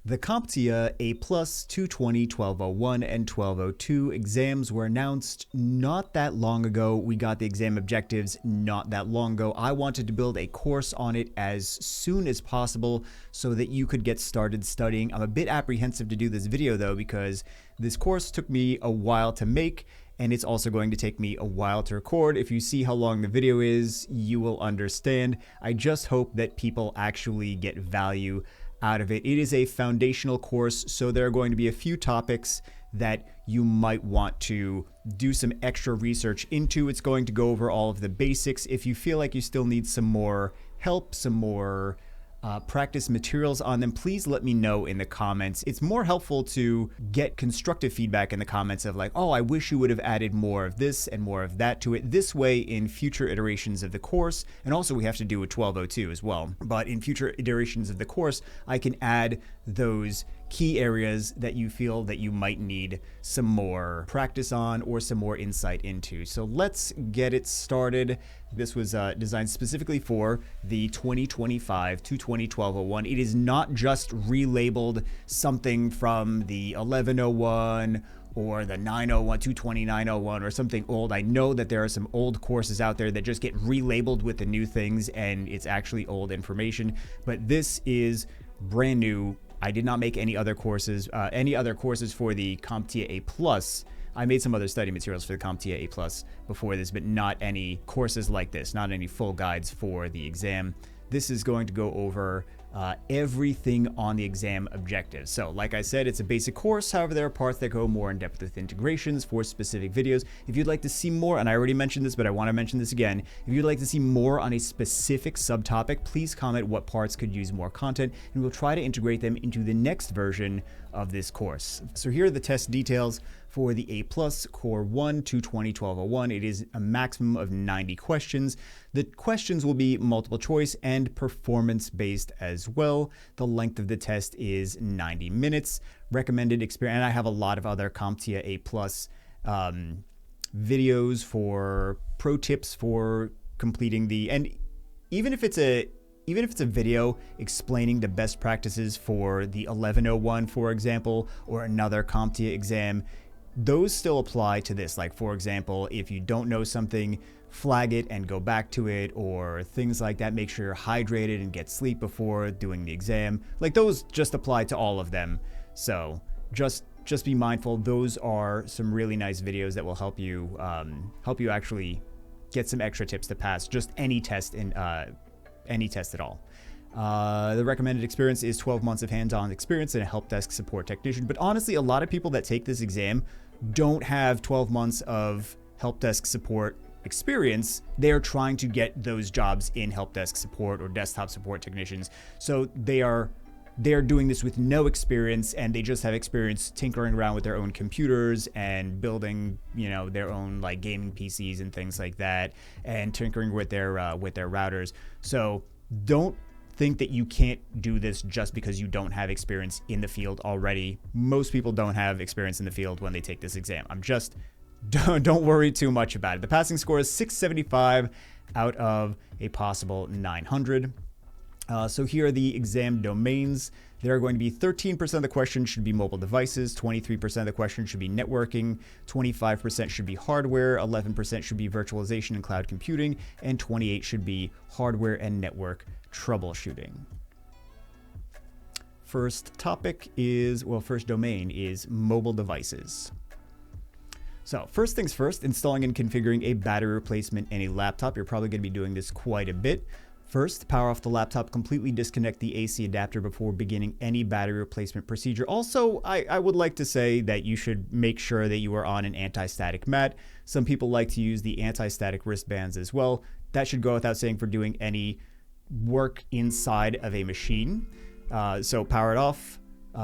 The CompTIA A+, 220, 1201, and 1202 exams were announced not that long ago. We got the exam objectives not that long ago. I wanted to build a course on it as soon as possible so that you could get started studying. I'm a bit apprehensive to do this video though because this course took me a while to make, and it's also going to take me a while to record. If you see how long the video is, you will understand. I just hope that people actually get value out of it. It is a foundational course, so there are going to be a few topics that you might want to do some extra research into. It's going to go over all of the basics. If you feel like you still need some more help, some more practice materials on them, please let me know in the comments. It's more helpful to get constructive feedback in the comments of like, oh, I wish you would have added more of this and more of that to it. This way, in future iterations of the course, and also we have to do a 1202 as well, but in future iterations of the course, I can add those key areas that you feel that you might need some more practice on or some more insight into. So let's get it started. This was designed specifically for the 2025 220-1201. It is not just relabeled something from the 1101 or the 901, 220-901 or something old. I know that there are some old courses out there that just get relabeled with the new things and it's actually old information, but this is brand new. I did not make any other courses for the CompTIA A+. I made some other study materials for the CompTIA A+ before this, but not any courses like this, not any full guides for the exam. This is going to go over everything on the exam objectives. So like I said, it's a basic course. However, there are parts that go more in depth with integrations for specific videos. If you'd like to see more, and I already mentioned this, but I want to mention this again, if you'd like to see more on a specific subtopic, please comment what parts could use more content, and we'll try to integrate them into the next version of this course. So here are the test details for the A+ Core 1 220-1201. It is a maximum of 90 questions. The questions will be multiple choice and performance based as well. The length of the test is 90 minutes. Recommended experience, and I have a lot of other CompTIA A+ videos for pro tips for completing the, and even if it's a video explaining the best practices for the 1101, for example, or another CompTIA exam, those still apply to this. Like, for example, if you don't know something, flag it and go back to it, or things like that. Make sure you're hydrated and get sleep before doing the exam. Like, those just apply to all of them. So just be mindful. Those are some really nice videos that will help you actually get some extra tips to pass just any test in any test at all. The recommended experience is 12 months of hands-on experience and a help desk support technician. But honestly, a lot of people that take this exam don't have 12 months of help desk support experience. They're trying to get those jobs in help desk support or desktop support technicians. So they're doing this with no experience, and they just have experience tinkering around with their own computers and building, their own like gaming PCs and things like that, and tinkering with their routers. So don't think that you can't do this just because you don't have experience in the field already. Most people don't have experience in the field when they take this exam. Don't worry too much about it. The passing score is 675 out of a possible 900. So here are the exam domains. There are going to be 13% of the questions should be mobile devices, 23% of the questions should be networking, 25% should be hardware, 11% should be virtualization and cloud computing, and 28% should be hardware and network troubleshooting. First domain is mobile devices. So first things first, installing and configuring a battery replacement in a laptop. You're probably going to be doing this quite a bit. First, power off the laptop, completely disconnect the AC adapter before beginning any battery replacement procedure. Also, I would like to say that you should make sure that you are on an anti-static mat. Some people like to use the anti-static wristbands as well. That should go without saying for doing any work inside of a machine. So power it off.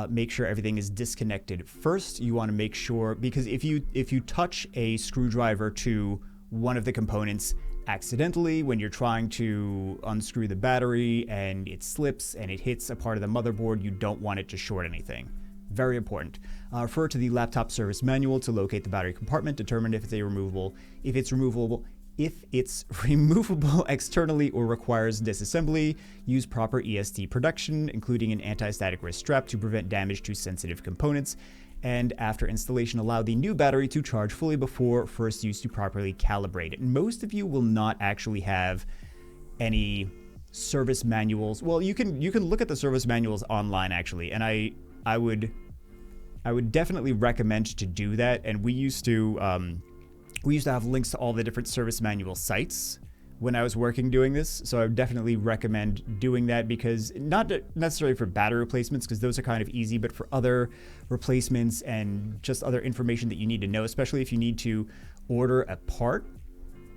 Make sure everything is disconnected. First, you want to make sure, because if you touch a screwdriver to one of the components accidentally when you're trying to unscrew the battery and it slips and it hits a part of the motherboard, you don't want it to short anything. Very important. Refer to the laptop service manual to locate the battery compartment. Determine if it's removable If it's removable externally or requires disassembly, use proper ESD protection, including an anti-static wrist strap to prevent damage to sensitive components. And after installation, allow the new battery to charge fully before first use to properly calibrate it. And most of you will not actually have any service manuals. Well, you can look at the service manuals online actually, and I would definitely recommend to do that. And we used to have links to all the different service manual sites when I was working doing this. So I would definitely recommend doing that, because not necessarily for battery replacements, because those are kind of easy, but for other replacements and just other information that you need to know, especially if you need to order a part,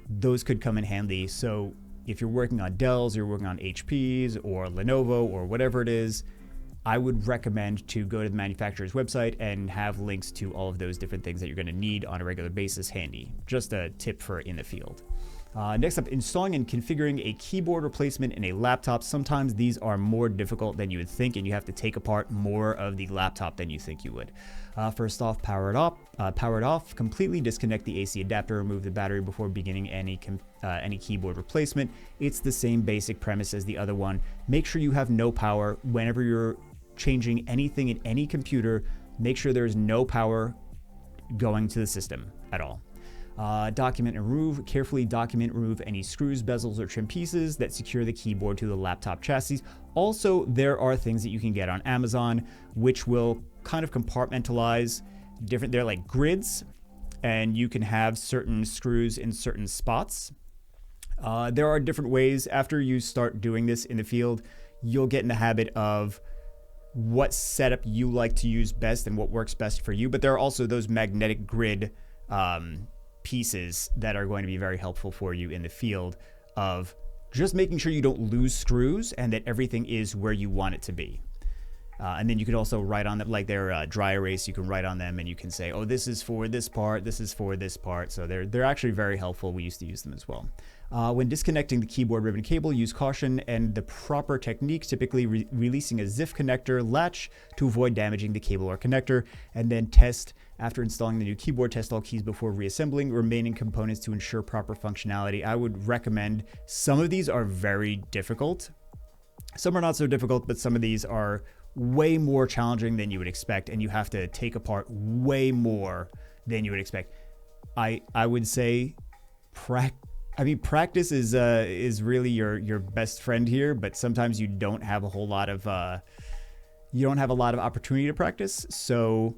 those could come in handy. So if you're working on Dells, you're working on HPs or Lenovo or whatever it is, I would recommend to go to the manufacturer's website and have links to all of those different things that you're going to need on a regular basis handy. Just a tip for in the field. Next up, installing and configuring a keyboard replacement in a laptop. Sometimes these are more difficult than you would think, and you have to take apart more of the laptop than you think you would. First off, power it off, completely disconnect the AC adapter, remove the battery before beginning any keyboard replacement. It's the same basic premise as the other one. Make sure you have no power whenever you're changing anything in any computer. Make sure there's no power going to the system at all. Document and remove. Carefully document and remove any screws, bezels, or trim pieces that secure the keyboard to the laptop chassis. Also, there are things that you can get on Amazon which will kind of compartmentalize different, they're like grids, and you can have certain screws in certain spots. There are different ways. After you start doing this in the field, you'll get in the habit of what setup you like to use best and what works best for you. But there are also those magnetic grid pieces that are going to be very helpful for you in the field of just making sure you don't lose screws and that everything is where you want it to be. And then you could also write on them, like they're dry erase, you can write on them and you can say, oh, this is for this part, this is for this part. So they're actually very helpful. We used to use them as well. When disconnecting the keyboard ribbon cable, use caution and the proper technique, typically releasing a ZIF connector latch to avoid damaging the cable or connector, and then test. After installing the new keyboard, test all keys before reassembling remaining components to ensure proper functionality. I would recommend, some of these are very difficult. Some are not so difficult, but some of these are way more challenging than you would expect, and you have to take apart way more than you would expect. I would say practice is really your best friend here, but sometimes you don't have a whole lot of opportunity to practice. So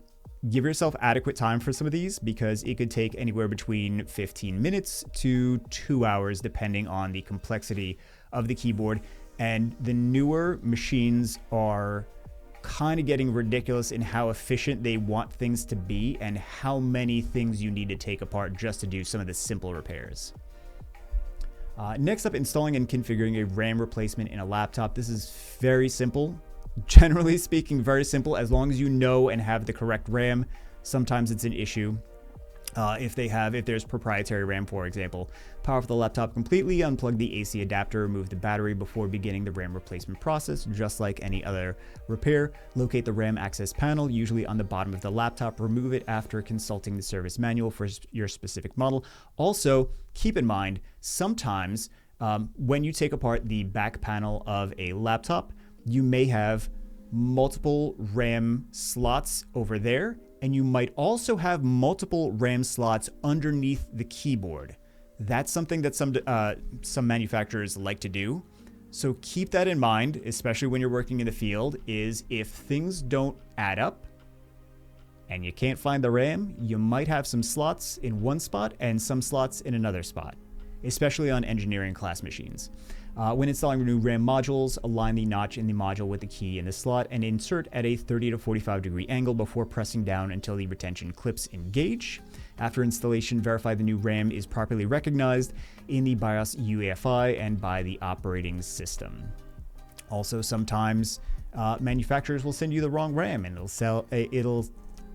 give yourself adequate time for some of these, because it could take anywhere between 15 minutes to 2 hours, depending on the complexity of the keyboard. And the newer machines are kind of getting ridiculous in how efficient they want things to be and how many things you need to take apart just to do some of the simple repairs. Next up, installing and configuring a RAM replacement in a laptop. This is very simple. Generally speaking, very simple, as long as you know and have the correct RAM. Sometimes it's an issue. If there's proprietary RAM, for example. Power off the laptop completely, unplug the AC adapter, remove the battery before beginning the RAM replacement process, just like any other repair. Locate the RAM access panel, usually on the bottom of the laptop. Remove it after consulting the service manual for your specific model. Also, keep in mind, sometimes when you take apart the back panel of a laptop, you may have multiple RAM slots over there, and you might also have multiple RAM slots underneath the keyboard. That's something that some manufacturers like to do. So keep that in mind, especially when you're working in the field, is if things don't add up and you can't find the RAM, you might have some slots in one spot and some slots in another spot, especially on engineering class machines. When installing new RAM modules, align the notch in the module with the key in the slot and insert at a 30 to 45 degree angle before pressing down until the retention clips engage. After installation, verify the new RAM is properly recognized in the BIOS UEFI and by the operating system. Also, sometimes manufacturers will send you the wrong RAM, and it'll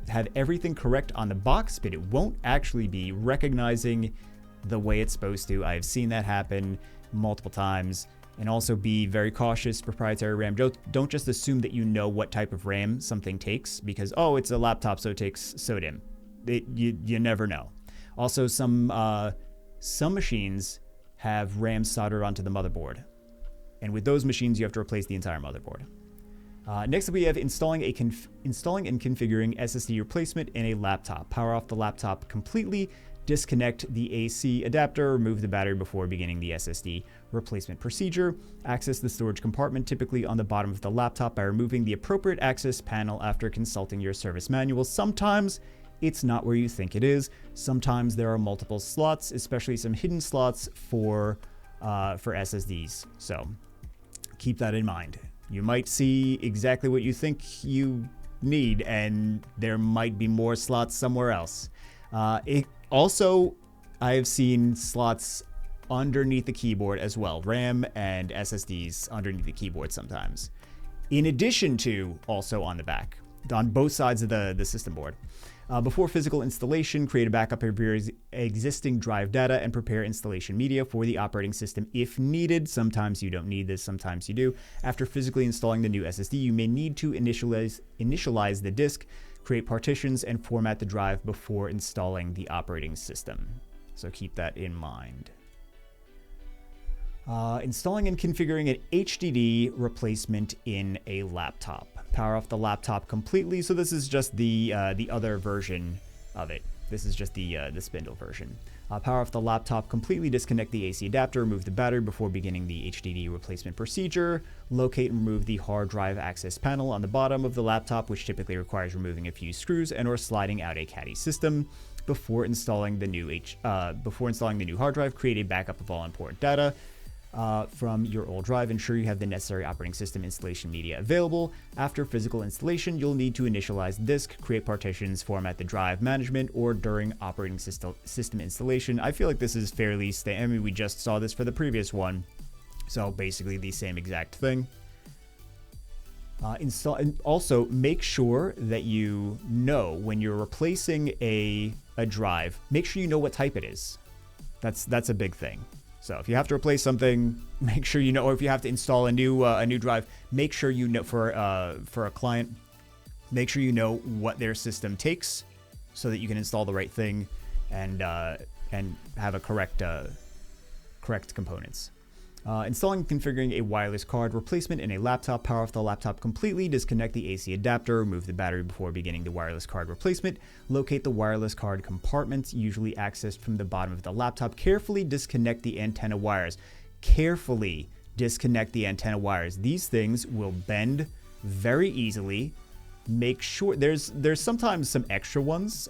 have everything correct on the box, but it won't actually be recognizing the way it's supposed to. I've seen that happen multiple times. And also be very cautious. Proprietary RAM, don't just assume that you know what type of RAM something takes, because oh, it's a laptop, so it takes SODIMM. You never know. Also, some Some machines have RAM soldered onto the motherboard. And with those machines, you have to replace the entire motherboard. Next up, we have installing and configuring SSD replacement in a laptop. Power off the laptop completely, disconnect the AC adapter, remove the battery before beginning the SSD replacement procedure. Access the storage compartment, typically on the bottom of the laptop, by removing the appropriate access panel after consulting your service manual. Sometimes it's not where you think it is. Sometimes there are multiple slots, especially some hidden slots for SSDs. So keep that in mind. You might see exactly what you think you need, and there might be more slots somewhere else. Also, I have seen slots underneath the keyboard as well, RAM and SSDs underneath the keyboard sometimes. In addition to also on the back, on both sides of the system board. Before physical installation, create a backup of your existing drive data and prepare installation media for the operating system if needed. Sometimes you don't need this, sometimes you do. After physically installing the new SSD, you may need to initialize the disk, create partitions, and format the drive before installing the operating system. So keep that in mind. Installing and configuring an HDD replacement in a laptop. Power off the laptop completely. So this is just the other version of it. This is just the spindle version. Power off the laptop completely. Disconnect the AC adapter. Remove the battery before beginning the HDD replacement procedure. Locate and remove the hard drive access panel on the bottom of the laptop, which typically requires removing a few screws and or sliding out a caddy system. Before installing the new hard drive, create a backup of all important data from your old drive. Ensure you have the necessary operating system installation media available. After physical installation, you'll need to initialize the disk, create partitions, format the drive management, or during operating system installation. I feel like this is fairly I mean, we just saw this for the previous one, so basically the same exact thing. Install, and also make sure that you know when you're replacing a drive, make sure you know what type it is. That's a big thing. So if you have to replace something, make sure you know, or if you have to install a new drive, make sure you know for a client, make sure you know what their system takes, so that you can install the right thing and have a correct components. Installing and configuring a wireless card replacement in a laptop. Power off the laptop completely. Disconnect the AC adapter. Remove the battery before beginning the wireless card replacement. Locate the wireless card compartment, usually accessed from the bottom of the laptop. Carefully disconnect the antenna wires. Carefully disconnect the antenna wires. These things will bend very easily. Make sure there's sometimes some extra ones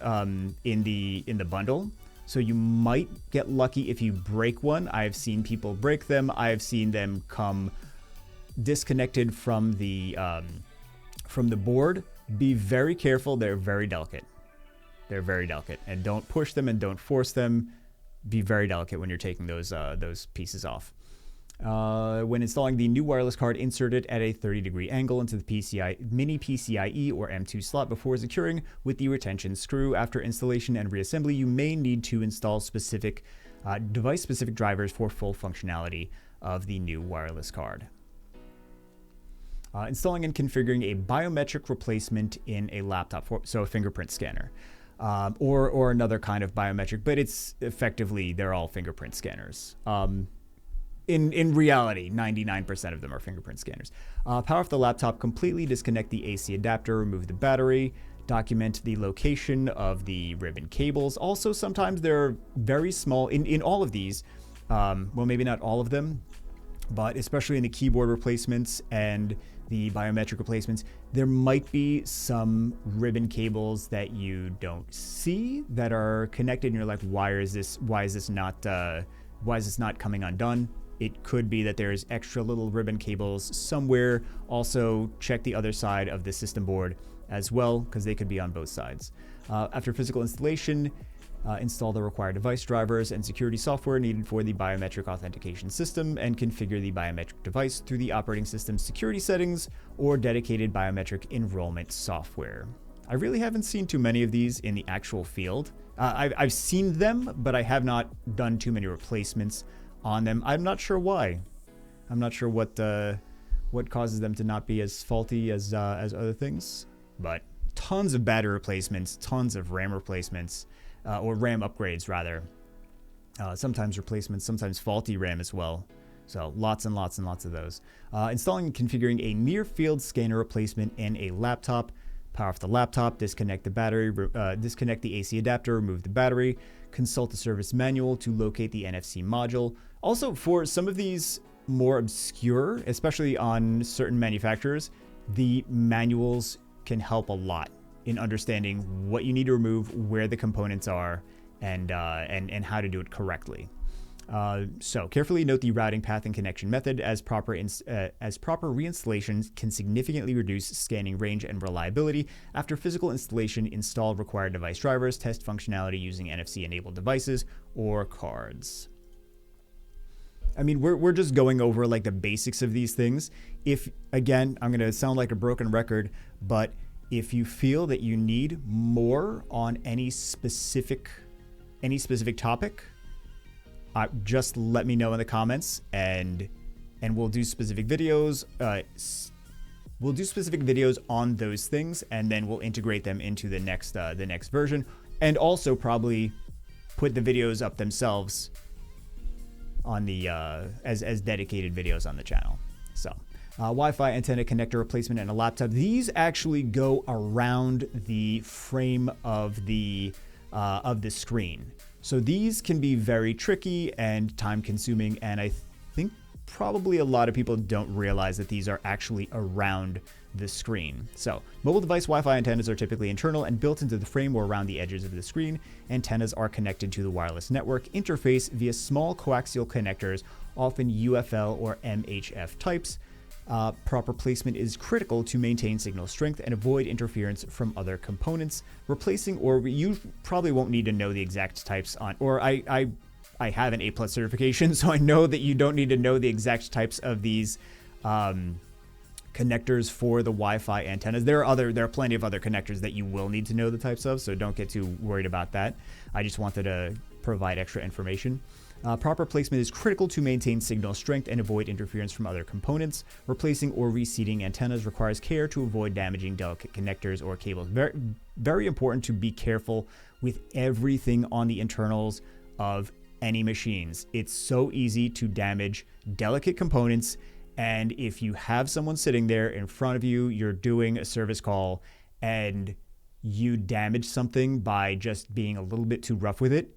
in the bundle. So you might get lucky if you break one. I've seen people break them. I've seen them come disconnected from the board. Be very careful. They're very delicate. They're very delicate, and don't push them and don't force them. Be very delicate when you're taking those pieces off. When installing the new wireless card, insert it at a 30-degree angle into the mini PCIe or M2 slot before securing with the retention screw. After installation and reassembly, you may need to install specific device-specific drivers for full functionality of the new wireless card. Installing and configuring a biometric replacement in a laptop, so a fingerprint scanner. Or another kind of biometric, but it's effectively, they're all fingerprint scanners. In reality, 99% of them are fingerprint scanners. Power off the laptop completely. Disconnect the AC adapter. Remove the battery. Document the location of the ribbon cables. Also, sometimes they're very small. In all of these, well, maybe not all of them, but especially in the keyboard replacements and the biometric replacements, there might be some ribbon cables that you don't see that are connected, and you're like, why is this not coming undone? It could be that there's extra little ribbon cables somewhere. Also, check the other side of the system board as well, because they could be on both sides. After physical installation, install the required device drivers and security software needed for the biometric authentication system, and configure the biometric device through the operating system security settings or dedicated biometric enrollment software. I really haven't seen too many of these in the actual field. I've seen them, but I have not done too many replacements on them. I'm not sure why. I'm not sure what causes them to not be as faulty as other things. But tons of battery replacements, tons of RAM replacements, or RAM upgrades rather. sometimes replacements, sometimes faulty RAM as well. So lots and lots and lots of those. Installing and configuring a near field scanner replacement in a laptop. Power off the laptop, disconnect the battery, disconnect the AC adapter, remove the battery, consult the service manual to locate the NFC module. Also, for some of these more obscure, especially on certain manufacturers, the manuals can help a lot in understanding what you need to remove, where the components are, and how to do it correctly. So carefully note the routing path and connection method, as proper reinstallation can significantly reduce scanning range and reliability. After physical installation, install required device drivers, test functionality using NFC enabled devices or cards. I mean, we're just going over like the basics of these things. If, again, I'm going to sound like a broken record, but if you feel that you need more on any specific topic, just let me know in the comments, and we'll do specific videos. We'll do specific videos on those things, and then we'll integrate them into the next version, and also probably put the videos up themselves on the as dedicated videos on the channel. So Wi-Fi antenna connector replacement in a laptop. These actually go around the frame of the screen. So these can be very tricky and time consuming, and I think probably a lot of people don't realize that these are actually around the screen. So mobile device Wi-Fi antennas are typically internal and built into the frame or around the edges of the screen. Antennas are connected to the wireless network interface via small coaxial connectors, often UFL or MHF types. Proper placement is critical to maintain signal strength and avoid interference from other components. Replacing, or you probably won't need to know the exact types on, or I have an A+ certification, so I know that you don't need to know the exact types of these connectors for the Wi-Fi antennas. There are plenty of other connectors that you will need to know the types of, so don't get too worried about that. I just wanted to provide extra information. Proper placement is critical to maintain signal strength and avoid interference from other components. Replacing or reseating antennas requires care to avoid damaging delicate connectors or cables. Very, very important to be careful with everything on the internals of any machines. It's so easy to damage delicate components, and if you have someone sitting there in front of you, you're doing a service call, and you damage something by just being a little bit too rough with it,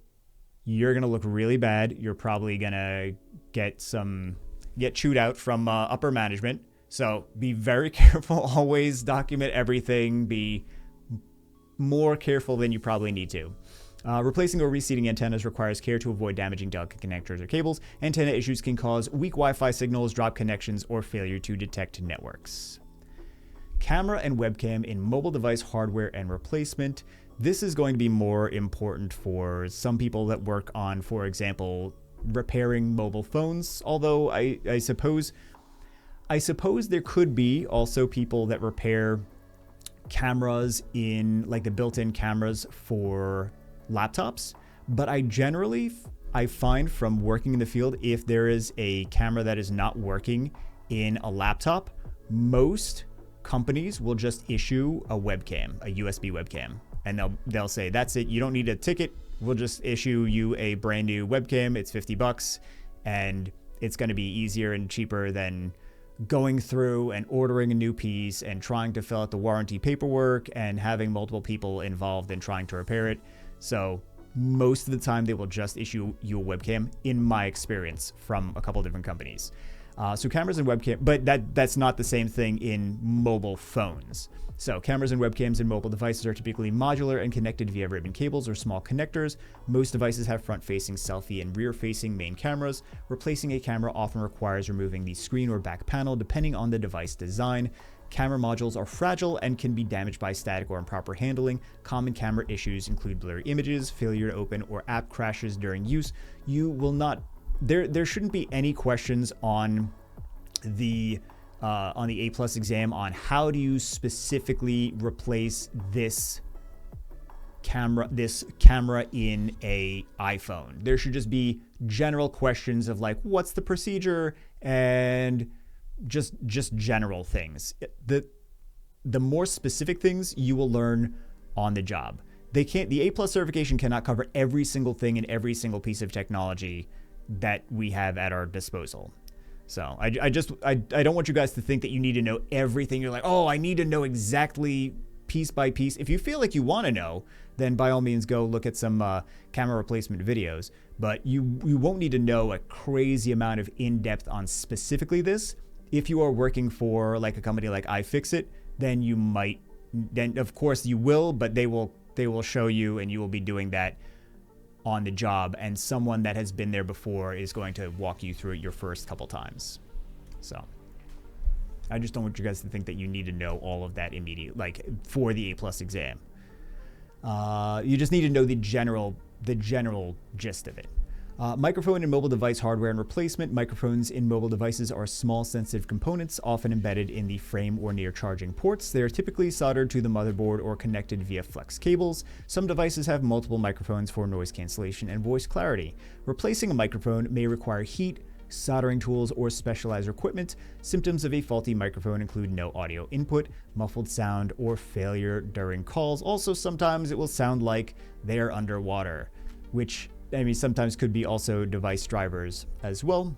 you're going to look really bad. You're probably going to get chewed out from upper management. So be very careful. Always document everything. Be more careful than you probably need to. Replacing or reseating antennas requires care to avoid damaging delicate connectors or cables. Antenna issues can cause weak Wi-Fi signals, drop connections, or failure to detect networks. Camera and webcam in mobile device hardware and replacement. This is going to be more important for some people that work on, for example, repairing mobile phones. Although I suppose there could be also people that repair cameras in, like, the built-in cameras for laptops. But I find from working in the field, if there is a camera that is not working in a laptop, most companies will just issue a webcam, a USB webcam. And they'll say, that's it. You don't need a ticket. We'll just issue you a brand new webcam. It's $50, and it's going to be easier and cheaper than going through and ordering a new piece and trying to fill out the warranty paperwork and having multiple people involved in trying to repair it. So most of the time they will just issue you a webcam, in my experience, from a couple different companies. So cameras and webcam, but that's not the same thing in mobile phones. So cameras and webcams in mobile devices are typically modular and connected via ribbon cables or small connectors. Most devices have front-facing selfie and rear-facing main cameras. Replacing a camera often requires removing the screen or back panel, depending on the device design. Camera modules are fragile and can be damaged by static or improper handling. Common camera issues include blurry images, failure to open, or app crashes during use. You will not... There shouldn't be any questions on the A+ exam on how do you specifically replace this camera in a iPhone. There should just be general questions of, like, what's the procedure, and just general things. The more specific things you will learn on the job. the A+ certification cannot cover every single thing in every single piece of technology that we have at our disposal. So I don't want you guys to think that you need to know everything. You're like, oh, I need to know exactly piece by piece. If you feel like you want to know, then by all means go look at some camera replacement videos. But you won't need to know a crazy amount of in-depth on specifically this. If you are working for like a company like iFixit, then you might, then of course you will, but they will show you, and you will be doing that on the job, and someone that has been there before is going to walk you through it your first couple times. So I just don't want you guys to think that you need to know all of that immediately, like for the A+ exam. You just need to know the general gist of it. Microphone and mobile device hardware and replacement. Microphones in mobile devices are small, sensitive components, often embedded in the frame or near charging ports. They are typically soldered to the motherboard or connected via flex cables. Some devices have multiple microphones for noise cancellation and voice clarity. Replacing a microphone may require heat, soldering tools, or specialized equipment. Symptoms of a faulty microphone include no audio input, muffled sound, or failure during calls. Also, sometimes it will sound like they're underwater, which I mean, sometimes could be also device drivers as well.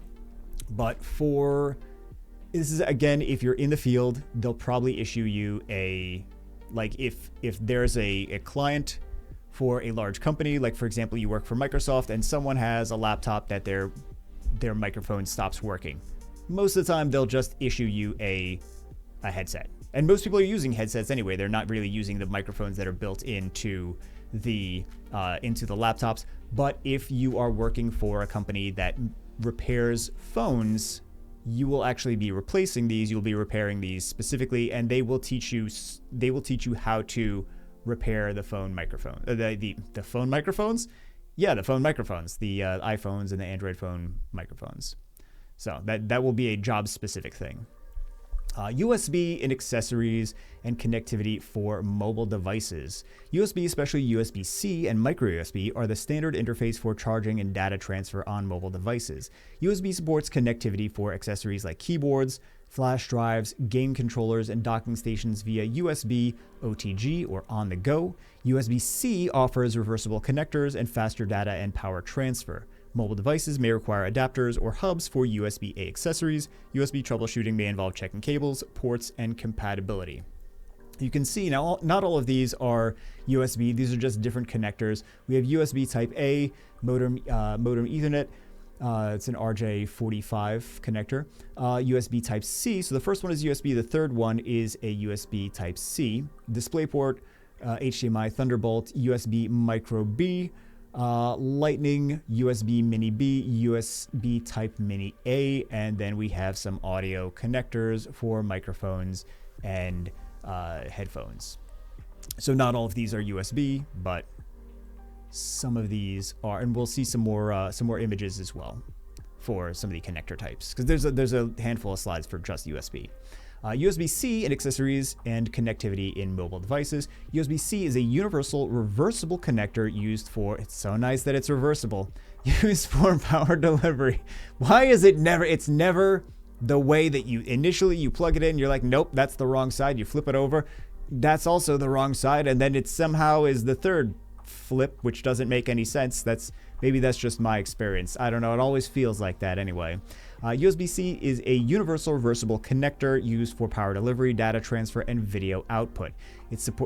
But this is, again, if you're in the field, they'll probably issue you like if there's a client for a large company, like for example, you work for Microsoft and someone has a laptop that their microphone stops working. Most of the time, they'll just issue you a headset. And most people are using headsets anyway. They're not really using the microphones that are built into the laptops. But if you are working for a company that repairs phones, you will actually be replacing these. You'll be repairing these specifically, and they will teach you how to repair the phone microphone. The phone microphones? Yeah, the phone microphones, the iPhones and the Android phone microphones. So that will be a job specific thing. USB and accessories and connectivity for mobile devices. USB, especially USB-C and micro USB, are the standard interface for charging and data transfer on mobile devices. USB supports connectivity for accessories like keyboards, flash drives, game controllers, and docking stations via USB, OTG, or on-the-go. USB-C offers reversible connectors and faster data and power transfer. Mobile devices may require adapters or hubs for USB-A accessories. USB troubleshooting may involve checking cables, ports, and compatibility. You can see now, not all of these are USB. These are just different connectors. We have USB Type A, modem Ethernet. It's an RJ45 connector. USB Type C. So the first one is USB. The third one is a USB Type C. DisplayPort, HDMI Thunderbolt, USB Micro B. Lightning, USB Mini B, USB Type Mini A, and then we have some audio connectors for microphones and headphones. So not all of these are USB, but some of these are, and we'll see some more images as well for some of the connector types, because there's a handful of slides for just USB. USB-C and accessories and connectivity in mobile devices. USB-C is a universal reversible connector used for, it's so nice that it's reversible, used for power delivery. Why is it never, it's never the way that you initially plug it in, you're like, nope, that's the wrong side. You flip it over, that's also the wrong side. And then it somehow is the third flip, which doesn't make any sense. Maybe that's just my experience. I don't know. It always feels like that anyway. USB-C is a universal reversible connector used for power delivery, data transfer, and video output.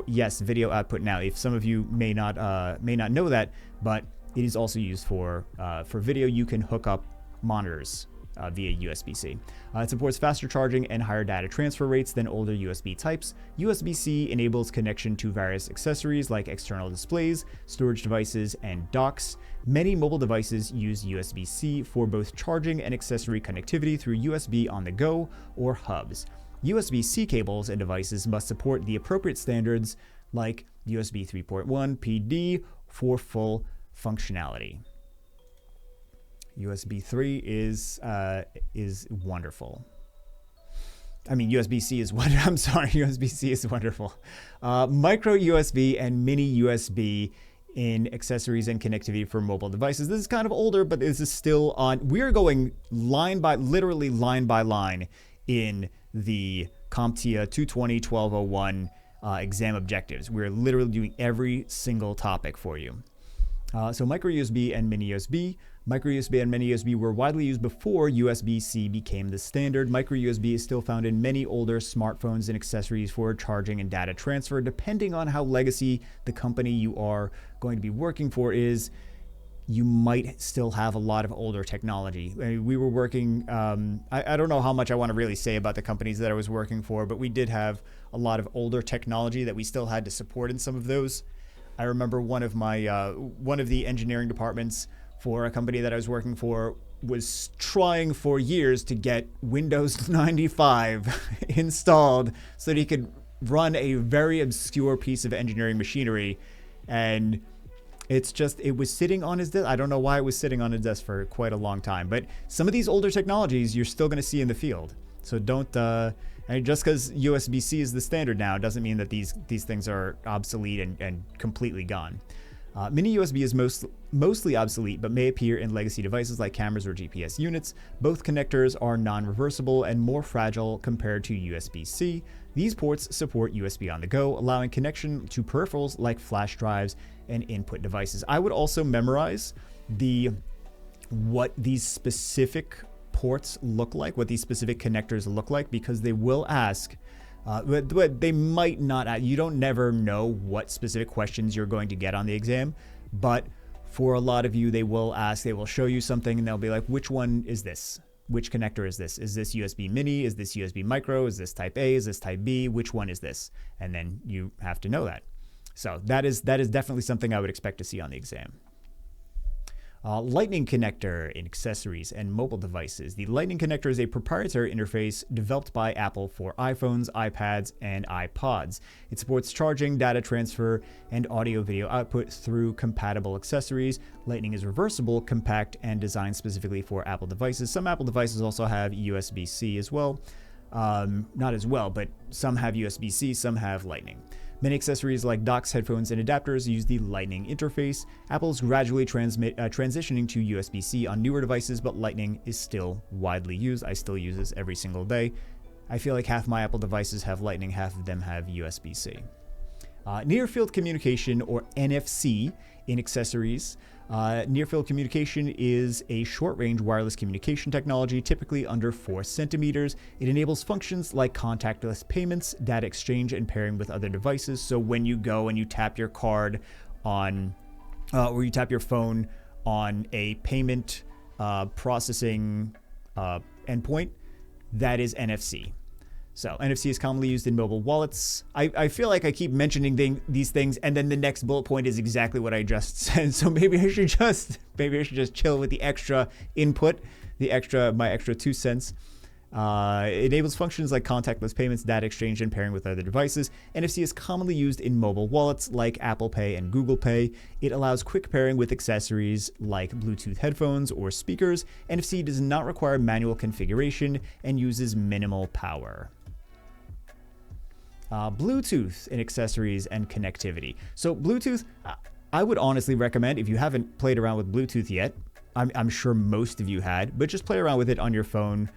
Yes, video output. Now, if some of you may not know that, but it is also used for video. You can hook up monitors via USB-C. It supports faster charging and higher data transfer rates than older USB types. USB-C enables connection to various accessories like external displays, storage devices, and docks. Many mobile devices use USB-C for both charging and accessory connectivity through USB on the go or hubs. USB-C cables and devices must support the appropriate standards like USB 3.1 PD for full functionality. USB 3 is wonderful. I mean, USB-C is wonderful. I'm sorry, USB-C is wonderful. Micro USB and mini USB in accessories and connectivity for mobile devices. This is kind of older, but this is still on. We're going literally line by line in the CompTIA 220.1201 exam objectives. We're literally doing every single topic for you. So micro USB and mini USB. Micro USB and mini USB were widely used before USB-C became the standard. Micro USB is still found in many older smartphones and accessories for charging and data transfer. Depending on how legacy the company you are going to be working for is, you might still have a lot of older technology. I mean, we were working, I don't know how much I want to really say about the companies that I was working for, but we did have a lot of older technology that we still had to support in some of those. I remember one of the engineering departments for a company that I was working for was trying for years to get Windows 95 installed so that he could run a very obscure piece of engineering machinery. And it was sitting on his desk. I don't know why it was sitting on his desk for quite a long time. But some of these older technologies you're still going to see in the field. So don't, just because USB-C is the standard now doesn't mean that these things are obsolete and completely gone. Mini USB is mostly obsolete, but may appear in legacy devices like cameras or GPS units. Both connectors are non-reversible and more fragile compared to USB-C. These ports support USB on the go, allowing connection to peripherals like flash drives and input devices. I would also memorize what these specific ports look like, what these specific connectors look like, because they will ask. But they might not. You don't never know what specific questions you're going to get on the exam, but for a lot of you, they will ask. They will show you something, and they'll be like, "Which one is this? Which connector is this? Is this USB Mini? Is this USB Micro? Is this Type A? Is this Type B? Which one is this?" And then you have to know that. So that is definitely something I would expect to see on the exam. Lightning connector in accessories and mobile devices. The Lightning connector is a proprietary interface developed by Apple for iPhones, iPads, and iPods. It supports charging, data transfer, and audio-video output through compatible accessories. Lightning is reversible, compact, and designed specifically for Apple devices. Some Apple devices also have USB-C as well. Not as well, but some have USB-C, some have Lightning. Many accessories like docks, headphones, and adapters use the Lightning interface. Apple is gradually transitioning to USB-C on newer devices, but Lightning is still widely used. I still use this every single day. I feel like half my Apple devices have Lightning, half of them have USB-C. Near-field communication, or NFC, in accessories. Near-field communication is a short-range wireless communication technology, typically under 4 centimeters. It enables functions like contactless payments, data exchange, and pairing with other devices. So when you go and you tap your card on, or you tap your phone on a payment processing endpoint, that is NFC. So NFC is commonly used in mobile wallets. I feel like I keep mentioning these things, and then the next bullet point is exactly what I just said. So maybe I should just chill with the extra input, my extra 2 cents. It enables functions like contactless payments, data exchange, and pairing with other devices. NFC is commonly used in mobile wallets like Apple Pay and Google Pay. It allows quick pairing with accessories like Bluetooth headphones or speakers. NFC does not require manual configuration and uses minimal power. Bluetooth in accessories and connectivity. So Bluetooth, I would honestly recommend, if you haven't played around with Bluetooth yet, I'm sure most of you had, but just play around with it on your phone,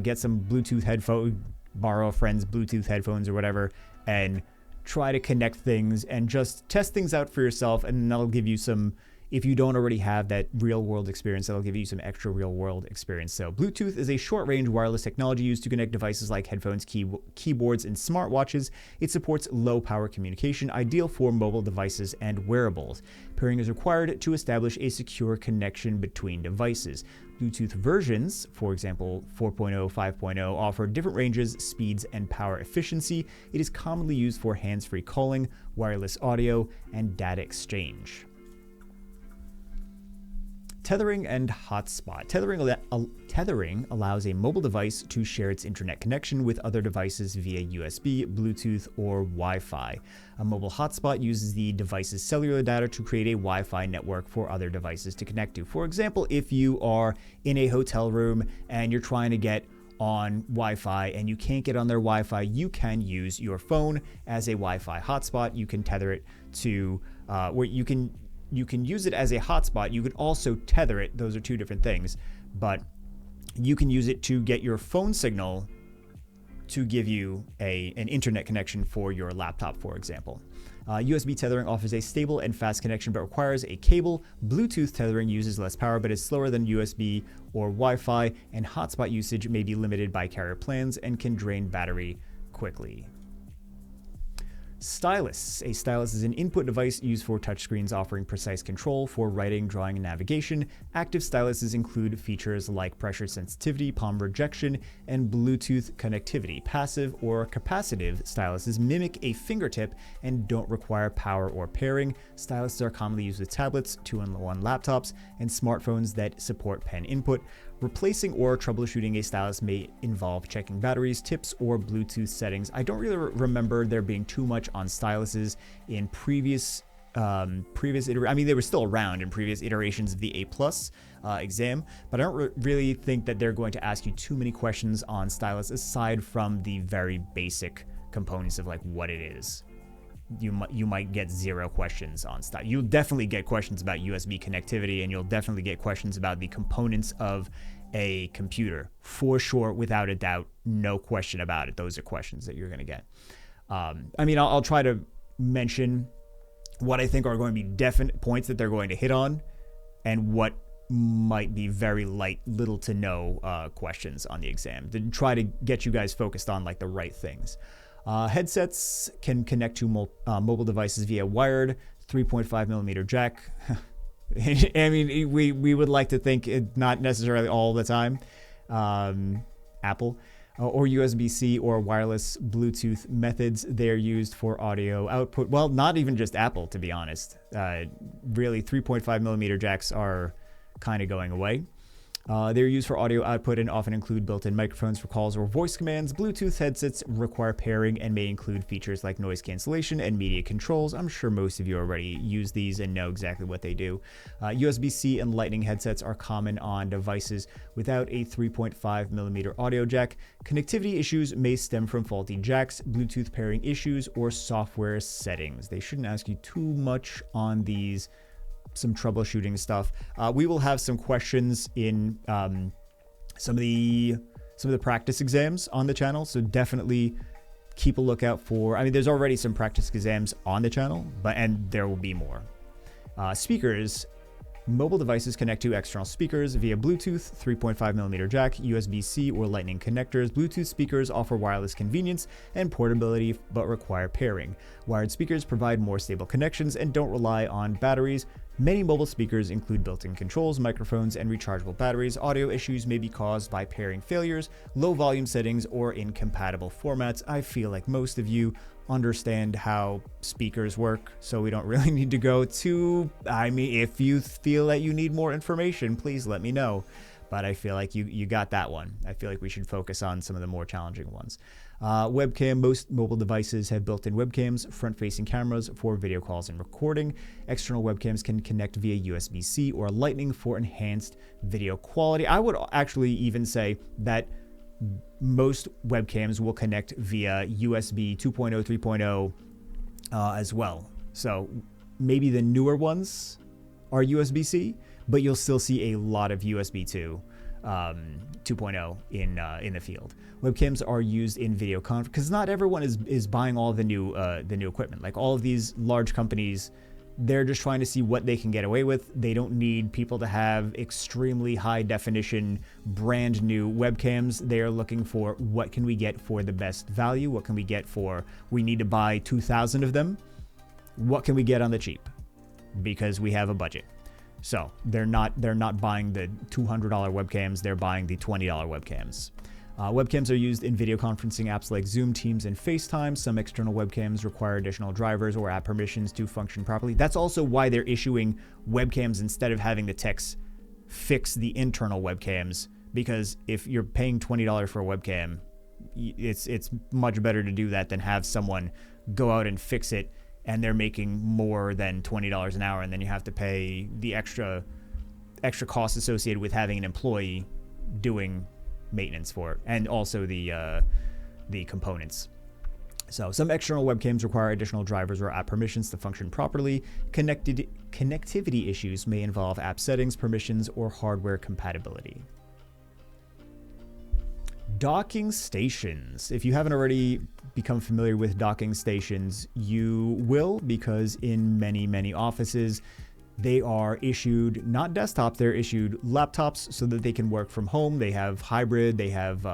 get some Bluetooth headphone, borrow a friend's Bluetooth headphones or whatever, and try to connect things and just test things out for yourself, and that'll give you some, if you don't already have that real-world experience, that'll give you some extra real-world experience. So Bluetooth is a short-range wireless technology used to connect devices like headphones, keyboards, and smartwatches. It supports low-power communication, ideal for mobile devices and wearables. Pairing is required to establish a secure connection between devices. Bluetooth versions, for example 4.0, 5.0, offer different ranges, speeds, and power efficiency. It is commonly used for hands-free calling, wireless audio, and data exchange. Tethering and hotspot. Tethering allows a mobile device to share its internet connection with other devices via USB, Bluetooth, or Wi-Fi. A mobile hotspot uses the device's cellular data to create a Wi-Fi network for other devices to connect to. For example, if you are in a hotel room and you're trying to get on Wi-Fi and you can't get on their Wi-Fi, you can use your phone as a Wi-Fi hotspot. You can tether it to where you can use it as a hotspot. You could also tether it. Those are two different things. But you can use it to get your phone signal to give you an internet connection for your laptop, for example. USB tethering offers a stable and fast connection but requires a cable. Bluetooth tethering uses less power but is slower than USB or Wi-Fi, and hotspot usage may be limited by carrier plans and can drain battery quickly. Stylus. A stylus is an input device used for touchscreens offering precise control for writing, drawing, and navigation. Active styluses include features like pressure sensitivity, palm rejection, and Bluetooth connectivity. Passive or capacitive styluses mimic a fingertip and don't require power or pairing. Styluses are commonly used with tablets, 2-in-1 laptops, and smartphones that support pen input. Replacing or troubleshooting a stylus may involve checking batteries, tips, or Bluetooth settings. I don't really remember there being too much on styluses in previous iterations. I mean, they were still around in previous iterations of the A+ exam, but I don't really think that they're going to ask you too many questions on stylus aside from the very basic components of like what it is. You might get 0 questions on stylus. You'll definitely get questions about USB connectivity, and you'll definitely get questions about the components of a computer for sure, without a doubt, no question about it. Those are questions that you're going to get. I mean, I'll try to mention what I think are going to be definite points that they're going to hit on, and what might be very little to no questions on the exam, to try to get you guys focused on like the right things. Headsets can connect to mobile devices via wired 3.5mm jack. I mean, we would like to think it not necessarily all the time. Apple. Or USB-C or wireless Bluetooth methods. They're used for audio output. Well, not even just Apple, to be honest. Really, 3.5mm jacks are kind of going away. They're used for audio output and often include built-in microphones for calls or voice commands. Bluetooth headsets require pairing and may include features like noise cancellation and media controls. I'm sure most of you already use these and know exactly what they do. USB-C and Lightning headsets are common on devices without a 3.5mm audio jack. Connectivity issues may stem from faulty jacks, Bluetooth pairing issues, or software settings. They shouldn't ask you too much on these. Some troubleshooting stuff. We will have some questions in some of the practice exams on the channel, so definitely keep a lookout for. I mean, there's already some practice exams on the channel, and there will be more. Speakers. Mobile devices connect to external speakers via Bluetooth, 3.5mm jack, USB-C, or Lightning connectors. Bluetooth speakers offer wireless convenience and portability but require pairing. Wired speakers provide more stable connections and don't rely on batteries. Many mobile speakers include built-in controls, microphones, and rechargeable batteries. Audio issues may be caused by pairing failures, low volume settings, or incompatible formats. I feel like most of you understand how speakers work, so we don't really need to go to, I mean, if you feel that you need more information, please let me know. But I feel like you got that one. I feel like we should focus on some of the more challenging ones. Webcam. Most mobile devices have built-in webcams, front-facing cameras for video calls and recording. External webcams can connect via USB-C or Lightning for enhanced video quality. I would actually even say that most webcams will connect via USB 2.0, 3.0 as well. So maybe the newer ones are USB-C, but you'll still see a lot of USB 2.0 in the field. Webcams are used in video conference because not everyone is buying all the new equipment. Like all of these large companies, they're just trying to see what they can get away with. They don't need people to have extremely high definition, brand new webcams. They are looking for what can we get for the best value? What can we get for, we need to buy 2,000 of them. What can we get on the cheap? Because we have a budget. So they're not buying the $200 webcams. They're buying the $20 webcams. Webcams are used in video conferencing apps like Zoom, Teams, and FaceTime. Some external webcams require additional drivers or app permissions to function properly. That's also why they're issuing webcams instead of having the techs fix the internal webcams, because if you're paying $20 for a webcam, it's much better to do that than have someone go out and fix it, and they're making more than $20 an hour, and then you have to pay the extra costs associated with having an employee doing maintenance for it, and also the components. So some external webcams require additional drivers or app permissions to function properly. Connectivity issues may involve app settings, permissions, or hardware compatibility. Docking stations. If you haven't already become familiar with docking stations, you will, because in many offices, they are issued not desktops, they're issued laptops so that they can work from home. They have hybrid, they have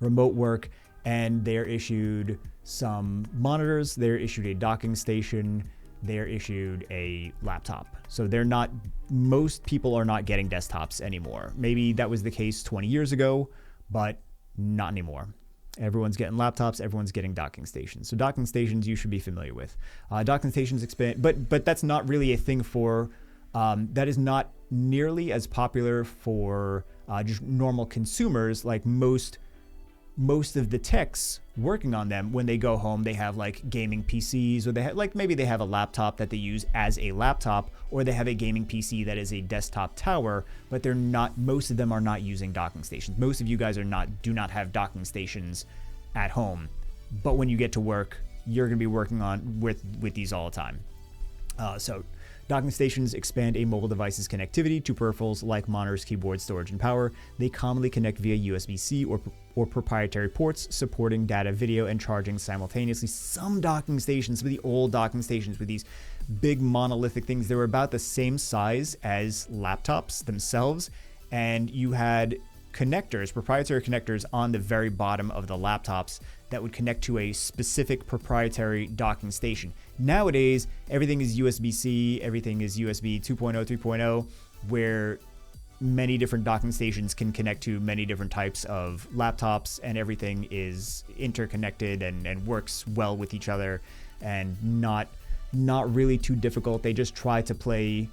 remote work, and they're issued some monitors, they're issued a docking station, they're issued a laptop. So they're not, most people are not getting desktops anymore. Maybe that was the case 20 years ago, but not anymore. Everyone's getting laptops, everyone's getting docking stations. So docking stations you should be familiar with. Docking stations expand, but that's not really a thing for, that is not nearly as popular for just normal consumers. Like most of the techs working on them, when they go home, they have like gaming PCs, or they have like, maybe they have a laptop that they use as a laptop, or they have a gaming PC that is a desktop tower, but they're not, most of them are not using docking stations. Most of you guys do not have docking stations at home, but when you get to work, you're going to be working on with these all the time. So docking stations expand a mobile device's connectivity to peripherals like monitors, keyboards, storage, and power. They commonly connect via USB-C or proprietary ports, supporting data, video, and charging simultaneously. Some docking stations, some of the old docking stations with these big monolithic things, they were about the same size as laptops themselves, and you had connectors, proprietary connectors on the very bottom of the laptops that would connect to a specific proprietary docking station. Nowadays, everything is USB-C, everything is USB 2.0, 3.0, where many different docking stations can connect to many different types of laptops, and everything is interconnected and works well with each other, and not really too difficult. They just try to play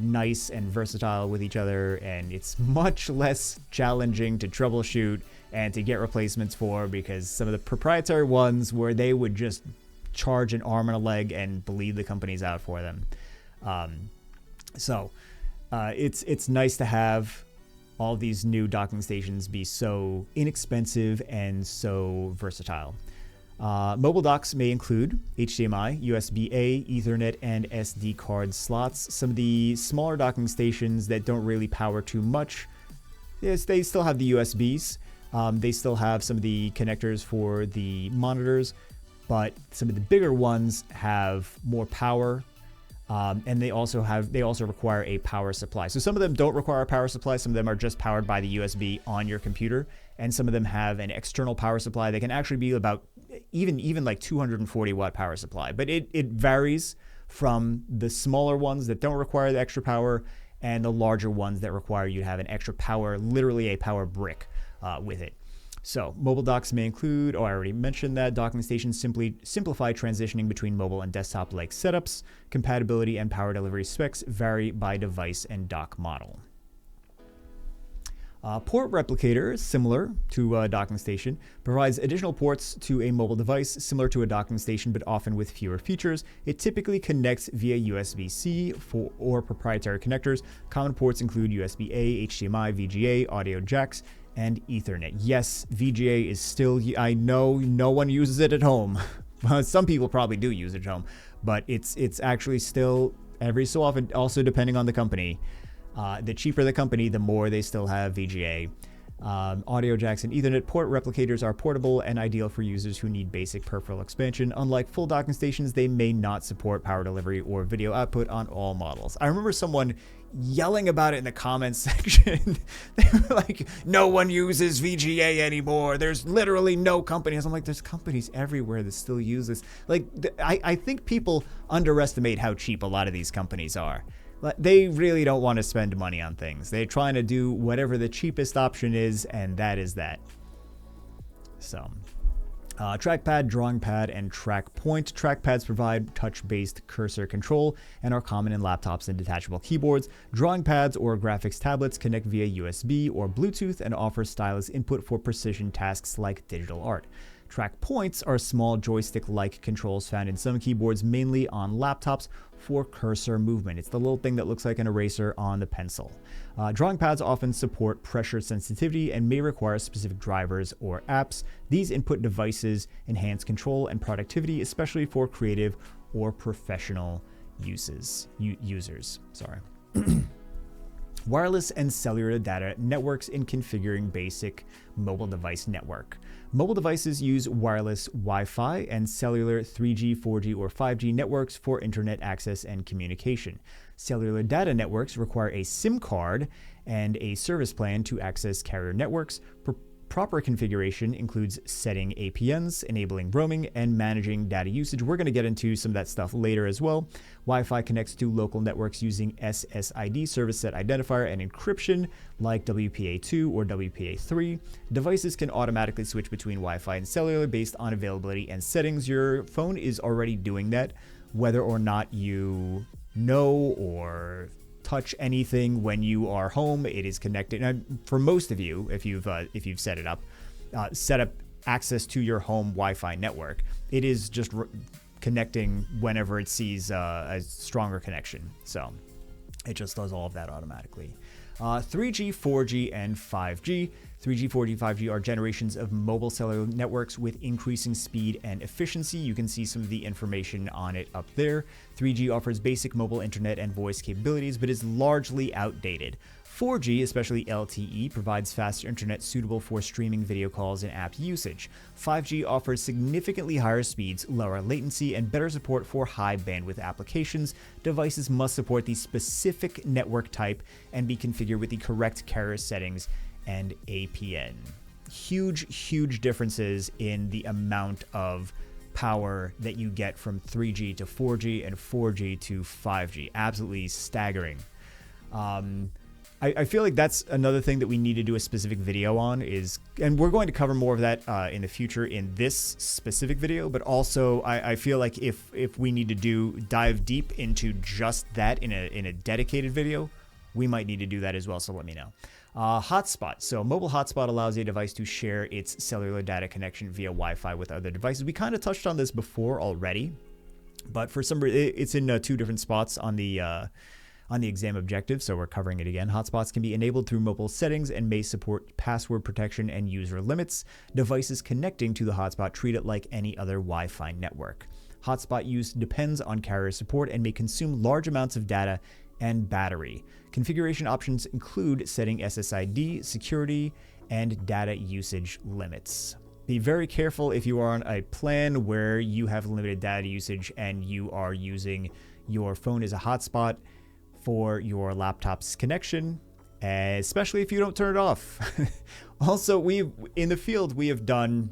nice and versatile with each other, and it's much less challenging to troubleshoot and to get replacements for, because some of the proprietary ones where they would just charge an arm and a leg and bleed the companies out for them. It's nice to have all these new docking stations be so inexpensive and so versatile. Mobile docks may include HDMI, USB-A, Ethernet, and SD card slots. Some of the smaller docking stations that don't really power too much, yes, they still have the USBs. They still have some of the connectors for the monitors, but some of the bigger ones have more power, and they also require a power supply. So some of them don't require a power supply. Some of them are just powered by the USB on your computer, and some of them have an external power supply. They can actually be about even like 240 watt power supply, but it varies from the smaller ones that don't require the extra power and the larger ones that require you to have an extra power, literally a power brick with it. So mobile docks may include, I already mentioned that, docking stations simplify transitioning between mobile and desktop-like setups. Compatibility and power delivery specs vary by device and dock model. Port replicator, similar to a docking station, provides additional ports to a mobile device, similar to a docking station, but often with fewer features. It typically connects via USB-C or proprietary connectors. Common ports include USB-A, HDMI, VGA, audio jacks, and Ethernet. Yes, VGA is still, I know no one uses it at home. Some people probably do use it at home, but it's actually still every so often, also depending on the company. The cheaper the company, the more they still have VGA. Audio jacks and Ethernet port replicators are portable and ideal for users who need basic peripheral expansion. Unlike full docking stations, they may not support power delivery or video output on all models. I remember someone yelling about it in the comments section. They were like, no one uses VGA anymore. There's literally no companies. I'm like, there's companies everywhere that still use this. Like, I think people underestimate how cheap a lot of these companies are. They really don't want to spend money on things. They're trying to do whatever the cheapest option is, and that is that. So, trackpad, drawing pad, and track point. Trackpads provide touch-based cursor control and are common in laptops and detachable keyboards. Drawing pads or graphics tablets connect via USB or Bluetooth and offer stylus input for precision tasks like digital art. Track points are small joystick-like controls found in some keyboards, mainly on laptops, for cursor movement. It's the little thing that looks like an eraser on the pencil. Drawing pads often support pressure sensitivity and may require specific drivers or apps. These input devices enhance control and productivity, especially for creative or professional users. Wireless and cellular data networks in configuring basic mobile device network. Mobile devices use wireless Wi-Fi and cellular 3G, 4G, or 5G networks for internet access and communication. Cellular data networks require a SIM card and a service plan to access carrier networks. Proper configuration includes setting APNs, enabling roaming, and managing data usage. We're going to get into some of that stuff later as well. Wi-Fi connects to local networks using SSID, service set identifier, and encryption like WPA2 or WPA3. Devices can automatically switch between Wi-Fi and cellular based on availability and settings. Your phone is already doing that, whether or not you know or touch anything when you are home. It is connected. And for most of you, if you've set up access to your home Wi-Fi network, it is just connecting whenever it sees a stronger connection. So it just does all of that automatically. 3G, 4G, and 5G. 3G, 4G, 5G are generations of mobile cellular networks with increasing speed and efficiency. You can see some of the information on it up there. 3G offers basic mobile internet and voice capabilities, but is largely outdated. 4G, especially LTE, provides faster internet suitable for streaming video calls and app usage. 5G offers significantly higher speeds, lower latency, and better support for high bandwidth applications. Devices must support the specific network type and be configured with the correct carrier settings and APN. Huge differences in the amount of power that you get from 3G to 4G and 4G to 5G. Absolutely staggering. I feel like that's another thing that we need to do a specific video on and we're going to cover more of that in the future in this specific video, but also I feel like if we need to dive deep into just that in a dedicated video, we might need to do that as well, so let me know. Hotspot. So mobile hotspot allows a device to share its cellular data connection via Wi-Fi with other devices. We kind of touched on this before already, but for some reason it's in two different spots on the exam objective, so we're covering it again. Hotspots can be enabled through mobile settings and may support password protection and user limits. Devices connecting to the hotspot treat it like any other Wi-Fi network. Hotspot use depends on carrier support and may consume large amounts of data and battery. Configuration options include setting SSID, security, and data usage limits. Be very careful if you are on a plan where you have limited data usage and you are using your phone as a hotspot for your laptop's connection, especially if you don't turn it off. Also, in the field, we have done,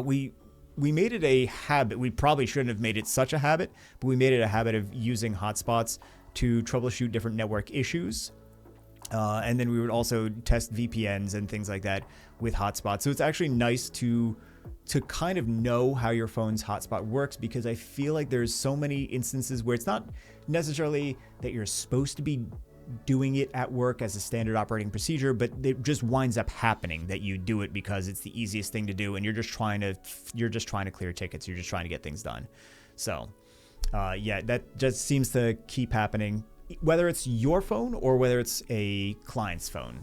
we made it a habit. We probably shouldn't have made it such a habit, but we made it a habit of using hotspots to troubleshoot different network issues. And then we would also test VPNs and things like that with hotspots. So it's actually nice to kind of know how your phone's hotspot works, because I feel like there's so many instances where it's not necessarily that you're supposed to be doing it at work as a standard operating procedure, but it just winds up happening that you do it because it's the easiest thing to do, and you're just trying to clear tickets. You're just trying to get things done. So yeah, that just seems to keep happening, whether it's your phone or whether it's a client's phone.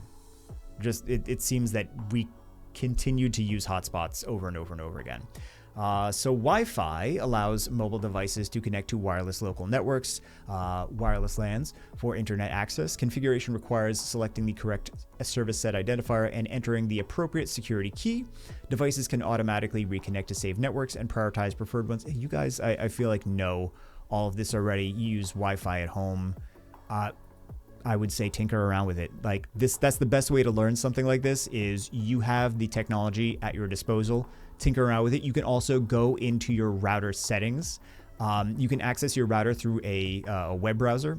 Just it seems that we continue to use hotspots over and over and over again. So Wi-Fi allows mobile devices to connect to wireless local networks, wireless LANs, for internet access. Configuration requires selecting the correct service set identifier and entering the appropriate security key. Devices can automatically reconnect to saved networks and prioritize preferred ones. You guys, I feel like know all of this already. You use Wi-Fi at home. I would say tinker around with it. Like this, that's the best way to learn something like this, is you have the technology at your disposal. Tinker around with it. You can also go into your router settings. You can access your router through a web browser.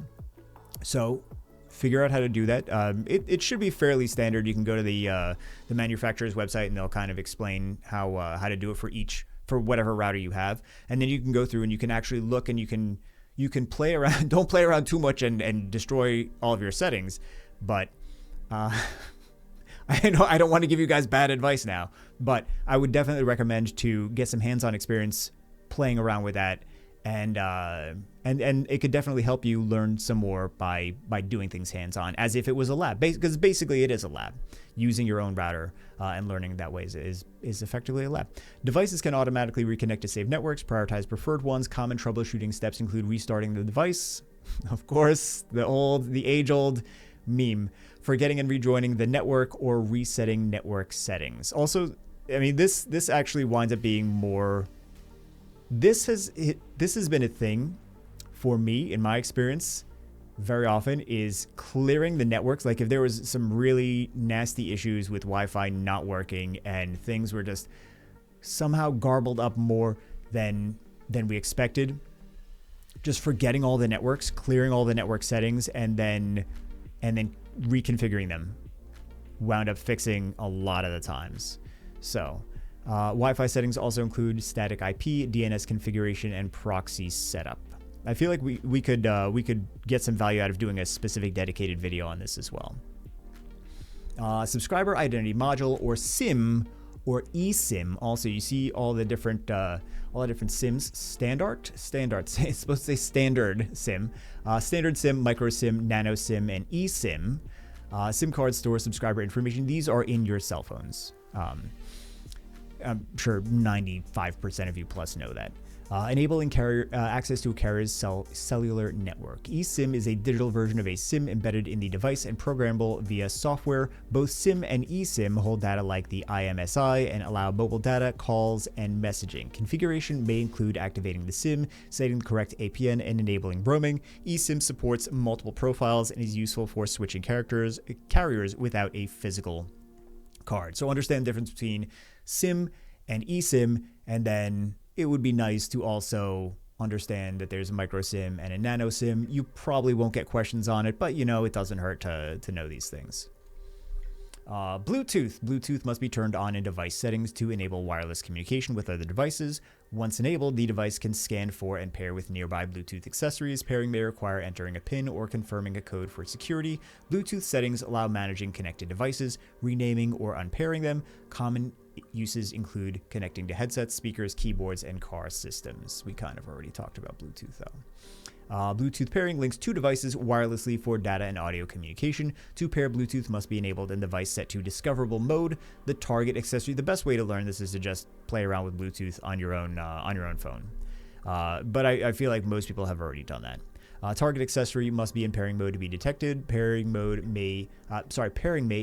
So figure out how to do that. It should be fairly standard. You can go to the manufacturer's website and they'll kind of explain how to do it for whatever router you have. And then you can go through and you can actually look and you can play around. Don't play around too much and destroy all of your settings. But I don't want to give you guys bad advice now, but I would definitely recommend to get some hands-on experience playing around with that, and it could definitely help you learn some more by doing things hands-on, as if it was a lab, because basically it is a lab. Using your own router and learning that way is effectively a lab. Devices can automatically reconnect to saved networks, prioritize preferred ones. Common troubleshooting steps include restarting the device, of course, the age-old meme, forgetting and rejoining the network or resetting network settings. Also, I mean, this actually winds up being more. This has been a thing for me in my experience very often, is clearing the networks. Like if there was some really nasty issues with Wi-Fi not working and things were just somehow garbled up more than we expected, just forgetting all the networks, clearing all the network settings, and then reconfiguring them wound up fixing a lot of the times. So Wi-Fi settings also include static IP, DNS configuration, and proxy setup. I feel like we could get some value out of doing a specific dedicated video on this as well. Subscriber identity module, or SIM or eSIM. Also, you see all the different SIMs. Standard. It's supposed to say standard SIM. Standard SIM, micro SIM, nano SIM, and eSIM. SIM cards store subscriber information. These are in your cell phones. I'm sure 95% of you plus know that. Enabling carrier access to a carrier's cellular network. eSIM is a digital version of a SIM embedded in the device and programmable via software. Both SIM and eSIM hold data like the IMSI and allow mobile data, calls, and messaging. Configuration may include activating the SIM, setting the correct APN, and enabling roaming. eSIM supports multiple profiles and is useful for switching carriers without a physical card. So understand the difference between SIM and eSIM, and then it would be nice to also understand that there's a micro SIM and a nano SIM. You probably won't get questions on it, but it doesn't hurt to know these things. Bluetooth. Bluetooth must be turned on in device settings to enable wireless communication with other devices. Once enabled, the device can scan for and pair with nearby Bluetooth accessories. Pairing may require entering a PIN or confirming a code for security. Bluetooth settings allow managing connected devices, renaming or unpairing them. Common uses include connecting to headsets, speakers, keyboards, and car systems. We kind of already talked about Bluetooth though. Bluetooth pairing links two devices wirelessly for data and audio communication. To pair, Bluetooth must be enabled and device set to discoverable mode. The target accessory. The best way to learn this is to just play around with Bluetooth on your own phone. But I feel like most people have already done that. Target accessory must be in pairing mode to be detected. Pairing may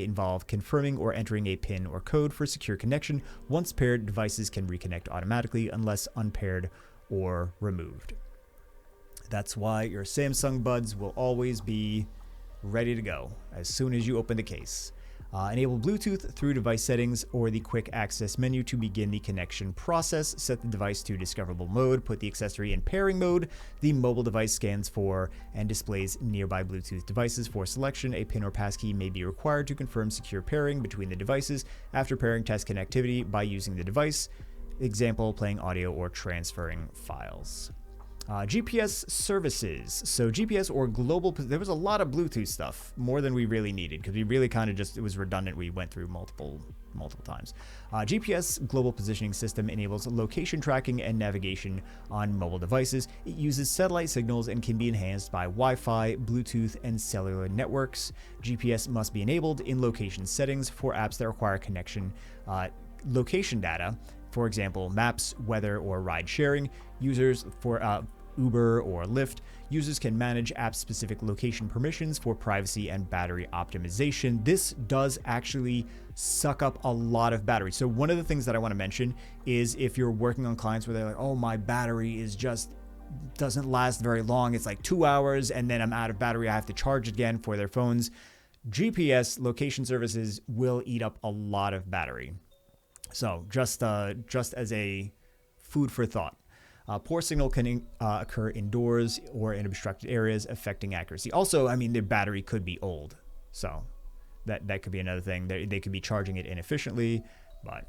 involve confirming or entering a PIN or code for secure connection. Once paired, devices can reconnect automatically unless unpaired or removed. That's why your Samsung Buds will always be ready to go as soon as you open the case. Enable Bluetooth through device settings or the quick access menu to begin the connection process. Set the device to discoverable mode. Put the accessory in pairing mode. The mobile device scans for and displays nearby Bluetooth devices for selection. A PIN or passkey may be required to confirm secure pairing between the devices. After pairing, test connectivity by using the device. Example, playing audio or transferring files. GPS services. So GPS or global, there was a lot of Bluetooth stuff, more than we really needed, because we really kind of just, it was redundant. We went through multiple times. GPS global positioning system enables location tracking and navigation on mobile devices. It uses satellite signals and can be enhanced by Wi-Fi, Bluetooth, and cellular networks. GPS must be enabled in location settings for apps that require connection, location data. For example, maps, weather, or ride sharing. Users for Uber or Lyft. Users can manage app-specific location permissions for privacy and battery optimization. This does actually suck up a lot of battery. So one of the things that I want to mention is if you're working on clients where they're like, oh, my battery is just doesn't last very long. It's like 2 hours and then I'm out of battery. I have to charge again for their phones. GPS location services will eat up a lot of battery. So just as a food for thought. Poor signal can occur indoors or in obstructed areas, affecting accuracy. Also, I mean, the battery could be old, so that could be another thing. They could be charging it inefficiently, but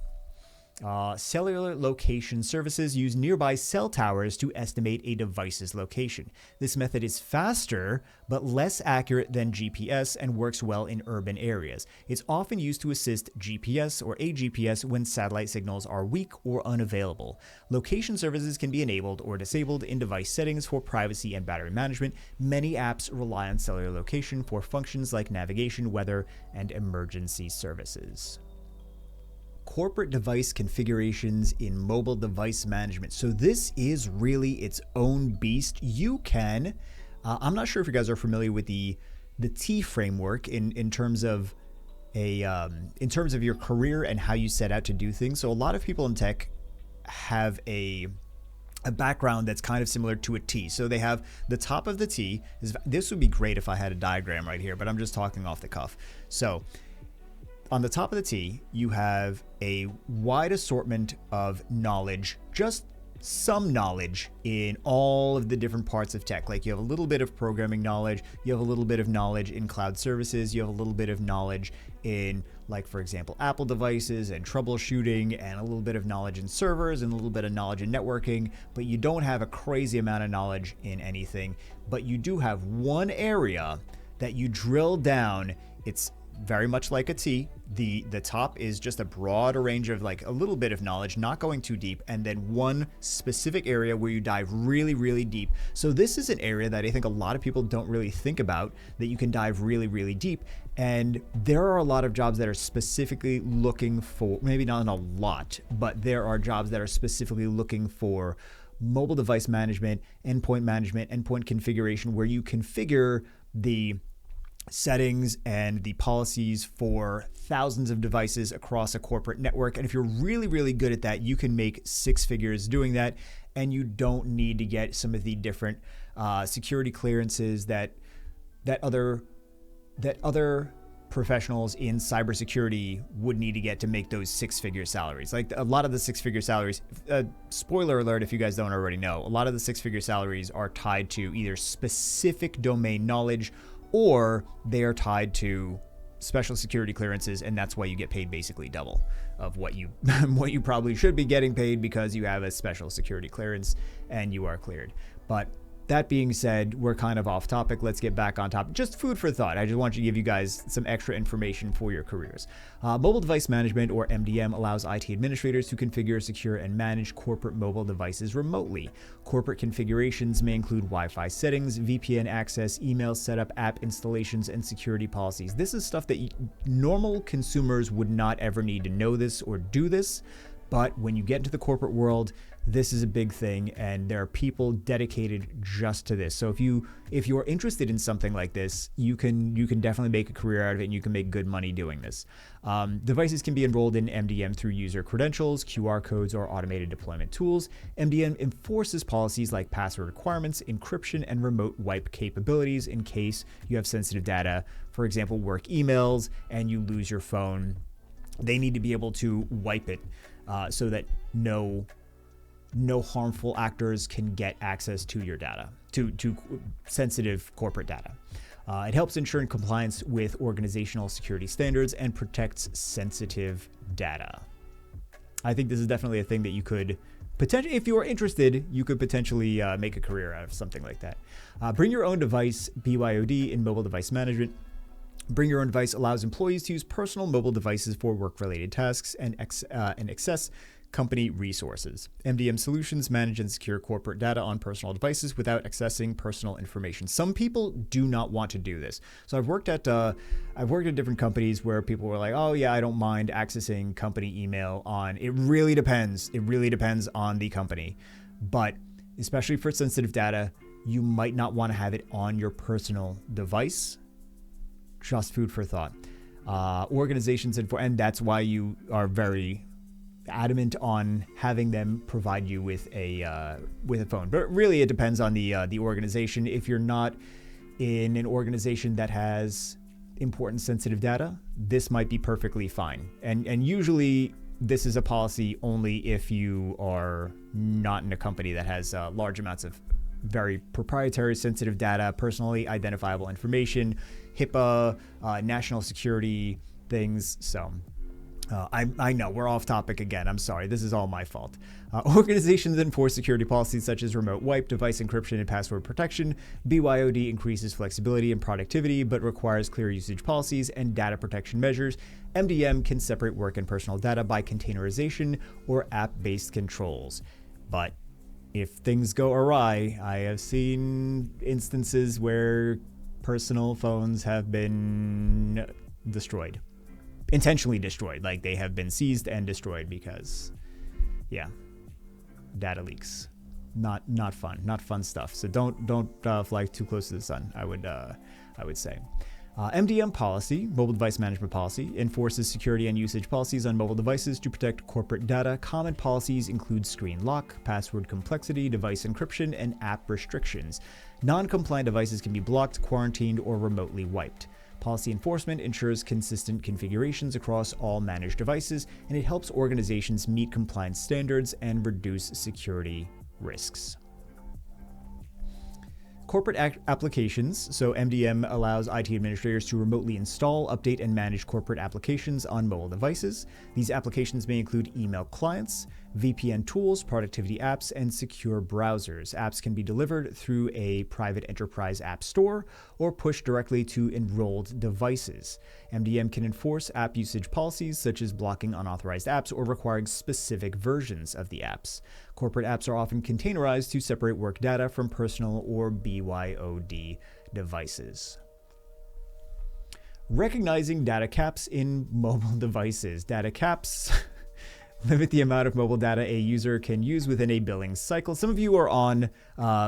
cellular location services use nearby cell towers to estimate a device's location. This method is faster but less accurate than GPS and works well in urban areas. It's often used to assist GPS or AGPS when satellite signals are weak or unavailable. Location services can be enabled or disabled in device settings for privacy and battery management. Many apps rely on cellular location for functions like navigation, weather, and emergency services. Corporate device configurations in mobile device management. So this is really its own beast. You can, I'm not sure if you guys are familiar with the the T framework in terms of in terms of your career and how you set out to do things. So a lot of people in tech have a background that's kind of similar to a T. So they have the top of the T. This would be great if I had a diagram right here, but I'm just talking off the cuff. So on the top of the T, you have a wide assortment of knowledge, just some knowledge in all of the different parts of tech. Like you have a little bit of programming knowledge, you have a little bit of knowledge in cloud services, you have a little bit of knowledge in, like, for example, Apple devices and troubleshooting, and a little bit of knowledge in servers and a little bit of knowledge in networking, but you don't have a crazy amount of knowledge in anything. But you do have one area that you drill down. It's very much like a T. The top is just a broad range of like a little bit of knowledge, not going too deep, and then one specific area where you dive really, really deep. So this is an area that I think a lot of people don't really think about, that you can dive really, really deep. And there are a lot of jobs that are specifically looking for, maybe not a lot, but there are jobs that are specifically looking for mobile device management, endpoint configuration, where you configure the settings and the policies for thousands of devices across a corporate network. And if you're really, really good at that, you can make six figures doing that. And you don't need to get some of the different security clearances that other professionals in cybersecurity would need to get to make those six-figure salaries. Like a lot of the six-figure salaries, spoiler alert if you guys don't already know, a lot of the six-figure salaries are tied to either specific domain knowledge, or they are tied to special security clearances, and that's why you get paid basically double of what you what you probably should be getting paid, because you have a special security clearance and you are cleared. But that being said, we're kind of off topic. Let's get back on topic. Just food for thought. I just want to give you guys some extra information for your careers. Mobile device management, or MDM, allows IT administrators to configure, secure, and manage corporate mobile devices remotely. Corporate configurations may include Wi-Fi settings, VPN access, email setup, app installations, and security policies. This is stuff that normal consumers would not ever need to know this or do this. But when you get into the corporate world, this is a big thing, and there are people dedicated just to this. So if you are interested in something like this, you can definitely make a career out of it, and you can make good money doing this. Devices can be enrolled in MDM through user credentials, QR codes, or automated deployment tools. MDM enforces policies like password requirements, encryption, and remote wipe capabilities in case you have sensitive data, for example, work emails, and you lose your phone. They need to be able to wipe it so that no harmful actors can get access to your data, to sensitive corporate data. It helps ensure compliance with organizational security standards and protects sensitive data. I think this is definitely a thing that you could potentially, if you are interested, you could potentially make a career out of something like that. Bring your own device, BYOD, in mobile device management. Bring your own device allows employees to use personal mobile devices for work-related tasks and access company resources. MDM solutions manage and secure corporate data on personal devices without accessing personal information. Some people do not want to do this. So I've worked at different companies where people were like, "Oh yeah, I don't mind accessing company email on." It really depends. It really depends on the company, but especially for sensitive data, you might not want to have it on your personal device. Just food for thought. Organizations and that's why you are very adamant on having them provide you with a phone. But really, it depends on the organization. If you're not in an organization that has important sensitive data, this might be perfectly fine. And usually, this is a policy only if you are not in a company that has large amounts of very proprietary sensitive data, personally identifiable information, HIPAA, national security things. So I know we're off topic again. I'm sorry. This is all my fault. Organizations enforce security policies such as remote wipe, device encryption, and password protection. BYOD increases flexibility and productivity, but requires clear usage policies and data protection measures. MDM can separate work and personal data by containerization or app-based controls. But if things go awry, I have seen instances where personal phones have been destroyed. Intentionally destroyed, like they have been seized and destroyed because, yeah, data leaks. not fun stuff. So don't fly too close to the sun, I would say. MDM policy, mobile device management policy, enforces security and usage policies on mobile devices to protect corporate data. Common policies include screen lock, password complexity, device encryption, and app restrictions. Non-compliant devices can be blocked, quarantined, or remotely wiped. Policy enforcement ensures consistent configurations across all managed devices, and it helps organizations meet compliance standards and reduce security risks. Corporate applications. So MDM allows IT administrators to remotely install, update, and manage corporate applications on mobile devices. These applications may include email clients, VPN tools, productivity apps, and secure browsers. Apps can be delivered through a private enterprise app store or pushed directly to enrolled devices. MDM can enforce app usage policies such as blocking unauthorized apps or requiring specific versions of the apps. Corporate apps are often containerized to separate work data from personal or BYOD devices. Recognizing data caps in mobile devices. Data caps limit the amount of mobile data a user can use within a billing cycle. Some of you are on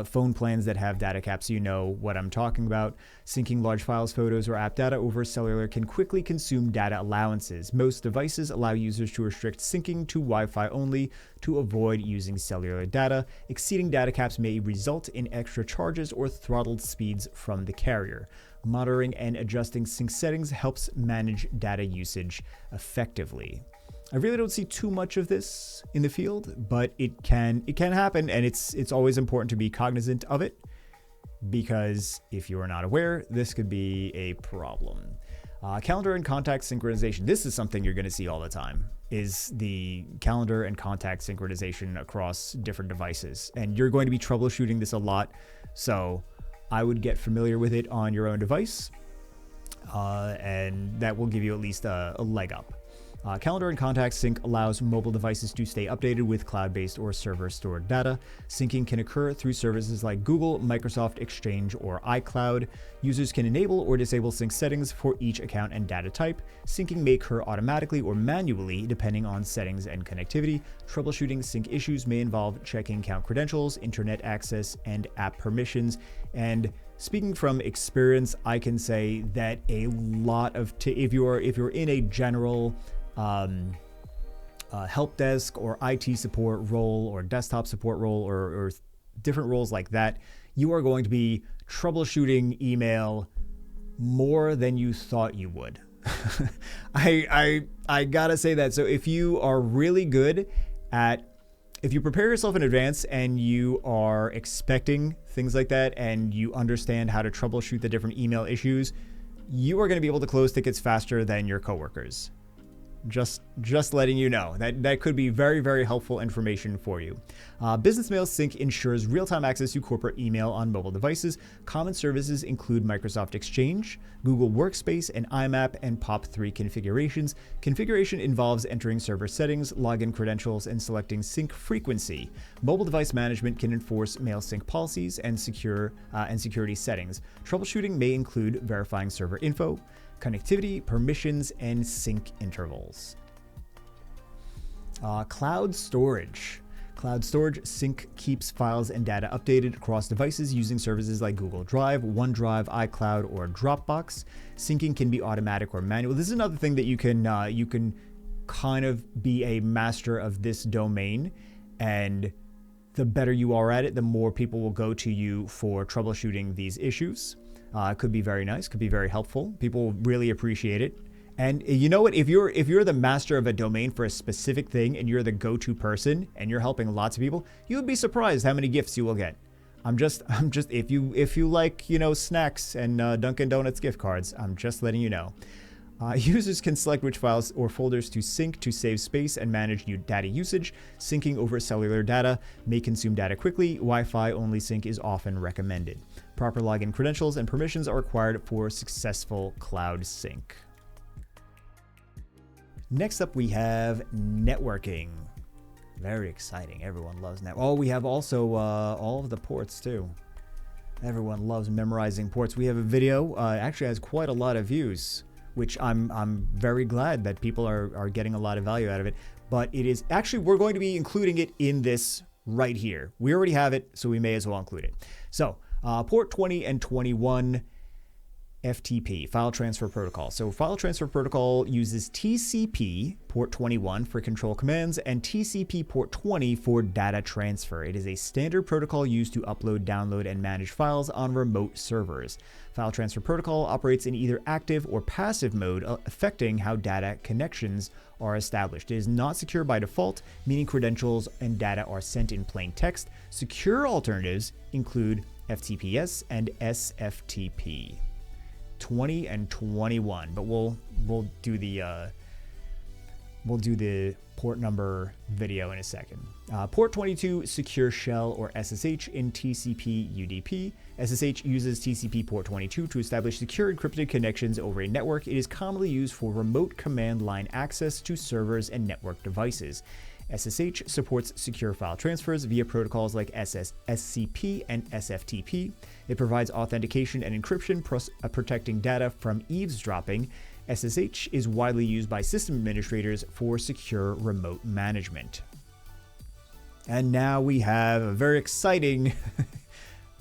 phone plans that have data caps, so you know what I'm talking about. Syncing large files, photos, or app data over cellular can quickly consume data allowances. Most devices allow users to restrict syncing to Wi-Fi only to avoid using cellular data. Exceeding data caps may result in extra charges or throttled speeds from the carrier. Monitoring and adjusting sync settings helps manage data usage effectively. I really don't see too much of this in the field, but it can happen, and it's always important to be cognizant of it, because if you are not aware, this could be a problem. Calendar and contact synchronization. This is something you're going to see all the time, is the calendar and contact synchronization across different devices, and you're going to be troubleshooting this a lot, so I would get familiar with it on your own device, and that will give you at least a leg up. Calendar and contact sync allows mobile devices to stay updated with cloud-based or server-stored data. Syncing can occur through services like Google, Microsoft Exchange, or iCloud. Users can enable or disable sync settings for each account and data type. Syncing may occur automatically or manually depending on settings and connectivity. Troubleshooting sync issues may involve checking account credentials, internet access, and app permissions. And speaking from experience, I can say that a lot of if you're in a general help desk or IT support role or desktop support role or different roles like that, you are going to be troubleshooting email more than you thought you would. I gotta say that. So if you are really good at, if you prepare yourself in advance and you are expecting things like that and you understand how to troubleshoot the different email issues, you are going to be able to close tickets faster than your coworkers. Just letting you know that could be very, very helpful information for you. Business Mail Sync ensures real-time access to corporate email on mobile devices. Common services include Microsoft Exchange, Google Workspace, and IMAP and POP3 configurations. Configuration involves entering server settings, login credentials, and selecting sync frequency. Mobile device management can enforce mail sync policies and security settings. Troubleshooting may include verifying server info, connectivity, permissions, and sync intervals. Cloud storage. Cloud storage sync keeps files and data updated across devices using services like Google Drive, OneDrive, iCloud, or Dropbox. Syncing can be automatic or manual. This is another thing that you can kind of be a master of this domain, and the better you are at it, the more people will go to you for troubleshooting these issues. Could be very nice, could be very helpful. People really appreciate it. And you know what? If you're the master of a domain for a specific thing and you're the go-to person and you're helping lots of people, you would be surprised how many gifts you will get. I'm just if you like, snacks and Dunkin' Donuts gift cards, I'm just letting you know. Users can select which files or folders to sync to save space and manage data usage. Syncing over cellular data may consume data quickly. Wi-Fi only sync is often recommended. Proper login credentials and permissions are required for successful cloud sync. Next up, we have networking. Very exciting. Everyone loves networking. Oh, we have also all of the ports too. Everyone loves memorizing ports. We have a video, actually has quite a lot of views, which I'm very glad that people are getting a lot of value out of it. But it is actually, we're going to be including it in this right here. We already have it, so we may as well include it. So port 20 and 21 FTP, File Transfer Protocol. So File Transfer Protocol uses TCP port 21 for control commands and TCP port 20 for data transfer. It is a standard protocol used to upload, download, and manage files on remote servers. File Transfer Protocol operates in either active or passive mode, affecting how data connections are established. It is not secure by default, meaning credentials and data are sent in plain text. Secure alternatives include FTPS and SFTP. 20 and 21, but we'll do the port number video in a second. Port 22, Secure Shell or SSH in TCP UDP. SSH uses TCP port 22 to establish secure encrypted connections over a network. It is commonly used for remote command line access to servers and network devices. SSH supports secure file transfers via protocols like SCP and SFTP. It provides authentication and encryption, protecting data from eavesdropping. SSH is widely used by system administrators for secure remote management. And now we have a very exciting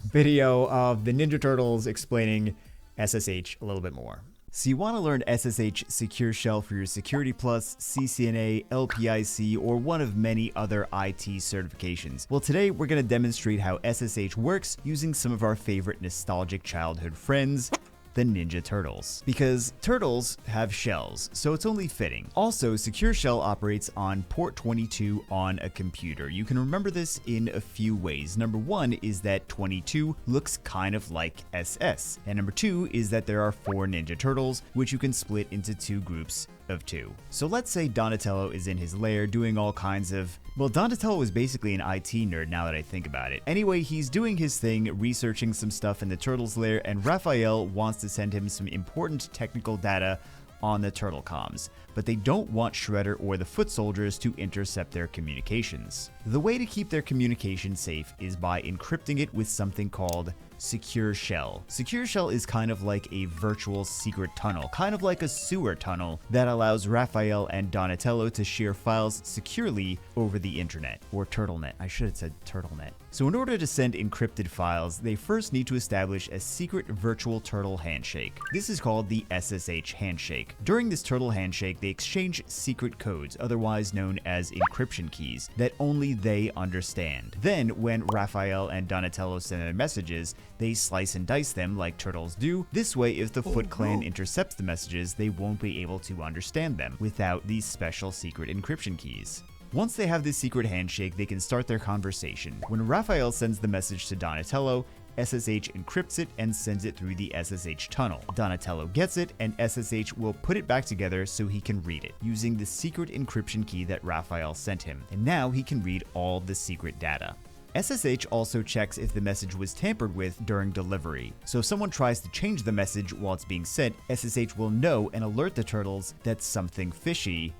video of the Ninja Turtles explaining SSH a little bit more. So you want to learn SSH Secure Shell for your Security Plus, CCNA, LPIC, or one of many other IT certifications. Well, today we're going to demonstrate how SSH works using some of our favorite nostalgic childhood friends, the Ninja Turtles. Because turtles have shells, so it's only fitting. Also, Secure Shell operates on port 22 on a computer. You can remember this in a few ways. Number one is that 22 looks kind of like SS. And number two is that there are 4 Ninja Turtles, which you can split into 2 groups of 2. So let's say Donatello is in his lair doing all kinds of... Well, Donatello is basically an IT nerd now that I think about it. Anyway, he's doing his thing, researching some stuff in the Turtles' lair, and Raphael wants to send him some important technical data on the Turtle comms, but they don't want Shredder or the Foot Soldiers to intercept their communications. The way to keep their communication safe is by encrypting it with something called Secure Shell. Secure Shell is kind of like a virtual secret tunnel, kind of like a sewer tunnel that allows Raphael and Donatello to share files securely over the internet, or TurtleNet. I should have said TurtleNet. So in order to send encrypted files, they first need to establish a secret virtual turtle handshake. This is called the SSH handshake. During this turtle handshake, they exchange secret codes, otherwise known as encryption keys, that only they understand. Then, when Raphael and Donatello send their messages, they slice and dice them like turtles do. This way, if the Foot Clan intercepts the messages, they won't be able to understand them without these special secret encryption keys. Once they have this secret handshake, they can start their conversation. When Raphael sends the message to Donatello, SSH encrypts it and sends it through the SSH tunnel. Donatello gets it, and SSH will put it back together so he can read it, using the secret encryption key that Raphael sent him. And now he can read all the secret data. SSH also checks if the message was tampered with during delivery. So if someone tries to change the message while it's being sent, SSH will know and alert the turtles that something fishy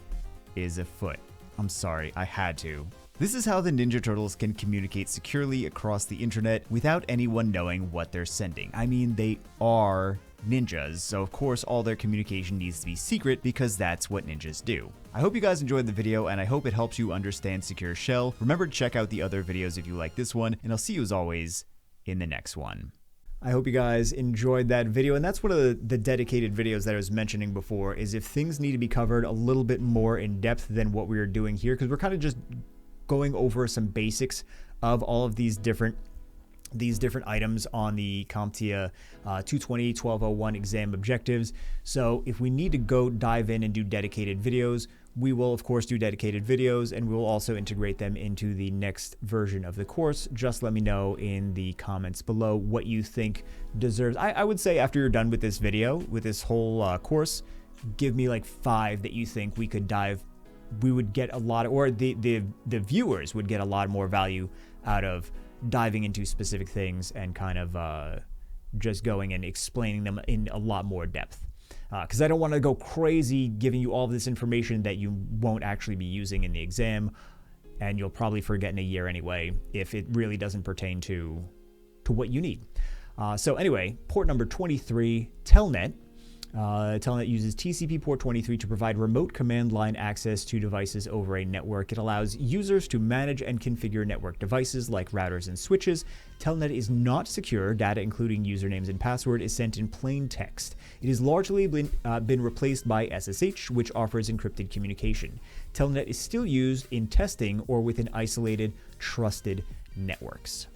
is afoot. I'm sorry, I had to. This is how the Ninja Turtles can communicate securely across the internet without anyone knowing what they're sending. I mean, they are ninjas, so of course all their communication needs to be secret because that's what ninjas do. I hope you guys enjoyed the video, and I hope it helps you understand Secure Shell. Remember to check out the other videos if you like this one, and I'll see you as always in the next one. I hope you guys enjoyed that video, and that's one of the dedicated videos that I was mentioning before, is if things need to be covered a little bit more in depth than what we are doing here, because we're kind of just going over some basics of all of these different items on the CompTIA 220-1201 exam objectives. So if we need to go dive in and do dedicated videos, we will of course do dedicated videos, and we will also integrate them into the next version of the course. Just let me know in the comments below what you think deserves. I would say after you're done with this video, with this whole course, give me like 5 that you think we would get a lot of, or the viewers would get a lot more value out of diving into specific things and kind of just going and explaining them in a lot more depth. Because I don't want to go crazy giving you all of this information that you won't actually be using in the exam, and you'll probably forget in a year anyway if it really doesn't pertain to what you need. So anyway, port number 23, Telnet. Telnet uses TCP port 23 to provide remote command line access to devices over a network. It allows users to manage and configure network devices like routers and switches. Telnet is not secure. Data, including usernames and password, is sent in plain text. It has largely been replaced by SSH, which offers encrypted communication. Telnet is still used in testing or within isolated, trusted networks.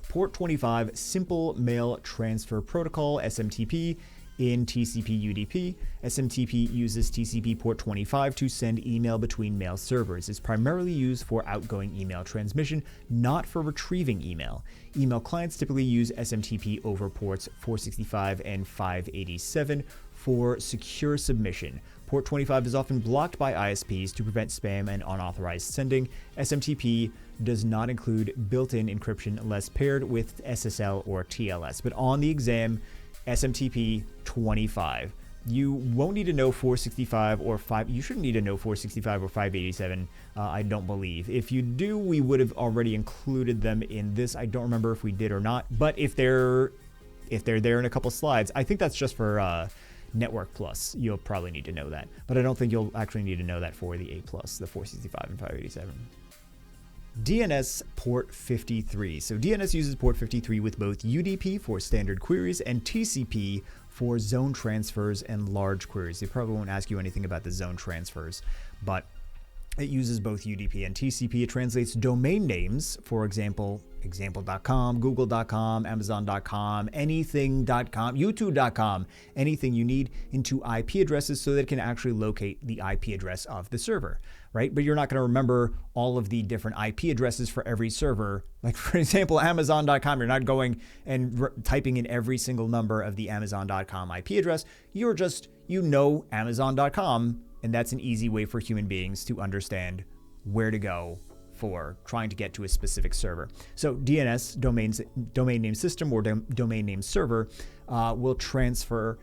Port 25, Simple Mail Transfer Protocol, SMTP, in TCP UDP. SMTP uses TCP port 25 to send email between mail servers. It's primarily used for outgoing email transmission, not for retrieving email. Email clients typically use SMTP over ports 465 and 587 for secure submission. Port 25 is often blocked by ISPs to prevent spam and unauthorized sending. SMTP does not include built-in encryption unless paired with SSL or TLS, but on the exam, SMTP 25. You won't need to know 465 or 5. You shouldn't need to know 465 or 587, I don't believe. If you do, we would have already included them in this. I don't remember if we did or not, but if they're there in a couple slides, I think that's just for Network Plus. You'll probably need to know that, but I don't think you'll actually need to know that for the A+, the 465 and 587. DNS port 53. So DNS uses port 53 with both UDP for standard queries and TCP for zone transfers and large queries. They probably won't ask you anything about the zone transfers, but it uses both UDP and TCP. It translates domain names, for example, example.com, google.com, amazon.com, anything.com, youtube.com, anything you need, into IP addresses so that it can actually locate the IP address of the server, right? But you're not going to remember all of the different IP addresses for every server. Like, for example, amazon.com, you're not going and typing in every single number of the amazon.com IP address. You're just, amazon.com, and that's an easy way for human beings to understand where to go for trying to get to a specific server. So DNS, domain name system, or domain name server, will translate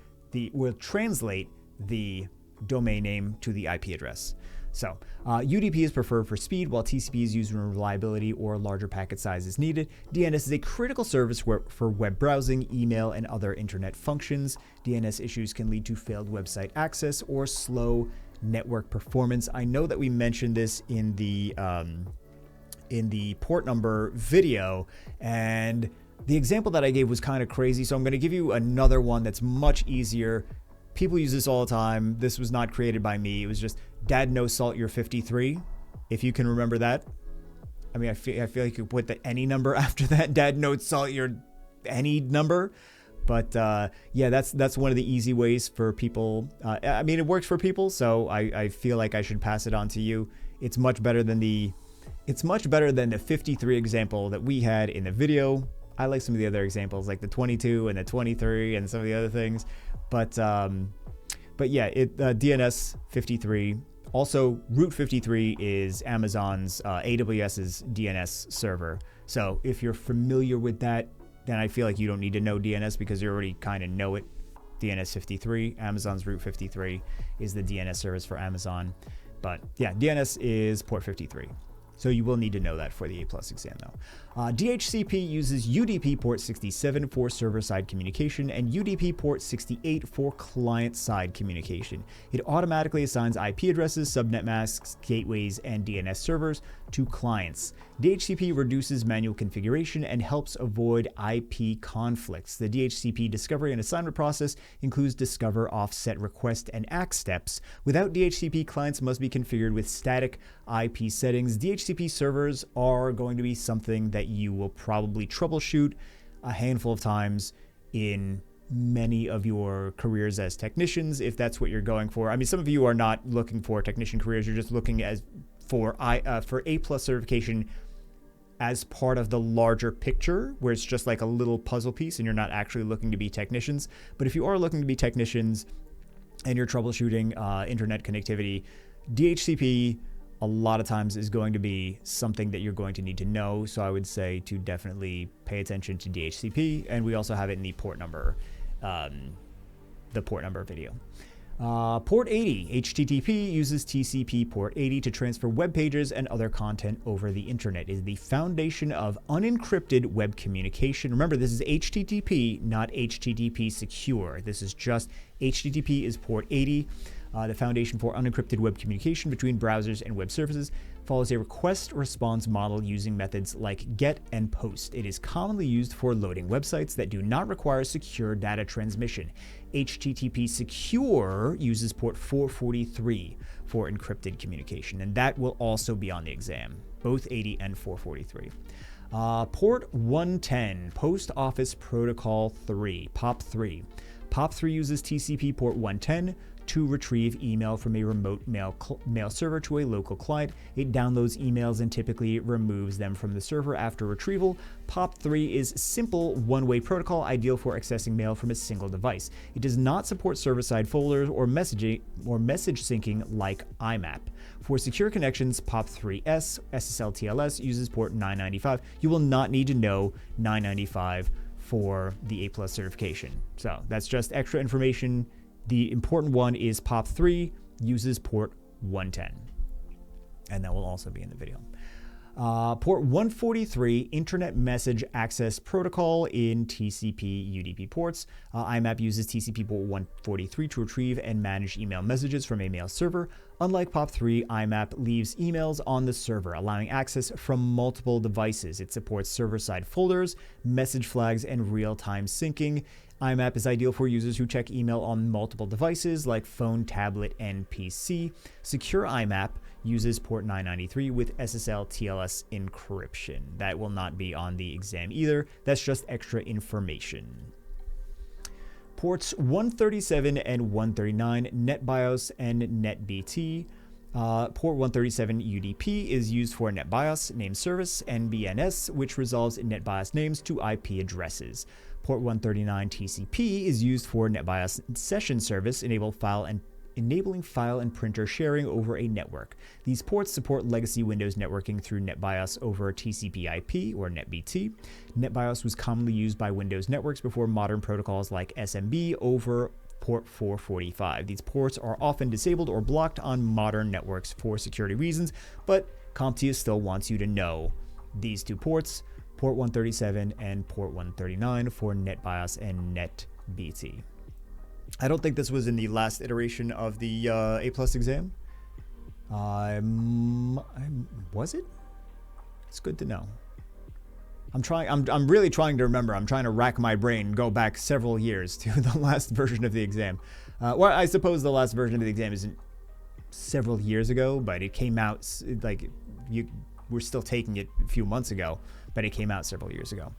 the domain name to the IP address. So UDP is preferred for speed, while TCP is used when reliability or larger packet size is needed. DNS is a critical service for web browsing, email, and other internet functions. DNS issues can lead to failed website access or slow network performance. I know that we mentioned this in the port number video, and the example that I gave was kind of crazy, so I'm going to give you another one that's much easier. People use this all the time. This was not created by me. It was just dad no salt your 53, if you can remember that. I mean, I feel like you could put the any number after that, dad no salt your any number. But yeah, that's one of the easy ways for people. I mean, it works for people, so I feel like I should pass it on to you. It's much better than the 53 example that we had in the video. I like some of the other examples, like the 22 and the 23 and some of the other things. But yeah, DNS 53. Also, Route 53 is Amazon's AWS's DNS server. So if you're familiar with that, then I feel like you don't need to know DNS because you already kind of know it. DNS 53, Amazon's Route 53 is the DNS service for Amazon. But yeah, DNS is port 53. So you will need to know that for the A+ exam though. DHCP uses UDP port 67 for server-side communication and UDP port 68 for client-side communication. It automatically assigns IP addresses, subnet masks, gateways, and DNS servers to clients. DHCP reduces manual configuration and helps avoid IP conflicts. The DHCP discovery and assignment process includes discover, offset, request, and ACK steps. Without DHCP, clients must be configured with static IP settings. DHCP servers are going to be something that you will probably troubleshoot a handful of times in many of your careers as technicians, if that's what you're going for. I mean, some of you are not looking for technician careers. You're just looking for A+ certification as part of the larger picture, where it's just like a little puzzle piece and you're not actually looking to be technicians. But if you are looking to be technicians and you're troubleshooting internet connectivity, DHCP a lot of times is going to be something that you're going to need to know. So I would say to definitely pay attention to DHCP, and we also have it in the port number video. Port 80, HTTP uses TCP port 80 to transfer web pages and other content over the internet. It is the foundation of unencrypted web communication. Remember, this is HTTP, not HTTP secure. This is just HTTP is port 80. The foundation for unencrypted web communication between browsers and web services follows a request-response model using methods like GET and POST. It is commonly used for loading websites that do not require secure data transmission. HTTP Secure uses port 443 for encrypted communication, and that will also be on the exam, both 80 and 443. Port 110, Post Office Protocol 3, POP3. POP3 uses TCP port 110 to retrieve email from a remote mail server to a local client. It downloads emails and typically removes them from the server after retrieval. POP3 is simple one-way protocol ideal for accessing mail from a single device. It does not support server-side folders or message syncing like IMAP. For secure connections, POP3S SSL-TLS uses port 995. You will not need to know 995 for the A+ certification. So that's just extra information. The important one is POP3 uses port 110, and that will also be in the video. Port 143, Internet Message Access Protocol in TCP UDP ports. IMAP uses TCP port 143 to retrieve and manage email messages from a mail server. Unlike POP3, IMAP leaves emails on the server, allowing access from multiple devices. It supports server-side folders, message flags, and real-time syncing. IMAP is ideal for users who check email on multiple devices like phone, tablet, and PC. Secure IMAP uses port 993 with SSL-TLS encryption. That will not be on the exam either. That's just extra information. Ports 137 and 139, NetBIOS and NetBT. Port 137 UDP is used for NetBIOS name service, NBNS, which resolves NetBIOS names to IP addresses. Port 139 TCP is used for NetBIOS session service, enabling file and printer sharing over a network. These ports support legacy Windows networking through NetBIOS over TCP/IP or NetBT. NetBIOS was commonly used by Windows networks before modern protocols like SMB over port 445. These ports are often disabled or blocked on modern networks for security reasons, but CompTIA still wants you to know these two ports, port 137 and port 139 for NetBIOS and NetBT. I don't think this was in the last iteration of the A+ exam. Was it? It's good to know. I'm really trying to remember. I'm trying to rack my brain, go back several years to the last version of the exam. Well, I suppose the last version of the exam isn't several years ago, but it came out we're still taking it a few months ago, but it came out several years ago.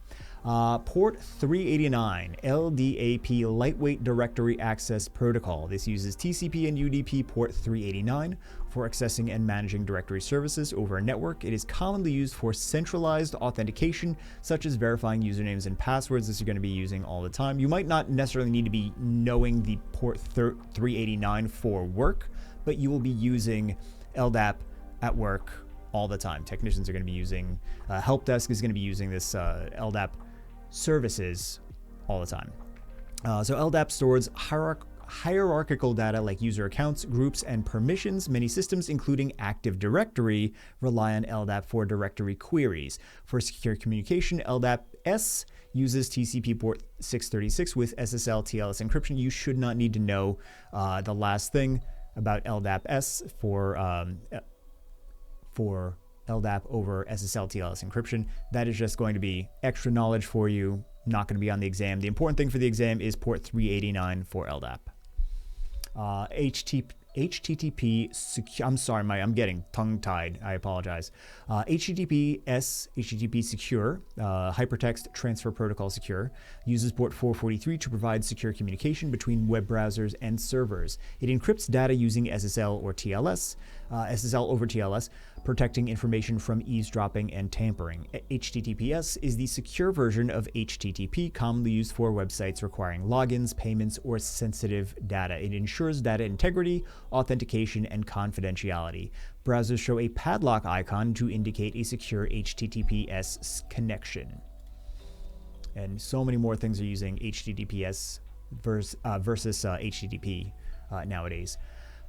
Port 389, LDAP Lightweight Directory Access Protocol. This uses TCP and UDP port 389 for accessing and managing directory services over a network. It is commonly used for centralized authentication, such as verifying usernames and passwords. This you're going to be using all the time. You might not necessarily need to be knowing the port 389 for work, but you will be using LDAP at work all the time. Technicians are going to be using, help desk is going to be using this LDAP services all the time. So LDAP stores hierarchical data like user accounts, groups, and permissions. Many systems, including Active Directory, rely on LDAP for directory queries. For secure communication, LDAP-S uses TCP port 636 with SSL-TLS encryption. You should not need to know the last thing about LDAP-S for LDAP over SSL-TLS encryption. That is just going to be extra knowledge for you, not going to be on the exam. The important thing for the exam is port 389 for LDAP. HTTP secure, I'm sorry, I'm getting tongue-tied, I apologize. HTTP secure, hypertext transfer protocol secure, uses port 443 to provide secure communication between web browsers and servers. It encrypts data using SSL or TLS, SSL over TLS, protecting information from eavesdropping and tampering. HTTPS is the secure version of HTTP, commonly used for websites requiring logins, payments, or sensitive data. It ensures data integrity, authentication, and confidentiality. Browsers show a padlock icon to indicate a secure HTTPS connection. And so many more things are using HTTPS versus HTTP nowadays.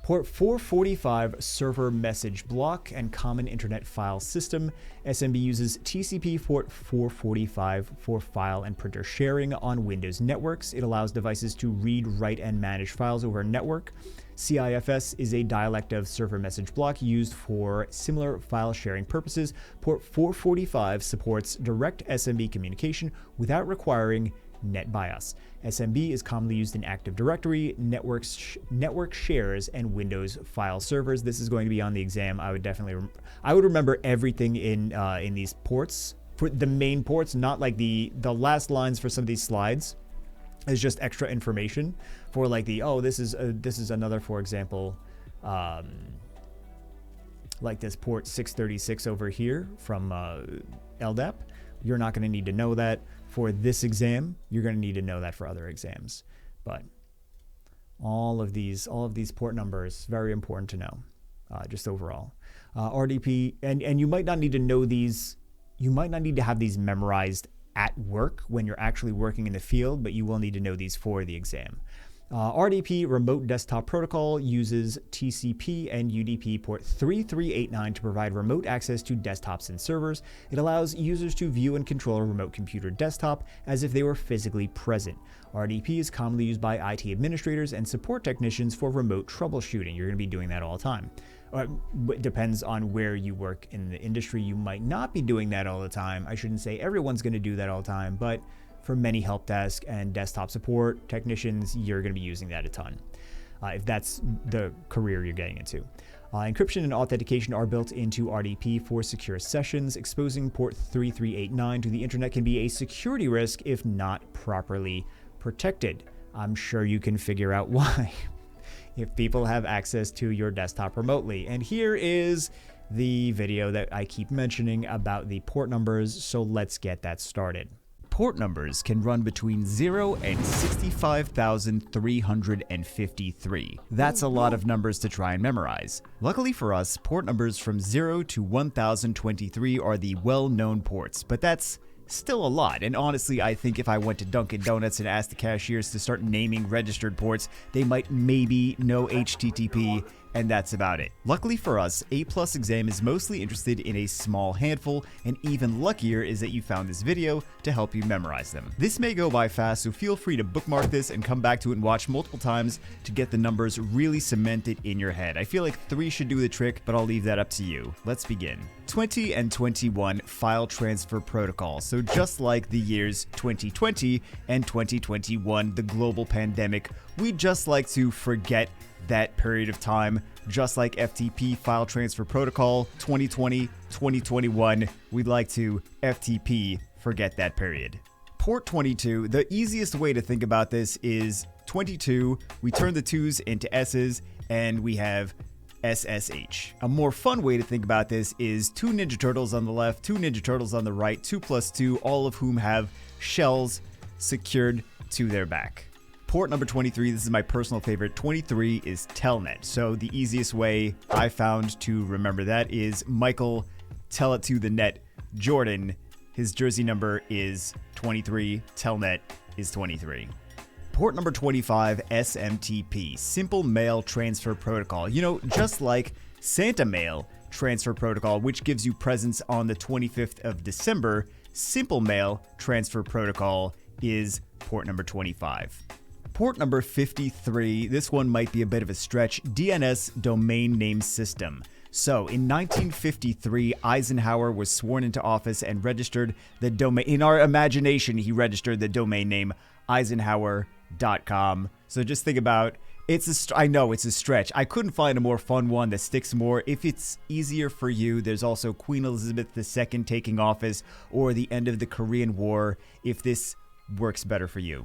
Port 445 server message block and common internet file system. SMB uses TCP port 445 for file and printer sharing on Windows networks. It allows devices to read, write, and manage files over a network. CIFS is a dialect of server message block used for similar file sharing purposes. Port 445 supports direct SMB communication without requiring NetBIOS. SMB is commonly used in Active Directory, network shares, and Windows file servers. This is going to be on the exam. I would remember everything in these ports. For the main ports, not like the last lines for some of these slides is just extra information for like this is another, for example, like this port 636 over here from LDAP. You're not going to need to know that for this exam. You're going to need to know that for other exams. But all of these port numbers, very important to know, just overall. RDP, and you might not need to know these. You might not need to have these memorized at work when you're actually working in the field, but you will need to know these for the exam. RDP, Remote Desktop Protocol, uses TCP and UDP port 3389 to provide remote access to desktops and servers. It allows users to view and control a remote computer desktop as if they were physically present. RDP is commonly used by IT administrators and support technicians for remote troubleshooting. You're going to be doing that all the time. It depends on where you work in the industry. You might not be doing that all the time. I shouldn't say everyone's going to do that all the time, but for many help desk and desktop support technicians, you're going to be using that a ton, if that's the career you're getting into. Encryption and authentication are built into RDP for secure sessions. Exposing port 3389 to the internet can be a security risk if not properly protected. I'm sure you can figure out why if people have access to your desktop remotely. And here is the video that I keep mentioning about the port numbers, so let's get that started. Port numbers can run between 0 and 65,353. That's a lot of numbers to try and memorize. Luckily for us, port numbers from 0 to 1023 are the well-known ports, but that's still a lot. And honestly, I think if I went to Dunkin' Donuts and asked the cashiers to start naming registered ports, they might maybe know HTTP, and that's about it. Luckily for us, A+ exam is mostly interested in a small handful, and even luckier is that you found this video to help you memorize them. This may go by fast, so feel free to bookmark this and come back to it and watch multiple times to get the numbers really cemented in your head. I feel like 3 should do the trick, but I'll leave that up to you. Let's begin. 20 and 21 file transfer protocol. So just like the years 2020 and 2021, the global pandemic, we just like to forget that period of time. Just like FTP file transfer protocol 2020, 2021, we'd like to FTP forget that period. Port 22, the easiest way to think about this is 22, we turn the 2's into S's, and we have SSH. A more fun way to think about this is 2 Ninja Turtles on the left, 2 Ninja Turtles on the right, 2 plus 2, all of whom have shells secured to their back. Port number 23, this is my personal favorite. 23 is Telnet. So the easiest way I found to remember that is Michael, tell it to the net, Jordan. His jersey number is 23. Telnet is 23. Port number 25, SMTP, Simple Mail Transfer Protocol. You know, just like Santa Mail Transfer Protocol, which gives you presents on the 25th of December, Simple Mail Transfer Protocol is port number 25. Port number 53, this one might be a bit of a stretch, DNS Domain Name System. So in 1953, Eisenhower was sworn into office and registered the domain, in our imagination, he registered the domain name Eisenhower.com. So just think about, I know it's a stretch. I couldn't find a more fun one that sticks more. If it's easier for you, there's also Queen Elizabeth II taking office or the end of the Korean War, if this works better for you.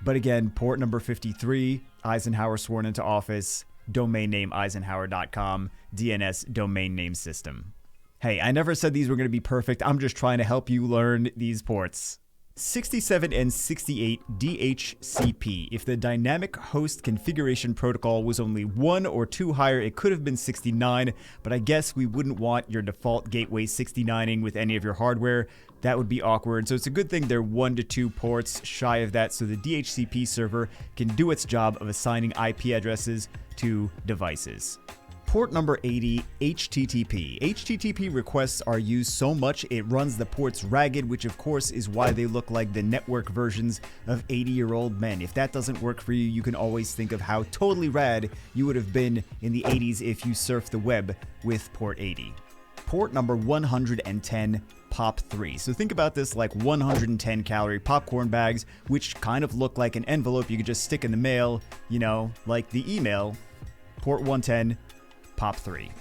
But again, port number 53, Eisenhower sworn into office, domain name Eisenhower.com, DNS domain name system. Hey, I never said these were going to be perfect. I'm just trying to help you learn these ports. 67 and 68 DHCP. If the dynamic host configuration protocol was only 1 or 2 higher, it could have been 69, but I guess we wouldn't want your default gateway 69ing with any of your hardware. That would be awkward, so it's a good thing they're 1 to 2 ports shy of that, so the DHCP server can do its job of assigning IP addresses to devices. Port number 80, HTTP. HTTP requests are used so much it runs the ports ragged, which of course is why they look like the network versions of 80-year-old men. If that doesn't work for you, you can always think of how totally rad you would have been in the 80s if you surfed the web with port 80. Port number 110, POP3. So think about this like 110 calorie popcorn bags, which kind of look like an envelope you could just stick in the mail, you know, like the email. Port 110, POP3.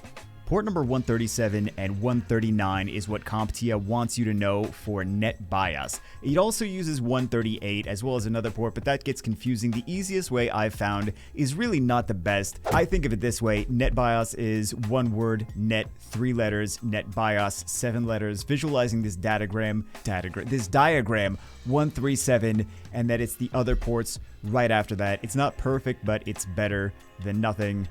Port number 137 and 139 is what CompTIA wants you to know for NetBIOS. It also uses 138 as well as another port, but that gets confusing. The easiest way I've found is really not the best. I think of it this way: NetBIOS is one word, net 3 letters, NetBIOS 7 letters. Visualizing this diagram 137, and that it's the other ports right after that. It's not perfect, but it's better than nothing.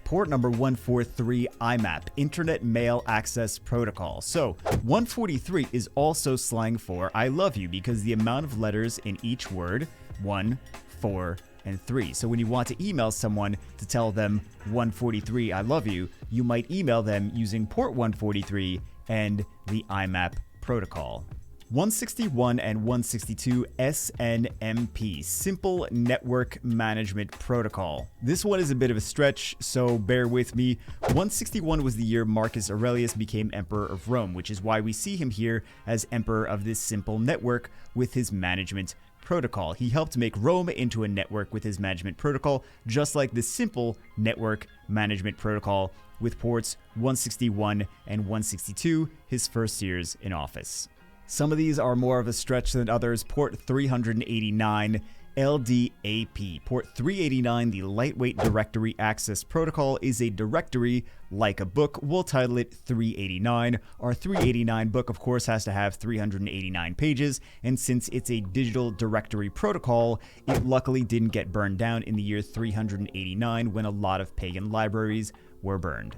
Port number 143, IMAP, Internet Mail Access Protocol. So 143 is also slang for I love you because the amount of letters in each word, 1, 4, and 3. So when you want to email someone to tell them 143 I love you, you might email them using port 143 and the IMAP protocol. 161 and 162 SNMP, Simple Network Management Protocol. This one is a bit of a stretch, so bear with me. 161 was the year Marcus Aurelius became Emperor of Rome, which is why we see him here as Emperor of this simple network with his management protocol. He helped make Rome into a network with his management protocol, just like the simple network management protocol with ports 161 and 162, his first years in office. Some of these are more of a stretch than others. Port 389, LDAP. Port 389, the Lightweight Directory Access Protocol, is a directory like a book. We'll title it 389. Our 389 book, of course, has to have 389 pages, and since it's a digital directory protocol, it luckily didn't get burned down in the year 389 when a lot of pagan libraries were burned.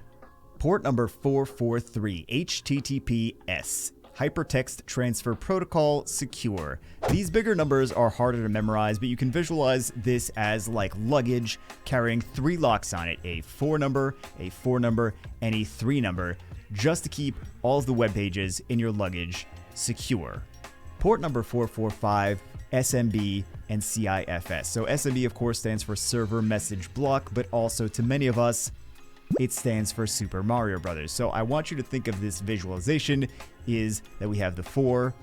Port number 443, HTTPS. Hypertext Transfer Protocol Secure. These bigger numbers are harder to memorize, but you can visualize this as like luggage carrying 3 locks on it, a 4 number, a 4 number, and a 3 number, just to keep all of the web pages in your luggage secure. Port number 445, SMB and CIFS. So SMB, of course, stands for Server Message Block, but also to many of us, it stands for Super Mario Brothers. So I want you to think of this visualization is that we have the 4,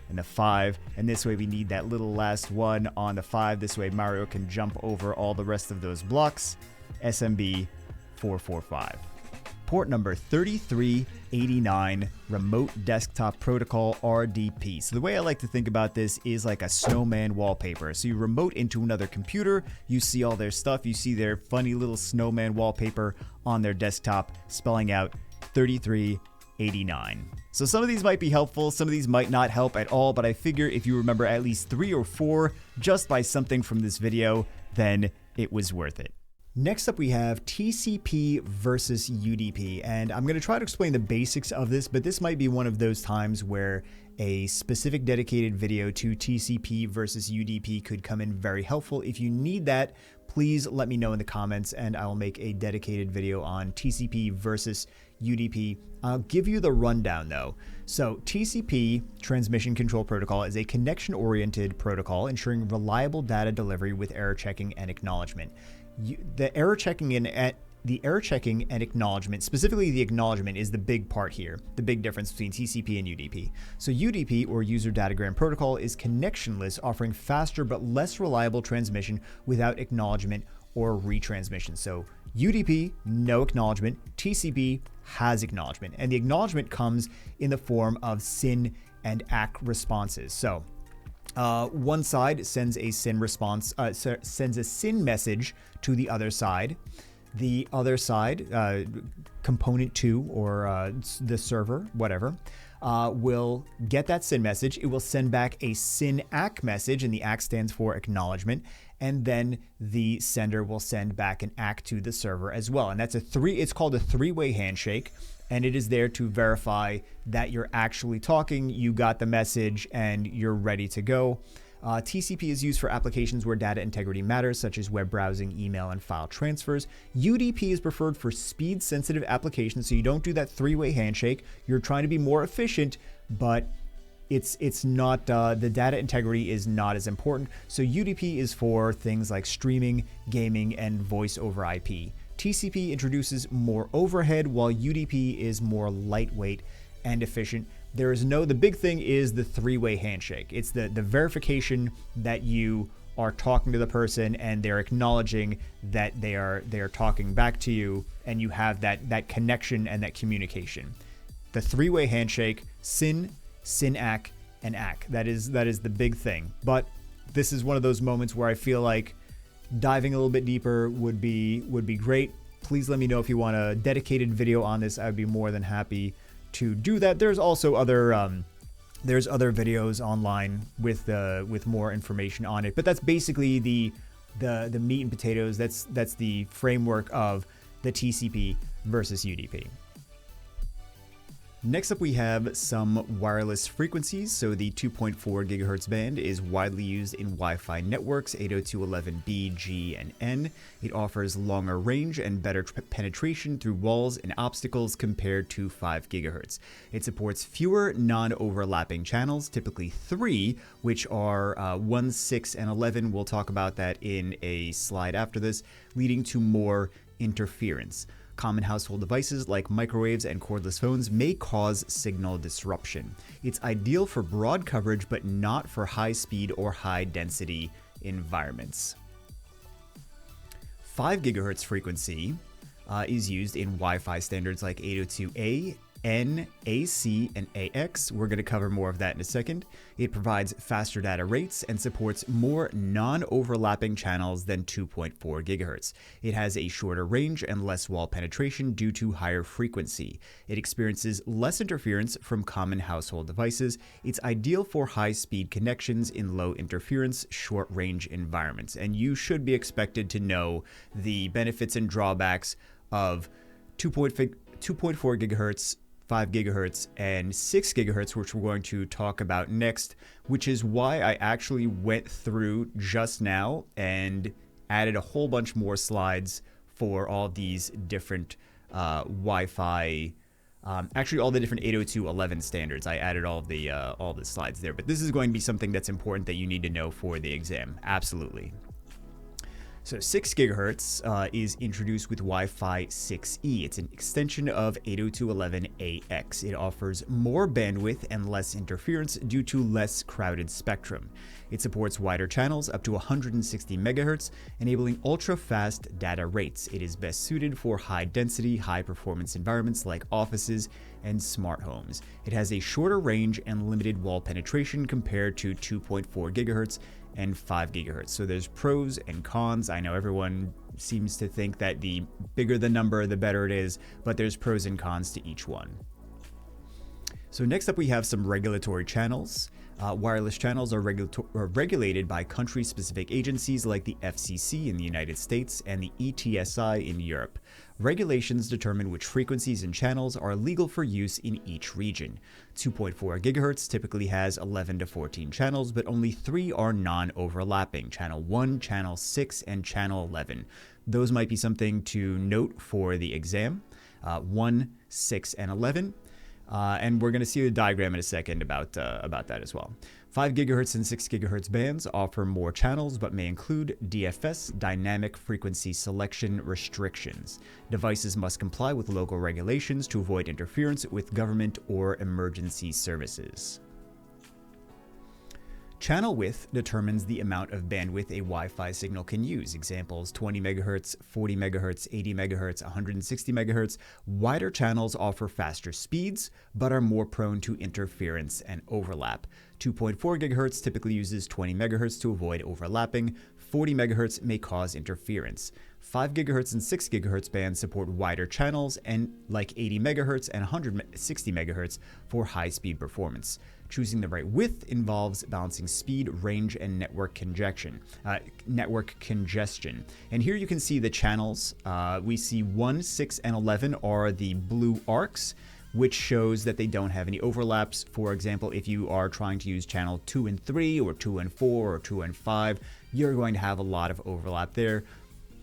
and the 5, and this way we need that little last one on the 5. This way Mario can jump over all the rest of those blocks. SMB 445. Port number 3389, Remote Desktop Protocol, RDP. So the way I like to think about this is like a snowman wallpaper. So you remote into another computer, you see all their stuff, you see their funny little snowman wallpaper on their desktop, spelling out 3389. So some of these might be helpful, some of these might not help at all, but I figure if you remember at least 3 or 4 just by something from this video, then it was worth it. Next up we have TCP versus UDP, and I'm going to try to explain the basics of this, but this might be one of those times where a specific dedicated video to TCP versus UDP could come in very helpful. If you need that, please let me know in the comments and I'll make a dedicated video on TCP versus UDP. I'll give you the rundown though. So TCP, Transmission Control Protocol, is a connection-oriented protocol ensuring reliable data delivery with error checking and acknowledgement. The error checking and acknowledgement, specifically the acknowledgement, is the big part here, the big difference between TCP and UDP. So UDP, or User Datagram Protocol, is connectionless, offering faster but less reliable transmission without acknowledgement or retransmission. So UDP, no acknowledgement. TCP has acknowledgement, and the acknowledgement comes in the form of SYN and ACK responses. So one side sends a SYN response, sends a SYN message to the other side. The other side, component 2 or the server, whatever, will get that SYN message. It will send back a SYN ACK message, and the ACK stands for acknowledgement. And then the sender will send back an ACK to the server as well. And it's called a three-way handshake. And it is there to verify that you're actually talking, you got the message, and you're ready to go. TCP is used for applications where data integrity matters, such as web browsing, email, and file transfers. UDP is preferred for speed-sensitive applications, so you don't do that three-way handshake. You're trying to be more efficient, but it's not, the data integrity is not as important. So UDP is for things like streaming, gaming, and voice over IP. TCP introduces more overhead, while UDP is more lightweight and efficient. The big thing is the three-way handshake. It's the verification that you are talking to the person and they're acknowledging that they are talking back to you, and you have that connection and that communication. The three-way handshake, SYN, ACK, and ACK. That is the big thing. But this is one of those moments where I feel like diving a little bit deeper would be great. Please let me know if you want a dedicated video on this. I'd be more than happy to do that. There's also other videos online with more information on it, but that's basically the meat and potatoes. That's the framework of the TCP versus UDP. Next up, we have some wireless frequencies. So the 2.4 gigahertz band is widely used in Wi-Fi networks 802.11b, G, and N. It offers longer range and better penetration through walls and obstacles compared to 5 gigahertz. It supports fewer non-overlapping channels, typically 3, which are 1, 6, and 11. We'll talk about that in a slide after this, leading to more interference. Common household devices like microwaves and cordless phones may cause signal disruption. It's ideal for broad coverage, but not for high-speed or high-density environments. 5 gigahertz frequency is used in Wi-Fi standards like 802A, N, AC, and AX. We're going to cover more of that in a second. It provides faster data rates and supports more non-overlapping channels than 2.4 gigahertz. It has a shorter range and less wall penetration due to higher frequency. It experiences less interference from common household devices. It's ideal for high-speed connections in low interference, short-range environments. And you should be expected to know the benefits and drawbacks of 2.4 gigahertz, 5 gigahertz, and 6 gigahertz, which we're going to talk about next, which is why I actually went through just now and added a whole bunch more slides for all these different Wi-Fi, actually all the different 802.11 standards. I added all the slides there, but this is going to be something that's important that you need to know for the exam. Absolutely. So 6 gigahertz is introduced with Wi-Fi 6E. It's an extension of 802.11ax. It offers more bandwidth and less interference due to less crowded spectrum. It supports wider channels up to 160 megahertz, enabling ultra-fast data rates. It is best suited for high-density, high-performance environments like offices and smart homes. It has a shorter range and limited wall penetration compared to 2.4 gigahertz and 5 gigahertz. So there's pros and cons. I know everyone seems to think that the bigger the number, the better it is, but there's pros and cons to each one. So next up, we have some regulatory channels. Wireless channels are regulated by country-specific agencies like the FCC in the United States and the ETSI in Europe. Regulations determine which frequencies and channels are legal for use in each region. 2.4 gigahertz typically has 11 to 14 channels, but only 3 are non-overlapping: channel 1, channel 6, and channel 11. Those might be something to note for the exam. 1, 6, and 11. And we're going to see a diagram in a second about that as well. 5 gigahertz and 6 gigahertz bands offer more channels, but may include DFS, dynamic frequency selection restrictions. Devices must comply with local regulations to avoid interference with government or emergency services. Channel width determines the amount of bandwidth a Wi-Fi signal can use. Examples: 20 megahertz, 40 megahertz, 80 megahertz, 160 megahertz. Wider channels offer faster speeds, but are more prone to interference and overlap. 2.4 gigahertz typically uses 20 megahertz to avoid overlapping. 40 MHz may cause interference. 5 GHz and 6 GHz bands support wider channels, and like 80 MHz and 160 MHz for high-speed performance. Choosing the right width involves balancing speed, range, and network congestion. And here you can see the channels. We see 1, 6, and 11 are the blue arcs, which shows that they don't have any overlaps. For example, if you are trying to use channel 2 and 3, or 2 and 4, or 2 and 5, you're going to have a lot of overlap there.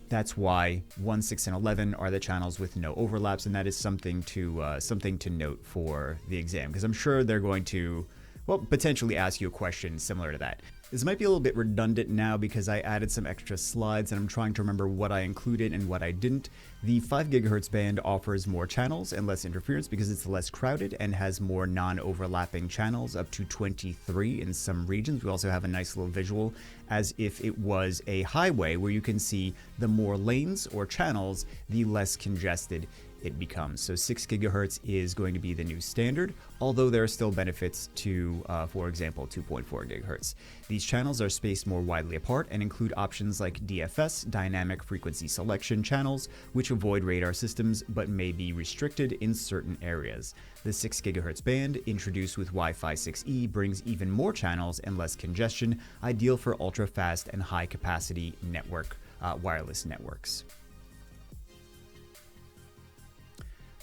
That's why 1, 6, and 11 are the channels with no overlaps, and that is something to note for the exam, because I'm sure they're going to, well, potentially ask you a question similar to that. This might be a little bit redundant now because I added some extra slides and I'm trying to remember what I included and what I didn't. The 5 GHz band offers more channels and less interference because it's less crowded and has more non-overlapping channels, up to 23 in some regions. We also have a nice little visual as if it was a highway where you can see the more lanes or channels, the less congested it becomes. So 6 GHz is going to be the new standard, although there are still benefits to, for example, 2.4 GHz. These channels are spaced more widely apart and include options like DFS, dynamic frequency selection channels, which avoid radar systems but may be restricted in certain areas. The 6 GHz band, introduced with Wi-Fi 6E, brings even more channels and less congestion, ideal for ultra-fast and high-capacity network wireless networks.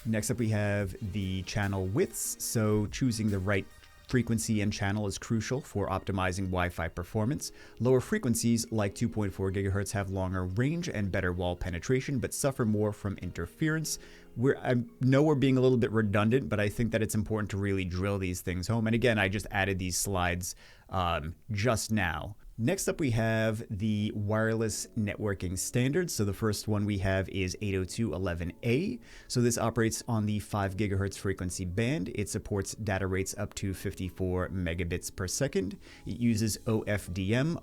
Next up, we have the channel widths. So choosing the right frequency and channel is crucial for optimizing Wi-Fi performance. Lower frequencies like 2.4 GHz have longer range and better wall penetration, but suffer more from interference. I know we're being a little bit redundant, but I think that it's important to really drill these things home. And again, I just added these slides just now. Next up, we have the wireless networking standards. So the first one we have is 802.11a. So this operates on the 5 GHz frequency band. It supports data rates up to 54 megabits per second. It uses OFDM,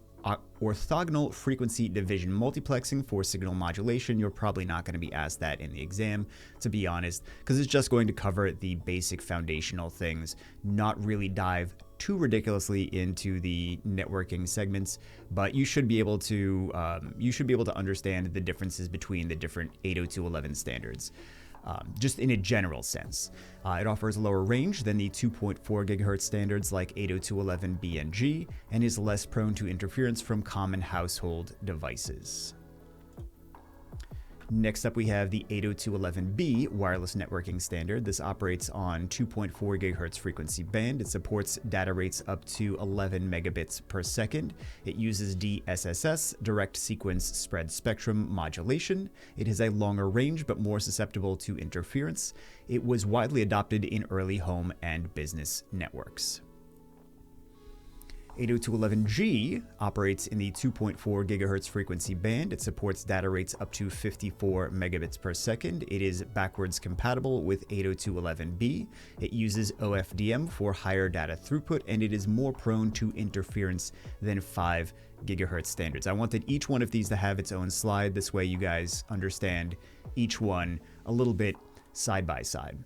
orthogonal frequency division multiplexing, for signal modulation. You're probably not going to be asked that in the exam, to be honest, because it's just going to cover the basic foundational things, not really dive too ridiculously into the networking segments, but you should be able to understand the differences between the different 802.11 standards. Just in a general sense. It offers a lower range than the 2.4 GHz standards like 802.11b and G, and is less prone to interference from common household devices. Next up, we have the 802.11b wireless networking standard. This operates on 2.4 GHz frequency band. It supports data rates up to 11 megabits per second. It uses DSSS, direct sequence spread spectrum modulation. It has a longer range but more susceptible to interference. It was widely adopted in early home and business networks. 802.11g operates in the 2.4 GHz frequency band. It supports data rates up to 54 megabits per second. It is backwards compatible with 802.11b. It uses OFDM for higher data throughput, and it is more prone to interference than 5 GHz standards. I wanted each one of these to have its own slide. This way you guys understand each one a little bit side by side.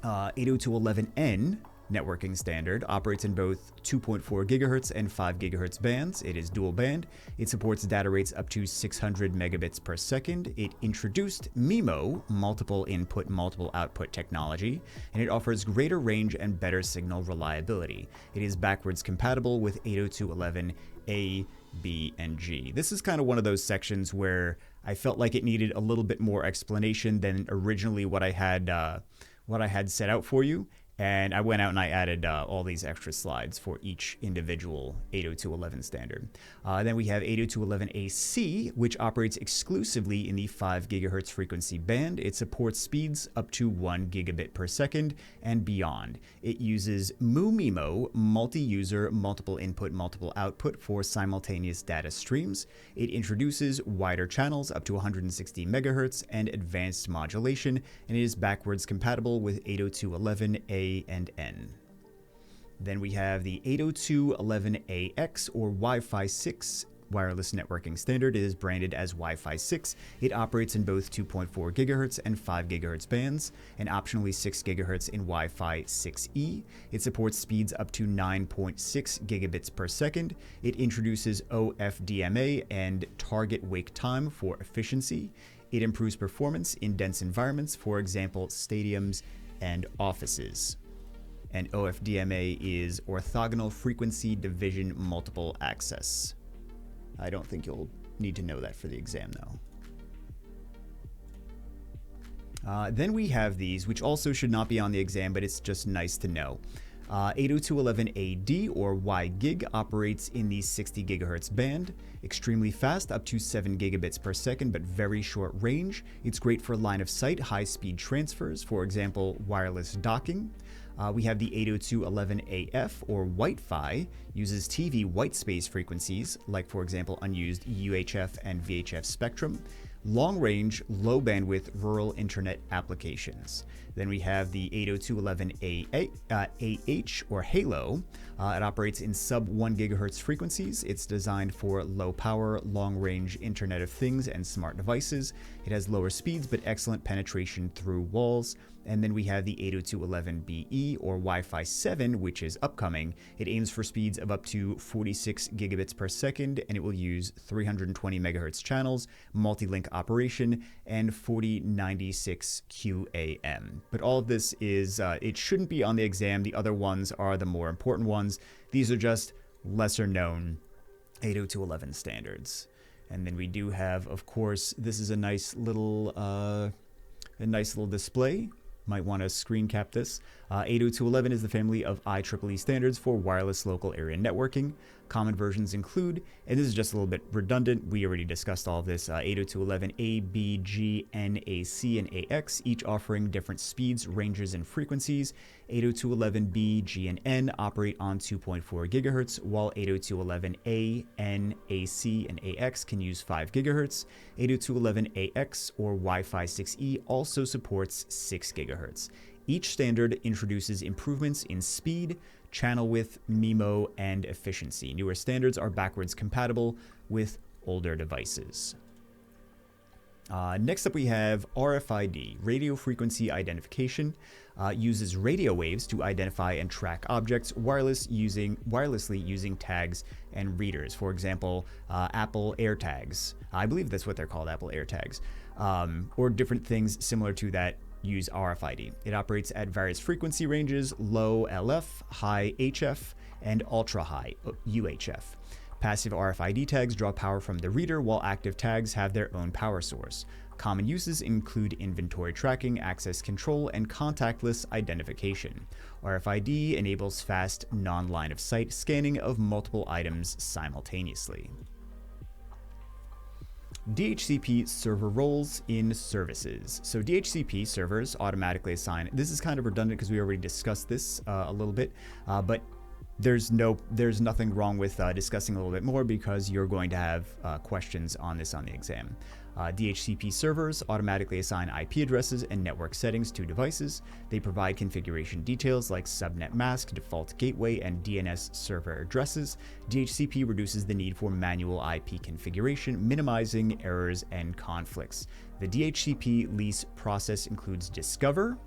802.11n networking standard operates in both 2.4 GHz and 5 GHz bands. It is dual band. It supports data rates up to 600 megabits per second. It introduced MIMO, multiple input, multiple output technology, and it offers greater range and better signal reliability. It is backwards compatible with 802.11a, B, and G. This is kind of one of those sections where I felt like it needed a little bit more explanation than originally what I had set out for you. And I went out and I added all these extra slides for each individual 802.11 standard. Then we have 802.11ac, which operates exclusively in the 5 GHz frequency band. It supports speeds up to 1 gigabit per second and beyond. It uses MU-MIMO, multi-user, multiple input, multiple output for simultaneous data streams. It introduces wider channels up to 160 megahertz and advanced modulation, and it is backwards compatible with 802.11a and N. Then we have the 802.11ax or Wi-Fi 6 wireless networking standard. It is branded as Wi-Fi 6. It operates in both 2.4 gigahertz and 5 gigahertz bands, and optionally 6 gigahertz in Wi-Fi 6E. It supports speeds up to 9.6 gigabits per second. It introduces OFDMA and target wake time for efficiency. It improves performance in dense environments, for example, stadiums and offices. And OFDMA is orthogonal frequency division multiple access. I don't think you'll need to know that for the exam, though. Then we have these, which also should not be on the exam, but it's just nice to know. 802.11ad or WiGig operates in the 60 gigahertz band, extremely fast, up to 7 gigabits per second, but very short range. It's great for line of sight, high speed transfers, for example, wireless docking. We have the 802.11af or Wi-Fi, uses TV white space frequencies, like for example unused UHF and VHF spectrum, long range, low bandwidth rural internet applications. Then we have the 802.11ah or Halo. It operates in sub 1 gigahertz frequencies. It's designed for low power, long range Internet of Things and smart devices. It has lower speeds but excellent penetration through walls. And then we have the 802.11be or Wi-Fi 7, which is upcoming. It aims for speeds of up to 46 gigabits per second, and it will use 320 megahertz channels, multi-link operation, and 4096 QAM. But all of this is, it shouldn't be on the exam. The other ones are the more important ones. These are just lesser known 802.11 standards. And then we do have, of course, this is a nice little display. Might want to screen cap this. 802.11 is the family of IEEE standards for wireless local area networking. Common versions include, and this is just a little bit redundant, we already discussed all of this, 802.11a, b, g, n, a, c, and ax, each offering different speeds, ranges, and frequencies. 802.11b, g, and n operate on 2.4 gigahertz, while 802.11a, n, ac, and ax can use 5 gigahertz. 802.11ax or Wi-Fi 6E also supports 6 gigahertz. Each standard introduces improvements in speed, channel width, MIMO, and efficiency. Newer standards are backwards compatible with older devices. Next up we have RFID, radio frequency identification. Uses radio waves to identify and track objects wirelessly using tags and readers. For example, Apple AirTags. I believe that's what they're called, Apple AirTags. Or different things similar to that use RFID. It operates at various frequency ranges, low LF, high HF, and ultra high UHF. Passive RFID tags draw power from the reader, while active tags have their own power source. Common uses include inventory tracking, access control, and contactless identification. RFID enables fast, non-line of sight scanning of multiple items simultaneously. DHCP server roles in services. So DHCP servers automatically assign, this is kind of redundant because we already discussed this a little bit, but there's nothing wrong with discussing a little bit more because you're going to have questions on this on the exam. DHCP servers automatically assign IP addresses and network settings to devices. They provide configuration details like subnet mask, default gateway, and DNS server addresses. DHCP reduces the need for manual IP configuration, minimizing errors and conflicts. The DHCP lease process includes discover,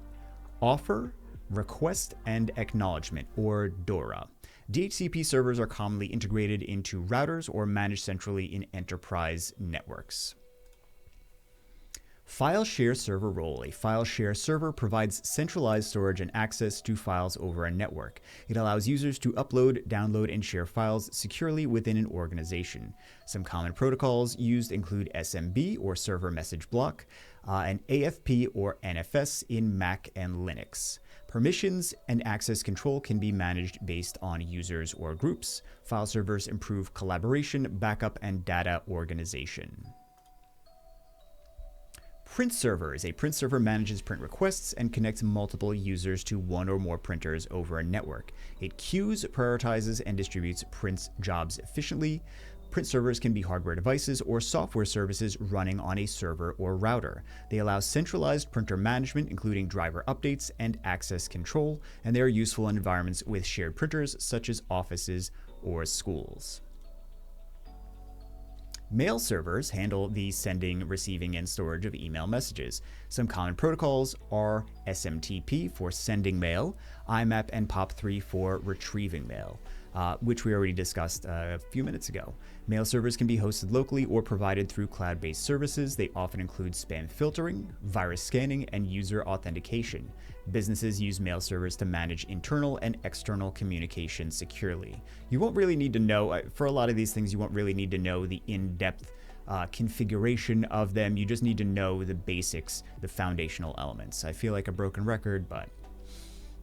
offer, request, and acknowledgement, or DORA. DHCP servers are commonly integrated into routers or managed centrally in enterprise networks. File share server role. A file share server provides centralized storage and access to files over a network. It allows users to upload, download, and share files securely within an organization. Some common protocols used include SMB or server message block, and AFP or NFS in Mac and Linux. Permissions and access control can be managed based on users or groups. File servers improve collaboration, backup, and data organization. Print servers. A print server manages print requests and connects multiple users to one or more printers over a network. It queues, prioritizes, and distributes print jobs efficiently. Print servers can be hardware devices or software services running on a server or router. They allow centralized printer management, including driver updates and access control, and they are useful in environments with shared printers such as offices or schools. Mail servers handle the sending, receiving, and storage of email messages. Some common protocols are SMTP for sending mail, IMAP and POP3 for retrieving mail, which we already discussed a few minutes ago. Mail servers can be hosted locally or provided through cloud-based services. They often include spam filtering, virus scanning, and user authentication. Businesses use mail servers to manage internal and external communication securely. You won't really need to know, for a lot of these things, you won't really need to know the in-depth configuration of them. You just need to know the basics, the foundational elements. I feel like a broken record, but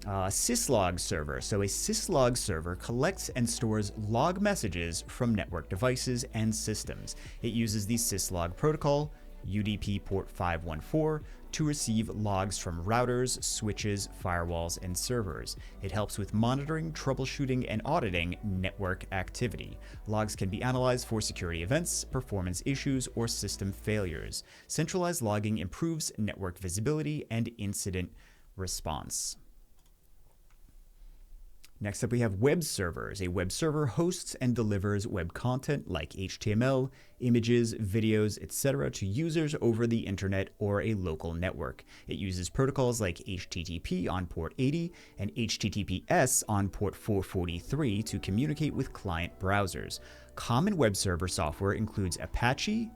syslog server. So a syslog server collects and stores log messages from network devices and systems. It uses the syslog protocol, UDP port 514, to receive logs from routers, switches, firewalls, and servers. It helps with monitoring, troubleshooting, and auditing network activity. Logs can be analyzed for security events, performance issues, or system failures. Centralized logging improves network visibility and incident response. Next up, we have web servers. A web server hosts and delivers web content like HTML, images, videos, etc. to users over the internet or a local network. It uses protocols like HTTP on port 80 and HTTPS on port 443 to communicate with client browsers. Common web server software includes Apache,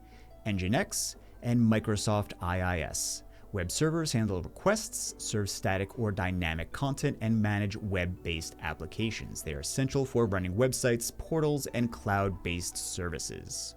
Nginx, and Microsoft IIS. Web servers handle requests, serve static or dynamic content, and manage web-based applications. They are essential for running websites, portals, and cloud-based services.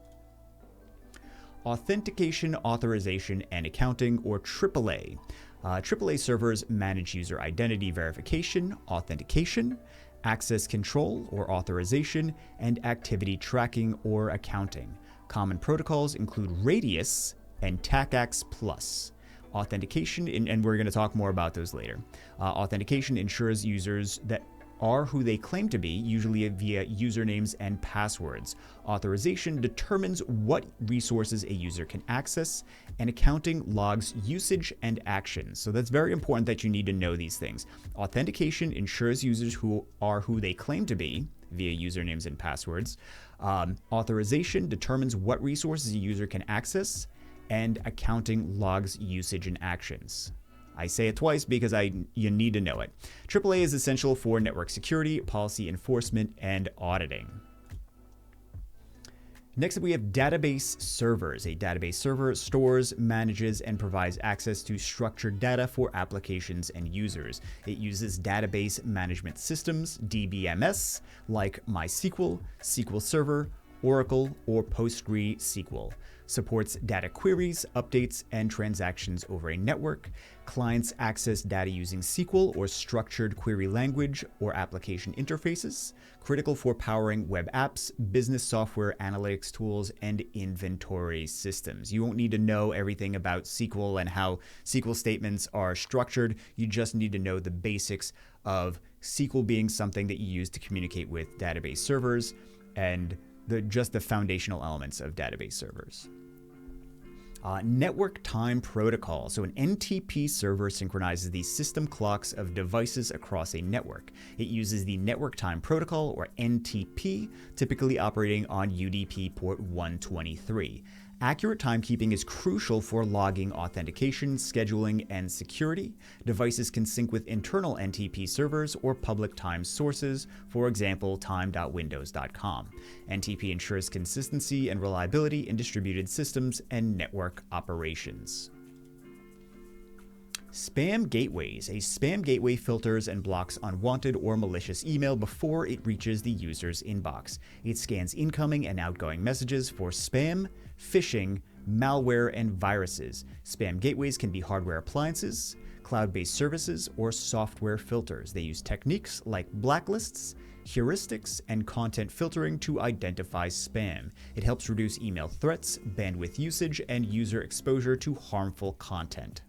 Authentication, authorization, and accounting, or AAA. AAA servers manage user identity verification, authentication, access control or authorization, and activity tracking or accounting. Common protocols include Radius and TACACS+. Authentication, and we're going to talk more about those later. Authentication ensures users that are who they claim to be, usually via usernames and passwords. Authorization determines what resources a user can access, and accounting logs usage and actions. So that's very important that you need to know these things. Authentication ensures users who are who they claim to be via usernames and passwords. Authorization determines what resources a user can access, and accounting logs usage and actions. I say it twice because you need to know it. AAA is essential for network security, policy enforcement, and auditing. Next up, we have database servers. A database server stores, manages, and provides access to structured data for applications and users. It uses database management systems, DBMS, like MySQL, SQL Server, Oracle, or PostgreSQL. Supports data queries, updates, and transactions over a network. Clients access data using SQL or structured query language or application interfaces. Critical for powering web apps, business software, analytics tools, and inventory systems. You won't need to know everything about SQL and how SQL statements are structured. You just need to know the basics of SQL being something that you use to communicate with database servers and just the foundational elements of database servers. Network time protocol. So an NTP server synchronizes the system clocks of devices across a network. It uses the network time protocol, or NTP, typically operating on UDP port 123. Accurate timekeeping is crucial for logging, authentication, scheduling, and security. Devices can sync with internal NTP servers or public time sources, for example, time.windows.com. NTP ensures consistency and reliability in distributed systems and network operations. Spam gateways. A spam gateway filters and blocks unwanted or malicious email before it reaches the user's inbox. It scans incoming and outgoing messages for spam, phishing, malware, and viruses. Spam gateways can be hardware appliances, cloud-based services, or software filters. They use techniques like blacklists, heuristics, and content filtering to identify spam. It helps reduce email threats, bandwidth usage, and user exposure to harmful content.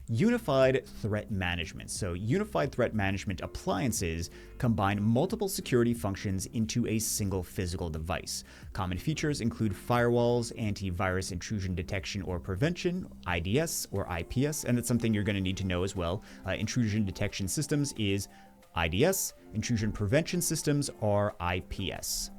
Unified threat management. So unified threat management appliances combine multiple security functions into a single physical device. Common features include firewalls, antivirus intrusion detection or prevention, IDS or IPS, and that's something you're going to need to know as well. Intrusion detection systems is IDS, intrusion prevention systems are IPS.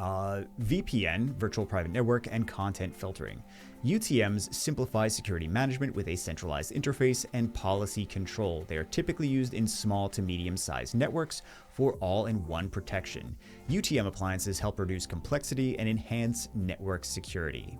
VPN, virtual private network, and content filtering. UTMs simplify security management with a centralized interface and policy control. They are typically used in small to medium-sized networks for all-in-one protection. UTM appliances help reduce complexity and enhance network security.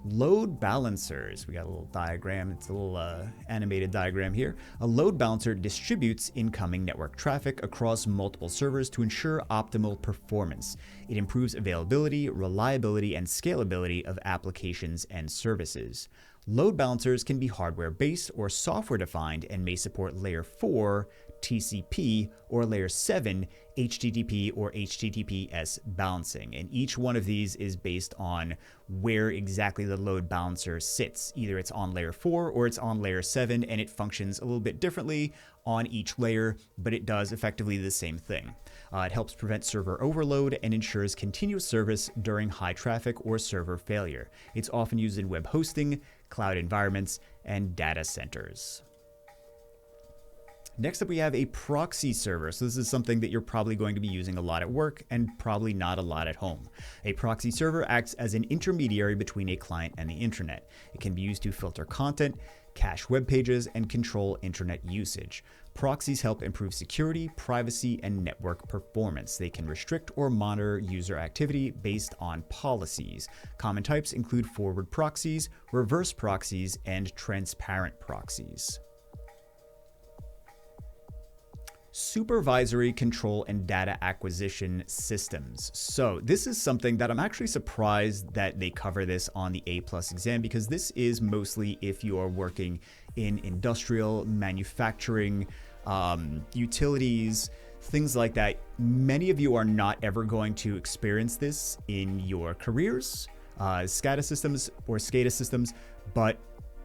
Load balancers. We got a little diagram. It's a little animated diagram here. A load balancer distributes incoming network traffic across multiple servers to ensure optimal performance. It improves availability, reliability, and scalability of applications and services. Load balancers can be hardware-based or software-defined and may support Layer 4 TCP or Layer 7 HTTP or HTTPS balancing. And each one of these is based on where exactly the load balancer sits. Either it's on Layer 4 or it's on Layer 7, and it functions a little bit differently on each layer, but it does effectively the same thing. It helps prevent server overload and ensures continuous service during high traffic or server failure. It's often used in web hosting, cloud environments, and data centers. Next up, we have a proxy server. So this is something that you're probably going to be using a lot at work and probably not a lot at home. A proxy server acts as an intermediary between a client and the internet. It can be used to filter content, cache web pages, and control internet usage. Proxies help improve security, privacy, and network performance. They can restrict or monitor user activity based on policies. Common types include forward proxies, reverse proxies, and transparent proxies. Supervisory control and data acquisition systems. So this is something that I'm actually surprised that they cover this on the A+ exam, because this is mostly if you are working in industrial, manufacturing, utilities, things like that. Many of you are not ever going to experience this in your careers, SCADA systems or SCADA systems, but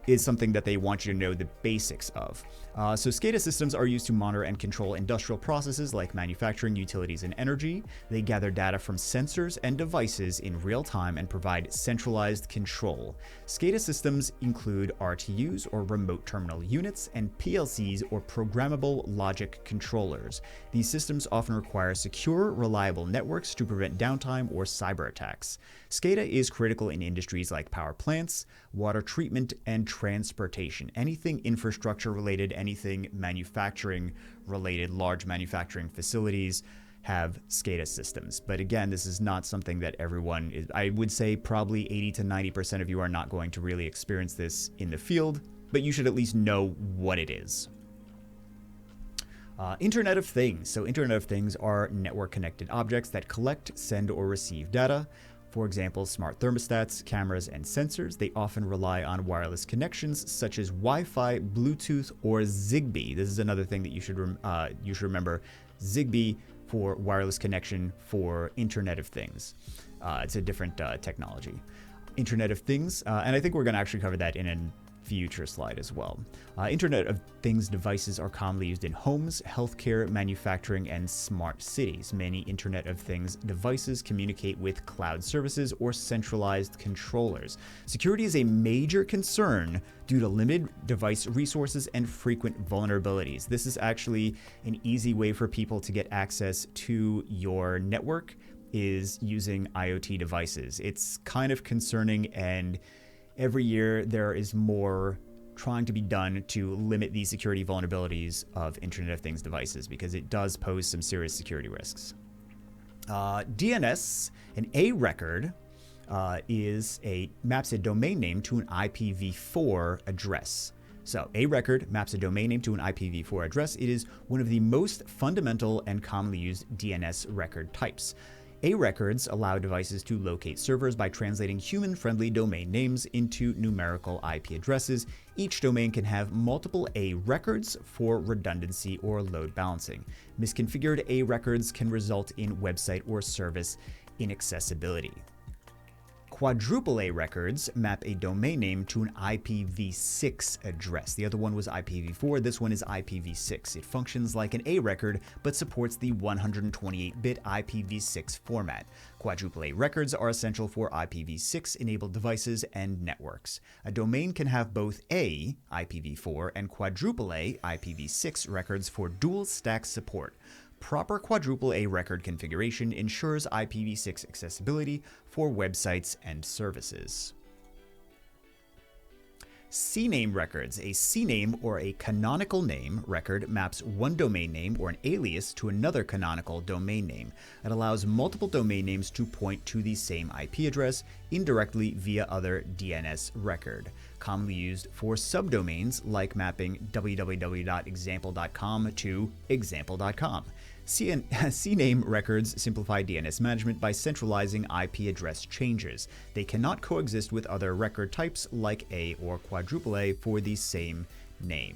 is something that they want you to know the basics of. So SCADA systems are used to monitor and control industrial processes like manufacturing, utilities, and energy. They gather data from sensors and devices in real time and provide centralized control. SCADA systems include RTUs or remote terminal units and PLCs or programmable logic controllers. These systems often require secure, reliable networks to prevent downtime or cyber attacks. SCADA is critical in industries like power plants, water treatment, and transportation. Anything infrastructure related, anything manufacturing related, large manufacturing facilities have SCADA systems. But again, this is not something that everyone is. I would say probably 80 to 90% of you are not going to really experience this in the field, but you should at least know what it is. Internet of Things. So Internet of Things are network connected objects that collect, send, or receive data. For example, smart thermostats, cameras, and sensors. They often rely on wireless connections such as Wi-Fi, Bluetooth, or Zigbee. This is another thing that you should remember. Zigbee for wireless connection for Internet of Things. It's a different technology. Internet of Things, and I think we're going to actually cover that in a future slide as well. Internet of Things devices are commonly used in homes, healthcare, manufacturing, and smart cities. Many Internet of Things devices communicate with cloud services or centralized controllers. Security is a major concern due to limited device resources and frequent vulnerabilities. This is actually an easy way for people to get access to your network, is using IoT devices. It's kind of concerning, and every year there is more trying to be done to limit the security vulnerabilities of Internet of Things devices, because it does pose some serious security risks. DNS, an A record, maps a domain name to an IPv4 address. So a record maps a domain name to an IPv4 address. It is one of the most fundamental and commonly used DNS record types. A records allow devices to locate servers by translating human-friendly domain names into numerical IP addresses. Each domain can have multiple A records for redundancy or load balancing. Misconfigured A records can result in website or service inaccessibility. Quadruple A records map a domain name to an IPv6 address. The other one was IPv4, this one is IPv6. It functions like an A record, but supports the 128-bit IPv6 format. Quadruple A records are essential for IPv6 enabled devices and networks. A domain can have both A, IPv4, and quadruple A, IPv6 records for dual stack support. Proper quadruple A record configuration ensures IPv6 accessibility for websites and services. CNAME records. A CNAME, or a canonical name record, maps one domain name or an alias to another canonical domain name. It allows multiple domain names to point to the same IP address indirectly via other DNS record. Commonly used for subdomains like mapping www.example.com to example.com. CNAME records simplify DNS management by centralizing IP address changes. They cannot coexist with other record types like A or quadruple A for the same name.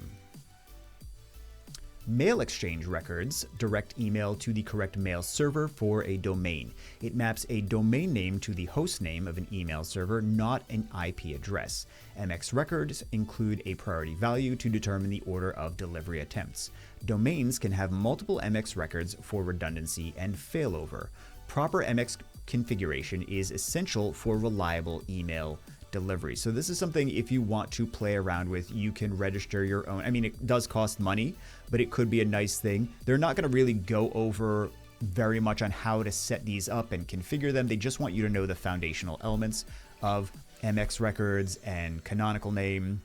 Mail exchange records direct email to the correct mail server for a domain. It maps a domain name to the host name of an email server, not an IP address. MX records include a priority value to determine the order of delivery attempts. Domains can have multiple MX records for redundancy and failover. Proper MX configuration is essential for reliable email delivery. So this is something, if you want to play around with, you can register your own. I mean, it does cost money, but it could be a nice thing. They're not going to really go over very much on how to set these up and configure them. They just want you to know the foundational elements of MX records and canonical name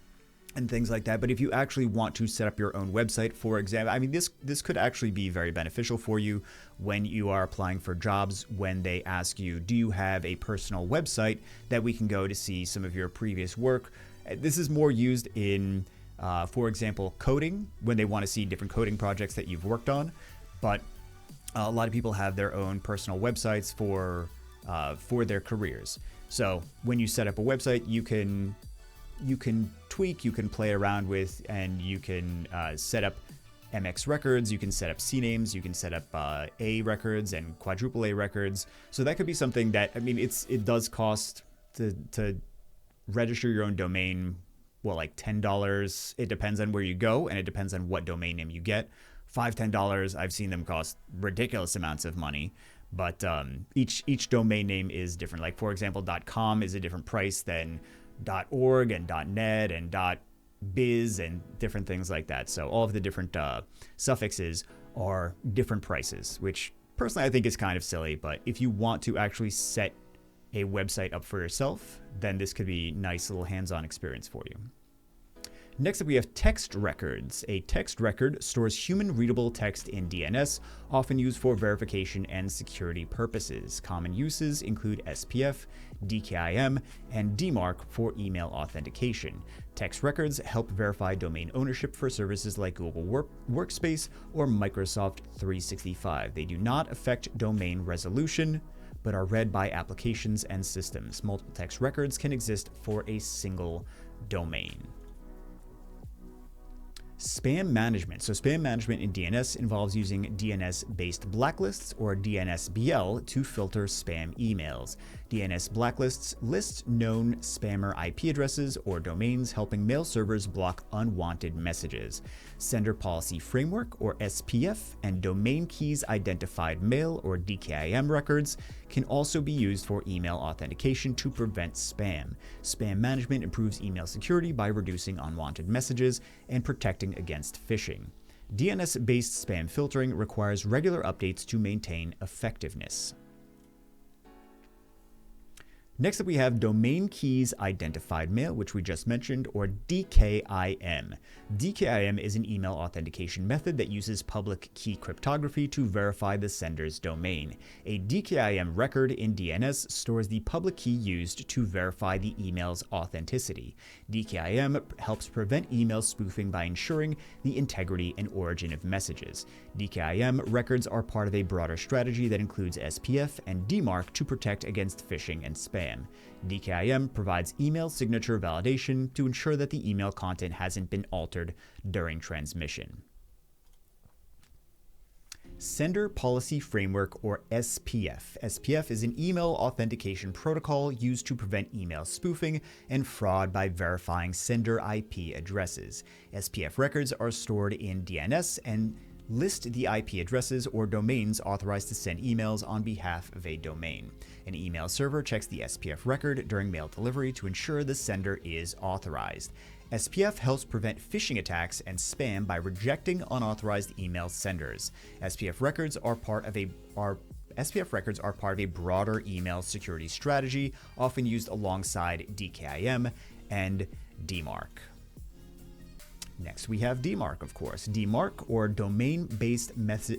and things like that. But if you actually want to set up your own website, for example, I mean, this could actually be very beneficial for you when you are applying for jobs, when they ask you, do you have a personal website that we can go to see some of your previous work? This is more used in, for example, coding, when they want to see different coding projects that you've worked on. But a lot of people have their own personal websites for their careers. So when you set up a website, you can tweak, you can play around with, and you can set up MX records, you can set up CNAMEs, you can set up A records and quadruple A records. So that could be something that, I mean, it does cost to register your own domain, well, like $10. It depends on where you go, and it depends on what domain name you get. $5, $10, I've seen them cost ridiculous amounts of money. But each domain name is different. Like, for example, .com is a different price than .org and .net and .biz and different things like that. So all of the different suffixes are different prices, which personally I think is kind of silly. But if you want to actually set a website up for yourself, then this could be a nice little hands-on experience for you. Next up, we have text records. A text record stores human-readable text in DNS, often used for verification and security purposes. Common uses include SPF, DKIM, and DMARC for email authentication. Text records help verify domain ownership for services like Google Workspace or Microsoft 365. They do not affect domain resolution, but are read by applications and systems. Multiple text records can exist for a single domain. Spam management. So spam management in DNS involves using DNS-based blacklists or DNSBL to filter spam emails. DNS blacklists list known spammer IP addresses or domains, helping mail servers block unwanted messages. Sender Policy Framework, or SPF, and Domain Keys Identified Mail, or DKIM records can also be used for email authentication to prevent spam. Spam management improves email security by reducing unwanted messages and protecting against phishing. DNS-based spam filtering requires regular updates to maintain effectiveness. Next up, we have Domain Keys Identified Mail, which we just mentioned, or DKIM. DKIM is an email authentication method that uses public key cryptography to verify the sender's domain. A DKIM record in DNS stores the public key used to verify the email's authenticity. DKIM helps prevent email spoofing by ensuring the integrity and origin of messages. DKIM records are part of a broader strategy that includes SPF and DMARC to protect against phishing and spam. DKIM provides email signature validation to ensure that the email content hasn't been altered during transmission. Sender Policy Framework, or SPF. SPF is an email authentication protocol used to prevent email spoofing and fraud by verifying sender IP addresses. SPF records are stored in DNS and list the IP addresses or domains authorized to send emails on behalf of a domain. An email server checks the SPF record during mail delivery to ensure the sender is authorized. SPF helps prevent phishing attacks and spam by rejecting unauthorized email senders. SPF records are part of a broader email security strategy, often used alongside DKIM and DMARC. Next, we have DMARC, of course. DMARC, or domain-based message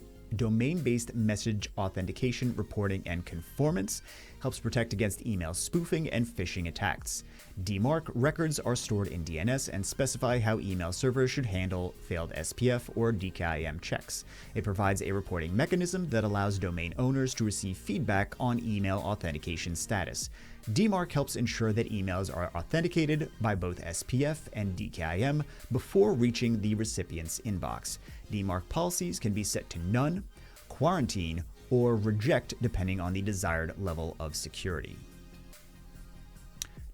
authentication, reporting, and conformance, helps protect against email spoofing and phishing attacks. DMARC records are stored in DNS and specify how email servers should handle failed SPF or DKIM checks. It provides a reporting mechanism that allows domain owners to receive feedback on email authentication status. DMARC helps ensure that emails are authenticated by both SPF and DKIM before reaching the recipient's inbox. DMARC policies can be set to none, quarantine, or reject depending on the desired level of security.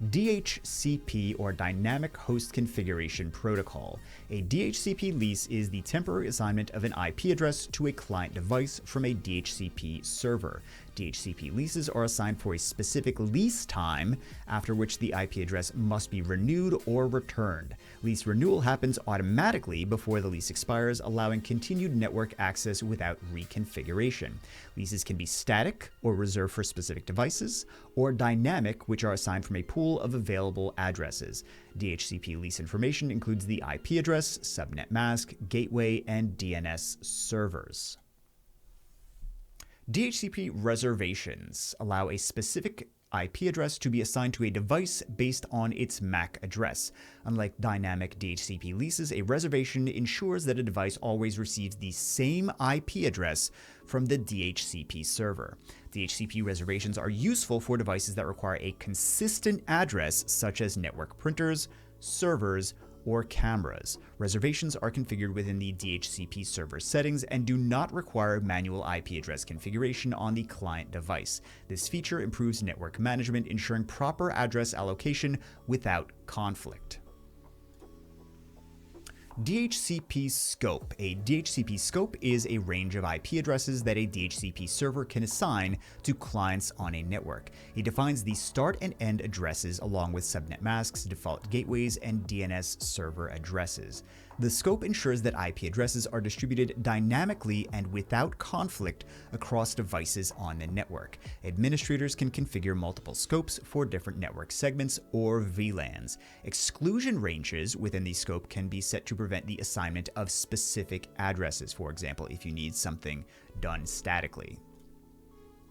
DHCP, or Dynamic Host Configuration Protocol. A DHCP lease is the temporary assignment of an IP address to a client device from a DHCP server. DHCP leases are assigned for a specific lease time, after which the IP address must be renewed or returned. Lease renewal happens automatically before the lease expires, allowing continued network access without reconfiguration. Leases can be static, or reserved for specific devices, or dynamic, which are assigned from a pool of available addresses. DHCP lease information includes the IP address, subnet mask, gateway, and DNS servers. DHCP reservations allow a specific IP address to be assigned to a device based on its MAC address. Unlike dynamic DHCP leases, a reservation ensures that a device always receives the same IP address from the DHCP server. DHCP reservations are useful for devices that require a consistent address, such as network printers, servers, or cameras. Reservations are configured within the DHCP server settings and do not require manual IP address configuration on the client device. This feature improves network management, ensuring proper address allocation without conflict. DHCP scope. A DHCP scope is a range of IP addresses that a DHCP server can assign to clients on a network. It defines the start and end addresses along with subnet masks, default gateways, and DNS server addresses. The scope ensures that IP addresses are distributed dynamically and without conflict across devices on the network. Administrators can configure multiple scopes for different network segments or VLANs. Exclusion ranges within the scope can be set to prevent the assignment of specific addresses. For example, if you need something done statically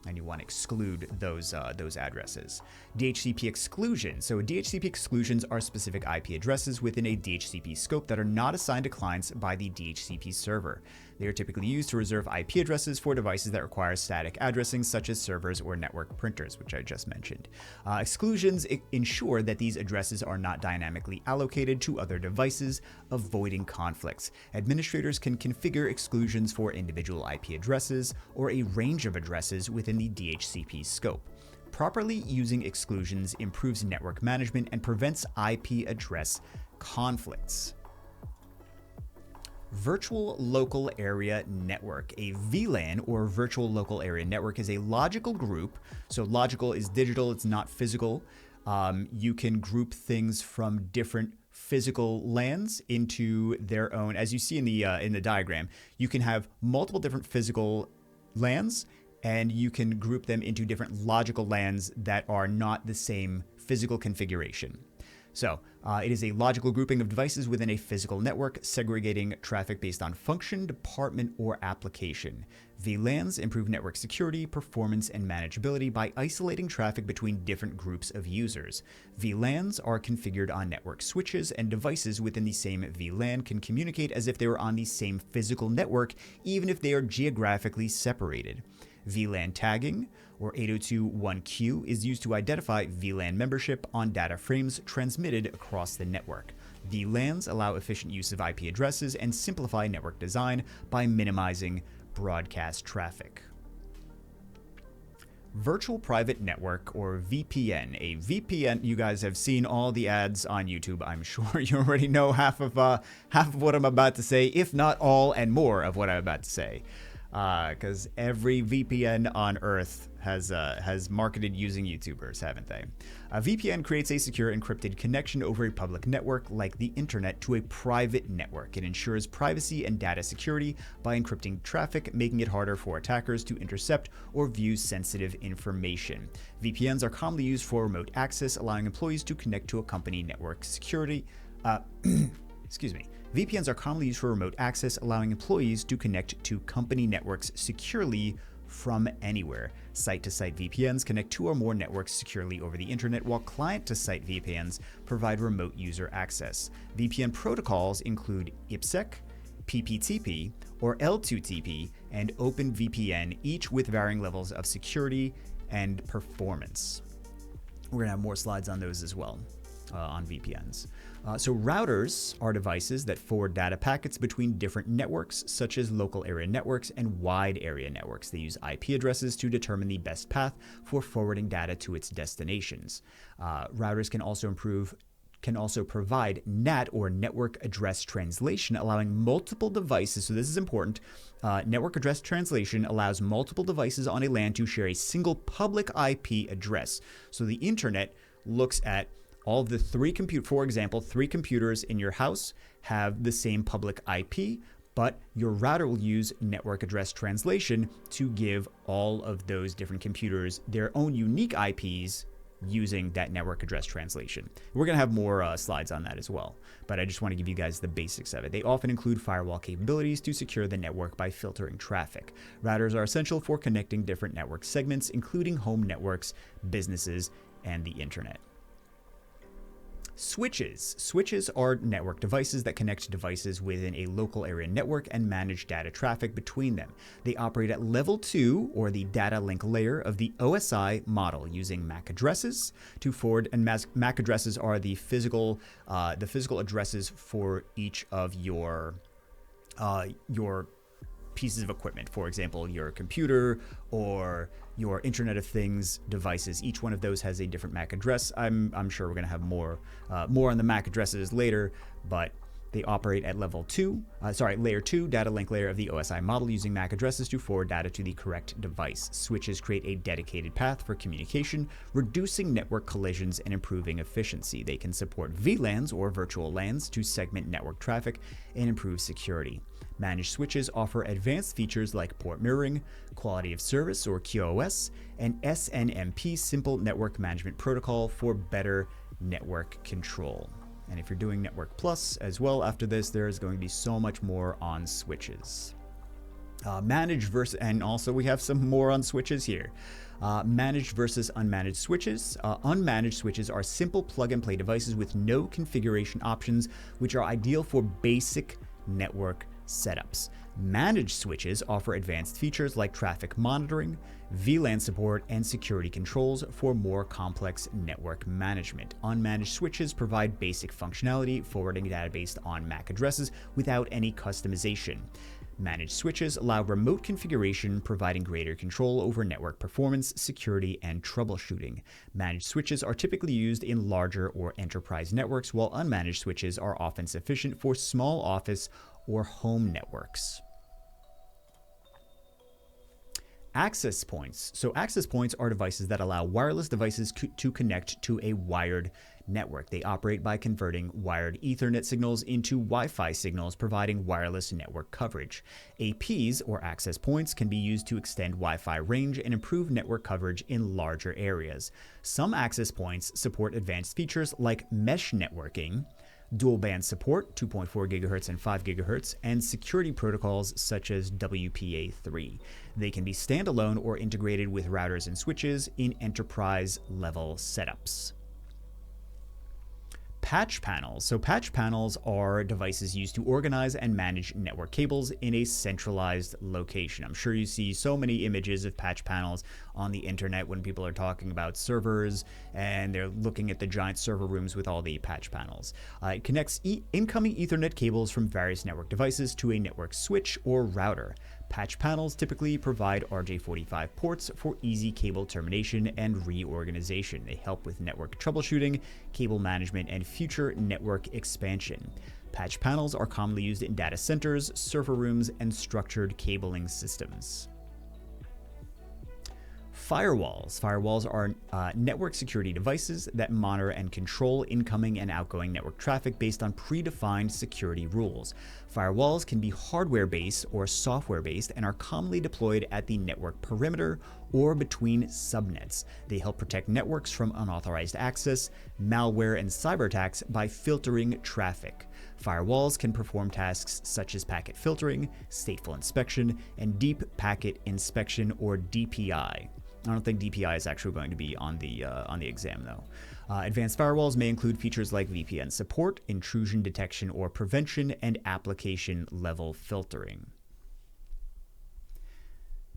and you want to exclude those addresses. DHCP exclusions. So DHCP exclusions are specific IP addresses within a DHCP scope that are not assigned to clients by the DHCP server. They are typically used to reserve IP addresses for devices that require static addressing, such as servers or network printers, which I just mentioned. Exclusions ensure that these addresses are not dynamically allocated to other devices, avoiding conflicts. Administrators can configure exclusions for individual IP addresses or a range of addresses within the DHCP scope. Properly using exclusions improves network management and prevents IP address conflicts. Virtual Local Area Network. A VLAN, or Virtual Local Area Network, is a logical group. So logical is digital, it's not physical. You can group things from different physical LANs into their own. As you see in the diagram, you can have multiple different physical LANs, and you can group them into different logical LANs that are not the same physical configuration. So it is a logical grouping of devices within a physical network, segregating traffic based on function, department, or application. VLANs improve network security, performance, and manageability by isolating traffic between different groups of users. VLANs are configured on network switches, and devices within the same VLAN can communicate as if they were on the same physical network, even if they are geographically separated. VLAN tagging, or 802.1q, is used to identify VLAN membership on data frames transmitted across the network. VLANs allow efficient use of IP addresses and simplify network design by minimizing broadcast traffic. Virtual Private Network, or VPN. A VPN, you guys have seen all the ads on YouTube. I'm sure you already know half of what I'm about to say, if not all and more of what I'm about to say. because every VPN on Earth has marketed using YouTubers, haven't they? A VPN creates a secure encrypted connection over a public network like the internet to a private network. It ensures privacy and data security by encrypting traffic, making it harder for attackers to intercept or view sensitive information. VPNs are commonly used for remote access, allowing employees to connect to a company network security. Excuse me. VPNs are commonly used for remote access, allowing employees to connect to company networks securely from anywhere. Site-to-site VPNs connect two or more networks securely over the internet, while client-to-site VPNs provide remote user access. VPN protocols include IPsec, PPTP, or L2TP, and OpenVPN, each with varying levels of security and performance. We're going to have more slides on those as well, on VPNs. So routers are devices that forward data packets between different networks, such as local area networks and wide area networks. They use IP addresses to determine the best path for forwarding data to its destinations. Routers can also provide NAT, or network address translation, allowing multiple devices. So this is important. Network address translation allows multiple devices on a LAN to share a single public IP address. So the internet looks at all of the for example, three computers in your house have the same public IP, but your router will use network address translation to give all of those different computers their own unique IPs using that network address translation. We're going to have more slides on that as well, but I just want to give you guys the basics of it. They often include firewall capabilities to secure the network by filtering traffic. Routers are essential for connecting different network segments, including home networks, businesses, and the internet. Switches. Switches are network devices that connect to devices within a local area network and manage data traffic between them. They operate at level 2, or the data link layer, of the OSI model, using MAC addresses to forward, and MAC addresses are the physical addresses for each of your pieces of equipment. For example, your computer or your Internet of Things devices. Each one of those has a different MAC address. I'm sure we're going to have more on the MAC addresses later, but they operate at layer 2 data link layer of the OSI model, using MAC addresses to forward data to the correct device. Switches create a dedicated path for communication, reducing network collisions and improving efficiency. They can support VLANs, or virtual LANs, to segment network traffic and improve security. Managed switches offer advanced features like port mirroring, quality of service, or QoS, and SNMP, Simple Network Management Protocol, for better network control. And if you're doing Network Plus as well after this, there is going to be so much more on switches. And also we have some more on switches here. Managed versus unmanaged switches. Unmanaged switches are simple plug-and-play devices with no configuration options, which are ideal for basic network setups. Managed switches offer advanced features like traffic monitoring, VLAN support, and security controls for more complex network management. Unmanaged switches provide basic functionality, forwarding data based on MAC addresses without any customization. Managed switches allow remote configuration, providing greater control over network performance, security, and troubleshooting. Managed switches are typically used in larger or enterprise networks, while unmanaged switches are often sufficient for small office or home networks. Access points. So access points are devices that allow wireless devices to connect to a wired network. They operate by converting wired Ethernet signals into Wi-Fi signals, providing wireless network coverage. APs, or access points, can be used to extend Wi-Fi range and improve network coverage in larger areas. Some access points support advanced features like mesh networking, dual band support, 2.4 GHz and 5 GHz, and security protocols such as WPA3. They can be standalone or integrated with routers and switches in enterprise-level setups. Patch panels. So patch panels are devices used to organize and manage network cables in a centralized location. I'm sure you see so many images of patch panels on the internet when people are talking about servers and they're looking at the giant server rooms with all the patch panels. It connects incoming Ethernet cables from various network devices to a network switch or router. Patch panels typically provide RJ45 ports for easy cable termination and reorganization. They help with network troubleshooting, cable management, and future network expansion. Patch panels are commonly used in data centers, server rooms, and structured cabling systems. Firewalls. Firewalls are network security devices that monitor and control incoming and outgoing network traffic based on predefined security rules. Firewalls can be hardware-based or software-based and are commonly deployed at the network perimeter or between subnets. They help protect networks from unauthorized access, malware, and cyber attacks by filtering traffic. Firewalls can perform tasks such as packet filtering, stateful inspection, and deep packet inspection, or DPI. I don't think DPI is actually going to be on the exam though. Advanced firewalls may include features like VPN support, intrusion detection or prevention, and application level filtering.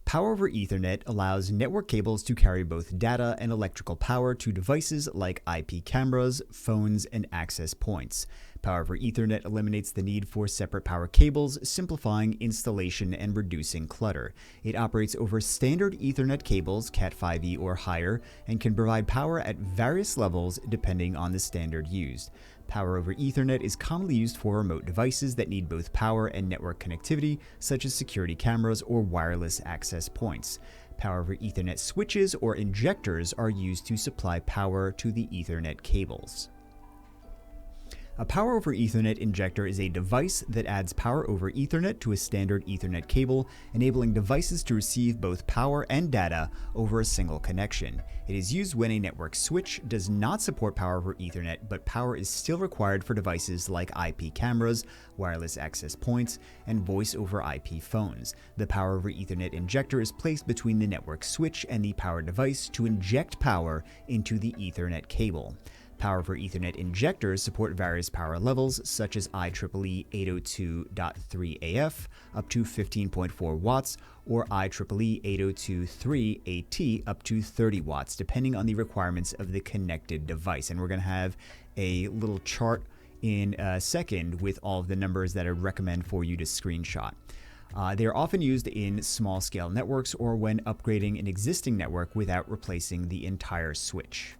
Power over Ethernet allows network cables to carry both data and electrical power to devices like IP cameras, phones, and access points. Power over Ethernet eliminates the need for separate power cables, simplifying installation and reducing clutter. It operates over standard Ethernet cables, Cat5e or higher, and can provide power at various levels depending on the standard used. Power over Ethernet is commonly used for remote devices that need both power and network connectivity, such as security cameras or wireless access points. Power over Ethernet switches or injectors are used to supply power to the Ethernet cables. A power over Ethernet injector is a device that adds power over Ethernet to a standard Ethernet cable, enabling devices to receive both power and data over a single connection. It is used when a network switch does not support power over Ethernet, but power is still required for devices like IP cameras, wireless access points, and voice over IP phones. The power over Ethernet injector is placed between the network switch and the power device to inject power into the Ethernet cable. Power over Ethernet injectors support various power levels such as IEEE 802.3AF up to 15.4 watts or IEEE 802.3AT up to 30 watts, depending on the requirements of the connected device. And we're going to have a little chart in a second with all of the numbers that I recommend for you to screenshot. They are often used in small-scale networks or when upgrading an existing network without replacing the entire switch.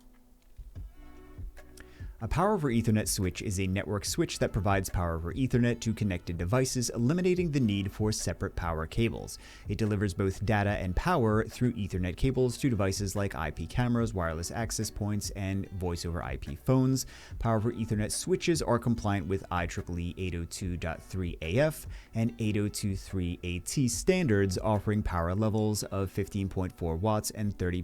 A power over Ethernet switch is a network switch that provides power over Ethernet to connected devices, eliminating the need for separate power cables. It delivers both data and power through Ethernet cables to devices like IP cameras, wireless access points, and voice over IP phones. Power over Ethernet switches are compliant with IEEE 802.3AF and 802.3AT standards, offering power levels of 15.4 watts and 30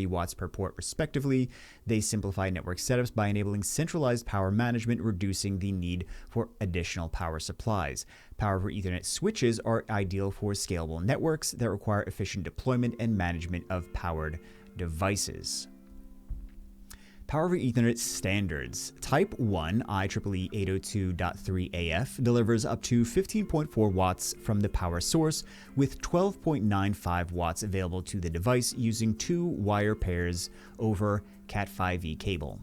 watts per port respectively. They simplify network setups by enabling centralized power management, reducing the need for additional power supplies. Power over Ethernet switches are ideal for scalable networks that require efficient deployment and management of powered devices. Power over Ethernet standards. Type 1 IEEE 802.3AF delivers up to 15.4 watts from the power source, with 12.95 watts available to the device using 2 wire pairs over Cat5e cable.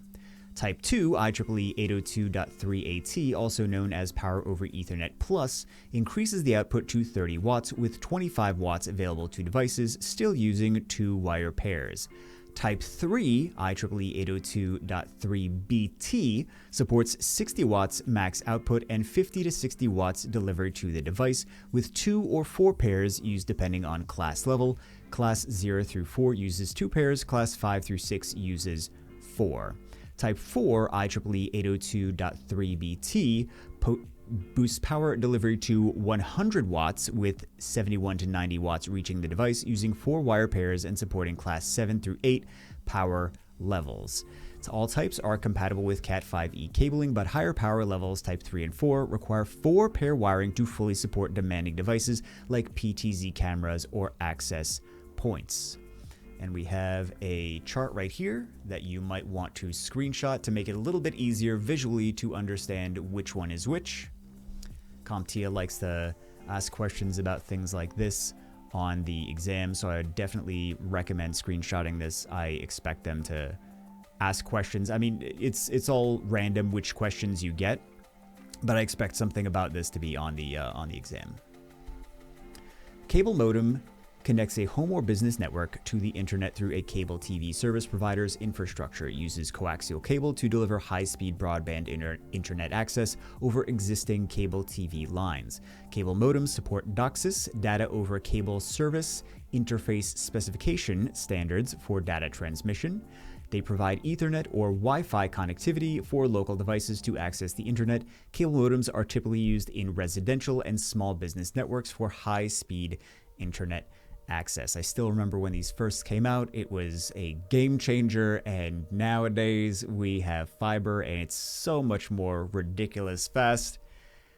Type 2 IEEE 802.3AT, also known as Power over Ethernet Plus, increases the output to 30 watts with 25 watts available to devices still using 2 wire pairs. Type 3 IEEE 802.3BT supports 60 watts max output and 50 to 60 watts delivered to the device, with 2 or 4 pairs used depending on class level. Class 0 through 4 uses 2 pairs, Class 5 through 6 uses 4. Type 4 IEEE 802.3BT boosts power delivery to 100 watts with 71 to 90 watts reaching the device using 4 wire pairs and supporting class 7 through 8 power levels. So all types are compatible with Cat5e cabling, but higher power levels type 3 and 4 require 4 pair wiring to fully support demanding devices like PTZ cameras or access points. And we have a chart right here that you might want to screenshot to make it a little bit easier visually to understand which one is which. CompTIA likes to ask questions about things like this on the exam, so I would definitely recommend screenshotting this. I expect them to ask questions. I mean, it's all random which questions you get, but I expect something about this to be on the exam. Cable modem connects a home or business network to the internet through a cable TV service provider's infrastructure. It uses coaxial cable to deliver high-speed broadband internet access over existing cable TV lines. Cable modems support DOCSIS, data over cable service interface specification standards for data transmission. They provide Ethernet or Wi-Fi connectivity for local devices to access the internet. Cable modems are typically used in residential and small business networks for high-speed internet access. I still remember when these first came out, it was a game changer, and nowadays we have fiber and it's so much more ridiculous fast.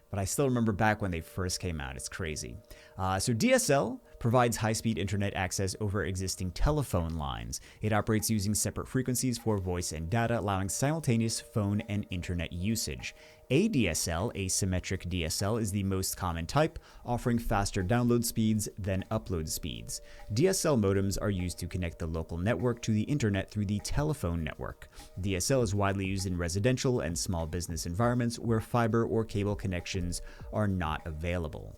But I still remember back when they first came out. It's crazy. So DSL provides high-speed internet access over existing telephone lines. It operates using separate frequencies for voice and data, allowing simultaneous phone and internet usage. ADSL, asymmetric DSL, is the most common type, offering faster download speeds than upload speeds. DSL modems are used to connect the local network to the internet through the telephone network. DSL is widely used in residential and small business environments where fiber or cable connections are not available.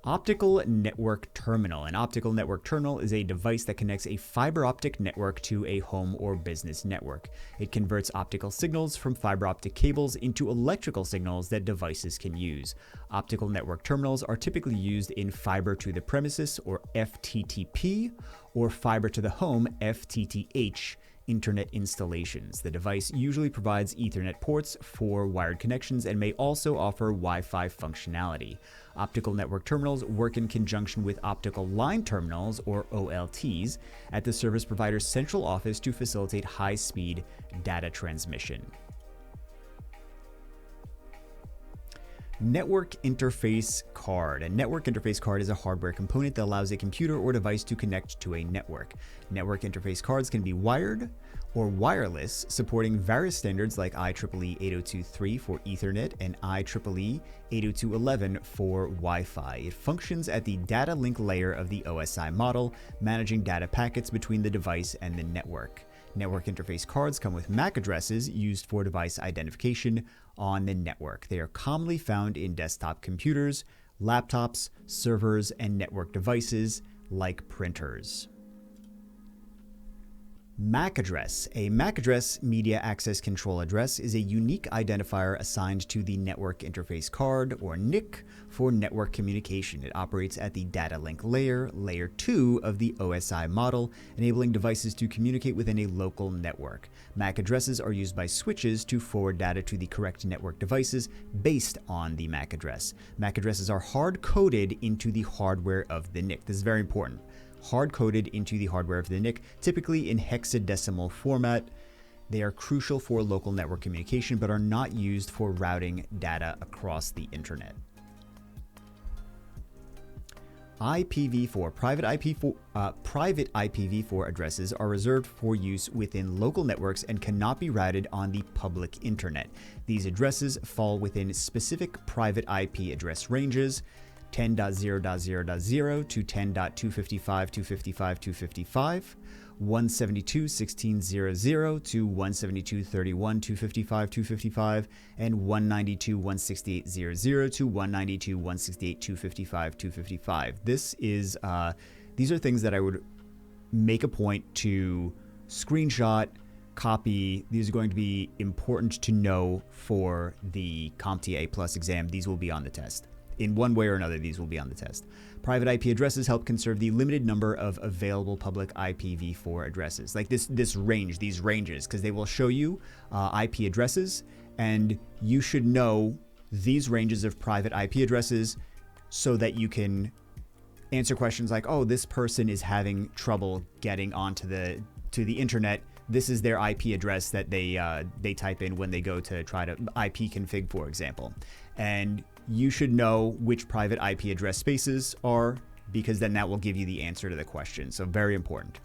Optical network terminal. An optical network terminal is a device that connects a fiber optic network to a home or business network. It converts optical signals from fiber optic cables into electrical signals that devices can use. Optical network terminals are typically used in fiber to the premises, or FTTP, or fiber to the home, FTTH, internet installations. The device usually provides Ethernet ports for wired connections and may also offer Wi-Fi functionality. Optical network terminals work in conjunction with optical line terminals, or OLTs, at the service provider's central office to facilitate high-speed data transmission. Network interface card. A network interface card is a hardware component that allows a computer or device to connect to a network. Network interface cards can be wired or wireless, supporting various standards like IEEE 802.3 for Ethernet and IEEE 802.11 for Wi-Fi. It functions at the data link layer of the OSI model, managing data packets between the device and the network. Network interface cards come with MAC addresses used for device identification on the network. They are commonly found in desktop computers, laptops, servers, and network devices like printers. MAC address. A MAC address, Media Access Control Address, is a unique identifier assigned to the network interface card, or NIC, for network communication. It operates at the data link layer, layer 2 of the OSI model, enabling devices to communicate within a local network. MAC addresses are used by switches to forward data to the correct network devices based on the MAC address. MAC addresses are hard-coded into the hardware of the NIC. This is very important. Hard-coded into the hardware of the NIC, typically in hexadecimal format. They are crucial for local network communication, but are not used for routing data across the internet. IPv4. Private IPv4 addresses are reserved for use within local networks and cannot be routed on the public internet. These addresses fall within specific private IP address ranges: 10.0.0.0 to 10.255.255.255, 172.16.0.0 to 172.31.255.255, and 192.168.0.0 to 192.168.255.255. These are things that I would make a point to screenshot, copy. These are going to be important to know for the CompTIA Plus exam. These will be on the test. In one way or another, these will be on the test. Private IP addresses help conserve the limited number of available public IPv4 addresses. Like these ranges, because they will show you IP addresses, and you should know these ranges of private IP addresses so that you can answer questions like, oh, this person is having trouble getting onto the internet. This is their IP address that they type in when they go to try to IP config, for example. And you should know which private IP address spaces are, because then that will give you the answer to the question. So very important.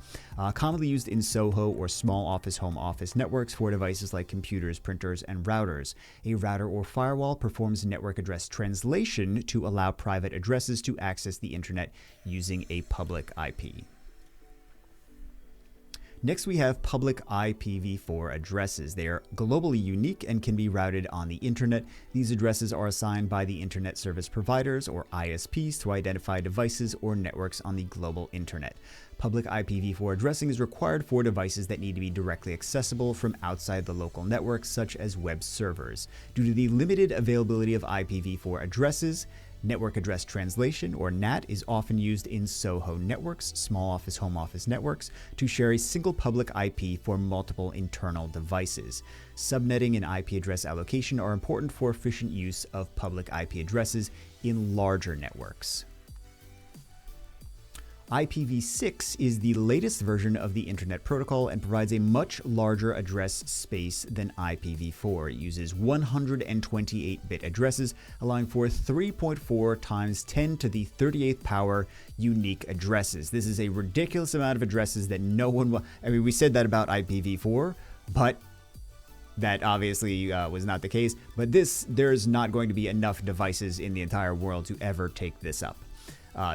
Commonly used in SOHO or small office home office networks for devices like computers, printers, and routers. A router or firewall performs network address translation to allow private addresses to access the internet using a public IP. Next, we have public IPv4 addresses. They are globally unique and can be routed on the internet. These addresses are assigned by the Internet Service Providers, or ISPs, to identify devices or networks on the global internet. Public IPv4 addressing is required for devices that need to be directly accessible from outside the local network, such as web servers. Due to the limited availability of IPv4 addresses, Network Address Translation, or NAT, is often used in SOHO networks, small office home office networks, to share a single public IP for multiple internal devices. Subnetting and IP address allocation are important for efficient use of public IP addresses in larger networks. IPv6 is the latest version of the Internet Protocol and provides a much larger address space than IPv4. It uses 128-bit addresses, allowing for 3.4 times 10 to the 38th power unique addresses. This is a ridiculous amount of addresses that no one will. I mean, we said that about IPv4, but that obviously was not the case. But there's not going to be enough devices in the entire world to ever take this up.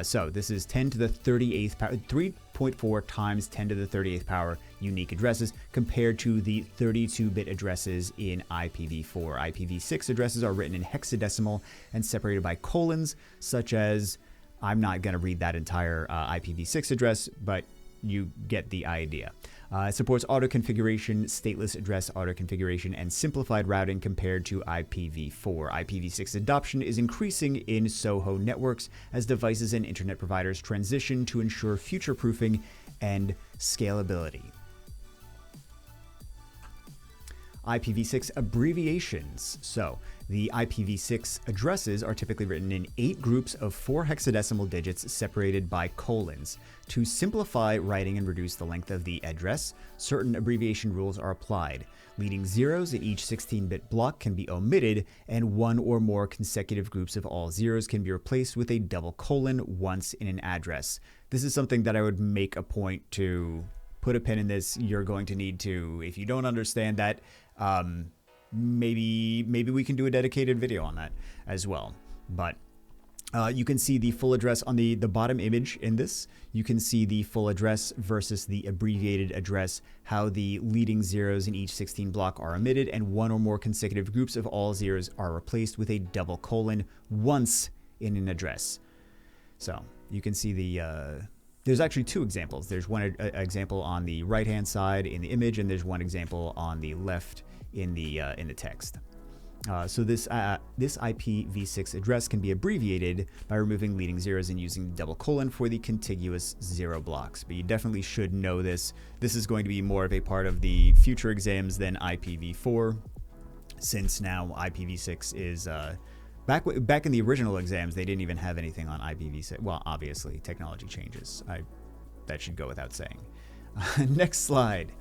So this is 10 to the 38th power, 3.4 times 10 to the 38th power unique addresses compared to the 32-bit addresses in IPv4. IPv6 addresses are written in hexadecimal and separated by colons, such as, I'm not going to read that entire IPv6 address, but you get the idea. It supports auto-configuration, stateless address auto-configuration, and simplified routing compared to IPv4. IPv6 adoption is increasing in SOHO networks as devices and internet providers transition to ensure future-proofing and scalability. IPv6 abbreviations. So, the IPv6 addresses are typically written in 8 groups of 4 hexadecimal digits separated by colons. To simplify writing and reduce the length of the address, certain abbreviation rules are applied. Leading zeros in each 16-bit block can be omitted, and one or more consecutive groups of all zeros can be replaced with a double colon once in an address. This is something that I would make a point to put a pin in this. You're going to need to, if you don't understand that, maybe we can do a dedicated video on that as well. But you can see the full address on the bottom image in this. You can see the full address versus the abbreviated address, how the leading zeros in each 16 block are omitted, and one or more consecutive groups of all zeros are replaced with a double colon once in an address. So you can see there's actually 2 examples. There's one example on the right-hand side in the image, and there's one example on the left in the text. So this IPv6 address can be abbreviated by removing leading zeros and using double colon for the contiguous zero blocks. But you definitely should know this. This is going to be more of a part of the future exams than IPv4, since now IPv6 is back in the original exams, they didn't even have anything on IPv6. Well, obviously, technology changes. That should go without saying. Next slide.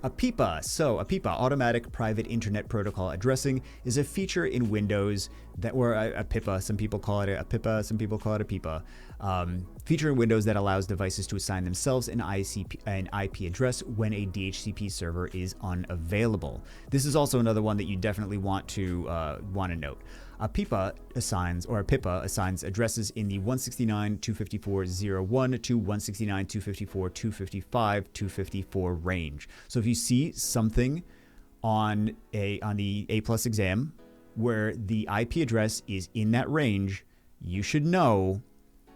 APIPA. So APIPA, Automatic Private Internet Protocol Addressing, is a feature in Windows that, or a PIPA, some people call it a PIPA, some people call it a PIPA, feature in Windows that allows devices to assign themselves an IP address when a DHCP server is unavailable. This is also another one that you definitely want to note. A PIPA assigns addresses in the 169.254.0.1 to 169.254.255.254 range. So if you see something on the A+ exam where the IP address is in that range, you should know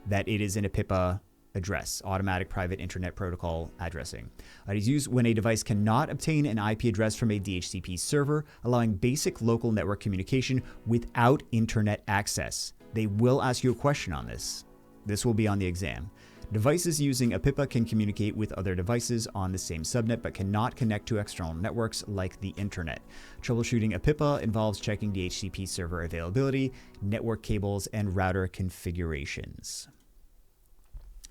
that it is in a PIPA address, Automatic Private Internet Protocol Addressing. It is used when a device cannot obtain an IP address from a DHCP server, allowing basic local network communication without internet access. They will ask you a question on this. This will be on the exam. Devices using a PIPA can communicate with other devices on the same subnet but cannot connect to external networks like the internet. Troubleshooting a PIPA involves checking DHCP server availability, network cables, and router configurations.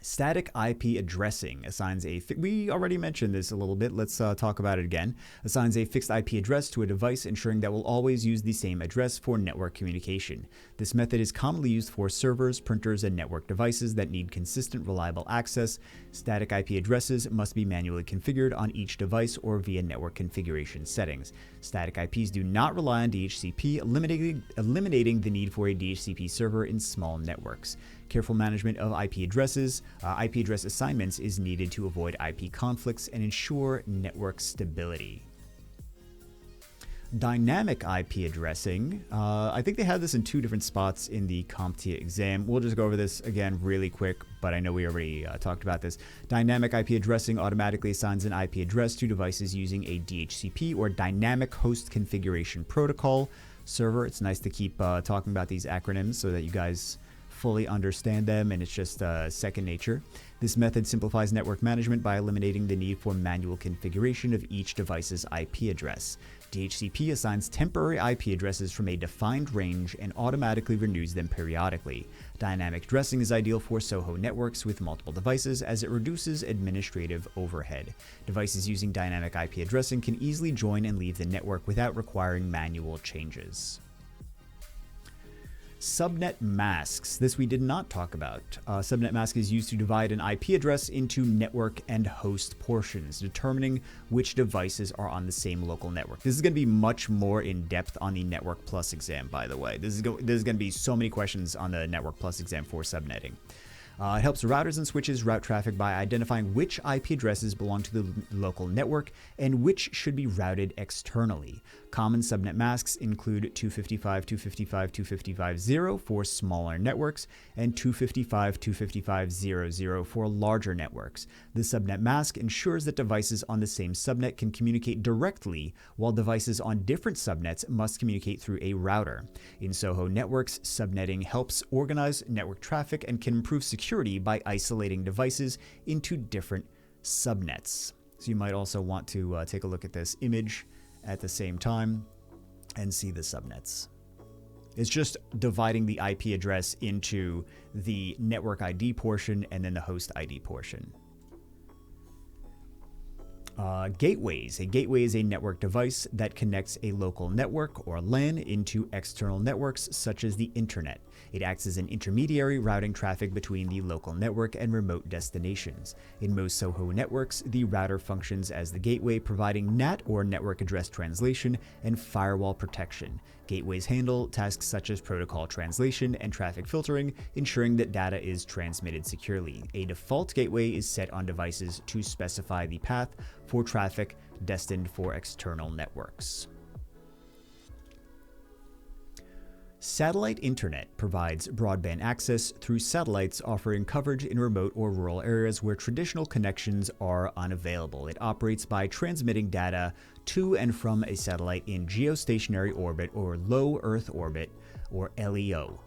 Static IP addressing assigns we already mentioned this a little bit, let's talk about it again. Assigns a fixed IP address to a device, ensuring that will always use the same address for network communication. This method is commonly used for servers, printers, and network devices that need consistent, reliable access. Static IP addresses must be manually configured on each device or via network configuration settings. Static IPs do not rely on DHCP, eliminating the need for a DHCP server in small networks. Careful management of IP addresses, IP address assignments is needed to avoid IP conflicts and ensure network stability. Dynamic IP addressing. I think they had this in 2 different spots in the CompTIA exam. We'll just go over this again really quick, but I know we already talked about this. Dynamic IP addressing automatically assigns an IP address to devices using a DHCP or Dynamic Host Configuration Protocol server. It's nice to keep talking about these acronyms so that you guys fully understand them and it's just second nature. This method simplifies network management by eliminating the need for manual configuration of each device's IP address. DHCP assigns temporary IP addresses from a defined range and automatically renews them periodically. Dynamic addressing is ideal for SOHO networks with multiple devices as it reduces administrative overhead. Devices using dynamic IP addressing can easily join and leave the network without requiring manual changes. Subnet masks. This we did not talk about. Subnet mask is used to divide an IP address into network and host portions, determining which devices are on the same local network. This is going to be much more in depth on the Network Plus exam, by the way. This is going to be so many questions on the Network Plus exam for subnetting. It helps routers and switches route traffic by identifying which IP addresses belong to the local network and which should be routed externally. Common subnet masks include 255.255.255.0 for smaller networks and 255.255.0.0 for larger networks. The subnet mask ensures that devices on the same subnet can communicate directly, while devices on different subnets must communicate through a router. In SOHO networks, subnetting helps organize network traffic and can improve security by isolating devices into different subnets. So you might also want to take a look at this image at the same time and see the subnets. It's just dividing the IP address into the network ID portion and then the host ID portion. Gateways. A gateway is a network device that connects a local network or LAN into external networks such as the internet. It acts as an intermediary routing traffic between the local network and remote destinations. In most SOHO networks, the router functions as the gateway, providing NAT or network address translation and firewall protection. Gateways handle tasks such as protocol translation and traffic filtering, ensuring that data is transmitted securely. A default gateway is set on devices to specify the path for traffic destined for external networks. Satellite internet provides broadband access through satellites, offering coverage in remote or rural areas where traditional connections are unavailable. It operates by transmitting data to and from a satellite in geostationary orbit or low Earth orbit, or LEO.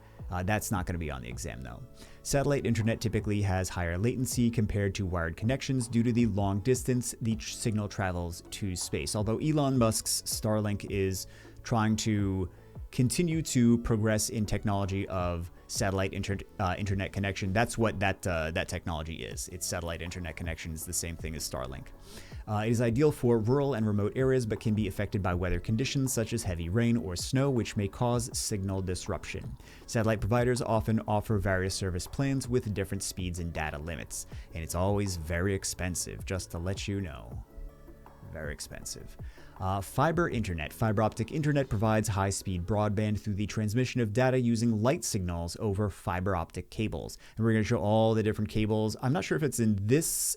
That's not going to be on the exam though. Satellite internet typically has higher latency compared to wired connections due to the long distance the signal travels to space. Although Elon Musk's Starlink is trying to continue to progress in technology of satellite internet connection, that's what that technology is. It's satellite internet connection is the same thing as Starlink. It is ideal for rural and remote areas, but can be affected by weather conditions such as heavy rain or snow, which may cause signal disruption. Satellite providers often offer various service plans with different speeds and data limits, and it's always very expensive, just to let you know. Very expensive. Fiber internet. Fiber optic internet provides high-speed broadband through the transmission of data using light signals over fiber optic cables. And we're going to show all the different cables. I'm not sure if it's in this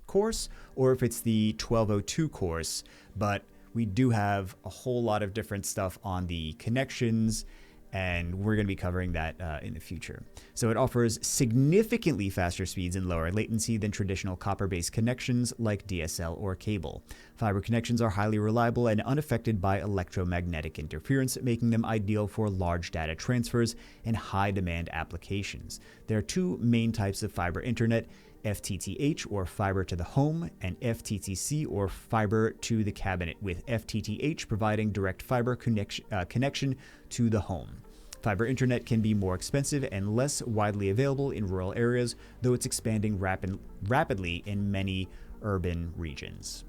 course or if it's the 1202 course, but we do have a whole lot of different stuff on the connections, and we're going to be covering that in the future. So it offers significantly faster speeds and lower latency than traditional copper-based connections like DSL or cable. Fiber connections are highly reliable and unaffected by electromagnetic interference, making them ideal for large data transfers and high-demand applications. There are 2 main types of fiber internet: FTTH, or fiber to the home, and FTTC, or fiber to the cabinet, with FTTH providing direct fiber connection to the home. Fiber internet can be more expensive and less widely available in rural areas, though it's expanding rapidly in many urban regions.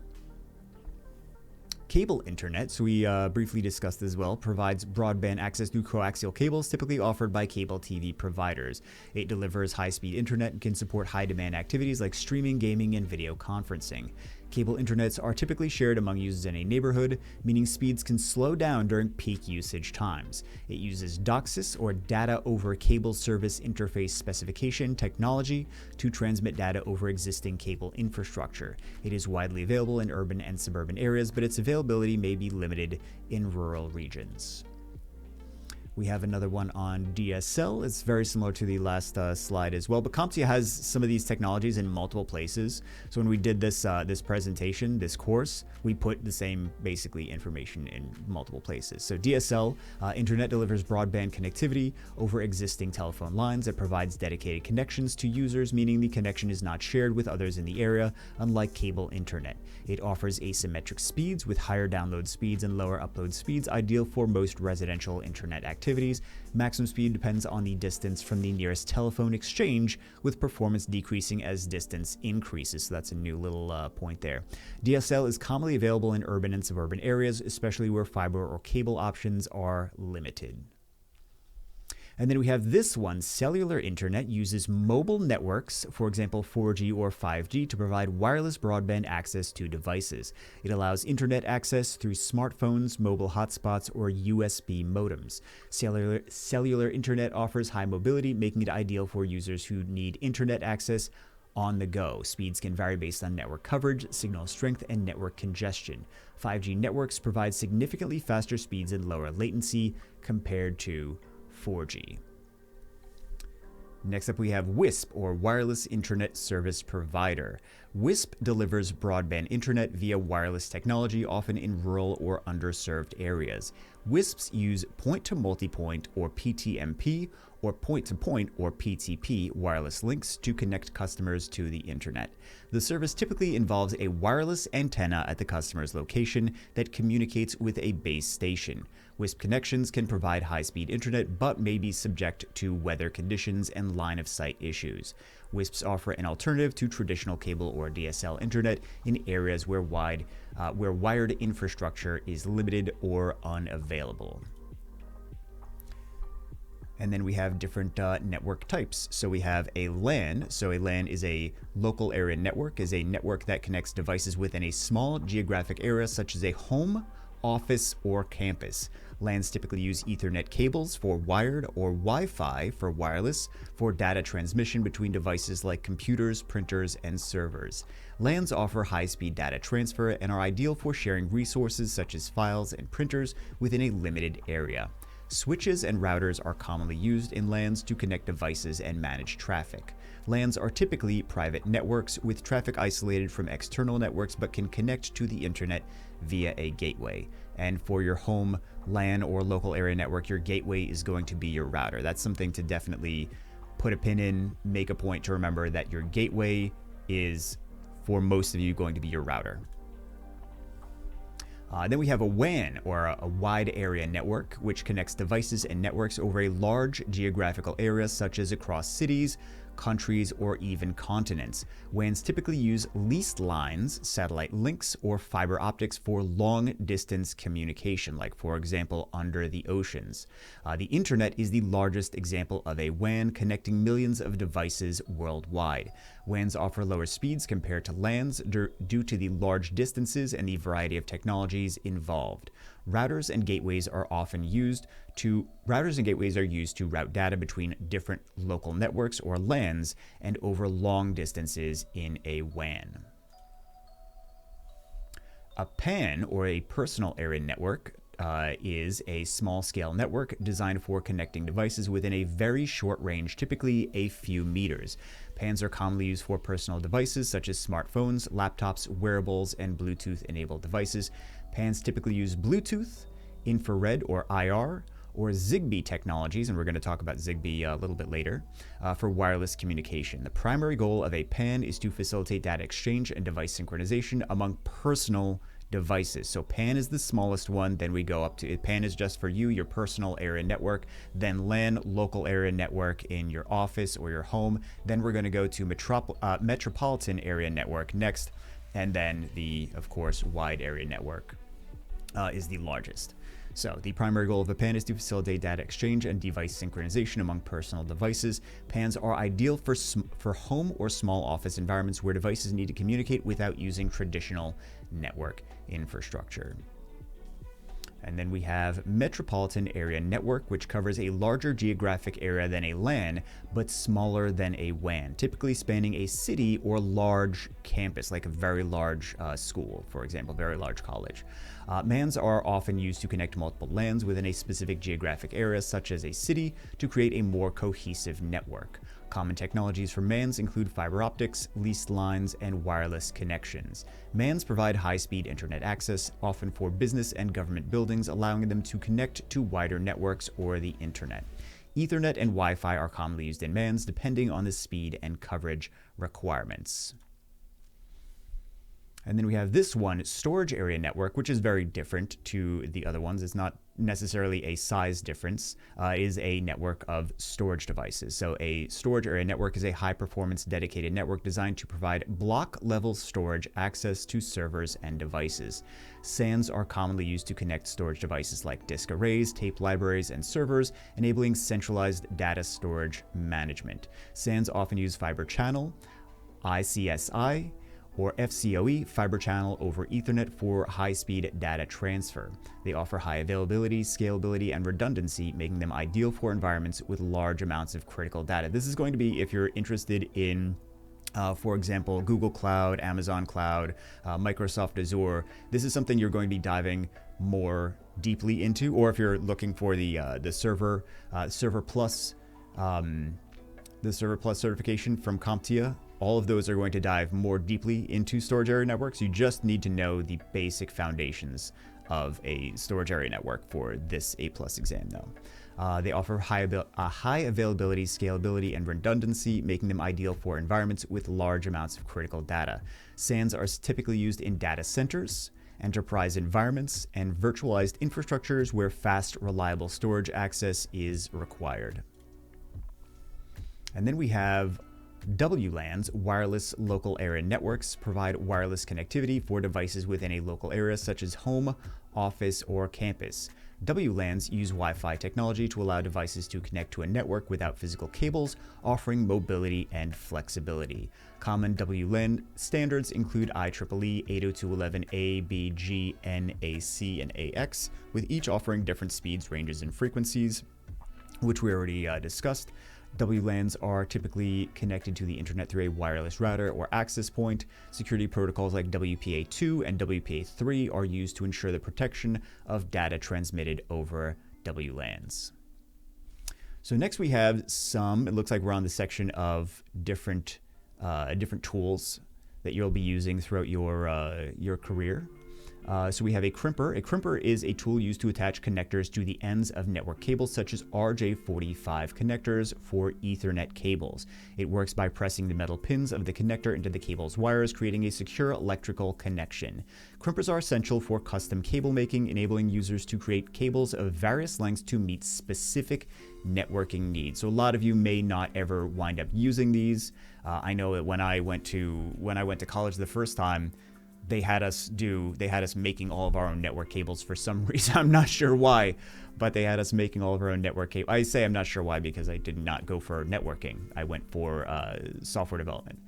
Cable internet, so we briefly discussed as well, provides broadband access through coaxial cables typically offered by cable TV providers. It delivers high-speed internet and can support high-demand activities like streaming, gaming, and video conferencing. Cable internets are typically shared among users in a neighborhood, meaning speeds can slow down during peak usage times. It uses DOCSIS, or Data over Cable Service Interface Specification technology, to transmit data over existing cable infrastructure. It is widely available in urban and suburban areas, but its availability may be limited in rural regions. We have another one on DSL. It's very similar to the last slide as well, but CompTIA has some of these technologies in multiple places. So when we did this presentation, this course, we put the same basically information in multiple places. So DSL, internet delivers broadband connectivity over existing telephone lines. It provides dedicated connections to users, meaning the connection is not shared with others in the area, unlike cable internet. It offers asymmetric speeds with higher download speeds and lower upload speeds, ideal for most residential internet activities. Maximum speed depends on the distance from the nearest telephone exchange, with performance decreasing as distance increases. So that's a new little point there. DSL is commonly available in urban and suburban areas, especially where fiber or cable options are limited. And then we have this one. Cellular internet uses mobile networks, for example 4G or 5G, to provide wireless broadband access to devices. It allows internet access through smartphones, mobile hotspots, or USB modems. Cellular internet offers high mobility, making it ideal for users who need internet access on the go. Speeds can vary based on network coverage, signal strength, and network congestion. 5G networks provide significantly faster speeds and lower latency compared to 4G. Next up, we have WISP, or Wireless Internet Service Provider. WISP delivers broadband internet via wireless technology, often in rural or underserved areas. WISPs use point-to-multipoint, or PTMP, or point-to-point, or PTP, wireless links to connect customers to the internet. The service typically involves a wireless antenna at the customer's location that communicates with a base station. WISP connections can provide high-speed internet, but may be subject to weather conditions and line-of-sight issues. WISPs offer an alternative to traditional cable or DSL internet in areas where wired infrastructure is limited or unavailable. And then we have different network types. So we have a LAN. So a LAN is a local area network, is a network that connects devices within a small geographic area, such as a home, office, or campus. LANs typically use Ethernet cables for wired or Wi-Fi for wireless for data transmission between devices like computers, printers, and servers. LANs offer high-speed data transfer and are ideal for sharing resources such as files and printers within a limited area. Switches and routers are commonly used in LANs to connect devices and manage traffic. LANs are typically private networks with traffic isolated from external networks, but can connect to the internet via a gateway. And for your home LAN or local area network, your gateway is going to be your router. That's something to definitely put a pin in, make a point to remember that your gateway is, for most of you, going to be your router. Then we have a WAN, or a wide area network, which connects devices and networks over a large geographical area, such as across cities, countries, or even continents. WANs typically use leased lines, satellite links, or fiber optics for long-distance communication, like, for example, under the oceans. The internet is the largest example of a WAN, connecting millions of devices worldwide. WANs offer lower speeds compared to LANs due to the large distances and the variety of technologies involved. Routers and gateways are used to route data between different local networks, or LANs, and over long distances in a WAN. A PAN, or a personal area network, is a small-scale network designed for connecting devices within a very short range, typically a few meters. PANs are commonly used for personal devices such as smartphones, laptops, wearables, and Bluetooth-enabled devices. PANs typically use Bluetooth, infrared or IR, or Zigbee technologies, and we're going to talk about Zigbee a little bit later, for wireless communication. The primary goal of a PAN is to facilitate data exchange and device synchronization among personal devices. So PAN is the smallest one, then we go up to, PAN is just for you, your personal area network, then LAN, local area network in your office or your home, then we're going to go to metropolitan area network next, and then the, of course, wide area network is the largest. So, the primary goal of a PAN is to facilitate data exchange and device synchronization among personal devices. PANs are ideal for home or small office environments where devices need to communicate without using traditional network infrastructure. And then we have Metropolitan Area Network, which covers a larger geographic area than a LAN, but smaller than a WAN, typically spanning a city or large campus, like a very large school, for example, very large college. MANs are often used to connect multiple LANs within a specific geographic area, such as a city, to create a more cohesive network. Common technologies for MANs include fiber optics, leased lines, and wireless connections. MANs provide high-speed internet access, often for business and government buildings, allowing them to connect to wider networks or the internet. Ethernet and Wi-Fi are commonly used in MANs, depending on the speed and coverage requirements. And then we have this one, Storage Area Network, which is very different to the other ones. It's not necessarily a size difference. It is a network of storage devices. So a storage area network is a high-performance dedicated network designed to provide block-level storage access to servers and devices. SANs are commonly used to connect storage devices like disk arrays, tape libraries, and servers, enabling centralized data storage management. SANs often use fiber channel, ICSI, or FCOE, fiber channel over Ethernet for high-speed data transfer. They offer high availability, scalability, and redundancy, making them ideal for environments with large amounts of critical data. This is going to be if you're interested in, for example, Google Cloud, Amazon Cloud, Microsoft Azure. This is something you're going to be diving more deeply into, or if you're looking for the Server Plus certification from CompTIA. All of those are going to dive more deeply into storage area networks. You just need to know the basic foundations of a storage area network for this A+ exam, though. They offer high availability, scalability, and redundancy, making them ideal for environments with large amounts of critical data. SANs are typically used in data centers, enterprise environments, and virtualized infrastructures where fast, reliable storage access is required. And then we have WLANs, wireless local area networks, provide wireless connectivity for devices within a local area such as home, office, or campus. WLANs use Wi-Fi technology to allow devices to connect to a network without physical cables, offering mobility and flexibility. Common WLAN standards include IEEE 802.11a, b, g, n, ac, and ax, with each offering different speeds, ranges, and frequencies, which we already discussed. WLANs are typically connected to the internet through a wireless router or access point. Security protocols like WPA2 and WPA3 are used to ensure the protection of data transmitted over WLANs. So next we have it looks like we're on the section of different tools that you'll be using throughout your career. So we have a crimper. A crimper is a tool used to attach connectors to the ends of network cables, such as RJ45 connectors for Ethernet cables. It works by pressing the metal pins of the connector into the cable's wires, creating a secure electrical connection. Crimpers are essential for custom cable making, enabling users to create cables of various lengths to meet specific networking needs. So a lot of you may not ever wind up using these. I know that when I went to college the first time, they had us making all of our own network cables for some reason. I'm not sure why, but they had us making all of our own network cables. I say I'm not sure why because I did not go for networking. I went for software development,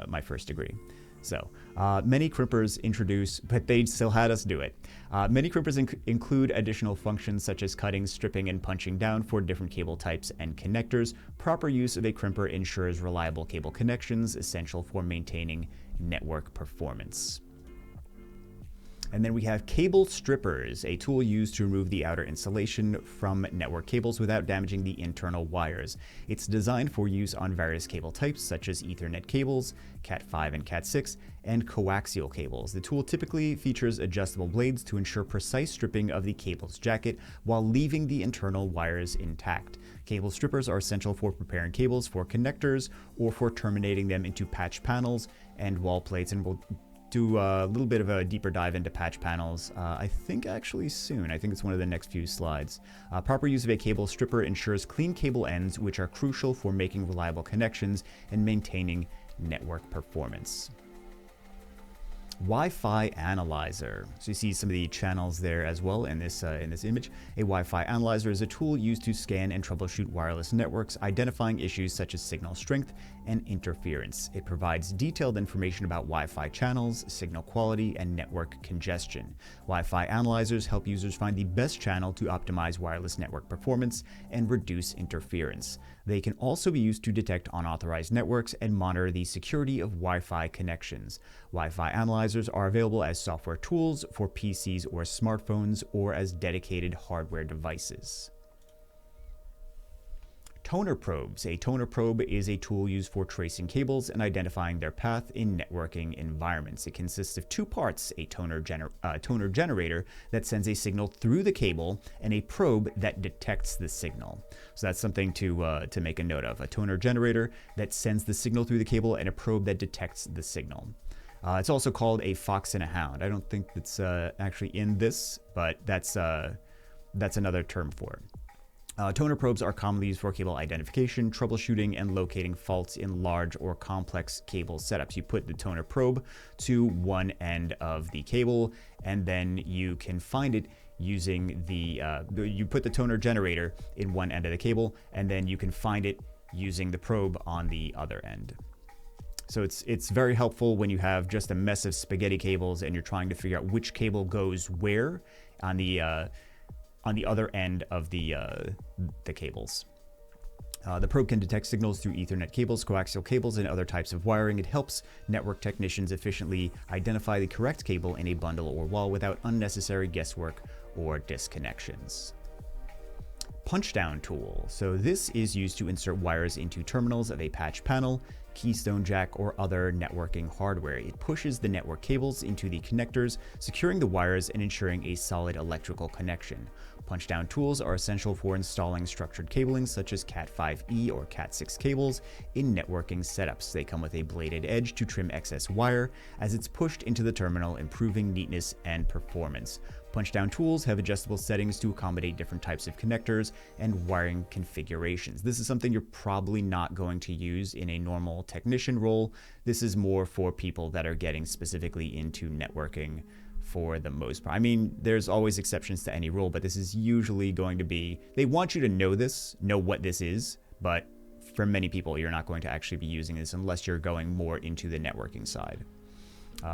my first degree. So many crimpers introduce, but they still had us do it. Many crimpers include additional functions such as cutting, stripping, and punching down for different cable types and connectors. Proper use of a crimper ensures reliable cable connections, essential for maintaining network performance. And then we have cable strippers, a tool used to remove the outer insulation from network cables without damaging the internal wires. It's designed for use on various cable types such as Ethernet cables, Cat5 and Cat6, and coaxial cables. The tool typically features adjustable blades to ensure precise stripping of the cable's jacket while leaving the internal wires intact. Cable strippers are essential for preparing cables for connectors or for terminating them into patch panels and wall plates, and we'll do a little bit of a deeper dive into patch panels, I think actually soon. I think it's one of the next few slides. Proper use of a cable stripper ensures clean cable ends, which are crucial for making reliable connections and maintaining network performance. Wi-Fi analyzer. So you see some of the channels there as well in this image. A Wi-Fi analyzer is a tool used to scan and troubleshoot wireless networks, identifying issues such as signal strength and interference. It provides detailed information about Wi-Fi channels, signal quality, and network congestion. Wi-Fi analyzers help users find the best channel to optimize wireless network performance and reduce interference. They can also be used to detect unauthorized networks and monitor the security of Wi-Fi connections. Wi-Fi analyzers are available as software tools for PCs or smartphones or as dedicated hardware devices. Toner probes. A toner probe is a tool used for tracing cables and identifying their path in networking environments. It consists of two parts, a toner generator that sends a signal through the cable and a probe that detects the signal. So that's something to make a note of. A toner generator that sends the signal through the cable and a probe that detects the signal. It's also called a fox and a hound. I don't think it's actually in this, but that's another term for it. Toner probes are commonly used for cable identification, troubleshooting, and locating faults in large or complex cable setups. You put the toner probe to one end of the cable, and then you can find it using you put the toner generator in one end of the cable, and then you can find it using the probe on the other end. So it's very helpful when you have just a mess of spaghetti cables and you're trying to figure out which cable goes where on the other end of the cables. The probe can detect signals through Ethernet cables, coaxial cables, and other types of wiring. It helps network technicians efficiently identify the correct cable in a bundle or wall without unnecessary guesswork or disconnections. Punchdown tool. So this is used to insert wires into terminals of a patch panel, keystone jack, or other networking hardware. It pushes the network cables into the connectors, securing the wires and ensuring a solid electrical connection. Punchdown tools are essential for installing structured cabling such as Cat5e or Cat6 cables in networking setups. They come with a bladed edge to trim excess wire as it's pushed into the terminal, improving neatness and performance. Punchdown tools have adjustable settings to accommodate different types of connectors and wiring configurations. This is something you're probably not going to use in a normal technician role. This is more for people that are getting specifically into networking for the most part. I mean, there's always exceptions to any rule, but this is usually going to be, they want you to know what this is, but for many people, you're not going to actually be using this unless you're going more into the networking side.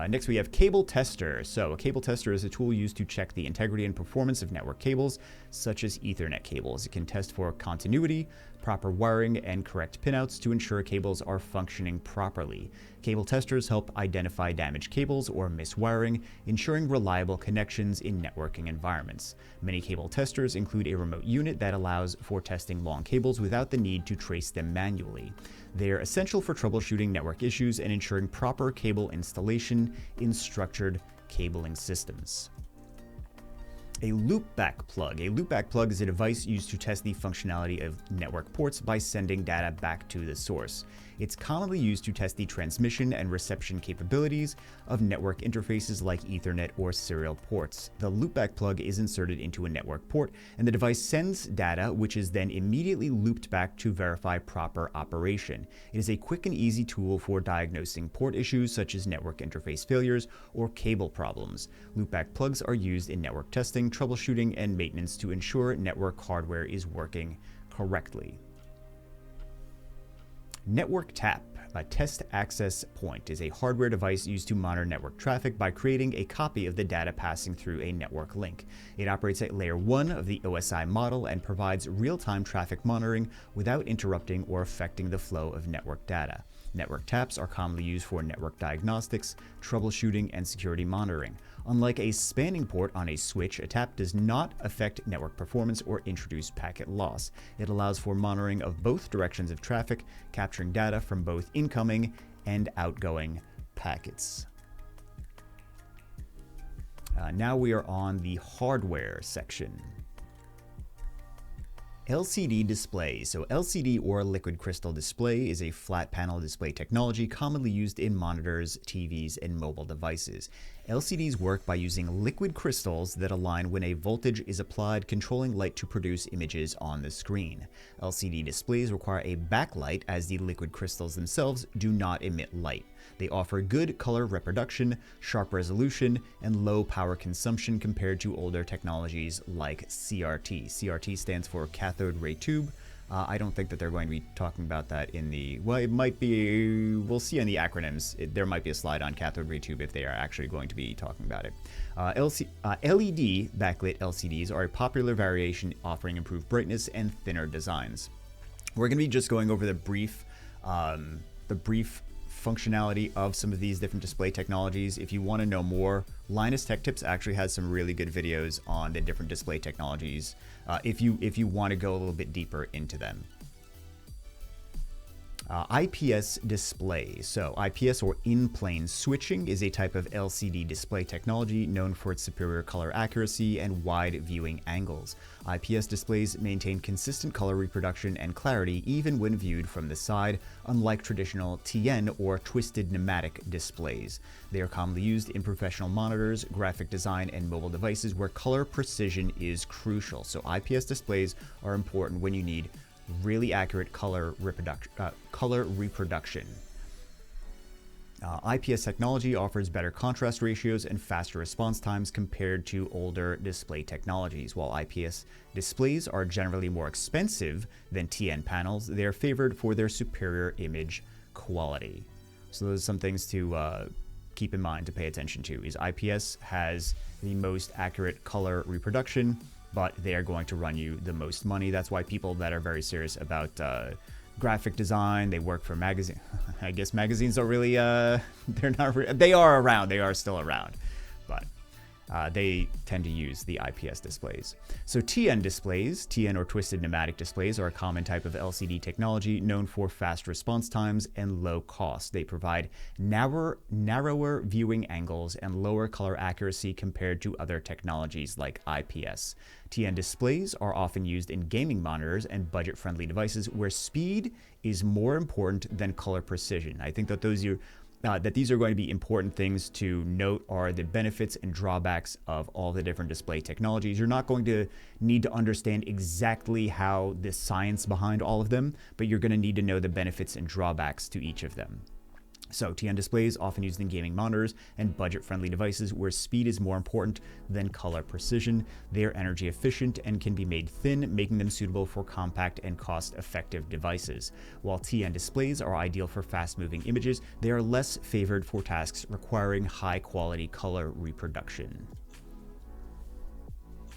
Next, we have cable tester. So a cable tester is a tool used to check the integrity and performance of network cables, such as Ethernet cables. It can test for continuity, proper wiring, and correct pinouts to ensure cables are functioning properly. Cable testers help identify damaged cables or miswiring, ensuring reliable connections in networking environments. Many cable testers include a remote unit that allows for testing long cables without the need to trace them manually. They are essential for troubleshooting network issues and ensuring proper cable installation in structured cabling systems. A loopback plug. A loopback plug is a device used to test the functionality of network ports by sending data back to the source. It's commonly used to test the transmission and reception capabilities of network interfaces like Ethernet or serial ports. The loopback plug is inserted into a network port, and the device sends data, which is then immediately looped back to verify proper operation. It is a quick and easy tool for diagnosing port issues such as network interface failures or cable problems. Loopback plugs are used in network testing, troubleshooting, and maintenance to ensure network hardware is working correctly. Network tap, a test access point, is a hardware device used to monitor network traffic by creating a copy of the data passing through a network link. It operates at layer 1 of the OSI model and provides real-time traffic monitoring without interrupting or affecting the flow of network data. Network taps are commonly used for network diagnostics, troubleshooting, and security monitoring. Unlike a spanning port on a switch, a tap does not affect network performance or introduce packet loss. It allows for monitoring of both directions of traffic, capturing data from both incoming and outgoing packets. Now we are on the hardware section. LCD display. So LCD, or liquid crystal display, is a flat panel display technology commonly used in monitors, TVs, and mobile devices. LCDs work by using liquid crystals that align when a voltage is applied, controlling light to produce images on the screen. LCD displays require a backlight as the liquid crystals themselves do not emit light. They offer good color reproduction, sharp resolution, and low power consumption compared to older technologies like CRT. CRT stands for cathode ray tube. I don't think that they're going to be talking about that in the, well, it might be, we'll see in the acronyms. There might be a slide on cathode ray tube if they are actually going to be talking about it. LED backlit LCDs are a popular variation offering improved brightness and thinner designs. We're going to be just going over the brief functionality of some of these different display technologies. If you want to know more, Linus Tech Tips actually has some really good videos on the different display technologies if you want to go a little bit deeper into them. IPS display. So IPS, or in-plane switching, is a type of LCD display technology known for its superior color accuracy and wide viewing angles. IPS displays maintain consistent color reproduction and clarity even when viewed from the side, unlike traditional TN or twisted pneumatic displays. They are commonly used in professional monitors, graphic design, and mobile devices where color precision is crucial. So IPS displays are important when you need really accurate color reproduction. IPS technology offers better contrast ratios and faster response times compared to older display technologies. While IPS displays are generally more expensive than TN panels, they are favored for their superior image quality. So those are some things to keep in mind, to pay attention to. Is IPS has the most accurate color reproduction, but they are going to run you the most money. That's why people that are very serious about graphic design, they work for magazine. I guess magazines don't really, they're not, they are around, they are still around, but they tend to use the IPS displays. So TN displays, TN or twisted pneumatic displays, are a common type of LCD technology known for fast response times and low cost. They provide narrower viewing angles and lower color accuracy compared to other technologies like IPS. TN displays are often used in gaming monitors and budget-friendly devices where speed is more important than color precision. I think that these are going to be important things to note, are the benefits and drawbacks of all the different display technologies. You're not going to need to understand exactly how the science behind all of them, but you're going to need to know the benefits and drawbacks to each of them. So TN displays often used in gaming monitors and budget-friendly devices where speed is more important than color precision. They are energy efficient and can be made thin, making them suitable for compact and cost-effective devices. While TN displays are ideal for fast-moving images, they are less favored for tasks requiring high-quality color reproduction.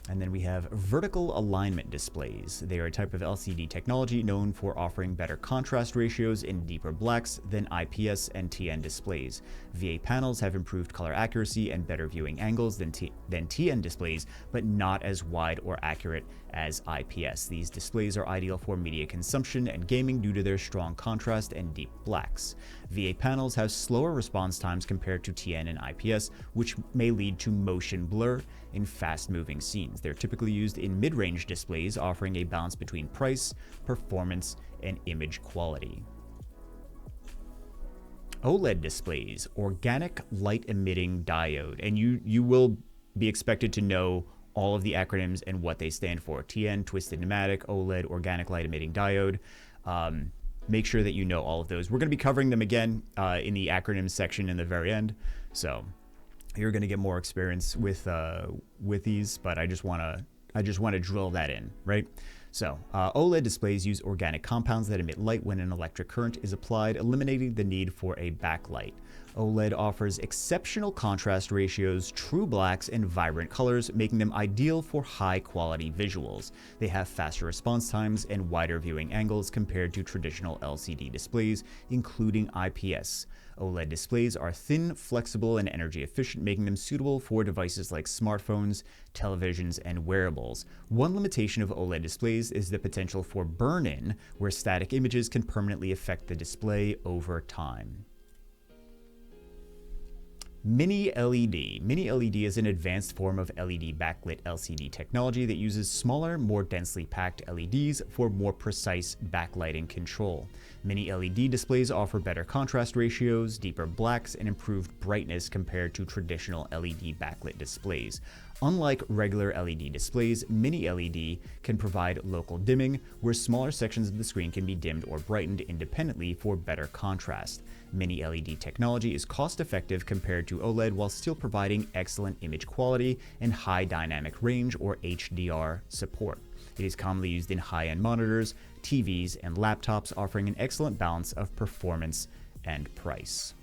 And then we have vertical alignment displays. They are a type of LCD technology known for offering better contrast ratios in deeper blacks than IPS and TN displays. VA panels have improved color accuracy and better viewing angles than TN displays, but not as wide or accurate as IPS. These displays are ideal for media consumption and gaming due to their strong contrast and deep blacks. VA panels have slower response times compared to TN and IPS, which may lead to motion blur in fast-moving scenes. They're typically used in mid-range displays, offering a balance between price, performance, and image quality. OLED displays, organic light emitting diode, and you will be expected to know all of the acronyms and what they stand for. TN, twisted pneumatic, OLED, organic light emitting diode. Make sure that you know all of those. We're going to be covering them again in the acronyms section in the very end, so you're going to get more experience with these, but I just want to drill that in, right? So OLED displays use organic compounds that emit light when an electric current is applied, eliminating the need for a backlight. OLED offers exceptional contrast ratios, true blacks, and vibrant colors, making them ideal for high-quality visuals. They have faster response times and wider viewing angles compared to traditional LCD displays, including IPS. OLED displays are thin, flexible, and energy efficient, making them suitable for devices like smartphones, televisions, and wearables. One limitation of OLED displays is the potential for burn-in, where static images can permanently affect the display over time. Mini LED. Mini LED is an advanced form of LED backlit LCD technology that uses smaller, more densely packed LEDs for more precise backlighting control. Mini LED displays offer better contrast ratios, deeper blacks, and improved brightness compared to traditional LED backlit displays. Unlike regular LED displays, Mini LED can provide local dimming, where smaller sections of the screen can be dimmed or brightened independently for better contrast. Mini LED technology is cost-effective compared to OLED while still providing excellent image quality and high dynamic range or HDR support. It is commonly used in high-end monitors, TVs, and laptops, offering an excellent balance of performance and price.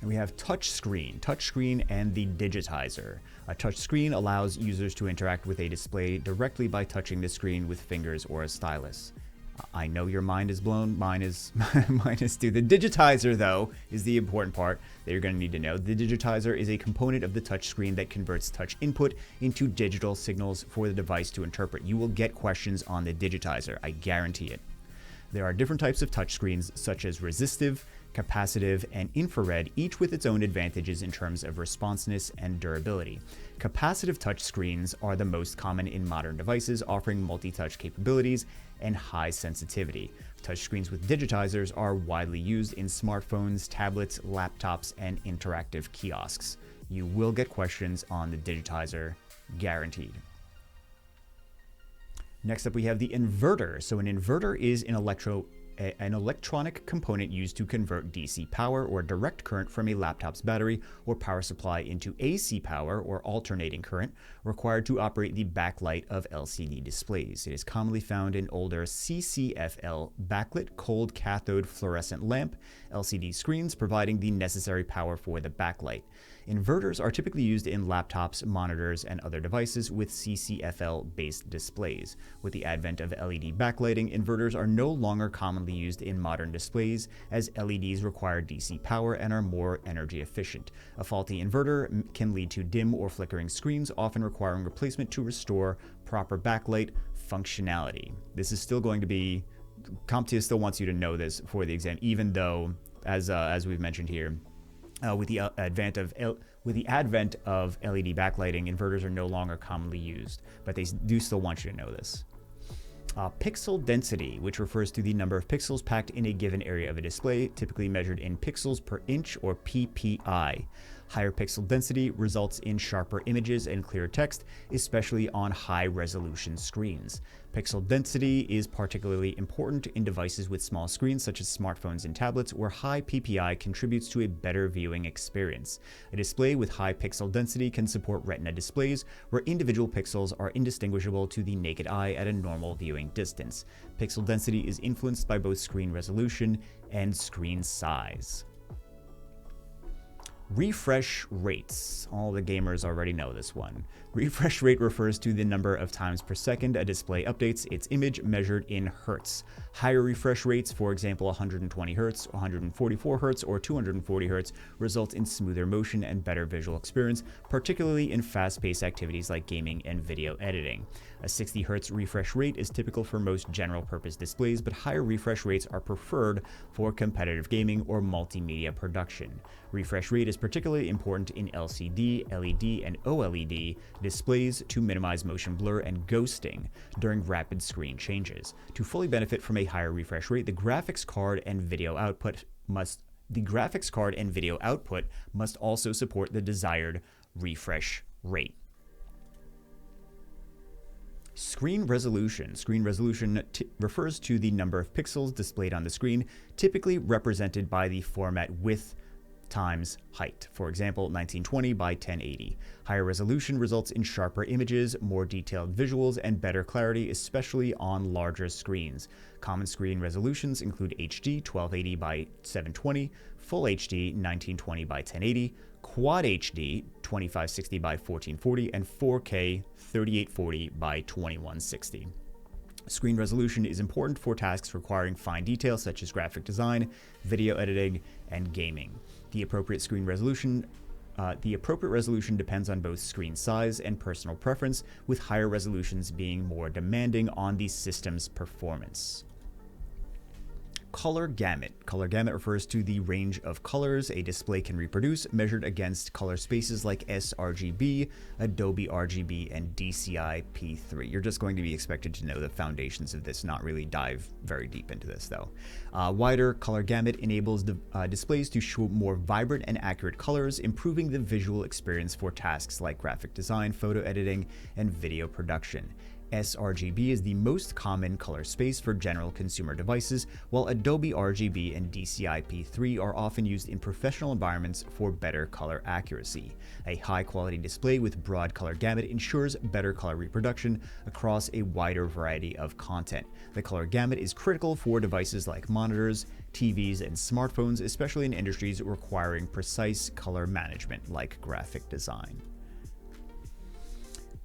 And we have touchscreen and the digitizer. A touchscreen allows users to interact with a display directly by touching the screen with fingers or a stylus. I know your mind is blown. Mine is too. The digitizer, though, is the important part that you're going to need to know. The digitizer is a component of the touchscreen that converts touch input into digital signals for the device to interpret. You will get questions on the digitizer, I guarantee it. There are different types of touchscreens, such as resistive, capacitive, and infrared, each with its own advantages in terms of responsiveness and durability. Capacitive touchscreens are the most common in modern devices, offering multi-touch capabilities and high sensitivity. Touchscreens with digitizers are widely used in smartphones, tablets, laptops, and interactive kiosks. You will get questions on the digitizer, guaranteed. Next up, we have the inverter. So an inverter is an electronic component used to convert DC power or direct current from a laptop's battery or power supply into AC power or alternating current required to operate the backlight of LCD displays. It is commonly found in older CCFL backlit cold cathode fluorescent lamp LCD screens, providing the necessary power for the backlight. Inverters are typically used in laptops, monitors, and other devices with CCFL-based displays. With the advent of LED backlighting, inverters are no longer commonly used in modern displays, as LEDs require DC power and are more energy efficient. A faulty inverter can lead to dim or flickering screens, often requiring replacement to restore proper backlight functionality. This is still going to be, CompTIA still wants you to know this for the exam, even though, as we've mentioned here, with the advent of LED backlighting, inverters are no longer commonly used, but they do still want you to know this. Pixel density, which refers to the number of pixels packed in a given area of a display, typically measured in pixels per inch or PPI. Higher pixel density results in sharper images and clearer text, especially on high-resolution screens. Pixel density is particularly important in devices with small screens such as smartphones and tablets, where high PPI contributes to a better viewing experience. A display with high pixel density can support Retina displays, where individual pixels are indistinguishable to the naked eye at a normal viewing distance. Pixel density is influenced by both screen resolution and screen size. Refresh rates. All the gamers already know this one. Refresh rate refers to the number of times per second a display updates its image measured in hertz. Higher refresh rates, for example 120 Hz, 144 Hz, or 240 Hz, result in smoother motion and better visual experience, particularly in fast-paced activities like gaming and video editing. A 60 Hz refresh rate is typical for most general-purpose displays, but higher refresh rates are preferred for competitive gaming or multimedia production. Refresh rate is particularly important in LCD, LED, and OLED displays to minimize motion blur and ghosting during rapid screen changes. To fully benefit from a higher refresh rate, the graphics card and video output must also support the desired refresh rate. Screen resolution. Screen resolution refers to the number of pixels displayed on the screen, typically represented by the format width times height. For example, 1920 by 1080. Higher resolution results in sharper images, more detailed visuals, and better clarity, especially on larger screens. Common screen resolutions include HD 1280 by 720, Full HD 1920 by 1080, Quad HD 2560 by 1440, and 4K 3840 by 2160. Screen resolution is important for tasks requiring fine detail such as graphic design, video editing, and gaming. The appropriate resolution depends on both screen size and personal preference, with higher resolutions being more demanding on the system's performance. Color gamut. Color gamut refers to the range of colors a display can reproduce, measured against color spaces like sRGB, Adobe RGB, and DCI P3. You're just going to be expected to know the foundations of this, not really dive very deep into this though. Wider color gamut enables displays to show more vibrant and accurate colors, improving the visual experience for tasks like graphic design, photo editing, and video production. sRGB is the most common color space for general consumer devices, while Adobe RGB and DCI-P3 are often used in professional environments for better color accuracy. A high-quality display with broad color gamut ensures better color reproduction across a wider variety of content. The color gamut is critical for devices like monitors, TVs, and smartphones, especially in industries requiring precise color management like graphic design.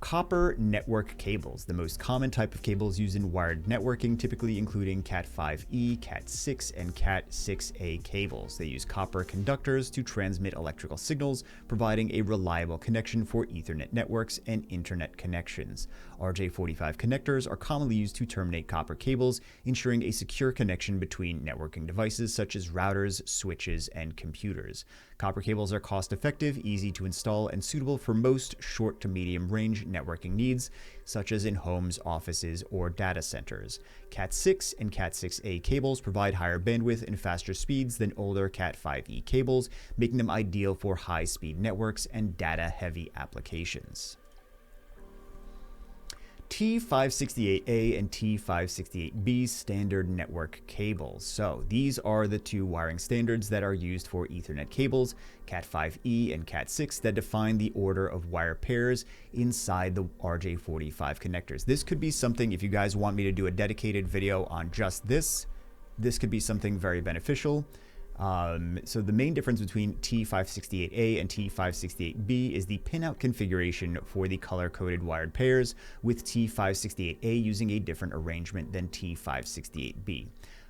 Copper network cables, the most common type of cables used in wired networking, typically including Cat5e, Cat6, and Cat6a cables. They use copper conductors to transmit electrical signals, providing a reliable connection for Ethernet networks and internet connections. RJ45 connectors are commonly used to terminate copper cables, ensuring a secure connection between networking devices such as routers, switches, and computers. Copper cables are cost-effective, easy to install, and suitable for most short to medium range networking needs, such as in homes, offices, or data centers. Cat6 and Cat6a cables provide higher bandwidth and faster speeds than older Cat5e cables, making them ideal for high-speed networks and data-heavy applications. T568A and T568B standard network cables. So these are the two wiring standards that are used for Ethernet cables, Cat5e and Cat6, that define the order of wire pairs inside the RJ45 connectors. This could be something, if you guys want me to do a dedicated video on just this could be something very beneficial. So the main difference between T568A and T568B is the pinout configuration for the color-coded wired pairs, with T568A using a different arrangement than T568B.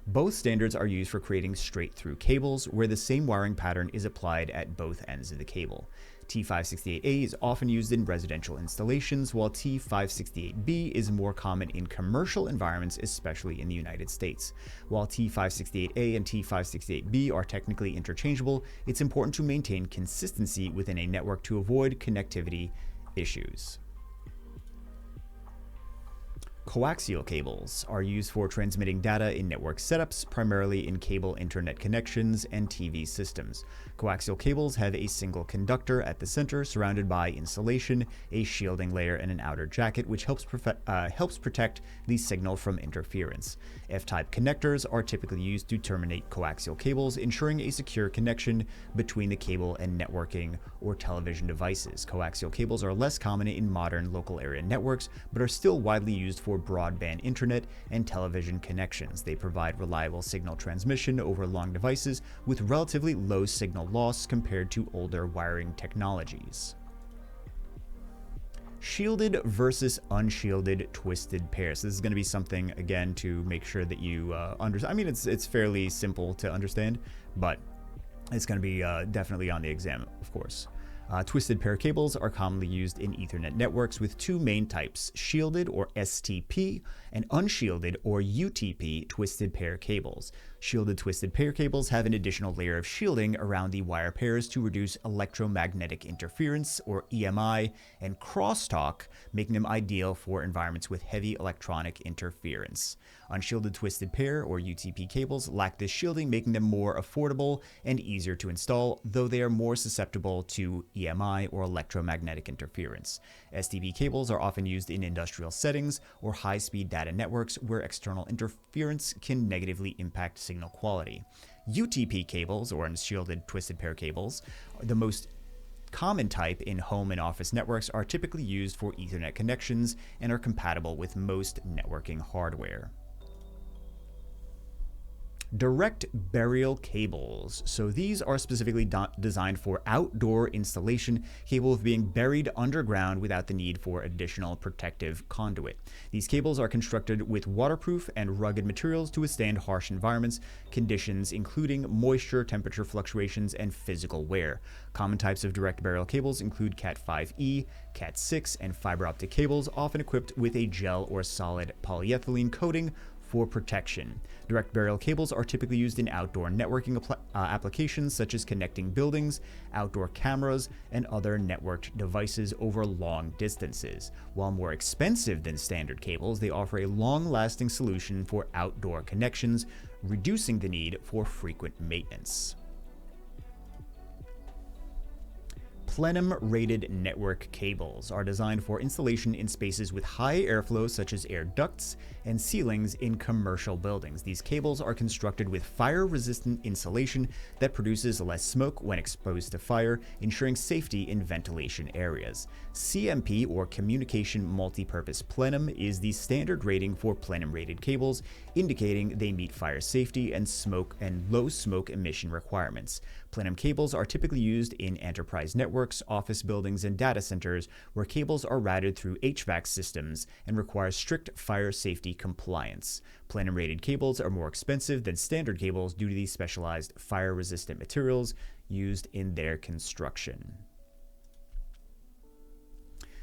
Both standards are used for creating straight-through cables, where the same wiring pattern is applied at both ends of the cable. T568A is often used in residential installations, while T568B is more common in commercial environments, especially in the United States. While T568A and T568B are technically interchangeable, it's important to maintain consistency within a network to avoid connectivity issues. Coaxial cables are used for transmitting data in network setups, primarily in cable internet connections and TV systems. Coaxial cables have a single conductor at the center, surrounded by insulation, a shielding layer, and an outer jacket, which helps protect the signal from interference. F-type connectors are typically used to terminate coaxial cables, ensuring a secure connection between the cable and networking or television devices. Coaxial cables are less common in modern local area networks, but are still widely used for broadband internet and television connections. They provide reliable signal transmission over long devices with relatively low signal loss compared to older wiring technologies. Shielded versus unshielded twisted pairs. This is going to be something, again, to make sure that you understand. I mean, it's fairly simple to understand, but it's going to be definitely on the exam, of course. Twisted pair cables are commonly used in Ethernet networks with two main types, shielded or STP and unshielded or UTP twisted pair cables. Shielded twisted pair cables have an additional layer of shielding around the wire pairs to reduce electromagnetic interference or EMI and crosstalk, making them ideal for environments with heavy electronic interference. Unshielded twisted pair or UTP cables lack this shielding, making them more affordable and easier to install, though they are more susceptible to EMI or electromagnetic interference. STP cables are often used in industrial settings or high-speed data networks where external interference can negatively impact signal quality. UTP cables, or unshielded twisted pair cables, the most common type in home and office networks, are typically used for Ethernet connections and are compatible with most networking hardware. Direct burial cables. So these are specifically designed for outdoor installation, capable of being buried underground without the need for additional protective conduit. These cables are constructed with waterproof and rugged materials to withstand harsh environments conditions, including moisture, temperature fluctuations, and physical wear. Common types of direct burial cables include Cat5e, Cat6, and fiber optic cables, often equipped with a gel or solid polyethylene coating for protection. Direct burial cables are typically used in outdoor networking applications such as connecting buildings, outdoor cameras, and other networked devices over long distances. While more expensive than standard cables, they offer a long-lasting solution for outdoor connections, reducing the need for frequent maintenance. Plenum-rated network cables are designed for installation in spaces with high airflow, such as air ducts and ceilings in commercial buildings. These cables are constructed with fire-resistant insulation that produces less smoke when exposed to fire, ensuring safety in ventilation areas. CMP, or Communication Multipurpose Plenum, is the standard rating for plenum-rated cables, indicating they meet fire safety and smoke and low smoke emission requirements. Plenum cables are typically used in enterprise networks, office buildings, and data centers where cables are routed through HVAC systems and require strict fire safety compliance. Plenum-rated cables are more expensive than standard cables due to the specialized fire-resistant materials used in their construction.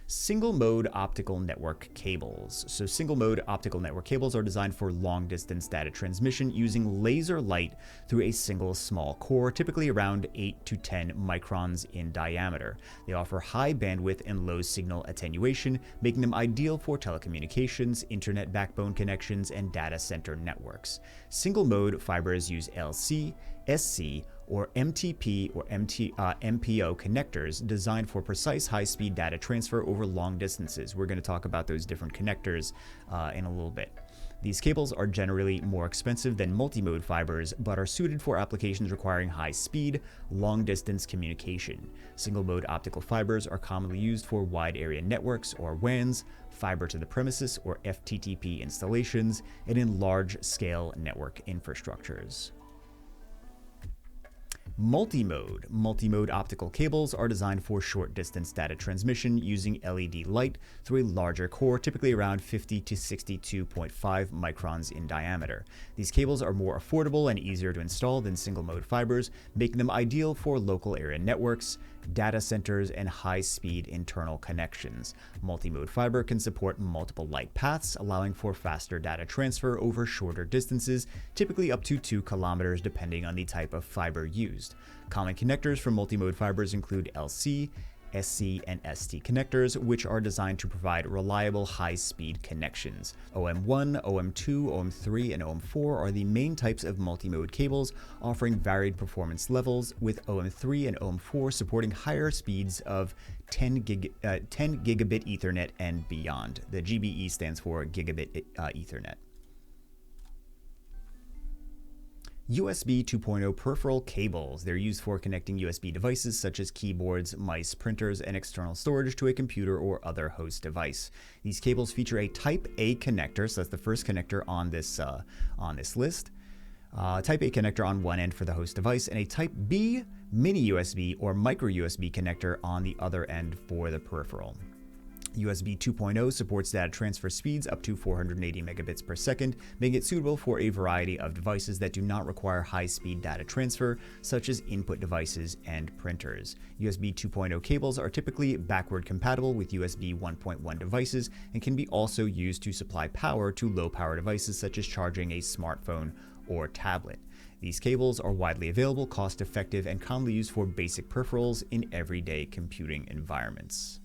Single-mode optical network cables. So single-mode optical network cables are designed for long-distance data transmission using laser light through a single small core, typically around 8 to 10 microns in diameter. They offer high bandwidth and low signal attenuation, making them ideal for telecommunications, internet backbone connections, and data center networks. Single-mode fibers use LC, SC, or MTP or MPO connectors designed for precise high-speed data transfer over long distances. We're going to talk about those different connectors in a little bit. These cables are generally more expensive than multimode fibers, but are suited for applications requiring high-speed, long-distance communication. Single-mode optical fibers are commonly used for wide-area networks, or WANs, fiber to the premises, or FTTP installations, and in large-scale network infrastructures. Multimode optical cables are designed for short-distance data transmission using LED light through a larger core, typically around 50 to 62.5 microns in diameter. These cables are more affordable and easier to install than single-mode fibers, making them ideal for local area networks, data centers, and high-speed internal connections. Multimode fiber can support multiple light paths, allowing for faster data transfer over shorter distances, typically up to 2 kilometers depending on the type of fiber used. Common connectors for multimode fibers include LC, SC, and ST connectors, which are designed to provide reliable high-speed connections. OM1, OM2, OM3, and OM4 are the main types of multimode cables, offering varied performance levels, with OM3 and OM4 supporting higher speeds of 10 gigabit Ethernet and beyond. The GBE stands for Gigabit Ethernet. USB 2.0 peripheral cables. They're used for connecting USB devices such as keyboards, mice, printers, and external storage to a computer or other host device. These cables feature a Type A connector, so that's the first connector on this list. Type A connector on one end for the host device, and a Type B mini USB or micro USB connector on the other end for the peripheral. USB 2.0 supports data transfer speeds up to 480 megabits per second, making it suitable for a variety of devices that do not require high-speed data transfer, such as input devices and printers. USB 2.0 cables are typically backward compatible with USB 1.1 devices and can be also used to supply power to low-power devices such as charging a smartphone or tablet. These cables are widely available, cost-effective, and commonly used for basic peripherals in everyday computing environments.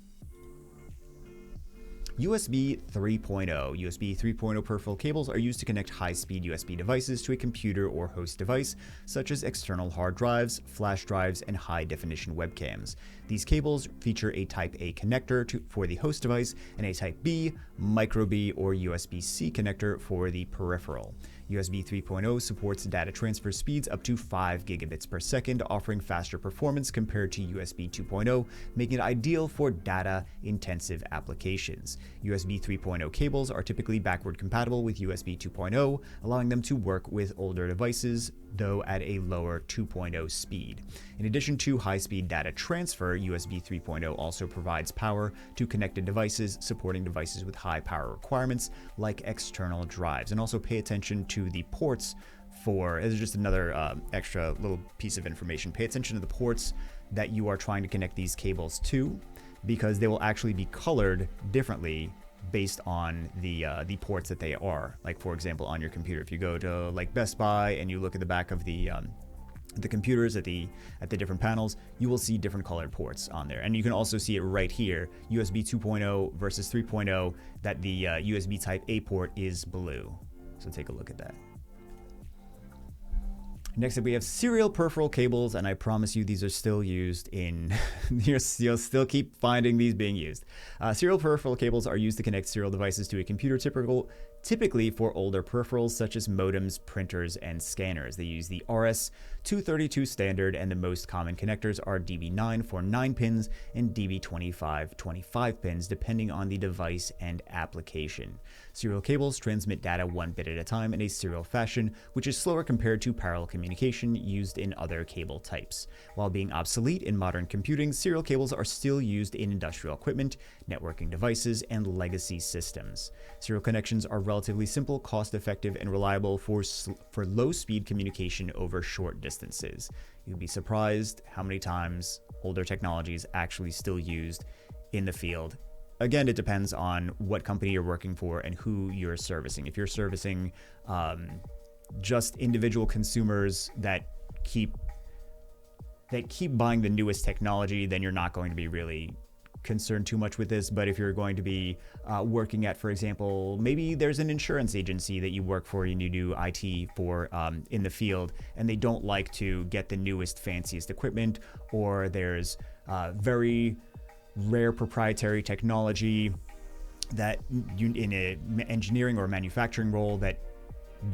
USB 3.0. USB 3.0 peripheral cables are used to connect high-speed USB devices to a computer or host device, such as external hard drives, flash drives, and high-definition webcams. These cables feature a Type A connector for the host device and a Type B, Micro B, or USB-C connector for the peripheral. USB 3.0 supports data transfer speeds up to 5 gigabits per second, offering faster performance compared to USB 2.0, making it ideal for data-intensive applications. USB 3.0 cables are typically backward compatible with USB 2.0, allowing them to work with older devices, though at a lower 2.0 speed. In addition to high-speed data transfer, USB 3.0 also provides power to connected devices, supporting devices with high power requirements like external drives. And also pay attention to the ports for, this is just another extra little piece of information, pay attention to the ports that you are trying to connect these cables to, because they will actually be colored differently based on the ports that they are. Like, for example, on your computer, if you go to like Best Buy and you look at the back of the computers at the different panels, you will see different colored ports on there. And you can also see it right here, USB 2.0 versus 3.0, that the USB Type A port is blue. So take a look at that. Next up, we have serial peripheral cables, and I promise you these are still used in, you'll still keep finding these being used. Serial peripheral cables are used to connect serial devices to a computer, typically for older peripherals such as modems, printers, and scanners. They use the RS-232 standard, and the most common connectors are DB9 for 9 pins and DB25 25 pins, depending on the device and application. Serial cables transmit data 1 bit at a time in a serial fashion, which is slower compared to parallel communication used in other cable types. While being obsolete in modern computing, serial cables are still used in industrial equipment, networking devices, and legacy systems. Serial connections are relatively simple, cost-effective, and reliable for low-speed communication over short distances. You'd be surprised how many times older technology is actually still used in the field. Again, it depends on what company you're working for and who you're servicing. If you're servicing just individual consumers that keep buying the newest technology, then you're not going to be really concerned too much with this. But if you're going to be working at, for example, maybe there's an insurance agency that you work for and you do IT for in the field, and they don't like to get the newest, fanciest equipment, or there's very rare proprietary technology that you in an engineering or manufacturing role that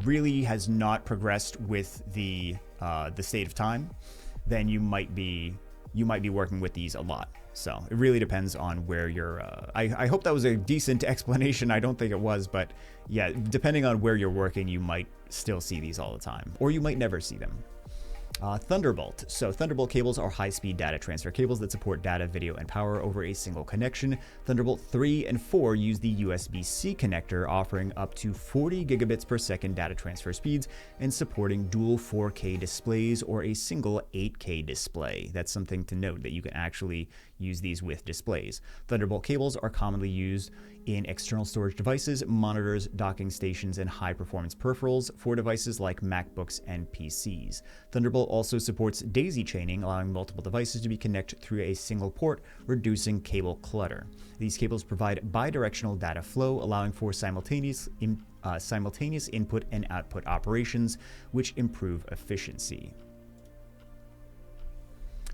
really has not progressed with the state of time, then you might be working with these a lot. So it really depends on where you're. I hope that was a decent explanation. I don't think it was, but yeah, depending on where you're working, you might still see these all the time, or you might never see them. Thunderbolt. So Thunderbolt cables are high-speed data transfer cables that support data, video, and power over a single connection. Thunderbolt 3 and 4 use the USB-C connector, offering up to 40 gigabits per second data transfer speeds and supporting dual 4K displays or a single 8K display. That's something to note, that you can actually use these with displays. Thunderbolt cables are commonly used in external storage devices, monitors, docking stations, and high-performance peripherals for devices like MacBooks and PCs. Thunderbolt also supports daisy chaining, allowing multiple devices to be connected through a single port, reducing cable clutter. These cables provide bidirectional data flow, allowing for simultaneous input and output operations, which improve efficiency.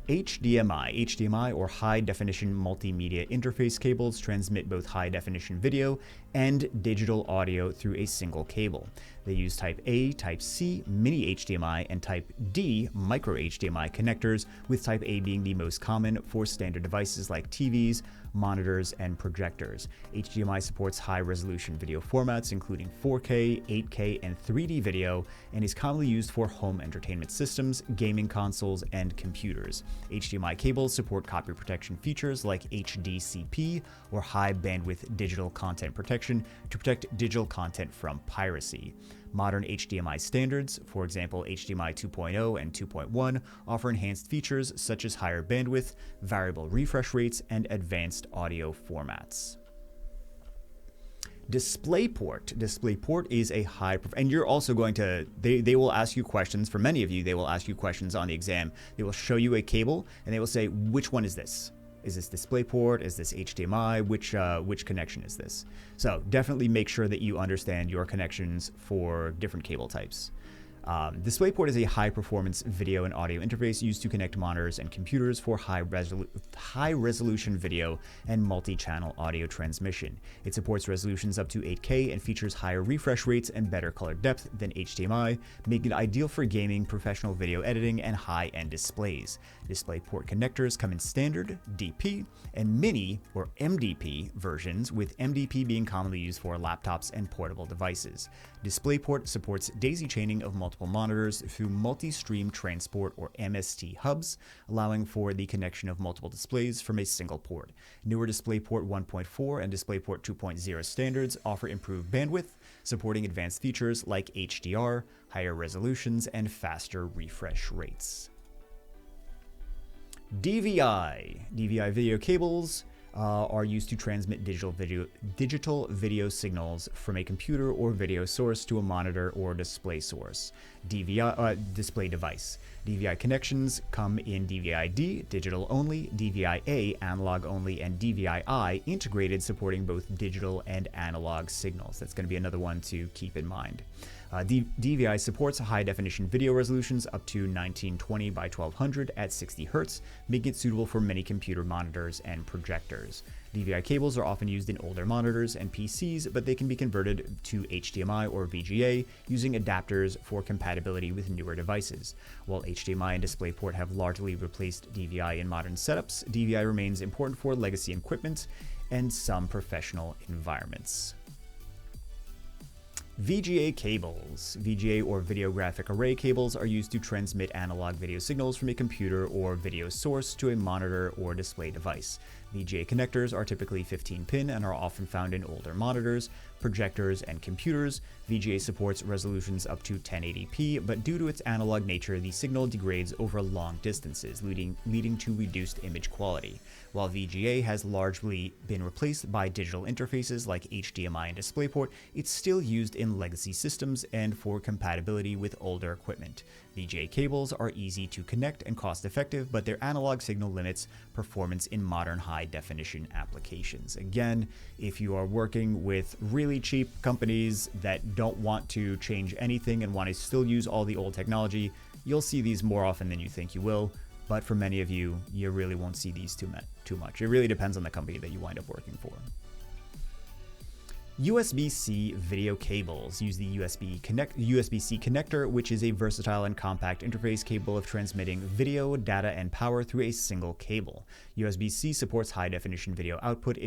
HDMI or High Definition Multimedia Interface cables transmit both high definition video and digital audio through a single cable. They use Type A, Type C, Mini HDMI, and Type D micro HDMI connectors, with Type A being the most common for standard devices like TVs, monitors, and projectors. HDMI supports high-resolution video formats, including 4K, 8K, and 3D video, and is commonly used for home entertainment systems, gaming consoles, and computers. HDMI cables support copy protection features like HDCP, or high bandwidth digital content protection, to protect digital content from piracy. Modern HDMI standards, for example HDMI 2.0 and 2.1, offer enhanced features such as higher bandwidth, variable refresh rates, and advanced audio formats. DisplayPort. DisplayPort is a and you're also going to, they will ask you questions. For many of you, they will ask you questions on the exam. They will show you a cable and they will say, which one is this? Is this DisplayPort? Is this HDMI? Which connection is this? So definitely make sure that you understand your connections for different cable types. DisplayPort is a high-performance video and audio interface used to connect monitors and computers for high-resolution video and multi-channel audio transmission. It supports resolutions up to 8K and features higher refresh rates and better color depth than HDMI, making it ideal for gaming, professional video editing, and high-end displays. DisplayPort connectors come in standard, DP, and mini or MDP versions, with MDP being commonly used for laptops and portable devices. DisplayPort supports daisy chaining of multiple monitors through multi-stream transport or MST hubs, allowing for the connection of multiple displays from a single port. Newer DisplayPort 1.4 and DisplayPort 2.0 standards offer improved bandwidth, supporting advanced features like HDR, higher resolutions, and faster refresh rates. DVI video cables are used to transmit digital video signals from a computer or video source to a monitor or display source. Display device. DVI connections come in DVI-D, digital only, DVI-A, analog only, and DVI-I, integrated, supporting both digital and analog signals. That's going to be another one to keep in mind. DVI supports high-definition video resolutions up to 1920 by 1200 at 60 Hz, making it suitable for many computer monitors and projectors. DVI cables are often used in older monitors and PCs, but they can be converted to HDMI or VGA using adapters for compatibility with newer devices. While HDMI and DisplayPort have largely replaced DVI in modern setups, DVI remains important for legacy equipment and some professional environments. VGA cables. VGA or video graphic array cables are used to transmit analog video signals from a computer or video source to a monitor or display device. VGA connectors are typically 15-pin and are often found in older monitors, projectors, and computers. VGA supports resolutions up to 1080p, but due to its analog nature, the signal degrades over long distances, leading to reduced image quality. While VGA has largely been replaced by digital interfaces like HDMI and DisplayPort, it's still used in legacy systems and for compatibility with older equipment. VGA cables are easy to connect and cost-effective, but their analog signal limits performance in modern high-definition applications. Again, if you are working with really cheap companies that don't want to change anything and want to still use all the old technology, you'll see these more often than you think you will. But for many of you, you really won't see these too much. It really depends on the company that you wind up working for. USB-C video cables use the USB-C connector, which is a versatile and compact interface capable of transmitting video, data, and power through a single cable. USB-C supports high-definition video output,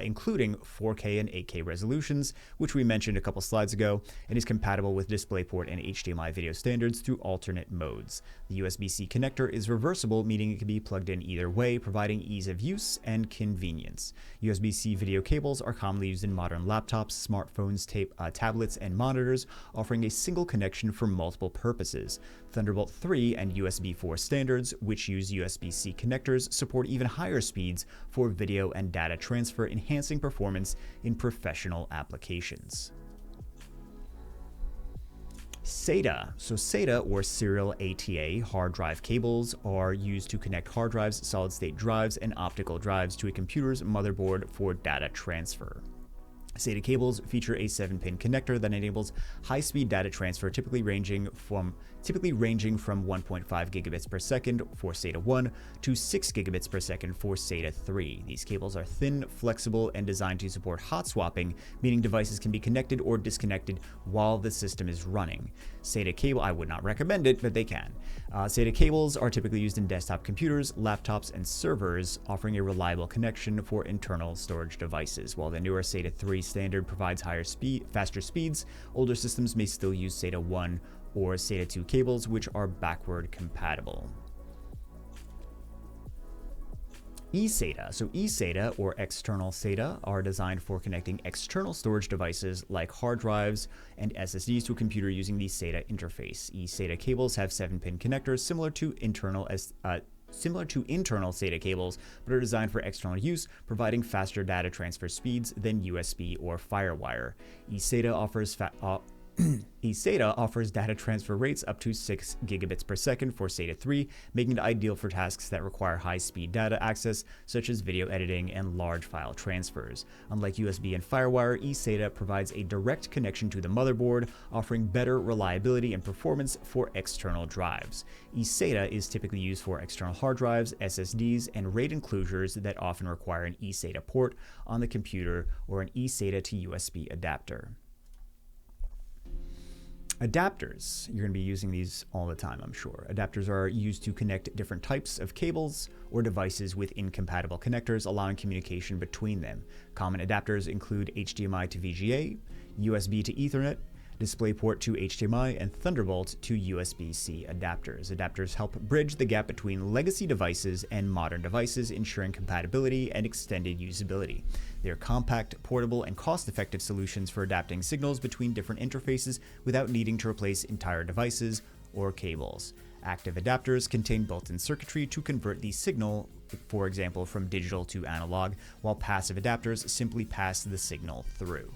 including 4K and 8K resolutions, which we mentioned a couple slides ago, and is compatible with DisplayPort and HDMI video standards through alternate modes. The USB-C connector is reversible, meaning it can be plugged in either way, providing ease of use and convenience. USB-C video cables are commonly used in modern laptops, smartphones, tablets, and monitors, offering a single connection for multiple purposes. Thunderbolt 3 and USB 4 standards, which use USB-C connectors, support even higher speeds for video and data transfer, enhancing performance in professional applications. SATA. So SATA, or serial ATA, hard drive cables, are used to connect hard drives, solid-state drives, and optical drives to a computer's motherboard for data transfer. SATA cables feature a 7-pin connector that enables high-speed data transfer, typically ranging from 1.5 gigabits per second for SATA 1 to 6 gigabits per second for SATA 3. These cables are thin, flexible, and designed to support hot swapping, meaning devices can be connected or disconnected while the system is running. SATA cable, I would not recommend it, but they can. SATA cables are typically used in desktop computers, laptops, and servers, offering a reliable connection for internal storage devices. While the newer SATA 3 standard provides faster speeds, older systems may still use SATA 1 or SATA 2 cables, which are backward compatible. eSATA. So eSATA, or external SATA, are designed for connecting external storage devices like hard drives and SSDs to a computer using the SATA interface. eSATA cables have 7-pin connectors similar to internal SATA cables, but are designed for external use, providing faster data transfer speeds than USB or FireWire. eSATA offers data transfer rates up to 6 gigabits per second for SATA 3, making it ideal for tasks that require high-speed data access, such as video editing and large file transfers. Unlike USB and FireWire, eSATA provides a direct connection to the motherboard, offering better reliability and performance for external drives. eSATA is typically used for external hard drives, SSDs, and RAID enclosures that often require an eSATA port on the computer or an eSATA to USB adapter. Adapters. You're going to be using these all the time, I'm sure. Adapters are used to connect different types of cables or devices with incompatible connectors, allowing communication between them. Common adapters include HDMI to VGA, USB to Ethernet, DisplayPort to HDMI, and Thunderbolt to USB-C adapters. Adapters help bridge the gap between legacy devices and modern devices, ensuring compatibility and extended usability. They are compact, portable, and cost-effective solutions for adapting signals between different interfaces without needing to replace entire devices or cables. Active adapters contain built-in circuitry to convert the signal, for example, from digital to analog, while passive adapters simply pass the signal through.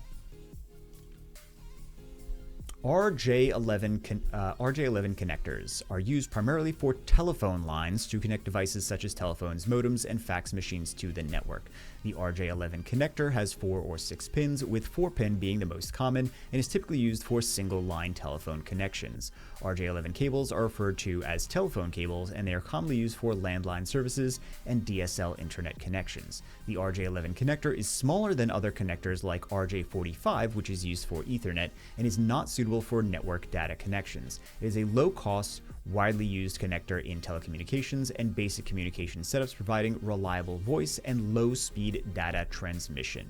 RJ11 connectors are used primarily for telephone lines to connect devices such as telephones, modems, and fax machines to the network. The RJ11 connector has 4 or 6 pins, with 4 pin being the most common and is typically used for single-line telephone connections. RJ11 cables are referred to as telephone cables, and they are commonly used for landline services and DSL internet connections. The RJ11 connector is smaller than other connectors like RJ45, which is used for Ethernet, and is not suitable for network data connections. It is a low-cost, widely used connector in telecommunications and basic communication setups, providing reliable voice and low-speed data transmission.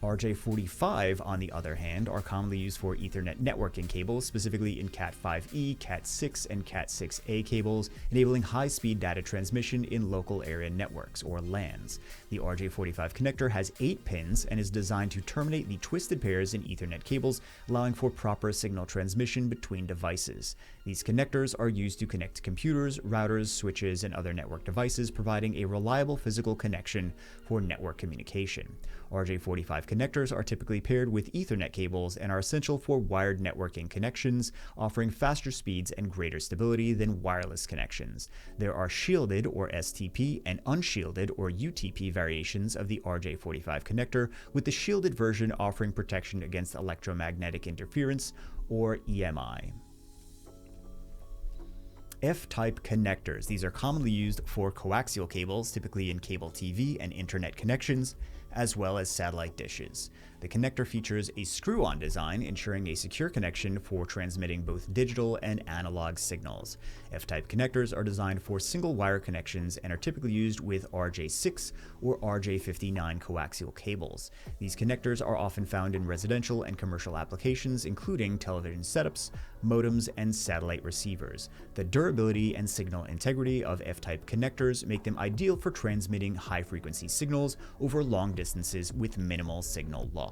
RJ45, on the other hand, are commonly used for Ethernet networking cables, specifically in Cat5e, Cat6, and Cat6a cables, enabling high-speed data transmission in local area networks, or LANs. The RJ45 connector has 8 pins and is designed to terminate the twisted pairs in Ethernet cables, allowing for proper signal transmission between devices. These connectors are used to connect computers, routers, switches, and other network devices, providing a reliable physical connection for network communication. RJ45 connectors are typically paired with Ethernet cables and are essential for wired networking connections, offering faster speeds and greater stability than wireless connections. There are shielded, or STP, and unshielded, or UTP variations of the RJ45 connector, with the shielded version offering protection against electromagnetic interference, or EMI. F-type connectors. These are commonly used for coaxial cables, typically in cable TV and internet connections, as well as satellite dishes. The connector features a screw-on design, ensuring a secure connection for transmitting both digital and analog signals. F-type connectors are designed for single-wire connections and are typically used with RJ6 or RJ59 coaxial cables. These connectors are often found in residential and commercial applications, including television setups, modems, and satellite receivers. The durability and signal integrity of F-type connectors make them ideal for transmitting high-frequency signals over long distances with minimal signal loss.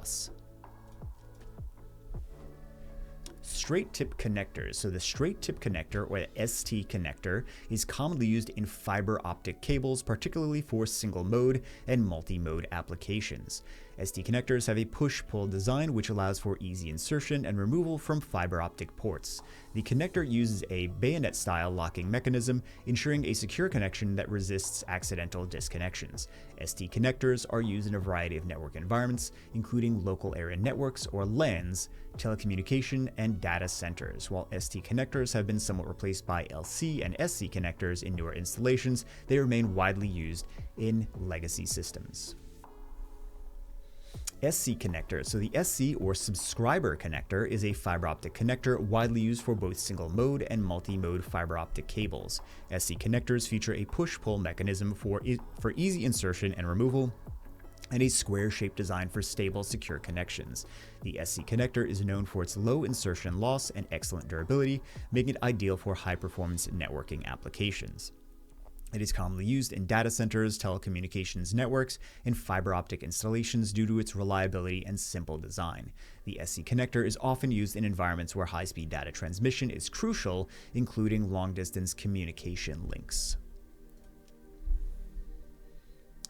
Straight tip connectors. So the straight tip connector, or the ST connector, is commonly used in fiber optic cables, particularly for single mode and multi-mode applications. ST connectors have a push-pull design which allows for easy insertion and removal from fiber optic ports. The connector uses a bayonet-style locking mechanism, ensuring a secure connection that resists accidental disconnections. ST connectors are used in a variety of network environments, including local area networks, or LANs, telecommunication, and data centers. While ST connectors have been somewhat replaced by LC and SC connectors in newer installations, they remain widely used in legacy systems. SC connector. So the SC, or subscriber connector, is a fiber optic connector widely used for both single mode and multi-mode fiber optic cables. SC connectors feature a push-pull mechanism for easy insertion and removal, and a square-shaped design for stable, secure connections. The SC connector is known for its low insertion loss and excellent durability, making it ideal for high-performance networking applications. It is commonly used in data centers, telecommunications networks, and fiber optic installations due to its reliability and simple design. The SC connector is often used in environments where high-speed data transmission is crucial, including long-distance communication links.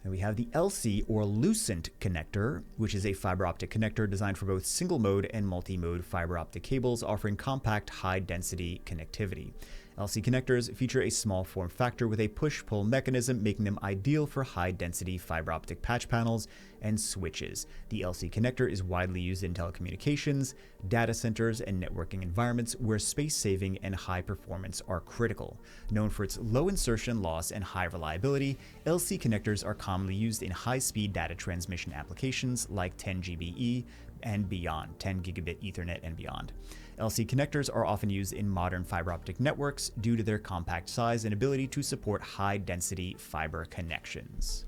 And we have the LC, or Lucent connector, which is a fiber optic connector designed for both single mode and multi-mode fiber optic cables, offering compact, high-density connectivity. LC connectors feature a small form factor with a push-pull mechanism, making them ideal for high-density fiber optic patch panels and switches. The LC connector is widely used in telecommunications, data centers, and networking environments where space saving and high performance are critical. Known for its low insertion loss and high reliability, LC connectors are commonly used in high-speed data transmission applications like 10 GBE and beyond, 10 gigabit Ethernet and beyond. LC connectors are often used in modern fiber optic networks due to their compact size and ability to support high-density fiber connections.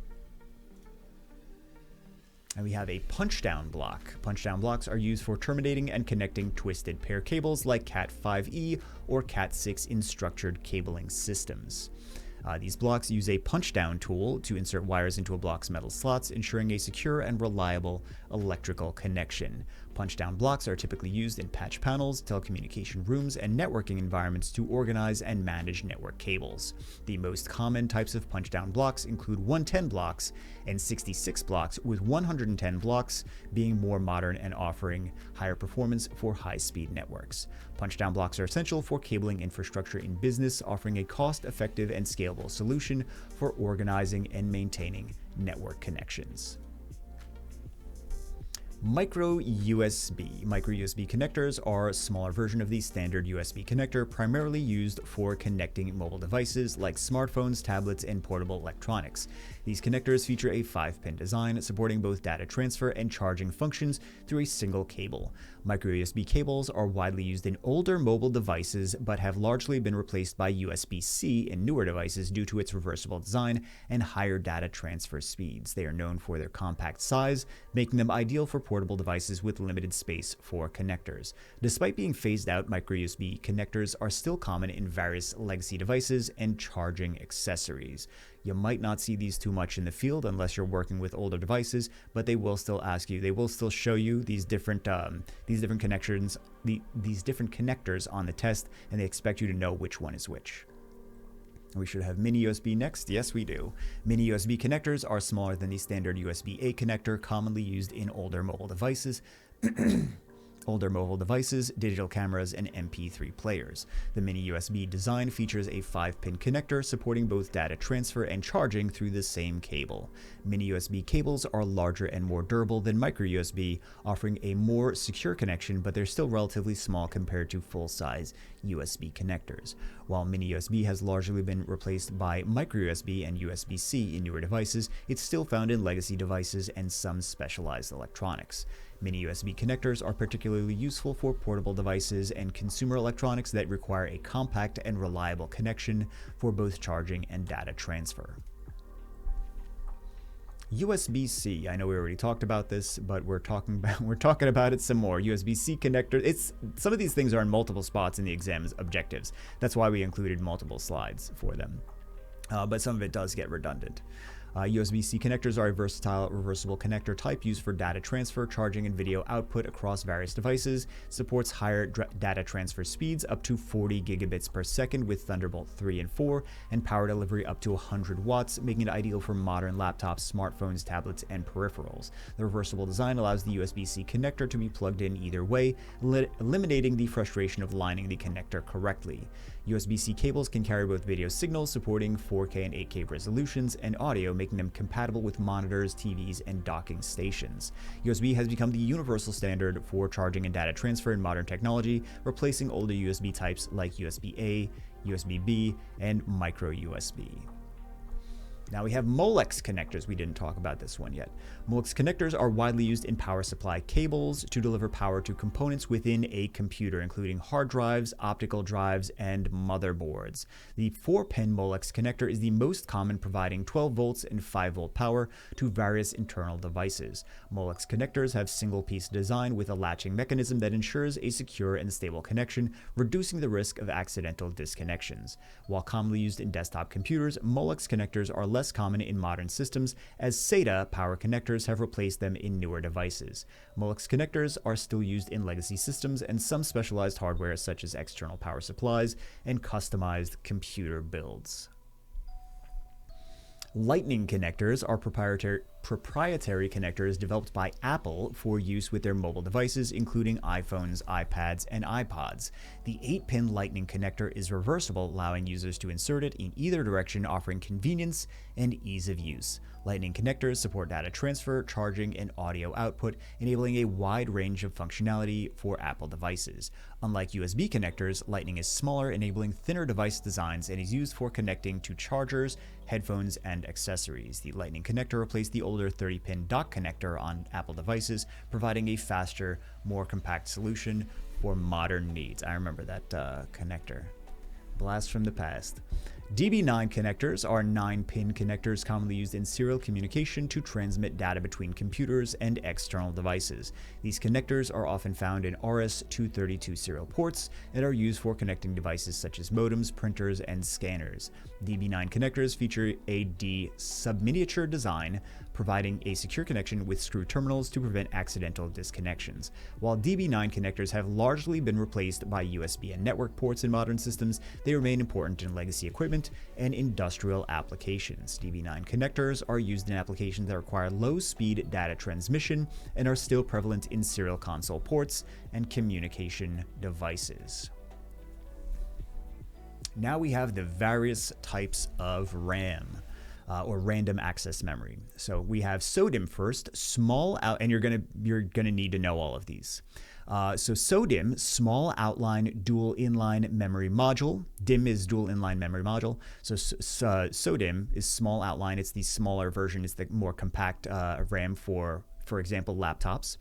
And we have a punch-down block. Punch-down blocks are used for terminating and connecting twisted pair cables like Cat5e or Cat6 in structured cabling systems. These blocks use a punch-down tool to insert wires into a block's metal slots, ensuring a secure and reliable electrical connection. Punch-down blocks are typically used in patch panels, telecommunication rooms, and networking environments to organize and manage network cables. The most common types of punch-down blocks include 110 blocks and 66 blocks, with 110 blocks being more modern and offering higher performance for high-speed networks. Punch-down blocks are essential for cabling infrastructure in business, offering a cost-effective and scalable solution for organizing and maintaining network connections. Micro USB. Micro USB connectors are a smaller version of the standard USB connector, primarily used for connecting mobile devices like smartphones, tablets, and portable electronics. These connectors feature a 5-pin design supporting both data transfer and charging functions through a single cable. Micro USB cables are widely used in older mobile devices but have largely been replaced by USB-C in newer devices due to its reversible design and higher data transfer speeds. They are known for their compact size, making them ideal for portable devices with limited space for connectors. Despite being phased out, micro USB connectors are still common in various legacy devices and charging accessories. You might not see these too much in the field unless you're working with older devices, but they will still ask you, they will still show you these different connections, these different connectors on the test, and they expect you to know which one is which. We should have mini USB next. Yes, we do. Mini USB connectors are smaller than the standard USB-A connector commonly used in older mobile devices. Digital cameras, and MP3 players. The mini USB design features a 5-pin connector supporting both data transfer and charging through the same cable. Mini USB cables are larger and more durable than micro USB, offering a more secure connection, but they're still relatively small compared to full-size USB connectors. While mini USB has largely been replaced by micro USB and USB-C in newer devices, it's still found in legacy devices and some specialized electronics. Mini USB connectors are particularly useful for portable devices and consumer electronics that require a compact and reliable connection for both charging and data transfer. USB-C. I know we already talked about this, but we're talking about it some more. USB-C connector. Some of these things are in multiple spots in the exam's objectives. That's why we included multiple slides for them. But some of it does get redundant. USB-C connectors are a versatile reversible connector type used for data transfer, charging, and video output across various devices. Supports higher data transfer speeds up to 40 gigabits per second with Thunderbolt 3 and 4, and power delivery up to 100 watts, making it ideal for modern laptops, smartphones, tablets, and peripherals. The reversible design allows the USB-C connector to be plugged in either way, eliminating the frustration of lining the connector correctly. USB-C cables can carry both video signals supporting 4K and 8K resolutions and audio, making them compatible with monitors, TVs, and docking stations. USB has become the universal standard for charging and data transfer in modern technology, replacing older USB types like USB-A, USB-B, and micro USB. Now we have Molex connectors. We didn't talk about this one yet. Molex connectors are widely used in power supply cables to deliver power to components within a computer, including hard drives, optical drives, and motherboards. The 4-pin Molex connector is the most common, providing 12 volts and 5 volt power to various internal devices. Molex connectors have single-piece design with a latching mechanism that ensures a secure and stable connection, reducing the risk of accidental disconnections. While commonly used in desktop computers, Molex connectors are less common in modern systems, as SATA power connectors have replaced them in newer devices. Molex connectors are still used in legacy systems and some specialized hardware such as external power supplies and customized computer builds. Lightning connectors are proprietary connectors developed by Apple for use with their mobile devices, including iPhones, iPads, and iPods. The 8-pin Lightning connector is reversible, allowing users to insert it in either direction, offering convenience and ease of use. Lightning connectors support data transfer, charging, and audio output, enabling a wide range of functionality for Apple devices. Unlike USB connectors, Lightning is smaller, enabling thinner device designs, and is used for connecting to chargers, headphones, and accessories. The Lightning connector replaced the older 30-pin dock connector on Apple devices, providing a faster, more compact solution for modern needs. I remember that connector. Blast from the past. DB9 connectors are 9-pin connectors commonly used in serial communication to transmit data between computers and external devices. These connectors are often found in RS-232 serial ports and are used for connecting devices such as modems, printers, and scanners. DB9 connectors feature a D-subminiature design, providing a secure connection with screw terminals to prevent accidental disconnections. While DB9 connectors have largely been replaced by USB and network ports in modern systems, they remain important in legacy equipment and industrial applications. DB9 connectors are used in applications that require low-speed data transmission and are still prevalent in serial console ports and communication devices. Now we have the various types of RAM. Or random access memory. So we have SODIMM first, small out, and you're gonna need to know all of these. So SODIMM, small outline dual inline memory module. DIMM is dual inline memory module. So SODIMM is small outline. It's the smaller version. It's the more compact RAM for example, laptops.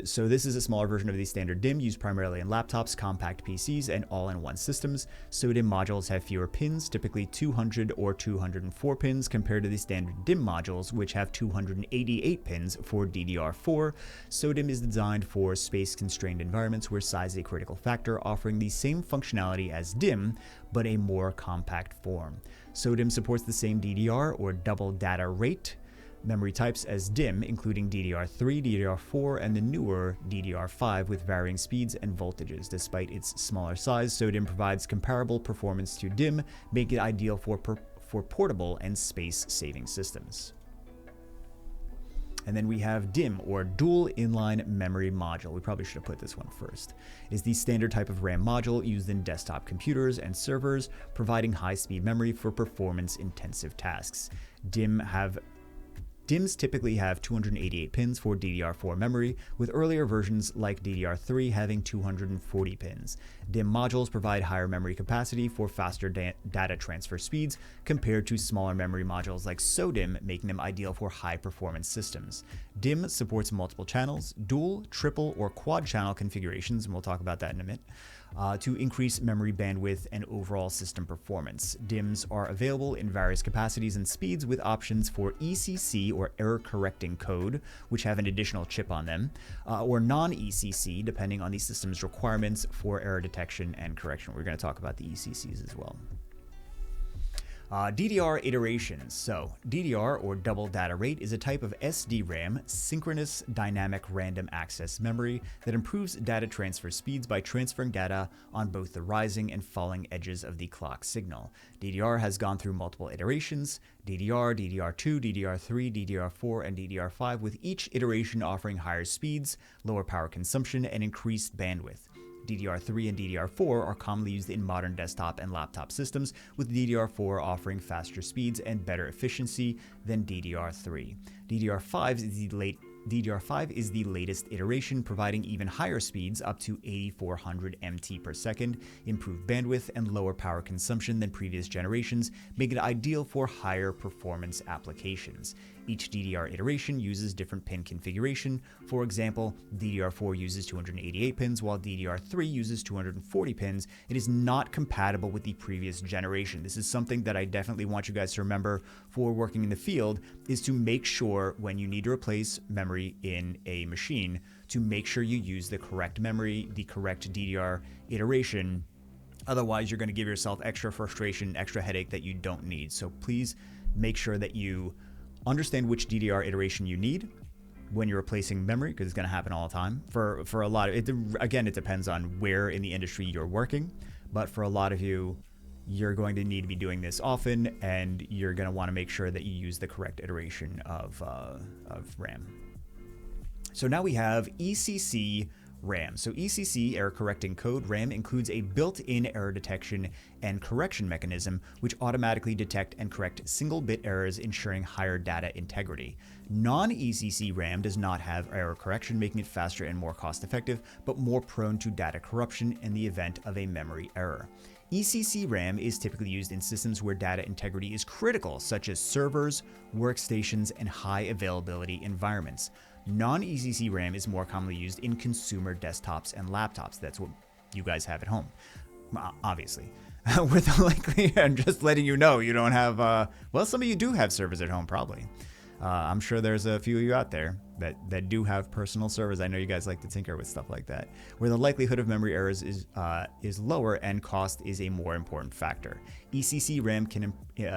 So this is a smaller version of the standard DIMM used primarily in laptops, compact PCs, and all-in-one systems. SODIMM modules have fewer pins, typically 200 or 204 pins, compared to the standard DIMM modules, which have 288 pins for DDR4. SODIMM is designed for space-constrained environments where size is a critical factor, offering the same functionality as DIMM, but a more compact form. SODIMM supports the same DDR, or double data rate, memory types as DIMM, including DDR3, DDR4, and the newer DDR5 with varying speeds and voltages. Despite its smaller size, SODIMM provides comparable performance to DIMM, making it ideal for portable and space-saving systems. And then we have DIMM, or Dual Inline Memory Module. We probably should have put this one first. It is the standard type of RAM module used in desktop computers and servers, providing high-speed memory for performance-intensive tasks. DIMMs typically have 288 pins for DDR4 memory, with earlier versions like DDR3 having 240 pins. DIMM modules provide higher memory capacity for faster data transfer speeds compared to smaller memory modules like SODIMM, making them ideal for high-performance systems. DIMM supports multiple channels, dual, triple, or quad channel configurations, and we'll talk about that in a minute, to increase memory bandwidth and overall system performance. DIMMs are available in various capacities and speeds, with options for ECC, or error correcting code, which have an additional chip on them, or non-ECC, depending on the system's requirements for error detection and correction. We're going to talk about the ECCs as well. DDR iterations. So DDR, or double data rate, is a type of SDRAM, synchronous dynamic random access memory, that improves data transfer speeds by transferring data on both the rising and falling edges of the clock signal. DDR has gone through multiple iterations: DDR, DDR2, DDR3, DDR4, and DDR5, with each iteration offering higher speeds, lower power consumption, and increased bandwidth. DDR3 and DDR4 are commonly used in modern desktop and laptop systems, with DDR4 offering faster speeds and better efficiency than DDR3. DDR5 is the latest iteration, providing even higher speeds, up to 8400 MT per second, improved bandwidth, and lower power consumption than previous generations, making it ideal for higher performance applications. Each DDR iteration uses different pin configuration. For example, DDR4 uses 288 pins, while DDR3 uses 240 pins. It is not compatible with the previous generation. This is something that I definitely want you guys to remember for working in the field, is to make sure when you need to replace memory in a machine, to make sure you use the correct memory, the correct DDR iteration. Otherwise, you're going to give yourself extra frustration, extra headache that you don't need. So please make sure that you understand which DDR iteration you need when you're replacing memory, because it's going to happen all the time. For a lot of it, again, it depends on where in the industry you're working, but for a lot of you, you're going to need to be doing this often, and you're going to want to make sure that you use the correct iteration of RAM. So now we have ECC RAM. So ECC, error correcting code, RAM, includes a built-in error detection and correction mechanism which automatically detect and correct single-bit errors, ensuring higher data integrity. Non-ECC RAM does not have error correction, making it faster and more cost-effective, but more prone to data corruption in the event of a memory error. ECC RAM is typically used in systems where data integrity is critical, such as servers, workstations, and high availability environments. Non-ECC RAM is more commonly used in consumer desktops and laptops. That's what you guys have at home, obviously. With the likely, I'm just letting you know you don't have, well, some of you do have servers at home, probably. I'm sure there's a few of you out there that do have personal servers. I know you guys like to tinker with stuff like that, where the likelihood of memory errors is lower and cost is a more important factor. ECC RAM can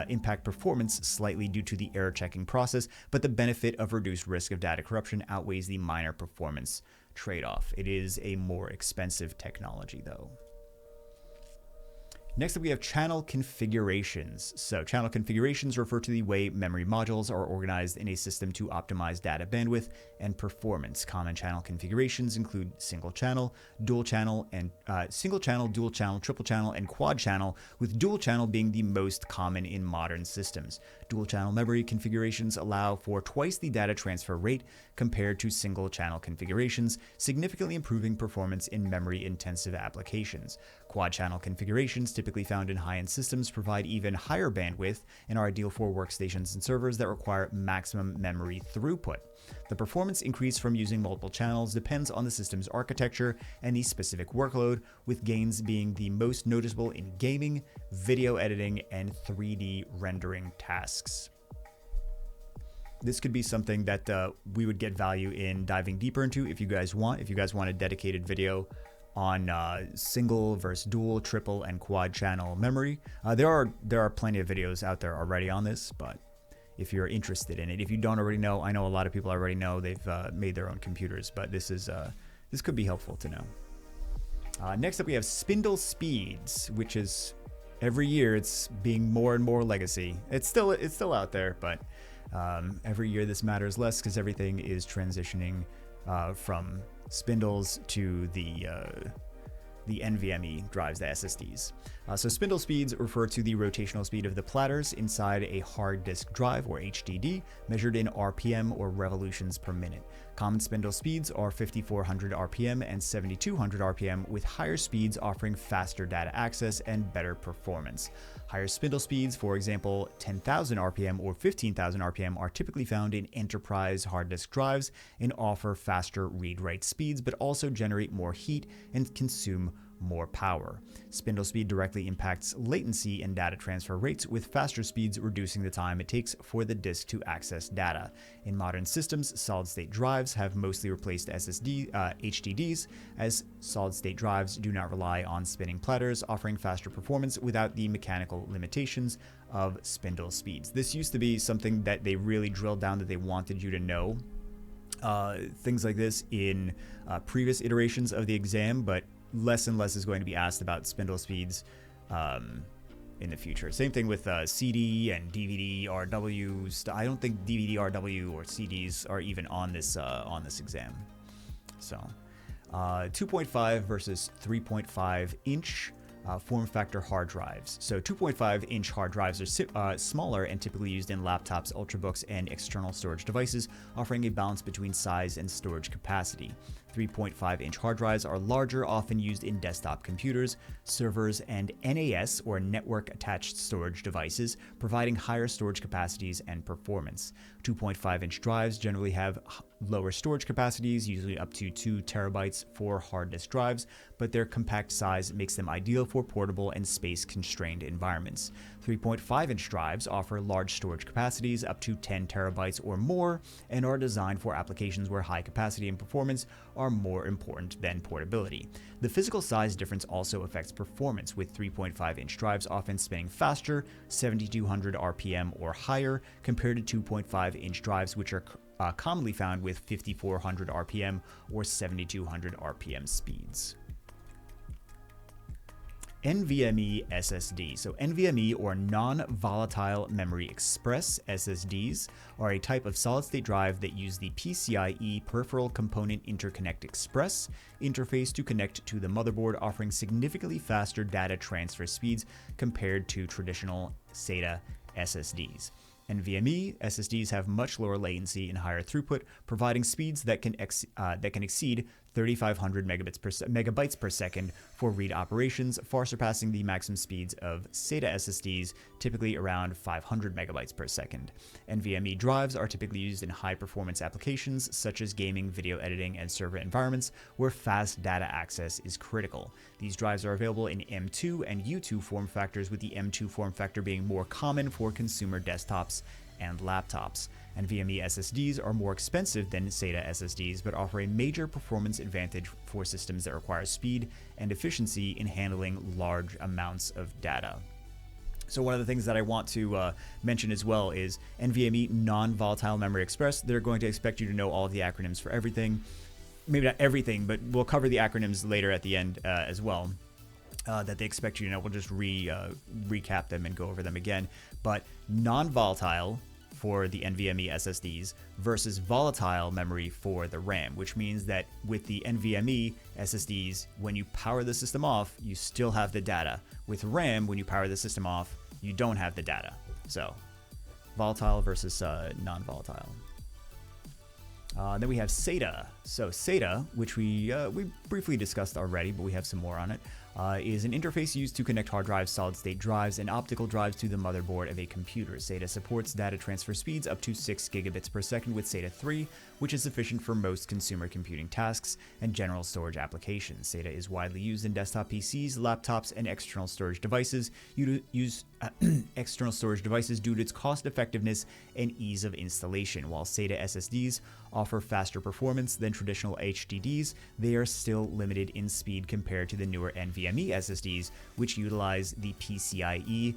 impact performance slightly due to the error checking process, but the benefit of reduced risk of data corruption outweighs the minor performance trade-off. It is a more expensive technology, though. Next up, we have channel configurations. So channel configurations refer to the way memory modules are organized in a system to optimize data bandwidth and performance. Common channel configurations include single channel, dual channel, and single channel, dual channel, triple channel, and quad channel, with dual channel being the most common in modern systems. Dual channel memory configurations allow for twice the data transfer rate compared to single channel configurations, significantly improving performance in memory-intensive applications. Quad channel configurations, typically found in high-end systems, provide even higher bandwidth and are ideal for workstations and servers that require maximum memory throughput. The performance increase from using multiple channels depends on the system's architecture and the specific workload, with gains being the most noticeable in gaming, video editing, and 3D rendering tasks. This could be something that we would get value in diving deeper into if you guys want. If you guys want a dedicated video on single versus dual, triple, and quad channel memory, there are plenty of videos out there already on this, but if you're interested in it, if you don't already know, I know a lot of people already know, they've made their own computers, but this could be helpful to know. Next up, we have spindle speeds, which is every year it's being more and more legacy. It's still out there, but every year this matters less because everything is transitioning from spindles to the NVMe drives, the SSDs. So spindle speeds refer to the rotational speed of the platters inside a hard disk drive, or HDD, measured in RPM, or revolutions per minute. Common spindle speeds are 5400 RPM and 7200 RPM, with higher speeds offering faster data access and better performance. Higher spindle speeds, for example 10,000 RPM or 15,000 RPM, are typically found in enterprise hard disk drives and offer faster read-write speeds, but also generate more heat and consume more power. Spindle speed directly impacts latency and data transfer rates, with faster speeds reducing the time it takes for the disk to access data. In modern systems, solid-state drives have mostly replaced HDDs, as solid-state drives do not rely on spinning platters, offering faster performance without the mechanical limitations of spindle speeds. This used to be something that they really drilled down, that they wanted you to know. Things like this in previous iterations of the exam, but less and less is going to be asked about spindle speeds in the future. Same thing with CD and DVD RW. I don't think DVD RW or CDs are even on this exam. So 2.5 versus 3.5 inch form factor hard drives. So 2.5 inch hard drives are smaller and typically used in laptops, ultrabooks, and external storage devices, offering a balance between size and storage capacity. 3.5 inch hard drives are larger, often used in desktop computers, servers, and NAS, or network attached storage devices, providing higher storage capacities and performance. 2.5 inch drives generally have lower storage capacities, usually up to 2 terabytes for hard disk drives, but their compact size makes them ideal for portable and space-constrained environments. 3.5 inch drives offer large storage capacities, up to 10 terabytes or more, and are designed for applications where high capacity and performance are more important than portability. The physical size difference also affects performance, with 3.5 inch drives often spinning faster, 7200 RPM or higher, compared to 2.5 inch drives, which are commonly found with 5400 RPM or 7200 RPM speeds. NVMe SSD. So NVMe, or non-volatile memory express SSDs, are a type of solid-state drive that use the PCIe peripheral component interconnect express interface to connect to the motherboard, offering significantly faster data transfer speeds compared to traditional SATA SSDs. NVMe SSDs have much lower latency and higher throughput, providing speeds that can exceed 3,500 megabytes per second for read operations, far surpassing the maximum speeds of SATA SSDs, typically around 500 megabytes per second. NVMe drives are typically used in high-performance applications such as gaming, video editing, and server environments where fast data access is critical. These drives are available in M2 and U2 form factors, with the M2 form factor being more common for consumer desktops and laptops. NVMe SSDs are more expensive than SATA SSDs, but offer a major performance advantage for systems that require speed and efficiency in handling large amounts of data. So one of the things that I want to mention as well is NVMe non-volatile memory express. They're going to expect you to know all of the acronyms for everything. Maybe not everything, but we'll cover the acronyms later at the end as well. That they expect you to know. We'll just recap them and go over them again. But non-volatile for the NVMe SSDs versus volatile memory for the RAM, which means that with the NVMe SSDs, when you power the system off, you still have the data. With RAM, when you power the system off, you don't have the data. So, volatile versus non-volatile. Then we have SATA. So SATA, which we briefly discussed already, but we have some more on it, is an interface used to connect hard drives, solid-state drives, and optical drives to the motherboard of a computer. SATA supports data transfer speeds up to 6 gigabits per second with SATA 3, which is sufficient for most consumer computing tasks and general storage applications. SATA is widely used in desktop PCs, laptops, and external storage devices. External storage devices due to its cost-effectiveness and ease of installation. While SATA SSDs offer faster performance than traditional HDDs, they are still limited in speed compared to the newer NVMe SSDs, which utilize the PCIe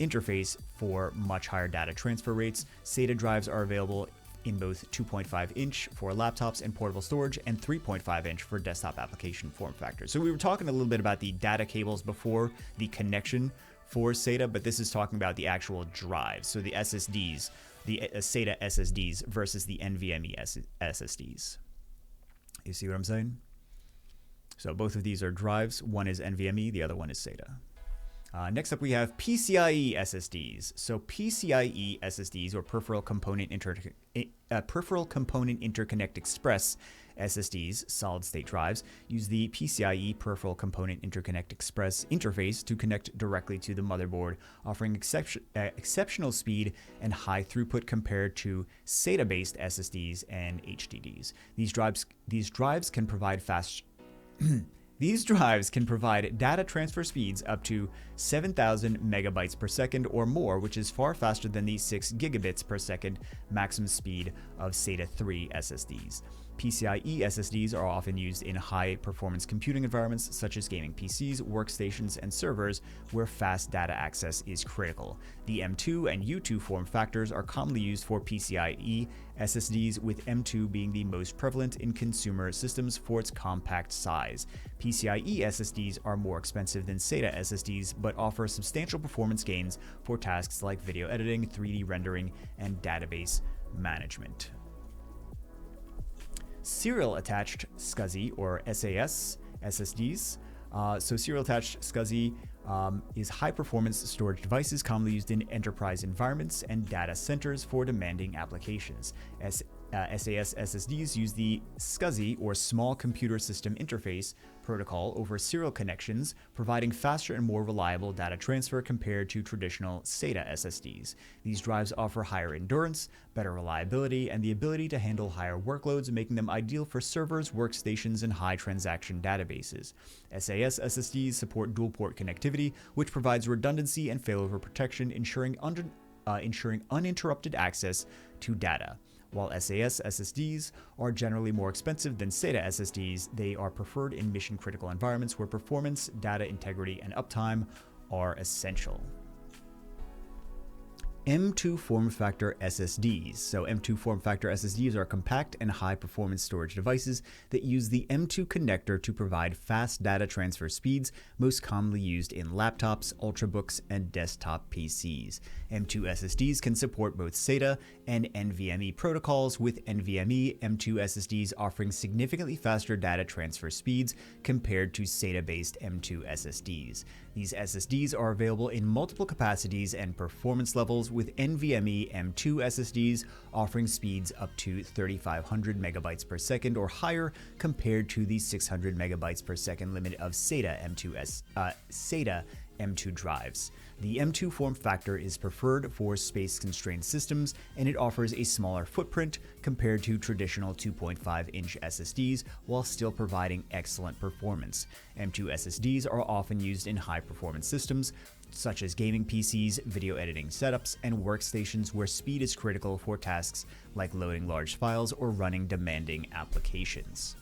interface for much higher data transfer rates. SATA drives are available in both 2.5-inch for laptops and portable storage, and 3.5-inch for desktop application form factors. So we were talking a little bit about the data cables before, the connection for SATA, but this is talking about the actual drives. So the SSDs, the SATA SSDs versus the NVMe SSDs. You see what I'm saying? So both of these are drives. One is NVMe, the other one is SATA. Next up, we have PCIe SSDs. So PCIe SSDs, or peripheral component interconnect express SSDs, solid-state drives, use the PCIe peripheral component interconnect express interface to connect directly to the motherboard, offering exceptional speed and high throughput compared to SATA-based SSDs and HDDs. These drives can provide These drives can provide data transfer speeds up to 7,000 megabytes per second or more, which is far faster than the 6 gigabits per second maximum speed of SATA 3 SSDs. PCIe SSDs are often used in high-performance computing environments such as gaming PCs, workstations, and servers where fast data access is critical. The M2 and U2 form factors are commonly used for PCIe SSDs, with M2 being the most prevalent in consumer systems for its compact size. PCIe SSDs are more expensive than SATA SSDs, but offer substantial performance gains for tasks like video editing, 3D rendering, and database management. Serial attached SCSI, or SAS SSDs. So serial attached SCSI is high performance storage devices commonly used in enterprise environments and data centers for demanding applications. SAS SSDs use the SCSI, or Small Computer System Interface, protocol over serial connections, providing faster and more reliable data transfer compared to traditional SATA SSDs. These drives offer higher endurance, better reliability, and the ability to handle higher workloads, making them ideal for servers, workstations, and high transaction databases. SAS SSDs support dual-port connectivity, which provides redundancy and failover protection, ensuring uninterrupted access to data. While SAS SSDs are generally more expensive than SATA SSDs, they are preferred in mission-critical environments where performance, data integrity, and uptime are essential. M2 form factor SSDs. So M2 form factor SSDs are compact and high-performance storage devices that use the M2 connector to provide fast data transfer speeds, most commonly used in laptops, ultrabooks, and desktop PCs. M2 SSDs can support both SATA and NVMe protocols, with NVMe M2 SSDs offering significantly faster data transfer speeds compared to SATA-based M2 SSDs. These SSDs are available in multiple capacities and performance levels, rivals with NVMe M2 SSDs, offering speeds up to 3,500 megabytes per second or higher compared to the 600 megabytes per second limit of SATA M2 drives. The M2 form factor is preferred for space-constrained systems, and it offers a smaller footprint compared to traditional 2.5-inch SSDs while still providing excellent performance. M2 SSDs are often used in high-performance systems, such as gaming PCs, video editing setups, and workstations where speed is critical for tasks like loading large files or running demanding applications.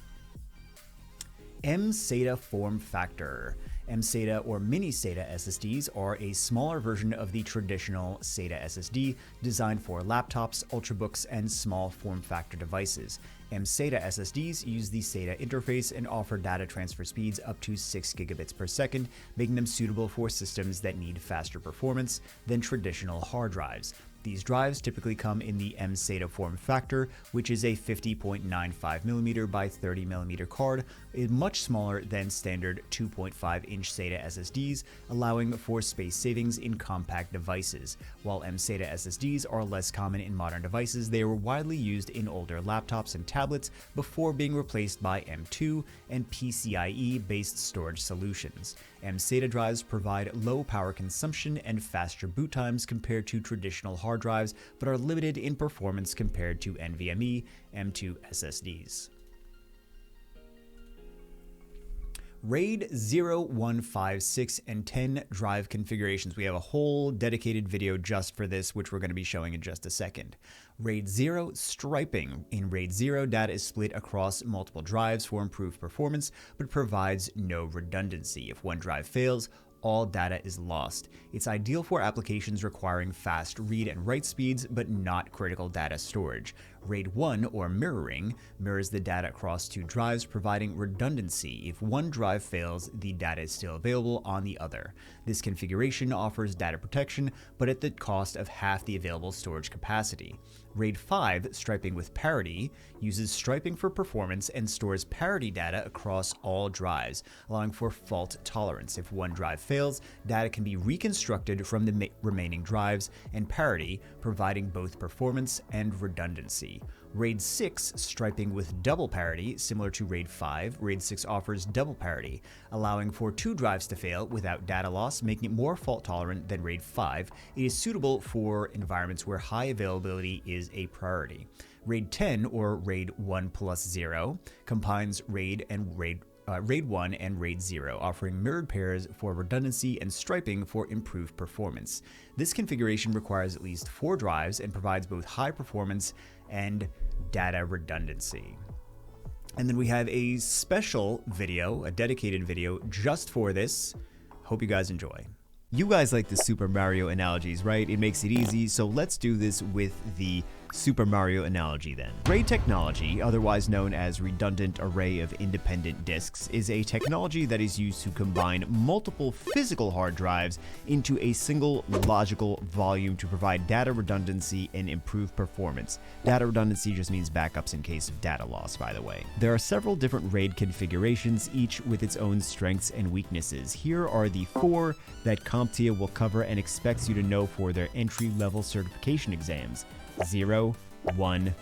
M-SATA form factor. M-SATA or mini SATA SSDs are a smaller version of the traditional SATA SSD designed for laptops, ultrabooks, and small form factor devices. M-SATA SSDs use the SATA interface and offer data transfer speeds up to 6 gigabits per second, making them suitable for systems that need faster performance than traditional hard drives. These drives typically come in the M-SATA form factor, which is a 50.95mm by 30mm card, is much smaller than standard 2.5-inch SATA SSDs, allowing for space savings in compact devices. While M-SATA SSDs are less common in modern devices, they were widely used in older laptops and tablets before being replaced by M2 and PCIe-based storage solutions. M-SATA drives provide low power consumption and faster boot times compared to traditional hard drives, but are limited in performance compared to NVMe M2 SSDs. RAID 0, 1, 5, 6, and 10 drive configurations. We have a whole dedicated video just for this, which we're going to be showing in just a second. RAID 0 striping. In RAID 0, data is split across multiple drives for improved performance, but provides no redundancy. If one drive fails, all data is lost. It's ideal for applications requiring fast read and write speeds, but not critical data storage. RAID 1, or mirroring, mirrors the data across two drives, providing redundancy. If one drive fails, the data is still available on the other. This configuration offers data protection, but at the cost of half the available storage capacity. RAID 5, striping with parity, uses striping for performance and stores parity data across all drives, allowing for fault tolerance. If one drive fails, data can be reconstructed from the remaining drives, and parity, providing both performance and redundancy. RAID 6, striping with double parity, similar to RAID 5, RAID 6 offers double parity, allowing for two drives to fail without data loss, making it more fault tolerant than RAID 5. It is suitable for environments where high availability is a priority. RAID 10, or RAID 1 plus 0, combines RAID 1 and RAID 0, offering mirrored pairs for redundancy and striping for improved performance. This configuration requires at least 4 drives and provides both high performance and data redundancy. And then we have a special video, a dedicated video just for this. Hope you guys enjoy. You guys like the Super Mario analogies, right? It makes it easy, so let's do this with the Super Mario analogy then. RAID technology, otherwise known as redundant array of independent disks, is a technology that is used to combine multiple physical hard drives into a single logical volume to provide data redundancy and improve performance. Data redundancy just means backups in case of data loss, by the way. There are several different RAID configurations, each with its own strengths and weaknesses. Here are the 4 that CompTIA will cover and expects you to know for their entry-level certification exams: 0, 1,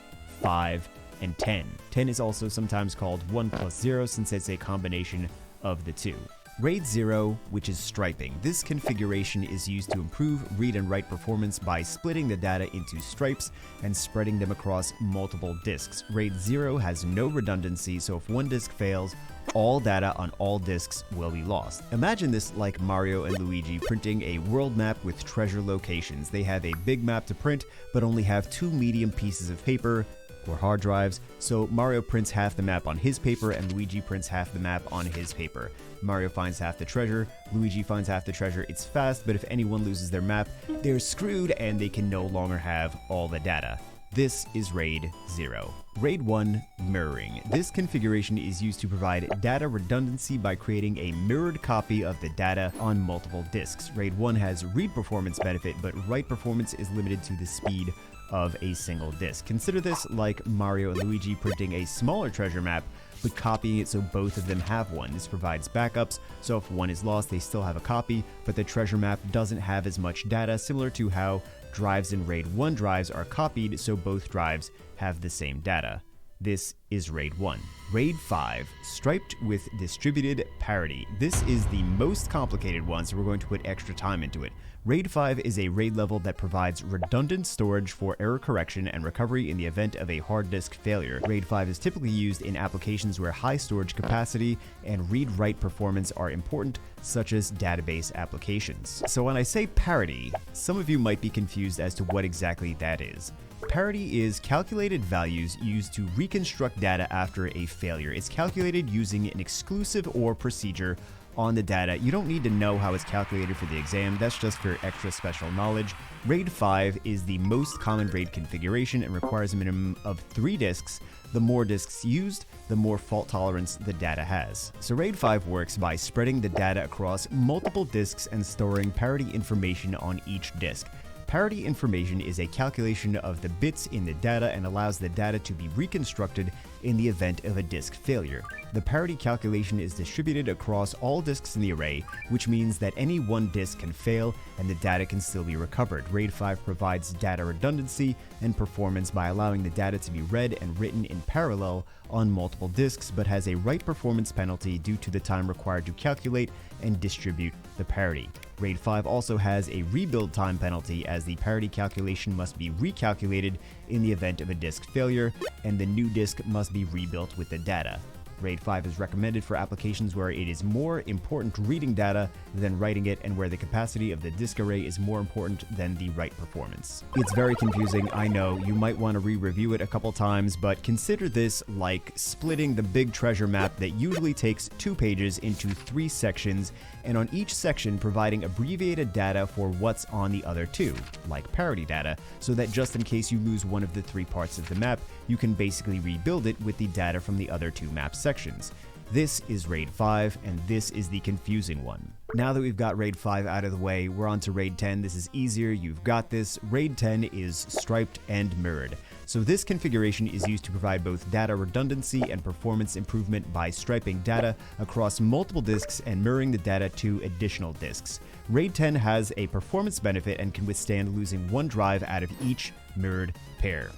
5, and 10. 10 is also sometimes called 1 plus 0 since it's a combination of the two. RAID 0, which is striping. This configuration is used to improve read and write performance by splitting the data into stripes and spreading them across multiple disks. RAID 0 has no redundancy, so if one disk fails, all data on all disks will be lost. Imagine this like Mario and Luigi printing a world map with treasure locations. They have a big map to print, but only have 2 medium pieces of paper, or hard drives, so Mario prints half the map on his paper and Luigi prints half the map on his paper. Mario finds half the treasure, Luigi finds half the treasure. It's fast, but if anyone loses their map, they're screwed and they can no longer have all the data. This is RAID 0. RAID 1, mirroring. This configuration is used to provide data redundancy by creating a mirrored copy of the data on multiple disks. RAID 1 has read performance benefit, but write performance is limited to the speed of a single disk. Consider this like Mario and Luigi printing a smaller treasure map, but copying it so both of them have one. This provides backups, so if one is lost, they still have a copy, but the treasure map doesn't have as much data, similar to how drives and RAID 1 drives are copied so both drives have the same data. This is RAID 1. RAID 5, striped with distributed parity. This is the most complicated one, so we're going to put extra time into it. RAID 5 is a RAID level that provides redundant storage for error correction and recovery in the event of a hard disk failure. RAID 5 is typically used in applications where high storage capacity and read-write performance are important, such as database applications. So when I say parity, some of you might be confused as to what exactly that is. Parity is calculated values used to reconstruct data after a failure. It's calculated using an exclusive OR procedure on the data. You don't need to know how it's calculated for the exam, that's just for extra special knowledge. RAID 5 is the most common RAID configuration and requires a minimum of 3 disks. The more disks used, the more fault tolerance the data has. So RAID 5 works by spreading the data across multiple disks and storing parity information on each disk. Parity information is a calculation of the bits in the data and allows the data to be reconstructed in the event of a disk failure. The parity calculation is distributed across all disks in the array, which means that any one disk can fail and the data can still be recovered. RAID 5 provides data redundancy and performance by allowing the data to be read and written in parallel on multiple disks, but has a write performance penalty due to the time required to calculate and distribute the parity. RAID 5 also has a rebuild time penalty, as the parity calculation must be recalculated in the event of a disk failure, and the new disk must be rebuilt with the data. RAID 5 is recommended for applications where it is more important reading data than writing it, and where the capacity of the disk array is more important than the write performance. It's very confusing, I know. You might want to re-review it a couple times, but consider this like splitting the big treasure map that usually takes 2 pages into 3 sections, and on each section providing abbreviated data for what's on the other 2, like parity data, so that just in case you lose one of the 3 parts of the map, you can basically rebuild it with the data from the other 2 map sections. This is RAID 5, and this is the confusing one. Now that we've got RAID 5 out of the way, we're on to RAID 10. This is easier, you've got this. RAID 10 is striped and mirrored. So this configuration is used to provide both data redundancy and performance improvement by striping data across multiple disks and mirroring the data to additional disks. RAID 10 has a performance benefit and can withstand losing 1 drive out of each mirrored pair.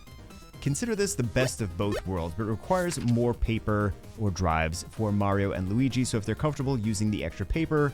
Consider this the best of both worlds, but it requires more paper or drives for Mario and Luigi, so if they're comfortable using the extra paper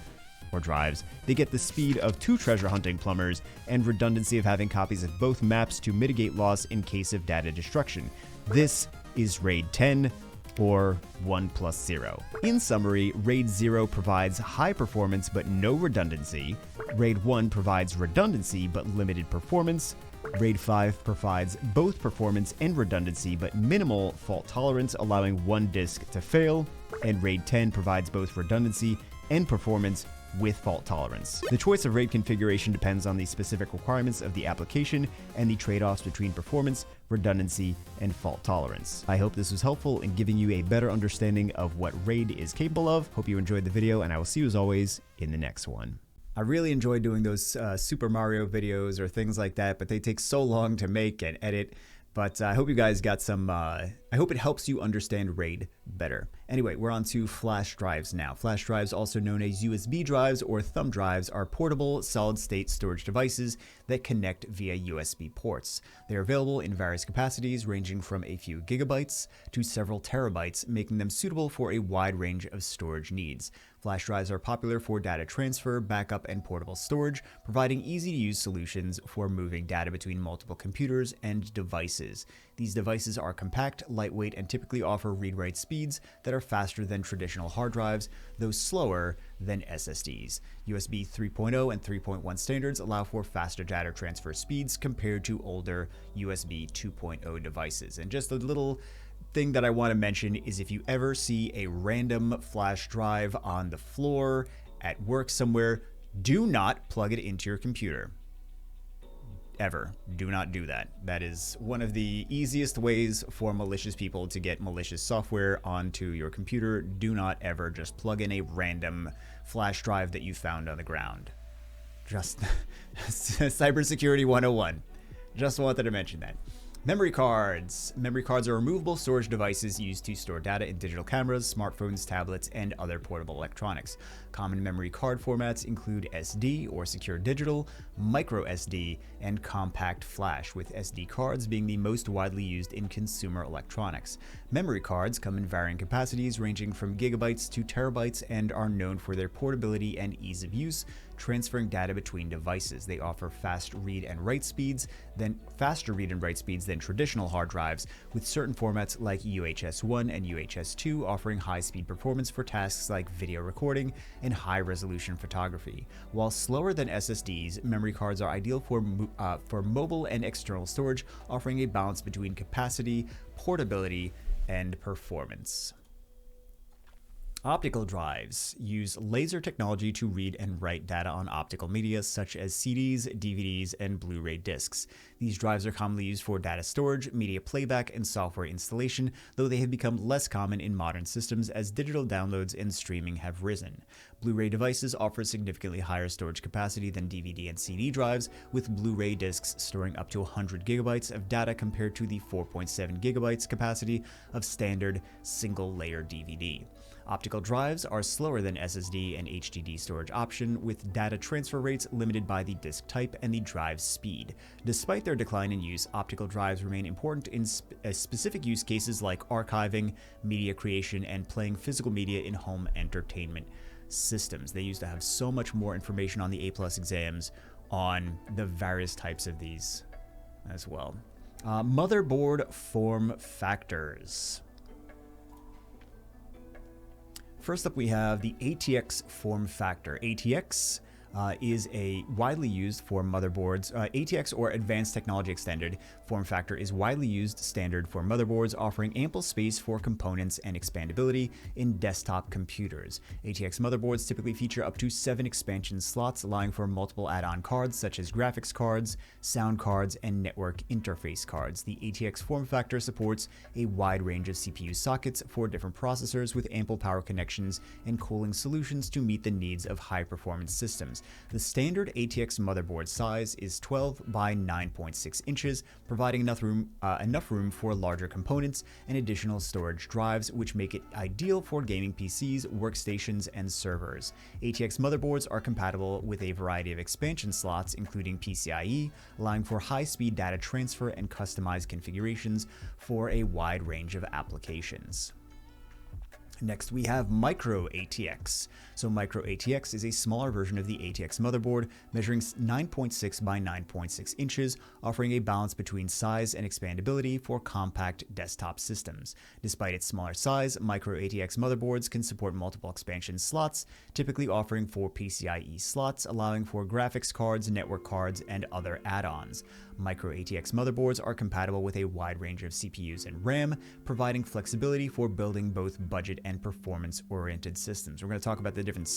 or drives, they get the speed of 2 treasure hunting plumbers and redundancy of having copies of both maps to mitigate loss in case of data destruction. This is RAID 10, or 1+0. In summary, RAID 0 provides high performance but no redundancy. RAID 1 provides redundancy but limited performance. RAID 5 provides both performance and redundancy but minimal fault tolerance, allowing 1 disk to fail. And RAID 10 provides both redundancy and performance with fault tolerance. The choice of RAID configuration depends on the specific requirements of the application and the trade-offs between performance, redundancy, and fault tolerance. I hope this was helpful in giving you a better understanding of what RAID is capable of. Hope you enjoyed the video, and I will see you as always in the next one. I really enjoy doing those Super Mario videos or things like that, but they take so long to make and edit. But I hope you guys got some, I hope it helps you understand RAID better. Anyway, we're on to flash drives now. Flash drives, also known as USB drives or thumb drives, are portable solid-state storage devices that connect via USB ports. They are available in various capacities, ranging from a few gigabytes to several terabytes, making them suitable for a wide range of storage needs. Flash drives are popular for data transfer, backup, and portable storage, providing easy-to-use solutions for moving data between multiple computers and devices. These devices are compact, lightweight, and typically offer read-write speeds that are faster than traditional hard drives, though slower than SSDs. USB 3.0 and 3.1 standards allow for faster data transfer speeds compared to older USB 2.0 devices. And just a little thing that I want to mention is, if you ever see a random flash drive on the floor at work somewhere, do not plug it into your computer. Ever. Do not do that. That is one of the easiest ways for malicious people to get malicious software onto your computer. Do not ever just plug in a random flash drive that you found on the ground. Just cybersecurity 101. Just wanted to mention that. Memory cards. Memory cards are removable storage devices used to store data in digital cameras, smartphones, tablets, and other portable electronics. Common memory card formats include SD or secure digital, micro SD, and compact flash, with SD cards being the most widely used in consumer electronics. Memory cards come in varying capacities ranging from gigabytes to terabytes and are known for their portability and ease of use, transferring data between devices. They offer faster read and write speeds than traditional hard drives, with certain formats like UHS-1 and UHS-2 offering high-speed performance for tasks like video recording and high-resolution photography. While slower than SSDs, memory cards are ideal for mobile and external storage, offering a balance between capacity, portability, and performance. Optical drives use laser technology to read and write data on optical media such as CDs, DVDs, and Blu-ray discs. These drives are commonly used for data storage, media playback, and software installation, though they have become less common in modern systems as digital downloads and streaming have risen. Blu-ray devices offer significantly higher storage capacity than DVD and CD drives, with Blu-ray discs storing up to 100 gigabytes of data compared to the 4.7 gigabytes capacity of standard single-layer DVD. Optical drives are slower than SSD and HDD storage option, with data transfer rates limited by the disk type and the drive speed. Despite their decline in use, optical drives remain important in specific use cases like archiving, media creation, and playing physical media in home entertainment systems. They used to have so much more information on the A+ exams on the various types of these as well. Motherboard form factors. First up, we have the ATX form factor. ATX is a widely used for motherboards. ATX, or Advanced Technology Extended form factor, is widely used standard for motherboards, offering ample space for components and expandability in desktop computers. ATX motherboards typically feature up to 7 expansion slots, allowing for multiple add-on cards such as graphics cards, sound cards, and network interface cards. The ATX form factor supports a wide range of CPU sockets for different processors, with ample power connections and cooling solutions to meet the needs of high-performance systems. The standard ATX motherboard size is 12 by 9.6 inches, providing enough room for larger components and additional storage drives, which make it ideal for gaming PCs, workstations, and servers. ATX motherboards are compatible with a variety of expansion slots, including PCIe, allowing for high-speed data transfer and customized configurations for a wide range of applications. Next, we have micro ATX. So micro ATX is a smaller version of the ATX motherboard, measuring 9.6 by 9.6 inches, offering a balance between size and expandability for compact desktop systems. Despite its smaller size, micro ATX motherboards can support multiple expansion slots, typically offering 4 PCIe slots, allowing for graphics cards, network cards, and other add-ons. Micro ATX motherboards are compatible with a wide range of CPUs and RAM, providing flexibility for building both budget and performance-oriented systems. We're going to talk about the different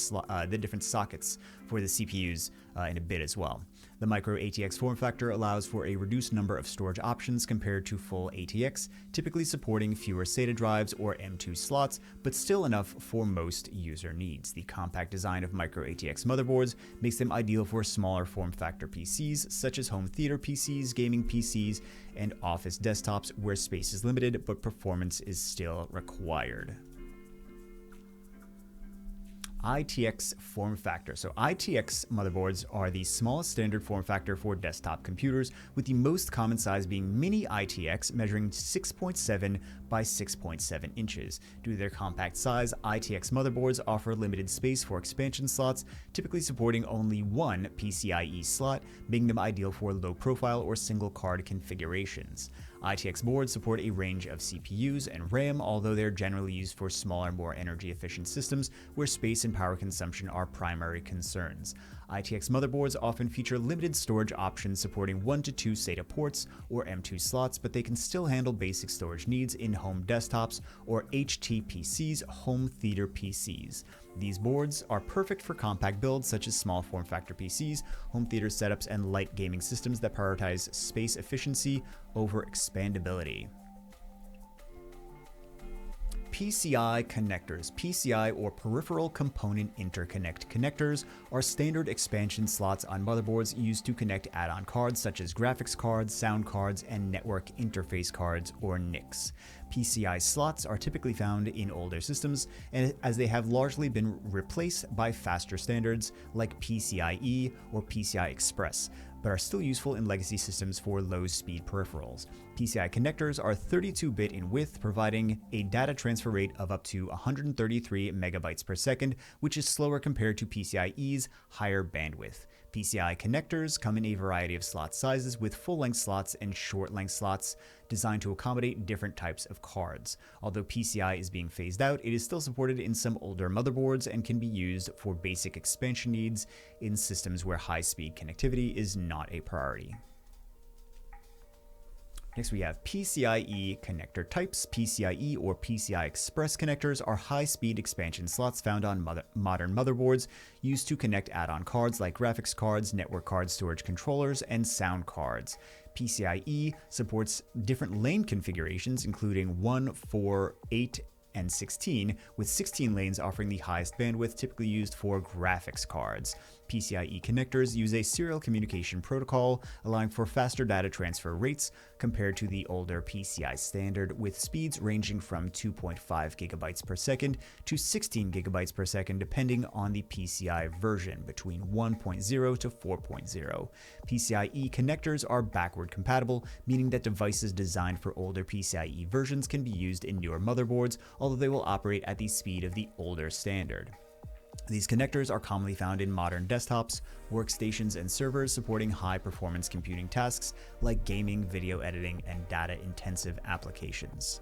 sockets for the CPUs in a bit as well. The micro ATX form factor allows for a reduced number of storage options compared to full ATX, typically supporting fewer SATA drives or M2 slots, but still enough for most user needs. The compact design of micro ATX motherboards makes them ideal for smaller form factor PCs, such as home theater PCs, gaming PCs, and office desktops where space is limited but performance is still required. ITX form factor. So ITX motherboards are the smallest standard form factor for desktop computers, with the most common size being mini ITX, measuring 6.7 by 6.7 inches. Due to their compact size, ITX motherboards offer limited space for expansion slots, typically supporting only one PCIe slot, making them ideal for low-profile or single-card configurations. ITX boards support a range of CPUs and RAM, although they're generally used for smaller, more energy-efficient systems where space and power consumption are primary concerns. ITX motherboards often feature limited storage options supporting 1 to 2 SATA ports or M2 slots, but they can still handle basic storage needs in home desktops or HTPCs, home theater PCs. These boards are perfect for compact builds such as small form factor PCs, home theater setups, and light gaming systems that prioritize space efficiency over expandability. PCI connectors. PCI, or Peripheral Component Interconnect connectors, are standard expansion slots on motherboards used to connect add-on cards such as graphics cards, sound cards, and network interface cards, or NICs. PCI slots are typically found in older systems, and as they have largely been replaced by faster standards like PCIe or PCI Express, but are still useful in legacy systems for low-speed peripherals. PCI connectors are 32-bit in width, providing a data transfer rate of up to 133 megabytes per second, which is slower compared to PCIe's higher bandwidth. PCI connectors come in a variety of slot sizes, with full-length slots and short-length slots designed to accommodate different types of cards. Although PCI is being phased out, it is still supported in some older motherboards and can be used for basic expansion needs in systems where high-speed connectivity is not a priority. Next, we have PCIe connector types. PCIe or PCI Express connectors are high-speed expansion slots found on modern motherboards used to connect add-on cards like graphics cards, network cards, storage controllers, and sound cards. PCIe supports different lane configurations, including 1, 4, 8, and 16, with 16 lanes offering the highest bandwidth typically used for graphics cards. PCIe connectors use a serial communication protocol, allowing for faster data transfer rates compared to the older PCI standard, with speeds ranging from 2.5 gigabytes per second to 16 gigabytes per second depending on the PCI version, between 1.0 to 4.0. PCIe connectors are backward compatible, meaning that devices designed for older PCIe versions can be used in newer motherboards, although they will operate at the speed of the older standard. These connectors are commonly found in modern desktops, workstations, and servers supporting high-performance computing tasks like gaming, video editing, and data-intensive applications.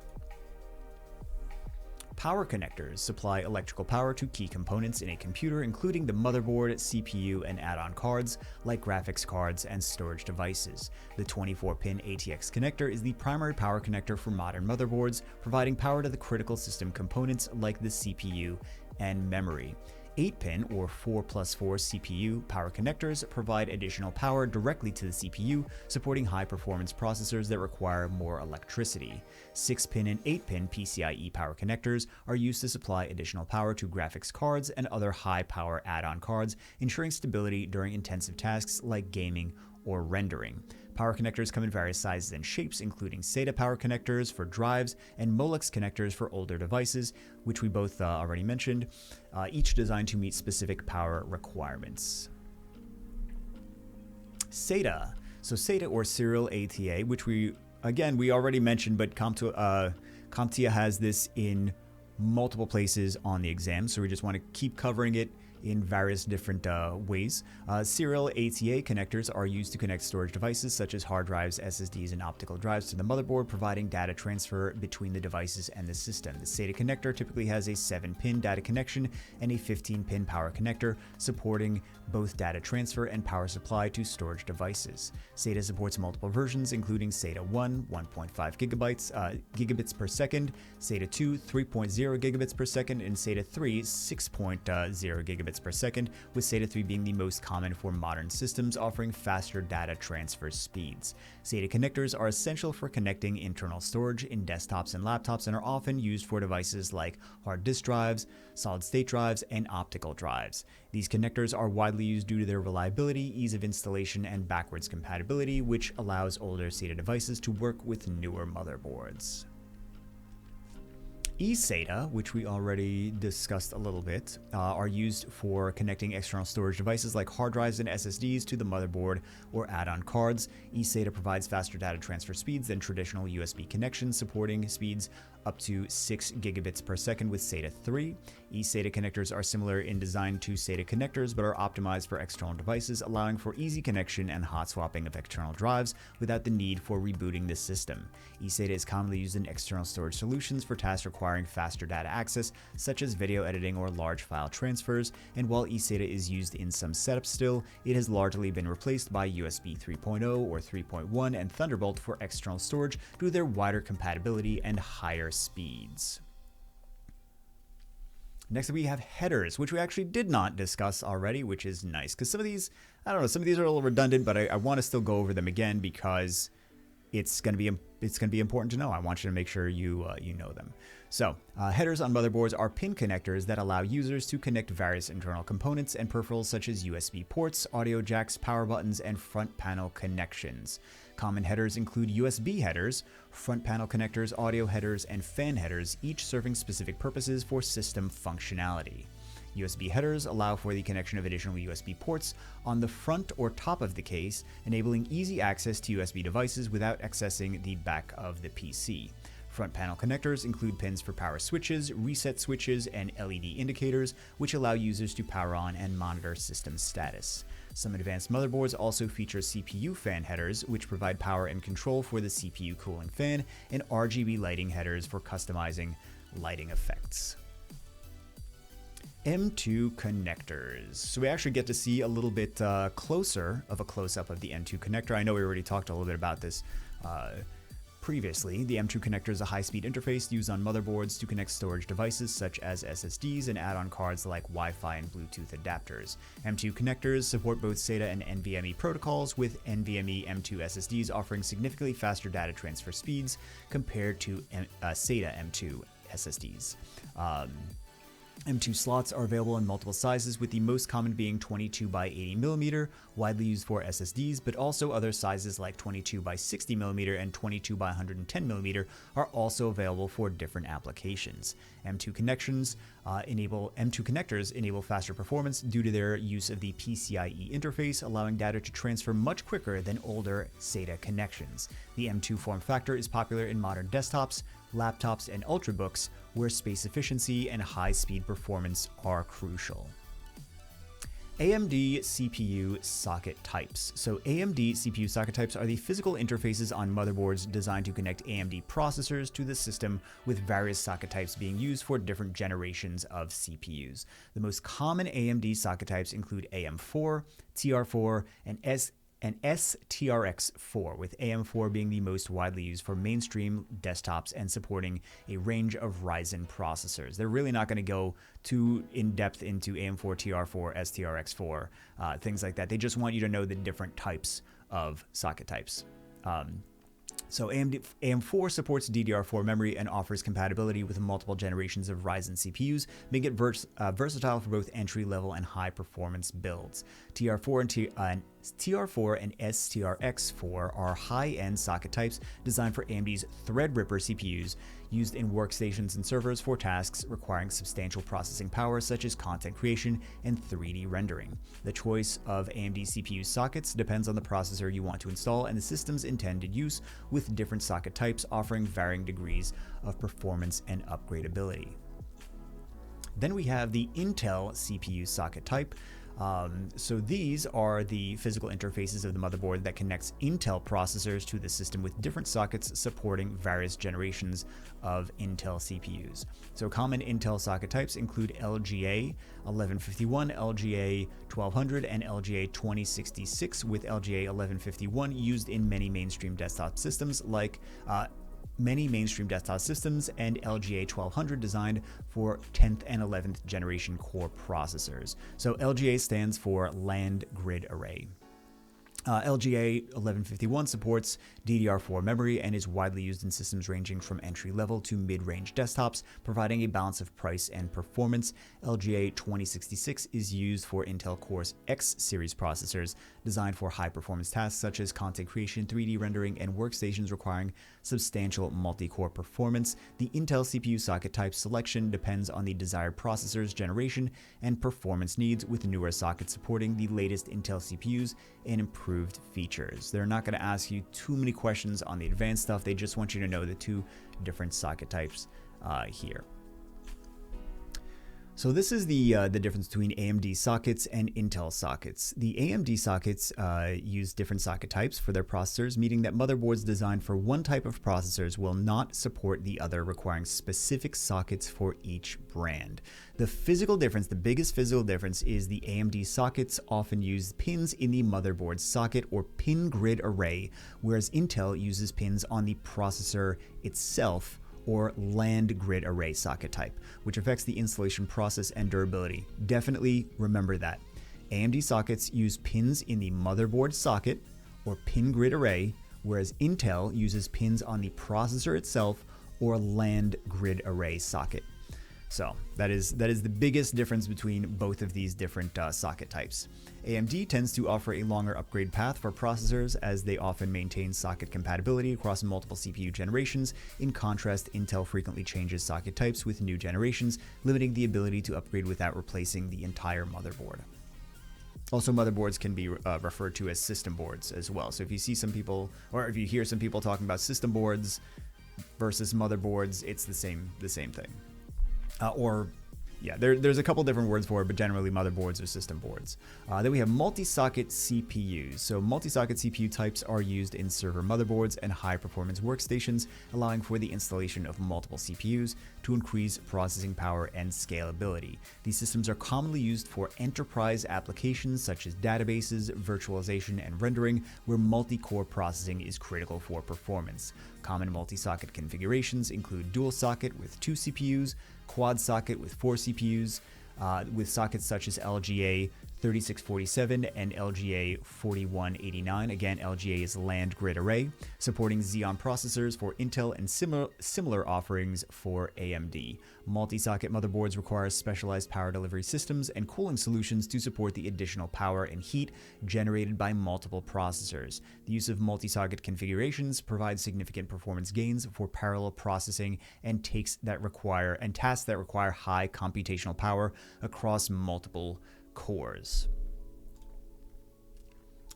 Power connectors supply electrical power to key components in a computer, including the motherboard, CPU, and add-on cards like graphics cards and storage devices. The 24-pin ATX connector is the primary power connector for modern motherboards, providing power to the critical system components like the CPU and memory. 8-pin or 4+4 CPU power connectors provide additional power directly to the CPU, supporting high-performance processors that require more electricity. 6-pin and 8-pin PCIe power connectors are used to supply additional power to graphics cards and other high-power add-on cards, ensuring stability during intensive tasks like gaming or rendering. Power connectors come in various sizes and shapes, including SATA power connectors for drives and Molex connectors for older devices, which we both already mentioned, each designed to meet specific power requirements. SATA. So SATA, or serial ATA, which we already mentioned, but CompTIA has this in multiple places on the exam, so we just want to keep covering it in various different ways. Serial ATA connectors are used to connect storage devices such as hard drives, SSDs, and optical drives to the motherboard, providing data transfer between the devices and the system. The SATA connector typically has a 7-pin data connection and a 15-pin power connector, supporting both data transfer and power supply to storage devices. SATA supports multiple versions, including SATA 1, 1.5 gigabits per second, SATA 2, 3.0 gigabits per second, and SATA 3, 6.0 gigabits per second, with SATA 3 being the most common for modern systems, offering faster data transfer speeds. SATA connectors are essential for connecting internal storage in desktops and laptops and are often used for devices like hard disk drives, solid-state drives, and optical drives. These connectors are widely used due to their reliability, ease of installation, and backwards compatibility, which allows older SATA devices to work with newer motherboards. eSATA, which we already discussed a little bit, are used for connecting external storage devices like hard drives and SSDs to the motherboard or add-on cards. eSATA provides faster data transfer speeds than traditional USB connections, supporting speeds up to 6 gigabits per second with SATA 3. eSATA connectors are similar in design to SATA connectors, but are optimized for external devices, allowing for easy connection and hot swapping of external drives without the need for rebooting the system. eSATA is commonly used in external storage solutions for tasks requiring faster data access, such as video editing or large file transfers, and while eSATA is used in some setups still, it has largely been replaced by USB 3.0 or 3.1 and Thunderbolt for external storage due to their wider compatibility and higher speeds. Next we have headers, which we actually did not discuss already, which is nice because some of these, I don't know, some of these are a little redundant, but I want to still go over them again because it's going to be important to know. I want you to make sure you know them. So headers on motherboards are pin connectors that allow users to connect various internal components and peripherals such as USB ports, audio jacks, power buttons, and front panel connections. Common headers include USB headers, front panel connectors, audio headers, and fan headers, each serving specific purposes for system functionality. USB headers allow for the connection of additional USB ports on the front or top of the case, enabling easy access to USB devices without accessing the back of the PC. Front panel connectors include pins for power switches, reset switches, and LED indicators, which allow users to power on and monitor system status. Some advanced motherboards also feature CPU fan headers, which provide power and control for the CPU cooling fan, and RGB lighting headers for customizing lighting effects. M2 connectors. So we actually get to see a little bit closer of a close-up of the M2 connector. I know we already talked a little bit about this previously. The M2 connector is a high-speed interface used on motherboards to connect storage devices such as SSDs and add-on cards like Wi-Fi and Bluetooth adapters. M2 connectors support both SATA and NVMe protocols, with NVMe M2 SSDs offering significantly faster data transfer speeds compared to SATA M2 SSDs. M2 slots are available in multiple sizes, with the most common being 22 by 80 mm, widely used for SSDs, but also other sizes like 22 by 60 mm and 22 by 110 mm are also available for different applications. M2 connectors enable faster performance due to their use of the PCIe interface, allowing data to transfer much quicker than older SATA connections. The M2 form factor is popular in modern desktops, laptops, and ultrabooks, where space efficiency and high-speed performance are crucial. AMD CPU socket types. So AMD CPU socket types are the physical interfaces on motherboards designed to connect AMD processors to the system, with various socket types being used for different generations of CPUs. The most common AMD socket types include AM4, TR4, and STRX4, with AM4 being the most widely used for mainstream desktops and supporting a range of Ryzen processors. They're really not going to go too in-depth into AM4, TR4, STRX4, things like that. They just want you to know the different types of socket types. So AM4 supports DDR4 memory and offers compatibility with multiple generations of Ryzen CPUs, making it versatile for both entry-level and high-performance builds. TR4 and STRX4 are high-end socket types designed for AMD's Threadripper CPUs, used in workstations and servers for tasks requiring substantial processing power such as content creation and 3D rendering. The choice of AMD CPU sockets depends on the processor you want to install and the system's intended use, with different socket types offering varying degrees of performance and upgradability. Then we have the Intel CPU socket type. So these are the physical interfaces of the motherboard that connects Intel processors to the system, with different sockets supporting various generations of Intel CPUs. So common Intel socket types include LGA 1151, LGA 1200, and LGA 2066, with LGA 1151 used in many mainstream desktop systems and LGA 1200 designed for 10th and 11th generation core processors. So LGA stands for Land Grid Array. LGA 1151 supports DDR4 memory and is widely used in systems ranging from entry-level to mid-range desktops, providing a balance of price and performance. LGA 2066 is used for Intel Core X series processors designed for high-performance tasks such as content creation, 3D rendering, and workstations requiring substantial multi-core performance. The Intel CPU socket type selection depends on the desired processor's generation and performance needs, with newer sockets supporting the latest Intel CPUs and improved features. They're not going to ask you too many questions on the advanced stuff. They just want you to know the two different socket types here. So this is the difference between AMD sockets and Intel sockets. The AMD sockets use different socket types for their processors, meaning that motherboards designed for one type of processors will not support the other, requiring specific sockets for each brand. The biggest physical difference is the AMD sockets often use pins in the motherboard socket or pin grid array, whereas Intel uses pins on the processor itself, or land grid array socket type, which affects the installation process and durability. Definitely remember that. AMD sockets use pins in the motherboard socket or pin grid array, whereas Intel uses pins on the processor itself or land grid array socket. So that is the biggest difference between both of these different socket types. AMD tends to offer a longer upgrade path for processors, as they often maintain socket compatibility across multiple CPU generations. In contrast, Intel frequently changes socket types with new generations, limiting the ability to upgrade without replacing the entire motherboard. Also, motherboards can be referred to as system boards as well. So if you see some people, or if you hear some people talking about system boards versus motherboards, it's the same thing. There's a couple different words for it, but generally motherboards or system boards. Then we have multi-socket CPUs. So multi-socket CPU types are used in server motherboards and high-performance workstations, allowing for the installation of multiple CPUs to increase processing power and scalability. These systems are commonly used for enterprise applications such as databases, virtualization, and rendering, where multi-core processing is critical for performance. Common multi-socket configurations include dual socket with 2 CPUs, quad socket with 4 CPUs, with sockets such as LGA 3647 and LGA 4189. Again, LGA is land grid array, supporting Xeon processors for Intel and similar offerings for AMD. Multi-socket motherboards require specialized power delivery systems and cooling solutions to support the additional power and heat generated by multiple processors. The use of multi-socket configurations provides significant performance gains for parallel processing and tasks that require high computational power across multiple cores.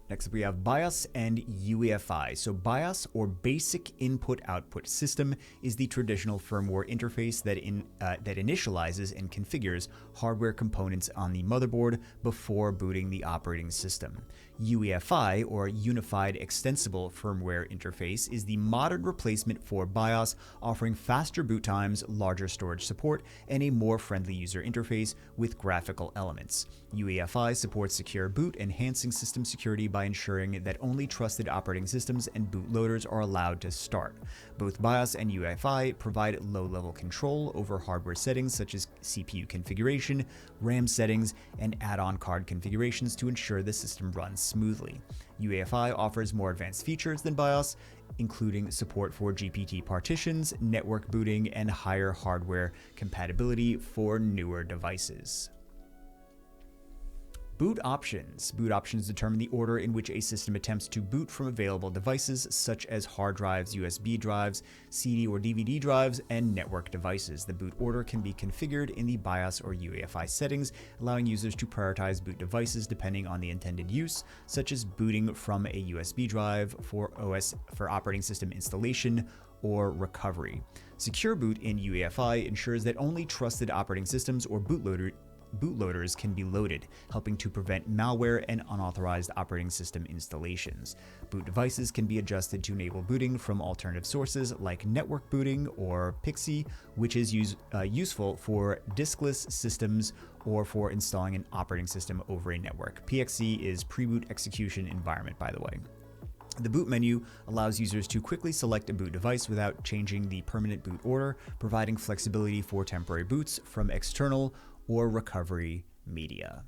Next up, we have BIOS and UEFI. So BIOS, or Basic Input-Output System, is the traditional firmware interface that initializes and configures hardware components on the motherboard before booting the operating system. UEFI, or Unified Extensible Firmware Interface, is the modern replacement for BIOS, offering faster boot times, larger storage support, and a more friendly user interface with graphical elements. UEFI supports secure boot, enhancing system security by ensuring that only trusted operating systems and bootloaders are allowed to start. Both BIOS and UEFI provide low-level control over hardware settings such as CPU configuration, RAM settings, and add-on card configurations to ensure the system runs smoothly. UEFI offers more advanced features than BIOS, including support for GPT partitions, network booting, and higher hardware compatibility for newer devices. Boot options. Boot options determine the order in which a system attempts to boot from available devices such as hard drives, USB drives, CD or DVD drives, and network devices. The boot order can be configured in the BIOS or UEFI settings, allowing users to prioritize boot devices depending on the intended use, such as booting from a USB drive for operating system installation or recovery. Secure boot in UEFI ensures that only trusted operating systems or bootloaders can be loaded, helping to prevent malware and unauthorized operating system installations. Boot devices can be adjusted to enable booting from alternative sources like network booting or PXE, which is useful for diskless systems or for installing an operating system over a network. PXE is pre-boot execution environment, by the way. The boot menu allows users to quickly select a boot device without changing the permanent boot order, providing flexibility for temporary boots from external or recovery media.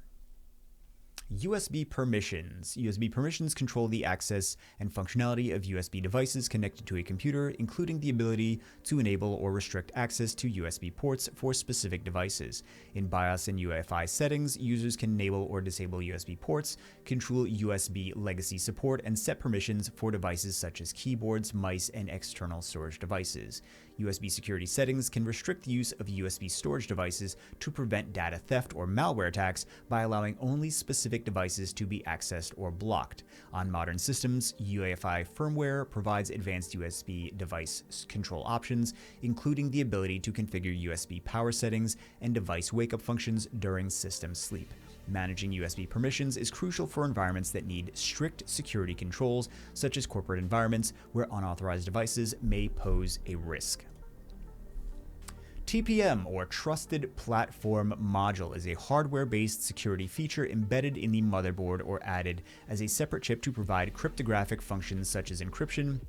USB permissions. USB permissions control the access and functionality of USB devices connected to a computer, including the ability to enable or restrict access to USB ports for specific devices. In BIOS and UEFI settings, users can enable or disable USB ports, control USB legacy support, and set permissions for devices such as keyboards, mice, and external storage devices. USB security settings can restrict the use of USB storage devices to prevent data theft or malware attacks by allowing only specific devices to be accessed or blocked. On modern systems, UEFI firmware provides advanced USB device control options, including the ability to configure USB power settings and device wake-up functions during system sleep. Managing USB permissions is crucial for environments that need strict security controls, such as corporate environments where unauthorized devices may pose a risk. TPM, or Trusted Platform Module, is a hardware-based security feature embedded in the motherboard or added as a separate chip to provide cryptographic functions such as encryption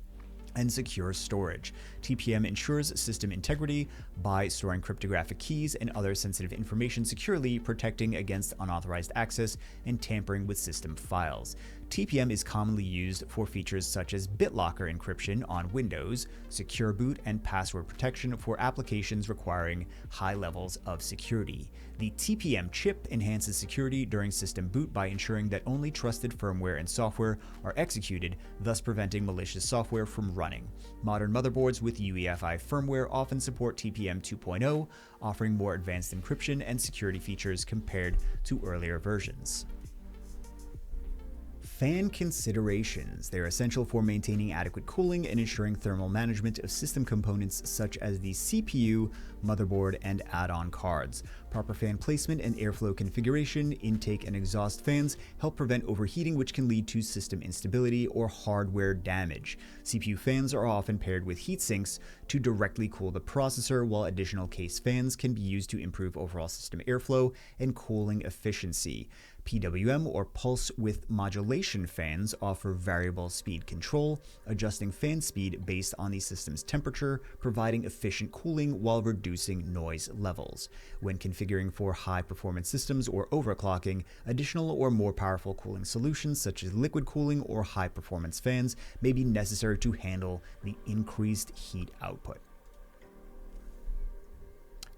and secure storage. TPM ensures system integrity by storing cryptographic keys and other sensitive information securely, protecting against unauthorized access and tampering with system files. TPM is commonly used for features such as BitLocker encryption on Windows, secure boot, and password protection for applications requiring high levels of security. The TPM chip enhances security during system boot by ensuring that only trusted firmware and software are executed, thus preventing malicious software from running. Modern motherboards with UEFI firmware often support TPM 2.0, offering more advanced encryption and security features compared to earlier versions. Fan considerations. They are essential for maintaining adequate cooling and ensuring thermal management of system components such as the CPU, motherboard, and add-on cards. Proper fan placement and airflow configuration, intake and exhaust fans help prevent overheating, which can lead to system instability or hardware damage. CPU fans are often paired with heat sinks to directly cool the processor, while additional case fans can be used to improve overall system airflow and cooling efficiency. PWM or pulse width modulation fans offer variable speed control, adjusting fan speed based on the system's temperature, providing efficient cooling while reducing noise levels. When configuring for high-performance systems or overclocking, additional or more powerful cooling solutions such as liquid cooling or high-performance fans may be necessary to handle the increased heat output.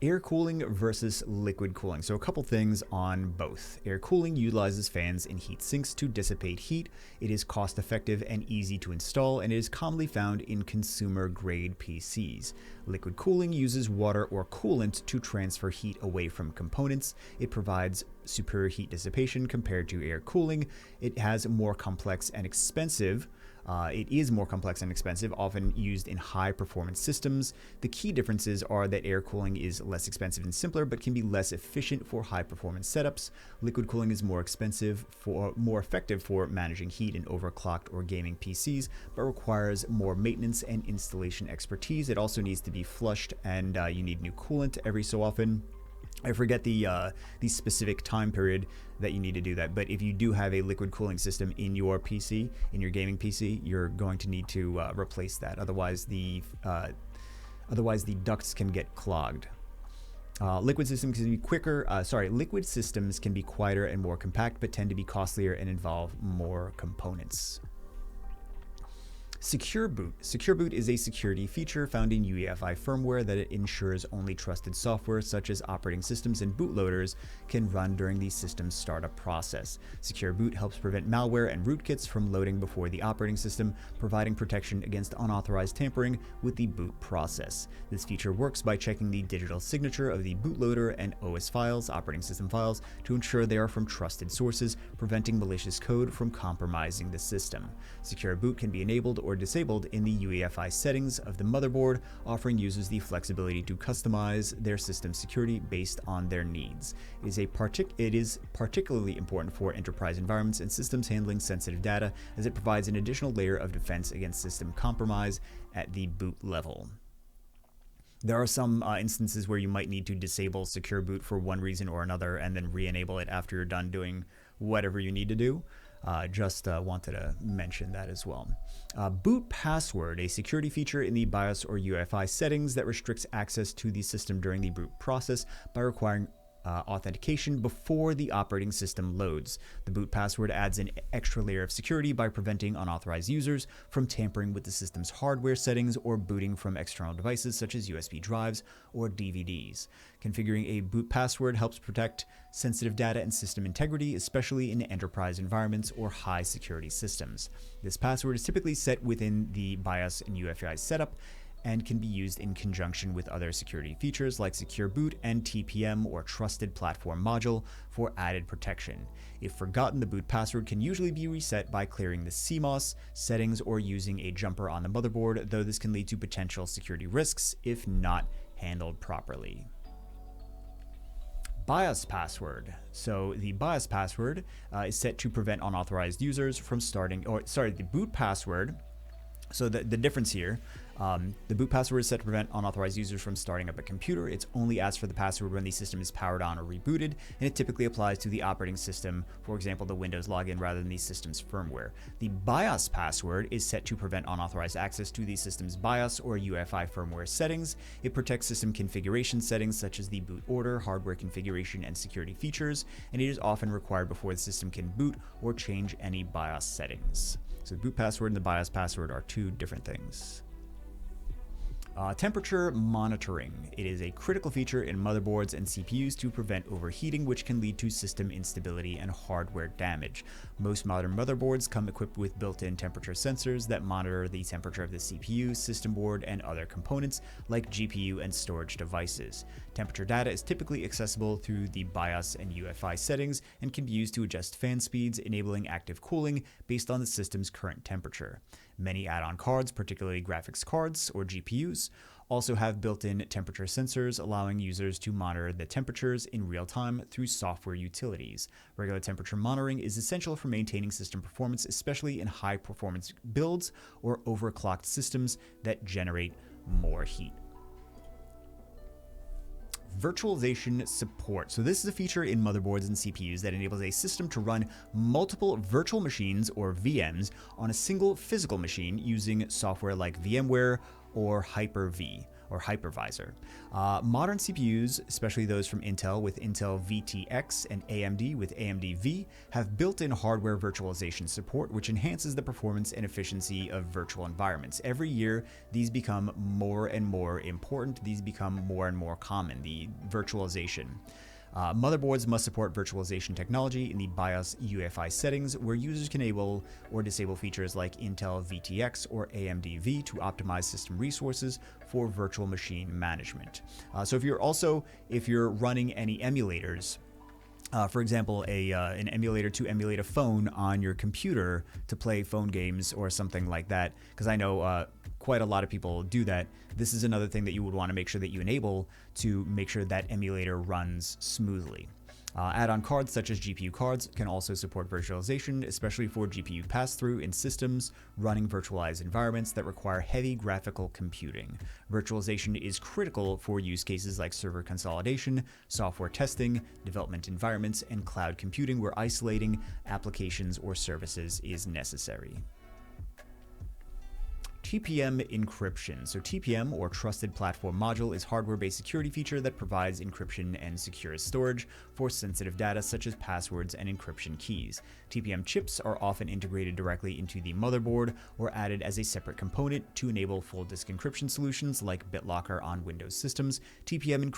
Air cooling versus liquid cooling. So a couple things on both. Air cooling utilizes fans and heat sinks to dissipate heat. It is cost effective and easy to install, and it is commonly found in consumer grade PCs. Liquid cooling uses water or coolant to transfer heat away from components. It provides superior heat dissipation compared to air cooling. It is more complex and expensive, often used in high-performance systems. The key differences are that air cooling is less expensive and simpler, but can be less efficient for high-performance setups. Liquid cooling is more effective for managing heat in overclocked or gaming PCs, but requires more maintenance and installation expertise. It also needs to be flushed, and you need new coolant every so often. I forget the specific time period that you need to do that, but if you do have a liquid cooling system in your PC, in your gaming PC, you're going to need to replace that. Otherwise, the ducts can get clogged. Liquid systems can be liquid systems can be quieter and more compact, but tend to be costlier and involve more components. Secure boot. Secure boot is a security feature found in UEFI firmware that it ensures only trusted software such as operating systems and bootloaders can run during the system's startup process. Secure boot helps prevent malware and rootkits from loading before the operating system, providing protection against unauthorized tampering with the boot process. This feature works by checking the digital signature of the bootloader and OS files, operating system files, to ensure they are from trusted sources, preventing malicious code from compromising the system. Secure boot can be enabled or disabled in the UEFI settings of the motherboard, offering users the flexibility to customize their system security based on their needs. It is particularly important for enterprise environments and systems handling sensitive data, as it provides an additional layer of defense against system compromise at the boot level. There are some instances where you might need to disable secure boot for one reason or another and then re-enable it after you're done doing whatever you need to do. Just wanted to mention that as well. Boot password, a security feature in the BIOS or UEFI settings that restricts access to the system during the boot process by requiring authentication before the operating system loads. The boot password adds an extra layer of security by preventing unauthorized users from tampering with the system's hardware settings or booting from external devices such as USB drives or DVDs. Configuring a boot password helps protect sensitive data and system integrity, especially in enterprise environments or high security systems. This password is typically set within the BIOS and UEFI setup and can be used in conjunction with other security features like Secure Boot and TPM or Trusted Platform Module for added protection. If forgotten, the boot password can usually be reset by clearing the CMOS settings or using a jumper on the motherboard, though this can lead to potential security risks if not handled properly. BIOS password. So the BIOS password is set to prevent unauthorized users from the boot password. So the difference here, The boot password is set to prevent unauthorized users from starting up a computer. It's only asked for the password when the system is powered on or rebooted, and it typically applies to the operating system, for example, the Windows login, rather than the system's firmware. The BIOS password is set to prevent unauthorized access to the system's BIOS or UEFI firmware settings. It protects system configuration settings such as the boot order, hardware configuration, and security features, and it is often required before the system can boot or change any BIOS settings. So the boot password and the BIOS password are two different things. Temperature monitoring. It is a critical feature in motherboards and CPUs to prevent overheating, which can lead to system instability and hardware damage. Most modern motherboards come equipped with built-in temperature sensors that monitor the temperature of the CPU, system board, and other components like GPU and storage devices. Temperature data is typically accessible through the BIOS and UEFI settings and can be used to adjust fan speeds, enabling active cooling based on the system's current temperature. Many add-on cards, particularly graphics cards or GPUs, also have built-in temperature sensors, allowing users to monitor the temperatures in real time through software utilities. Regular temperature monitoring is essential for maintaining system performance, especially in high-performance builds or overclocked systems that generate more heat. Virtualization support. So this is a feature in motherboards and CPUs that enables a system to run multiple virtual machines or VMs on a single physical machine using software like VMware or Hyper-V or hypervisor. Modern CPUs, especially those from Intel with Intel VTX and AMD with AMD V, have built-in hardware virtualization support, which enhances the performance and efficiency of virtual environments. Every year, these become more and more important. These become more and more common, the virtualization. Motherboards must support virtualization technology in the BIOS UEFI settings, where users can enable or disable features like Intel VTX or AMD V to optimize system resources for virtual machine management. So if you're running any emulators, for example, an emulator to emulate a phone on your computer to play phone games or something like that, because I know quite a lot of people do that. This is another thing that you would want to make sure that you enable to make sure that emulator runs smoothly. Add-on cards such as GPU cards can also support virtualization, especially for GPU pass-through in systems running virtualized environments that require heavy graphical computing. Virtualization is critical for use cases like server consolidation, software testing, development environments, and cloud computing, where isolating applications or services is necessary. TPM encryption. So TPM, or Trusted Platform Module, is a hardware-based security feature that provides encryption and secure storage for sensitive data such as passwords and encryption keys. TPM chips are often integrated directly into the motherboard or added as a separate component to enable full disk encryption solutions like BitLocker on Windows systems. TPM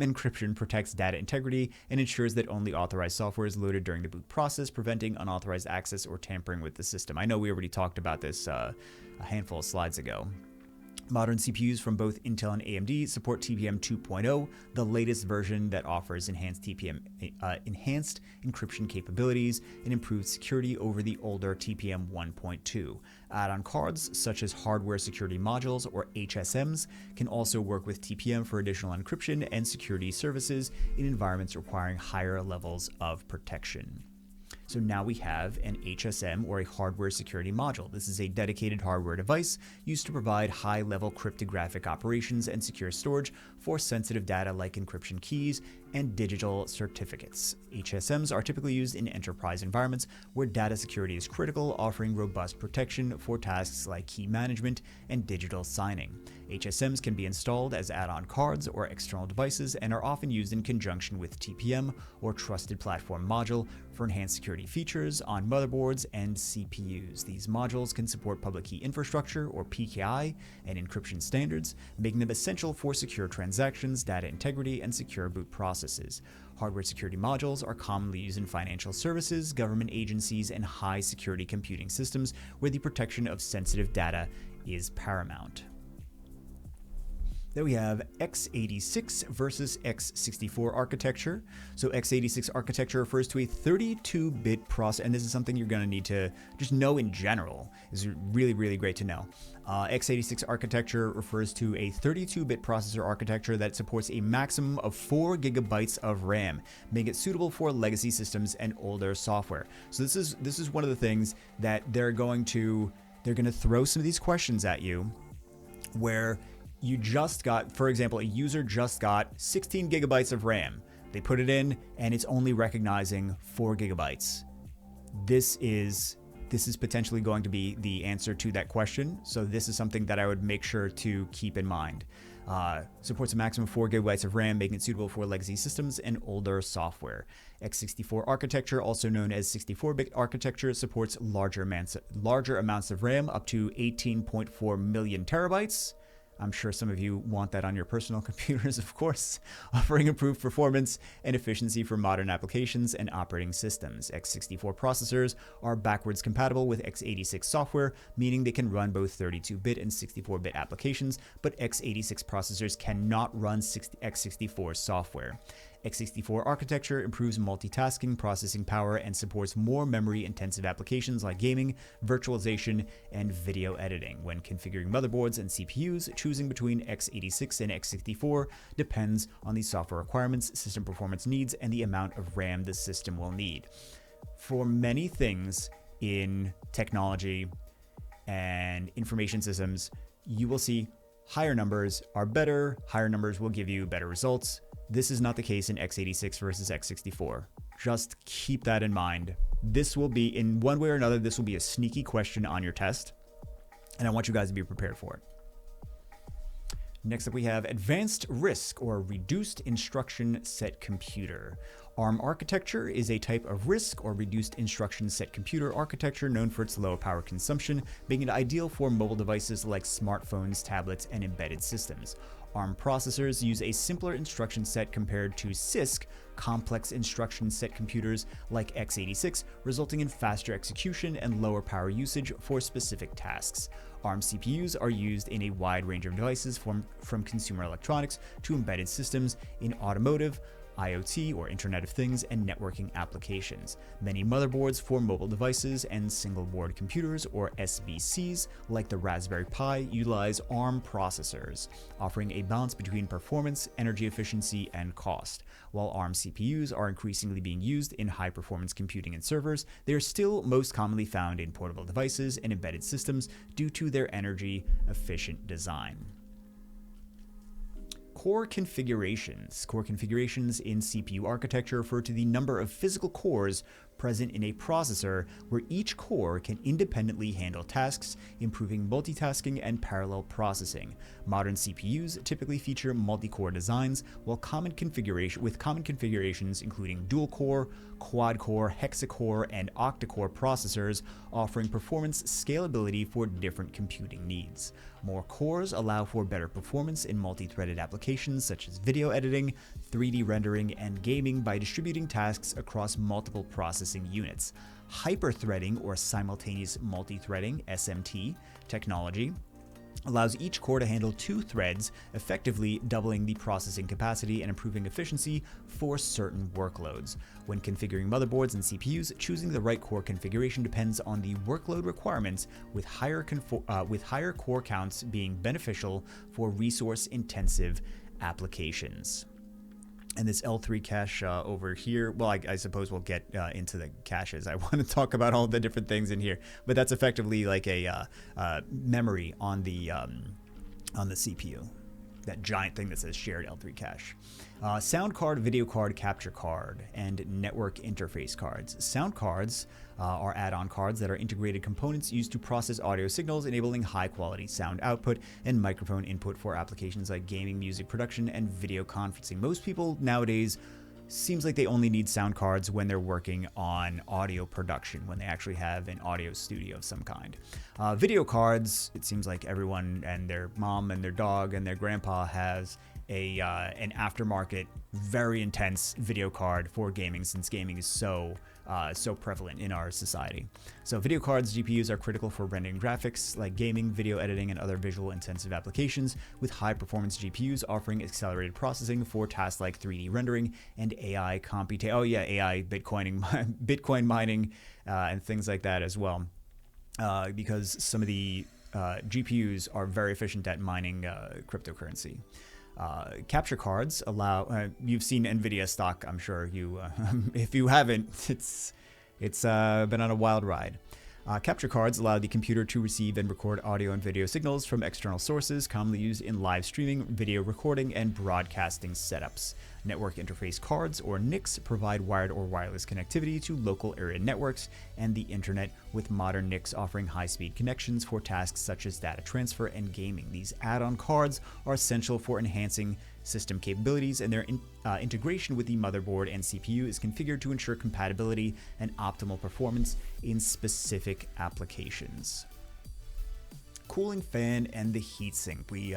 encryption protects data integrity and ensures that only authorized software is loaded during the boot process, preventing unauthorized access or tampering with the system. I know we already talked about this a handful of slides ago. Modern CPUs from both Intel and AMD support TPM 2.0, the latest version that offers enhanced encryption capabilities and improved security over the older TPM 1.2. Add-on cards, such as hardware security modules or HSMs, can also work with TPM for additional encryption and security services in environments requiring higher levels of protection. So now we have an HSM, or a hardware security module. This is a dedicated hardware device used to provide high-level cryptographic operations and secure storage for sensitive data like encryption keys and digital certificates. HSMs are typically used in enterprise environments where data security is critical, offering robust protection for tasks like key management and digital signing. HSMs can be installed as add-on cards or external devices and are often used in conjunction with TPM, or Trusted Platform Module, for enhanced security features on motherboards and CPUs. These modules can support public key infrastructure, or PKI, and encryption standards, making them essential for secure transactions, data integrity, and secure boot processes. Hardware security modules are commonly used in financial services, government agencies, and high-security computing systems where the protection of sensitive data is paramount. Then we have x86 versus x64 architecture. So x86 architecture refers to a 32-bit processor, and this is something you're going to need to just know in general. It's really, really great to know. x86 architecture refers to a 32-bit processor architecture that supports a maximum of 4 gigabytes of RAM, making it suitable for legacy systems and older software. So this is one of the things that they're going to throw some of these questions at you, where you just got, for example, a user just got 16 gigabytes of RAM. They put it in and it's only recognizing 4 gigabytes. This is potentially going to be the answer to that question. So this is something that I would make sure to keep in mind. Supports a maximum of 4 gigabytes of RAM, making it suitable for legacy systems and older software. x64 architecture, also known as 64-bit architecture, supports larger amounts of RAM, up to 18.4 million terabytes. I'm sure some of you want that on your personal computers, of course, offering improved performance and efficiency for modern applications and operating systems. x64 processors are backwards compatible with x86 software, meaning they can run both 32-bit and 64-bit applications, but x86 processors cannot run x64 software. x64 architecture improves multitasking, processing power, and supports more memory-intensive applications like gaming, virtualization, and video editing. When configuring motherboards and CPUs, choosing between x86 and x64 depends on the software requirements, system performance needs, and the amount of RAM the system will need. For many things in technology and information systems, you will see higher numbers are better, higher numbers will give you better results. This is not the case in x86 versus x64. Just keep that in mind. This will be, in one way or another, this will be a sneaky question on your test, and I want you guys to be prepared for it. Next up, we have Advanced RISC, or Reduced Instruction Set Computer. ARM architecture is a type of RISC, or Reduced Instruction Set Computer architecture, known for its low power consumption, making it ideal for mobile devices like smartphones, tablets, and embedded systems. ARM processors use a simpler instruction set compared to CISC, complex instruction set computers like x86, resulting in faster execution and lower power usage for specific tasks. ARM CPUs are used in a wide range of devices from consumer electronics to embedded systems in automotive, IoT, or Internet of Things, and networking applications. Many motherboards for mobile devices and single board computers, or SBCs, like the Raspberry Pi, utilize ARM processors, offering a balance between performance, energy efficiency, and cost. While ARM CPUs are increasingly being used in high-performance computing and servers, they are still most commonly found in portable devices and embedded systems due to their energy-efficient design. Core configurations. Core configurations in CPU architecture refer to the number of physical cores present in a processor, where each core can independently handle tasks, improving multitasking and parallel processing. Modern CPUs typically feature multi-core designs, while common configurations including dual-core, quad-core, hexa-core, and octa-core processors, offering performance scalability for different computing needs. More cores allow for better performance in multi-threaded applications such as video editing, 3D rendering, and gaming by distributing tasks across multiple processing units. Hyperthreading, or simultaneous multi-threading (SMT) technology, allows each core to handle 2 threads, effectively doubling the processing capacity and improving efficiency for certain workloads. When configuring motherboards and CPUs, choosing the right core configuration depends on the workload requirements, with higher core counts being beneficial for resource-intensive applications. And this L3 cache over here, well, I suppose we'll get into the caches. I want to talk about all the different things in here, but that's effectively like a memory on the CPU. That giant thing that says shared L3 cache. Sound card, video card, capture card, and network interface cards. Sound cards are add-on cards that are integrated components used to process audio signals, enabling high-quality sound output and microphone input for applications like gaming, music production, and video conferencing. Most people nowadays seems like they only need sound cards when they're working on audio production, when they actually have an audio studio of some kind. Video cards, it seems like everyone and their mom and their dog and their grandpa has an aftermarket, very intense video card for gaming, since gaming is so so prevalent in our society. So video cards, GPUs are critical for rendering graphics like gaming, video editing, and other visual intensive applications, with high performance GPUs offering accelerated processing for tasks like 3D rendering and AI computation. Oh yeah, AI Bitcoin mining, and things like that as well. Because some of the GPUs are very efficient at mining cryptocurrency. Capture cards allow, you've seen NVIDIA stock, I'm sure you, if you haven't, it's been on a wild ride. Capture cards allow the computer to receive and record audio and video signals from external sources, commonly used in live streaming, video recording, and broadcasting setups. Network interface cards, or NICs, provide wired or wireless connectivity to local area networks and the internet, with modern NICs offering high-speed connections for tasks such as data transfer and gaming. These add-on cards are essential for enhancing system capabilities, and their integration with the motherboard and CPU is configured to ensure compatibility and optimal performance in specific applications. Cooling fan and the heatsink. We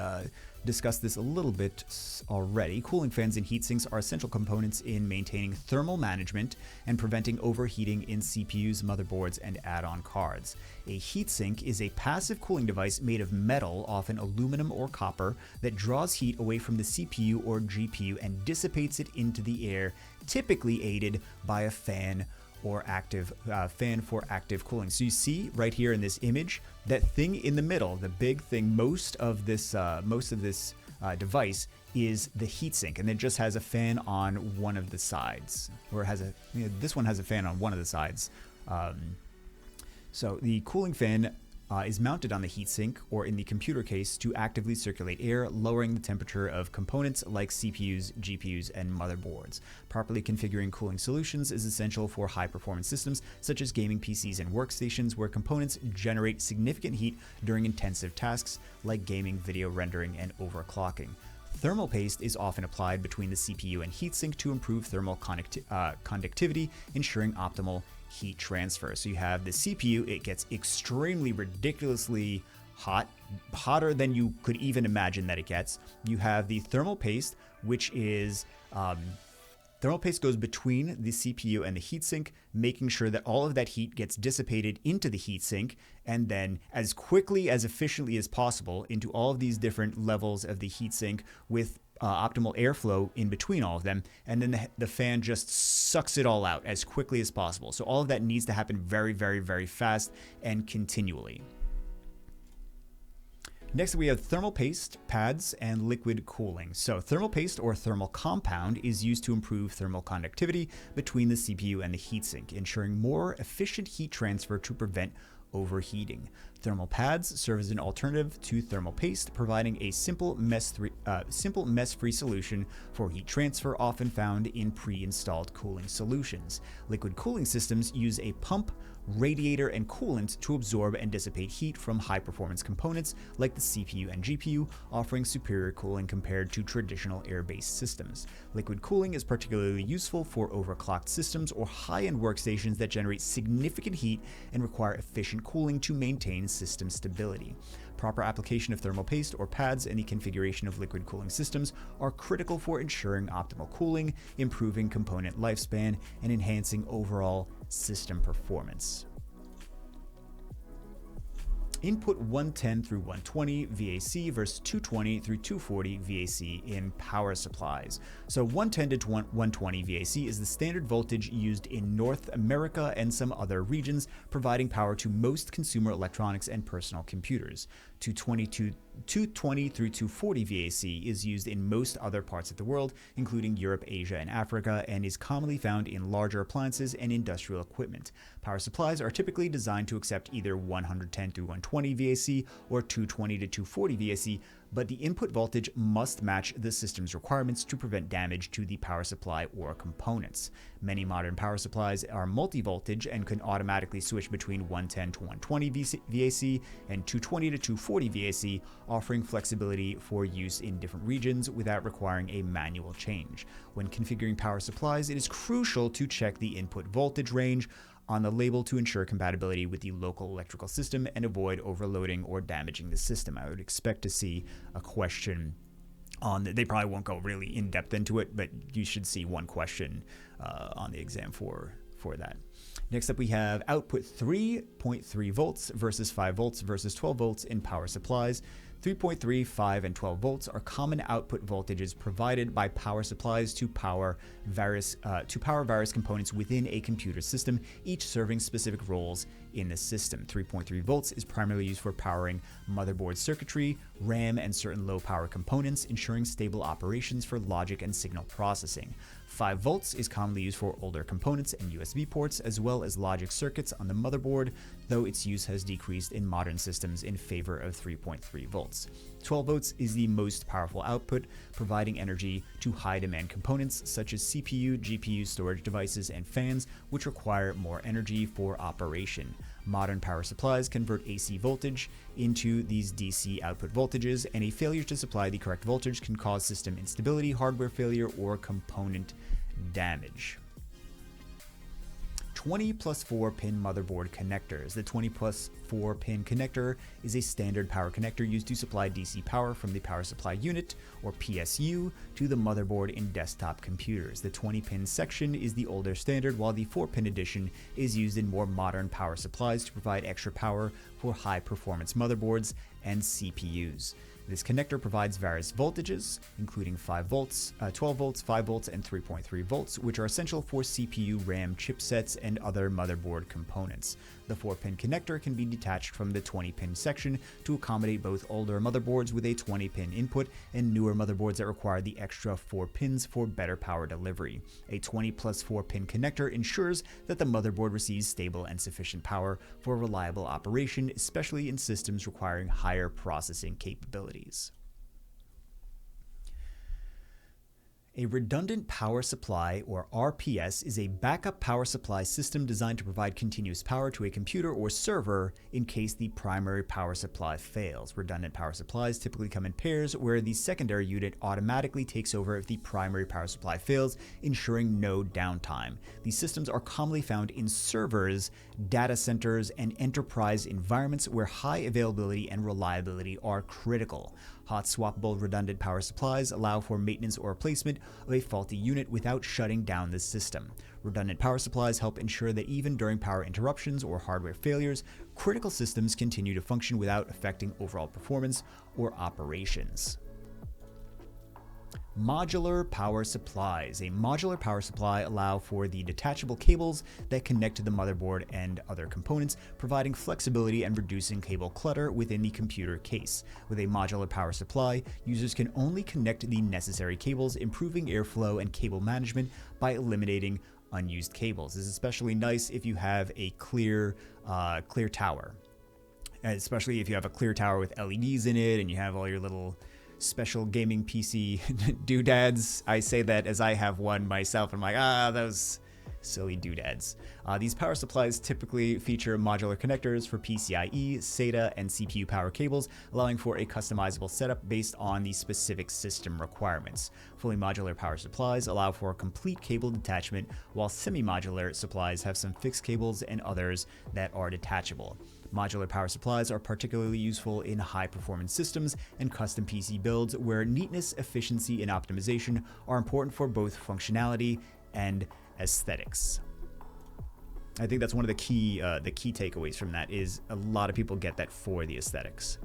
discussed this a little bit already. Cooling fans and heatsinks are essential components in maintaining thermal management and preventing overheating in CPUs, motherboards, and add-on cards. A heatsink is a passive cooling device made of metal, often aluminum or copper, that draws heat away from the CPU or GPU and dissipates it into the air, typically aided by a fan or fan for active cooling. So you see right here in this image, that thing in the middle, the big thing, most of this device is the heatsink, and it just has a fan on one of the sides, or it has this one has a fan on one of the sides. So the cooling fan is mounted on the heatsink or in the computer case to actively circulate air, lowering the temperature of components like CPUs, GPUs, and motherboards. Properly configuring cooling solutions is essential for high-performance systems such as gaming PCs and workstations, where components generate significant heat during intensive tasks like gaming, video rendering, and overclocking. Thermal paste is often applied between the CPU and heatsink to improve thermal conductivity, ensuring optimal heat transfer. So you have the CPU, it gets extremely ridiculously hot, hotter than you could even imagine that it gets. You have the thermal paste, which is thermal paste goes between the CPU and the heatsink, making sure that all of that heat gets dissipated into the heatsink, and then as quickly, as efficiently as possible into all of these different levels of the heatsink with optimal airflow in between all of them, and then the fan just sucks it all out as quickly as possible. So all of that needs to happen very, very, very fast and continually. Next, we have thermal paste, pads, and liquid cooling. So thermal paste or thermal compound is used to improve thermal conductivity between the CPU and the heatsink, ensuring more efficient heat transfer to prevent overheating. Thermal pads serve as an alternative to thermal paste, providing a simple mess-free solution for heat transfer, often found in pre-installed cooling solutions. Liquid cooling systems use a pump, radiator, and coolant to absorb and dissipate heat from high-performance components like the CPU and GPU, offering superior cooling compared to traditional air-based systems. Liquid cooling is particularly useful for overclocked systems or high-end workstations that generate significant heat and require efficient cooling to maintain system stability. Proper application of thermal paste or pads and the configuration of liquid cooling systems are critical for ensuring optimal cooling, improving component lifespan, and enhancing overall system performance. Input 110 through 120 VAC versus 220 through 240 VAC in power supplies. So 110 to 120 VAC is the standard voltage used in North America and some other regions, providing power to most consumer electronics and personal computers. 220 through 240 VAC is used in most other parts of the world, including Europe, Asia, and Africa, and is commonly found in larger appliances and industrial equipment. Power supplies are typically designed to accept either 110 through 120 VAC or 220 to 240 VAC, but the input voltage must match the system's requirements to prevent damage to the power supply or components. Many modern power supplies are multi-voltage and can automatically switch between 110 to 120 VAC and 220 to 240 VAC, offering flexibility for use in different regions without requiring a manual change. When configuring power supplies, it is crucial to check the input voltage range on the label to ensure compatibility with the local electrical system and avoid overloading or damaging the system. I would expect to see a question on they probably won't go really in depth into it, but you should see one question on the exam for for that. Next up, we have output 3.3 volts versus 5 volts versus 12 volts in power supplies. 3.3, 5, and 12 volts are common output voltages provided by power supplies to power various components within a computer system, each serving specific roles in the system. 3.3 volts is primarily used for powering motherboard circuitry, RAM, and certain low-power components, ensuring stable operations for logic and signal processing. 5 volts is commonly used for older components and USB ports, as well as logic circuits on the motherboard, though its use has decreased in modern systems in favor of 3.3 volts. 12 volts is the most powerful output, providing energy to high-demand components such as CPU, GPU storage devices, and fans, which require more energy for operation. Modern power supplies convert AC voltage into these DC output voltages, and a failure to supply the correct voltage can cause system instability, hardware failure, or component damage. 20 plus 4 pin motherboard connectors. The 20 plus 4 pin connector is a standard power connector used to supply DC power from the power supply unit, or PSU, to the motherboard in desktop computers. The 20 pin section is the older standard, while the 4 pin edition is used in more modern power supplies to provide extra power for high performance motherboards and CPUs. This connector provides various voltages, including 5 volts, 12 volts, 5 volts, and 3.3 volts, which are essential for CPU, RAM chipsets, and other motherboard components. The 4-pin connector can be detached from the 20-pin section to accommodate both older motherboards with a 20-pin input and newer motherboards that require the extra 4 pins for better power delivery. A 20 plus 4-pin connector ensures that the motherboard receives stable and sufficient power for reliable operation, especially in systems requiring higher processing capabilities. A redundant power supply, or RPS, is a backup power supply system designed to provide continuous power to a computer or server in case the primary power supply fails. Redundant power supplies typically come in pairs, where the secondary unit automatically takes over if the primary power supply fails, ensuring no downtime. These systems are commonly found in servers, data centers, and enterprise environments where high availability and reliability are critical. Hot swappable redundant power supplies allow for maintenance or replacement of a faulty unit without shutting down the system. Redundant power supplies help ensure that even during power interruptions or hardware failures, critical systems continue to function without affecting overall performance or operations. Modular power supplies. A modular power supply allows for the detachable cables that connect to the motherboard and other components, providing flexibility and reducing cable clutter within the computer case. With a modular power supply, users can only connect the necessary cables, improving airflow and cable management by eliminating unused cables. This is especially nice if you have a clear tower, especially if you have a clear tower with LEDs in it and you have all your little special gaming PC doodads. I say that as I have one myself. I'm like, those silly doodads. These power supplies typically feature modular connectors for PCIe, SATA, and CPU power cables, allowing for a customizable setup based on the specific system requirements. Fully modular power supplies allow for complete cable detachment, while semi-modular supplies have some fixed cables and others that are detachable. Modular power supplies are particularly useful in high-performance systems and custom PC builds where neatness, efficiency, and optimization are important for both functionality and aesthetics. I think that's one of the key takeaways from that is a lot of people get that for the aesthetics.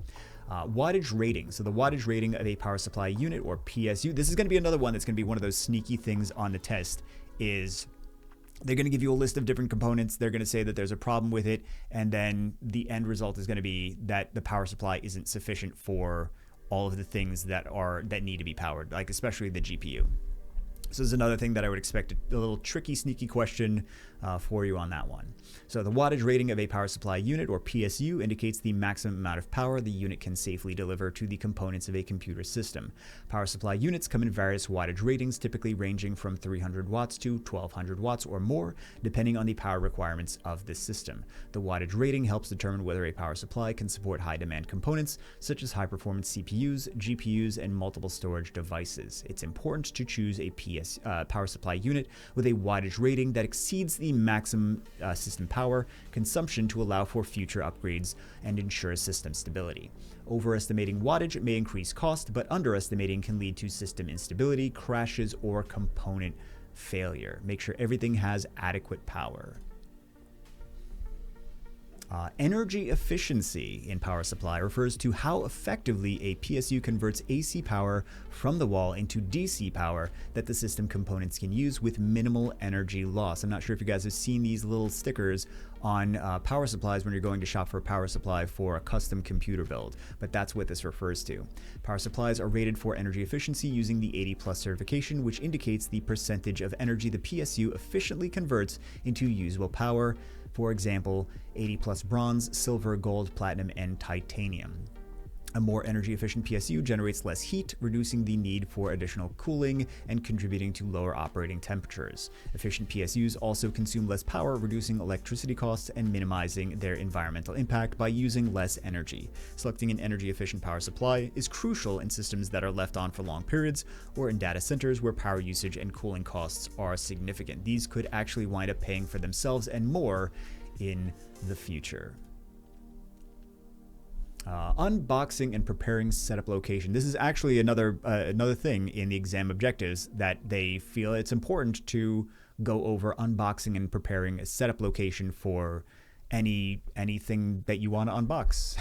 Wattage rating. So the wattage rating of a power supply unit, or PSU, this is going to be another one that's going to be one of those sneaky things on the test, is they're going to give you a list of different components. They're going to say that there's a problem with it, and then the end result is going to be that the power supply isn't sufficient for all of the things that need to be powered, like especially the GPU. So this is another thing that I would expect, a little tricky, sneaky question for you on that one. So the wattage rating of a power supply unit, or PSU, indicates the maximum amount of power the unit can safely deliver to the components of a computer system. Power supply units come in various wattage ratings, typically ranging from 300 watts to 1200 watts or more, depending on the power requirements of the system. The wattage rating helps determine whether a power supply can support high-demand components, such as high-performance CPUs, GPUs, and multiple storage devices. It's important to choose a power supply unit with a wattage rating that exceeds the maximum system power consumption to allow for future upgrades and ensure system stability. Overestimating wattage may increase cost, but underestimating can lead to system instability, crashes, or component failure. Make sure everything has adequate power. Energy efficiency in power supply refers to how effectively a PSU converts AC power from the wall into DC power that the system components can use with minimal energy loss. I'm not sure if you guys have seen these little stickers on power supplies when you're going to shop for a power supply for a custom computer build, but that's what this refers to. Power supplies are rated for energy efficiency using the 80+ certification, which indicates the percentage of energy the PSU efficiently converts into usable power. For example, 80+ bronze, silver, gold, platinum, and titanium. A more energy efficient PSU generates less heat, reducing the need for additional cooling and contributing to lower operating temperatures. Efficient PSUs also consume less power, reducing electricity costs and minimizing their environmental impact by using less energy. Selecting an energy efficient power supply is crucial in systems that are left on for long periods or in data centers where power usage and cooling costs are significant. These could actually wind up paying for themselves and more in the future. Unboxing and preparing setup location. This is actually another thing in the exam objectives that they feel it's important to go over unboxing and preparing a setup location for anything that you want to unbox.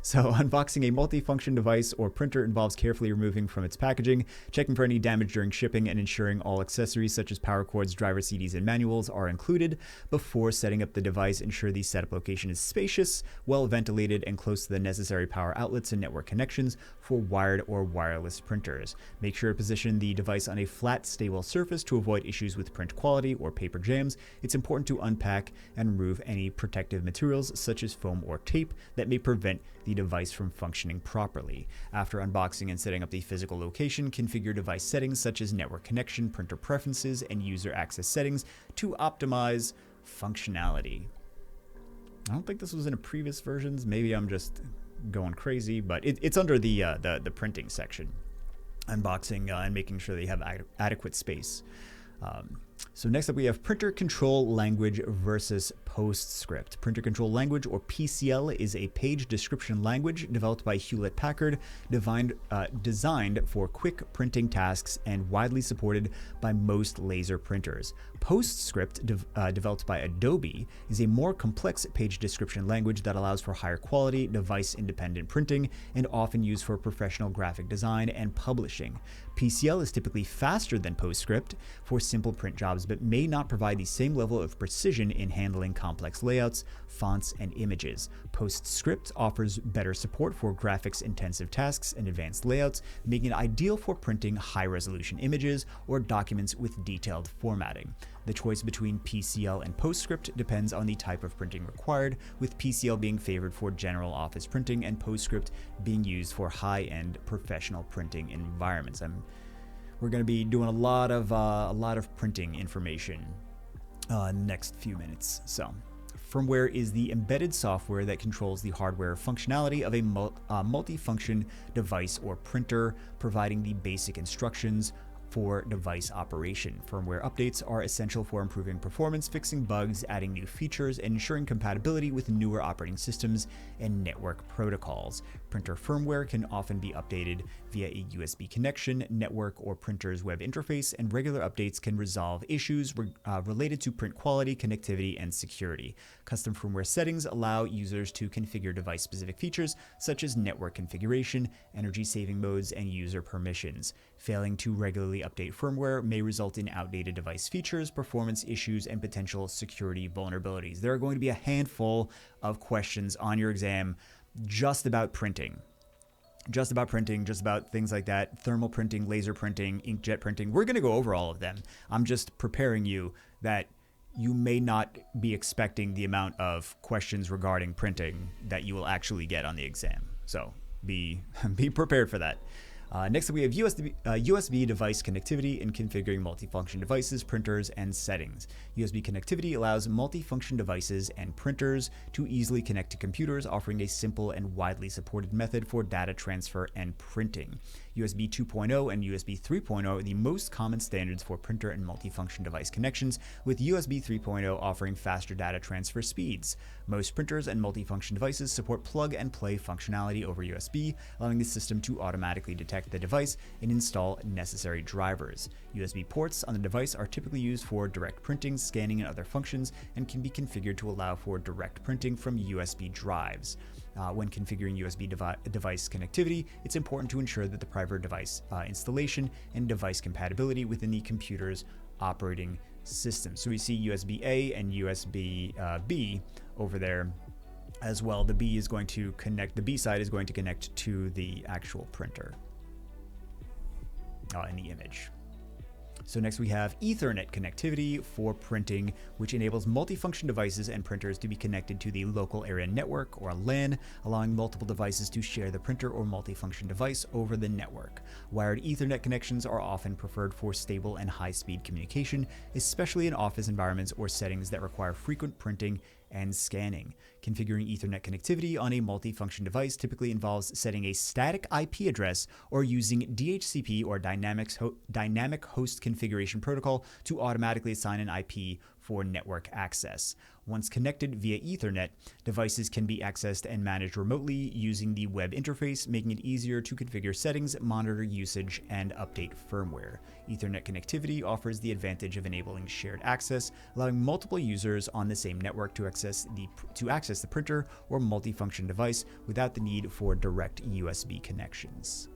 So unboxing a multifunction device or printer involves carefully removing from its packaging, checking for any damage during shipping, and ensuring all accessories such as power cords, driver CDs, and manuals are included. Before setting up the device, ensure the setup location is spacious, well ventilated, and close to the necessary power outlets and network connections for wired or wireless printers. Make sure to position the device on a flat, stable surface to avoid issues with print quality or paper jams. It's important to unpack and remove any protective materials such as foam or tape that may prevent the device from functioning properly. After unboxing and setting up the physical location, configure device settings such as network connection, printer preferences, and user access settings to optimize functionality. I don't think this was in a previous versions. Maybe I'm just going crazy, but it's under the printing section. Unboxing and making sure they have adequate space. So next up we have printer control language versus PostScript. Printer control language, or PCL, is a page description language developed by Hewlett-Packard, designed for quick printing tasks and widely supported by most laser printers. PostScript, developed by Adobe, is a more complex page description language that allows for higher quality, device-independent printing and often used for professional graphic design and publishing. PCL is typically faster than PostScript for simple print jobs, but may not provide the same level of precision in handling complex layouts, fonts, and images. PostScript offers better support for graphics-intensive tasks and advanced layouts, making it ideal for printing high-resolution images or documents with detailed formatting. The choice between PCL and PostScript depends on the type of printing required, with PCL being favored for general office printing and PostScript being used for high-end professional printing environments. We're going to be doing a lot of printing information in the next few minutes. So, firmware is the embedded software that controls the hardware functionality of a multifunction device or printer, providing the basic instructions for device operation. Firmware updates are essential for improving performance, fixing bugs, adding new features, and ensuring compatibility with newer operating systems and network protocols. Printer firmware can often be updated via a USB connection, network, or printer's web interface, and regular updates can resolve issues related to print quality, connectivity, and security. Custom firmware settings allow users to configure device-specific features such as network configuration, energy-saving modes, and user permissions. Failing to regularly update firmware may result in outdated device features, performance issues, and potential security vulnerabilities. There are going to be a handful of questions on your exam just about printing. Just about things like that, thermal printing, laser printing, inkjet printing. We're going to go over all of them. I'm just preparing you that you may not be expecting the amount of questions regarding printing that you will actually get on the exam. So be prepared for that. Next up, we have USB device connectivity in configuring multifunction devices, printers, and settings. USB connectivity allows multifunction devices and printers to easily connect to computers, offering a simple and widely supported method for data transfer and printing. USB 2.0 and USB 3.0 are the most common standards for printer and multifunction device connections, with USB 3.0 offering faster data transfer speeds. Most printers and multifunction devices support plug-and-play functionality over USB, allowing the system to automatically detect connect the device and install necessary drivers. USB ports on the device are typically used for direct printing, scanning, and other functions, and can be configured to allow for direct printing from USB drives. When configuring USB device connectivity, it's important to ensure that the proper device installation and device compatibility within the computer's operating system. So we see USB-A and USB-B over there as well. The B side is going to connect to the actual printer in the image. So next we have Ethernet connectivity for printing, which enables multifunction devices and printers to be connected to the local area network or LAN, allowing multiple devices to share the printer or multifunction device over the network. Wired Ethernet connections are often preferred for stable and high-speed communication, especially in office environments or settings that require frequent printing and scanning. Configuring Ethernet connectivity on a multifunction device typically involves setting a static IP address or using DHCP or Dynamic Host Configuration Protocol to automatically assign an IP for network access. Once connected via Ethernet, devices can be accessed and managed remotely using the web interface, making it easier to configure settings, monitor usage, and update firmware. Ethernet connectivity offers the advantage of enabling shared access, allowing multiple users on the same network to access the printer or multifunction device without the need for direct USB connections.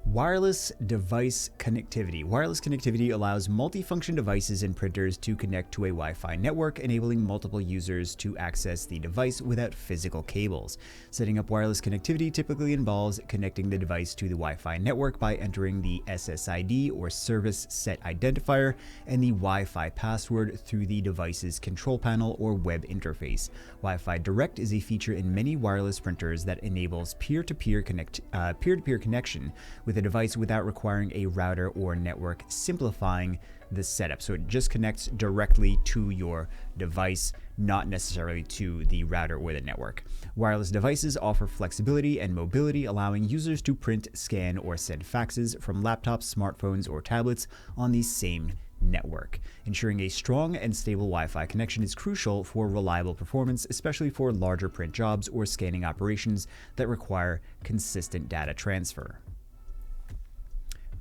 Wireless device connectivity. Wireless connectivity allows multifunction devices and printers to connect to a Wi-Fi network, enabling multiple users to access the device without physical cables. Setting up wireless connectivity typically involves connecting the device to the Wi-Fi network by entering the SSID or Service Set Identifier and the Wi-Fi password through the device's control panel or web interface. Wi-Fi Direct is a feature in many wireless printers that enables peer-to-peer connection with a device without requiring a router or network, simplifying the setup. So it just connects directly to your device, not necessarily to the router or the network. Wireless devices offer flexibility and mobility, allowing users to print, scan, or send faxes from laptops, smartphones, or tablets on the same network. Ensuring a strong and stable Wi-Fi connection is crucial for reliable performance, especially for larger print jobs or scanning operations that require consistent data transfer.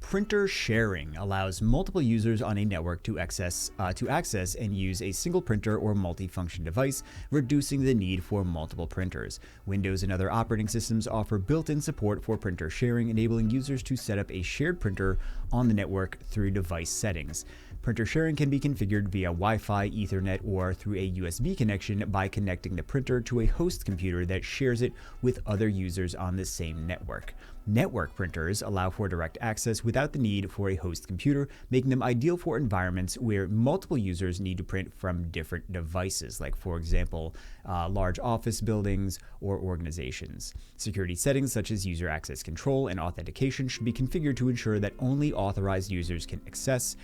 Printer sharing allows multiple users on a network to access and use a single printer or multifunction device, reducing the need for multiple printers. Windows and other operating systems offer built-in support for printer sharing, enabling users to set up a shared printer on the network through device settings. Printer sharing can be configured via Wi-Fi, Ethernet, or through a USB connection by connecting the printer to a host computer that shares it with other users on the same network. Network printers allow for direct access without the need for a host computer, making them ideal for environments where multiple users need to print from different devices, like, for example, large office buildings or organizations. Security settings such as user access control and authentication should be configured to ensure that only authorized users can access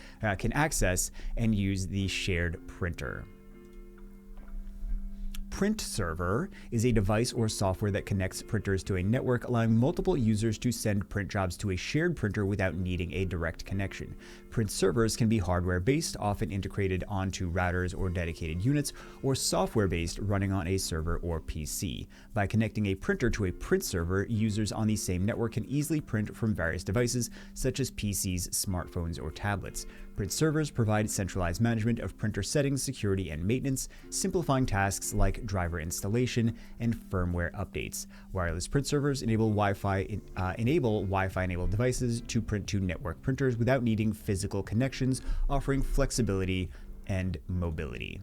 and use the shared printer. Print server is a device or software that connects printers to a network, allowing multiple users to send print jobs to a shared printer without needing a direct connection. Print servers can be hardware-based, often integrated onto routers or dedicated units, or software-based, running on a server or PC. By connecting a printer to a print server, users on the same network can easily print from various devices, such as PCs, smartphones, or tablets. Print servers provide centralized management of printer settings, security, and maintenance, simplifying tasks like driver installation and firmware updates. Wireless print servers enable Wi-Fi-enabled devices to print to network printers without needing physical connections, offering flexibility and mobility.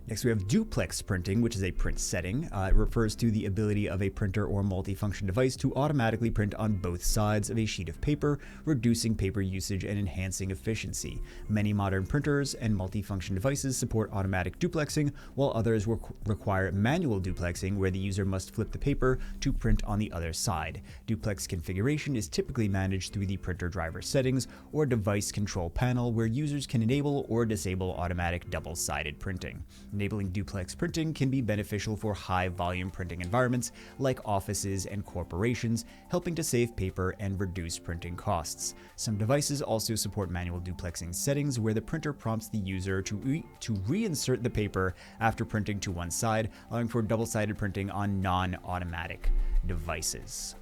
Next, we have duplex printing, which is a print setting. It refers to the ability of a printer or multifunction device to automatically print on both sides of a sheet of paper, reducing paper usage and enhancing efficiency. Many modern printers and multifunction devices support automatic duplexing, while others require manual duplexing, where the user must flip the paper to print on the other side. Duplex configuration is typically managed through the printer driver settings or device control panel, where users can enable or disable automatic double-sided printing. Enabling duplex printing can be beneficial for high-volume printing environments like offices and corporations, helping to save paper and reduce printing costs. Some devices also support manual duplexing settings, where the printer prompts the user to reinsert the paper after printing to one side, allowing for double-sided printing on non-automatic devices.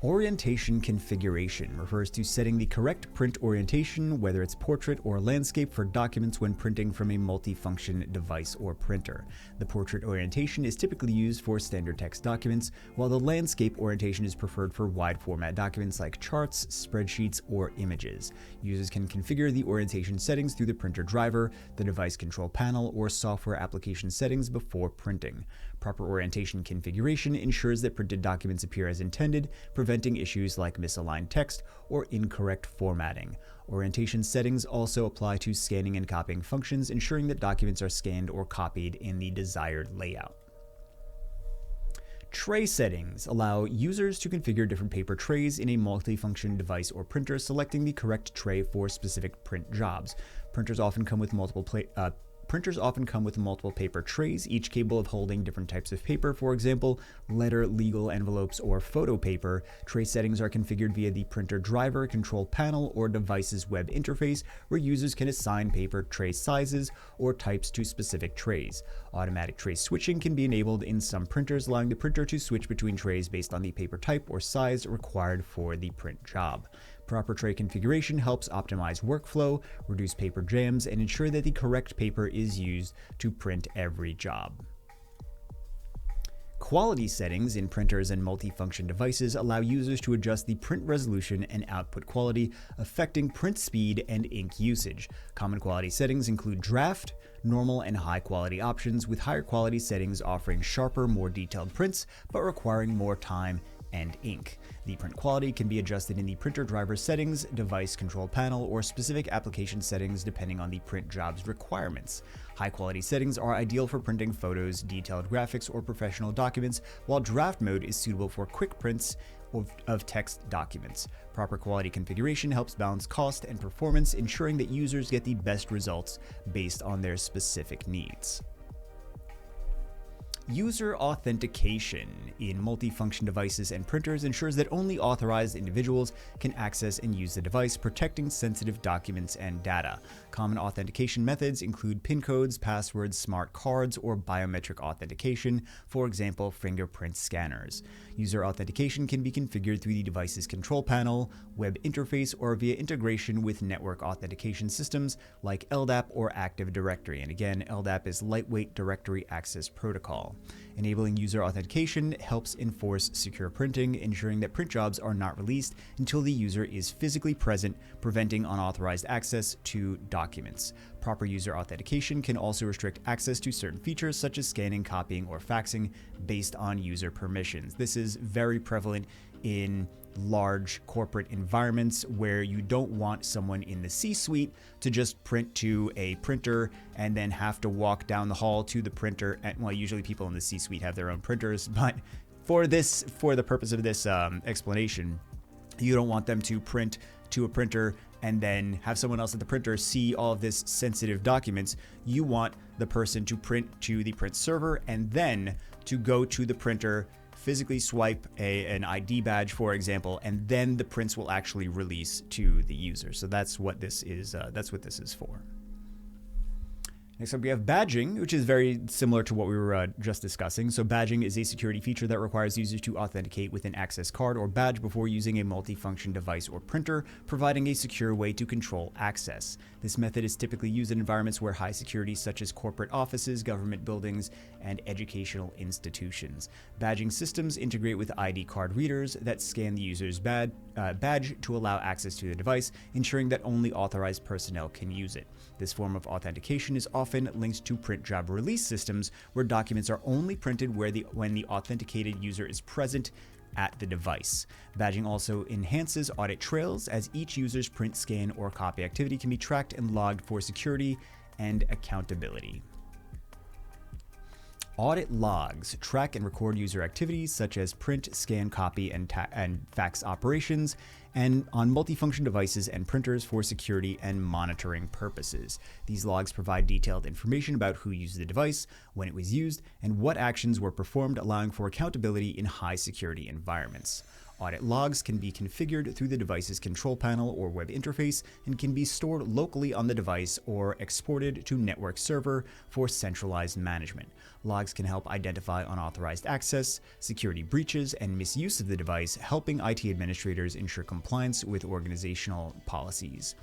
Orientation configuration refers to setting the correct print orientation, whether it's portrait or landscape, for documents when printing from a multifunction device or printer. The portrait orientation is typically used for standard text documents, while the landscape orientation is preferred for wide format documents like charts, spreadsheets, or images. Users can configure the orientation settings through the printer driver, the device control panel, or software application settings before printing. Proper orientation configuration ensures that printed documents appear as intended, preventing issues like misaligned text or incorrect formatting. Orientation settings also apply to scanning and copying functions, ensuring that documents are scanned or copied in the desired layout. Tray settings allow users to configure different paper trays in a multifunction device or printer, selecting the correct tray for specific print jobs. Printers often come with multiple paper trays, each capable of holding different types of paper, for example, letter, legal envelopes, or photo paper. Tray settings are configured via the printer driver, control panel, or device's web interface, where users can assign paper tray sizes or types to specific trays. Automatic tray switching can be enabled in some printers, allowing the printer to switch between trays based on the paper type or size required for the print job. Proper tray configuration helps optimize workflow, reduce paper jams, and ensure that the correct paper is used to print every job. Quality settings in printers and multifunction devices allow users to adjust the print resolution and output quality, affecting print speed and ink usage. Common quality settings include draft, normal, and high quality options, with higher quality settings offering sharper, more detailed prints, but requiring more time and ink. The print quality can be adjusted in the printer driver settings, device control panel, or specific application settings depending on the print job's requirements. High quality settings are ideal for printing photos, detailed graphics, or professional documents, while draft mode is suitable for quick prints of text documents. Proper quality configuration helps balance cost and performance, ensuring that users get the best results based on their specific needs. User authentication in multifunction devices and printers ensures that only authorized individuals can access and use the device, protecting sensitive documents and data. Common authentication methods include PIN codes, passwords, smart cards, or biometric authentication, for example, fingerprint scanners. User authentication can be configured through the device's control panel, web interface, or via integration with network authentication systems like LDAP or Active Directory. And again, LDAP is Lightweight Directory Access Protocol. Enabling user authentication helps enforce secure printing, ensuring that print jobs are not released until the user is physically present, preventing unauthorized access to documents. Proper user authentication can also restrict access to certain features such as scanning, copying, or faxing based on user permissions. This is very prevalent in large corporate environments where you don't want someone in the C-suite to just print to a printer and then have to walk down the hall to the printer. And, well, usually people in the C-suite have their own printers, but for the purpose of this explanation, you don't want them to print to a printer and then have someone else at the printer see all of this sensitive documents. You want the person to print to the print server and then to go to the printer, physically swipe an ID badge, for example, and then the prints will actually release to the user. So that's what this is. That's what this is for. Next up, we have badging, which is very similar to what we were just discussing. So badging is a security feature that requires users to authenticate with an access card or badge before using a multifunction device or printer, providing a secure way to control access. This method is typically used in environments where high security, such as corporate offices, government buildings, and educational institutions. Badging systems integrate with ID card readers that scan the user's badge to allow access to the device, ensuring that only authorized personnel can use it. This form of authentication is often linked to print job release systems, where documents are only printed when the authenticated user is present at the device. Badging also enhances audit trails, as each user's print, scan, or copy activity can be tracked and logged for security and accountability. Audit logs track and record user activities such as print, scan, copy, and fax operations, and on multifunction devices and printers for security and monitoring purposes. These logs provide detailed information about who used the device, when it was used, and what actions were performed, allowing for accountability in high security environments. Audit logs can be configured through the device's control panel or web interface and can be stored locally on the device or exported to network server for centralized management. Logs can help identify unauthorized access, security breaches, and misuse of the device, helping IT administrators ensure compliance with organizational policies.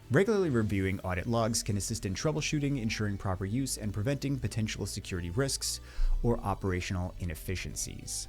Regularly reviewing audit logs can assist in troubleshooting, ensuring proper use, and preventing potential security risks or operational inefficiencies.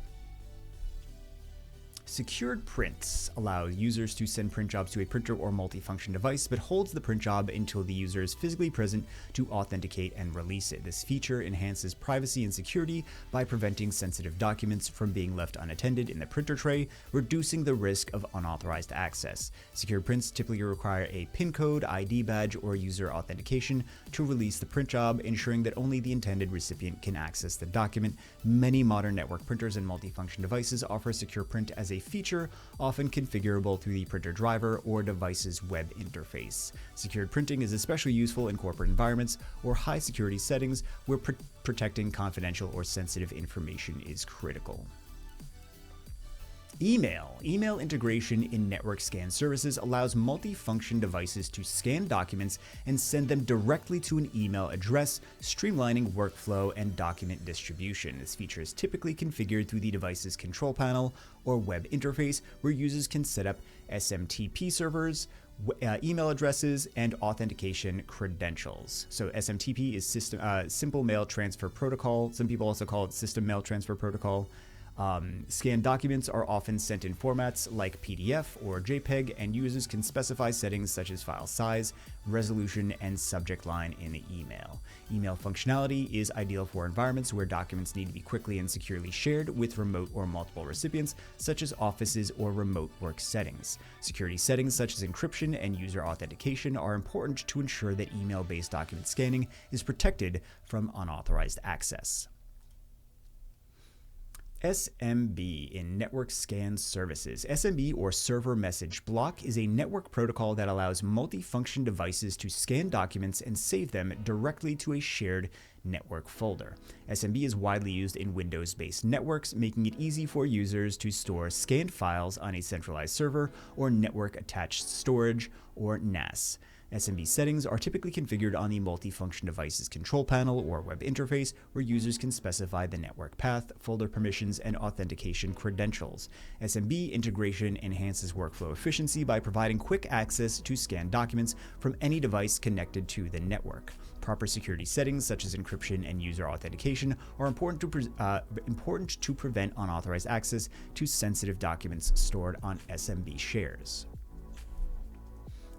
Secured prints allow users to send print jobs to a printer or multifunction device, but holds the print job until the user is physically present to authenticate and release it. This feature enhances privacy and security by preventing sensitive documents from being left unattended in the printer tray, reducing the risk of unauthorized access. Secured prints typically require a PIN code, ID badge, or user authentication to release the print job, ensuring that only the intended recipient can access the document. Many modern network printers and multifunction devices offer secure print as a feature, often configurable through the printer driver or device's web interface. Secured printing is especially useful in corporate environments or high security settings where protecting confidential or sensitive information is critical. Email integration in network scan services allows multifunction devices to scan documents and send them directly to an email address, streamlining workflow and document distribution. This feature is typically configured through the device's control panel or web interface, where users can set up SMTP servers, email addresses, and authentication credentials. So SMTP is Simple Mail Transfer Protocol. Some people also call it System Mail Transfer Protocol. Scanned documents are often sent in formats like PDF or JPEG, and users can specify settings such as file size, resolution, and subject line in the email. Email functionality is ideal for environments where documents need to be quickly and securely shared with remote or multiple recipients, such as offices or remote work settings. Security settings such as encryption and user authentication are important to ensure that email-based document scanning is protected from unauthorized access. SMB in network scan services. SMB, or server message block, is a network protocol that allows multifunction devices to scan documents and save them directly to a shared network folder. SMB is widely used in Windows-based networks, making it easy for users to store scanned files on a centralized server or network-attached storage, or NAS. SMB settings are typically configured on the multifunction device's control panel or web interface, where users can specify the network path, folder permissions, and authentication credentials. SMB integration enhances workflow efficiency by providing quick access to scanned documents from any device connected to the network. Proper security settings such as encryption and user authentication are important to prevent unauthorized access to sensitive documents stored on SMB shares.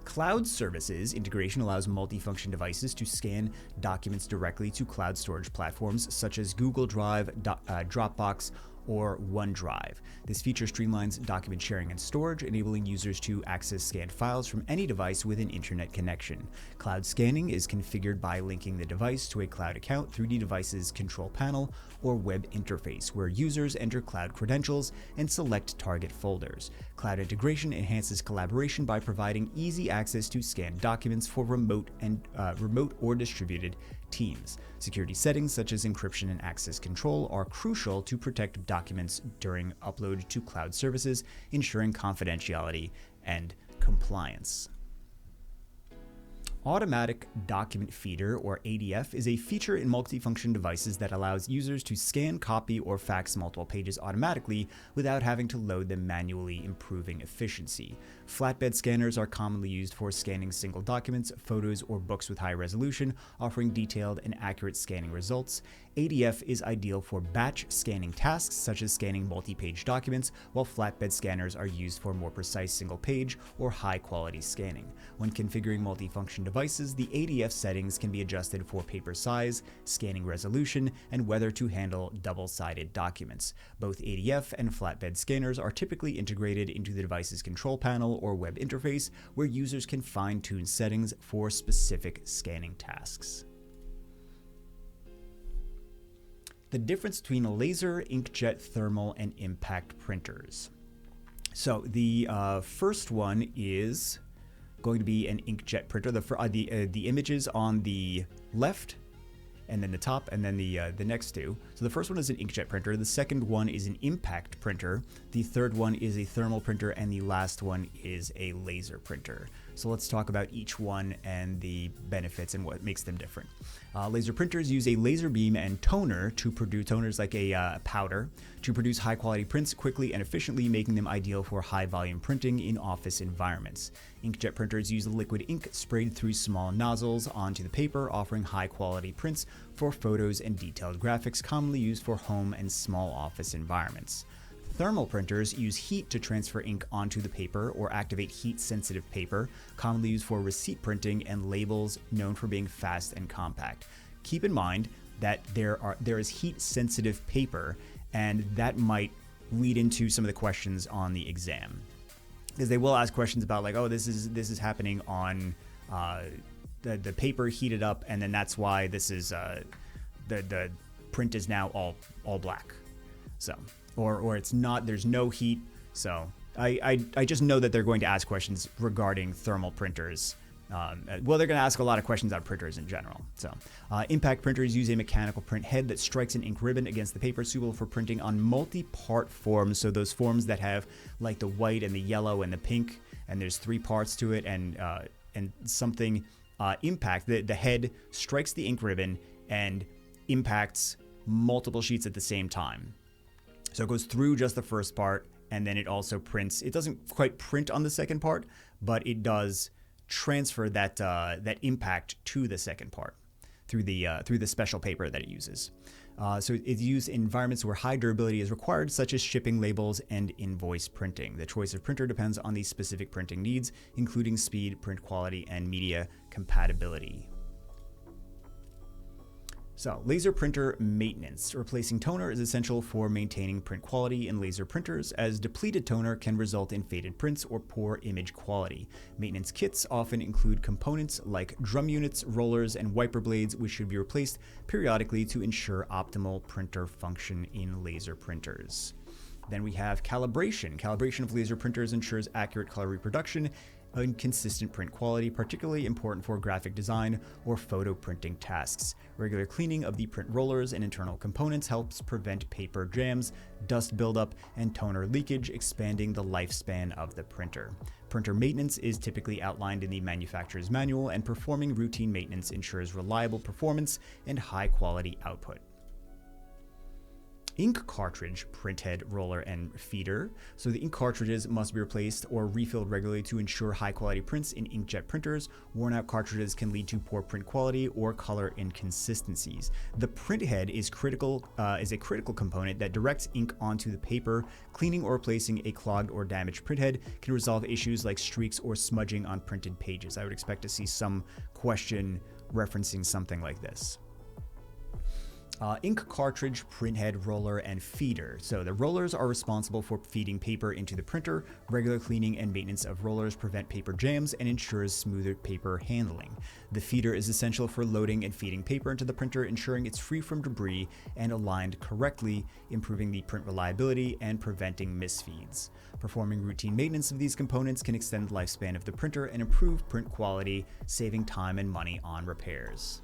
Cloud services integration allows multifunction devices to scan documents directly to cloud storage platforms such as Google Drive, Dropbox, or OneDrive. This feature streamlines document sharing and storage, enabling users to access scanned files from any device with an internet connection. Cloud scanning is configured by linking the device to a cloud account through the device's control panel or web interface, where users enter cloud credentials and select target folders. Cloud integration enhances collaboration by providing easy access to scanned documents for remote or distributed teams. Security settings such as encryption and access control are crucial to protect documents during upload to cloud services, ensuring confidentiality and compliance. Automatic Document Feeder, or ADF, is a feature in multifunction devices that allows users to scan, copy, or fax multiple pages automatically without having to load them manually, improving efficiency. Flatbed scanners are commonly used for scanning single documents, photos, or books with high resolution, offering detailed and accurate scanning results. ADF is ideal for batch scanning tasks such as scanning multi-page documents, while flatbed scanners are used for more precise single-page or high-quality scanning. When configuring multifunction devices, the ADF settings can be adjusted for paper size, scanning resolution, and whether to handle double-sided documents. Both ADF and flatbed scanners are typically integrated into the device's control panel or web interface, where users can fine-tune settings for specific scanning tasks. The difference between laser, inkjet, thermal, and impact printers. So the first one is going to be an inkjet printer. The images on the left and then the top, and then the next two. So the first one is an inkjet printer, the second one is an impact printer, the third one is a thermal printer, and the last one is a laser printer. So let's talk about each one and the benefits and what makes them different. Laser printers use a laser beam and toner to produce toners like a powder to produce high quality prints quickly and efficiently, making them ideal for high volume printing in office environments. Inkjet printers use liquid ink sprayed through small nozzles onto the paper, offering high quality prints for photos and detailed graphics, commonly used for home and small office environments. Thermal printers use heat to transfer ink onto the paper or activate heat-sensitive paper, commonly used for receipt printing and labels, known for being fast and compact. Keep in mind that there is heat-sensitive paper, and that might lead into some of the questions on the exam, because they will ask questions about like, oh, this is happening on the paper heated up, and then that's why this is the print is now all black. So. Or it's not, there's no heat. So I just know that they're going to ask questions regarding thermal printers. Well, they're going to ask a lot of questions on printers in general. So impact printers use a mechanical print head that strikes an ink ribbon against the paper, suitable for printing on multi-part forms. So those forms that have like the white and the yellow and the pink, and there's 3 parts to it, and something impact, the head strikes the ink ribbon and impacts multiple sheets at the same time. So it goes through just the first part, and then it also prints. It doesn't quite print on the second part, but it does transfer that impact to the second part through the special paper that it uses. So it's used in environments where high durability is required, such as shipping labels and invoice printing. The choice of printer depends on the specific printing needs, including speed, print quality, and media compatibility. So, laser printer maintenance. Replacing toner is essential for maintaining print quality in laser printers, as depleted toner can result in faded prints or poor image quality. Maintenance kits often include components like drum units, rollers, and wiper blades, which should be replaced periodically to ensure optimal printer function in laser printers. Then we have calibration. Calibration of laser printers ensures accurate color reproduction and consistent print quality, particularly important for graphic design or photo printing tasks. Regular cleaning of the print rollers and internal components helps prevent paper jams, dust buildup, and toner leakage, expanding the lifespan of the printer. Printer maintenance is typically outlined in the manufacturer's manual, and performing routine maintenance ensures reliable performance and high quality output. Ink cartridge, printhead, roller, and feeder. So the ink cartridges must be replaced or refilled regularly to ensure high quality prints in inkjet printers. Worn out cartridges can lead to poor print quality or color inconsistencies. The printhead is a critical component that directs ink onto the paper. Cleaning or replacing a clogged or damaged printhead can resolve issues like streaks or smudging on printed pages. I would expect to see some question referencing something like this. Ink cartridge, printhead, roller, and feeder. So the rollers are responsible for feeding paper into the printer. Regular cleaning and maintenance of rollers prevent paper jams and ensures smoother paper handling. The feeder is essential for loading and feeding paper into the printer, ensuring it's free from debris and aligned correctly, improving the print reliability and preventing misfeeds. Performing routine maintenance of these components can extend the lifespan of the printer and improve print quality, saving time and money on repairs.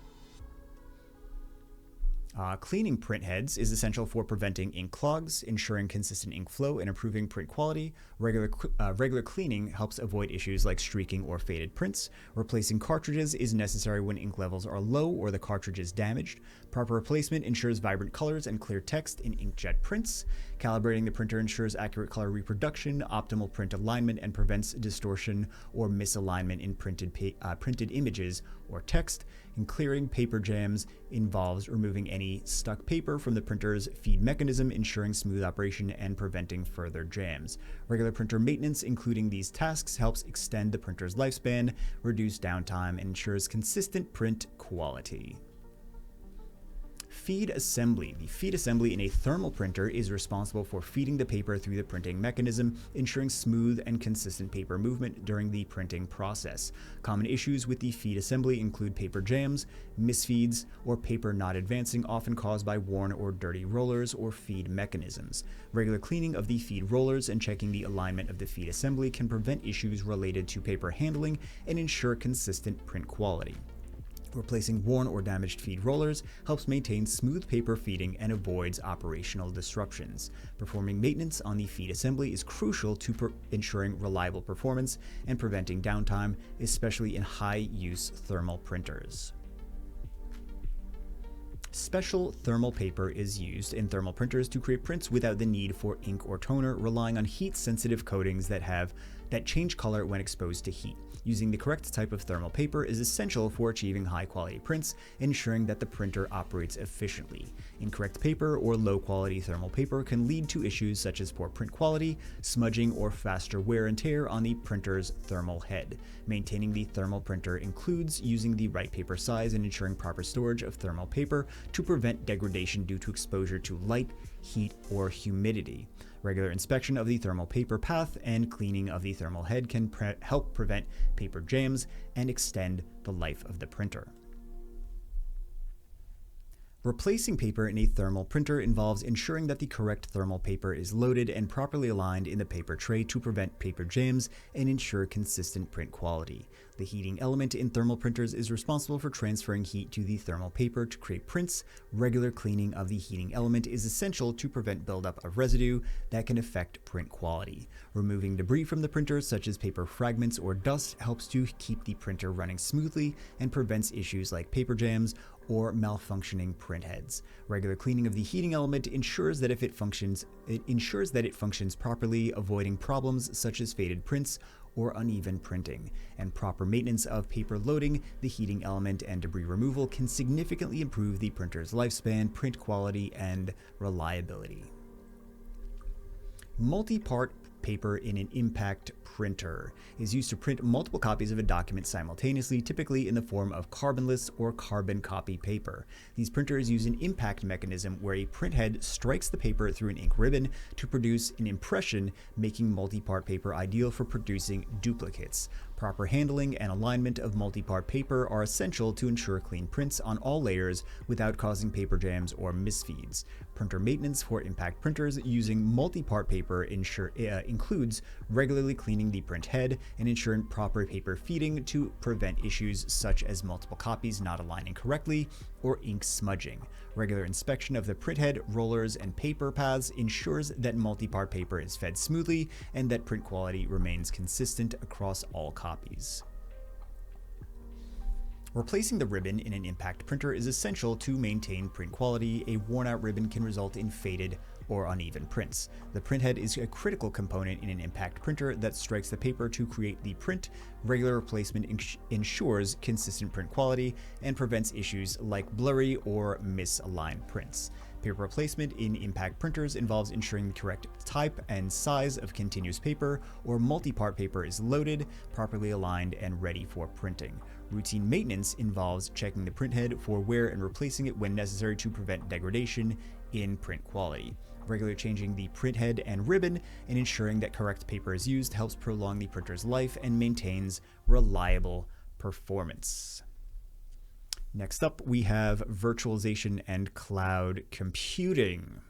Cleaning printheads is essential for preventing ink clogs, ensuring consistent ink flow, and improving print quality. Regular cleaning helps avoid issues like streaking or faded prints. Replacing cartridges is necessary when ink levels are low or the cartridge is damaged. Proper replacement ensures vibrant colors and clear text in inkjet prints. Calibrating the printer ensures accurate color reproduction, optimal print alignment, and prevents distortion or misalignment in printed images or text. And clearing paper jams involves removing any stuck paper from the printer's feed mechanism, ensuring smooth operation and preventing further jams. Regular printer maintenance, including these tasks, helps extend the printer's lifespan, reduce downtime, and ensures consistent print quality. Feed assembly. The feed assembly in a thermal printer is responsible for feeding the paper through the printing mechanism, ensuring smooth and consistent paper movement during the printing process. Common issues with the feed assembly include paper jams, misfeeds, or paper not advancing, often caused by worn or dirty rollers or feed mechanisms. Regular cleaning of the feed rollers and checking the alignment of the feed assembly can prevent issues related to paper handling and ensure consistent print quality. Replacing worn or damaged feed rollers helps maintain smooth paper feeding and avoids operational disruptions. Performing maintenance on the feed assembly is crucial to ensuring reliable performance and preventing downtime, especially in high-use thermal printers. Special thermal paper is used in thermal printers to create prints without the need for ink or toner, relying on heat-sensitive coatings that change color when exposed to heat. Using the correct type of thermal paper is essential for achieving high-quality prints and ensuring that the printer operates efficiently. Incorrect paper or low-quality thermal paper can lead to issues such as poor print quality, smudging, or faster wear and tear on the printer's thermal head. Maintaining the thermal printer includes using the right paper size and ensuring proper storage of thermal paper to prevent degradation due to exposure to light, heat, or humidity. Regular inspection of the thermal paper path and cleaning of the thermal head can help prevent paper jams and extend the life of the printer. Replacing paper in a thermal printer involves ensuring that the correct thermal paper is loaded and properly aligned in the paper tray to prevent paper jams and ensure consistent print quality. The heating element in thermal printers is responsible for transferring heat to the thermal paper to create prints. Regular cleaning of the heating element is essential to prevent buildup of residue that can affect print quality. Removing debris from the printer, such as paper fragments or dust, helps to keep the printer running smoothly and prevents issues like paper jams or malfunctioning print heads. Regular cleaning of the heating element ensures that it functions properly, avoiding problems such as faded prints or uneven printing. And proper maintenance of paper loading, the heating element, and debris removal can significantly improve the printer's lifespan, print quality, and reliability. Multi-part paper in an impact printer is used to print multiple copies of a document simultaneously, typically in the form of carbonless or carbon copy paper. These printers use an impact mechanism where a printhead strikes the paper through an ink ribbon to produce an impression, making multi-part paper ideal for producing duplicates. Proper handling and alignment of multi-part paper are essential to ensure clean prints on all layers without causing paper jams or misfeeds. Printer maintenance for impact printers using multi-part paper includes regularly cleaning the print head and ensuring proper paper feeding to prevent issues such as multiple copies not aligning correctly or ink smudging. Regular inspection of the printhead, rollers, and paper paths ensures that multi-part paper is fed smoothly and that print quality remains consistent across all copies. Replacing the ribbon in an impact printer is essential to maintain print quality. A worn-out ribbon can result in faded or uneven prints. The printhead is a critical component in an impact printer that strikes the paper to create the print. Regular replacement ensures consistent print quality and prevents issues like blurry or misaligned prints. Paper replacement in impact printers involves ensuring the correct type and size of continuous paper or multi-part paper is loaded, properly aligned, and ready for printing. Routine maintenance involves checking the printhead for wear and replacing it when necessary to prevent degradation in print quality. Regularly changing the printhead and ribbon and ensuring that correct paper is used helps prolong the printer's life and maintains reliable performance. Next up, we have virtualization and cloud computing.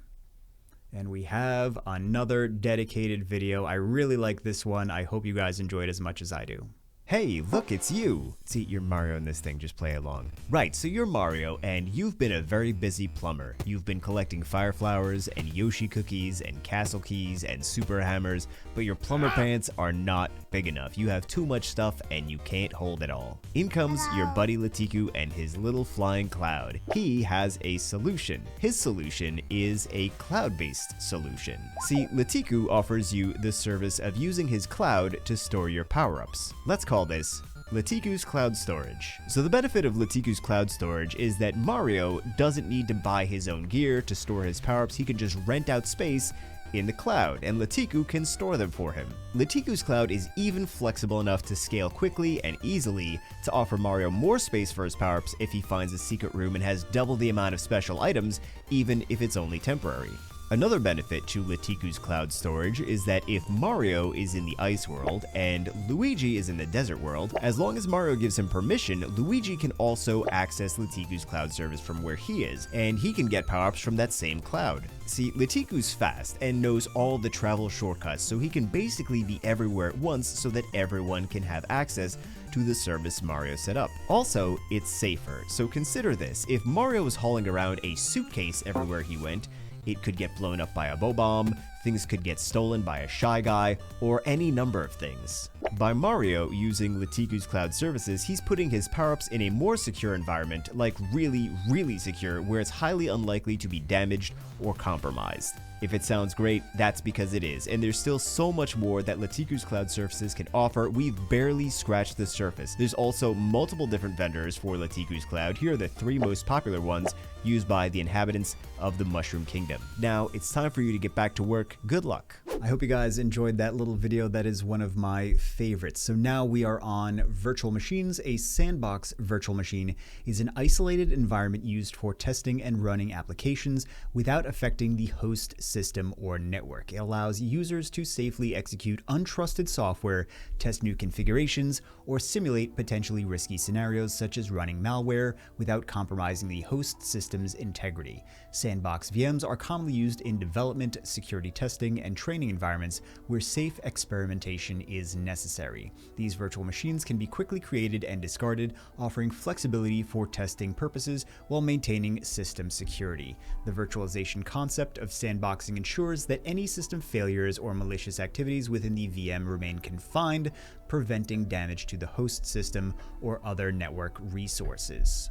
And we have another dedicated video. I really like this one. I hope you guys enjoyed as much as I do. Hey, look, it's you! See, you're Mario in this thing, just play along. Right, so you're Mario, and you've been a very busy plumber. You've been collecting fire flowers, and Yoshi cookies, and castle keys, and super hammers, but your plumber pants are not big enough. You have too much stuff, and you can't hold it all. In comes your buddy Latiku and his little flying cloud. He has a solution. His solution is a cloud-based solution. See, Latiku offers you the service of using his cloud to store your power-ups. Let's call this Latiku's Cloud Storage. So the benefit of Latiku's Cloud Storage is that Mario doesn't need to buy his own gear to store his power-ups. He can just rent out space in the cloud, and Latiku can store them for him. Latiku's Cloud is even flexible enough to scale quickly and easily to offer Mario more space for his power-ups if he finds a secret room and has double the amount of special items, even if it's only temporary. Another benefit to Latiku's cloud storage is that if Mario is in the ice world and Luigi is in the desert world, as long as Mario gives him permission, Luigi can also access Latiku's cloud service from where he is, and he can get power-ups from that same cloud. See, Latiku's fast and knows all the travel shortcuts, so he can basically be everywhere at once so that everyone can have access to the service Mario set up. Also, it's safer, so consider this. If Mario was hauling around a suitcase everywhere he went, it could get blown up by a bomb, things could get stolen by a shy guy, or any number of things. By Mario using Latiku's cloud services, he's putting his power-ups in a more secure environment, like really, really secure, where it's highly unlikely to be damaged or compromised. If it sounds great, that's because it is, and there's still so much more that Latiku's cloud services can offer. We've barely scratched the surface. There's also multiple different vendors for Latiku's cloud. Here are the 3 most popular ones used by the inhabitants of the Mushroom Kingdom. Now, it's time for you to get back to work. Good luck. I hope you guys enjoyed that little video. That is one of my favorites. So now we are on virtual machines. A sandbox virtual machine is an isolated environment used for testing and running applications without affecting the host system or network. It allows users to safely execute untrusted software, test new configurations, or simulate potentially risky scenarios such as running malware without compromising the host system's integrity. Sandbox VMs are commonly used in development, security testing, and training environments where safe experimentation is necessary. These virtual machines can be quickly created and discarded, offering flexibility for testing purposes while maintaining system security. The virtualization concept of sandboxing ensures that any system failures or malicious activities within the VM remain confined, preventing damage to the host system or other network resources.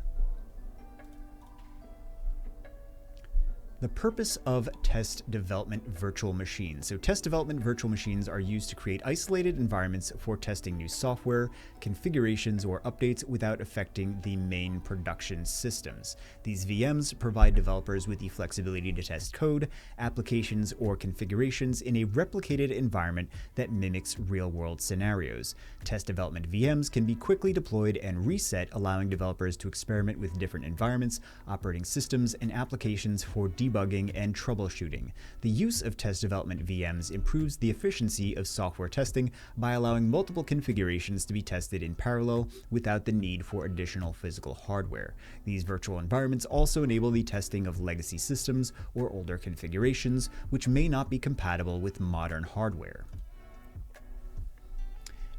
The purpose of test development virtual machines. So test development virtual machines are used to create isolated environments for testing new software, configurations, or updates without affecting the main production systems. These VMs provide developers with the flexibility to test code, applications, or configurations in a replicated environment that mimics real-world scenarios. Test development VMs can be quickly deployed and reset, allowing developers to experiment with different environments, operating systems, and applications for debugging and troubleshooting. The use of test development VMs improves the efficiency of software testing by allowing multiple configurations to be tested in parallel without the need for additional physical hardware. These virtual environments also enable the testing of legacy systems or older configurations, which may not be compatible with modern hardware.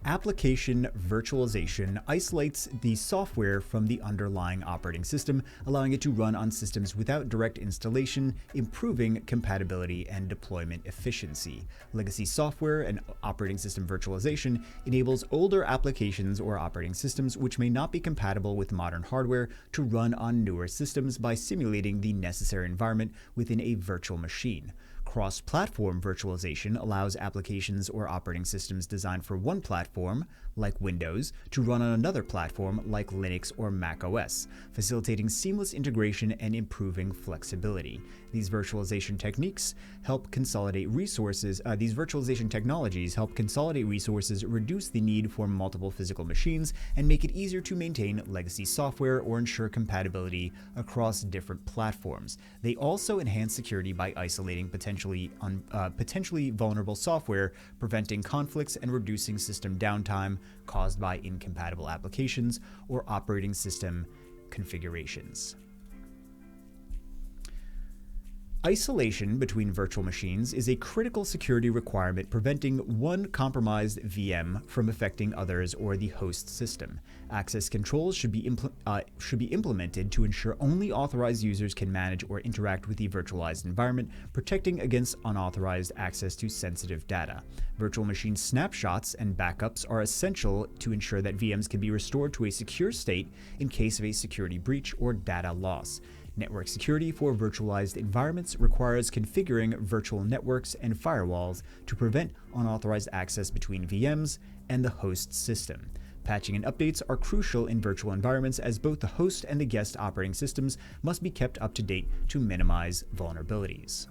Application virtualization isolates the software from the underlying operating system, allowing it to run on systems without direct installation, improving compatibility and deployment efficiency. Legacy software and operating system virtualization enables older applications or operating systems which may not be compatible with modern hardware to run on newer systems by simulating the necessary environment within a virtual machine. Cross-platform virtualization allows applications or operating systems designed for one platform, like Windows, to run on another platform like Linux or Mac OS, facilitating seamless integration and improving flexibility. These virtualization techniques help consolidate resources. These virtualization technologies help consolidate resources, reduce the need for multiple physical machines, and make it easier to maintain legacy software or ensure compatibility across different platforms. They also enhance security by isolating potentially vulnerable software, preventing conflicts, and reducing system downtime caused by incompatible applications or operating system configurations. Isolation between virtual machines is a critical security requirement, preventing one compromised VM from affecting others or the host system. Access controls should be implemented to ensure only authorized users can manage or interact with the virtualized environment, protecting against unauthorized access to sensitive data. Virtual machine snapshots and backups are essential to ensure that VMs can be restored to a secure state in case of a security breach or data loss. Network security for virtualized environments requires configuring virtual networks and firewalls to prevent unauthorized access between VMs and the host system. Patching and updates are crucial in virtual environments, as both the host and the guest operating systems must be kept up to date to minimize vulnerabilities.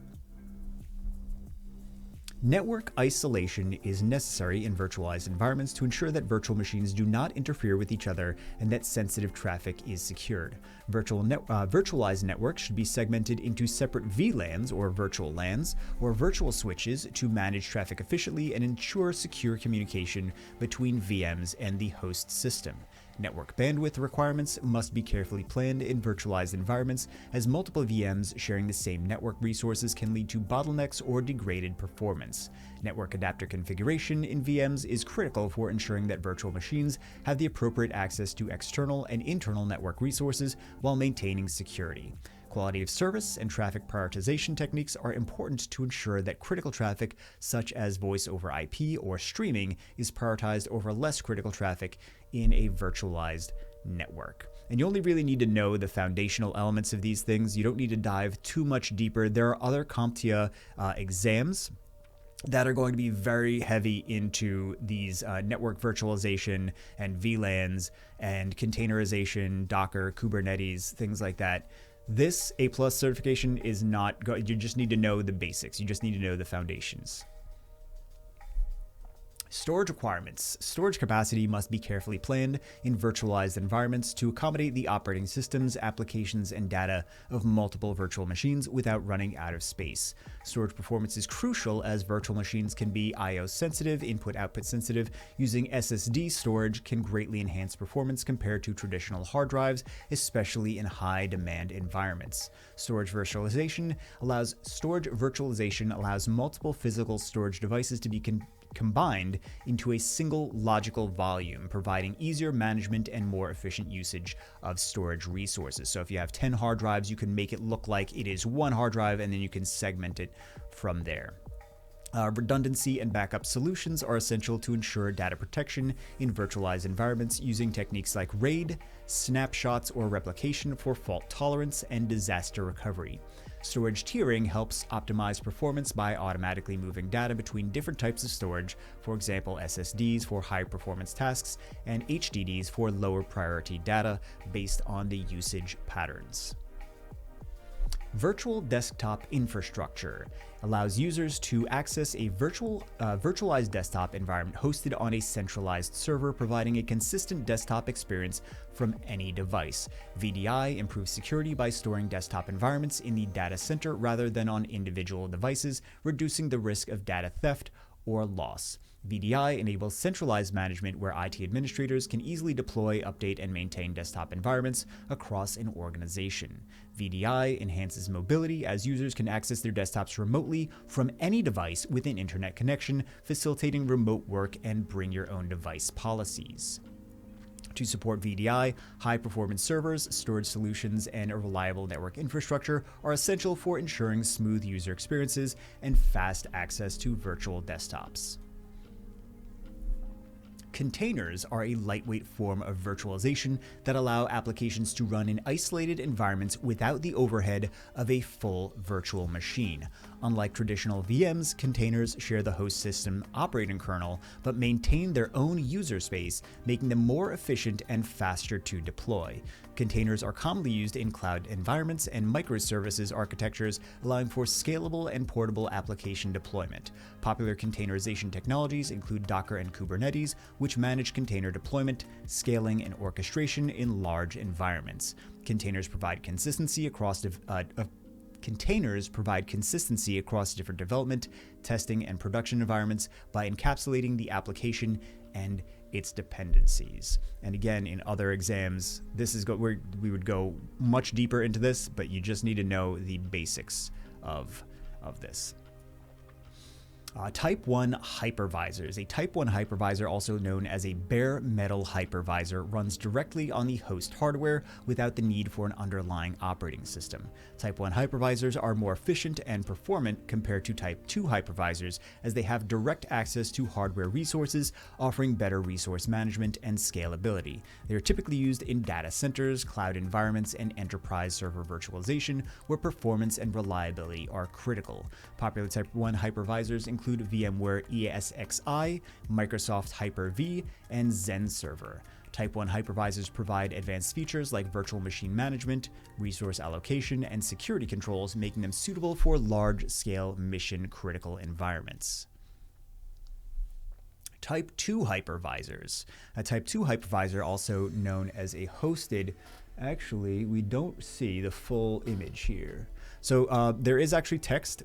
Network isolation is necessary in virtualized environments to ensure that virtual machines do not interfere with each other and that sensitive traffic is secured. Virtualized networks should be segmented into separate VLANs or virtual LANs or virtual switches to manage traffic efficiently and ensure secure communication between VMs and the host system. Network bandwidth requirements must be carefully planned in virtualized environments, as multiple VMs sharing the same network resources can lead to bottlenecks or degraded performance. Network adapter configuration in VMs is critical for ensuring that virtual machines have the appropriate access to external and internal network resources while maintaining security. Quality of service and traffic prioritization techniques are important to ensure that critical traffic, such as voice over IP or streaming, is prioritized over less critical traffic in a virtualized network. And you only really need to know the foundational elements of these things. You don't need to dive too much deeper. There are other CompTIA exams that are going to be very heavy into these network virtualization and VLANs and containerization, Docker, Kubernetes, things like that. This A+ certification is not good. You just need to know the basics. You just need to know the foundations. Storage requirements. Storage capacity must be carefully planned in virtualized environments to accommodate the operating systems, applications, and data of multiple virtual machines without running out of space. Storage performance is crucial as virtual machines can be I/O sensitive, input-output sensitive. Using SSD storage can greatly enhance performance compared to traditional hard drives, especially in high-demand environments. Storage virtualization allows multiple physical storage devices to be combined into a single logical volume, providing easier management and more efficient usage of storage resources. So if you have 10 hard drives, you can make it look like it is one hard drive, and then you can segment it from there. Redundancy and backup solutions are essential to ensure data protection in virtualized environments using techniques like RAID, snapshots, or replication for fault tolerance and disaster recovery. Storage tiering helps optimize performance by automatically moving data between different types of storage, for example SSDs for high-performance tasks and HDDs for lower priority data based on the usage patterns. Virtual desktop infrastructure allows users to access a virtualized desktop environment hosted on a centralized server, providing a consistent desktop experience from any device. VDI improves security by storing desktop environments in the data center rather than on individual devices, reducing the risk of data theft or loss. VDI enables centralized management where IT administrators can easily deploy, update, and maintain desktop environments across an organization. VDI enhances mobility as users can access their desktops remotely from any device with an internet connection, facilitating remote work and bring your own device policies. To support VDI, high-performance servers, storage solutions, and a reliable network infrastructure are essential for ensuring smooth user experiences and fast access to virtual desktops. Containers are a lightweight form of virtualization that allow applications to run in isolated environments without the overhead of a full virtual machine. Unlike traditional VMs, containers share the host system operating kernel but maintain their own user space, making them more efficient and faster to deploy. Containers are commonly used in cloud environments and microservices architectures, allowing for scalable and portable application deployment. Popular containerization technologies include Docker and Kubernetes, which manage container deployment, scaling, and orchestration in large environments. Containers provide consistency across different development, testing, and production environments by encapsulating the application and its dependencies. And again, in other exams, this is where we would go much deeper into this, but you just need to know the basics of this. Type 1 hypervisors. A Type 1 hypervisor, also known as a bare metal hypervisor, runs directly on the host hardware without the need for an underlying operating system. Type 1 hypervisors are more efficient and performant compared to Type 2 hypervisors, as they have direct access to hardware resources, offering better resource management and scalability. They are typically used in data centers, cloud environments, and enterprise server virtualization, where performance and reliability are critical. Popular Type 1 hypervisors include VMware ESXi, Microsoft Hyper-V, and Zen Server. Type 1 hypervisors provide advanced features like virtual machine management, resource allocation, and security controls, making them suitable for large-scale mission-critical environments. Type 2 hypervisors. A Type 2 hypervisor, also known as a hosted, actually, we don't see the full image here. So there is actually text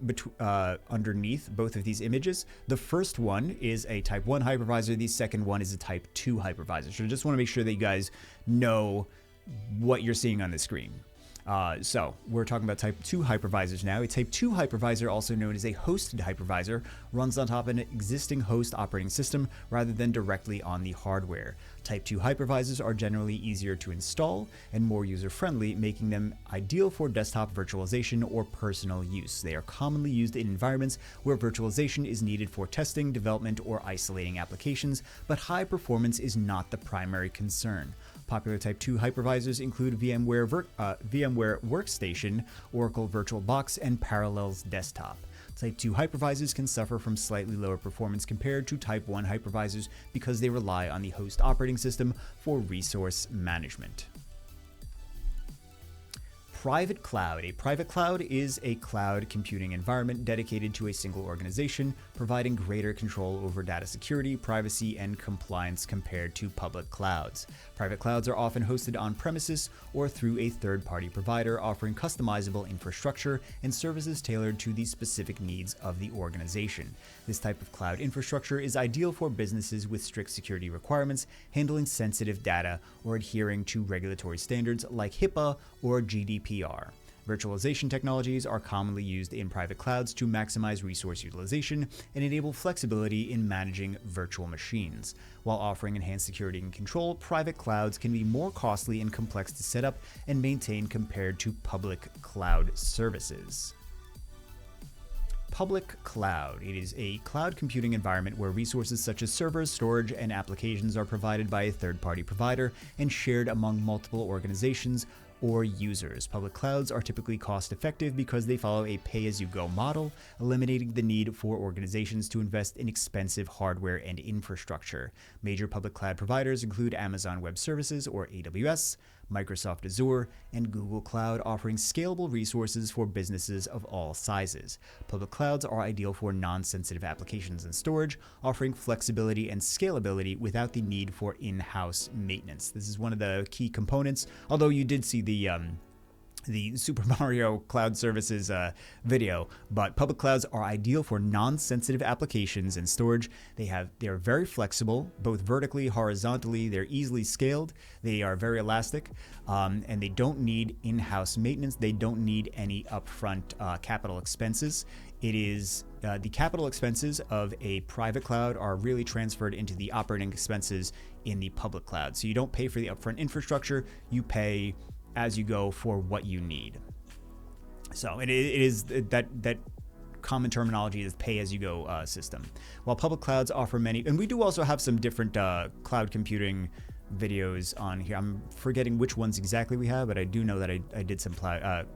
underneath both of these images. The first one is a Type 1 hypervisor. The second one is a Type 2 hypervisor. So I just want to make sure that you guys know what you're seeing on the screen. So we're talking about Type 2 hypervisors now. A Type 2 hypervisor, also known as a hosted hypervisor, runs on top of an existing host operating system rather than directly on the hardware. Type 2 hypervisors are generally easier to install and more user-friendly, making them ideal for desktop virtualization or personal use. They are commonly used in environments where virtualization is needed for testing, development, or isolating applications, but high performance is not the primary concern. Popular Type 2 hypervisors include VMware Workstation, Oracle VirtualBox, and Parallels Desktop. Type 2 hypervisors can suffer from slightly lower performance compared to Type 1 hypervisors because they rely on the host operating system for resource management. Private cloud. A private cloud is a cloud computing environment dedicated to a single organization, providing greater control over data security, privacy, and compliance compared to public clouds. Private clouds are often hosted on premises or through a third-party provider, offering customizable infrastructure and services tailored to the specific needs of the organization. This type of cloud infrastructure is ideal for businesses with strict security requirements, handling sensitive data, or adhering to regulatory standards like HIPAA or GDPR. Virtualization technologies are commonly used in private clouds to maximize resource utilization and enable flexibility in managing virtual machines. While offering enhanced security and control, private clouds can be more costly and complex to set up and maintain compared to public cloud services. Public cloud. It is a cloud computing environment where resources such as servers, storage, and applications are provided by a third-party provider and shared among multiple organizations or users. Public clouds are typically cost-effective because they follow a pay-as-you-go model, eliminating the need for organizations to invest in expensive hardware and infrastructure. Major public cloud providers include Amazon Web Services, or AWS, Microsoft Azure, and Google Cloud, offering scalable resources for businesses of all sizes. Public clouds are ideal for non-sensitive applications and storage, offering flexibility and scalability without the need for in-house maintenance. This is one of the key components, although you did see the Super Mario Cloud Services video, but public clouds are ideal for non-sensitive applications and storage. They are very flexible, both vertically, horizontally. They're easily scaled. They are very elastic, and they don't need in-house maintenance. They don't need any upfront capital expenses. It is the capital expenses of a private cloud are really transferred into the operating expenses in the public cloud. So you don't pay for the upfront infrastructure. You pay as you go for what you need. So it is that common terminology is pay-as-you-go system. While public clouds offer many, and we do also have some different cloud computing videos on here. I'm forgetting which ones exactly we have, but I do know that I did some cloud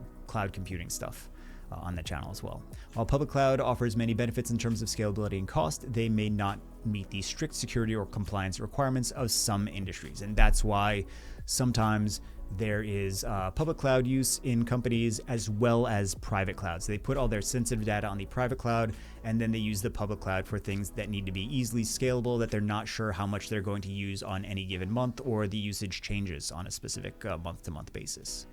computing stuff on the channel as well. While public cloud offers many benefits in terms of scalability and cost, they may not meet the strict security or compliance requirements of some industries. And that's why sometimes there is public cloud use in companies as well as private clouds. They put all their sensitive data on the private cloud, and then they use the public cloud for things that need to be easily scalable, that they're not sure how much they're going to use on any given month, or the usage changes on a specific month-to-month basis.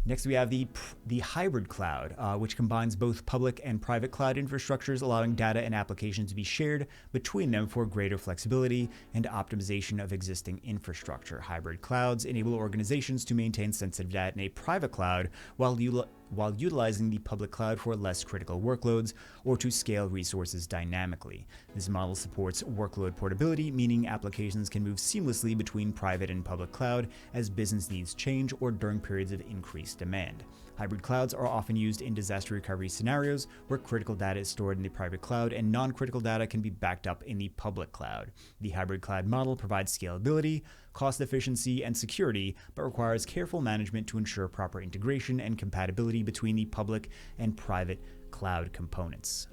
Next, we have the hybrid cloud, which combines both public and private cloud infrastructures, allowing data and applications to be shared between them for greater flexibility and optimization of existing infrastructure. Hybrid clouds enable organizations to maintain sensitive data in a private cloud while utilizing the public cloud for less critical workloads or to scale resources dynamically. This model supports workload portability, meaning applications can move seamlessly between private and public cloud as business needs change or during periods of increased demand. Hybrid clouds are often used in disaster recovery scenarios where critical data is stored in the private cloud and non-critical data can be backed up in the public cloud. The hybrid cloud model provides scalability, cost efficiency, and security, but requires careful management to ensure proper integration and compatibility between the public and private cloud components.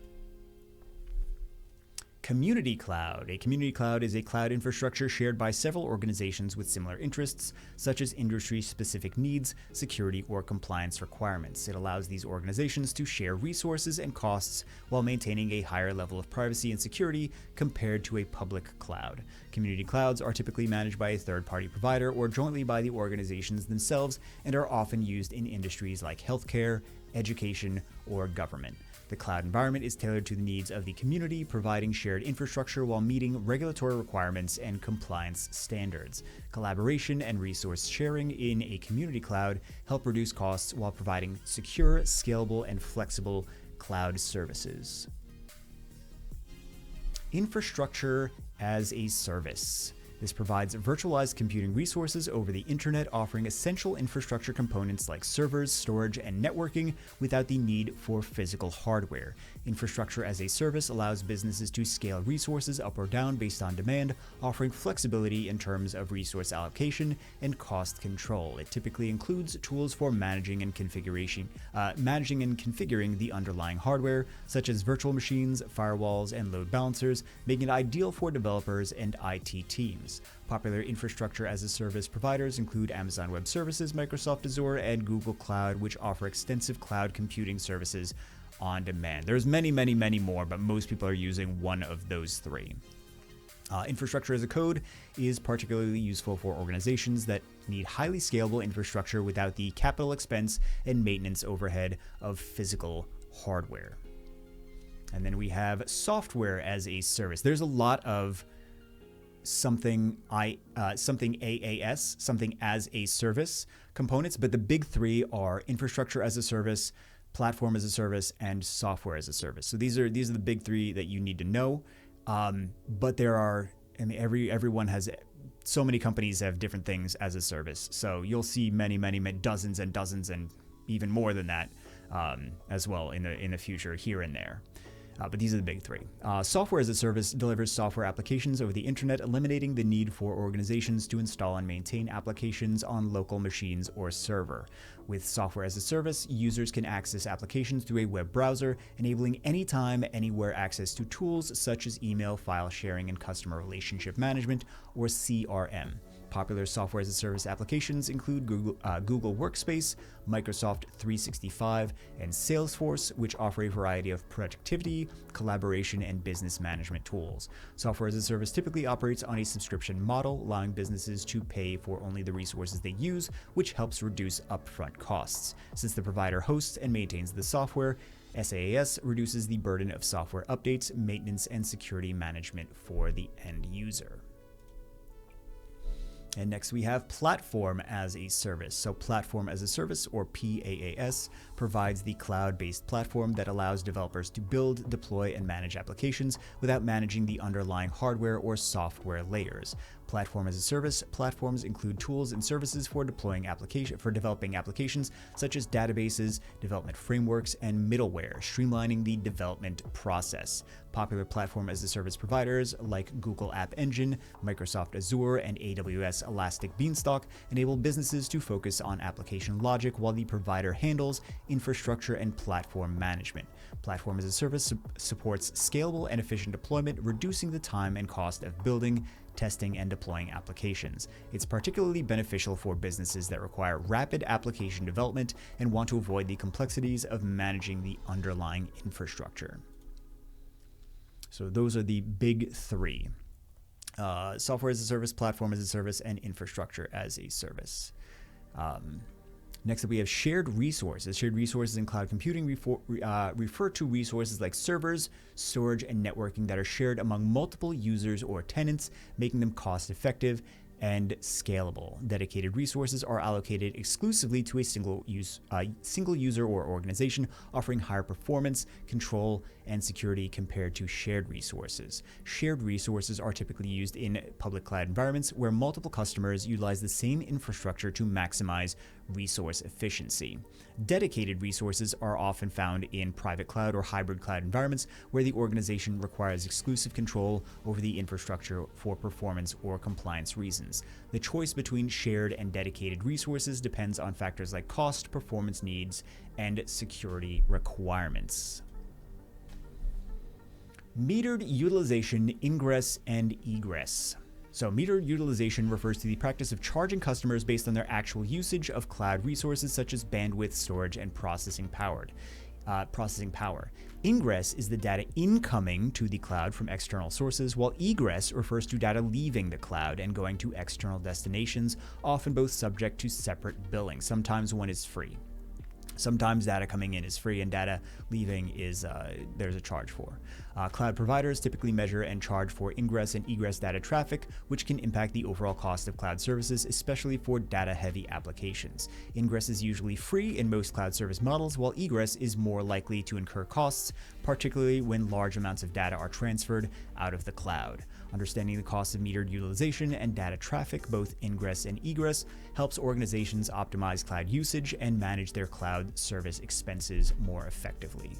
Community cloud. A community cloud is a cloud infrastructure shared by several organizations with similar interests, such as industry-specific needs, security, or compliance requirements. It allows these organizations to share resources and costs while maintaining a higher level of privacy and security compared to a public cloud. Community clouds are typically managed by a third-party provider or jointly by the organizations themselves and are often used in industries like healthcare, education, or government. The cloud environment is tailored to the needs of the community, providing shared infrastructure while meeting regulatory requirements and compliance standards. Collaboration and resource sharing in a community cloud help reduce costs while providing secure, scalable, and flexible cloud services. Infrastructure as a service. This provides virtualized computing resources over the internet, offering essential infrastructure components like servers, storage, and networking without the need for physical hardware. Infrastructure as a service allows businesses to scale resources up or down based on demand, offering flexibility in terms of resource allocation and cost control. It typically includes tools for managing and configuring the underlying hardware, such as virtual machines, firewalls, and load balancers, making it ideal for developers and IT teams. Popular infrastructure as a service providers include Amazon Web Services, Microsoft Azure, and Google Cloud, which offer extensive cloud computing services on demand. There's many more, but most people are using one of those three. Infrastructure as a code is particularly useful for organizations that need highly scalable infrastructure without the capital expense and maintenance overhead of physical hardware. And then we have software as a service. There's a lot of something AAS, something as a service components, but the big three are infrastructure as a service, platform as a service, and software as a service. So these are the big three that you need to know. But there are, I mean, everyone has, so many companies have different things as a service. So you'll see many dozens and dozens and even more than that as well in the future here and there. But these are the big three. Software as a service delivers software applications over the internet, eliminating the need for organizations to install and maintain applications on local machines or server. With software as a service, users can access applications through a web browser, enabling anytime, anywhere access to tools such as email, file sharing, and customer relationship management, or CRM. Popular software as a service applications include Google Workspace, Microsoft 365, and Salesforce, which offer a variety of productivity, collaboration, and business management tools. Software as a service typically operates on a subscription model, allowing businesses to pay for only the resources they use, which helps reduce upfront costs. Since the provider hosts and maintains the software, SaaS reduces the burden of software updates, maintenance, and security management for the end user. And next we have platform as a service. So platform as a service, or PaaS, provides the cloud-based platform that allows developers to build, deploy, and manage applications without managing the underlying hardware or software layers. Platform as a service platforms include tools and services for developing applications such as databases, development frameworks, and middleware, streamlining the development process. Popular platform as a service providers like Google App Engine, Microsoft Azure, and AWS Elastic Beanstalk enable businesses to focus on application logic while the provider handles infrastructure and platform management. Platform as a service supports scalable and efficient deployment, reducing the time and cost of building, testing, and deploying applications. It's particularly beneficial for businesses that require rapid application development and want to avoid the complexities of managing the underlying infrastructure. So those are the big three: software as a service, platform as a service, and infrastructure as a service. Next up, we have shared resources. Shared resources in cloud computing refer to resources like servers, storage, and networking that are shared among multiple users or tenants, making them cost-effective and scalable. Dedicated resources are allocated exclusively to a single user or organization, offering higher performance, control, and security compared to shared resources. Shared resources are typically used in public cloud environments where multiple customers utilize the same infrastructure to maximize resource efficiency. Dedicated resources are often found in private cloud or hybrid cloud environments where the organization requires exclusive control over the infrastructure for performance or compliance reasons. The choice between shared and dedicated resources depends on factors like cost, performance needs, and security requirements. Metered utilization, ingress, and egress. So metered utilization refers to the practice of charging customers based on their actual usage of cloud resources such as bandwidth, storage, and processing power. Ingress is the data incoming to the cloud from external sources, while egress refers to data leaving the cloud and going to external destinations, often both subject to separate billing. Sometimes one is free. Sometimes data coming in is free and data leaving is there's a charge for. Cloud providers typically measure and charge for ingress and egress data traffic, which can impact the overall cost of cloud services, especially for data-heavy applications. Ingress is usually free in most cloud service models, while egress is more likely to incur costs, particularly when large amounts of data are transferred out of the cloud. Understanding the cost of metered utilization and data traffic, both ingress and egress, helps organizations optimize cloud usage and manage their cloud service expenses more effectively.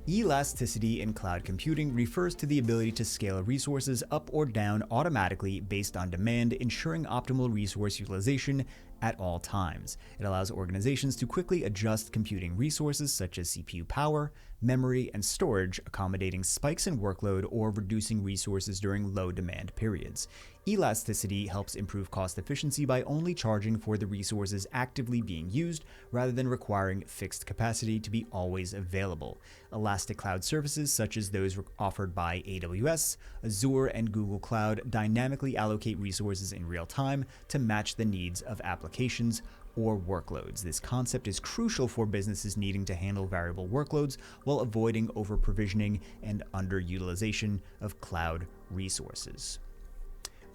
Elasticity in cloud computing refers to the ability to scale resources up or down automatically based on demand, ensuring optimal resource utilization at all times. It allows organizations to quickly adjust computing resources such as CPU power, memory, and storage, accommodating spikes in workload or reducing resources during low demand periods. Elasticity helps improve cost efficiency by only charging for the resources actively being used rather than requiring fixed capacity to be always available. Elastic cloud services such as those offered by AWS, Azure, and Google Cloud dynamically allocate resources in real time to match the needs of applications or workloads. This concept is crucial for businesses needing to handle variable workloads while avoiding over-provisioning and underutilization of cloud resources.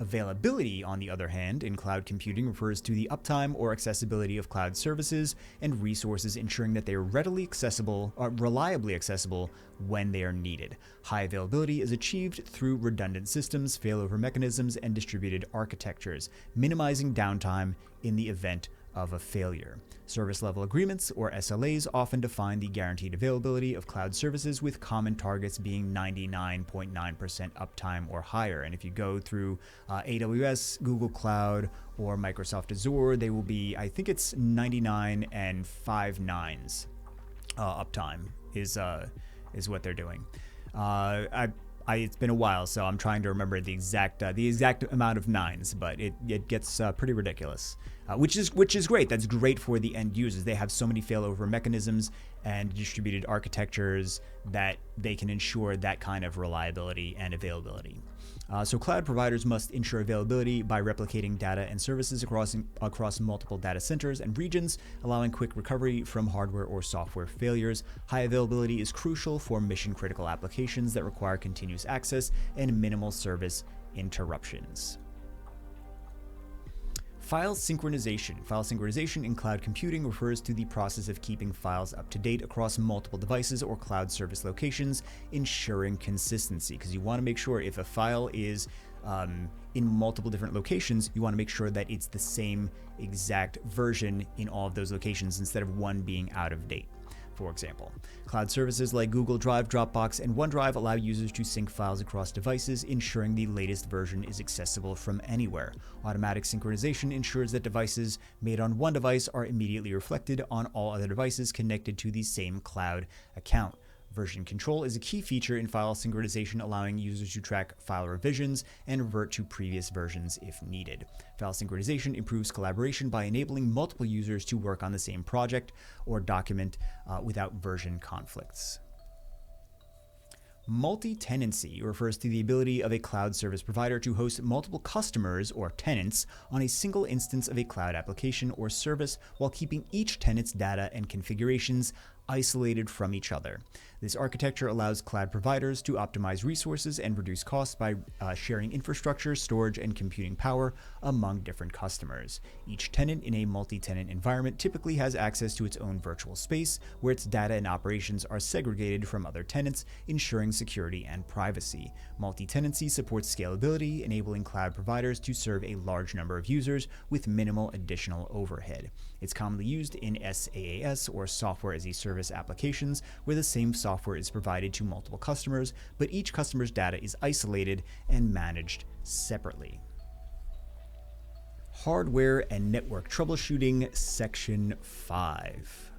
Availability, on the other hand, in cloud computing refers to the uptime or accessibility of cloud services and resources, ensuring that they are readily accessible or reliably accessible when they are needed. High availability is achieved through redundant systems, failover mechanisms, and distributed architectures, minimizing downtime in the event of a failure. Service level agreements, or SLAs, often define the guaranteed availability of cloud services, with common targets being 99.9% uptime or higher. And if you go through AWS, Google Cloud, or Microsoft Azure, they will be, I think it's 99 and 5 nines uptime is what they're doing. It's been a while, so I'm trying to remember the exact amount of nines, but it gets pretty ridiculous, which is great. That's great for the end users. They have so many failover mechanisms and distributed architectures that they can ensure that kind of reliability and availability. So cloud providers must ensure availability by replicating data and services across multiple data centers and regions, allowing quick recovery from hardware or software failures. High availability is crucial for mission-critical applications that require continuous access and minimal service interruptions. File synchronization. File synchronization in cloud computing refers to the process of keeping files up to date across multiple devices or cloud service locations, ensuring consistency. Because you want to make sure if a file is in multiple different locations, you want to make sure that it's the same exact version in all of those locations instead of one being out of date. For example, cloud services like Google Drive, Dropbox, and OneDrive allow users to sync files across devices, ensuring the latest version is accessible from anywhere. Automatic synchronization ensures that devices made on one device are immediately reflected on all other devices connected to the same cloud account. Version control is a key feature in file synchronization, allowing users to track file revisions and revert to previous versions if needed. File synchronization improves collaboration by enabling multiple users to work on the same project or document without version conflicts. Multi-tenancy refers to the ability of a cloud service provider to host multiple customers or tenants on a single instance of a cloud application or service while keeping each tenant's data and configurations isolated from each other. This architecture allows cloud providers to optimize resources and reduce costs by sharing infrastructure, storage, and computing power among different customers. Each tenant in a multi-tenant environment typically has access to its own virtual space, where its data and operations are segregated from other tenants, ensuring security and privacy. Multi-tenancy supports scalability, enabling cloud providers to serve a large number of users with minimal additional overhead. It's commonly used in SaaS, or software as a service applications, where the same software is provided to multiple customers, but each customer's data is isolated and managed separately. Hardware and network troubleshooting, Section 5.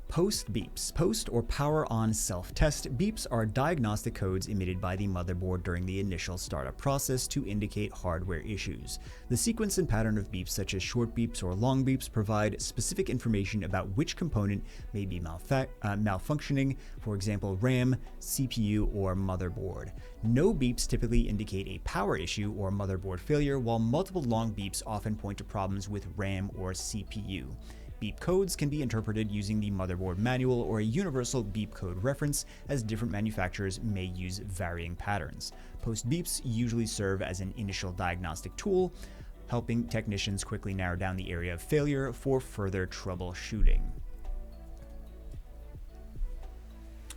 Post beeps. Post or power on self-test beeps are diagnostic codes emitted by the motherboard during the initial startup process to indicate hardware issues. The sequence and pattern of beeps such as short beeps or long beeps provide specific information about which component may be malfunctioning, for example RAM, CPU, or motherboard. No beeps typically indicate a power issue or motherboard failure, while multiple long beeps often point to problems with RAM or CPU. Beep codes can be interpreted using the motherboard manual or a universal beep code reference, as different manufacturers may use varying patterns. Post beeps usually serve as an initial diagnostic tool, helping technicians quickly narrow down the area of failure for further troubleshooting.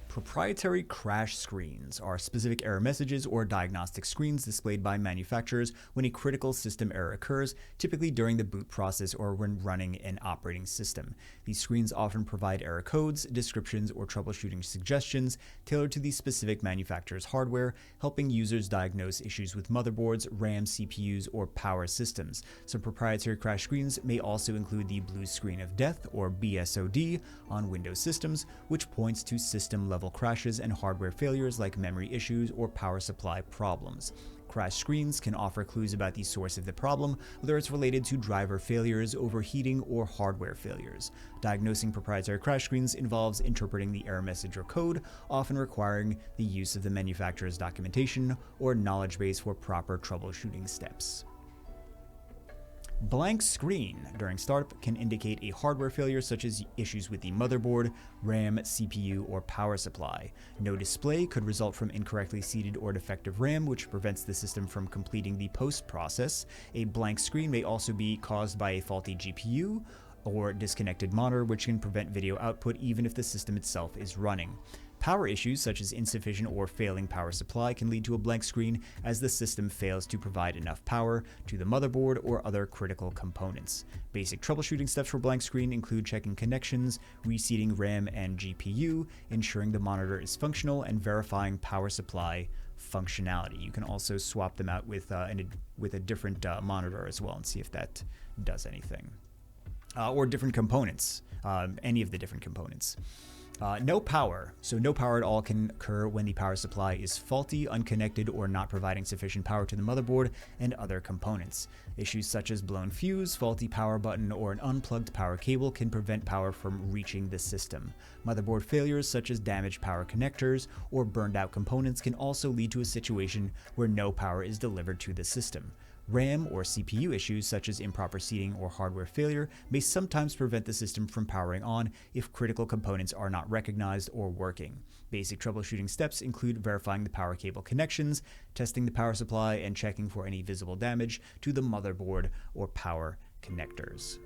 Proprietary crash screens are specific error messages or diagnostic screens displayed by manufacturers when a critical system error occurs, typically during the boot process or when running an operating system. These screens often provide error codes, descriptions, or troubleshooting suggestions tailored to the specific manufacturer's hardware, helping users diagnose issues with motherboards, RAM, CPUs, or power systems. Some proprietary crash screens may also include the blue screen of death, or BSOD, on Windows systems, which points to system-level crashes and hardware failures like memory issues or power supply problems. Crash screens can offer clues about the source of the problem, whether it's related to driver failures, overheating, or hardware failures. Diagnosing proprietary crash screens involves interpreting the error message or code, often requiring the use of the manufacturer's documentation or knowledge base for proper troubleshooting steps. Blank screen during startup can indicate a hardware failure such as issues with the motherboard, RAM, CPU, or power supply. No display could result from incorrectly seated or defective RAM, which prevents the system from completing the post process. A blank screen may also be caused by a faulty GPU or disconnected monitor, which can prevent video output even if the system itself is running. Power issues such as insufficient or failing power supply can lead to a blank screen as the system fails to provide enough power to the motherboard or other critical components. Basic troubleshooting steps for blank screen include checking connections, reseating RAM and GPU, ensuring the monitor is functional, and verifying power supply functionality. You can also swap them out with a different monitor as well and see if that does anything. Or different components, any of the different components. No power. So no power at all can occur when the power supply is faulty, unconnected, or not providing sufficient power to the motherboard and other components. Issues such as blown fuse, faulty power button, or an unplugged power cable can prevent power from reaching the system. Motherboard failures such as damaged power connectors or burned out components can also lead to a situation where no power is delivered to the system. RAM or CPU issues such as improper seating or hardware failure may sometimes prevent the system from powering on if critical components are not recognized or working. Basic troubleshooting steps include verifying the power cable connections, testing the power supply, and checking for any visible damage to the motherboard or power connectors.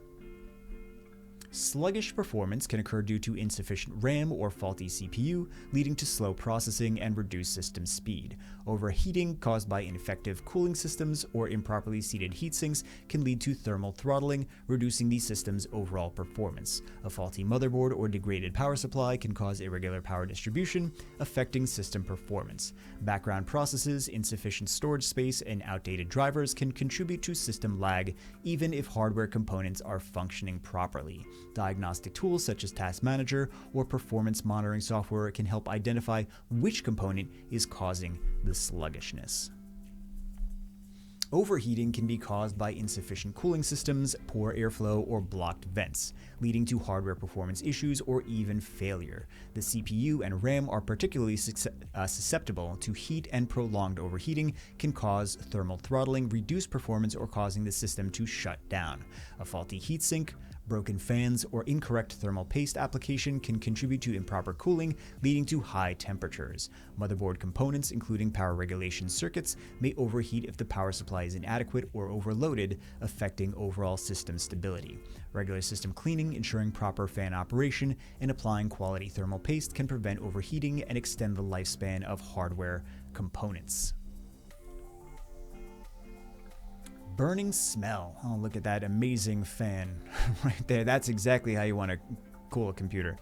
Sluggish performance can occur due to insufficient RAM or faulty CPU, leading to slow processing and reduced system speed. Overheating caused by ineffective cooling systems or improperly seated heatsinks can lead to thermal throttling, reducing the system's overall performance. A faulty motherboard or degraded power supply can cause irregular power distribution, affecting system performance. Background processes, insufficient storage space, and outdated drivers can contribute to system lag, even if hardware components are functioning properly. Diagnostic tools such as Task Manager or performance monitoring software can help identify which component is causing the sluggishness. Overheating can be caused by insufficient cooling systems, poor airflow, or blocked vents, leading to hardware performance issues or even failure. The CPU and RAM are particularly susceptible to heat, and prolonged overheating can cause thermal throttling, reduce performance, or causing the system to shut down. A faulty heatsink, broken fans, or incorrect thermal paste application can contribute to improper cooling, leading to high temperatures. Motherboard components, including power regulation circuits, may overheat if the power supply is inadequate or overloaded, affecting overall system stability. Regular system cleaning, ensuring proper fan operation, and applying quality thermal paste can prevent overheating and extend the lifespan of hardware components. Burning smell. Oh, look at that amazing fan right there. That's exactly how you want to cool computer.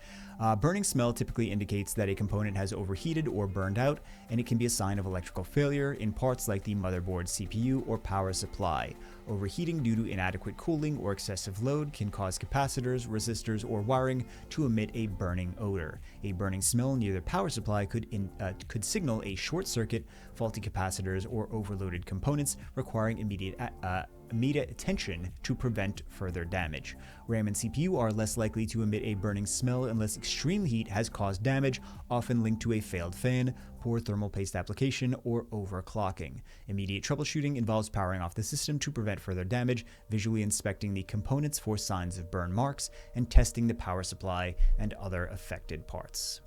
Burning smell typically indicates that a component has overheated or burned out, and it can be a sign of electrical failure in parts like the motherboard, CPU, or power supply. Overheating due to inadequate cooling or excessive load can cause capacitors, resistors, or wiring to emit a burning odor. A burning smell near the power supply could signal a short circuit, faulty capacitors, or overloaded components requiring immediate attention to prevent further damage. RAM and CPU are less likely to emit a burning smell unless extreme heat has caused damage, often linked to a failed fan, poor thermal paste application, or overclocking. Immediate troubleshooting involves powering off the system to prevent further damage, visually inspecting the components for signs of burn marks, and testing the power supply and other affected parts.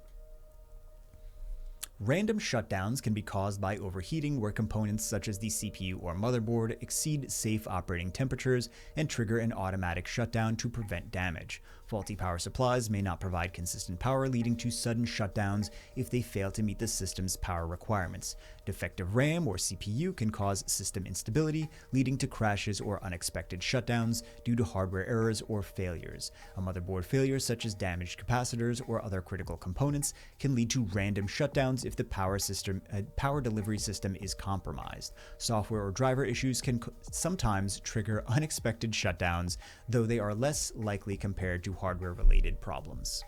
Random shutdowns can be caused by overheating, where components such as the CPU or motherboard exceed safe operating temperatures and trigger an automatic shutdown to prevent damage. Faulty power supplies may not provide consistent power, leading to sudden shutdowns if they fail to meet the system's power requirements. Defective RAM or CPU can cause system instability, leading to crashes or unexpected shutdowns due to hardware errors or failures. A motherboard failure, such as damaged capacitors or other critical components, can lead to random shutdowns if the power delivery system is compromised. Software or driver issues can sometimes trigger unexpected shutdowns, though they are less likely compared to hardware-related problems.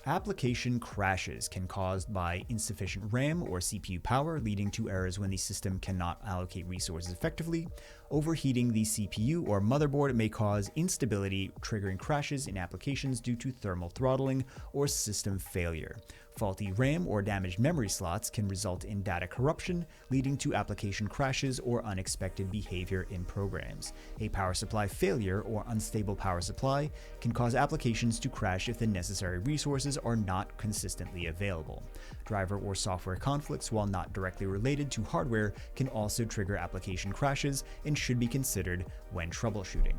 Application crashes can be caused by insufficient RAM or CPU power, leading to errors when the system cannot allocate resources effectively. Overheating the CPU or motherboard may cause instability, triggering crashes in applications due to thermal throttling or system failure. Faulty RAM or damaged memory slots can result in data corruption, leading to application crashes or unexpected behavior in programs. A power supply failure or unstable power supply can cause applications to crash if the necessary resources are not consistently available. Driver or software conflicts, while not directly related to hardware, can also trigger application crashes and should be considered when troubleshooting.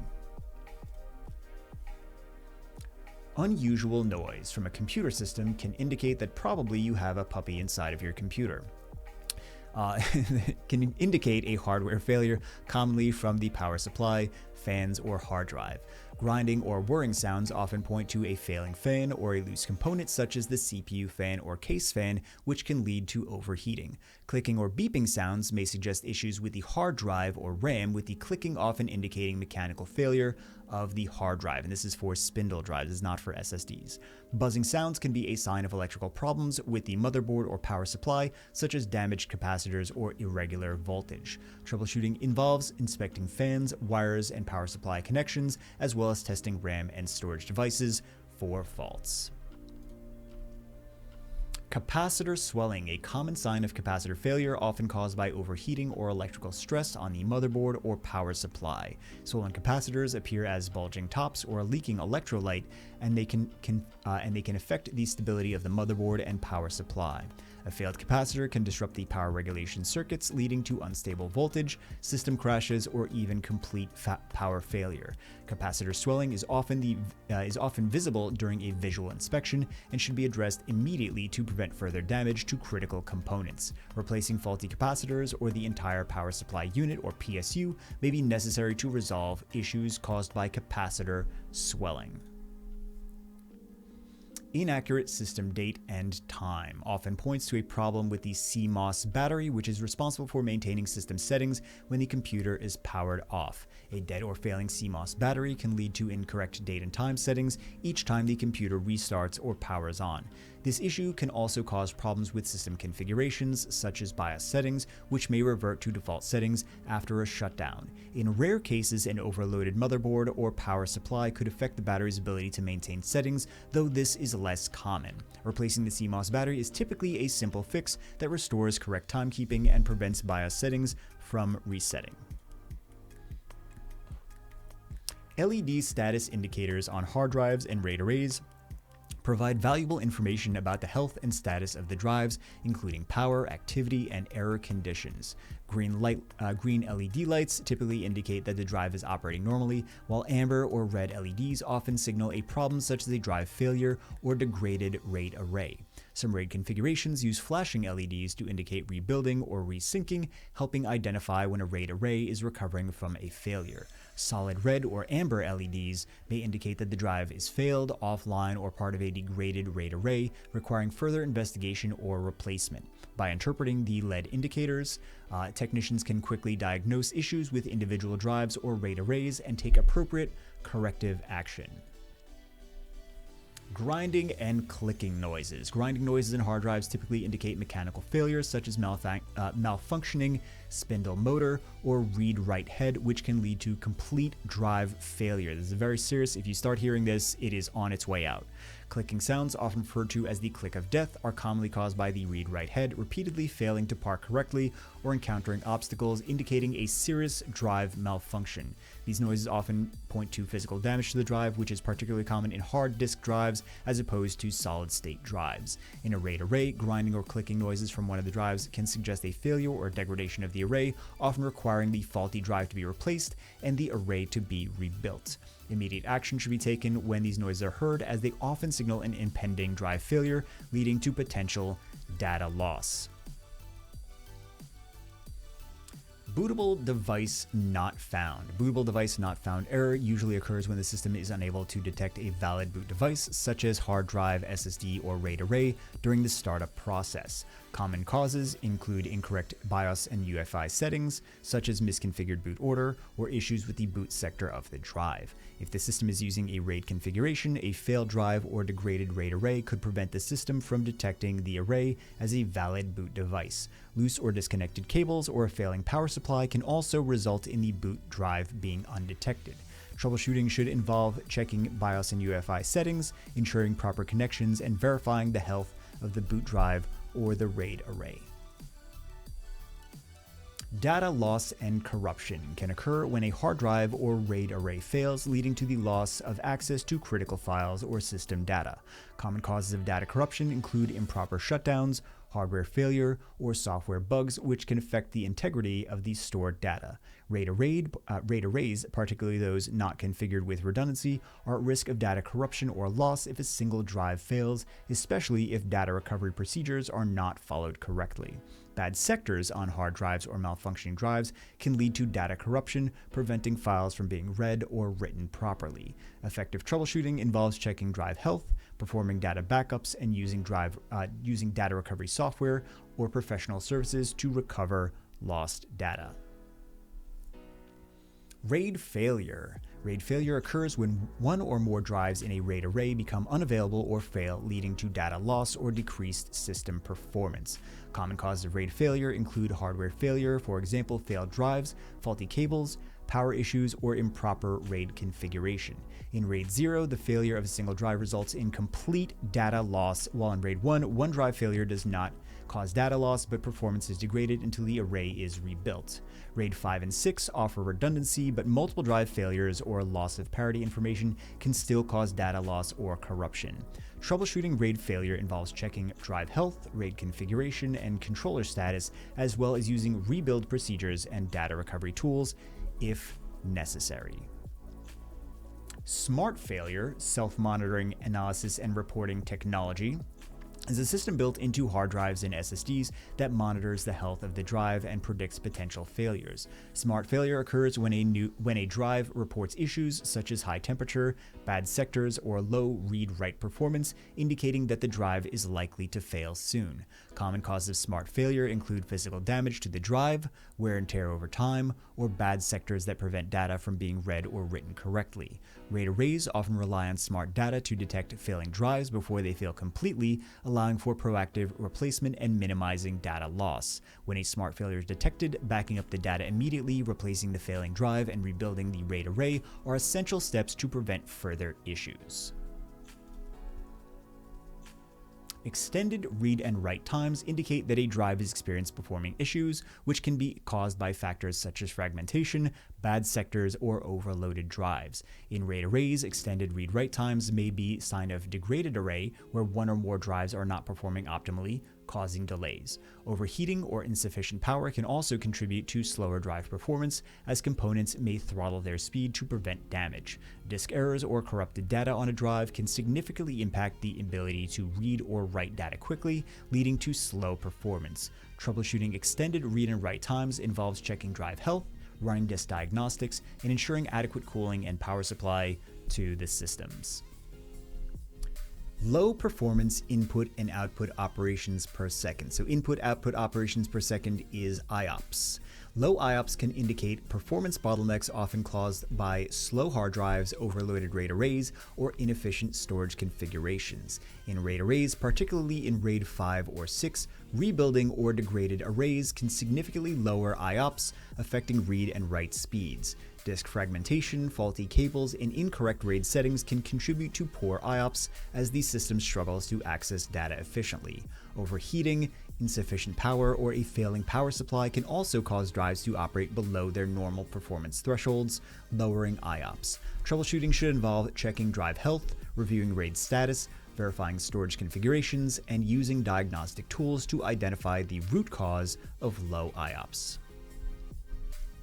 Unusual noise from a computer system can indicate that probably you have a puppy inside of your computer. Can indicate a hardware failure, commonly from the power supply, fans, or hard drive. Grinding or whirring sounds often point to a failing fan or a loose component such as the CPU fan or case fan, which can lead to overheating. Clicking or beeping sounds may suggest issues with the hard drive or RAM, with the clicking often indicating mechanical failure of the hard drive, and this is for spindle drives, it's not for SSDs. Buzzing sounds can be a sign of electrical problems with the motherboard or power supply, such as damaged capacitors or irregular voltage. Troubleshooting involves inspecting fans, wires, and power supply connections, as well as testing RAM and storage devices for faults. Capacitor swelling, a common sign of capacitor failure, often caused by overheating or electrical stress on the motherboard or power supply. Swollen capacitors appear as bulging tops or leaking electrolyte, and they can affect the stability of the motherboard and power supply. A failed capacitor can disrupt the power regulation circuits, leading to unstable voltage, system crashes, or even complete power failure. Capacitor swelling is often visible during a visual inspection and should be addressed immediately to prevent further damage to critical components. Replacing faulty capacitors or the entire power supply unit or PSU may be necessary to resolve issues caused by capacitor swelling. Inaccurate system date and time often points to a problem with the CMOS battery, which is responsible for maintaining system settings when the computer is powered off. A dead or failing CMOS battery can lead to incorrect date and time settings each time the computer restarts or powers on. This issue can also cause problems with system configurations, such as BIOS settings, which may revert to default settings after a shutdown. In rare cases, an overloaded motherboard or power supply could affect the battery's ability to maintain settings, though this is less common. Replacing the CMOS battery is typically a simple fix that restores correct timekeeping and prevents BIOS settings from resetting. LED status indicators on hard drives and RAID arrays provide valuable information about the health and status of the drives, including power, activity, and error conditions. Green LED lights typically indicate that the drive is operating normally, while amber or red LEDs often signal a problem such as a drive failure or degraded RAID array. Some RAID configurations use flashing LEDs to indicate rebuilding or resyncing, helping identify when a RAID array is recovering from a failure. Solid red or amber LEDs may indicate that the drive is failed, offline, or part of a degraded RAID array, requiring further investigation or replacement. By interpreting the LED indicators, technicians can quickly diagnose issues with individual drives or RAID arrays and take appropriate corrective action. Grinding and clicking noises. Grinding noises in hard drives typically indicate mechanical failures such as malfunctioning spindle motor or read-write head, which can lead to complete drive failure. This is very serious. If you start hearing this, it is on its way out. Clicking sounds, often referred to as the click of death, are commonly caused by the read-write head repeatedly failing to park correctly or encountering obstacles, indicating a serious drive malfunction. These noises often point to physical damage to the drive, which is particularly common in hard disk drives as opposed to solid-state drives. In a RAID array, grinding or clicking noises from one of the drives can suggest a failure or degradation of the array, often requiring the faulty drive to be replaced and the array to be rebuilt. Immediate action should be taken when these noises are heard, as they often signal an impending drive failure, leading to potential data loss. Bootable device not found. Bootable device not found error usually occurs when the system is unable to detect a valid boot device, such as hard drive, SSD, or RAID array, during the startup process. Common causes include incorrect BIOS and UEFI settings, such as misconfigured boot order, or issues with the boot sector of the drive. If the system is using a RAID configuration, a failed drive or degraded RAID array could prevent the system from detecting the array as a valid boot device. Loose or disconnected cables or a failing power supply can also result in the boot drive being undetected. Troubleshooting should involve checking BIOS and UEFI settings, ensuring proper connections, and verifying the health of the boot drive or the RAID array. Data loss and corruption can occur when a hard drive or RAID array fails, leading to the loss of access to critical files or system data. Common causes of data corruption include improper shutdowns, hardware failure, or software bugs, which can affect the integrity of the stored data. RAID arrays, particularly those not configured with redundancy, are at risk of data corruption or loss if a single drive fails, especially if data recovery procedures are not followed correctly. Bad sectors on hard drives or malfunctioning drives can lead to data corruption, preventing files from being read or written properly. Effective troubleshooting involves checking drive health, performing data backups, and using data recovery software or professional services to recover lost data. RAID failure. RAID failure occurs when one or more drives in a RAID array become unavailable or fail, leading to data loss or decreased system performance. Common causes of RAID failure include hardware failure, for example, failed drives, faulty cables, power issues, or improper RAID configuration. In RAID 0, the failure of a single drive results in complete data loss, while in RAID 1, one drive failure does not cause data loss, but performance is degraded until the array is rebuilt. RAID 5 and 6 offer redundancy, but multiple drive failures or loss of parity information can still cause data loss or corruption. Troubleshooting RAID failure involves checking drive health, RAID configuration, and controller status, as well as using rebuild procedures and data recovery tools if necessary. Smart failure, self-monitoring analysis and reporting technology, is a system built into hard drives and SSDs that monitors the health of the drive and predicts potential failures. Smart failure occurs when a drive reports issues such as high temperature, bad sectors, or low read-write performance, indicating that the drive is likely to fail soon. Common causes of smart failure include physical damage to the drive, wear and tear over time, or bad sectors that prevent data from being read or written correctly. RAID arrays often rely on smart data to detect failing drives before they fail completely, allowing for proactive replacement and minimizing data loss. When a smart failure is detected, backing up the data immediately, replacing the failing drive, and rebuilding the RAID array are essential steps to prevent further issues. Extended read and write times indicate that a drive is experiencing performing issues, which can be caused by factors such as fragmentation, bad sectors, or overloaded drives. In RAID arrays, extended read-write times may be a sign of degraded array, where one or more drives are not performing optimally, causing delays. Overheating or insufficient power can also contribute to slower drive performance, as components may throttle their speed to prevent damage. Disk errors or corrupted data on a drive can significantly impact the ability to read or write data quickly, leading to slow performance. Troubleshooting extended read and write times involves checking drive health, running disk diagnostics, and ensuring adequate cooling and power supply to the systems. Low performance input and output operations per second. So input-output operations per second is IOPS. Low IOPS can indicate performance bottlenecks often caused by slow hard drives, overloaded RAID arrays, or inefficient storage configurations. In RAID arrays, particularly in RAID 5 or 6, rebuilding or degraded arrays can significantly lower IOPS, affecting read and write speeds. Disk fragmentation, faulty cables, and incorrect RAID settings can contribute to poor IOPS as the system struggles to access data efficiently. Overheating, insufficient power, or a failing power supply can also cause drives to operate below their normal performance thresholds, lowering IOPS. Troubleshooting should involve checking drive health, reviewing RAID status, verifying storage configurations, and using diagnostic tools to identify the root cause of low IOPS.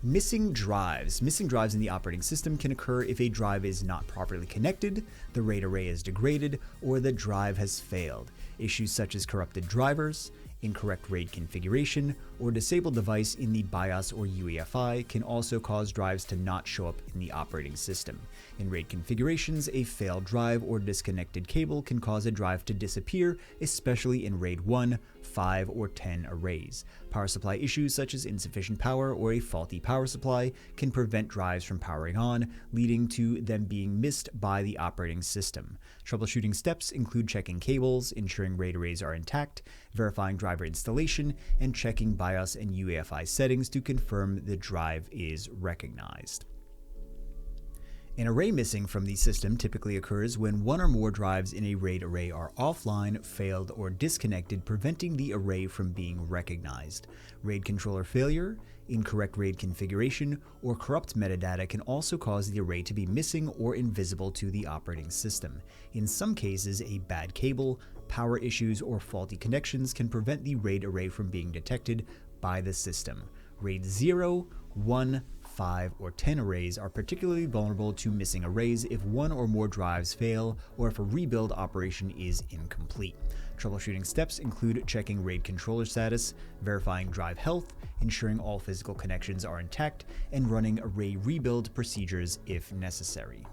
Missing drives. Missing drives in the operating system can occur if a drive is not properly connected, the RAID array is degraded, or the drive has failed. Issues such as corrupted drivers, incorrect RAID configuration, or disabled device in the BIOS or UEFI can also cause drives to not show up in the operating system. In RAID configurations, a failed drive or disconnected cable can cause a drive to disappear, especially in RAID 1, 5, or 10 arrays. Power supply issues such as insufficient power or a faulty power supply can prevent drives from powering on, leading to them being missed by the operating system. Troubleshooting steps include checking cables, ensuring RAID arrays are intact, verifying driver installation, and checking BIOS and UEFI settings to confirm the drive is recognized. An array missing from the system typically occurs when one or more drives in a RAID array are offline, failed, or disconnected, preventing the array from being recognized. RAID controller failure, incorrect RAID configuration, or corrupt metadata can also cause the array to be missing or invisible to the operating system. In some cases, a bad cable, power issues, or faulty connections can prevent the RAID array from being detected by the system. RAID 0, 1, 5, or 10 arrays are particularly vulnerable to missing arrays if one or more drives fail or if a rebuild operation is incomplete. Troubleshooting steps include checking RAID controller status, verifying drive health, ensuring all physical connections are intact, and running array rebuild procedures if necessary.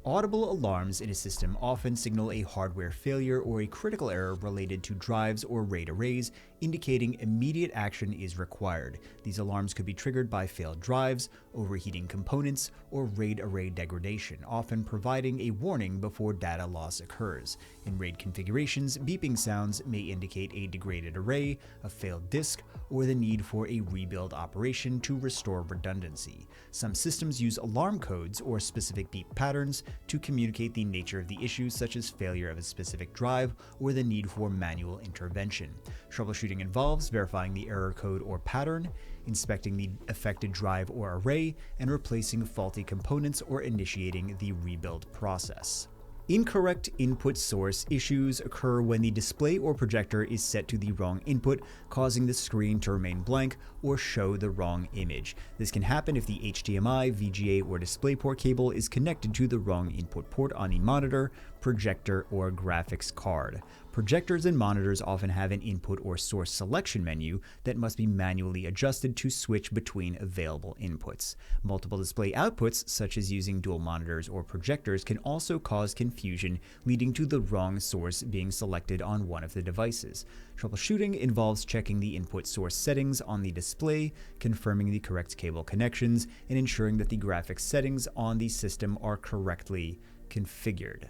Audible alarms in a system often signal a hardware failure or a critical error related to drives or RAID arrays, indicating immediate action is required. These alarms could be triggered by failed drives, overheating components, or RAID array degradation, often providing a warning before data loss occurs. In RAID configurations, beeping sounds may indicate a degraded array, a failed disk, or the need for a rebuild operation to restore redundancy. Some systems use alarm codes or specific beep patterns to communicate the nature of the issue, such as failure of a specific drive or the need for manual intervention. Troubleshooting involves verifying the error code or pattern, inspecting the affected drive or array, and replacing faulty components or initiating the rebuild process. Incorrect input source issues occur when the display or projector is set to the wrong input, causing the screen to remain blank or show the wrong image. This can happen if the HDMI, VGA, or DisplayPort cable is connected to the wrong input port on the monitor, projector, or graphics card. Projectors and monitors often have an input or source selection menu that must be manually adjusted to switch between available inputs. Multiple display outputs, such as using dual monitors or projectors, can also cause confusion, leading to the wrong source being selected on one of the devices. Troubleshooting involves checking the input source settings on the display, confirming the correct cable connections, and ensuring that the graphics settings on the system are correctly configured.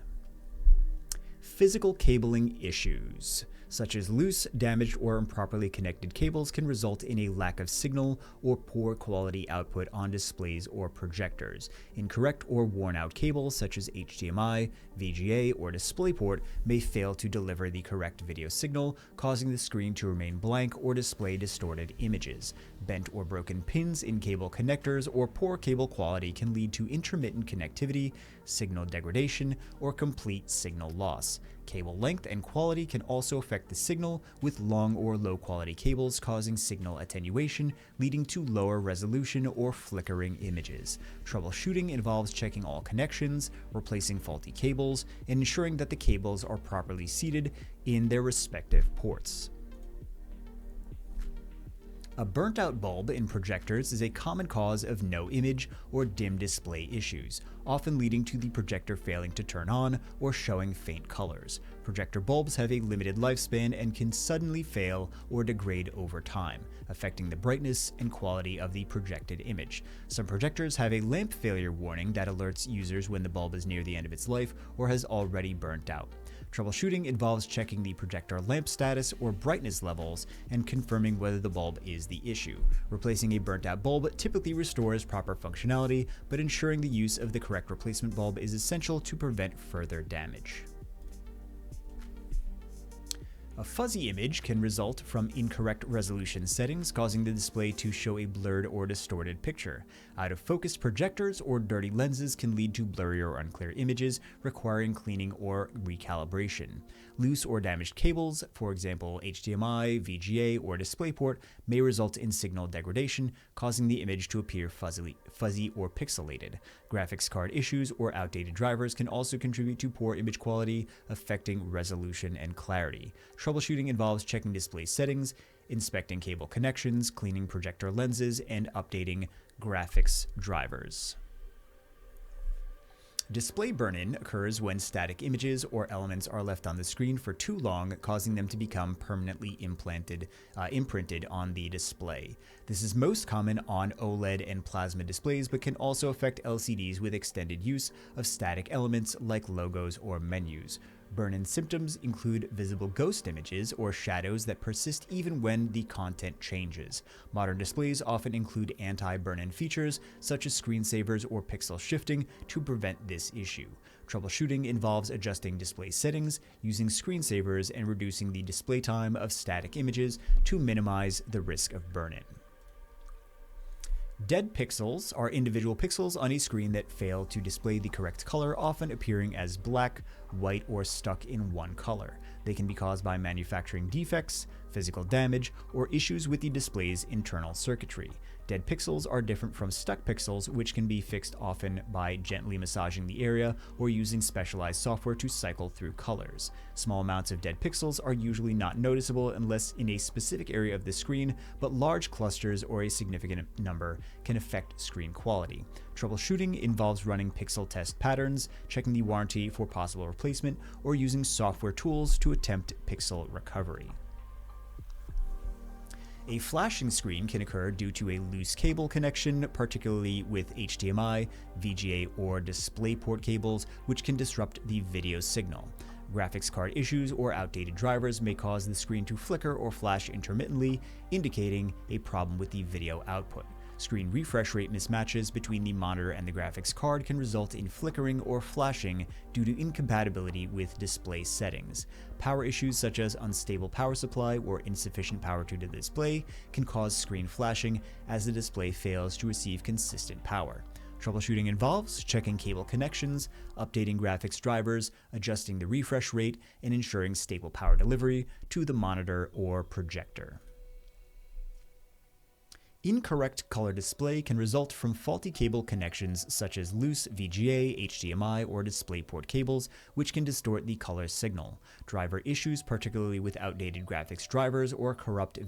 Physical cabling issues, such as loose, damaged, or improperly connected cables, can result in a lack of signal or poor quality output on displays or projectors. Incorrect or worn-out cables, such as HDMI, VGA, or DisplayPort, may fail to deliver the correct video signal, causing the screen to remain blank or display distorted images. Bent or broken pins in cable connectors or poor cable quality can lead to intermittent connectivity, signal degradation, or complete signal loss. Cable length and quality can also affect the signal, with long or low quality cables causing signal attenuation, leading to lower resolution or flickering images. Troubleshooting involves checking all connections, replacing faulty cables, and ensuring that the cables are properly seated in their respective ports. A burnt-out bulb in projectors is a common cause of no image or dim display issues, often leading to the projector failing to turn on or showing faint colors. Projector bulbs have a limited lifespan and can suddenly fail or degrade over time, affecting the brightness and quality of the projected image. Some projectors have a lamp failure warning that alerts users when the bulb is near the end of its life or has already burnt out. Troubleshooting involves checking the projector lamp status or brightness levels and confirming whether the bulb is the issue. Replacing a burnt-out bulb typically restores proper functionality, but ensuring the use of the correct replacement bulb is essential to prevent further damage. A fuzzy image can result from incorrect resolution settings, causing the display to show a blurred or distorted picture. Out-of-focus projectors or dirty lenses can lead to blurry or unclear images, requiring cleaning or recalibration. Loose or damaged cables, for example HDMI, VGA, or DisplayPort, may result in signal degradation, causing the image to appear fuzzy or pixelated. Graphics card issues or outdated drivers can also contribute to poor image quality, affecting resolution and clarity. Troubleshooting involves checking display settings, inspecting cable connections, cleaning projector lenses, and updating graphics drivers. Display burn-in occurs when static images or elements are left on the screen for too long, causing them to become permanently imprinted on the display. This is most common on OLED and plasma displays, but can also affect LCDs with extended use of static elements like logos or menus. Burn-in symptoms include visible ghost images or shadows that persist even when the content changes. Modern displays often include anti-burn-in features such as screensavers or pixel shifting to prevent this issue. Troubleshooting involves adjusting display settings, using screensavers, and reducing the display time of static images to minimize the risk of burn-in. Dead pixels are individual pixels on a screen that fail to display the correct color, often appearing as black, white, or stuck in one color. They can be caused by manufacturing defects, physical damage, or issues with the display's internal circuitry. Dead pixels are different from stuck pixels, which can be fixed often by gently massaging the area or using specialized software to cycle through colors. Small amounts of dead pixels are usually not noticeable unless in a specific area of the screen, but large clusters or a significant number can affect screen quality. Troubleshooting involves running pixel test patterns, checking the warranty for possible replacement, or using software tools to attempt pixel recovery. A flashing screen can occur due to a loose cable connection, particularly with HDMI, VGA, or DisplayPort cables, which can disrupt the video signal. Graphics card issues or outdated drivers may cause the screen to flicker or flash intermittently, indicating a problem with the video output. Screen refresh rate mismatches between the monitor and the graphics card can result in flickering or flashing due to incompatibility with display settings. Power issues such as unstable power supply or insufficient power to the display can cause screen flashing as the display fails to receive consistent power. Troubleshooting involves checking cable connections, updating graphics drivers, adjusting the refresh rate, and ensuring stable power delivery to the monitor or projector. Incorrect color display can result from faulty cable connections such as loose VGA, HDMI, or DisplayPort cables, which can distort the color signal. Driver issues, particularly with outdated graphics drivers or corrupt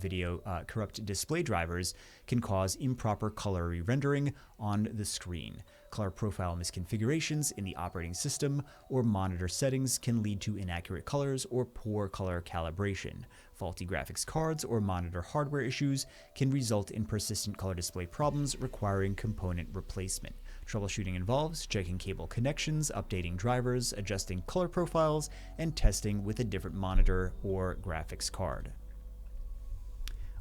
display drivers, can cause improper color re-rendering on the screen. Color profile misconfigurations in the operating system or monitor settings can lead to inaccurate colors or poor color calibration. Faulty graphics cards or monitor hardware issues can result in persistent color display problems requiring component replacement. Troubleshooting involves checking cable connections, updating drivers, adjusting color profiles, and testing with a different monitor or graphics card.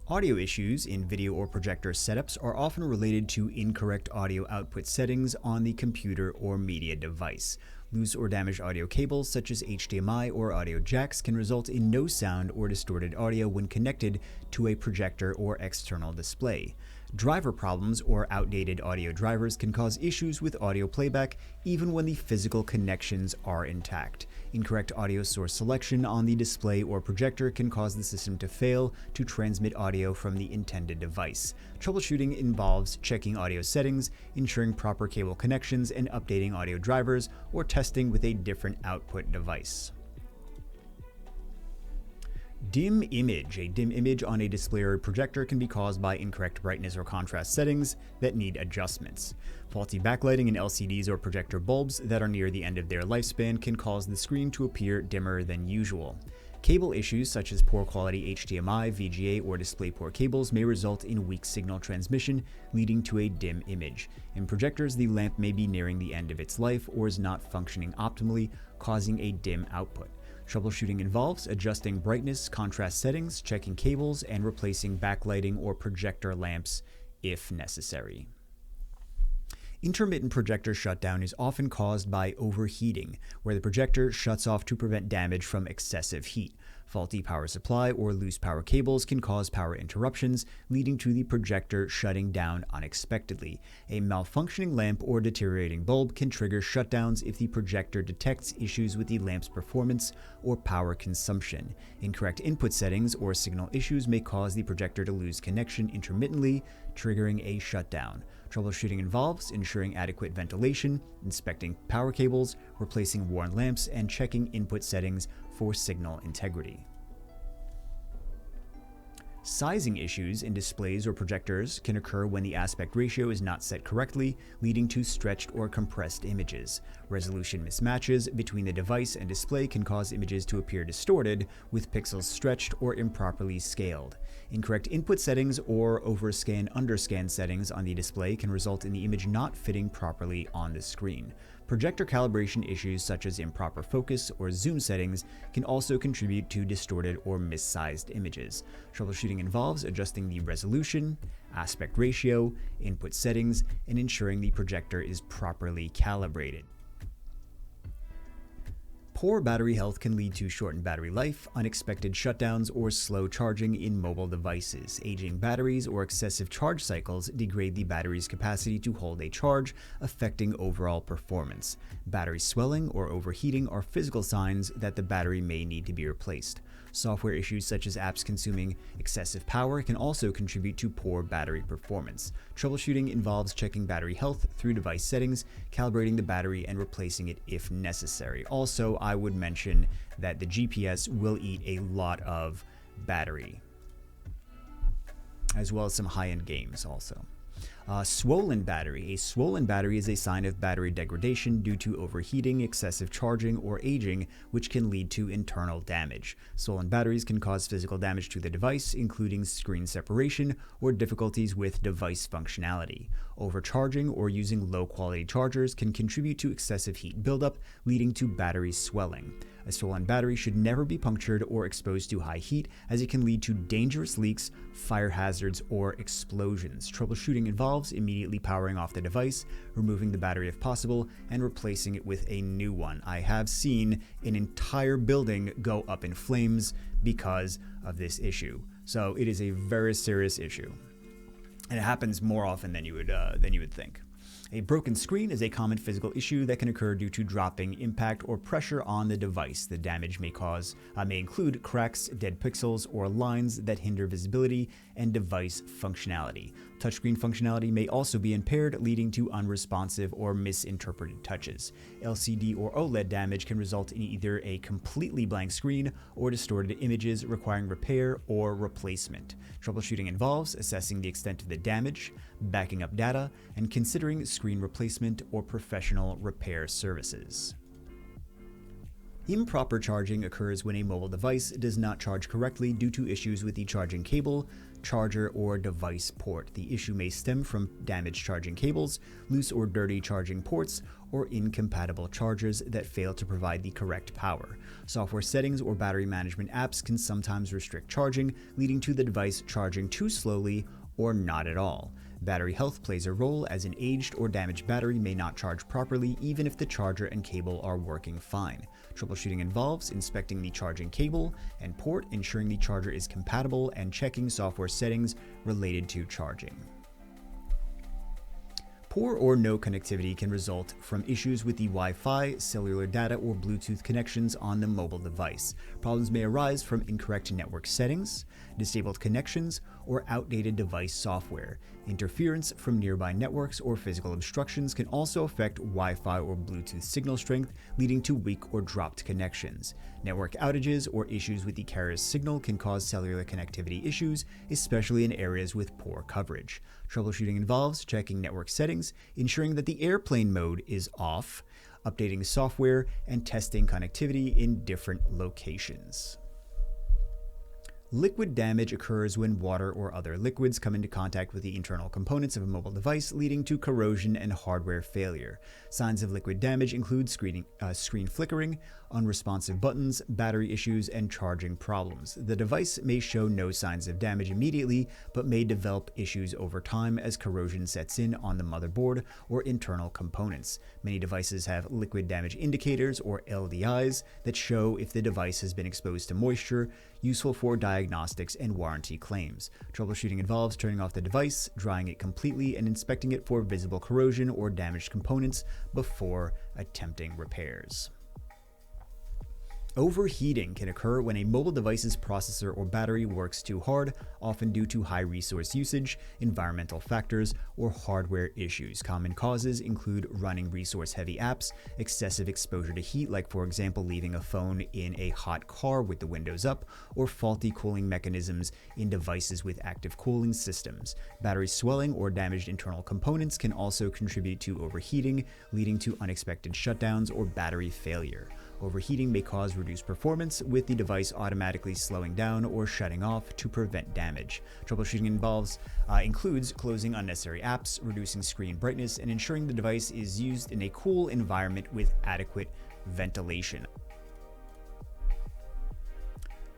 Audio issues in video or projector setups are often related to incorrect audio output settings on the computer or media device. Loose or damaged audio cables such as HDMI or audio jacks can result in no sound or distorted audio when connected to a projector or external display. Driver problems or outdated audio drivers can cause issues with audio playback even when the physical connections are intact. Incorrect audio source selection on the display or projector can cause the system to fail to transmit audio from the intended device. Troubleshooting involves checking audio settings, ensuring proper cable connections, and updating audio drivers or testing with a different output device. Dim image. A dim image on a display or projector can be caused by incorrect brightness or contrast settings that need adjustments. Faulty backlighting in LCDs or projector bulbs that are near the end of their lifespan can cause the screen to appear dimmer than usual. Cable issues such as poor quality HDMI, VGA, or DisplayPort cables may result in weak signal transmission, leading to a dim image. In projectors, the lamp may be nearing the end of its life or is not functioning optimally, causing a dim output. Troubleshooting involves adjusting brightness, contrast settings, checking cables, and replacing backlighting or projector lamps if necessary. Intermittent projector shutdown is often caused by overheating, where the projector shuts off to prevent damage from excessive heat. Faulty power supply or loose power cables can cause power interruptions, leading to the projector shutting down unexpectedly. A malfunctioning lamp or deteriorating bulb can trigger shutdowns if the projector detects issues with the lamp's performance or power consumption. Incorrect input settings or signal issues may cause the projector to lose connection intermittently, triggering a shutdown. Troubleshooting involves ensuring adequate ventilation, inspecting power cables, replacing worn lamps, and checking input settings for signal integrity. Sizing issues in displays or projectors can occur when the aspect ratio is not set correctly, leading to stretched or compressed images. Resolution mismatches between the device and display can cause images to appear distorted, with pixels stretched or improperly scaled. Incorrect input settings or overscan/underscan settings on the display can result in the image not fitting properly on the screen. Projector calibration issues such as improper focus or zoom settings can also contribute to distorted or missized images. Troubleshooting involves adjusting the resolution, aspect ratio, input settings, and ensuring the projector is properly calibrated. Poor battery health can lead to shortened battery life, unexpected shutdowns, or slow charging in mobile devices. Aging batteries or excessive charge cycles degrade the battery's capacity to hold a charge, affecting overall performance. Battery swelling or overheating are physical signs that the battery may need to be replaced. Software issues such as apps consuming excessive power can also contribute to poor battery performance. Troubleshooting involves checking battery health through device settings, calibrating the battery, and replacing it if necessary. Also, I would mention that the GPS will eat a lot of battery, as well as some high-end games also. Swollen battery. A swollen battery is a sign of battery degradation due to overheating, excessive charging, or aging, which can lead to internal damage. Swollen batteries can cause physical damage to the device, including screen separation or difficulties with device functionality. Overcharging or using low-quality chargers can contribute to excessive heat buildup, leading to battery swelling. A swollen battery should never be punctured or exposed to high heat, as it can lead to dangerous leaks, fire hazards, or explosions. Troubleshooting involves immediately powering off the device, removing the battery if possible, and replacing it with a new one. I have seen an entire building go up in flames because of this issue. So it is a very serious issue, and it happens more often than you would think. A broken screen is a common physical issue that can occur due to dropping impact or pressure on the device. The damage may include cracks, dead pixels, or lines that hinder visibility and device functionality. Touchscreen functionality may also be impaired, leading to unresponsive or misinterpreted touches. LCD or OLED damage can result in either a completely blank screen or distorted images requiring repair or replacement. Troubleshooting involves assessing the extent of the damage, backing up data, and considering screen replacement or professional repair services. Improper charging occurs when a mobile device does not charge correctly due to issues with the charging cable, charger, or device port. The issue may stem from damaged charging cables, loose or dirty charging ports, or incompatible chargers that fail to provide the correct power. Software settings or battery management apps can sometimes restrict charging, leading to the device charging too slowly or not at all. Battery health plays a role, as an aged or damaged battery may not charge properly even if the charger and cable are working fine. Troubleshooting involves inspecting the charging cable and port, ensuring the charger is compatible, and checking software settings related to charging. Poor or no connectivity can result from issues with the Wi-Fi, cellular data, or Bluetooth connections on the mobile device. Problems may arise from incorrect network settings, disabled connections, or outdated device software. Interference from nearby networks or physical obstructions can also affect Wi-Fi or Bluetooth signal strength, leading to weak or dropped connections. Network outages or issues with the carrier's signal can cause cellular connectivity issues, especially in areas with poor coverage. Troubleshooting involves checking network settings, ensuring that the airplane mode is off, updating software, and testing connectivity in different locations. Liquid damage occurs when water or other liquids come into contact with the internal components of a mobile device, leading to corrosion and hardware failure. Signs of liquid damage include screen flickering, unresponsive buttons, battery issues, and charging problems. The device may show no signs of damage immediately, but may develop issues over time as corrosion sets in on the motherboard or internal components. Many devices have liquid damage indicators, or LDIs, that show if the device has been exposed to moisture, useful for diagnostics and warranty claims. Troubleshooting involves turning off the device, drying it completely, and inspecting it for visible corrosion or damaged components before attempting repairs. Overheating can occur when a mobile device's processor or battery works too hard, often due to high resource usage, environmental factors, or hardware issues. Common causes include running resource-heavy apps, excessive exposure to heat, like for example leaving a phone in a hot car with the windows up, or faulty cooling mechanisms in devices with active cooling systems. Battery swelling or damaged internal components can also contribute to overheating, leading to unexpected shutdowns or battery failure. Overheating may cause reduced performance, with the device automatically slowing down or shutting off to prevent damage. Troubleshooting includes closing unnecessary apps, reducing screen brightness, and ensuring the device is used in a cool environment with adequate ventilation.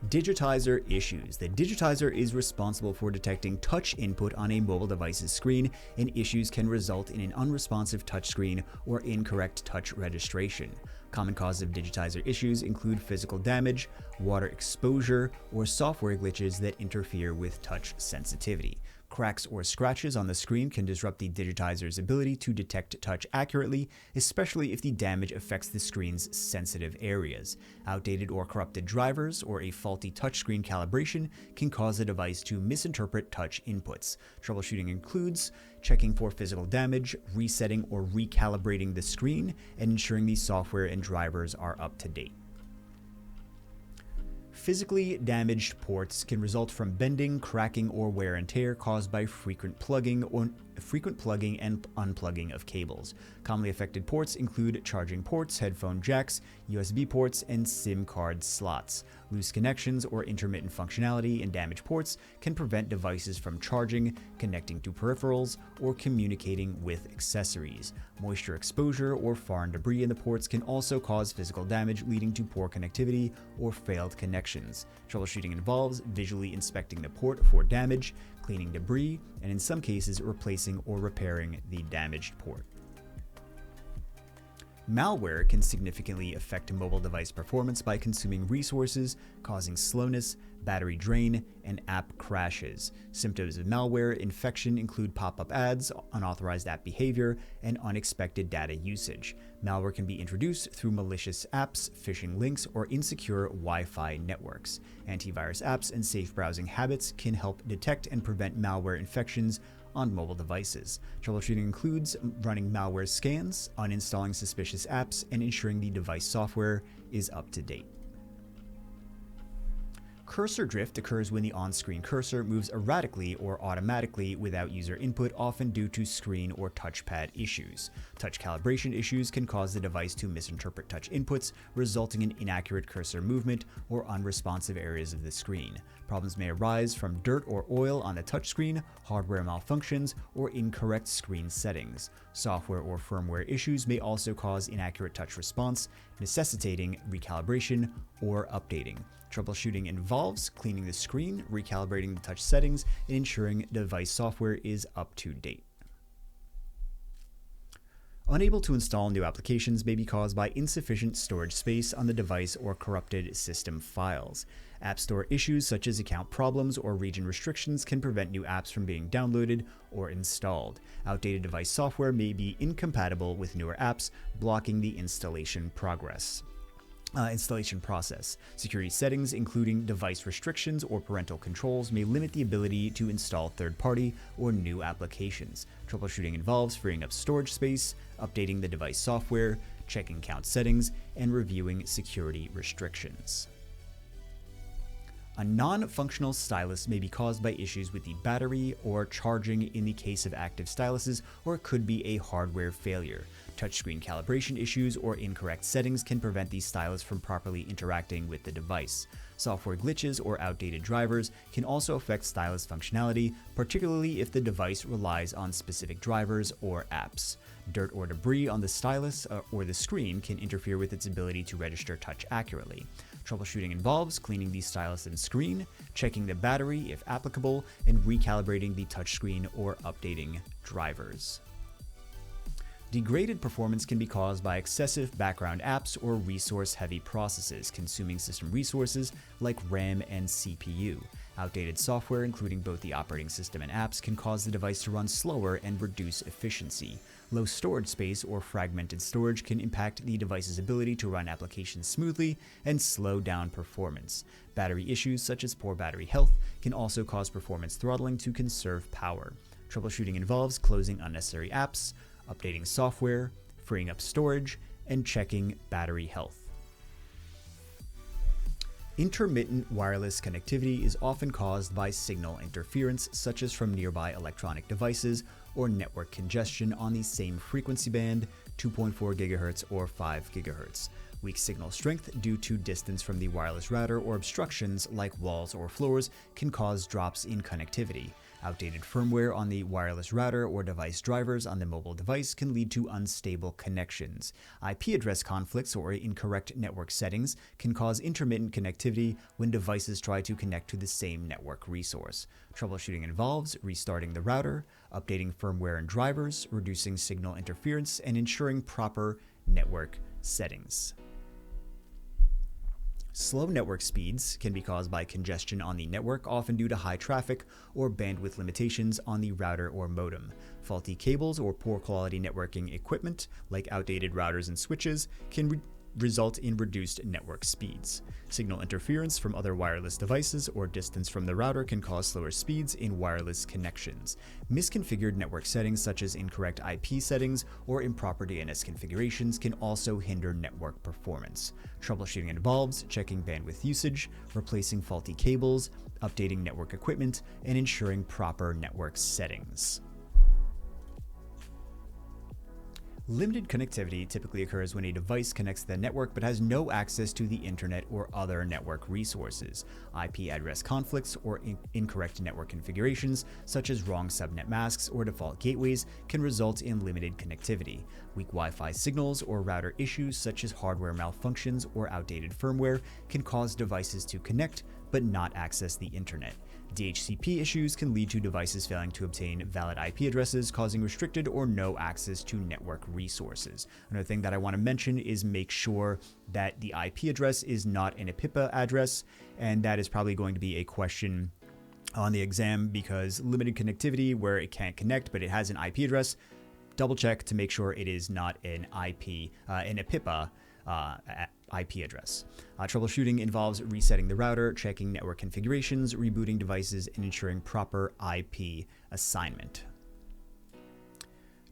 Digitizer issues. The digitizer is responsible for detecting touch input on a mobile device's screen, and issues can result in an unresponsive touchscreen or incorrect touch registration. Common causes of digitizer issues include physical damage, water exposure, or software glitches that interfere with touch sensitivity. Cracks or scratches on the screen can disrupt the digitizer's ability to detect touch accurately, especially if the damage affects the screen's sensitive areas. Outdated or corrupted drivers or a faulty touchscreen calibration can cause the device to misinterpret touch inputs. Troubleshooting includes checking for physical damage, resetting or recalibrating the screen, and ensuring the software and drivers are up to date. Physically damaged ports can result from bending, cracking, or wear and tear caused by frequent plugging and unplugging of cables. Commonly affected ports include charging ports, headphone jacks, USB ports, and SIM card slots. Loose connections or intermittent functionality in damaged ports can prevent devices from charging, connecting to peripherals, or communicating with accessories. Moisture exposure or foreign debris in the ports can also cause physical damage, leading to poor connectivity or failed connections. Troubleshooting involves visually inspecting the port for damage, cleaning debris, and in some cases replacing or repairing the damaged port. Malware can significantly affect mobile device performance by consuming resources, causing slowness, battery drain, and app crashes. Symptoms of malware infection include pop-up ads, unauthorized app behavior, and unexpected data usage. Malware can be introduced through malicious apps, phishing links, or insecure Wi-Fi networks. Antivirus apps and safe browsing habits can help detect and prevent malware infections on mobile devices. Troubleshooting includes running malware scans, uninstalling suspicious apps, and ensuring the device software is up to date. Cursor drift occurs when the on-screen cursor moves erratically or automatically without user input, often due to screen or touchpad issues. Touch calibration issues can cause the device to misinterpret touch inputs, resulting in inaccurate cursor movement or unresponsive areas of the screen. Problems may arise from dirt or oil on the touchscreen, hardware malfunctions, or incorrect screen settings. Software or firmware issues may also cause inaccurate touch response, necessitating recalibration or updating. Troubleshooting involves cleaning the screen, recalibrating the touch settings, and ensuring device software is up to date. Unable to install new applications may be caused by insufficient storage space on the device or corrupted system files. App Store issues such as account problems or region restrictions can prevent new apps from being downloaded or installed. Outdated device software may be incompatible with newer apps, blocking the installation process. Security settings, including device restrictions or parental controls, may limit the ability to install third-party or new applications. Troubleshooting involves freeing up storage space, updating the device software, checking account settings, and reviewing security restrictions. A non-functional stylus may be caused by issues with the battery or charging in the case of active styluses, or it could be a hardware failure. Touchscreen calibration issues or incorrect settings can prevent the stylus from properly interacting with the device. Software glitches or outdated drivers can also affect stylus functionality, particularly if the device relies on specific drivers or apps. Dirt or debris on the stylus or the screen can interfere with its ability to register touch accurately. Troubleshooting involves cleaning the stylus and screen, checking the battery if applicable, and recalibrating the touchscreen or updating drivers. Degraded performance can be caused by excessive background apps or resource-heavy processes consuming system resources like RAM and CPU. Outdated software, including both the operating system and apps, can cause the device to run slower and reduce efficiency. Low storage space or fragmented storage can impact the device's ability to run applications smoothly and slow down performance. Battery issues such as poor battery health can also cause performance throttling to conserve power. Troubleshooting involves closing unnecessary apps, updating software, freeing up storage, and checking battery health. Intermittent wireless connectivity is often caused by signal interference, such as from nearby electronic devices or network congestion on the same frequency band, 2.4 GHz or 5 GHz. Weak signal strength due to distance from the wireless router or obstructions like walls or floors can cause drops in connectivity. Outdated firmware on the wireless router or device drivers on the mobile device can lead to unstable connections. IP address conflicts or incorrect network settings can cause intermittent connectivity when devices try to connect to the same network resource. Troubleshooting involves restarting the router, updating firmware and drivers, reducing signal interference, and ensuring proper network settings. Slow network speeds can be caused by congestion on the network, often due to high traffic or bandwidth limitations on the router or modem. Faulty cables or poor quality networking equipment, like outdated routers and switches, can result in reduced network speeds. Signal interference from other wireless devices or distance from the router can cause slower speeds in wireless connections. Misconfigured network settings such as incorrect IP settings or improper DNS configurations can also hinder network performance. Troubleshooting involves checking bandwidth usage, replacing faulty cables, updating network equipment, and ensuring proper network settings. Limited connectivity typically occurs when a device connects to the network but has no access to the internet or other network resources. IP address conflicts or incorrect network configurations, such as wrong subnet masks or default gateways, can result in limited connectivity. Weak Wi-Fi signals or router issues, such as hardware malfunctions or outdated firmware, can cause devices to connect but not access the internet. DHCP issues can lead to devices failing to obtain valid IP addresses, causing restricted or no access to network resources. Another thing that I want to mention is make sure that the IP address is not an IPIPA address, and that is probably going to be a question on the exam, because limited connectivity where it can't connect but it has an IP address, double check to make sure it is not an IPIPA IP address. Troubleshooting involves resetting the router, checking network configurations, rebooting devices, and ensuring proper IP assignment.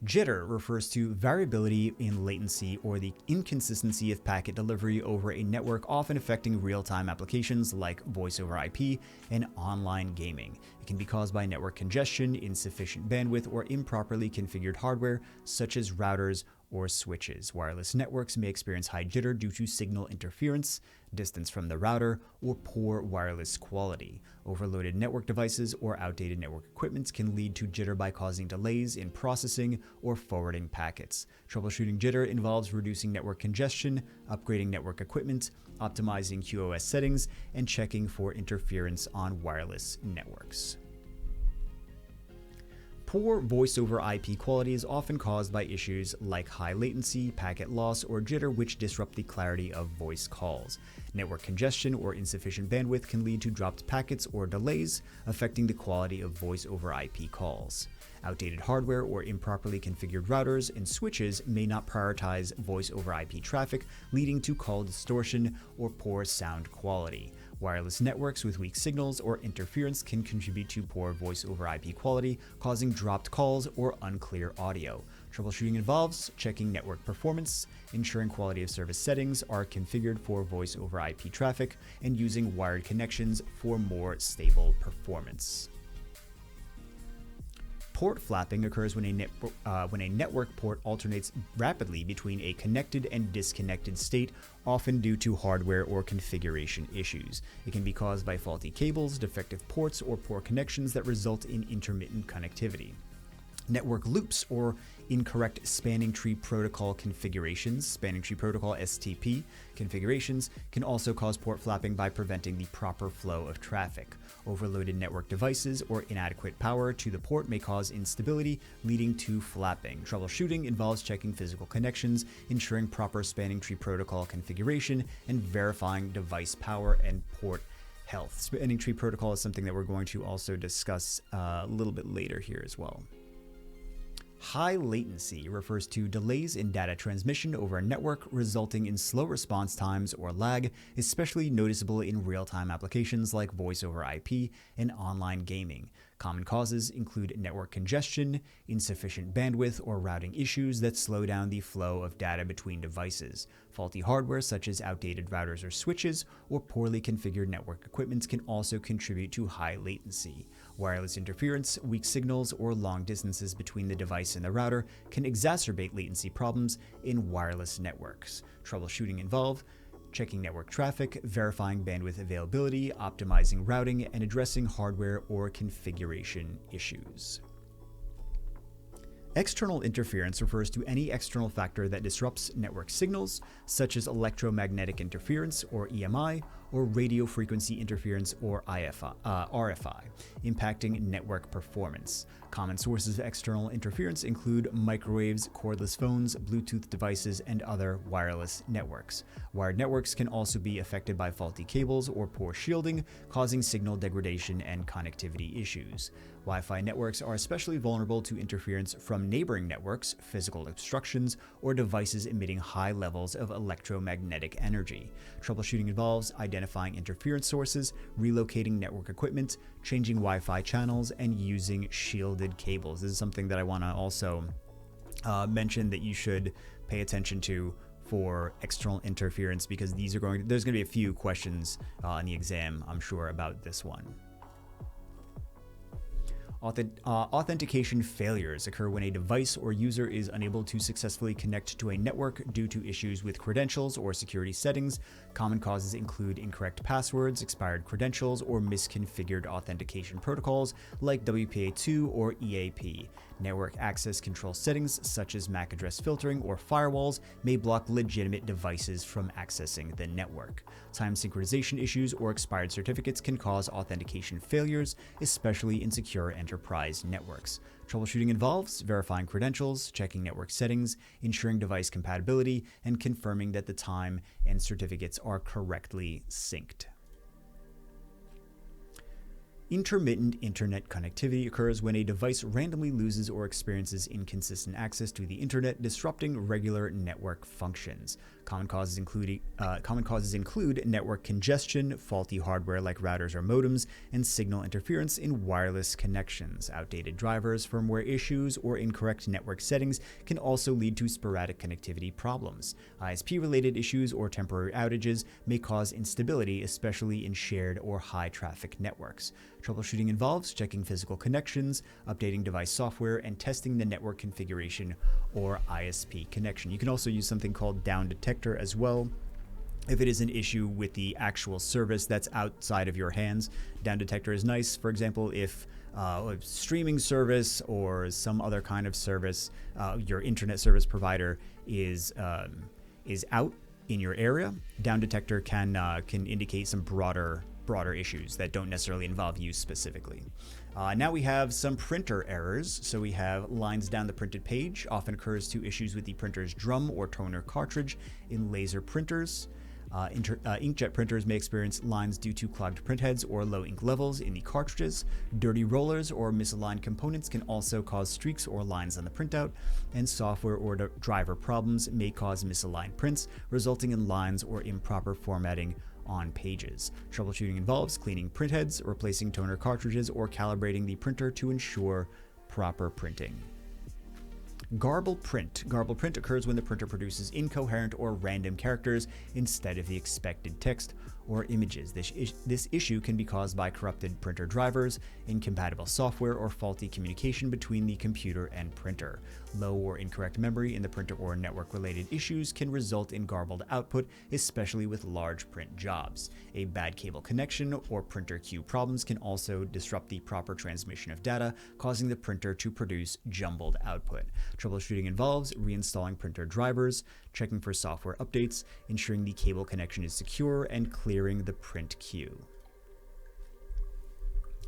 Jitter refers to variability in latency or the inconsistency of packet delivery over a network, often affecting real-time applications like voice over IP and online gaming. It can be caused by network congestion, insufficient bandwidth, or improperly configured hardware such as routers or switches. Wireless networks may experience high jitter due to signal interference, distance from the router, or poor wireless quality. Overloaded network devices or outdated network equipment can lead to jitter by causing delays in processing or forwarding packets. Troubleshooting jitter involves reducing network congestion, upgrading network equipment, optimizing QoS settings, and checking for interference on wireless networks. Poor voice over IP quality is often caused by issues like high latency, packet loss, or jitter, which disrupt the clarity of voice calls. Network congestion or insufficient bandwidth can lead to dropped packets or delays, affecting the quality of voice over IP calls. Outdated hardware or improperly configured routers and switches may not prioritize voice over IP traffic, leading to call distortion or poor sound quality. Wireless networks with weak signals or interference can contribute to poor voice over IP quality, causing dropped calls or unclear audio. Troubleshooting involves checking network performance, ensuring quality of service settings are configured for voice over IP traffic, and using wired connections for more stable performance. Port flapping occurs when a network port alternates rapidly between a connected and disconnected state, often due to hardware or configuration issues. It can be caused by faulty cables, defective ports, or poor connections that result in intermittent connectivity. Network loops or incorrect spanning tree protocol configurations, spanning tree protocol STP configurations, can also cause port flapping by preventing the proper flow of traffic. Overloaded network devices or inadequate power to the port may cause instability, leading to flapping. Troubleshooting involves checking physical connections, ensuring proper spanning tree protocol configuration, and verifying device power and port health. Spanning tree protocol is something that we're going to also discuss a little bit later here as well. High latency refers to delays in data transmission over a network, resulting in slow response times or lag, especially noticeable in real-time applications like voice over IP and online gaming. Common causes include network congestion, insufficient bandwidth, or routing issues that slow down the flow of data between devices. Faulty hardware such as outdated routers or switches, or poorly configured network equipment can also contribute to high latency. Wireless interference, weak signals, or long distances between the device and the router can exacerbate latency problems in wireless networks. Troubleshooting involve checking network traffic, verifying bandwidth availability, optimizing routing, and addressing hardware or configuration issues. External interference refers to any external factor that disrupts network signals, such as electromagnetic interference, or EMI, or radio frequency interference, or RFI, impacting network performance. Common sources of external interference include microwaves, cordless phones, Bluetooth devices, and other wireless networks. Wired networks can also be affected by faulty cables or poor shielding, causing signal degradation and connectivity issues. Wi-Fi networks are especially vulnerable to interference from neighboring networks, physical obstructions, or devices emitting high levels of electromagnetic energy. Troubleshooting involves identifying interference sources, relocating network equipment, changing Wi-Fi channels, and using shielded cables. This is something that I want to also mention that you should pay attention to for external interference, because there's going to be a few questions in the exam, I'm sure, about this one. Authentication failures occur when a device or user is unable to successfully connect to a network due to issues with credentials or security settings. Common causes include incorrect passwords, expired credentials, or misconfigured authentication protocols like WPA2 or EAP. Network access control settings such as MAC address filtering or firewalls may block legitimate devices from accessing the network. Time synchronization issues or expired certificates can cause authentication failures, especially in secure enterprise networks. Troubleshooting involves verifying credentials, checking network settings, ensuring device compatibility, and confirming that the time and certificates are correctly synced. Intermittent internet connectivity occurs when a device randomly loses or experiences inconsistent access to the internet, disrupting regular network functions. Common causes include network congestion, faulty hardware like routers or modems, and signal interference in wireless connections. Outdated drivers, firmware issues, or incorrect network settings can also lead to sporadic connectivity problems. ISP-related issues or temporary outages may cause instability, especially in shared or high-traffic networks. Troubleshooting involves checking physical connections, updating device software, and testing the network configuration or ISP connection. You can also use something called down detector as well. If it is an issue with the actual service that's outside of your hands, down detector is nice. For example, if a streaming service or some other kind of service, your internet service provider is out in your area, down detector can indicate some broader issues that don't necessarily involve you specifically. Now we have some printer errors. So we have lines down the printed page, often occurs to issues with the printer's drum or toner cartridge in laser printers. Inkjet printers may experience lines due to clogged printheads or low ink levels in the cartridges. Dirty rollers or misaligned components can also cause streaks or lines on the printout, and software or driver problems may cause misaligned prints, resulting in lines or improper formatting on pages. Troubleshooting involves cleaning printheads, replacing toner cartridges, or calibrating the printer to ensure proper printing. Garbled print. Garbled print occurs when the printer produces incoherent or random characters instead of the expected text or images. This issue can be caused by corrupted printer drivers, incompatible software, or faulty communication between the computer and printer. Low or incorrect memory in the printer or network-related issues can result in garbled output, especially with large print jobs. A bad cable connection or printer queue problems can also disrupt the proper transmission of data, causing the printer to produce jumbled output. Troubleshooting involves reinstalling printer drivers, checking for software updates, ensuring the cable connection is secure, and clearing the print queue.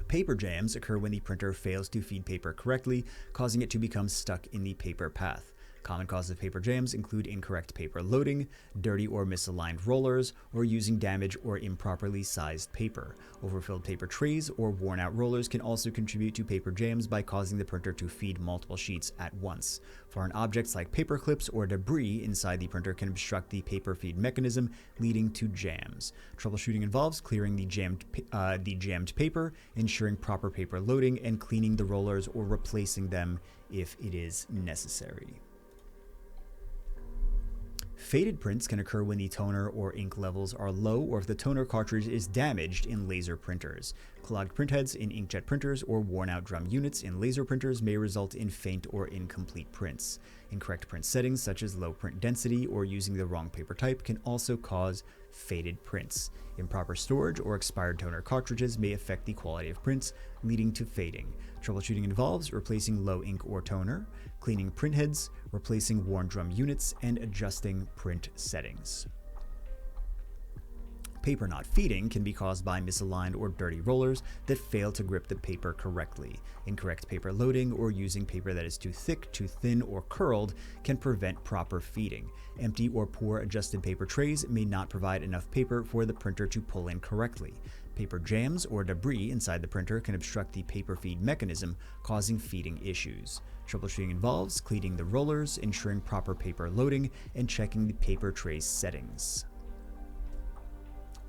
Paper jams occur when the printer fails to feed paper correctly, causing it to become stuck in the paper path. Common causes of paper jams include incorrect paper loading, dirty or misaligned rollers, or using damaged or improperly sized paper. Overfilled paper trays or worn-out rollers can also contribute to paper jams by causing the printer to feed multiple sheets at once. Foreign objects like paper clips or debris inside the printer can obstruct the paper feed mechanism, leading to jams. Troubleshooting involves clearing the jammed paper, ensuring proper paper loading, and cleaning the rollers or replacing them if it is necessary. Faded prints can occur when the toner or ink levels are low or if the toner cartridge is damaged in laser printers. Clogged printheads in inkjet printers or worn-out drum units in laser printers may result in faint or incomplete prints. Incorrect print settings such as low print density or using the wrong paper type can also cause faded prints. Improper storage or expired toner cartridges may affect the quality of prints, leading to fading. Troubleshooting involves replacing low ink or toner, cleaning printheads, replacing worn drum units, and adjusting print settings. Paper not feeding can be caused by misaligned or dirty rollers that fail to grip the paper correctly. Incorrect paper loading or using paper that is too thick, too thin, or curled can prevent proper feeding. Empty or poor adjusted paper trays may not provide enough paper for the printer to pull in correctly. Paper jams or debris inside the printer can obstruct the paper feed mechanism, causing feeding issues. Troubleshooting involves cleaning the rollers, ensuring proper paper loading, and checking the paper tray settings.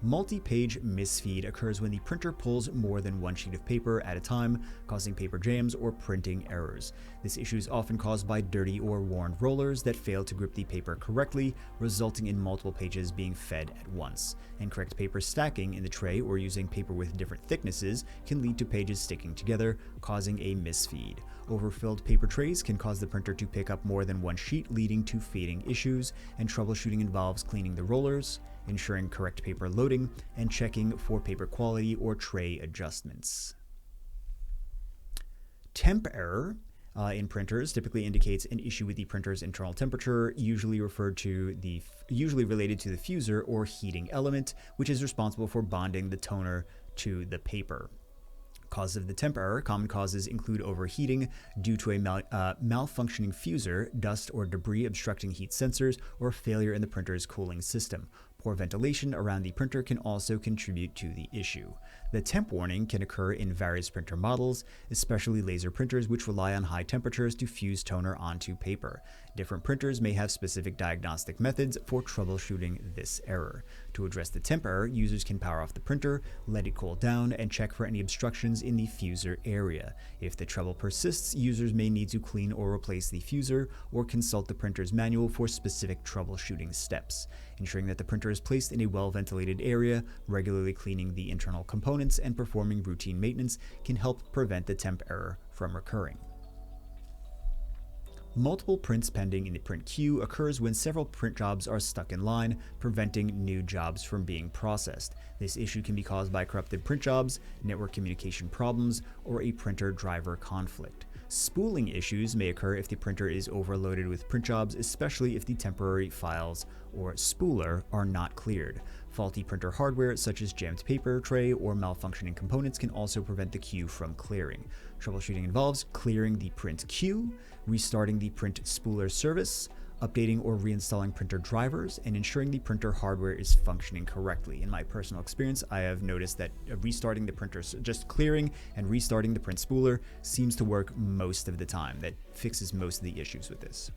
Multi-page misfeed occurs when the printer pulls more than one sheet of paper at a time, causing paper jams or printing errors. This issue is often caused by dirty or worn rollers that fail to grip the paper correctly, resulting in multiple pages being fed at once. Incorrect paper stacking in the tray or using paper with different thicknesses can lead to pages sticking together, causing a misfeed. Overfilled paper trays can cause the printer to pick up more than one sheet, leading to feeding issues, and troubleshooting involves cleaning the rollers, ensuring correct paper loading, and checking for paper quality or tray adjustments. Temp error in printers typically indicates an issue with the printer's internal temperature, usually related to the fuser or heating element, which is responsible for bonding the toner to the paper. Causes of the temp error. Common causes include overheating due to a malfunctioning fuser, dust or debris obstructing heat sensors, or failure in the printer's cooling system. Poor ventilation around the printer can also contribute to the issue. The temp warning can occur in various printer models, especially laser printers which rely on high temperatures to fuse toner onto paper. Different printers may have specific diagnostic methods for troubleshooting this error. To address the temp error, users can power off the printer, let it cool down, and check for any obstructions in the fuser area. If the trouble persists, users may need to clean or replace the fuser or consult the printer's manual for specific troubleshooting steps. Ensuring that the printer is placed in a well-ventilated area, regularly cleaning the internal components, and performing routine maintenance can help prevent the temp error from recurring. Multiple prints pending in the print queue occurs when several print jobs are stuck in line, preventing new jobs from being processed. This issue can be caused by corrupted print jobs, network communication problems, or a printer driver conflict. Spooling issues may occur if the printer is overloaded with print jobs, especially if the temporary files or spooler are not cleared. Faulty printer hardware such as jammed paper tray or malfunctioning components can also prevent the queue from clearing. Troubleshooting involves clearing the print queue, restarting the print spooler service, updating or reinstalling printer drivers, and ensuring the printer hardware is functioning correctly. In my personal experience, I have noticed that restarting the printer, just clearing and restarting the print spooler, seems to work most of the time. That fixes most of the issues with this.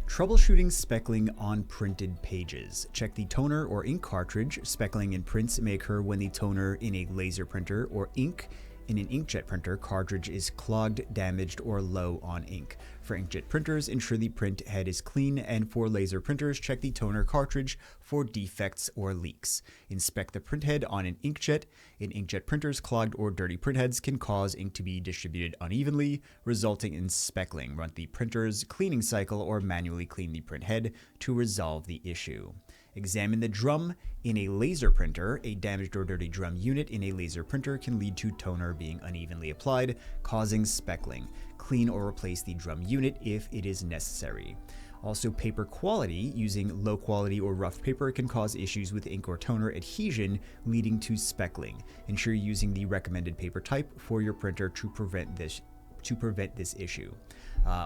Troubleshooting speckling on printed pages. Check the toner or ink cartridge. Speckling in prints may occur when the toner in a laser printer or ink in an inkjet printer cartridge is clogged, damaged, or low on ink. For inkjet printers, ensure the print head is clean, and for laser printers, check the toner cartridge for defects or leaks. Inspect the print head on an inkjet. In inkjet printers, clogged or dirty print heads can cause ink to be distributed unevenly, resulting in speckling. Run the printer's cleaning cycle or manually clean the print head to resolve the issue. Examine the drum in a laser printer. A damaged or dirty drum unit in a laser printer can lead to toner being unevenly applied, causing speckling. Clean or replace the drum unit if it is necessary. Also, paper quality. Using low quality or rough paper can cause issues with ink or toner adhesion, leading to speckling. Ensure using the recommended paper type for your printer to prevent this issue.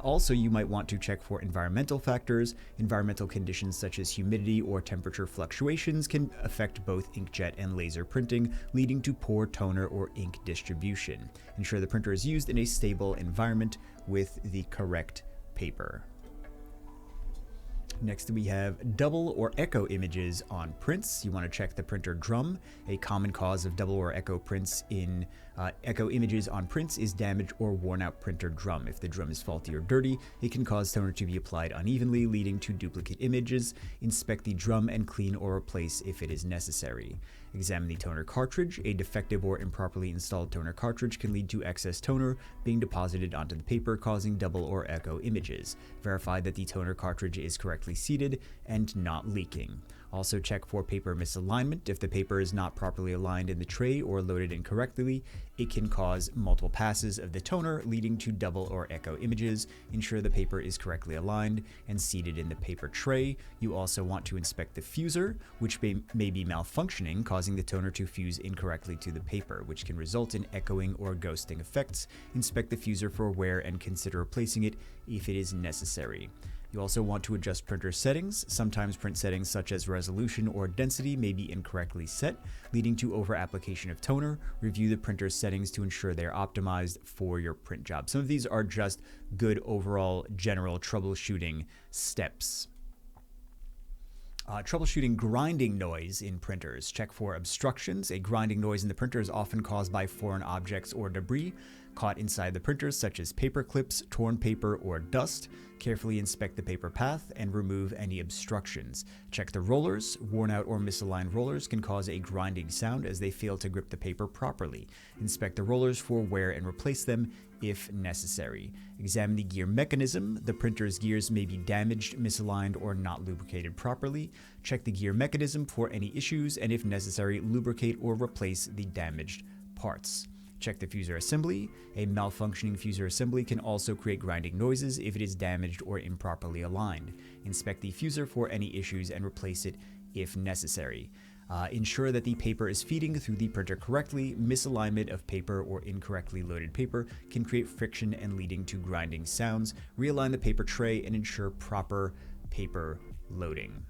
Also, you might want to check for environmental factors. Environmental conditions such as humidity or temperature fluctuations can affect both inkjet and laser printing, leading to poor toner or ink distribution. Ensure the printer is used in a stable environment with the correct paper. Next, we have double or echo images on prints. You want to check the printer drum. A common cause of double or echo images on prints is damaged or worn out printer drum. If the drum is faulty or dirty, it can cause toner to be applied unevenly, leading to duplicate images. Inspect the drum and clean or replace if it is necessary. Examine the toner cartridge. A defective or improperly installed toner cartridge can lead to excess toner being deposited onto the paper, causing double or echo images. Verify that the toner cartridge is correctly seated and not leaking. Also, check for paper misalignment. If the paper is not properly aligned in the tray or loaded incorrectly, it can cause multiple passes of the toner, leading to double or echo images. Ensure the paper is correctly aligned and seated in the paper tray. You also want to inspect the fuser, which may be malfunctioning, causing the toner to fuse incorrectly to the paper, which can result in echoing or ghosting effects. Inspect the fuser for wear and consider replacing it if it is necessary. You also want to adjust printer settings. Sometimes print settings such as resolution or density may be incorrectly set, leading to over-application of toner. Review the printer's settings to ensure they are optimized for your print job. Some of these are just good overall general troubleshooting steps. Troubleshooting grinding noise in printers. Check for obstructions. A grinding noise in the printer is often caused by foreign objects or debris caught inside the printer, such as paper clips, torn paper, or dust. Carefully inspect the paper path and remove any obstructions. Check the rollers. Worn out or misaligned rollers can cause a grinding sound as they fail to grip the paper properly. Inspect the rollers for wear and replace them if necessary. Examine the gear mechanism. The printer's gears may be damaged, misaligned, or not lubricated properly. Check the gear mechanism for any issues, and if necessary, lubricate or replace the damaged parts. Check the fuser assembly. A malfunctioning fuser assembly can also create grinding noises if it is damaged or improperly aligned. Inspect the fuser for any issues and replace it if necessary. Ensure that the paper is feeding through the printer correctly. Misalignment of paper or incorrectly loaded paper can create friction and leading to grinding sounds. Realign the paper tray and ensure proper paper loading.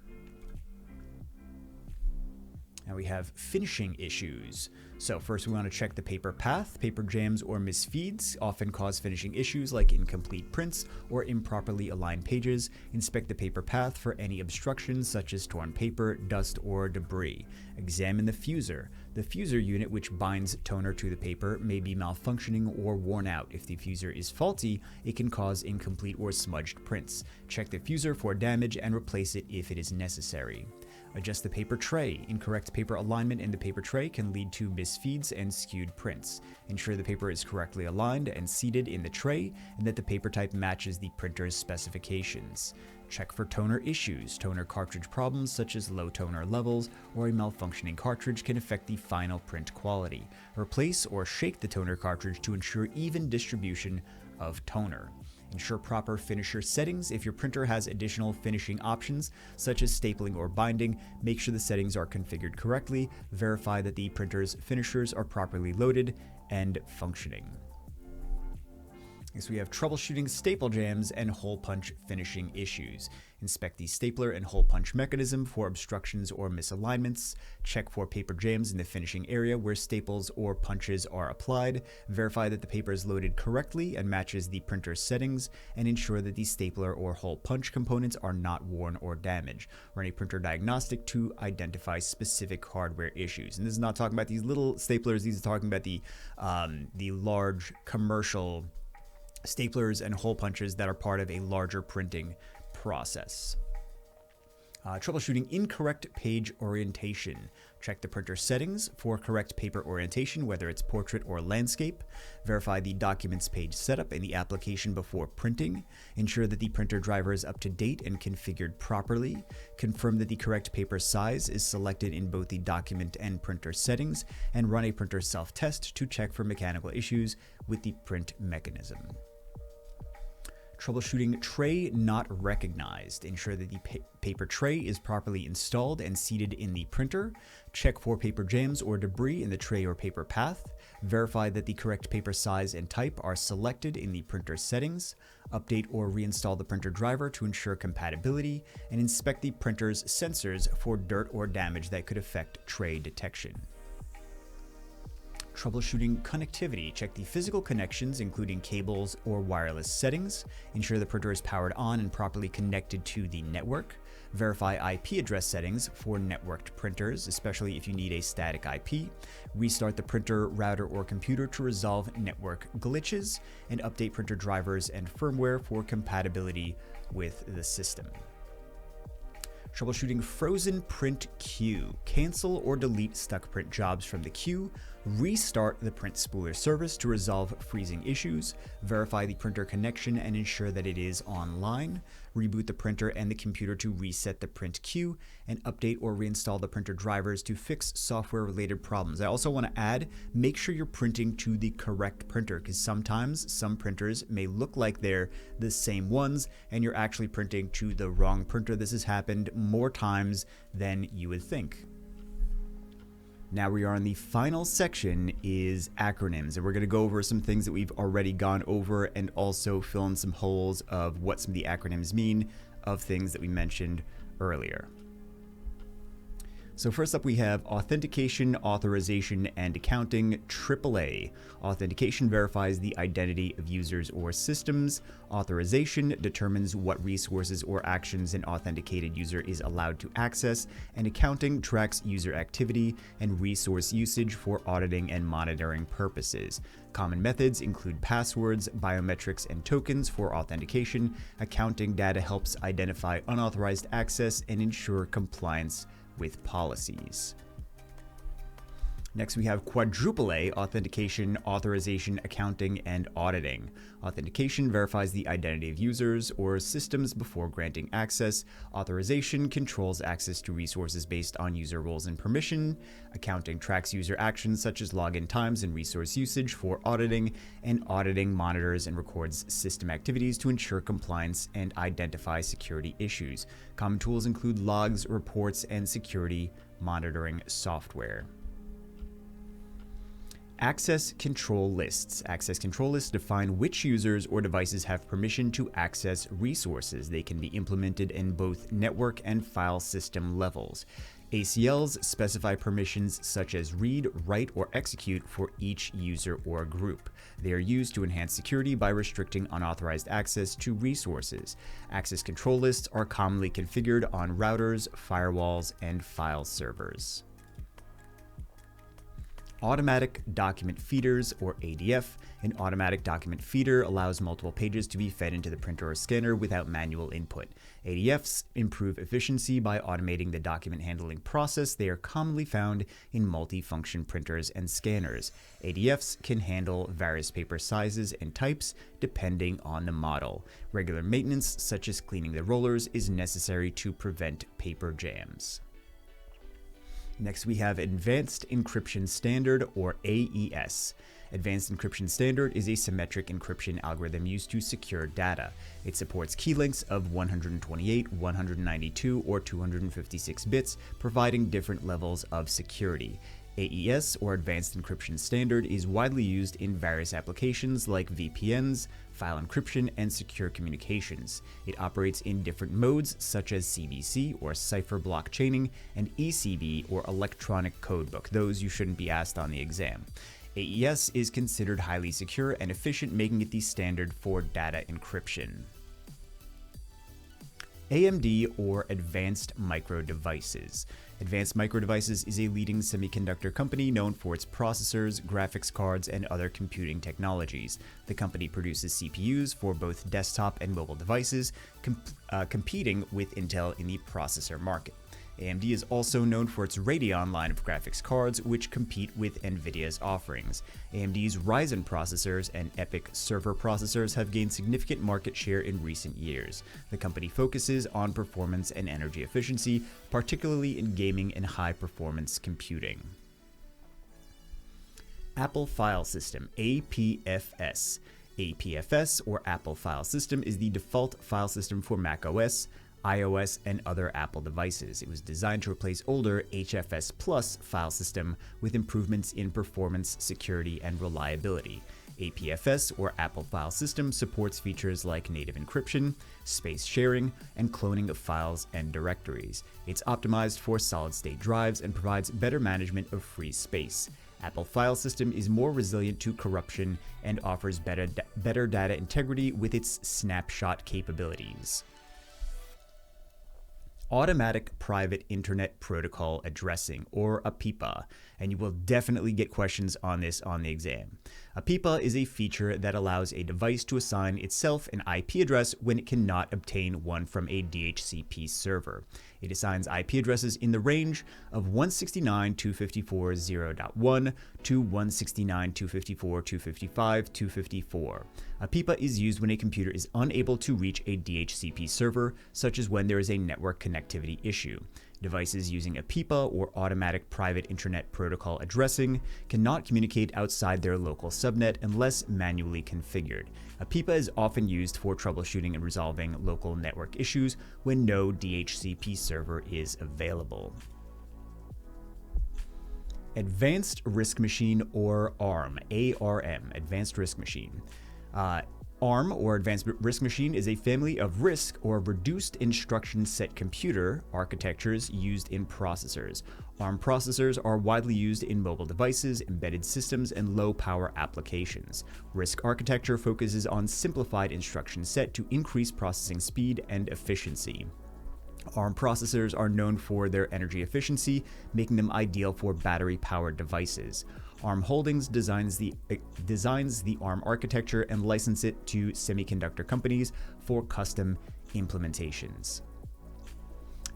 Now we have finishing issues. So first we want to check the paper path. Paper jams or misfeeds often cause finishing issues like incomplete prints or improperly aligned pages. Inspect the paper path for any obstructions such as torn paper, dust, or debris. Examine the fuser. The fuser unit, which binds toner to the paper, may be malfunctioning or worn out. If the fuser is faulty, it can cause incomplete or smudged prints. Check the fuser for damage and replace it if it is necessary. Adjust the paper tray. Incorrect paper alignment in the paper tray can lead to misfeeds and skewed prints. Ensure the paper is correctly aligned and seated in the tray and that the paper type matches the printer's specifications. Check for toner issues. Toner cartridge problems such as low toner levels or a malfunctioning cartridge can affect the final print quality. Replace or shake the toner cartridge to ensure even distribution of toner. Ensure proper finisher settings. If your printer has additional finishing options, such as stapling or binding, make sure the settings are configured correctly. Verify that the printer's finishers are properly loaded and functioning. Next, we have troubleshooting staple jams and hole punch finishing issues. Inspect the stapler and hole punch mechanism for obstructions or misalignments. Check for paper jams in the finishing area where staples or punches are applied. Verify that the paper is loaded correctly and matches the printer's settings, and ensure that the stapler or hole punch components are not worn or damaged. Run a printer diagnostic to identify specific hardware issues. And this is not talking about these little staplers. These are talking about the large commercial staplers and hole punches that are part of a larger printing process. Troubleshooting incorrect page orientation. Check the printer settings for correct paper orientation, whether it's portrait or landscape. Verify the documents page setup in the application before printing. Ensure that the printer driver is up to date and configured properly. Confirm that the correct paper size is selected in both the document and printer settings, and run a printer self-test to check for mechanical issues with the print mechanism. Troubleshooting tray not recognized. Ensure that the paper tray is properly installed and seated in the printer. Check for paper jams or debris in the tray or paper path. Verify that the correct paper size and type are selected in the printer settings. Update or reinstall the printer driver to ensure compatibility, and inspect the printer's sensors for dirt or damage that could affect tray detection. Troubleshooting connectivity. Check the physical connections, including cables or wireless settings. Ensure the printer is powered on and properly connected to the network. Verify IP address settings for networked printers, especially if you need a static IP. Restart the printer, router, or computer to resolve network glitches, and update printer drivers and firmware for compatibility with the system. Troubleshooting frozen print queue. Cancel or delete stuck print jobs from the queue. Restart the print spooler service to resolve freezing issues. Verify the printer connection and ensure that it is online. Reboot the printer and the computer to reset the print queue, and update or reinstall the printer drivers to fix software-related problems. I also want to add, make sure you're printing to the correct printer, because sometimes some printers may look like they're the same ones and you're actually printing to the wrong printer. This has happened more times than you would think. Now we are on the final section, is acronyms, and we're going to go over some things that we've already gone over and also fill in some holes of what some of the acronyms mean of things that we mentioned earlier. So first up we have authentication, authorization, and accounting, AAA. Authentication verifies the identity of users or systems. Authorization determines what resources or actions an authenticated user is allowed to access. And accounting tracks user activity and resource usage for auditing and monitoring purposes. Common methods include passwords, biometrics, and tokens for authentication. Accounting data helps identify unauthorized access and ensure compliance with policies. Next, we have quadruple-A, authentication, authorization, accounting, and auditing. Authentication verifies the identity of users or systems before granting access. Authorization controls access to resources based on user roles and permission. Accounting tracks user actions such as login times and resource usage for auditing, and auditing monitors and records system activities to ensure compliance and identify security issues. Common tools include logs, reports, and security monitoring software. Access control lists. Access control lists define which users or devices have permission to access resources. They can be implemented in both network and file system levels. ACLs specify permissions such as read, write, or execute for each user or group. They are used to enhance security by restricting unauthorized access to resources. Access control lists are commonly configured on routers, firewalls, and file servers. Automatic document feeders, or ADF. An automatic document feeder allows multiple pages to be fed into the printer or scanner without manual input. ADFs improve efficiency by automating the document handling process. They are commonly found in multifunction printers and scanners. ADFs can handle various paper sizes and types depending on the model. Regular maintenance, such as cleaning the rollers, is necessary to prevent paper jams. Next, we have Advanced Encryption Standard, or AES. Advanced Encryption Standard is a symmetric encryption algorithm used to secure data. It supports key lengths of 128, 192, or 256 bits, providing different levels of security. AES, or Advanced Encryption Standard, is widely used in various applications like VPNs, file encryption, and secure communications. It operates in different modes such as CBC, or cipher block chaining, and ECB, or electronic codebook. Those you shouldn't be asked on the exam. AES is considered highly secure and efficient, making it the standard for data encryption. AMD, or Advanced Micro Devices. Advanced Micro Devices is a leading semiconductor company known for its processors, graphics cards, and other computing technologies. The company produces CPUs for both desktop and mobile devices, competing with Intel in the processor market. AMD is also known for its Radeon line of graphics cards, which compete with NVIDIA's offerings. AMD's Ryzen processors and EPYC server processors have gained significant market share in recent years. The company focuses on performance and energy efficiency, particularly in gaming and high-performance computing. Apple File System, APFS. APFS, or Apple File System, is the default file system for macOS, iOS, and other Apple devices. It was designed to replace older HFS Plus file system with improvements in performance, security, and reliability. APFS, or Apple File System, supports features like native encryption, space sharing, and cloning of files and directories. It's optimized for solid-state drives and provides better management of free space. Apple File System is more resilient to corruption and offers better data integrity with its snapshot capabilities. Automatic Private Internet Protocol Addressing, or APIPA, and you will definitely get questions on this on the exam. APIPA is a feature that allows a device to assign itself an IP address when it cannot obtain one from a DHCP server. It assigns IP addresses in the range of 169.254.0.1 to 169.254.255.254. APIPA is used when a computer is unable to reach a DHCP server, such as when there is a network connectivity issue. Devices using APIPA, or Automatic Private Internet Protocol Addressing, cannot communicate outside their local subnet unless manually configured. APIPA is often used for troubleshooting and resolving local network issues when no DHCP server is available. Advanced Risk Machine, or ARM, ARM, Advanced Risk Machine. ARM, or Advanced Risk Machine, is a family of RISC, or Reduced Instruction Set computer architectures used in processors. ARM processors are widely used in mobile devices, embedded systems, and low-power applications. RISC architecture focuses on simplified instruction set to increase processing speed and efficiency. ARM processors are known for their energy efficiency, making them ideal for battery-powered devices. ARM Holdings designs the ARM architecture and licenses it to semiconductor companies for custom implementations.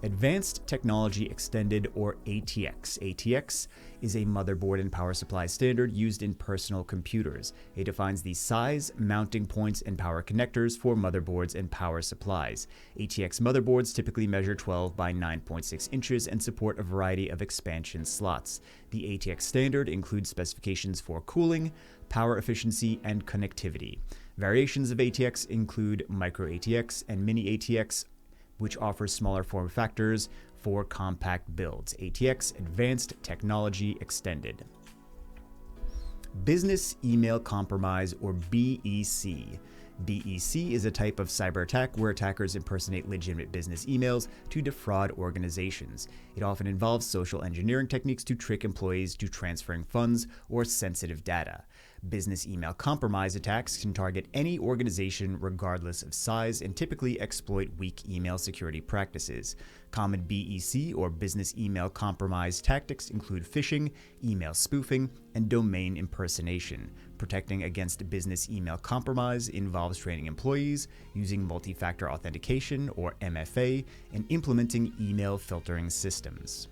Advanced Technology Extended, or ATX. ATX is a motherboard and power supply standard used in personal computers. It defines the size, mounting points, and power connectors for motherboards and power supplies. ATX motherboards typically measure 12 by 9.6 inches and support a variety of expansion slots. The ATX standard includes specifications for cooling, power efficiency, and connectivity. Variations of ATX include Micro ATX and Mini ATX, which offers smaller form factors for compact builds. ATX, Advanced Technology Extended. Business Email Compromise, or BEC. BEC is a type of cyber attack where attackers impersonate legitimate business emails to defraud organizations. It often involves social engineering techniques to trick employees to transferring funds or sensitive data. Business email compromise attacks can target any organization regardless of size and typically exploit weak email security practices. Common BEC or business email compromise tactics include phishing, email spoofing, and domain impersonation. Protecting against business email compromise involves training employees, using multi-factor authentication or MFA, and implementing email filtering systems.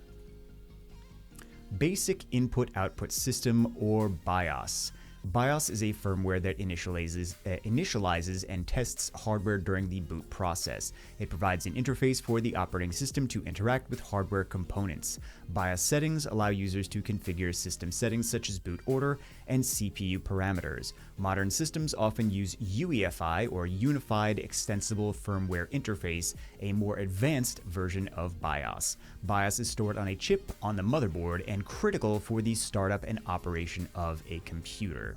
Basic Input-Output System or BIOS. BIOS is a firmware that initializes and tests hardware during the boot process. It provides an interface for the operating system to interact with hardware components. BIOS settings allow users to configure system settings such as boot order and CPU parameters. Modern systems often use UEFI or Unified Extensible Firmware Interface, a more advanced version of BIOS. BIOS is stored on a chip on the motherboard and critical for the startup and operation of a computer.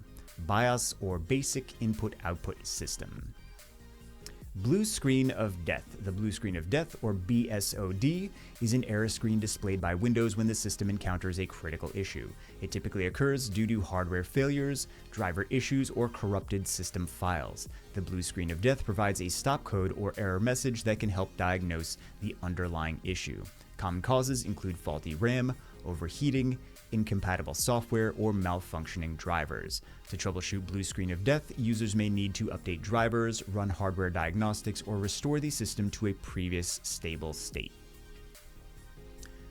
BIOS or Basic Input-Output System. Blue Screen of Death. The Blue Screen of Death, or BSOD, is an error screen displayed by Windows when the system encounters a critical issue. It typically occurs due to hardware failures, driver issues, or corrupted system files. The Blue Screen of Death provides a stop code or error message that can help diagnose the underlying issue. Common causes include faulty RAM, overheating, incompatible software, or malfunctioning drivers. To troubleshoot Blue Screen of Death, users may need to update drivers, run hardware diagnostics, or restore the system to a previous stable state.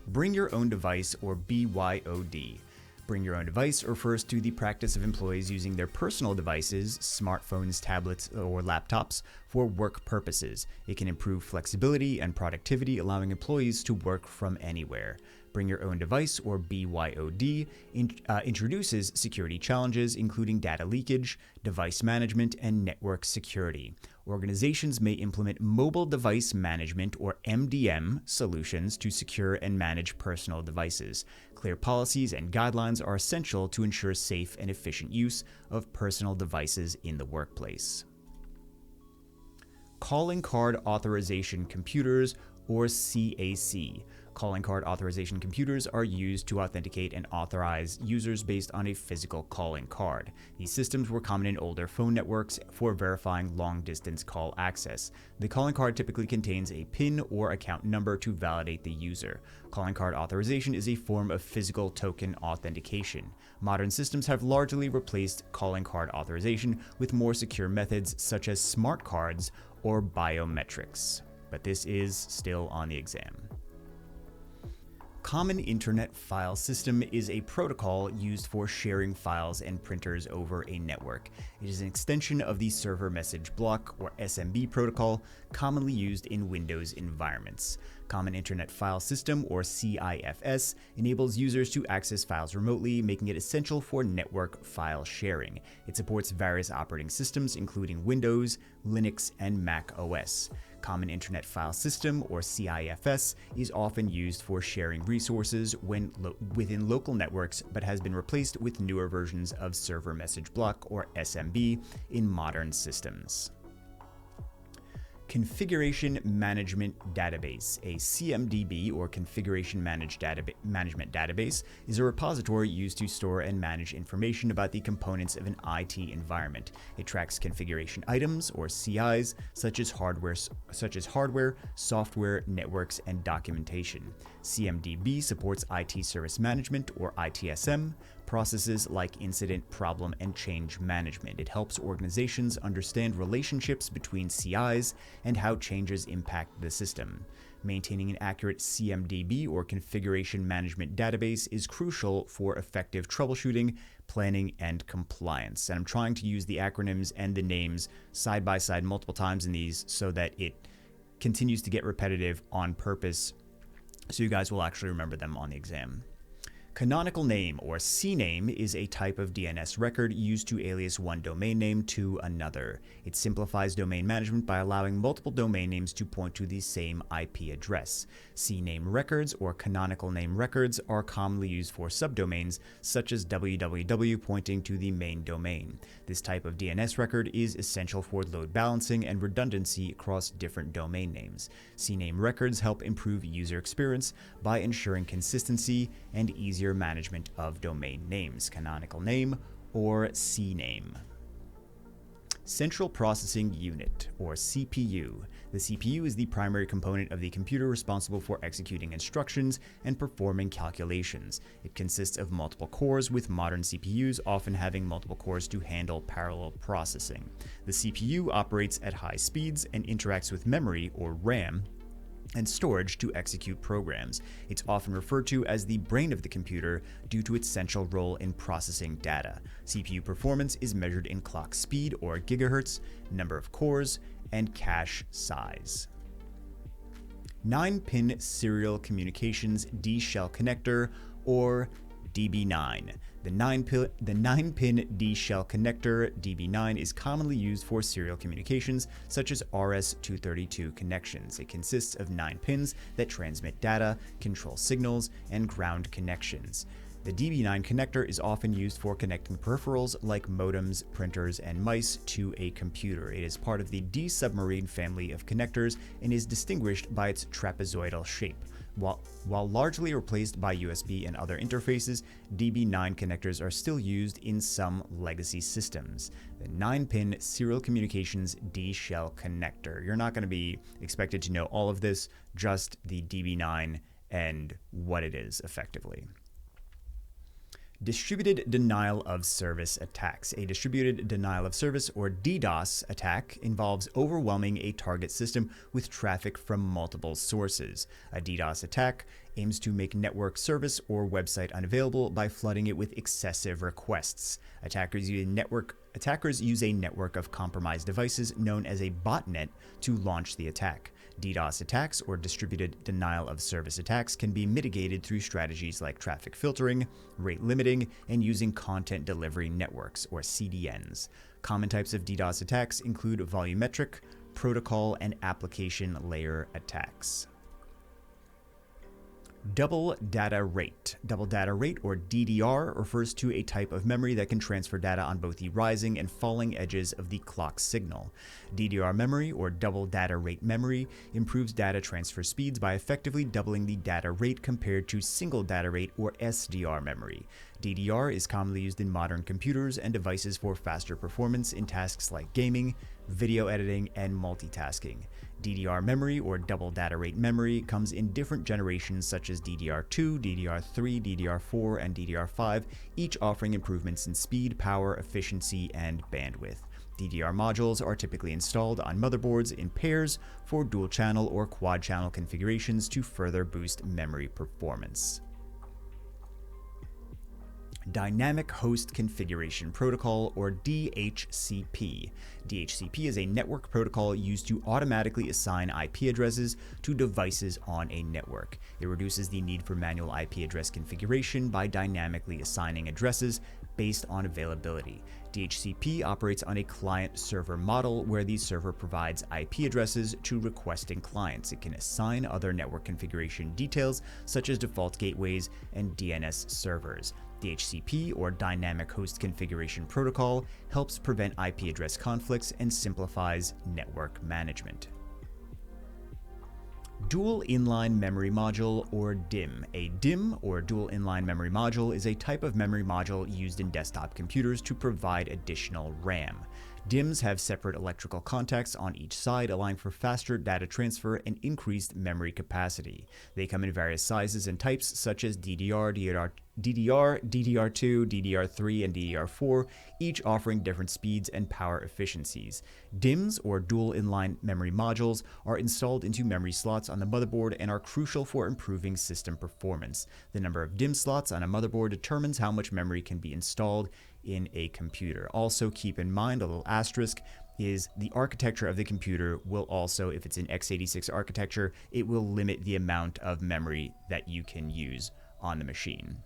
Bring Your Own Device, or BYOD. Bring Your Own Device refers to the practice of employees using their personal devices, smartphones, tablets, or laptops, for work purposes. It can improve flexibility and productivity, allowing employees to work from anywhere. Bring Your Own Device, or BYOD, introduces security challenges including data leakage, device management, and network security. Organizations may implement mobile device management, or MDM, solutions to secure and manage personal devices. Clear policies and guidelines are essential to ensure safe and efficient use of personal devices in the workplace. Calling Card Authorization Computers, or CAC. Calling card authorization computers are used to authenticate and authorize users based on a physical calling card. These systems were common in older phone networks for verifying long-distance call access. The calling card typically contains a PIN or account number to validate the user. Calling card authorization is a form of physical token authentication. Modern systems have largely replaced calling card authorization with more secure methods such as smart cards or biometrics. But this is still on the exam. Common Internet File System is a protocol used for sharing files and printers over a network. It is an extension of the Server Message Block, or SMB protocol, commonly used in Windows environments. Common Internet File System, or CIFS, enables users to access files remotely, making it essential for network file sharing. It supports various operating systems, including Windows, Linux, and Mac OS. Common Internet File System, or CIFS, is often used for sharing resources within local networks, but has been replaced with newer versions of Server Message Block, or SMB, in modern systems. Configuration Management Database. A CMDB, or Configuration Management Database, is a repository used to store and manage information about the components of an IT environment. It tracks configuration items, or CIs, such as hardware, software, networks, and documentation. CMDB supports IT service management, or ITSM, processes like incident, problem, and change management. It helps organizations understand relationships between CIs and how changes impact the system. Maintaining an accurate CMDB, or Configuration Management Database, is crucial for effective troubleshooting, planning, and compliance. And I'm trying to use the acronyms and the names side by side multiple times in these so that it continues to get repetitive on purpose, so you guys will actually remember them on the exam. Canonical name, or CNAME, is a type of DNS record used to alias one domain name to another. It simplifies domain management by allowing multiple domain names to point to the same IP address. CNAME records, or canonical name records, are commonly used for subdomains, such as www pointing to the main domain. This type of DNS record is essential for load balancing and redundancy across different domain names. CNAME records help improve user experience by ensuring consistency and easier management of domain names, canonical name, or CNAME. Central Processing Unit, or CPU. The CPU is the primary component of the computer responsible for executing instructions and performing calculations. It consists of multiple cores, with modern CPUs often having multiple cores to handle parallel processing. The CPU operates at high speeds and interacts with memory, or RAM, and storage to execute programs. It's often referred to as the brain of the computer due to its central role in processing data. CPU performance is measured in clock speed, or gigahertz, number of cores, and cache size. 9-pin serial communications D-shell connector, or DB9. The 9-pin D-shell connector, DB9, is commonly used for serial communications, such as RS-232 connections. It consists of 9 pins that transmit data, control signals, and ground connections. The DB9 connector is often used for connecting peripherals like modems, printers, and mice to a computer. It is part of the D-submarine family of connectors and is distinguished by its trapezoidal shape. While largely replaced by USB and other interfaces, DB9 connectors are still used in some legacy systems. The 9-pin serial communications D-shell connector. You're not going to be expected to know all of this, just the DB9 and what it is effectively. Distributed denial of service attacks. A distributed denial of service, or DDoS, attack involves overwhelming a target system with traffic from multiple sources. A DDoS attack aims to make network service or website unavailable by flooding it with excessive requests. Attackers use a network of compromised devices known as a botnet to launch the attack. DDoS attacks, or distributed denial of service attacks, can be mitigated through strategies like traffic filtering, rate limiting, and using content delivery networks, or CDNs. Common types of DDoS attacks include volumetric, protocol, and application layer attacks. Double data rate. Double data rate, or DDR, refers to a type of memory that can transfer data on both the rising and falling edges of the clock signal. DDR memory, or double data rate memory, improves data transfer speeds by effectively doubling the data rate compared to single data rate, or SDR memory. DDR is commonly used in modern computers and devices for faster performance in tasks like gaming, video editing, and multitasking. DDR memory, or double data rate memory, comes in different generations such as DDR2, DDR3, DDR4, and DDR5, each offering improvements in speed, power, efficiency, and bandwidth. DDR modules are typically installed on motherboards in pairs for dual-channel or quad-channel configurations to further boost memory performance. Dynamic Host Configuration Protocol, or DHCP. DHCP is a network protocol used to automatically assign IP addresses to devices on a network. It reduces the need for manual IP address configuration by dynamically assigning addresses based on availability. DHCP operates on a client-server model where the server provides IP addresses to requesting clients. It can assign other network configuration details such as default gateways and DNS servers. DHCP, or Dynamic Host Configuration Protocol, helps prevent IP address conflicts and simplifies network management. Dual Inline Memory Module, or DIMM. A DIMM, or Dual Inline Memory Module, is a type of memory module used in desktop computers to provide additional RAM. DIMMs have separate electrical contacts on each side, allowing for faster data transfer and increased memory capacity. They come in various sizes and types, such as DDR, DDR2, DDR3, and DDR4, each offering different speeds and power efficiencies. DIMMs, or Dual Inline Memory Modules, are installed into memory slots on the motherboard and are crucial for improving system performance. The number of DIMM slots on a motherboard determines how much memory can be installed in a computer. Also keep in mind, a little asterisk, is the architecture of the computer will also, if it's an x86 architecture, it will limit the amount of memory that you can use on the machine.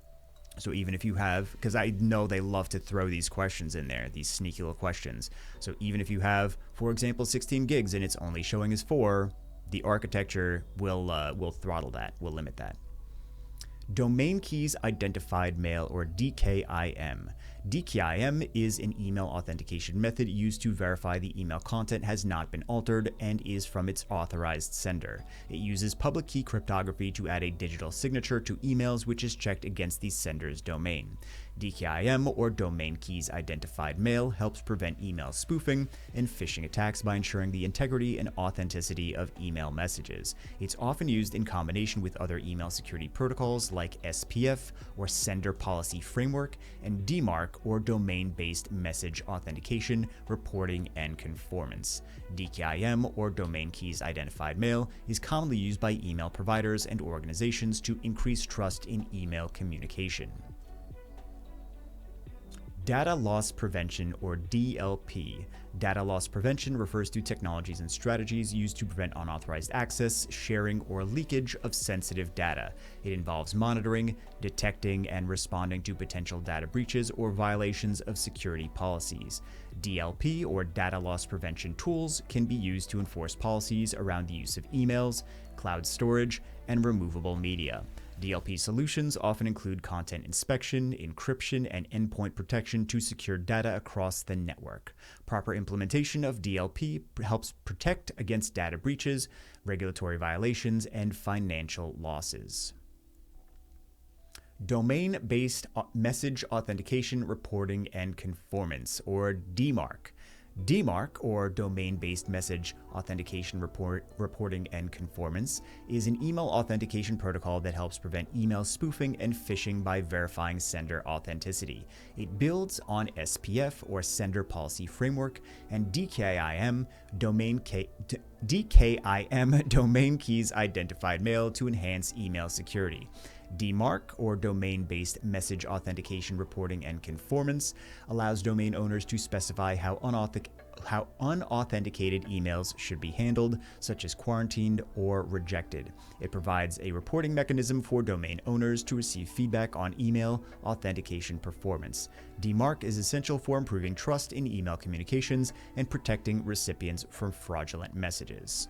So even if you have, because I know they love to throw these questions in there, these sneaky little questions. So even if you have, for example, 16 gigs and it's only showing as 4, the architecture will throttle that, will limit that. Domain Keys Identified Mail, or DKIM. DKIM is an email authentication method used to verify the email content has not been altered and is from its authorized sender. It uses public key cryptography to add a digital signature to emails, which is checked against the sender's domain. DKIM, or Domain Keys Identified Mail, helps prevent email spoofing and phishing attacks by ensuring the integrity and authenticity of email messages. It's often used in combination with other email security protocols like SPF, or Sender Policy Framework, and DMARC, or Domain-Based Message Authentication, Reporting, and Conformance. DKIM, or Domain Keys Identified Mail, is commonly used by email providers and organizations to increase trust in email communication. Data Loss Prevention, or DLP. Data loss prevention refers to technologies and strategies used to prevent unauthorized access, sharing, or leakage of sensitive data. It involves monitoring, detecting, and responding to potential data breaches or violations of security policies. DLP, or data loss prevention tools, can be used to enforce policies around the use of emails, cloud storage, and removable media. DLP solutions often include content inspection, encryption, and endpoint protection to secure data across the network. Proper implementation of DLP helps protect against data breaches, regulatory violations, and financial losses. Domain-Based Message Authentication, Reporting, and Conformance, or DMARC. DMARC, or Domain-Based Message Authentication, Reporting, and Conformance, is an email authentication protocol that helps prevent email spoofing and phishing by verifying sender authenticity. It builds on SPF, or Sender Policy Framework, and DKIM, Domain Keys Identified Mail, to enhance email security. DMARC, or Domain-Based Message Authentication, Reporting, and Conformance, allows domain owners to specify how unauthenticated emails should be handled, such as quarantined or rejected. It provides a reporting mechanism for domain owners to receive feedback on email authentication performance. DMARC is essential for improving trust in email communications and protecting recipients from fraudulent messages.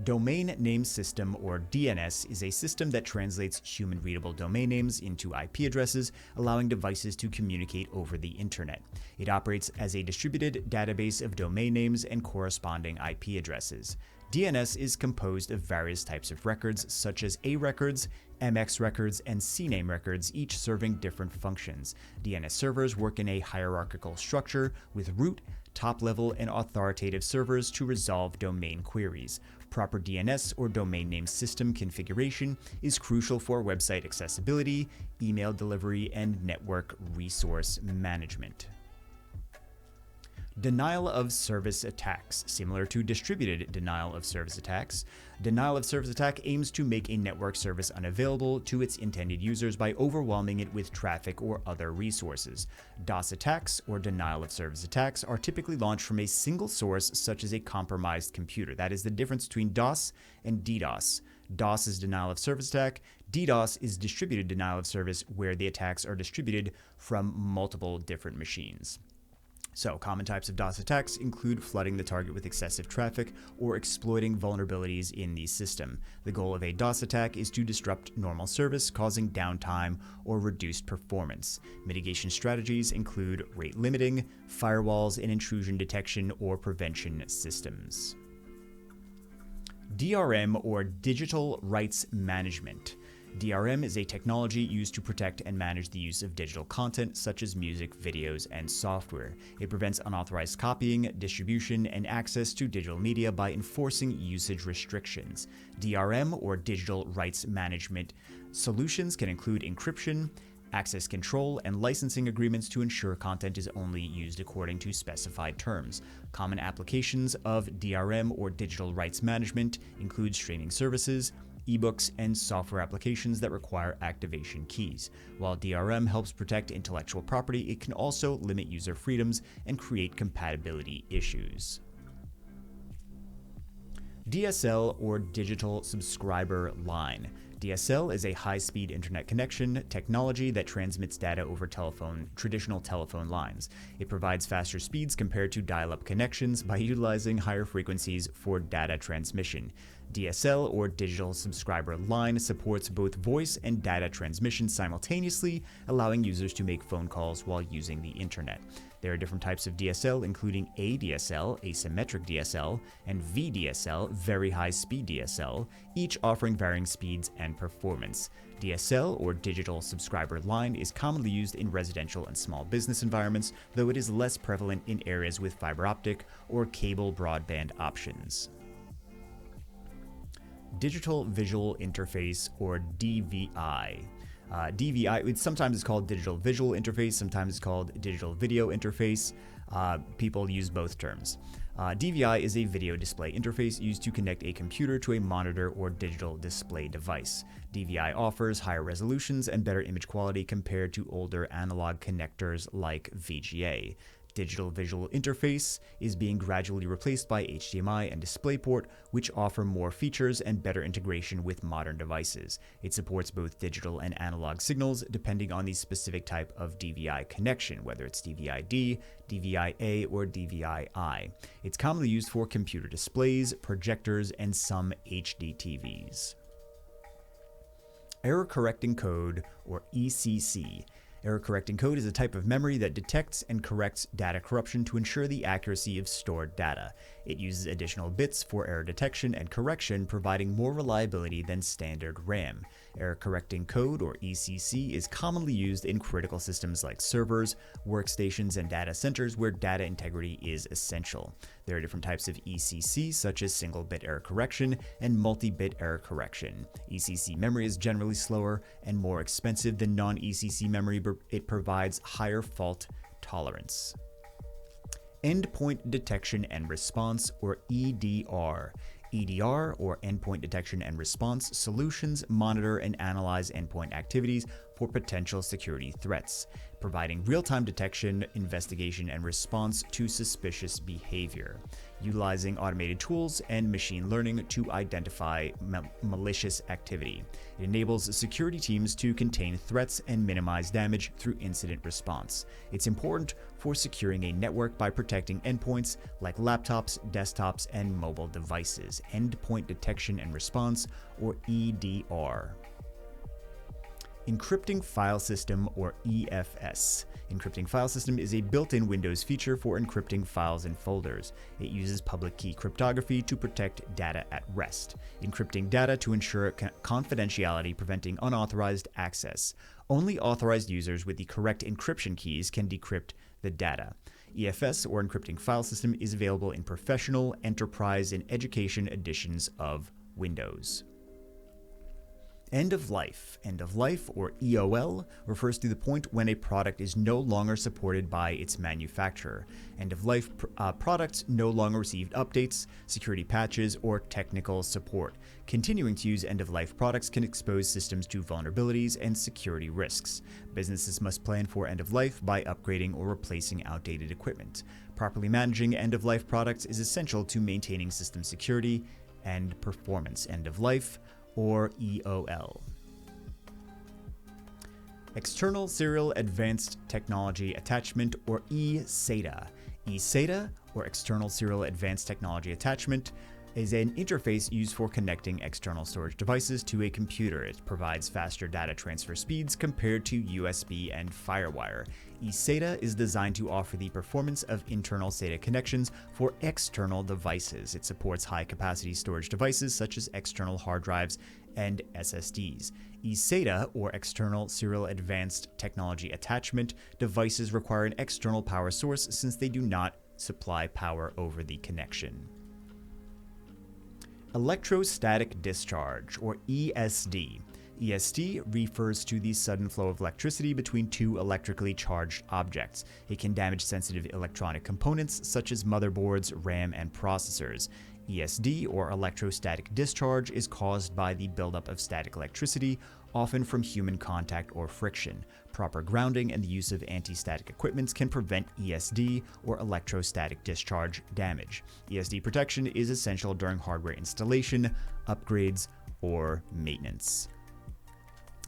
Domain Name System, or DNS, is a system that translates human-readable domain names into IP addresses, allowing devices to communicate over the internet. It operates as a distributed database of domain names and corresponding IP addresses. DNS is composed of various types of records, such as A records, MX records, and CNAME records, each serving different functions. DNS servers work in a hierarchical structure with root, top-level, and authoritative servers to resolve domain queries. Proper DNS, or domain name system configuration, is crucial for website accessibility, email delivery, and network resource management. Denial of service attacks. Similar to distributed denial of service attacks, denial of service attack aims to make a network service unavailable to its intended users by overwhelming it with traffic or other resources. DOS attacks, or denial of service attacks, are typically launched from a single source, such as a compromised computer. That is the difference between DOS and DDoS. DOS is denial of service attack. DDoS is distributed denial of service, where the attacks are distributed from multiple different machines. So, common types of DOS attacks include flooding the target with excessive traffic or exploiting vulnerabilities in the system. The goal of a DOS attack is to disrupt normal service, causing downtime or reduced performance. Mitigation strategies include rate limiting, firewalls, and intrusion detection or prevention systems. DRM, or Digital Rights Management. DRM is a technology used to protect and manage the use of digital content such as music, videos, and software. It prevents unauthorized copying, distribution, and access to digital media by enforcing usage restrictions. DRM, or Digital Rights Management solutions, can include encryption, access control, and licensing agreements to ensure content is only used according to specified terms. Common applications of DRM, or Digital Rights Management, include streaming services, ebooks, and software applications that require activation keys. While DRM helps protect intellectual property, it can also limit user freedoms and create compatibility issues. DSL, or Digital Subscriber Line. DSL is a high-speed internet connection technology that transmits data over traditional telephone lines. It provides faster speeds compared to dial-up connections by utilizing higher frequencies for data transmission. DSL, or digital subscriber line, supports both voice and data transmission simultaneously, allowing users to make phone calls while using the internet. There are different types of DSL, including ADSL, asymmetric DSL, and VDSL, very high-speed DSL, each offering varying speeds and performance. DSL, or digital subscriber line, is commonly used in residential and small business environments, though it is less prevalent in areas with fiber optic or cable broadband options. Digital Visual Interface, or DVI. DVI, sometimes it's called Digital Visual Interface, sometimes it's called Digital Video Interface. People use both terms. DVI is a video display interface used to connect a computer to a monitor or digital display device. DVI offers higher resolutions and better image quality compared to older analog connectors like VGA. Digital Visual Interface is being gradually replaced by HDMI and DisplayPort, which offer more features and better integration with modern devices. It supports both digital and analog signals depending on the specific type of DVI connection, whether it's DVI-D, DVI-A, or DVI-I. It's commonly used for computer displays, projectors, and some HD TVs. Error Correcting Code, or ECC. Error correcting code is a type of memory that detects and corrects data corruption to ensure the accuracy of stored data. It uses additional bits for error detection and correction, providing more reliability than standard RAM. Error correcting code, or ECC, is commonly used in critical systems like servers, workstations, and data centers where data integrity is essential. There are different types of ECC, such as single-bit error correction and multi-bit error correction. ECC memory is generally slower and more expensive than non-ECC memory, but it provides higher fault tolerance. Endpoint Detection and Response, or EDR. EDR, or Endpoint Detection and Response, solutions, monitor, and analyze endpoint activities for potential security threats, providing real-time detection, investigation, and response to suspicious behavior, utilizing automated tools and machine learning to identify malicious activity. It enables security teams to contain threats and minimize damage through incident response. It's important for securing a network by protecting endpoints like laptops, desktops, and mobile devices. Endpoint Detection and Response, or EDR. Encrypting File System, or EFS. Encrypting File System is a built-in Windows feature for encrypting files and folders. It uses public key cryptography to protect data at rest, encrypting data to ensure confidentiality, preventing unauthorized access. Only authorized users with the correct encryption keys can decrypt the data. EFS, or Encrypting File System, is available in professional, enterprise, and education editions of Windows. End of life. End of life, or EOL, refers to the point when a product is no longer supported by its manufacturer. End of life products no longer received updates, security patches, or technical support. Continuing to use end of life products can expose systems to vulnerabilities and security risks. Businesses must plan for end of life by upgrading or replacing outdated equipment. Properly managing end of life products is essential to maintaining system security and performance. End of life, or EOL. External Serial Advanced Technology Attachment, or eSATA. eSATA, or External Serial Advanced Technology Attachment, is an interface used for connecting external storage devices to a computer. It provides faster data transfer speeds compared to USB and FireWire. eSATA is designed to offer the performance of internal SATA connections for external devices. It supports high-capacity storage devices such as external hard drives and SSDs. eSATA, or External Serial Advanced Technology Attachment, devices require an external power source since they do not supply power over the connection. Electrostatic discharge, or ESD. ESD refers to the sudden flow of electricity between two electrically charged objects. It can damage sensitive electronic components such as motherboards, RAM, and processors. ESD, or electrostatic discharge, is caused by the buildup of static electricity, often from human contact or friction. Proper grounding and the use of anti-static equipment can prevent ESD, or electrostatic discharge, damage. ESD protection is essential during hardware installation, upgrades, or maintenance.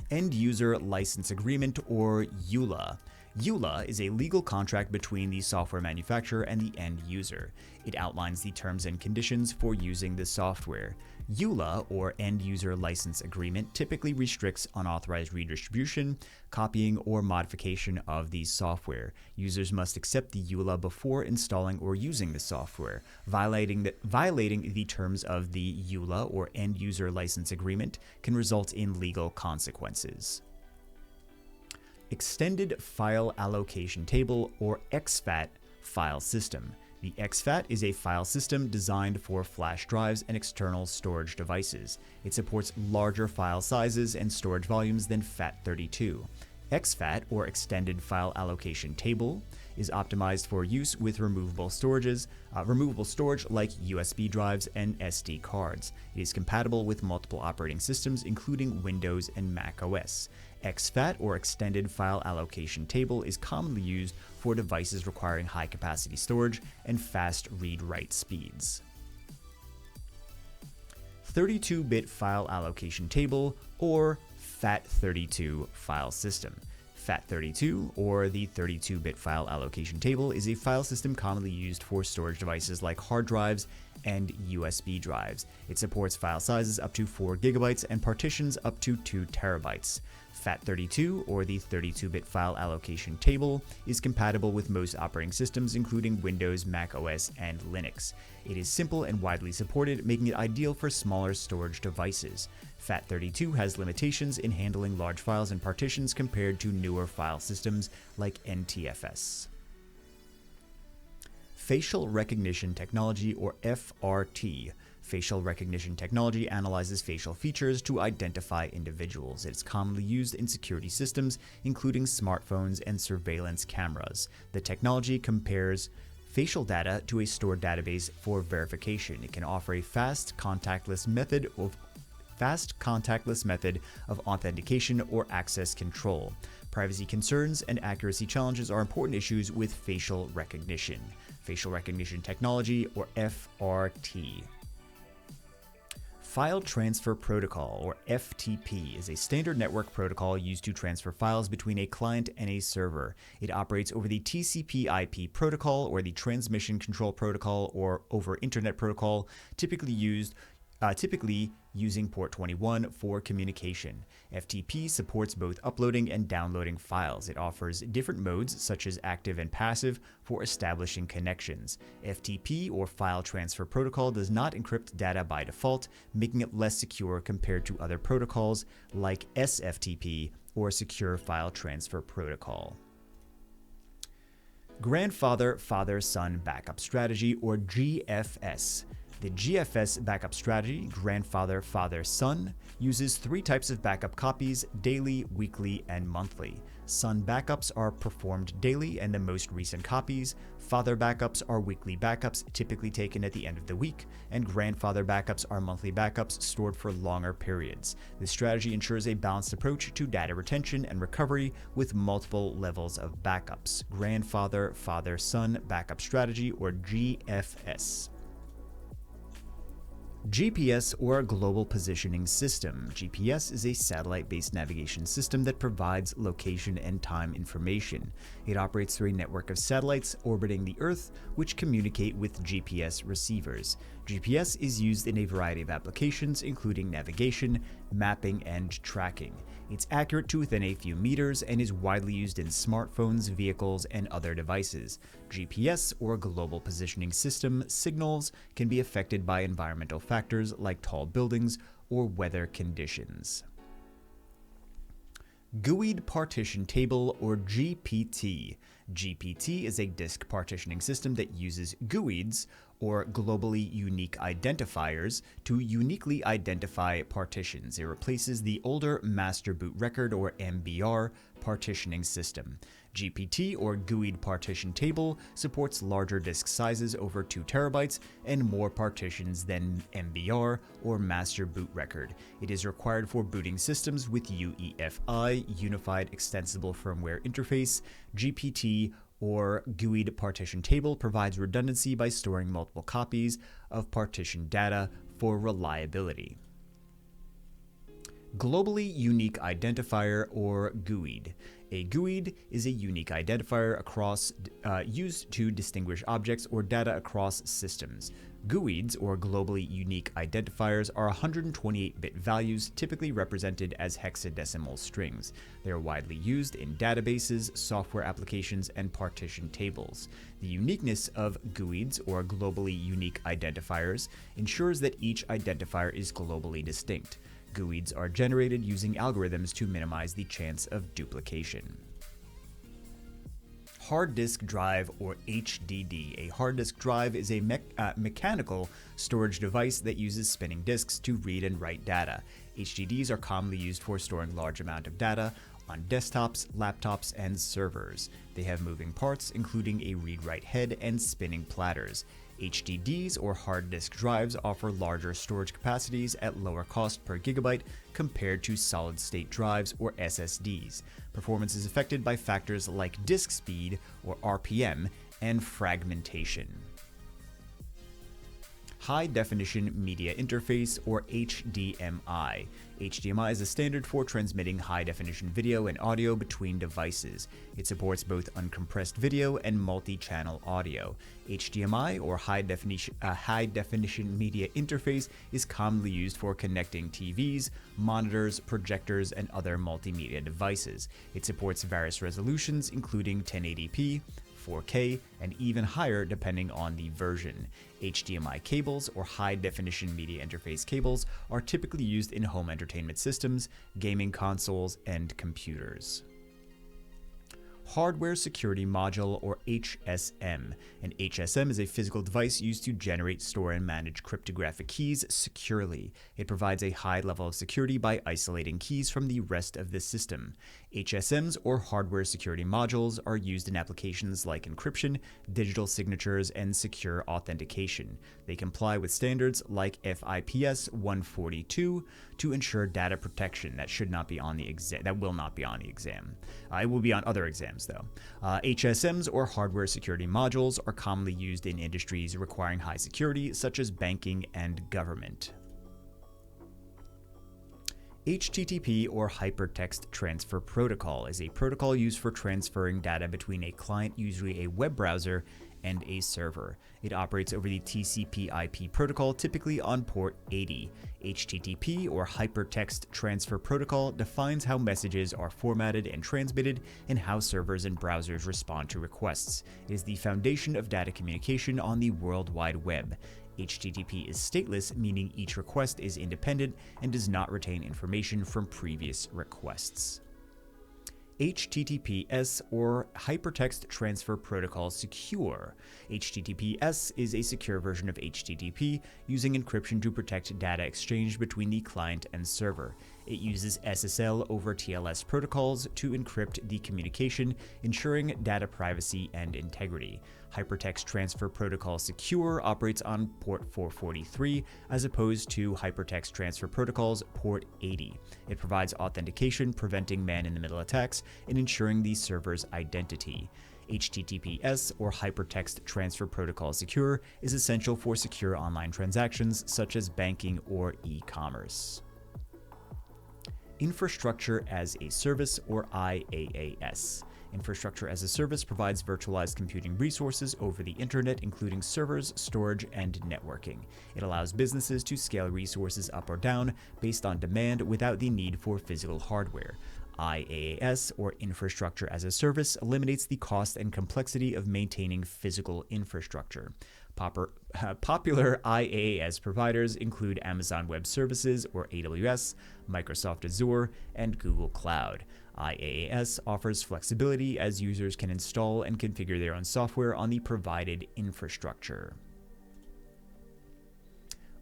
End User License Agreement, or EULA. EULA is a legal contract between the software manufacturer and the end user. It outlines the terms and conditions for using the software. EULA, or End User License Agreement, typically restricts unauthorized redistribution, copying, or modification of the software. Users must accept the EULA before installing or using the software. Violating the terms of the EULA, or End User License Agreement, can result in legal consequences. Extended File Allocation Table, or exFAT file system. The exFAT is a file system designed for flash drives and external storage devices. It supports larger file sizes and storage volumes than FAT32. exFAT, or Extended File Allocation Table, is optimized for use with removable storage like USB drives and SD cards. It is compatible with multiple operating systems, including Windows and Mac OS. exFAT, or Extended File Allocation Table, is commonly used for devices requiring high-capacity storage and fast read-write speeds. 32-bit File Allocation Table, or FAT32 file system. FAT32, or the 32-bit File Allocation Table, is a file system commonly used for storage devices like hard drives and USB drives. It supports file sizes up to 4 GB and partitions up to 2 TB. FAT32, or the 32-bit File Allocation Table, is compatible with most operating systems, including Windows, Mac OS, and Linux. It is simple and widely supported, making it ideal for smaller storage devices. FAT32 has limitations in handling large files and partitions compared to newer file systems like NTFS. Facial Recognition Technology, or FRT. Facial recognition technology analyzes facial features to identify individuals. It is commonly used in security systems, including smartphones and surveillance cameras. The technology compares facial data to a stored database for verification. It can offer a fast contactless method of authentication or access control. Privacy concerns and accuracy challenges are important issues with facial recognition. Facial recognition technology, or FRT. File Transfer Protocol, or FTP, is a standard network protocol used to transfer files between a client and a server. It operates over the TCP/IP protocol, or the Transmission Control Protocol, or over Internet Protocol, typically using port 21 for communication. FTP supports both uploading and downloading files. It offers different modes, such as active and passive, for establishing connections. FTP, or File Transfer Protocol, does not encrypt data by default, making it less secure compared to other protocols like SFTP, or Secure File Transfer Protocol. Grandfather Father-Son Backup Strategy, or GFS. The GFS backup strategy, Grandfather Father-Son, uses 3 types of backup copies: daily, weekly, and monthly. Son backups are performed daily and the most recent copies. Father backups are weekly backups typically taken at the end of the week, and grandfather backups are monthly backups stored for longer periods. This strategy ensures a balanced approach to data retention and recovery with multiple levels of backups. Grandfather Father-Son Backup Strategy, or GFS. GPS, or Global Positioning System. GPS is a satellite-based navigation system that provides location and time information. It operates through a network of satellites orbiting the Earth, which communicate with GPS receivers. GPS is used in a variety of applications, including navigation, mapping, and tracking. It's accurate to within a few meters and is widely used in smartphones, vehicles, and other devices. GPS, or Global Positioning System, signals can be affected by environmental factors like tall buildings or weather conditions. GUID Partition Table, or GPT. GPT is a disk partitioning system that uses GUIDs, or globally unique identifiers, to uniquely identify partitions. It replaces the older Master Boot Record, or MBR, partitioning system. GPT, or GUID Partition Table, supports larger disk sizes over 2 TB and more partitions than MBR, or Master Boot Record. It is required for booting systems with UEFI, Unified Extensible Firmware Interface. GPT, or GUID Partition Table, provides redundancy by storing multiple copies of partition data for reliability. Globally Unique Identifier, or GUID. A GUID is a unique identifier used to distinguish objects or data across systems. GUIDs, or globally unique identifiers, are 128-bit values typically represented as hexadecimal strings. They are widely used in databases, software applications, and partition tables. The uniqueness of GUIDs, or globally unique identifiers, ensures that each identifier is globally distinct. GUIDs are generated using algorithms to minimize the chance of duplication. Hard disk drive, or HDD. A hard disk drive is a mechanical storage device that uses spinning disks to read and write data. HDDs are commonly used for storing large amounts of data on desktops, laptops, and servers. They have moving parts, including a read-write head and spinning platters. HDDs, or hard disk drives, offer larger storage capacities at lower cost per gigabyte compared to solid-state drives, or SSDs. Performance is affected by factors like disk speed, or RPM, and fragmentation. High Definition Media Interface, or HDMI. HDMI is a standard for transmitting high-definition video and audio between devices. It supports both uncompressed video and multi-channel audio. HDMI, or High Definition Media Interface, is commonly used for connecting TVs, monitors, projectors, and other multimedia devices. It supports various resolutions, including 1080p, 4K, and even higher depending on the version. HDMI cables, or high-definition media interface cables, are typically used in home entertainment systems, gaming consoles, and computers. Hardware Security Module, or HSM. An HSM is a physical device used to generate, store, and manage cryptographic keys securely. It provides a high level of security by isolating keys from the rest of the system. HSMs, or Hardware Security Modules, are used in applications like encryption, digital signatures, and secure authentication. They comply with standards like FIPS 142 to ensure data protection. That should not be on the exam. That will not be on the exam. It will be on other exams, though. HSMs, or Hardware Security Modules, are commonly used in industries requiring high security, such as banking and government. HTTP, or Hypertext Transfer Protocol, is a protocol used for transferring data between a client, usually a web browser, and a server. It operates over the TCP/IP protocol, typically on port 80. HTTP, or Hypertext Transfer Protocol, defines how messages are formatted and transmitted and how servers and browsers respond to requests. It is the foundation of data communication on the World Wide Web. HTTP is stateless, meaning each request is independent and does not retain information from previous requests. HTTPS, or Hypertext Transfer Protocol Secure. HTTPS is a secure version of HTTP, using encryption to protect data exchanged between the client and server. It uses SSL over TLS protocols to encrypt the communication, ensuring data privacy and integrity. Hypertext Transfer Protocol Secure operates on port 443 as opposed to Hypertext Transfer Protocol's port 80. It provides authentication, preventing man-in-the-middle attacks and ensuring the server's identity. HTTPS, or Hypertext Transfer Protocol Secure, is essential for secure online transactions such as banking or e-commerce. Infrastructure as a Service, or IaaS. Infrastructure as a Service provides virtualized computing resources over the internet, including servers, storage, and networking. It allows businesses to scale resources up or down based on demand without the need for physical hardware. IaaS, or Infrastructure as a Service, eliminates the cost and complexity of maintaining physical infrastructure. Popular IaaS providers include Amazon Web Services, or AWS, Microsoft Azure, and Google Cloud. IaaS offers flexibility as users can install and configure their own software on the provided infrastructure.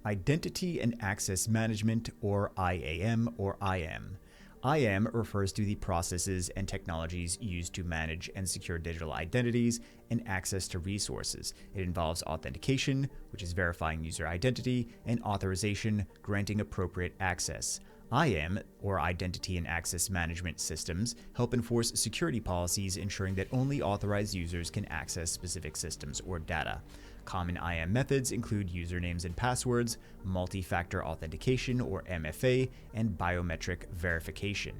Identity and Access Management, or IAM, or IAM. IAM refers to the processes and technologies used to manage and secure digital identities and access to resources. It involves authentication, which is verifying user identity, and authorization, granting appropriate access. IAM, or Identity and Access Management Systems, help enforce security policies ensuring that only authorized users can access specific systems or data. Common IAM methods include usernames and passwords, multi-factor authentication or MFA, and biometric verification.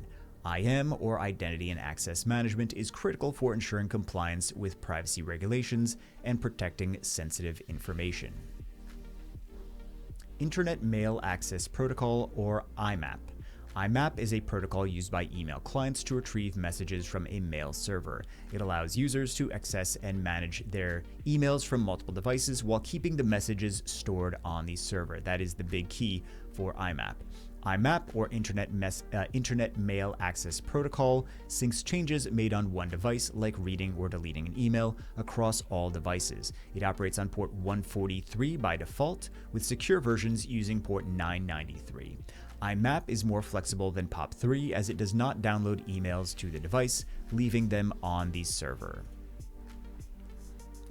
IAM, or Identity and Access Management, is critical for ensuring compliance with privacy regulations and protecting sensitive information. Internet Mail Access Protocol, or IMAP. IMAP is a protocol used by email clients to retrieve messages from a mail server. It allows users to access and manage their emails from multiple devices while keeping the messages stored on the server. That is the big key for IMAP. IMAP, or Internet Mail Access Protocol, syncs changes made on one device, like reading or deleting an email, across all devices. It operates on port 143 by default, with secure versions using port 993. IMAP is more flexible than POP3 as it does not download emails to the device, leaving them on the server.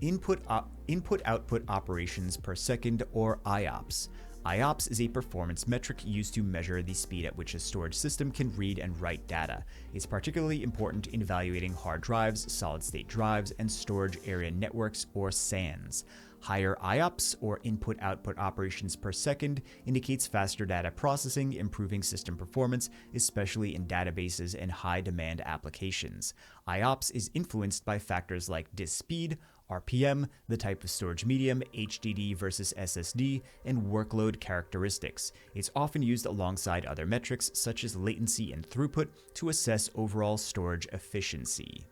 Input-output operations per second, or IOPS. IOPS is a performance metric used to measure the speed at which a storage system can read and write data. It's particularly important in evaluating hard drives, solid-state drives, and storage area networks, or SANs. Higher IOPS, or input-output operations per second, indicates faster data processing, improving system performance, especially in databases and high-demand applications. IOPS is influenced by factors like disk speed, RPM, the type of storage medium, HDD versus SSD, and workload characteristics. It's often used alongside other metrics such as latency and throughput to assess overall storage efficiency.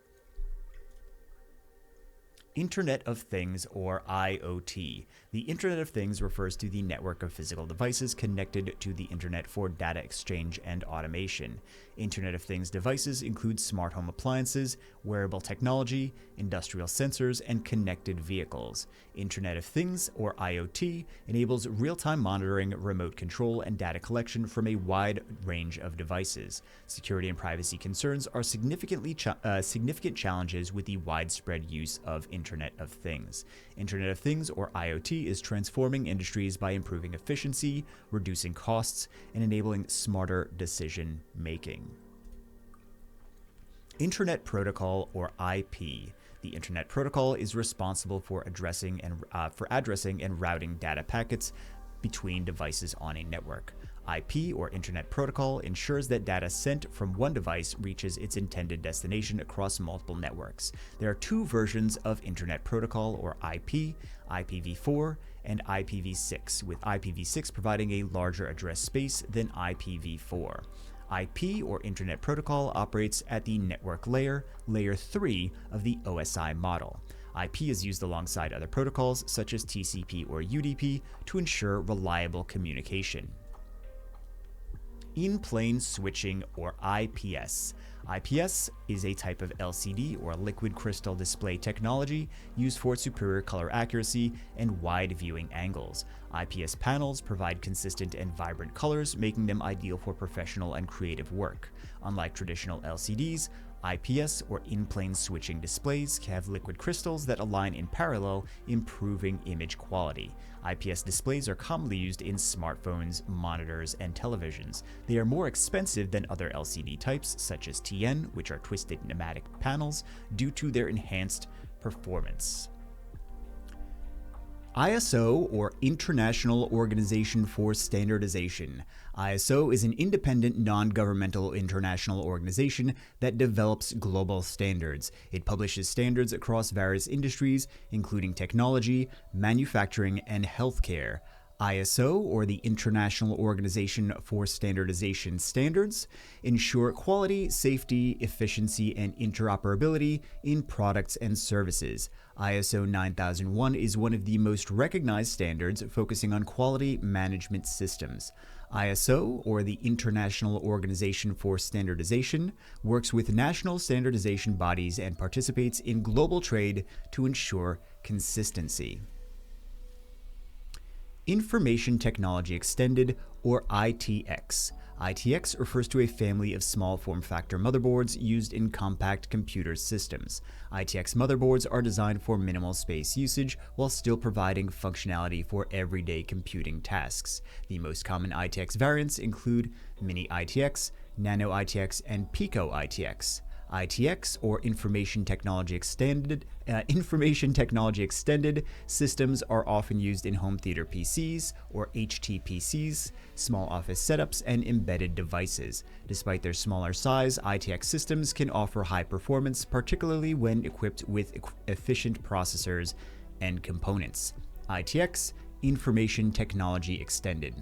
Internet of Things, or IoT. The Internet of Things refers to the network of physical devices connected to the Internet for data exchange and automation. Internet of Things devices include smart home appliances, wearable technology, industrial sensors, and connected vehicles. Internet of Things, or IoT, enables real-time monitoring, remote control, and data collection from a wide range of devices. Security and privacy concerns are significant challenges with the widespread use of Internet of Things. Internet of Things, or IoT, is transforming industries by improving efficiency, reducing costs, and enabling smarter decision-making. Internet Protocol, or IP. The Internet Protocol is responsible for addressing and routing data packets between devices on a network. IP, or Internet Protocol, ensures that data sent from one device reaches its intended destination across multiple networks. There are two versions of Internet Protocol, or IP, IPv4 and IPv6, with IPv6 providing a larger address space than IPv4. IP, or Internet Protocol, operates at the network layer, layer 3 of the OSI model. IP is used alongside other protocols such as TCP or UDP to ensure reliable communication. In-plane switching, or IPS. IPS is a type of LCD, or liquid crystal display technology, used for superior color accuracy and wide viewing angles. IPS panels provide consistent and vibrant colors, making them ideal for professional and creative work. Unlike traditional LCDs, IPS, or in-plane switching displays, have liquid crystals that align in parallel, improving image quality. IPS displays are commonly used in smartphones, monitors, and televisions. They are more expensive than other LCD types, such as TN, which are twisted pneumatic panels, due to their enhanced performance. ISO, or International Organization for Standardization. ISO is an independent, non-governmental international organization that develops global standards. It publishes standards across various industries, including technology, manufacturing, and healthcare. ISO, or the International Organization for Standardization standards, ensure quality, safety, efficiency, and interoperability in products and services. ISO 9001 is one of the most recognized standards focusing on quality management systems. ISO, or the International Organization for Standardization, works with national standardization bodies and participates in global trade to ensure consistency. Information Technology Extended, or ITX. ITX refers to a family of small form factor motherboards used in compact computer systems. ITX motherboards are designed for minimal space usage while still providing functionality for everyday computing tasks. The most common ITX variants include Mini ITX, Nano ITX, and Pico ITX. ITX, or Information Technology Extended systems, are often used in home theater PCs, or HTPCs, small office setups, and embedded devices. Despite their smaller size, ITX systems can offer high performance, particularly when equipped with efficient processors and components. ITX, Information Technology Extended.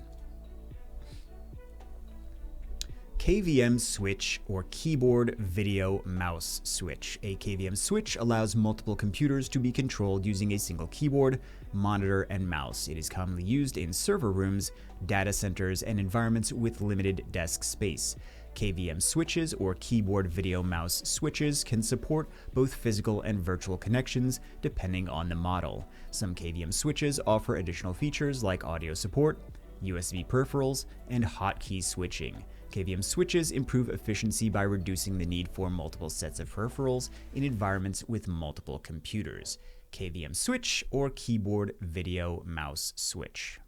KVM switch, or keyboard video mouse switch. A KVM switch allows multiple computers to be controlled using a single keyboard, monitor, and mouse. It is commonly used in server rooms, data centers, and environments with limited desk space. KVM switches, or keyboard video mouse switches, can support both physical and virtual connections depending on the model. Some KVM switches offer additional features like audio support, USB peripherals, and hotkey switching. KVM switches improve efficiency by reducing the need for multiple sets of peripherals in environments with multiple computers. KVM switch, or keyboard video mouse switch.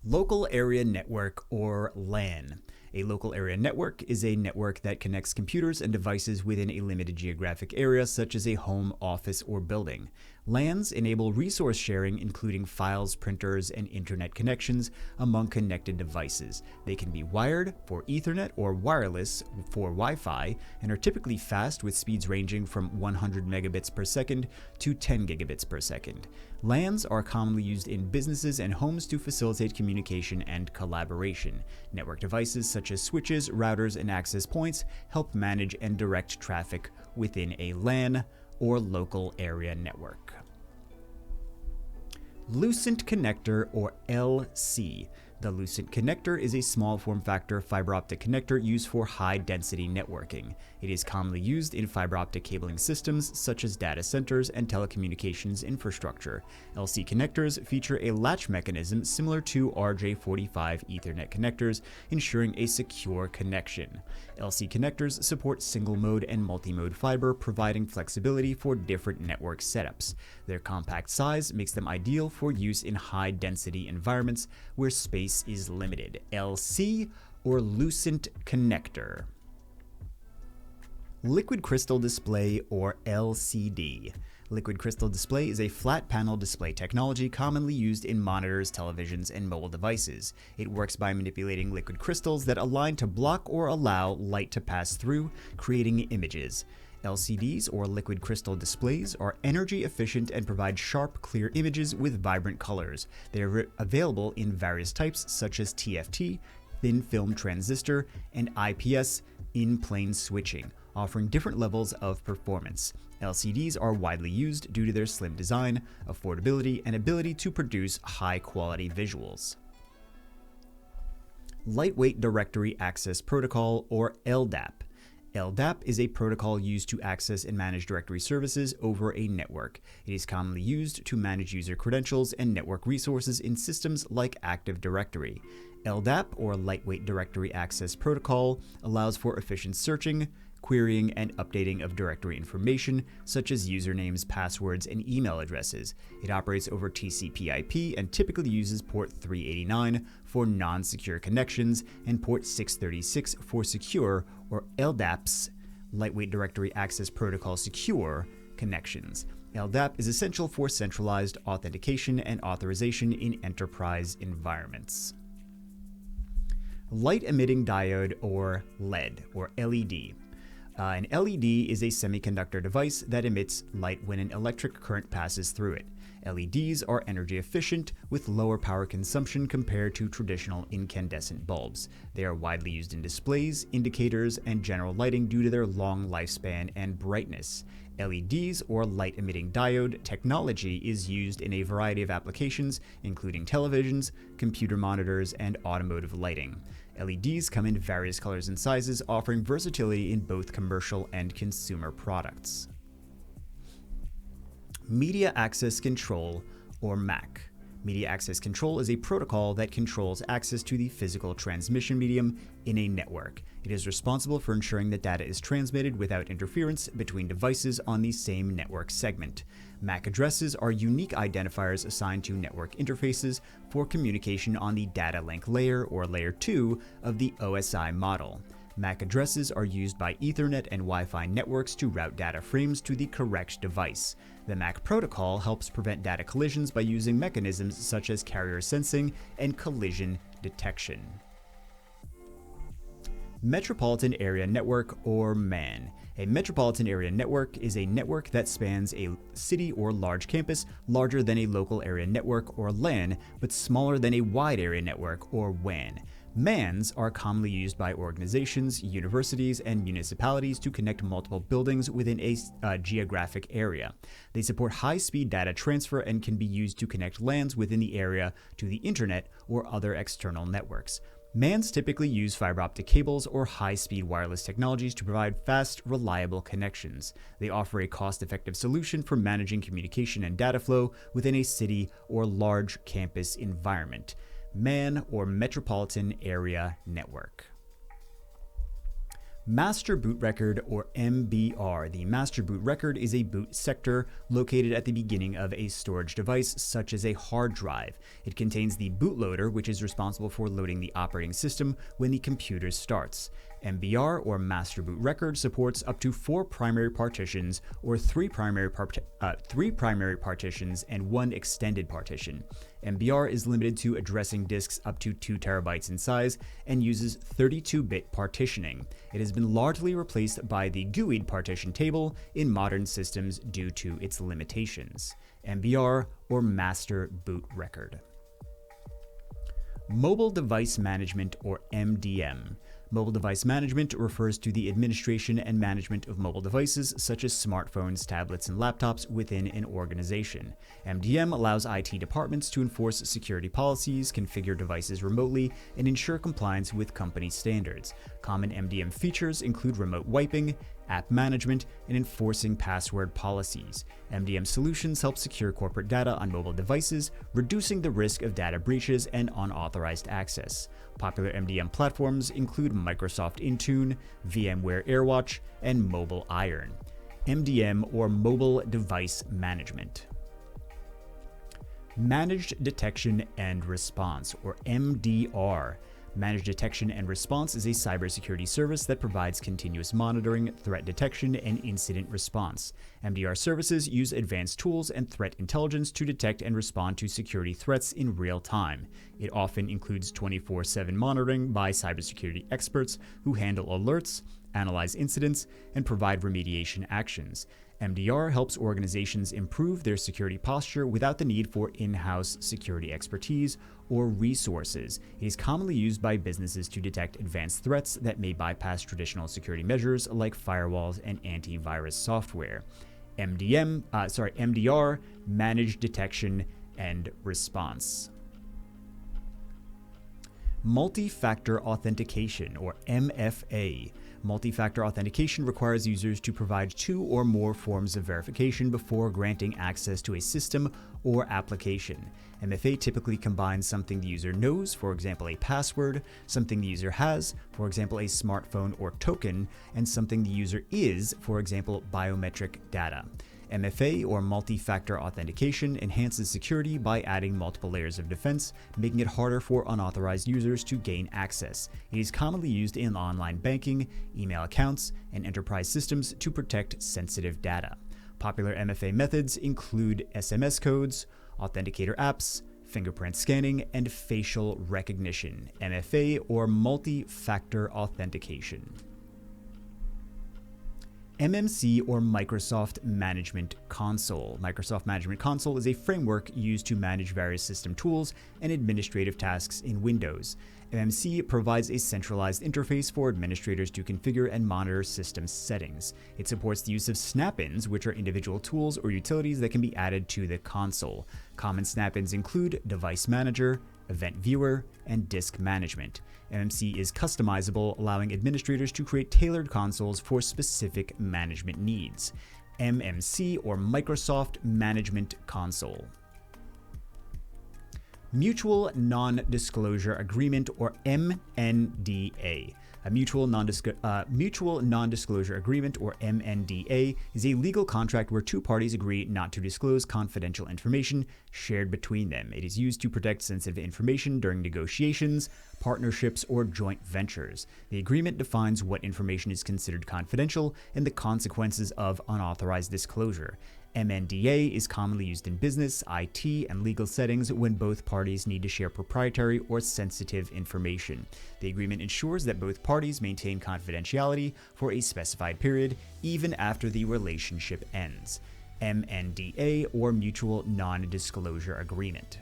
Local area network, or LAN. A local area network is a network that connects computers and devices within a limited geographic area, such as a home, office, or building. LANs enable resource sharing, including files, printers, and internet connections among connected devices. They can be wired for Ethernet or wireless for Wi-Fi, and are typically fast with speeds ranging from 100 megabits per second to 10 gigabits per second. LANs are commonly used in businesses and homes to facilitate communication and collaboration. Network devices such as switches, routers, and access points help manage and direct traffic within a LAN, or local area network. Lucent connector, or LC. The Lucent connector is a small form factor fiber optic connector used for high density networking. It is commonly used in fiber optic cabling systems such as data centers and telecommunications infrastructure. LC connectors feature a latch mechanism similar to RJ45 Ethernet connectors, ensuring a secure connection. LC connectors support single-mode and multi-mode fiber, providing flexibility for different network setups. Their compact size makes them ideal for use in high-density environments where space is limited. LC, or Lucent connector. Liquid crystal display, or LCD. Liquid crystal display is a flat panel display technology commonly used in monitors, televisions, and mobile devices. It works by manipulating liquid crystals that align to block or allow light to pass through, creating images. LCDs, or liquid crystal displays, are energy efficient and provide sharp, clear images with vibrant colors. They are available in various types such as TFT, thin film transistor, and IPS, in-plane switching, offering different levels of performance. LCDs are widely used due to their slim design, affordability, and ability to produce high-quality visuals. Lightweight Directory Access Protocol, or LDAP. LDAP is a protocol used to access and manage directory services over a network. It is commonly used to manage user credentials and network resources in systems like Active Directory. LDAP, or Lightweight Directory Access Protocol, allows for efficient searching, querying, and updating of directory information, such as usernames, passwords, and email addresses. It operates over TCP/IP and typically uses port 389 for non-secure connections and port 636 for secure, or LDAPs, Lightweight Directory Access Protocol Secure, connections. LDAP is essential for centralized authentication and authorization in enterprise environments. Light Emitting Diode, or LED, or LED. An LED is a semiconductor device that emits light when an electric current passes through it. LEDs are energy efficient with lower power consumption compared to traditional incandescent bulbs. They are widely used in displays, indicators, and general lighting due to their long lifespan and brightness. LEDs, or light-emitting diode technology, is used in a variety of applications, including televisions, computer monitors, and automotive lighting. LEDs come in various colors and sizes, offering versatility in both commercial and consumer products. Media Access Control, or MAC. Media access control is a protocol that controls access to the physical transmission medium in a network. It is responsible for ensuring that data is transmitted without interference between devices on the same network segment. MAC addresses are unique identifiers assigned to network interfaces for communication on the data link layer or layer 2 of the OSI model. MAC addresses are used by Ethernet and Wi-Fi networks to route data frames to the correct device. The MAC protocol helps prevent data collisions by using mechanisms such as carrier sensing and collision detection. Metropolitan Area Network, or MAN. A metropolitan area network is a network that spans a city or large campus larger than a local area network, or LAN, but smaller than a wide area network, or WAN. MANs are commonly used by organizations, universities, and municipalities to connect multiple buildings within a geographic area. They support high-speed data transfer and can be used to connect LANs within the area to the internet or other external networks. MANs typically use fiber optic cables or high-speed wireless technologies to provide fast, reliable connections. They offer a cost-effective solution for managing communication and data flow within a city or large campus environment. MAN, or Metropolitan Area Network. Master Boot Record, or MBR. The master boot record is a boot sector located at the beginning of a storage device, such as a hard drive. It contains the bootloader, which is responsible for loading the operating system when the computer starts. MBR, or Master Boot Record, supports up to 4 primary partitions, or 3 primary partitions and 1 extended partition. MBR is limited to addressing disks up to 2 terabytes in size and uses 32-bit partitioning. It has been largely replaced by the GUID partition table in modern systems due to its limitations. MBR, or Master Boot Record. Mobile Device Management, or MDM. Mobile device management refers to the administration and management of mobile devices such as smartphones, tablets, and laptops within an organization. MDM allows IT departments to enforce security policies, configure devices remotely, and ensure compliance with company standards. Common MDM features include remote wiping, app management, and enforcing password policies. MDM solutions help secure corporate data on mobile devices, reducing the risk of data breaches and unauthorized access. Popular MDM platforms include Microsoft Intune, VMware AirWatch, and Mobile Iron. MDM, or Mobile Device Management. Managed Detection and Response, or MDR. Managed Detection and Response is a cybersecurity service that provides continuous monitoring, threat detection, and incident response. MDR services use advanced tools and threat intelligence to detect and respond to security threats in real time. It often includes 24/7 monitoring by cybersecurity experts who handle alerts, analyze incidents, and provide remediation actions. MDR helps organizations improve their security posture without the need for in-house security expertise or resources. It is commonly used by businesses to detect advanced threats that may bypass traditional security measures like firewalls and antivirus software. MDR, Managed Detection and Response. Multi-factor authentication, or MFA. Multi-factor authentication requires users to provide 2 or more forms of verification before granting access to a system or application. MFA typically combines something the user knows, for example a password, something the user has, for example a smartphone or token, and something the user is, for example biometric data. MFA, or multi-factor authentication, enhances security by adding multiple layers of defense, making it harder for unauthorized users to gain access. It is commonly used in online banking, email accounts, and enterprise systems to protect sensitive data. Popular MFA methods include SMS codes, authenticator apps, fingerprint scanning, and facial recognition. MFA, or multi-factor authentication. MMC, or Microsoft Management Console. Microsoft Management Console is a framework used to manage various system tools and administrative tasks in Windows. MMC provides a centralized interface for administrators to configure and monitor system settings. It supports the use of snap-ins, which are individual tools or utilities that can be added to the console. Common snap-ins include Device Manager, Event Viewer, and Disk Management. MMC is customizable, allowing administrators to create tailored consoles for specific management needs. MMC, or Microsoft Management Console. Mutual Non-Disclosure Agreement, or MNDA. A mutual non-disclosure agreement, or MNDA, is a legal contract where two parties agree not to disclose confidential information shared between them. It is used to protect sensitive information during negotiations, partnerships, or joint ventures. The agreement defines what information is considered confidential and the consequences of unauthorized disclosure. MNDA is commonly used in business, IT, and legal settings when both parties need to share proprietary or sensitive information. The agreement ensures that both parties maintain confidentiality for a specified period, even after the relationship ends. MNDA, or Mutual Non-Disclosure Agreement.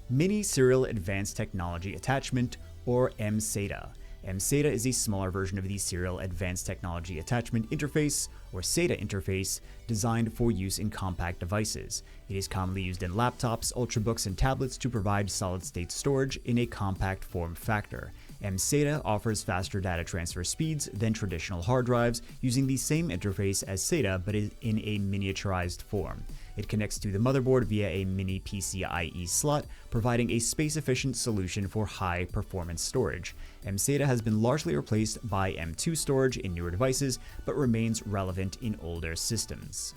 Mini Serial Advanced Technology Attachment, or MSATA. MSATA is a smaller version of the Serial Advanced Technology Attachment Interface, or SATA interface, designed for use in compact devices. It is commonly used in laptops, ultrabooks, and tablets to provide solid-state storage in a compact form factor. MSATA offers faster data transfer speeds than traditional hard drives, using the same interface as SATA but in a miniaturized form. It connects to the motherboard via a mini PCIe slot, providing a space-efficient solution for high-performance storage. MSATA has been largely replaced by M2 storage in newer devices, but remains relevant in older systems.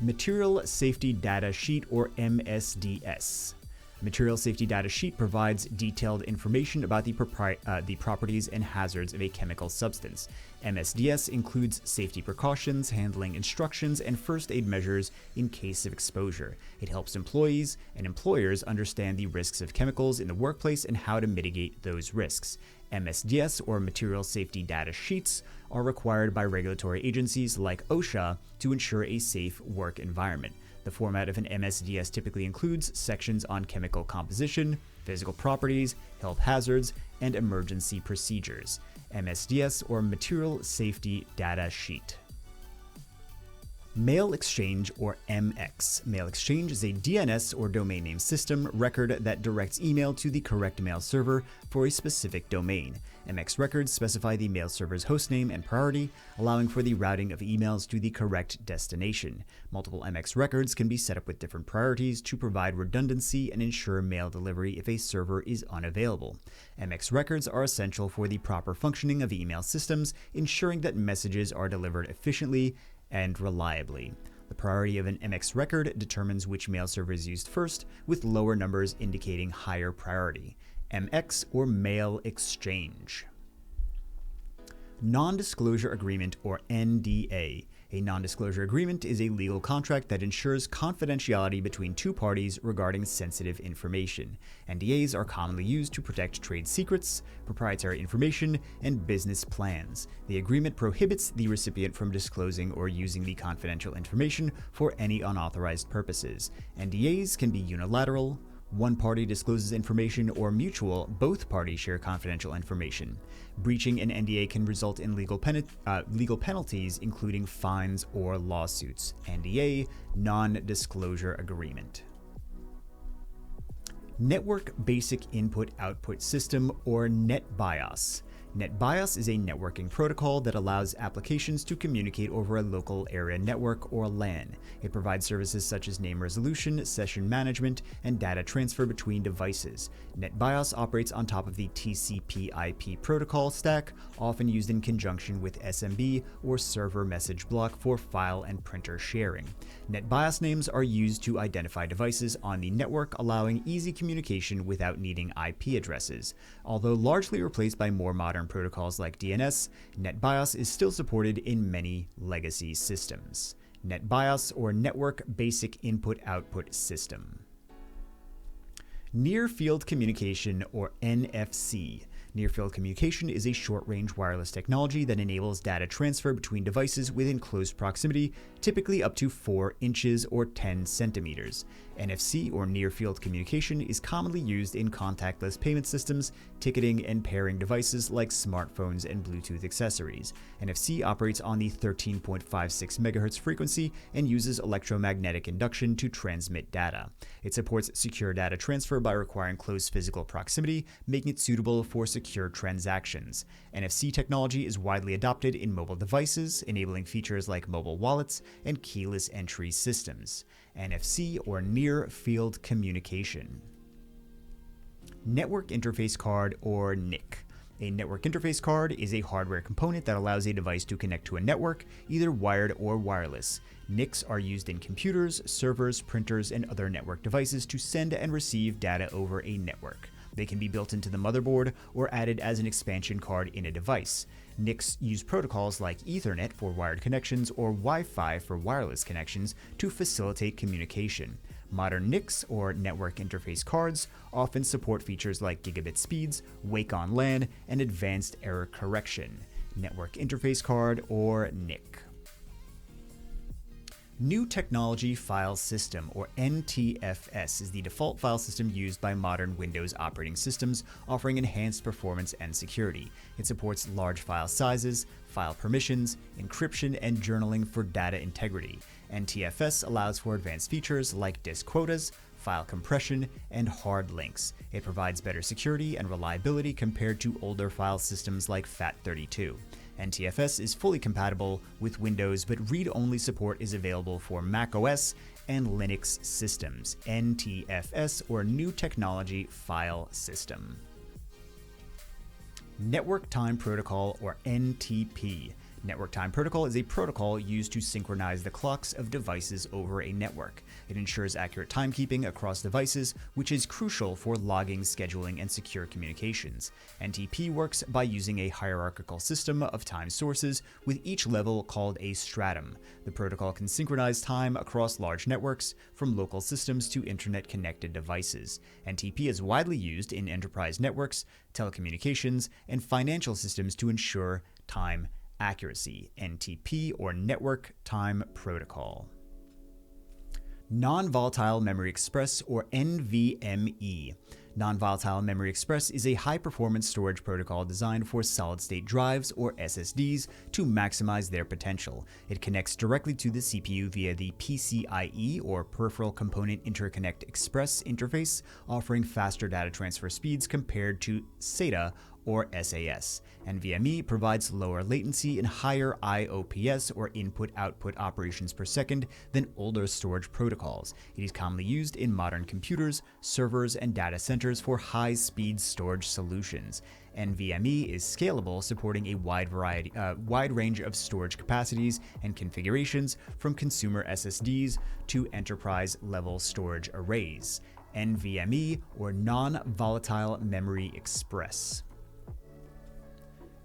Material Safety Data Sheet, or MSDS. Material Safety Data Sheet provides detailed information about the properties and hazards of a chemical substance. MSDS includes safety precautions, handling instructions, and first aid measures in case of exposure. It helps employees and employers understand the risks of chemicals in the workplace and how to mitigate those risks. MSDS, or Material Safety Data Sheets, are required by regulatory agencies like OSHA to ensure a safe work environment. The format of an MSDS typically includes sections on chemical composition, physical properties, health hazards, and emergency procedures. MSDS, or Material Safety Data Sheet. Mail Exchange, or MX. Mail Exchange is a DNS, or domain name system, record that directs email to the correct mail server for a specific domain. MX records specify the mail server's hostname and priority, allowing for the routing of emails to the correct destination. Multiple MX records can be set up with different priorities to provide redundancy and ensure mail delivery if a server is unavailable. MX records are essential for the proper functioning of email systems, ensuring that messages are delivered efficiently and reliably. The priority of an MX record determines which mail server is used first, with lower numbers indicating higher priority. MX, or Mail Exchange. Non-Disclosure Agreement, or NDA. A non-disclosure agreement is a legal contract that ensures confidentiality between two parties regarding sensitive information. NDAs are commonly used to protect trade secrets, proprietary information, and business plans. The agreement prohibits the recipient from disclosing or using the confidential information for any unauthorized purposes. NDAs can be unilateral, one party discloses information, or mutual, both parties share confidential information. Breaching an NDA can result in legal penalties, including fines or lawsuits. NDA, Non-Disclosure Agreement. Network Basic Input-Output System, or NetBIOS. NetBIOS is a networking protocol that allows applications to communicate over a local area network, or LAN. It provides services such as name resolution, session management, and data transfer between devices. NetBIOS operates on top of the TCP/IP protocol stack, often used in conjunction with SMB or server message block for file and printer sharing. NetBIOS names are used to identify devices on the network, allowing easy communication without needing IP addresses. Although largely replaced by more modern protocols like DNS, NetBIOS is still supported in many legacy systems. NetBIOS, or Network Basic Input-Output System. Near Field Communication, or NFC. Near-field communication is a short-range wireless technology that enables data transfer between devices within close proximity, typically up to 4 inches or 10 centimeters. NFC, or near-field communication, is commonly used in contactless payment systems, ticketing, and pairing devices like smartphones and Bluetooth accessories. NFC operates on the 13.56 MHz frequency and uses electromagnetic induction to transmit data. It supports secure data transfer by requiring close physical proximity, making it suitable for secure secure transactions. NFC technology is widely adopted in mobile devices, enabling features like mobile wallets and keyless entry systems. NFC, or Near Field Communication. Network Interface Card, or NIC. A network interface card is a hardware component that allows a device to connect to a network, either wired or wireless. NICs are used in computers, servers, printers, and other network devices to send and receive data over a network. They can be built into the motherboard or added as an expansion card in a device. NICs use protocols like Ethernet for wired connections or Wi-Fi for wireless connections to facilitate communication. Modern NICs, or network interface cards, often support features like gigabit speeds, wake on LAN, and advanced error correction. Network interface card, or NIC. New Technology File System, or NTFS, is the default file system used by modern Windows operating systems, offering enhanced performance and security. It supports large file sizes, file permissions, encryption, and journaling for data integrity. NTFS allows for advanced features like disk quotas, file compression, and hard links. It provides better security and reliability compared to older file systems like FAT32. NTFS is fully compatible with Windows, but read-only support is available for macOS and Linux systems. NTFS, or New Technology File System. Network Time Protocol, or NTP. Network Time Protocol is a protocol used to synchronize the clocks of devices over a network. It ensures accurate timekeeping across devices, which is crucial for logging, scheduling, and secure communications. NTP works by using a hierarchical system of time sources, with each level called a stratum. The protocol can synchronize time across large networks, from local systems to internet-connected devices. NTP is widely used in enterprise networks, telecommunications, and financial systems to ensure time accuracy. NTP, or Network Time Protocol. Non-Volatile Memory Express, or NVMe. Non-Volatile Memory Express is a high-performance storage protocol designed for solid-state drives, or SSDs, to maximize their potential. It connects directly to the CPU via the PCIe, or Peripheral Component Interconnect Express interface, offering faster data transfer speeds compared to SATA, or SAS. NVMe provides lower latency and higher IOPS, or input-output operations per second, than older storage protocols. It is commonly used in modern computers, servers, and data centers for high-speed storage solutions. NVMe is scalable, supporting a wide range of storage capacities and configurations, from consumer SSDs to enterprise-level storage arrays. NVMe, or Non-Volatile Memory Express.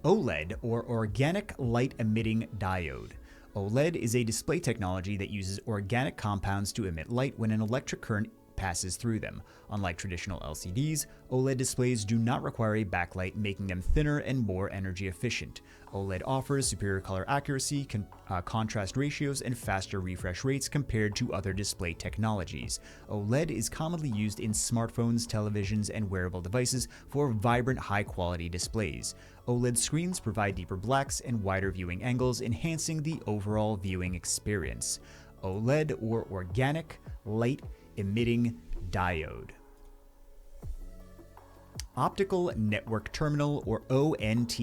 OLED, or Organic Light Emitting Diode. OLED is a display technology that uses organic compounds to emit light when an electric current passes through them. Unlike traditional LCDs, OLED displays do not require a backlight, making them thinner and more energy efficient. OLED offers superior color accuracy, contrast ratios, and faster refresh rates compared to other display technologies. OLED is commonly used in smartphones, televisions, and wearable devices for vibrant, high-quality displays. OLED screens provide deeper blacks and wider viewing angles, enhancing the overall viewing experience. OLED, or Organic Light Emitting Diode. Optical Network Terminal, or ONT.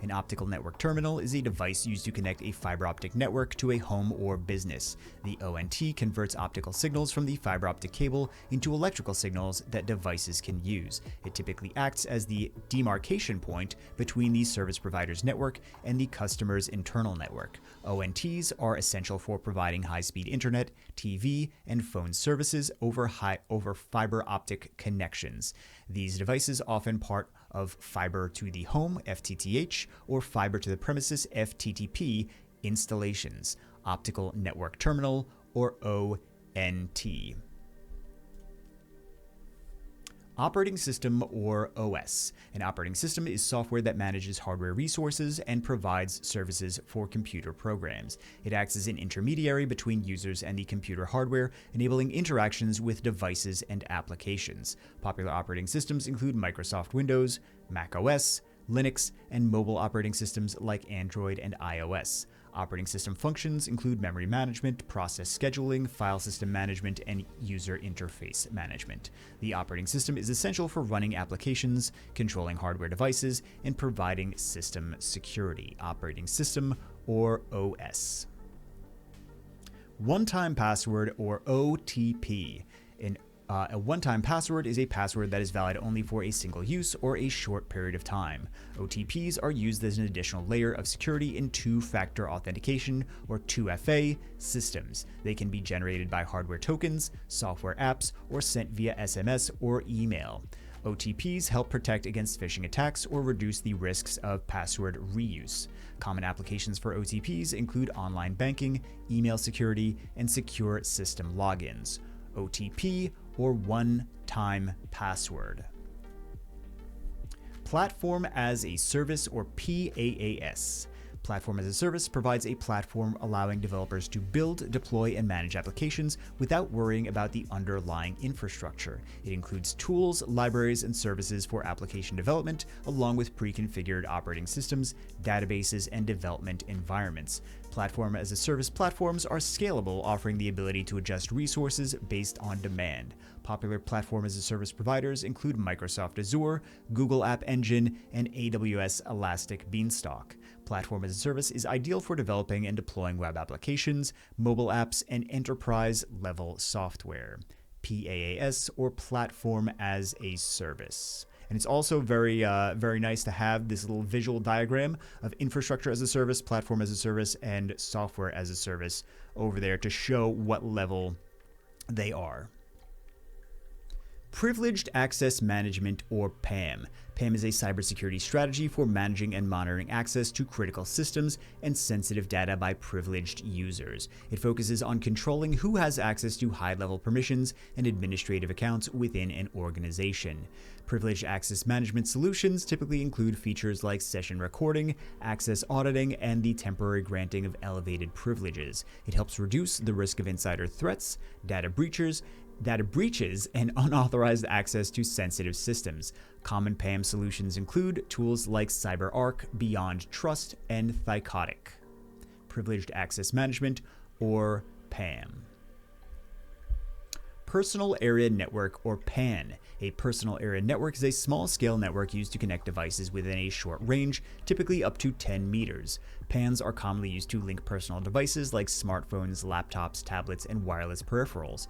An optical network terminal is a device used to connect a fiber optic network to a home or business. The ONT converts optical signals from the fiber optic cable into electrical signals that devices can use. It typically acts as the demarcation point between the service provider's network and the customer's internal network. ONTs are essential for providing high-speed internet, TV, and phone services over fiber optic connections. These devices often part of fiber to the home (FTTH) or fiber to the premises (FTTP) installations. Optical Network Terminal, or ONT. Operating System, or OS. An operating system is software that manages hardware resources and provides services for computer programs. It acts as an intermediary between users and the computer hardware, enabling interactions with devices and applications. Popular operating systems include Microsoft Windows, Mac OS, Linux, and mobile operating systems like Android and iOS. Operating system functions include memory management, process scheduling, file system management, and user interface management. The operating system is essential for running applications, controlling hardware devices, and providing system security. Operating system, or OS. One-time password, or OTP. A one-time password is a password that is valid only for a single use or a short period of time. OTPs are used as an additional layer of security in two-factor authentication, or 2FA, systems. They can be generated by hardware tokens, software apps, or sent via SMS or email. OTPs help protect against phishing attacks or reduce the risks of password reuse. Common applications for OTPs include online banking, email security, and secure system logins. OTP, or one-time password. Platform as a Service, or PaaS. Platform as a Service provides a platform allowing developers to build, deploy, and manage applications without worrying about the underlying infrastructure. It includes tools, libraries, and services for application development, along with pre-configured operating systems, databases, and development environments. Platform as a Service platforms are scalable, offering the ability to adjust resources based on demand. Popular Platform as a Service providers include Microsoft Azure, Google App Engine, and AWS Elastic Beanstalk. Platform as a Service is ideal for developing and deploying web applications, mobile apps, and enterprise-level software. PaaS, or Platform as a Service. And it's also very nice to have this little visual diagram of infrastructure as a service, platform as a service, and software as a service over there to show what level they are. Privileged Access Management, or PAM. PAM is a cybersecurity strategy for managing and monitoring access to critical systems and sensitive data by privileged users. It focuses on controlling who has access to high-level permissions and administrative accounts within an organization. Privileged access management solutions typically include features like session recording, access auditing, and the temporary granting of elevated privileges. It helps reduce the risk of insider threats, data breaches, and unauthorized access to sensitive systems. Common PAM solutions include tools like CyberArk, Beyond Trust, and Thycotic. Privileged Access Management, or PAM. Personal Area Network, or PAN. A personal area network is a small-scale network used to connect devices within a short range, typically up to 10 meters. PANs are commonly used to link personal devices like smartphones, laptops, tablets, and wireless peripherals.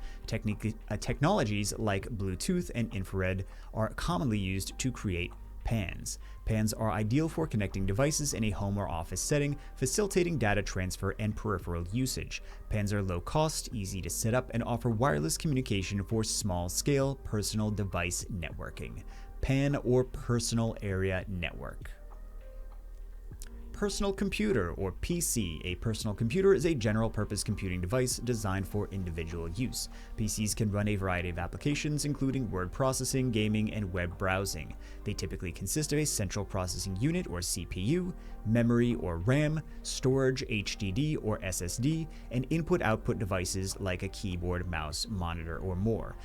Technologies like Bluetooth and infrared are commonly used to create PANs. PANs are ideal for connecting devices in a home or office setting, facilitating data transfer and peripheral usage. PANs are low cost, easy to set up, and offer wireless communication for small-scale personal device networking. PAN, or Personal Area Network. Personal computer, or PC. A personal computer is a general-purpose computing device designed for individual use. PCs can run a variety of applications, including word processing, gaming, and web browsing. They typically consist of a central processing unit, or CPU, memory or RAM, storage, HDD or SSD, and input-output devices like a keyboard, mouse, monitor, or more.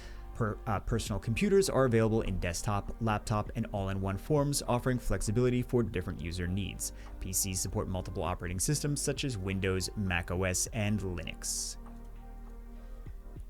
Personal computers are available in desktop, laptop, and all-in-one forms, offering flexibility for different user needs. PCs support multiple operating systems such as Windows, macOS, and Linux.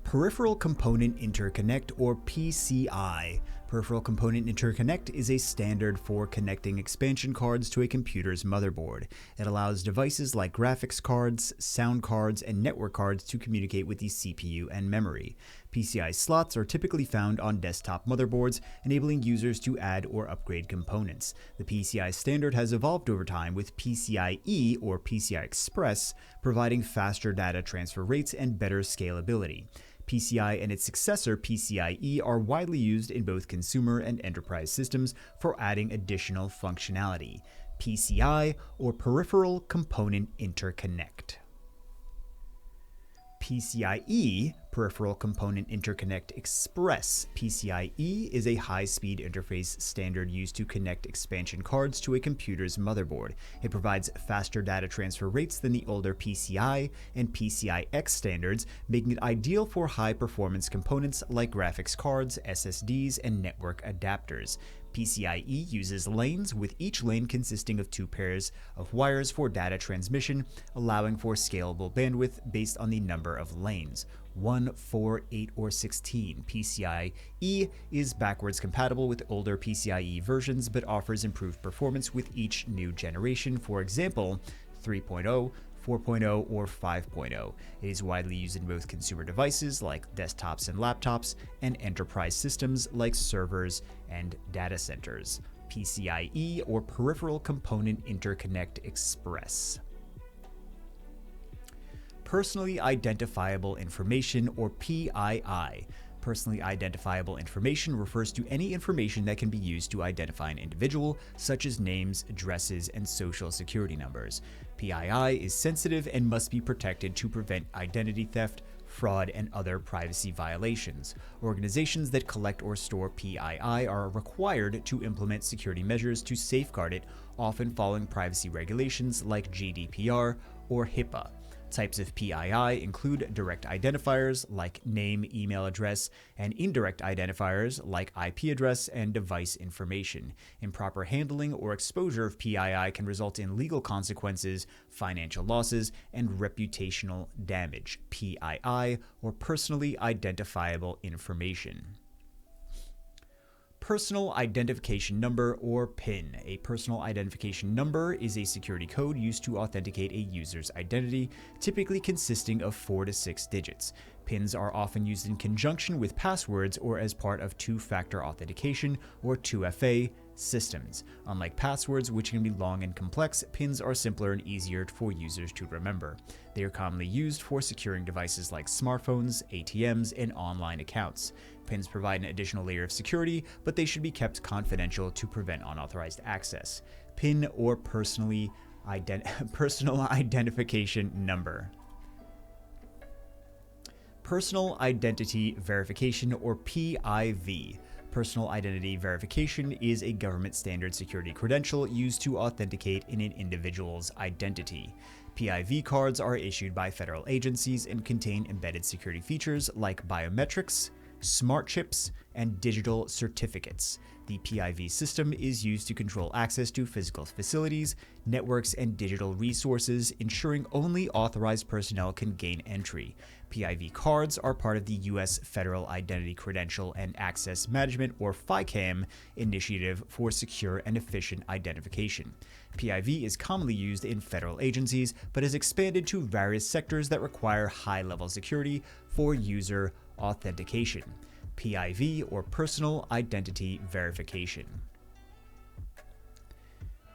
Peripheral Component Interconnect, or PCI. Peripheral Component Interconnect is a standard for connecting expansion cards to a computer's motherboard. It allows devices like graphics cards, sound cards, and network cards to communicate with the CPU and memory. PCI slots are typically found on desktop motherboards, enabling users to add or upgrade components. The PCI standard has evolved over time, with PCIe, or PCI Express, providing faster data transfer rates and better scalability. PCI and its successor PCIe are widely used in both consumer and enterprise systems for adding additional functionality. PCI, or Peripheral Component Interconnect. PCIe, Peripheral Component Interconnect Express. PCIe is a high-speed interface standard used to connect expansion cards to a computer's motherboard. It provides faster data transfer rates than the older PCI and PCIX standards, making it ideal for high-performance components like graphics cards, SSDs, and network adapters. PCIe uses lanes, with each lane consisting of 2 pairs of wires for data transmission, allowing for scalable bandwidth based on the number of lanes. 1, 4, 8, or 16. PCIe is backwards compatible with older PCIe versions but offers improved performance with each new generation, for example, 3.0, 4.0, or 5.0. It is widely used in both consumer devices like desktops and laptops and enterprise systems like servers and data centers. PCIe, or Peripheral Component Interconnect Express. Personally Identifiable Information, or PII. Personally identifiable information refers to any information that can be used to identify an individual, such as names, addresses, and social security numbers. PII is sensitive and must be protected to prevent identity theft, fraud, and other privacy violations. Organizations that collect or store PII are required to implement security measures to safeguard it, often following privacy regulations like GDPR or HIPAA. Types of PII include direct identifiers like name, email address, and indirect identifiers like IP address and device information. Improper handling or exposure of PII can result in legal consequences, financial losses, and reputational damage. PII, or Personally Identifiable Information. Personal Identification Number, or PIN. A personal identification number is a security code used to authenticate a user's identity, typically consisting of 4 to 6 digits. PINs are often used in conjunction with passwords or as part of two-factor authentication, or 2FA, systems. Unlike passwords, which can be long and complex, PINs are simpler and easier for users to remember. They are commonly used for securing devices like smartphones, ATMs, and online accounts. PINs provide an additional layer of security, but they should be kept confidential to prevent unauthorized access. PIN, or Personal Identification Number. Personal Identity Verification, or PIV. Personal Identity Verification is a government standard security credential used to authenticate an individual's identity. PIV cards are issued by federal agencies and contain embedded security features like biometrics, smart chips, and digital certificates. The PIV system is used to control access to physical facilities, networks, and digital resources, ensuring only authorized personnel can gain entry. PIV cards are part of the U.S. Federal Identity Credential and Access Management, or FICAM, initiative for secure and efficient identification. PIV is commonly used in federal agencies, but has expanded to various sectors that require high-level security for user authentication. PIV, or Personal Identity Verification.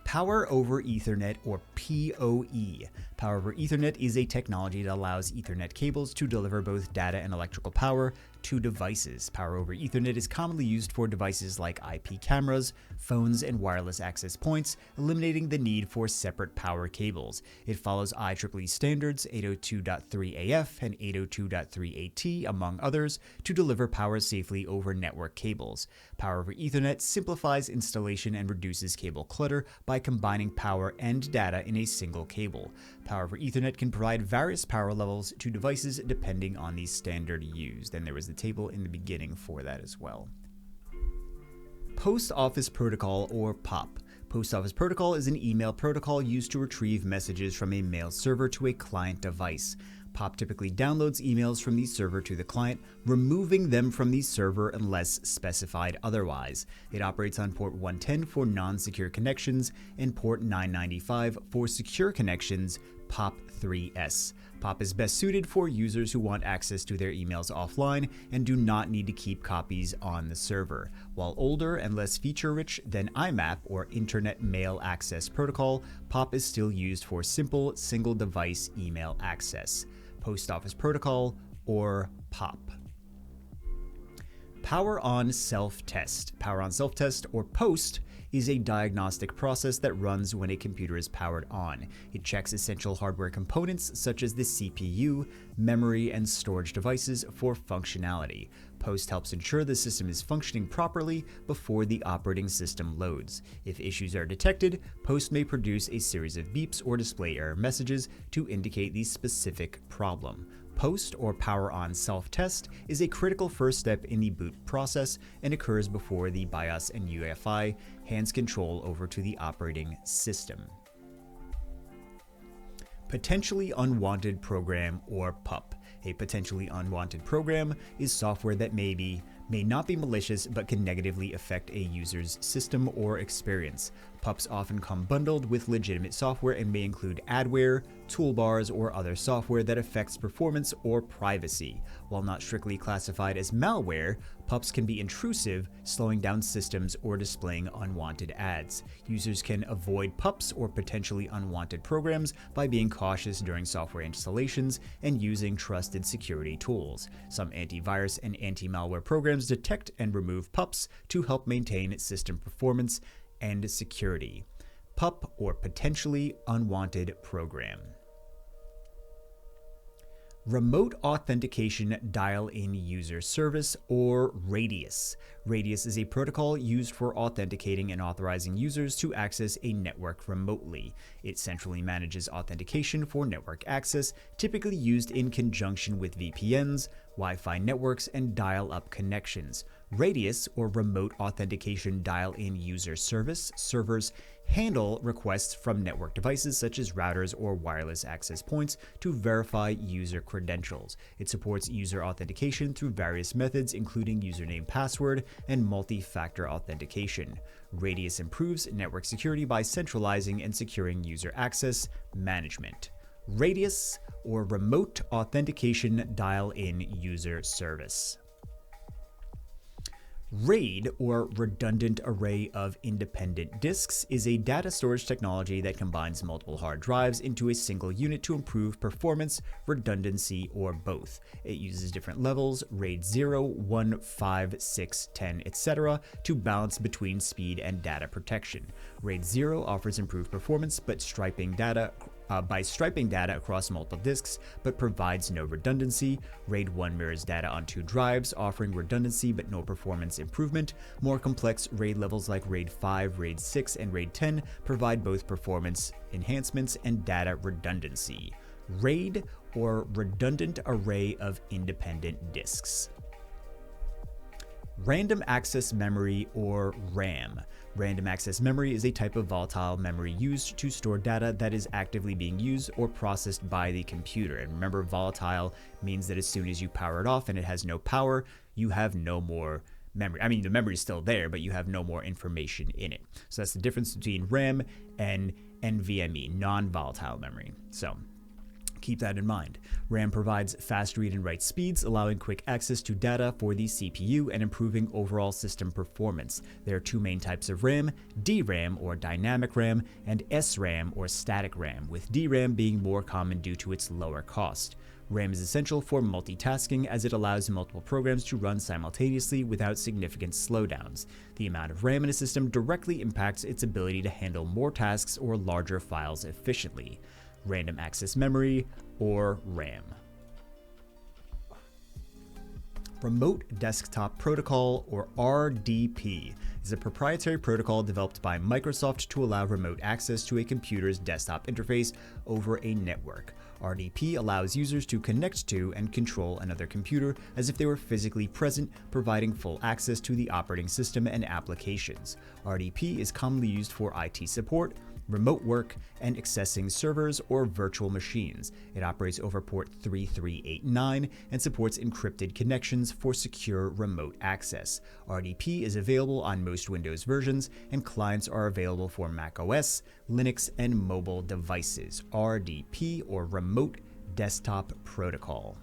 Power over Ethernet, or PoE. Power over Ethernet is a technology that allows Ethernet cables to deliver both data and electrical power to devices. Power over Ethernet is commonly used for devices like IP cameras, phones, and wireless access points, eliminating the need for separate power cables. It follows IEEE standards 802.3AF and 802.3AT, among others, to deliver power safely over network cables. Power over Ethernet simplifies installation and reduces cable clutter by combining power and data in a single cable. Power over Ethernet can provide various power levels to devices depending on the standard used, and there was the table in the beginning for that as well. Post Office Protocol, or POP. Post Office Protocol is an email protocol used to retrieve messages from a mail server to a client device. POP typically downloads emails from the server to the client, removing them from the server unless specified otherwise. It operates on port 110 for non-secure connections and port 995 for secure connections, POP3S. POP is best suited for users who want access to their emails offline and do not need to keep copies on the server. While older and less feature-rich than IMAP, or Internet Mail Access Protocol, POP is still used for simple single-device email access. Post Office Protocol, or POP. Power on Self-Test. Power on Self-Test, or POST, is a diagnostic process that runs when a computer is powered on. It checks essential hardware components such as the CPU, memory, and storage devices for functionality. POST helps ensure the system is functioning properly before the operating system loads. If issues are detected, POST may produce a series of beeps or display error messages to indicate the specific problem. Post or power on self-test is a critical first step in the boot process and occurs before the BIOS and UEFI hands control over to the operating system. Potentially unwanted program or PUP. A potentially unwanted program is software that may not be malicious but can negatively affect a user's system or experience. PUPs often come bundled with legitimate software and may include adware, toolbars, or other software that affects performance or privacy. While not strictly classified as malware, PUPs can be intrusive, slowing down systems or displaying unwanted ads. Users can avoid PUPs or potentially unwanted programs by being cautious during software installations and using trusted security tools. Some antivirus and anti-malware programs detect and remove PUPs to help maintain system performance and security. PUP or potentially unwanted program. Remote Authentication Dial-In User Service, or RADIUS. RADIUS is a protocol used for authenticating and authorizing users to access a network remotely. It centrally manages authentication for network access, typically used in conjunction with VPNs, Wi-Fi networks, and dial-up connections. RADIUS, or Remote Authentication Dial-In User Service, servers handle requests from network devices such as routers or wireless access points to verify user credentials. It supports user authentication through various methods, including username, password, and multi-factor authentication. RADIUS improves network security by centralizing and securing user access management. RADIUS, or Remote Authentication Dial-In User Service. RAID, or Redundant Array of Independent Disks, is a data storage technology that combines multiple hard drives into a single unit to improve performance, redundancy, or both. It uses different levels, RAID 0, 1, 5, 6, 10, etc., to balance between speed and data protection. RAID 0 offers improved performance by striping data across multiple disks, but provides no redundancy. RAID 1 mirrors data on 2 drives, offering redundancy but no performance improvement. More complex RAID levels like RAID 5, RAID 6, and RAID 10 provide both performance enhancements and data redundancy. RAID, or Redundant Array of Independent Disks. Random Access Memory, or RAM. Random access memory is a type of volatile memory used to store data that is actively being used or processed by the computer. And remember, volatile means that as soon as you power it off and it has no power, you have no more memory. I mean, the memory is still there, but you have no more information in it. So that's the difference between RAM and NVMe, non-volatile memory. So keep that in mind. RAM provides fast read and write speeds, allowing quick access to data for the CPU and improving overall system performance. There are 2 main types of RAM, DRAM, or dynamic RAM, and SRAM, or static RAM, with DRAM being more common due to its lower cost. RAM is essential for multitasking as it allows multiple programs to run simultaneously without significant slowdowns. The amount of RAM in a system directly impacts its ability to handle more tasks or larger files efficiently. Random Access Memory, or RAM. Remote Desktop Protocol, or RDP, is a proprietary protocol developed by Microsoft to allow remote access to a computer's desktop interface over a network. RDP allows users to connect to and control another computer as if they were physically present, providing full access to the operating system and applications. RDP is commonly used for IT support, remote work, and accessing servers or virtual machines. It operates over port 3389 and supports encrypted connections for secure remote access. RDP is available on most Windows versions, and clients are available for macOS, Linux, and mobile devices. RDP, or Remote Desktop Protocol.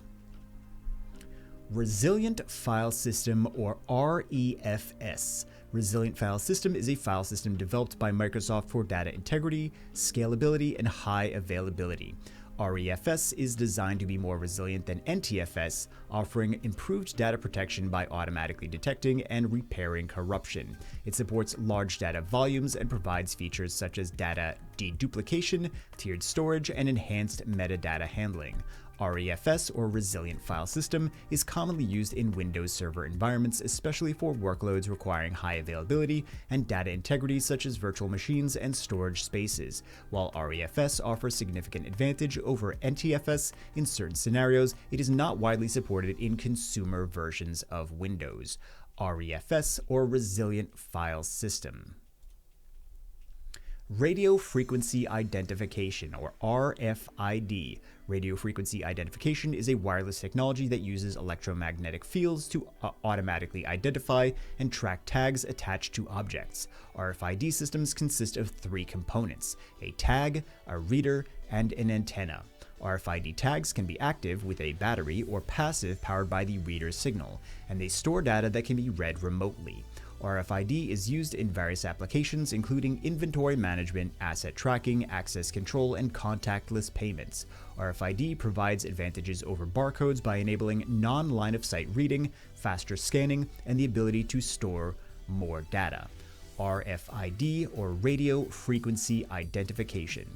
Resilient File System, or REFS. Resilient File System is a file system developed by Microsoft for data integrity, scalability, and high availability. REFS is designed to be more resilient than NTFS, offering improved data protection by automatically detecting and repairing corruption. It supports large data volumes and provides features such as data deduplication, tiered storage, and enhanced metadata handling. REFS, or Resilient File System, is commonly used in Windows Server environments, especially for workloads requiring high availability and data integrity such as virtual machines and storage spaces. While REFS offers significant advantage over NTFS in certain scenarios, it is not widely supported in consumer versions of Windows. REFS, or Resilient File System. Radio Frequency Identification, or RFID. Radio frequency identification is a wireless technology that uses electromagnetic fields to automatically identify and track tags attached to objects. RFID systems consist of three components: a tag, a reader, and an antenna. RFID tags can be active with a battery or passive powered by the reader's signal, and they store data that can be read remotely. RFID is used in various applications including inventory management, asset tracking, access control, and contactless payments. RFID provides advantages over barcodes by enabling non-line-of-sight reading, faster scanning, and the ability to store more data. RFID, or Radio Frequency Identification.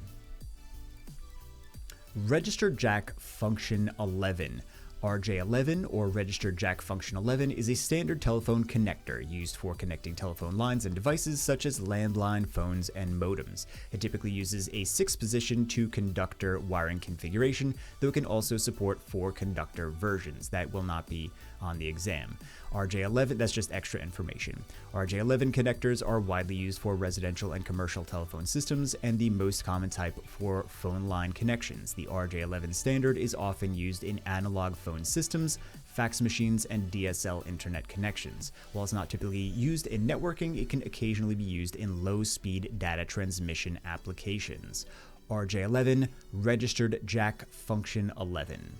Register Jack Function 11. RJ11, or Registered Jack Function 11, is a standard telephone connector used for connecting telephone lines and devices such as landline phones and modems. It typically uses a 6-position 2-conductor wiring configuration, though it can also support 4-conductor versions that will not be on the exam. RJ11, that's just extra information. RJ11 connectors are widely used for residential and commercial telephone systems and the most common type for phone line connections. The RJ11 standard is often used in analog phone systems, fax machines, and DSL internet connections. While it's not typically used in networking, it can occasionally be used in low-speed data transmission applications. RJ11, Registered Jack Function 11.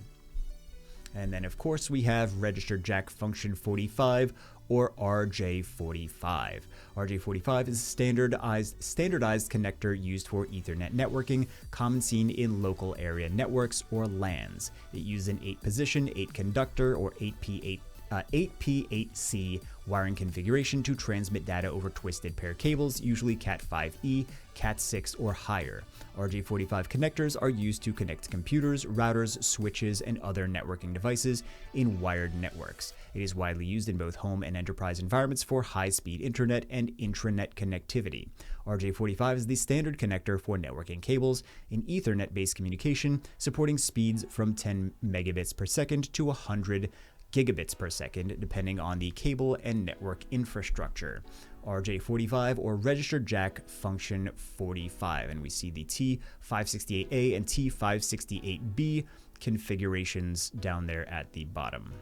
And then, of course, we have Registered Jack Function 45, or RJ45. RJ45 is a standardized connector used for Ethernet networking, common seen in local area networks or LANs. It uses an 8-position, 8-conductor, or 8P8C wiring configuration to transmit data over twisted pair cables, usually Cat5e, Cat6, or higher. RJ45 connectors are used to connect computers, routers, switches, and other networking devices in wired networks. It is widely used in both home and enterprise environments for high-speed internet and intranet connectivity. RJ45 is the standard connector for networking cables in Ethernet-based communication, supporting speeds from 10 megabits per second to 100 gigabits per second, depending on the cable and network infrastructure. RJ45, or Registered Jack Function 45, and we see the T568A and T568B configurations down there at the bottom.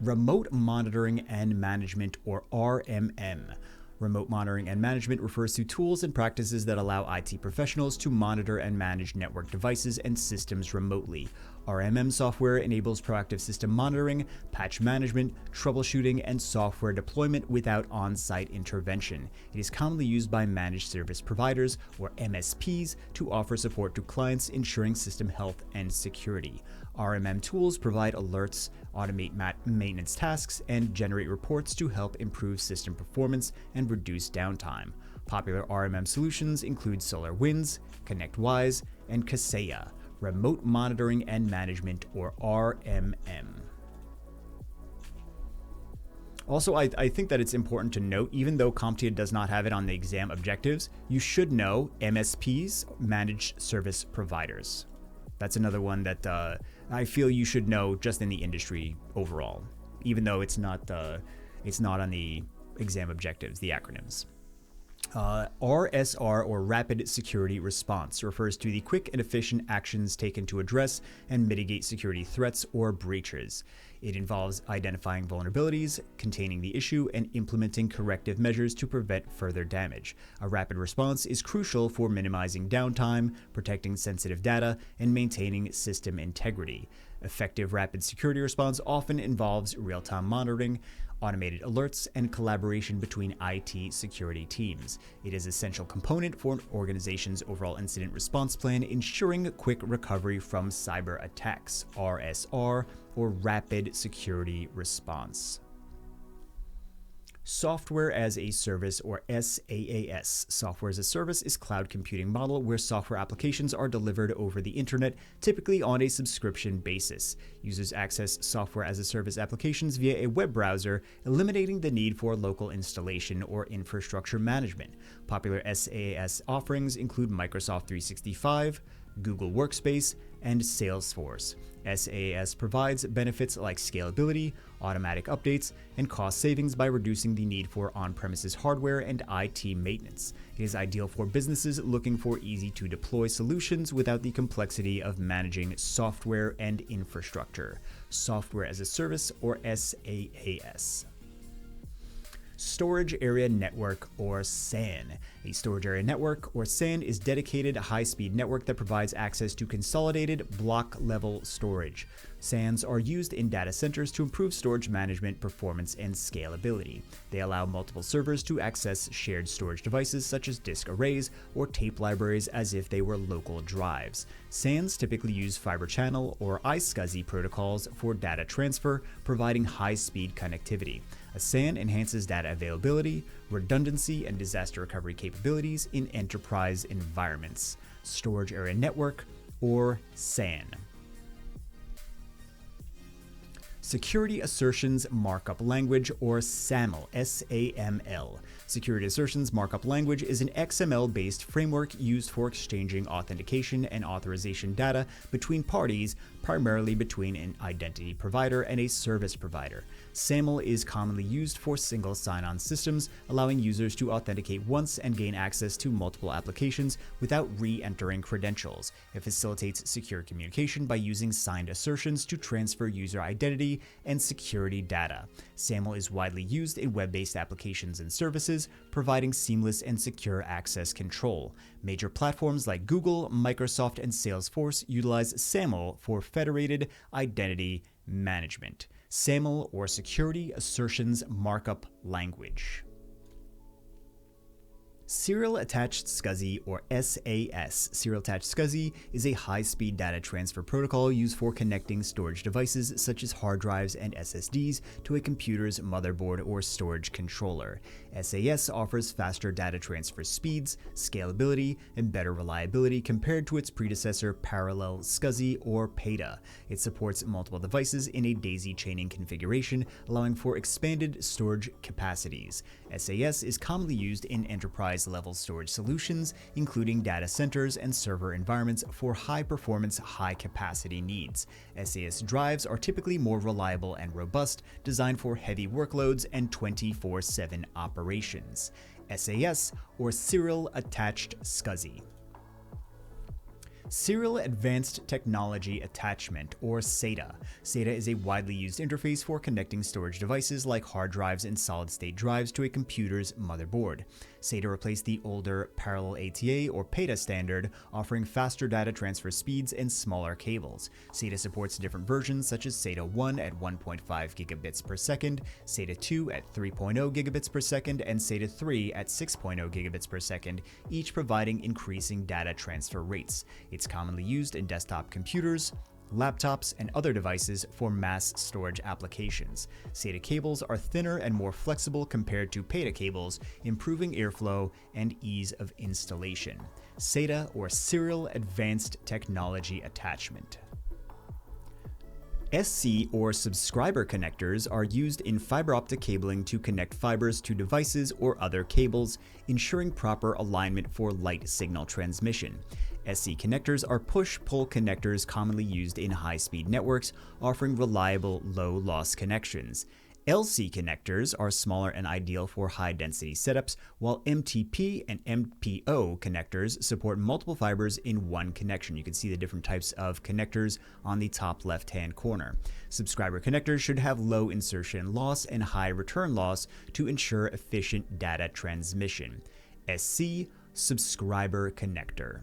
Remote Monitoring and Management, or RMM. Remote monitoring and management refers to tools and practices that allow IT professionals to monitor and manage network devices and systems remotely. RMM software enables proactive system monitoring, patch management, troubleshooting, and software deployment without on-site intervention. It is commonly used by managed service providers, or MSPs, to offer support to clients, ensuring system health and security. RMM tools provide alerts, automate maintenance tasks, and generate reports to help improve system performance and reduce downtime. Popular RMM solutions include SolarWinds, ConnectWise, and CompTIA. Remote Monitoring and Management, or RMM. Also, I think that it's important to note, even though CompTIA does not have it on the exam objectives, you should know MSPs, Managed Service Providers. That's another one that I feel you should know just in the industry overall, even though it's not on the exam objectives, the acronyms. RSR, or Rapid Security Response, refers to the quick and efficient actions taken to address and mitigate security threats or breaches. It involves identifying vulnerabilities, containing the issue, and implementing corrective measures to prevent further damage. A rapid response is crucial for minimizing downtime, protecting sensitive data, and maintaining system integrity. Effective rapid security response often involves real-time monitoring, automated alerts, and collaboration between IT security teams. It is an essential component for an organization's overall incident response plan, ensuring quick recovery from cyber attacks. RSR, or Rapid Security Response. Software as a Service, or SaaS. Software as a Service is a cloud computing model where software applications are delivered over the internet, typically on a subscription basis. Users access software as a service applications via a web browser, eliminating the need for local installation or infrastructure management. Popular SaaS offerings include Microsoft 365, Google Workspace, and Salesforce. SaaS provides benefits like scalability, automatic updates, and cost savings by reducing the need for on-premises hardware and IT maintenance. It is ideal for businesses looking for easy-to-deploy solutions without the complexity of managing software and infrastructure. Software as a Service, or SaaS. Storage Area Network, or SAN. A storage area network, or SAN, is a dedicated high-speed network that provides access to consolidated block-level storage. SANs are used in data centers to improve storage management, performance, and scalability. They allow multiple servers to access shared storage devices such as disk arrays or tape libraries as if they were local drives. SANs typically use fiber channel or iSCSI protocols for data transfer, providing high-speed connectivity. A SAN enhances data availability, redundancy, and disaster recovery capabilities in enterprise environments. Storage Area Network, or SAN. Security Assertions Markup Language, or SAML, S-A-M-L. Security Assertions Markup Language is an XML-based framework used for exchanging authentication and authorization data between parties, primarily between an identity provider and a service provider. SAML is commonly used for single sign-on systems, allowing users to authenticate once and gain access to multiple applications without re-entering credentials. It facilitates secure communication by using signed assertions to transfer user identity and security data. SAML is widely used in web-based applications and services, providing seamless and secure access control. Major platforms like Google, Microsoft, and Salesforce utilize SAML for federated identity management. SAML, or Security Assertions Markup Language. Serial Attached SCSI, or SAS. Serial Attached SCSI is a high-speed data transfer protocol used for connecting storage devices such as hard drives and SSDs to a computer's motherboard or storage controller. SAS offers faster data transfer speeds, scalability, and better reliability compared to its predecessor Parallel SCSI, or PATA. It supports multiple devices in a daisy chaining configuration, allowing for expanded storage capacities. SAS is commonly used in enterprise-level storage solutions, including data centers and server environments for high-performance, high-capacity needs. SAS drives are typically more reliable and robust, designed for heavy workloads and 24/7 operations. SAS, or Serial Attached SCSI. Serial Advanced Technology Attachment, or SATA. SATA is a widely used interface for connecting storage devices like hard drives and solid-state drives to a computer's motherboard. SATA replaced the older Parallel ATA or PATA standard, offering faster data transfer speeds and smaller cables. SATA supports different versions such as SATA 1 at 1.5 gigabits per second, SATA 2 at 3.0 gigabits per second, and SATA 3 at 6.0 gigabits per second, each providing increasing data transfer rates. It's commonly used in desktop computers, laptops, and other devices for mass storage applications. SATA cables are thinner and more flexible compared to PATA cables, improving airflow and ease of installation. SATA, or Serial Advanced Technology Attachment. SC, or subscriber connectors, are used in fiber optic cabling to connect fibers to devices or other cables, ensuring proper alignment for light signal transmission. SC connectors are push-pull connectors commonly used in high-speed networks, offering reliable, low-loss connections. LC connectors are smaller and ideal for high-density setups, while MTP and MPO connectors support multiple fibers in one connection. You can see the different types of connectors on the top left-hand corner. Subscriber connectors should have low insertion loss and high return loss to ensure efficient data transmission. SC, subscriber connector.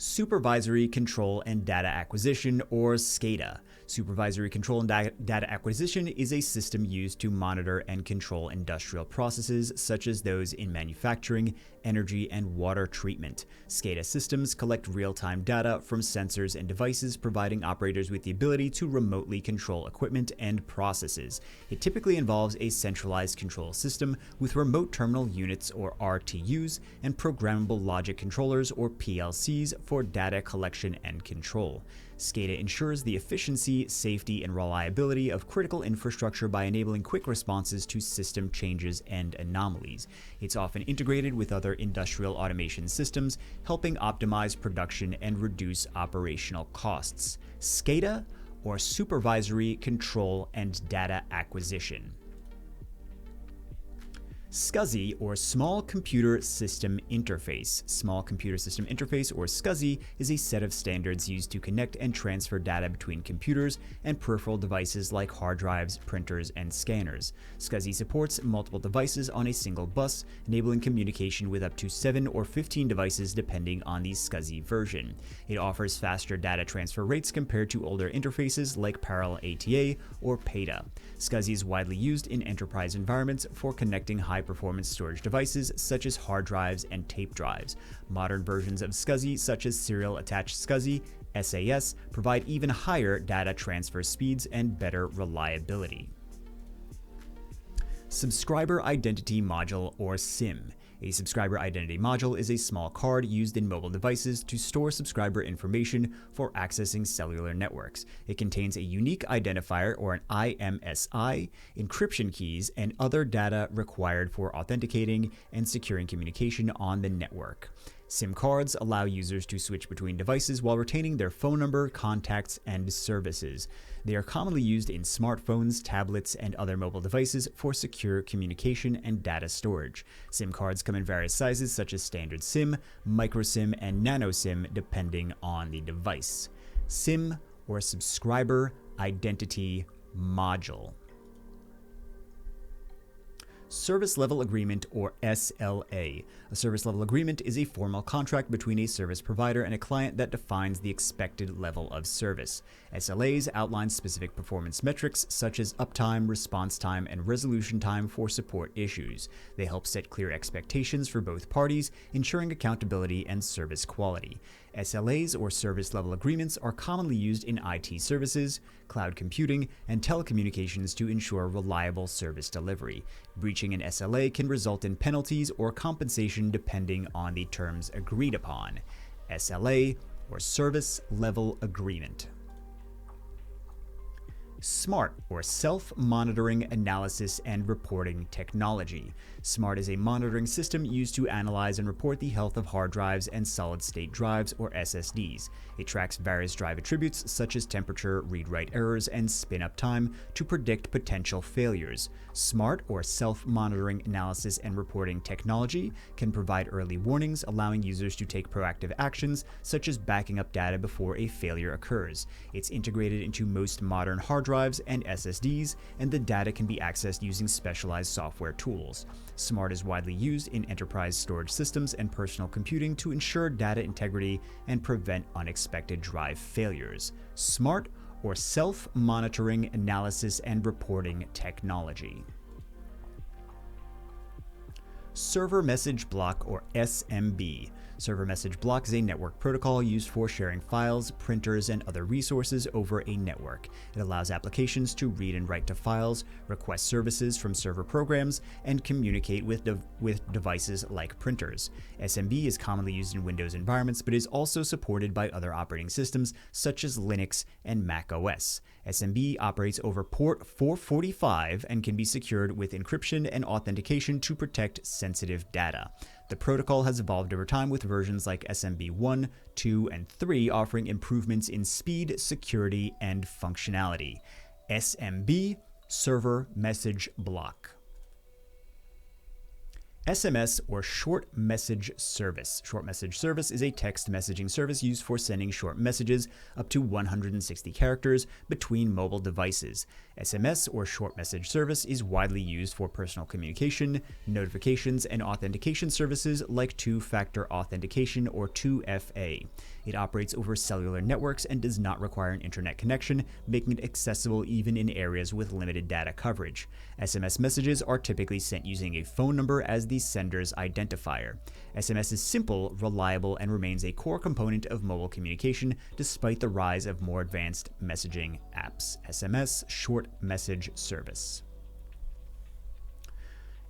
Supervisory Control and Data Acquisition, or SCADA. Supervisory Control and Data Acquisition is a system used to monitor and control industrial processes such as those in manufacturing, energy, and water treatment. SCADA systems collect real-time data from sensors and devices, providing operators with the ability to remotely control equipment and processes. It typically involves a centralized control system with remote terminal units, or RTUs, and programmable logic controllers, or PLCs, for data collection and control. SCADA ensures the efficiency, safety, and reliability of critical infrastructure by enabling quick responses to system changes and anomalies. It's often integrated with other industrial automation systems, helping optimize production and reduce operational costs. SCADA, or Supervisory Control and Data Acquisition. SCSI, or Small Computer System Interface. Small Computer System Interface, or SCSI, is a set of standards used to connect and transfer data between computers and peripheral devices like hard drives, printers, and scanners. SCSI supports multiple devices on a single bus, enabling communication with up to 7 or 15 devices depending on the SCSI version. It offers faster data transfer rates compared to older interfaces like Parallel ATA or PATA. SCSI is widely used in enterprise environments for connecting high-performance storage devices such as hard drives and tape drives. Modern versions of SCSI, such as Serial Attached SCSI, SAS, provide even higher data transfer speeds and better reliability. Subscriber Identity Module, or SIM. A subscriber identity module is a small card used in mobile devices to store subscriber information for accessing cellular networks. It contains a unique identifier, or an IMSI, encryption keys, and other data required for authenticating and securing communication on the network. SIM cards allow users to switch between devices while retaining their phone number, contacts, and services. They are commonly used in smartphones, tablets, and other mobile devices for secure communication and data storage. SIM cards come in various sizes such as standard SIM, micro SIM, and nano SIM depending on the device. SIM, or Subscriber Identity Module. Service Level Agreement, or SLA. A service level agreement is a formal contract between a service provider and a client that defines the expected level of service. SLAs outline specific performance metrics such as uptime, response time, and resolution time for support issues. They help set clear expectations for both parties, ensuring accountability and service quality. SLAs, or service level agreements, are commonly used in IT services, cloud computing, and telecommunications to ensure reliable service delivery. Breaching an SLA can result in penalties or compensation depending on the terms agreed upon. SLA, or Service Level Agreement. SMART, or Self-Monitoring Analysis and Reporting Technology. SMART is a monitoring system used to analyze and report the health of hard drives and solid-state drives, or SSDs. It tracks various drive attributes such as temperature, read-write errors, and spin-up time to predict potential failures. SMART, or Self-Monitoring Analysis and Reporting Technology, can provide early warnings, allowing users to take proactive actions such as backing up data before a failure occurs. It's integrated into most modern hard drives and SSDs, and the data can be accessed using specialized software tools. SMART is widely used in enterprise storage systems and personal computing to ensure data integrity and prevent unexpected drive failures. SMART, or Self-Monitoring Analysis and Reporting Technology. Server Message Block, or SMB. Server Message Block is a network protocol used for sharing files, printers, and other resources over a network. It allows applications to read and write to files, request services from server programs, and communicate with devices like printers. SMB is commonly used in Windows environments, but is also supported by other operating systems such as Linux and Mac OS. SMB operates over port 445 and can be secured with encryption and authentication to protect sensitive data. The protocol has evolved over time with versions like SMB 1, 2, and 3 offering improvements in speed, security, and functionality. SMB, Server Message Block. SMS, or Short Message Service. Short Message Service is a text messaging service used for sending short messages up to 160 characters between mobile devices. SMS, or Short Message Service, is widely used for personal communication, notifications, and authentication services like two-factor authentication, or 2FA. It operates over cellular networks and does not require an internet connection, making it accessible even in areas with limited data coverage. SMS messages are typically sent using a phone number as the sender's identifier. SMS is simple, reliable, and remains a core component of mobile communication despite the rise of more advanced messaging apps. SMS, Short Message Service.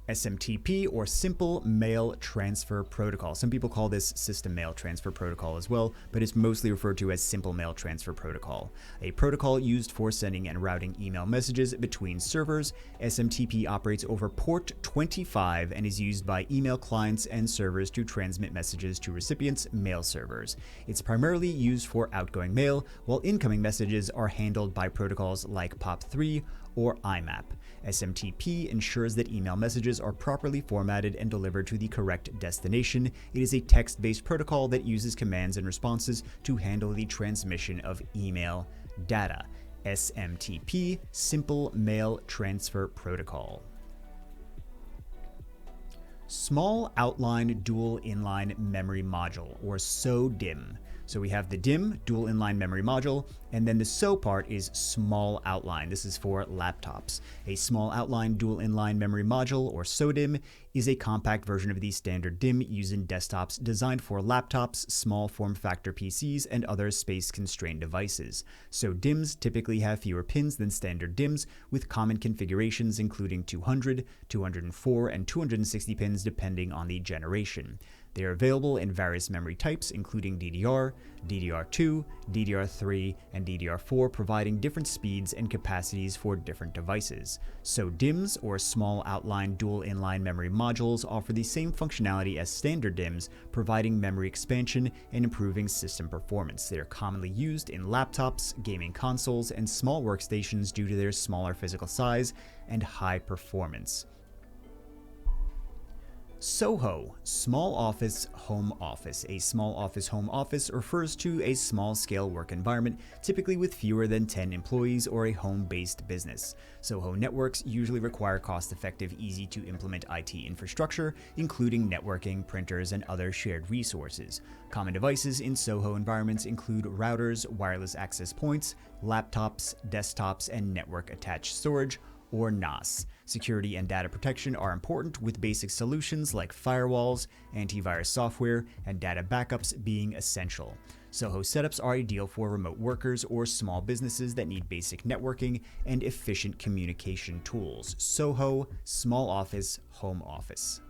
SMTP, or Simple Mail Transfer Protocol. Some people call this System Mail Transfer Protocol as well, but it's mostly referred to as Simple Mail Transfer Protocol. A protocol used for sending and routing email messages between servers. SMTP operates over port 25 and is used by email clients and servers to transmit messages to recipients' mail servers. It's primarily used for outgoing mail, while incoming messages are handled by protocols like POP3 or IMAP. SMTP ensures that email messages are properly formatted and delivered to the correct destination. It is a text-based protocol that uses commands and responses to handle the transmission of email data. SMTP, Simple Mail Transfer Protocol. Small Outline Dual Inline Memory Module, or SO-DIMM. So we have the DIMM, Dual Inline Memory Module, and then the SO part is Small Outline. This is for laptops. A Small Outline Dual Inline Memory Module, or SO-DIMM, is a compact version of the standard DIMM used in desktops designed for laptops, small form factor PCs, and other space-constrained devices. So DIMMs typically have fewer pins than standard DIMMs, with common configurations including 200, 204, and 260 pins depending on the generation. They are available in various memory types, including DDR, DDR2, DDR3, and DDR4, providing different speeds and capacities for different devices. So DIMMs, or Small Outline Dual Inline Memory Modules, offer the same functionality as standard DIMMs, providing memory expansion and improving system performance. They are commonly used in laptops, gaming consoles, and small workstations due to their smaller physical size and high performance. SOHO, Small Office Home Office. A small office home office refers to a small-scale work environment, typically with fewer than 10 employees or a home-based business. SOHO networks usually require cost-effective, easy-to-implement IT infrastructure, including networking, printers, and other shared resources. Common devices in SOHO environments include routers, wireless access points, laptops, desktops, and network-attached storage, or NAS. Security and data protection are important, with basic solutions like firewalls, antivirus software, and data backups being essential. SOHO setups are ideal for remote workers or small businesses that need basic networking and efficient communication tools. SOHO, Small Office, Home Office.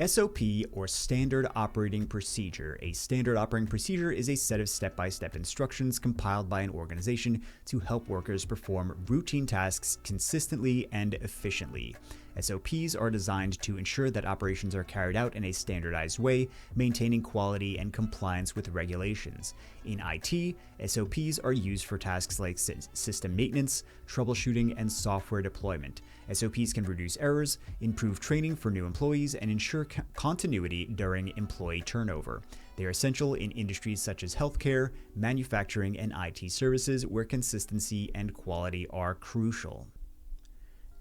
SOP, or Standard Operating Procedure. A standard operating procedure is a set of step-by-step instructions compiled by an organization to help workers perform routine tasks consistently and efficiently. SOPs are designed to ensure that operations are carried out in a standardized way, maintaining quality and compliance with regulations. In IT, SOPs are used for tasks like system maintenance, troubleshooting, and software deployment. SOPs can reduce errors, improve training for new employees, and ensure continuity during employee turnover. They are essential in industries such as healthcare, manufacturing, and IT services, where consistency and quality are crucial.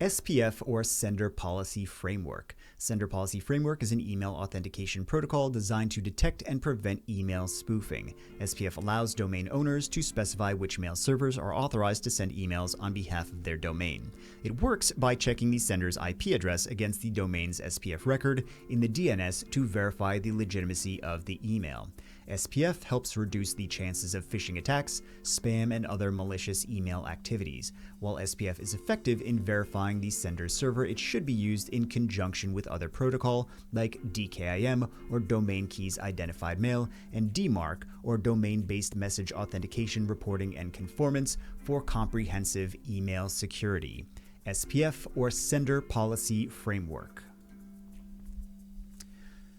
SPF, or Sender Policy Framework. Sender Policy Framework is an email authentication protocol designed to detect and prevent email spoofing. SPF allows domain owners to specify which mail servers are authorized to send emails on behalf of their domain. It works by checking the sender's IP address against the domain's SPF record in the DNS to verify the legitimacy of the email. SPF helps reduce the chances of phishing attacks, spam, and other malicious email activities. While SPF is effective in verifying the sender's server, it should be used in conjunction with other protocol like DKIM, or Domain Keys Identified Mail, and DMARC, or Domain-Based Message Authentication Reporting and Conformance, for comprehensive email security. SPF, or Sender Policy Framework.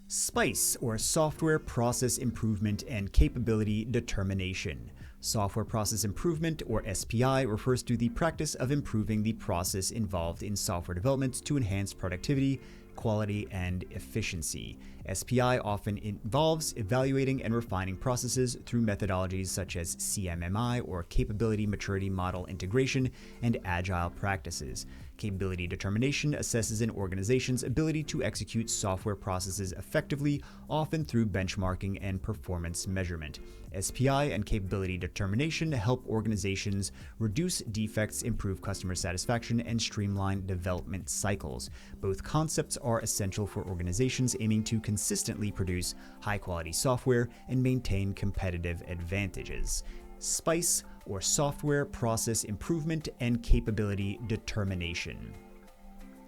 SPICE, or Software Process Improvement and Capability Determination. Software Process Improvement, or SPI, refers to the practice of improving the process involved in software development to enhance productivity, quality, and efficiency. SPI often involves evaluating and refining processes through methodologies such as CMMI, or Capability Maturity Model Integration, and Agile practices. Capability determination assesses an organization's ability to execute software processes effectively, often through benchmarking and performance measurement. SPI and capability determination help organizations reduce defects, improve customer satisfaction, and streamline development cycles. Both concepts are essential for organizations aiming to consistently produce high-quality software and maintain competitive advantages. SPICE, or Software Process Improvement and Capability Determination.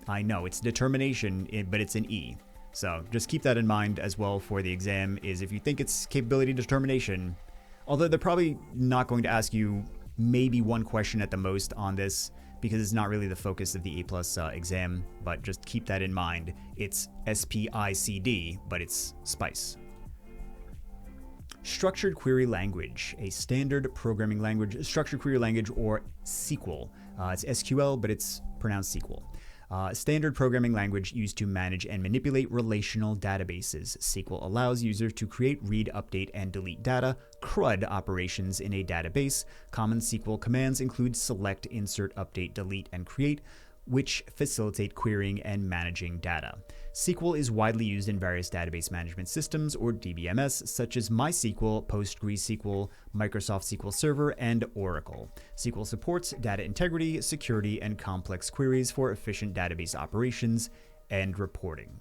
I know it's determination, but it's an E. So just keep that in mind as well for the exam, is if you think it's capability determination, although they're probably not going to ask you maybe one question at the most on this, because it's not really the focus of the A+ exam, but just keep that in mind. It's SPICD, but it's SPICE. Structured Query Language, a standard programming language, structured query language, or SQL. It's SQL, but it's pronounced SQL. Standard programming language used to manage and manipulate relational databases. SQL allows users to create, read, update, and delete data, CRUD operations in a database. Common SQL commands include select, insert, update, delete, and create, which facilitate querying and managing data. SQL is widely used in various database management systems, or DBMS, such as MySQL, PostgreSQL, Microsoft SQL Server, and Oracle. SQL supports data integrity, security, and complex queries for efficient database operations and reporting.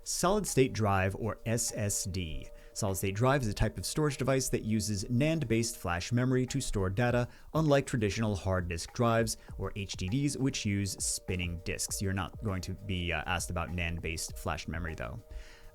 Solid-state drive, or SSD. Solid-state drive is a type of storage device that uses NAND-based flash memory to store data, unlike traditional hard disk drives, or HDDs, which use spinning disks. You're not going to be asked about NAND-based flash memory, though.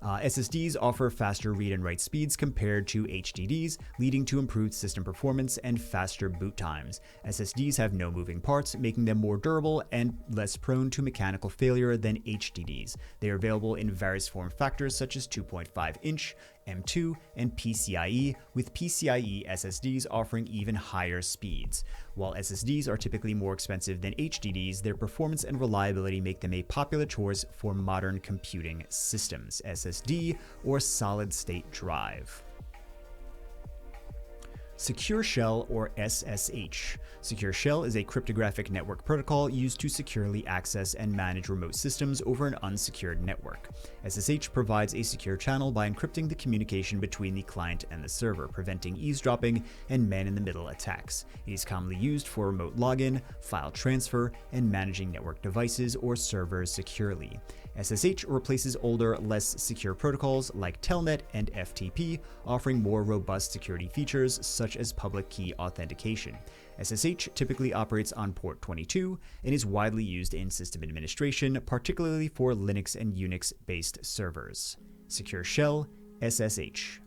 SSDs offer faster read and write speeds compared to HDDs, leading to improved system performance and faster boot times. SSDs have no moving parts, making them more durable and less prone to mechanical failure than HDDs. They are available in various form factors such as 2.5-inch, M2, and PCIe, with PCIe SSDs offering even higher speeds. While SSDs are typically more expensive than HDDs, their performance and reliability make them a popular choice for modern computing systems. SSD, or solid-state drive. Secure Shell, or SSH. Secure Shell is a cryptographic network protocol used to securely access and manage remote systems over an unsecured network. SSH provides a secure channel by encrypting the communication between the client and the server, preventing eavesdropping and man-in-the-middle attacks. It is commonly used for remote login, file transfer, and managing network devices or servers securely. SSH replaces older, less secure protocols like Telnet and FTP, offering more robust security features such as public key authentication. SSH typically operates on port 22 and is widely used in system administration, particularly for Linux and Unix-based servers. Secure Shell, SSH.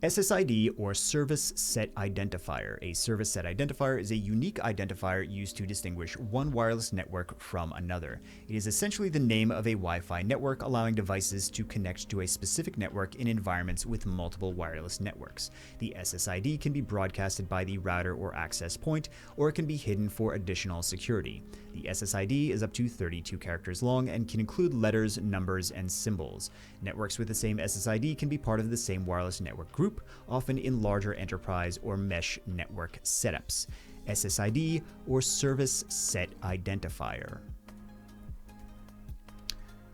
SSID, or Service Set Identifier. A service set identifier is a unique identifier used to distinguish one wireless network from another. It is essentially the name of a Wi-Fi network, allowing devices to connect to a specific network in environments with multiple wireless networks. The SSID can be broadcasted by the router or access point, or it can be hidden for additional security. The SSID is up to 32 characters long and can include letters, numbers, and symbols. Networks with the same SSID can be part of the same wireless network group, often in larger enterprise or mesh network setups. SSID, or Service Set Identifier.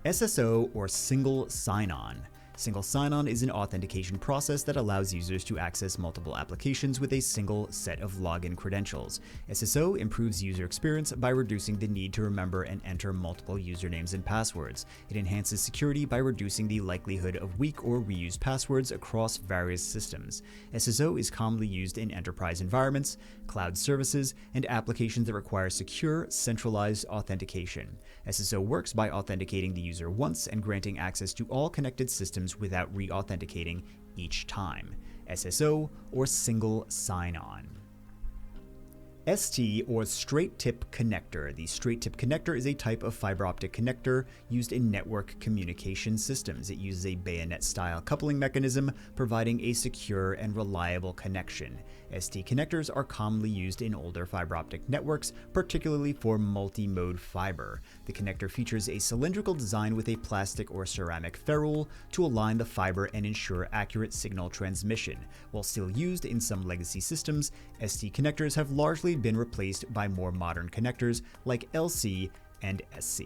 SSO, or Single Sign-On. Single sign-on is an authentication process that allows users to access multiple applications with a single set of login credentials. SSO improves user experience by reducing the need to remember and enter multiple usernames and passwords. It enhances security by reducing the likelihood of weak or reused passwords across various systems. SSO is commonly used in enterprise environments, cloud services, and applications that require secure, centralized authentication. SSO works by authenticating the user once and granting access to all connected systems without re-authenticating each time. SSO, or Single Sign-On. ST or straight tip connector. The straight tip connector is a type of fiber optic connector used in network communication systems. It uses a bayonet style coupling mechanism, providing a secure and reliable connection. ST connectors are commonly used in older fiber optic networks, particularly for multi-mode fiber. The connector features a cylindrical design with a plastic or ceramic ferrule to align the fiber and ensure accurate signal transmission. While still used in some legacy systems, ST connectors have largely been replaced by more modern connectors like LC and SC.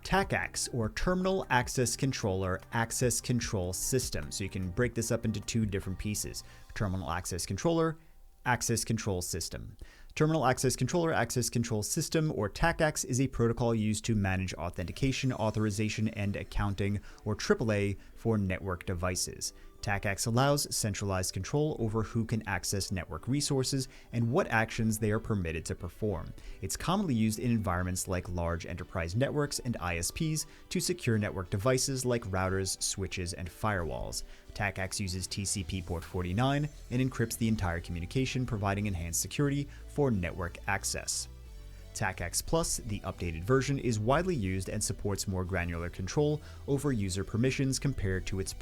TACACS, or Terminal Access Controller Access Control System. So you can break this up into two different pieces: Terminal Access Controller, Access Control System. Terminal Access Controller Access Control System, or TACACS, is a protocol used to manage authentication, authorization, and accounting, or AAA, for network devices. TACACS allows centralized control over who can access network resources and what actions they are permitted to perform. It's commonly used in environments like large enterprise networks and ISPs to secure network devices like routers, switches, and firewalls. TACACS uses TCP port 49 and encrypts the entire communication, providing enhanced security for network access. TACACS Plus, the updated version, is widely used and supports more granular control over user permissions compared to its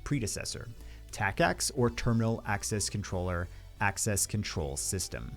predecessor, TACACS, or Terminal Access Controller Access Control System.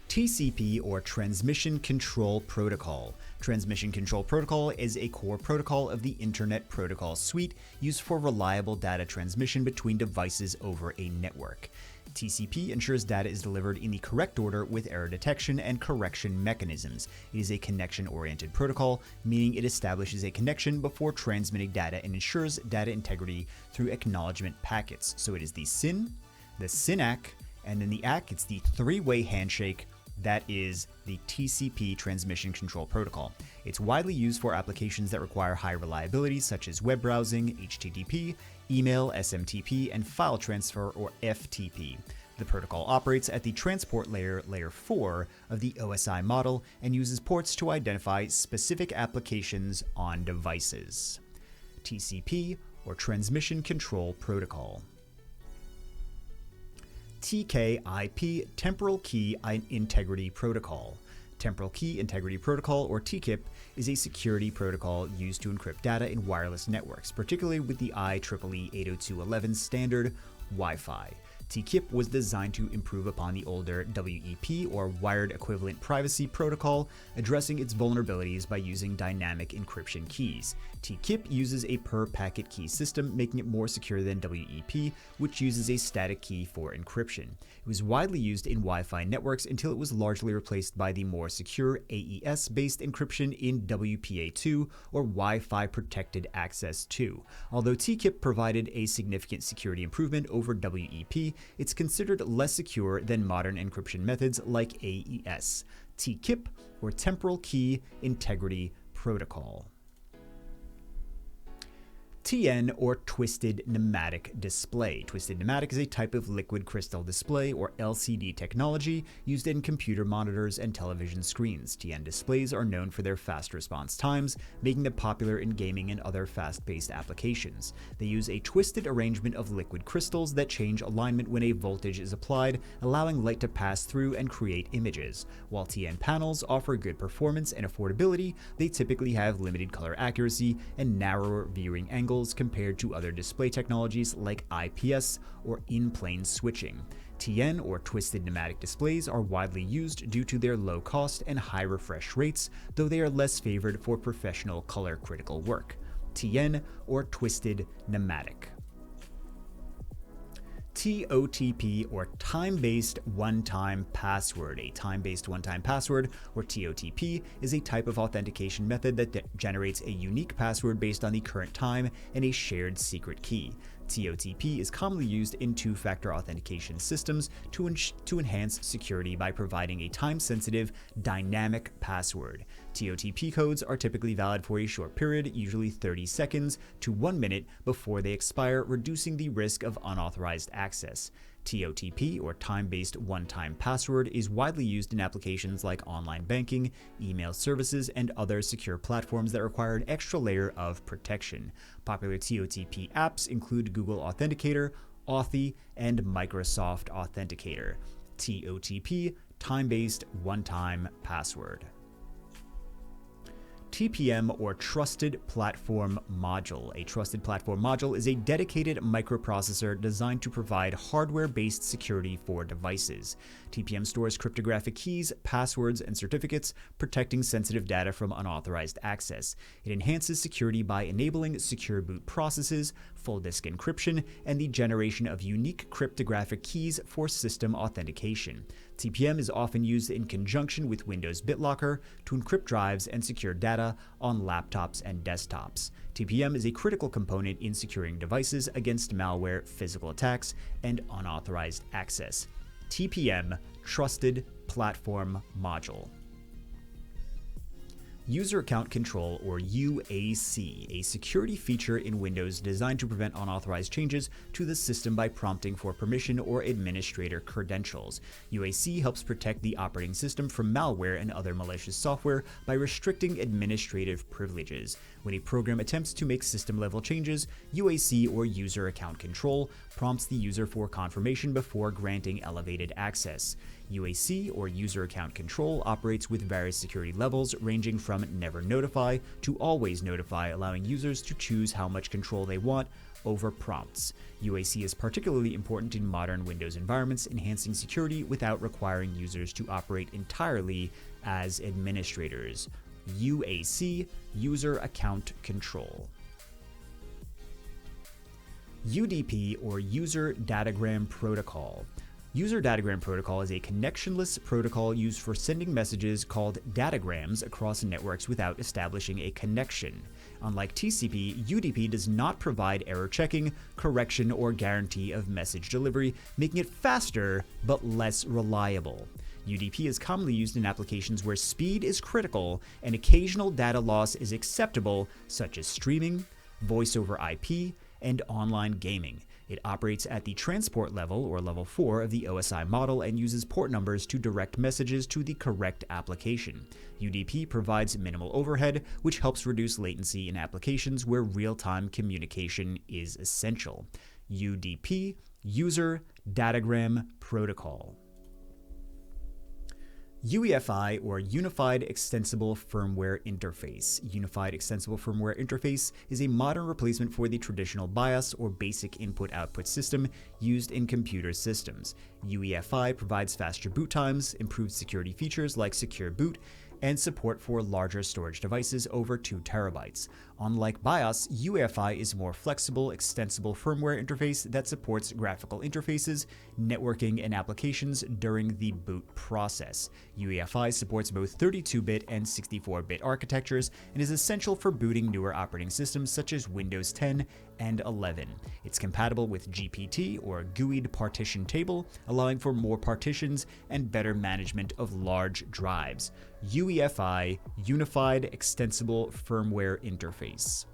TCP, or Transmission Control Protocol. Transmission Control Protocol is a core protocol of the Internet Protocol Suite used for reliable data transmission between devices over a network. TCP ensures data is delivered in the correct order with error detection and correction mechanisms. It is a connection-oriented protocol, meaning it establishes a connection before transmitting data and ensures data integrity through acknowledgement packets. So it is the SYN, the SYN-ACK, and then the ACK, it's the three-way handshake. That is the TCP Transmission Control Protocol. It's widely used for applications that require high reliability, such as web browsing, HTTP, email, SMTP, and file transfer, or FTP. The protocol operates at the transport layer, layer 4 of the OSI model, and uses ports to identify specific applications on devices. TCP, or Transmission Control Protocol. TKIP, Temporal Key Integrity Protocol. Temporal Key Integrity Protocol, or TKIP, is a security protocol used to encrypt data in wireless networks, particularly with the IEEE 802.11 standard Wi-Fi. TKIP was designed to improve upon the older WEP, or Wired Equivalent Privacy Protocol, addressing its vulnerabilities by using dynamic encryption keys. TKIP uses a per-packet key system, making it more secure than WEP, which uses a static key for encryption. It was widely used in Wi-Fi networks until it was largely replaced by the more secure AES-based encryption in WPA2, or Wi-Fi Protected Access 2. Although TKIP provided a significant security improvement over WEP, it's considered less secure than modern encryption methods like AES. TKIP, or Temporal Key Integrity Protocol. TN, or Twisted Pneumatic Display. Twisted Pneumatic is a type of liquid crystal display, or LCD technology, used in computer monitors and television screens. TN displays are known for their fast response times, making them popular in gaming and other fast-paced applications. They use a twisted arrangement of liquid crystals that change alignment when a voltage is applied, allowing light to pass through and create images. While TN panels offer good performance and affordability, they typically have limited color accuracy and narrower viewing angles compared to other display technologies like IPS or in-plane switching. TN, or Twisted Pneumatic displays, are widely used due to their low cost and high refresh rates, though they are less favored for professional color-critical work. TN, or Twisted Pneumatic. TOTP, or Time-Based One-Time Password. A time-based one-time password, or TOTP, is a type of authentication method that generates a unique password based on the current time and a shared secret key. TOTP is commonly used in two-factor authentication systems to enhance security by providing a time-sensitive, dynamic password. TOTP codes are typically valid for a short period, usually 30 seconds to 1 minute, before they expire, reducing the risk of unauthorized access. TOTP, or Time-Based One-Time Password, is widely used in applications like online banking, email services, and other secure platforms that require an extra layer of protection. Popular TOTP apps include Google Authenticator, Authy, and Microsoft Authenticator. TOTP, time-based one-time password. TPM, or Trusted Platform Module. A Trusted Platform Module is a dedicated microprocessor designed to provide hardware-based security for devices. TPM stores cryptographic keys, passwords, and certificates, protecting sensitive data from unauthorized access. It enhances security by enabling secure boot processes, full disk encryption, and the generation of unique cryptographic keys for system authentication. TPM is often used in conjunction with Windows BitLocker to encrypt drives and secure data on laptops and desktops. TPM is a critical component in securing devices against malware, physical attacks, and unauthorized access. TPM, Trusted Platform Module. User Account Control, or UAC, a security feature in Windows designed to prevent unauthorized changes to the system by prompting for permission or administrator credentials. UAC helps protect the operating system from malware and other malicious software by restricting administrative privileges. When a program attempts to make system-level changes, UAC, or User Account Control, prompts the user for confirmation before granting elevated access. UAC, or User Account Control, operates with various security levels ranging from Never Notify to Always Notify, allowing users to choose how much control they want over prompts. UAC is particularly important in modern Windows environments, enhancing security without requiring users to operate entirely as administrators. UAC, User Account Control. UDP, or User Datagram Protocol. User Datagram Protocol is a connectionless protocol used for sending messages called datagrams across networks without establishing a connection. Unlike TCP, UDP does not provide error checking, correction, or guarantee of message delivery, making it faster but less reliable. UDP is commonly used in applications where speed is critical and occasional data loss is acceptable, such as streaming, voice over IP, and online gaming. It operates at the transport level, or level 4, of the OSI model and uses port numbers to direct messages to the correct application. UDP provides minimal overhead, which helps reduce latency in applications where real-time communication is essential. UDP, User Datagram Protocol. UEFI, or Unified Extensible Firmware Interface. Unified Extensible Firmware Interface is a modern replacement for the traditional BIOS, or Basic Input-Output System, used in computer systems. UEFI provides faster boot times, improved security features like Secure Boot, and support for larger storage devices over 2 terabytes. Unlike BIOS, UEFI is a more flexible, extensible firmware interface that supports graphical interfaces, networking, and applications during the boot process. UEFI supports both 32-bit and 64-bit architectures and is essential for booting newer operating systems such as Windows 10 and 11. It's compatible with GPT, or GUID partition table, allowing for more partitions and better management of large drives. UEFI, Unified Extensible Firmware Interface.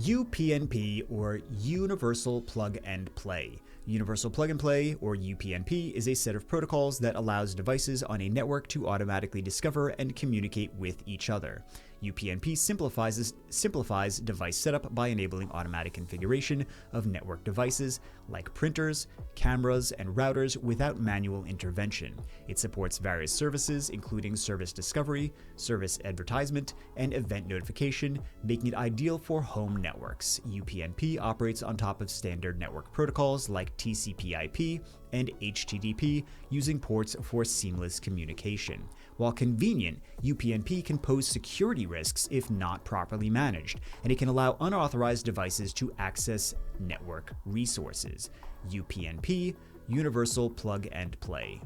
UPnP, or Universal Plug and Play. Universal Plug and Play, or UPnP, is a set of protocols that allows devices on a network to automatically discover and communicate with each other. UPnP simplifies device setup by enabling automatic configuration of network devices like printers, cameras, and routers without manual intervention. It supports various services, including service discovery, service advertisement, and event notification, making it ideal for home networks. UPnP operates on top of standard network protocols like TCP/IP and HTTP, using ports for seamless communication. While convenient, UPnP can pose security risks if not properly managed, and it can allow unauthorized devices to access network resources. UPnP, Universal Plug and Play.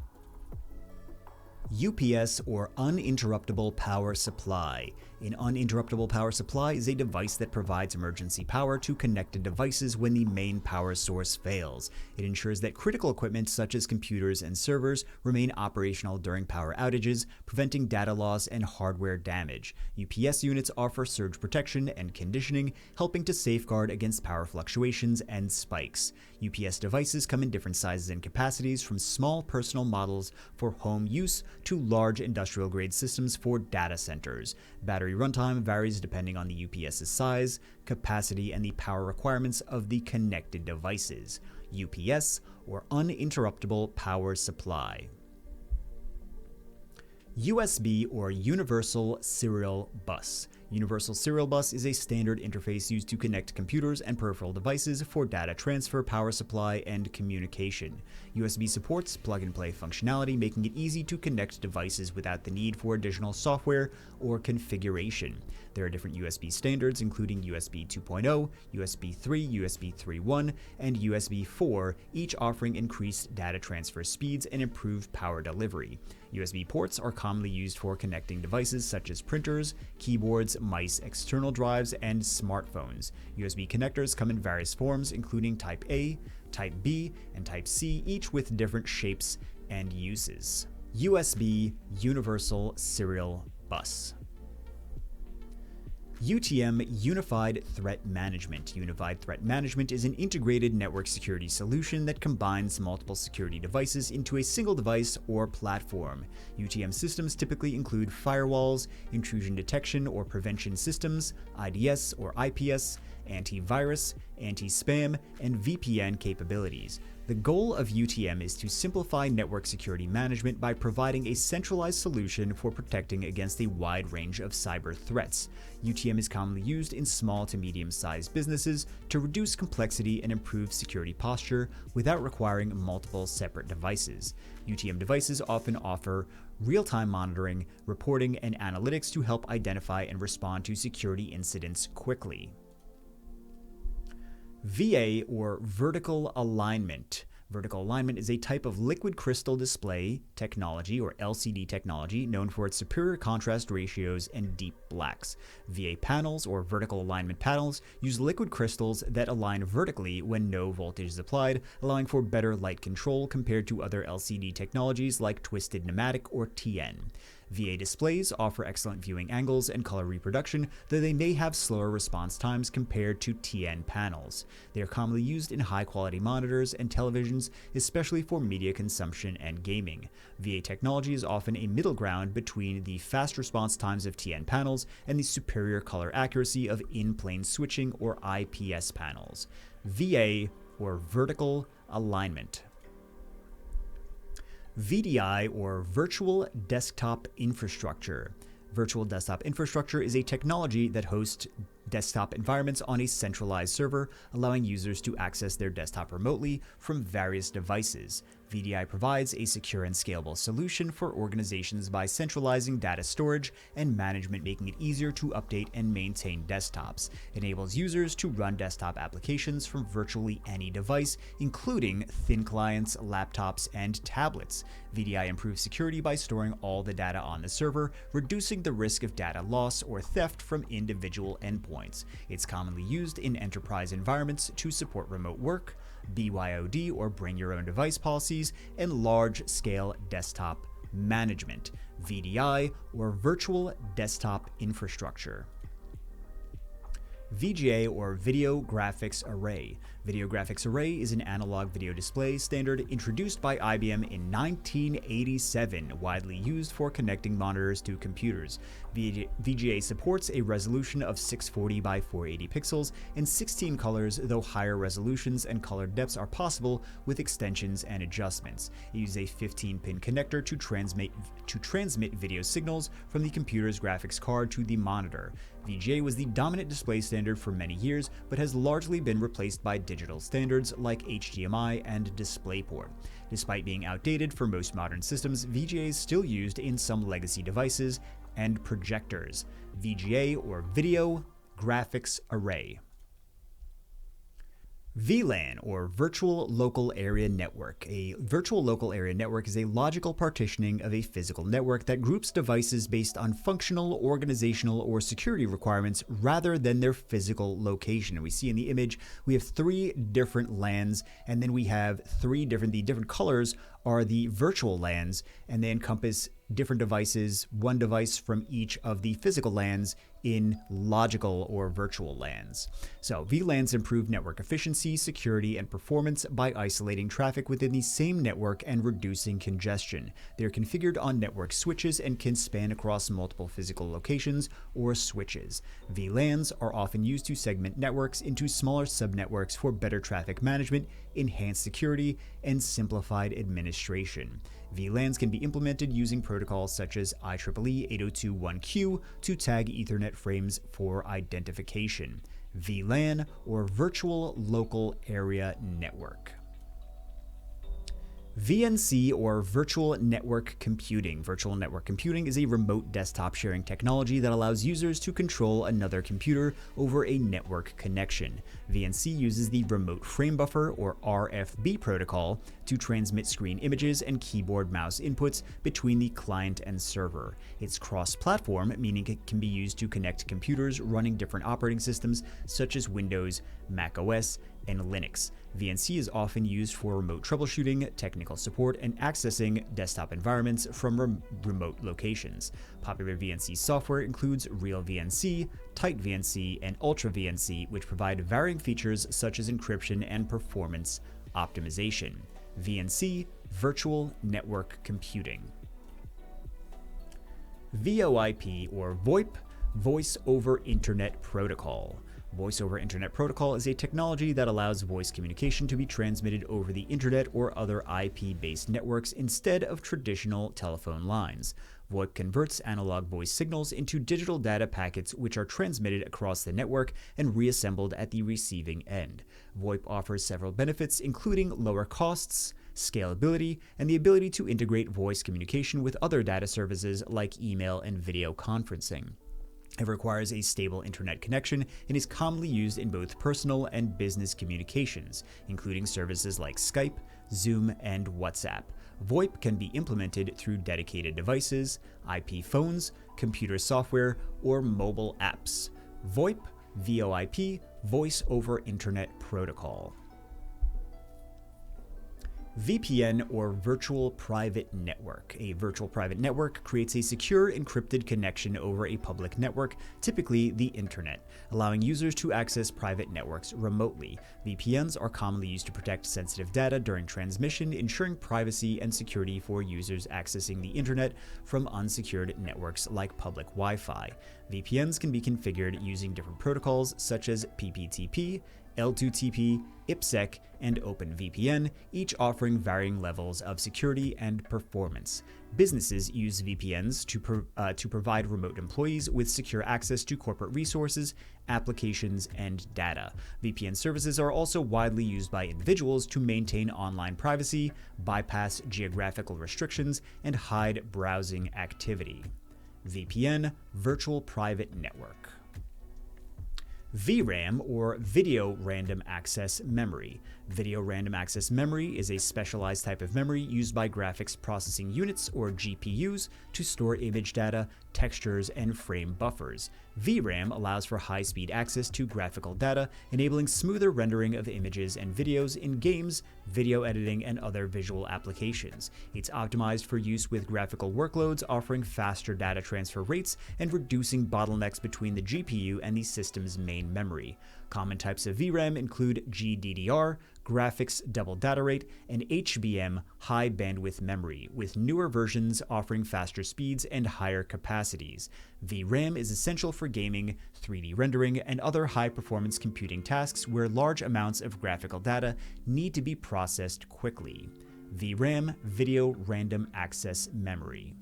UPS, or Uninterruptible Power Supply. An uninterruptible power supply is a device that provides emergency power to connected devices when the main power source fails. It ensures that critical equipment such as computers and servers remain operational during power outages, preventing data loss and hardware damage. UPS units offer surge protection and conditioning, helping to safeguard against power fluctuations and spikes. UPS devices come in different sizes and capacities, from small personal models for home use to large industrial-grade systems for data centers. Battery Memory runtime varies depending on the UPS's size, capacity, and the power requirements of the connected devices. UPS, or uninterruptible power supply. USB, or Universal Serial Bus. Universal Serial Bus is a standard interface used to connect computers and peripheral devices for data transfer, power supply, and communication. USB supports plug-and-play functionality, making it easy to connect devices without the need for additional software or configuration. There are different USB standards, including USB 2.0, USB 3, USB 3.1, and USB 4, each offering increased data transfer speeds and improved power delivery. USB ports are commonly used for connecting devices such as printers, keyboards, mice, external drives, and smartphones. USB connectors come in various forms, including Type A, Type B, and Type C, each with different shapes and uses. USB Universal Serial Bus. UTM, Unified Threat Management. Unified Threat Management is an integrated network security solution that combines multiple security devices into a single device or platform. UTM systems typically include firewalls, intrusion detection or prevention systems, IDS or IPS, antivirus, anti-spam, and VPN capabilities. The goal of UTM is to simplify network security management by providing a centralized solution for protecting against a wide range of cyber threats. UTM is commonly used in small to medium-sized businesses to reduce complexity and improve security posture without requiring multiple separate devices. UTM devices often offer real-time monitoring, reporting, and analytics to help identify and respond to security incidents quickly. VA, or vertical alignment. Vertical alignment is a type of liquid crystal display technology, or LCD technology, known for its superior contrast ratios and deep blacks. VA panels, or vertical alignment panels, use liquid crystals that align vertically when no voltage is applied, allowing for better light control compared to other LCD technologies like twisted pneumatic or TN. VA displays offer excellent viewing angles and color reproduction, though they may have slower response times compared to TN panels. They are commonly used in high-quality monitors and televisions, especially for media consumption and gaming. VA technology is often a middle ground between the fast response times of TN panels and the superior color accuracy of in-plane switching or IPS panels. VA, or vertical alignment. VDI, or Virtual Desktop Infrastructure. Virtual Desktop Infrastructure is a technology that hosts desktop environments on a centralized server, allowing users to access their desktop remotely from various devices. VDI provides a secure and scalable solution for organizations by centralizing data storage and management, making it easier to update and maintain desktops. It enables users to run desktop applications from virtually any device, including thin clients, laptops, and tablets. VDI improves security by storing all the data on the server, reducing the risk of data loss or theft from individual endpoints. It's commonly used in enterprise environments to support remote work, BYOD, or bring your own device policies, and large-scale desktop management. VDI, or Virtual Desktop Infrastructure. VGA, or Video Graphics Array. Video Graphics Array is an analog video display standard introduced by IBM in 1987, widely used for connecting monitors to computers. VGA supports a resolution of 640 by 480 pixels and 16 colors, though higher resolutions and color depths are possible with extensions and adjustments. It uses a 15-pin connector to transmit video signals from the computer's graphics card to the monitor. VGA was the dominant display standard for many years, but has largely been replaced by digital standards like HDMI and DisplayPort. Despite being outdated for most modern systems, VGA is still used in some legacy devices and projectors. VGA, or Video Graphics Array. VLAN, or Virtual Local Area Network. A virtual local area network is a logical partitioning of a physical network that groups devices based on functional, organizational, or security requirements rather than their physical location. And we see in the image, we have three different LANs, and then we have the different colors are the virtual LANs, and they encompass different devices, one device from each of the physical LANs in logical or virtual LANs. So VLANs improve network efficiency, security, and performance by isolating traffic within the same network and reducing congestion. They are configured on network switches and can span across multiple physical locations or switches. VLANs are often used to segment networks into smaller subnetworks for better traffic management, enhanced security, and simplified administration. VLANs can be implemented using protocols such as IEEE 802.1q to tag Ethernet frames for identification. VLAN, or Virtual Local Area Network. VNC, or Virtual Network Computing. Virtual Network Computing is a remote desktop sharing technology that allows users to control another computer over a network connection. VNC uses the Remote Frame Buffer, or RFB protocol, to transmit screen images and keyboard mouse inputs between the client and server. It's cross-platform, meaning it can be used to connect computers running different operating systems such as Windows, Mac OS, and Linux. VNC is often used for remote troubleshooting, technical support, and accessing desktop environments from remote locations. Popular VNC software includes Real VNC, Tight VNC, and Ultra VNC, which provide varying features such as encryption and performance optimization. VNC, Virtual Network Computing. VoIP, or VoIP, Voice over Internet Protocol. Voice over Internet Protocol is a technology that allows voice communication to be transmitted over the internet or other IP-based networks instead of traditional telephone lines. VoIP converts analog voice signals into digital data packets which are transmitted across the network and reassembled at the receiving end. VoIP offers several benefits, including lower costs, scalability, and the ability to integrate voice communication with other data services like email and video conferencing. It requires a stable internet connection and is commonly used in both personal and business communications, including services like Skype, Zoom, and WhatsApp. VoIP can be implemented through dedicated devices, IP phones, computer software, or mobile apps. VoIP, VoIP, Voice over Internet Protocol. VPN, or Virtual Private Network. A virtual private network creates a secure encrypted connection over a public network, typically the internet, allowing users to access private networks remotely. VPNs are commonly used to protect sensitive data during transmission, ensuring privacy and security for users accessing the internet from unsecured networks like public Wi-Fi. VPNs can be configured using different protocols such as PPTP, L2TP, IPsec, and OpenVPN, each offering varying levels of security and performance. Businesses use VPNs to provide remote employees with secure access to corporate resources, applications, and data. VPN services are also widely used by individuals to maintain online privacy, bypass geographical restrictions, and hide browsing activity. VPN, Virtual Private Network. VRAM, or Video Random Access Memory. Video Random Access Memory is a specialized type of memory used by graphics processing units, or GPUs, to store image data, textures, and frame buffers. VRAM allows for high-speed access to graphical data, enabling smoother rendering of images and videos in games, video editing, and other visual applications. It's optimized for use with graphical workloads, offering faster data transfer rates and reducing bottlenecks between the GPU and the system's main memory. Common types of VRAM include GDDR, graphics double data rate, and HBM high bandwidth memory, with newer versions offering faster speeds and higher capacities. VRAM is essential for gaming, 3D rendering, and other high-performance computing tasks where large amounts of graphical data need to be processed quickly. VRAM, Video Random Access Memory.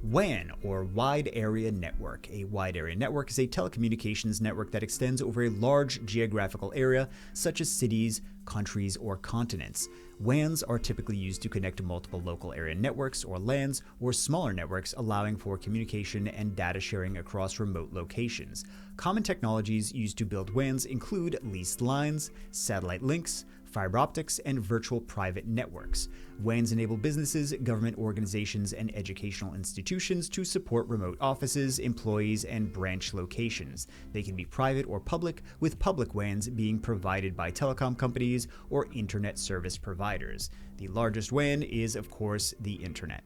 WAN, or Wide Area Network. A wide area network is a telecommunications network that extends over a large geographical area, such as cities, countries, or continents. WANs are typically used to connect to multiple local area networks, or LANs, or smaller networks, allowing for communication and data sharing across remote locations. Common technologies used to build WANs include leased lines, satellite links, fiber optics, and virtual private networks. WANs enable businesses, government organizations, and educational institutions to support remote offices, employees, and branch locations. They can be private or public, with public WANs being provided by telecom companies or internet service providers. The largest WAN is, of course, the internet.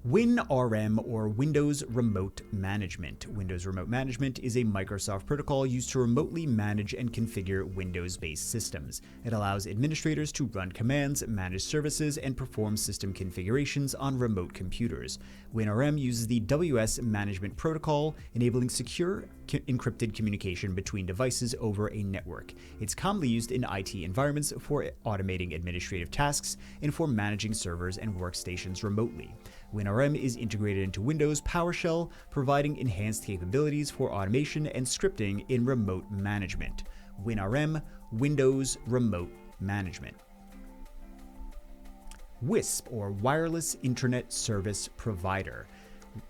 WinRM, or Windows Remote Management. Windows Remote Management is a Microsoft protocol used to remotely manage and configure Windows-based systems. It allows administrators to run commands, manage services, and perform system configurations on remote computers. WinRM uses the WS Management Protocol, enabling secure, encrypted communication between devices over a network. It's commonly used in IT environments for automating administrative tasks and for managing servers and workstations remotely. WinRM is integrated into Windows PowerShell, providing enhanced capabilities for automation and scripting in remote management. WinRM, Windows Remote Management. WISP, or Wireless Internet Service Provider.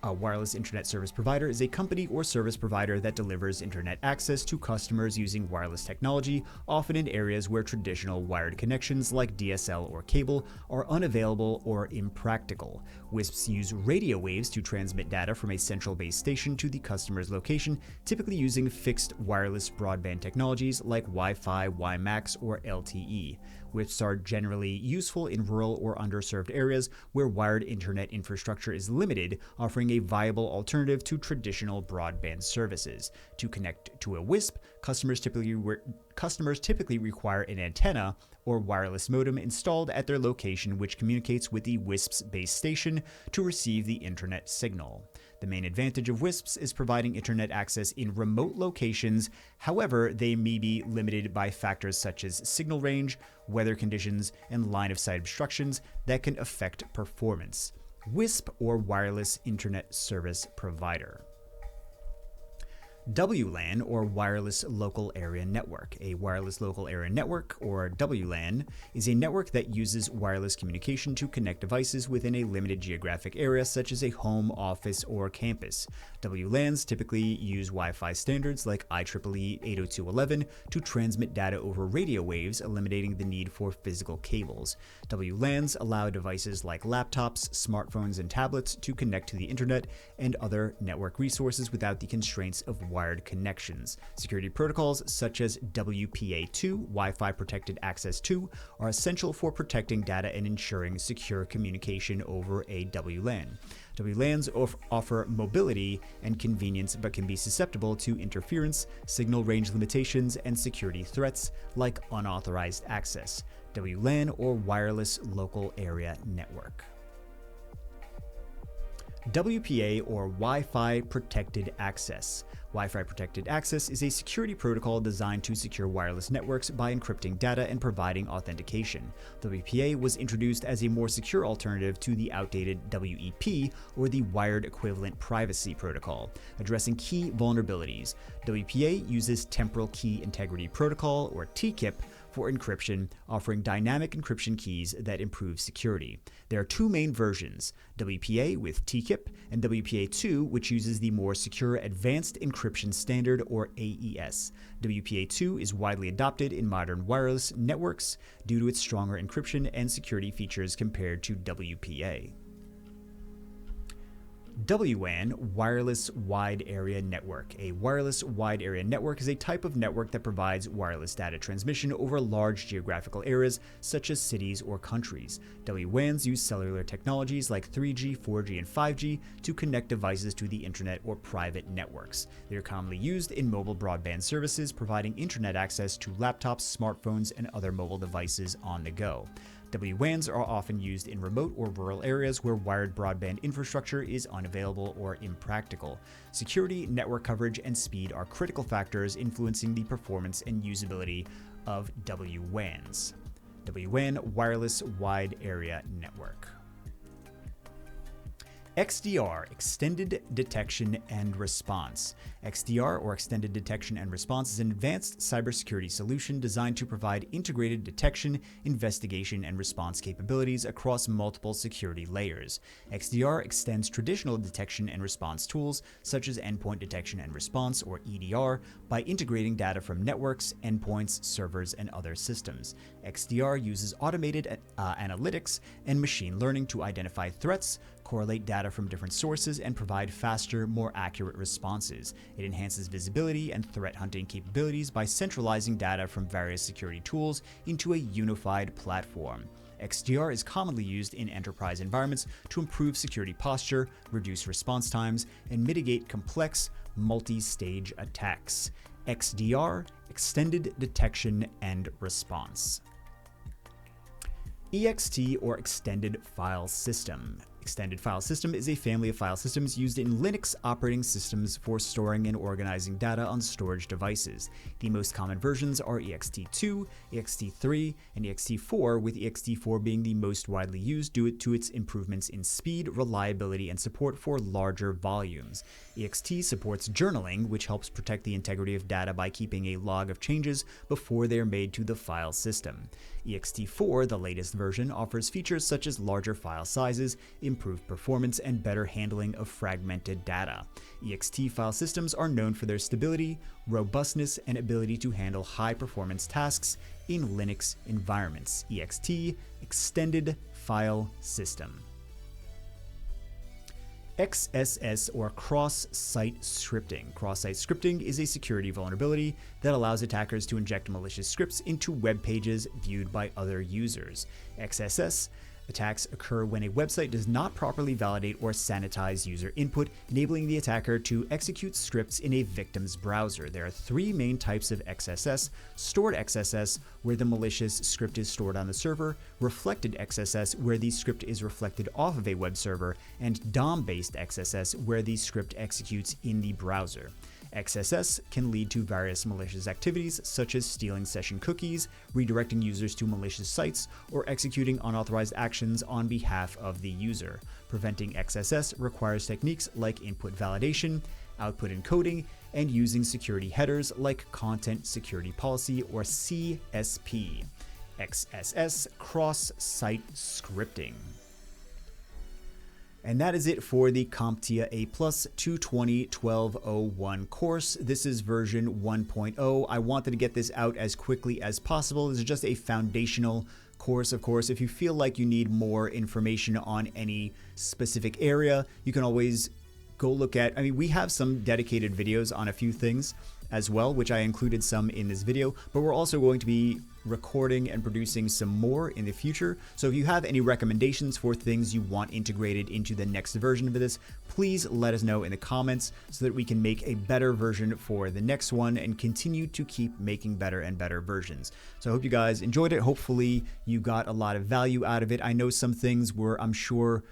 A wireless internet service provider is a company or service provider that delivers internet access to customers using wireless technology, often in areas where traditional wired connections like DSL or cable are unavailable or impractical. WISPs use radio waves to transmit data from a central base station to the customer's location, typically using fixed wireless broadband technologies like Wi-Fi, WiMAX, or LTE. WISPs are generally useful in rural or underserved areas where wired internet infrastructure is limited, offering a viable alternative to traditional broadband services. To connect to a WISP, customers typically require an antenna or wireless modem installed at their location, which communicates with the WISP's base station to receive the internet signal. The main advantage of WISPs is providing internet access in remote locations. However, they may be limited by factors such as signal range, weather conditions, and line-of-sight obstructions that can affect performance. WISP, or Wireless Internet Service Provider. WLAN, or Wireless Local Area Network. A wireless local area network, or WLAN, is a network that uses wireless communication to connect devices within a limited geographic area, such as a home, office, or campus. WLANs typically use Wi-Fi standards like IEEE 802.11 to transmit data over radio waves, eliminating the need for physical cables. WLANs allow devices like laptops, smartphones, and tablets to connect to the internet and other network resources without the constraints of wired connections. Security protocols such as WPA2, Wi-Fi Protected Access 2, are essential for protecting data and ensuring secure communication over a WLAN. WLANs offer mobility and convenience, but can be susceptible to interference, signal range limitations, and security threats like unauthorized access. WLAN, or Wireless Local Area Network. WPA, or Wi-Fi Protected Access. Wi-Fi Protected Access is a security protocol designed to secure wireless networks by encrypting data and providing authentication. WPA was introduced as a more secure alternative to the outdated WEP, or the Wired Equivalent Privacy Protocol, addressing key vulnerabilities. WPA uses Temporal Key Integrity Protocol, or TKIP, for encryption, offering dynamic encryption keys that improve security. There are two main versions, WPA with TKIP and WPA2, which uses the more secure Advanced Encryption Standard, or AES. WPA2 is widely adopted in modern wireless networks due to its stronger encryption and security features compared to WPA. WWAN, Wireless Wide Area Network. A wireless wide area network is a type of network that provides wireless data transmission over large geographical areas such as cities or countries. WWANs use cellular technologies like 3G, 4G, and 5G to connect devices to the internet or private networks. They are commonly used in mobile broadband services, providing internet access to laptops, smartphones, and other mobile devices on the go. WWANs are often used in remote or rural areas where wired broadband infrastructure is unavailable or impractical. Security, network coverage, and speed are critical factors influencing the performance and usability of WWANs. WWAN, Wireless Wide Area Network. XDR, Extended Detection and Response. XDR, or Extended Detection and Response, is an advanced cybersecurity solution designed to provide integrated detection, investigation, and response capabilities across multiple security layers. XDR extends traditional detection and response tools, such as endpoint detection and response, or EDR, by integrating data from networks, endpoints, servers, and other systems. XDR uses automated analytics and machine learning to identify threats, correlate data from different sources, and provide faster, more accurate responses. It enhances visibility and threat hunting capabilities by centralizing data from various security tools into a unified platform. XDR is commonly used in enterprise environments to improve security posture, reduce response times, and mitigate complex, multi-stage attacks. XDR, Extended Detection and Response. EXT, or Extended File System. Extended File System is a family of file systems used in Linux operating systems for storing and organizing data on storage devices. The most common versions are ext2, ext3, and ext4, with ext4 being the most widely used due to its improvements in speed, reliability, and support for larger volumes. ext supports journaling, which helps protect the integrity of data by keeping a log of changes before they are made to the file system. ext4, the latest version, offers features such as larger file sizes, improved performance, and better handling of fragmented data. EXT file systems are known for their stability, robustness, and ability to handle high-performance tasks in Linux environments. EXT, Extended File System. XSS, or cross-site scripting. Cross-site scripting is a security vulnerability that allows attackers to inject malicious scripts into web pages viewed by other users. XSS attacks occur when a website does not properly validate or sanitize user input, enabling the attacker to execute scripts in a victim's browser. There are three main types of XSS: stored XSS, where the malicious script is stored on the server; reflected XSS, where the script is reflected off of a web server; and DOM-based XSS, where the script executes in the browser. XSS can lead to various malicious activities, such as stealing session cookies, redirecting users to malicious sites, or executing unauthorized actions on behalf of the user. Preventing XSS requires techniques like input validation, output encoding, and using security headers like Content Security Policy, or CSP. XSS, cross-site scripting. And that is it for the CompTIA A+ 220.12.01 course. This is version 1.0. I wanted to get this out as quickly as possible. This is just a foundational course. Of course, if you feel like you need more information on any specific area, you can always go look at, we have some dedicated videos on a few things as well, which I included some in this video, but we're also going to be recording and producing some more in the future. So if you have any recommendations for things you want integrated into the next version of this, please let us know in the comments so that we can make a better version for the next one and continue to keep making better and better versions. So I hope you guys enjoyed it. Hopefully you got a lot of value out of it. I know some things were, I'm sure,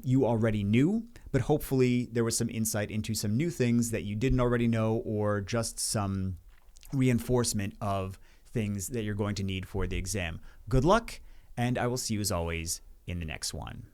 you already knew, but hopefully there was some insight into some new things that you didn't already know, or just some reinforcement of things that you're going to need for the exam. Good luck, and I will see you as always in the next one.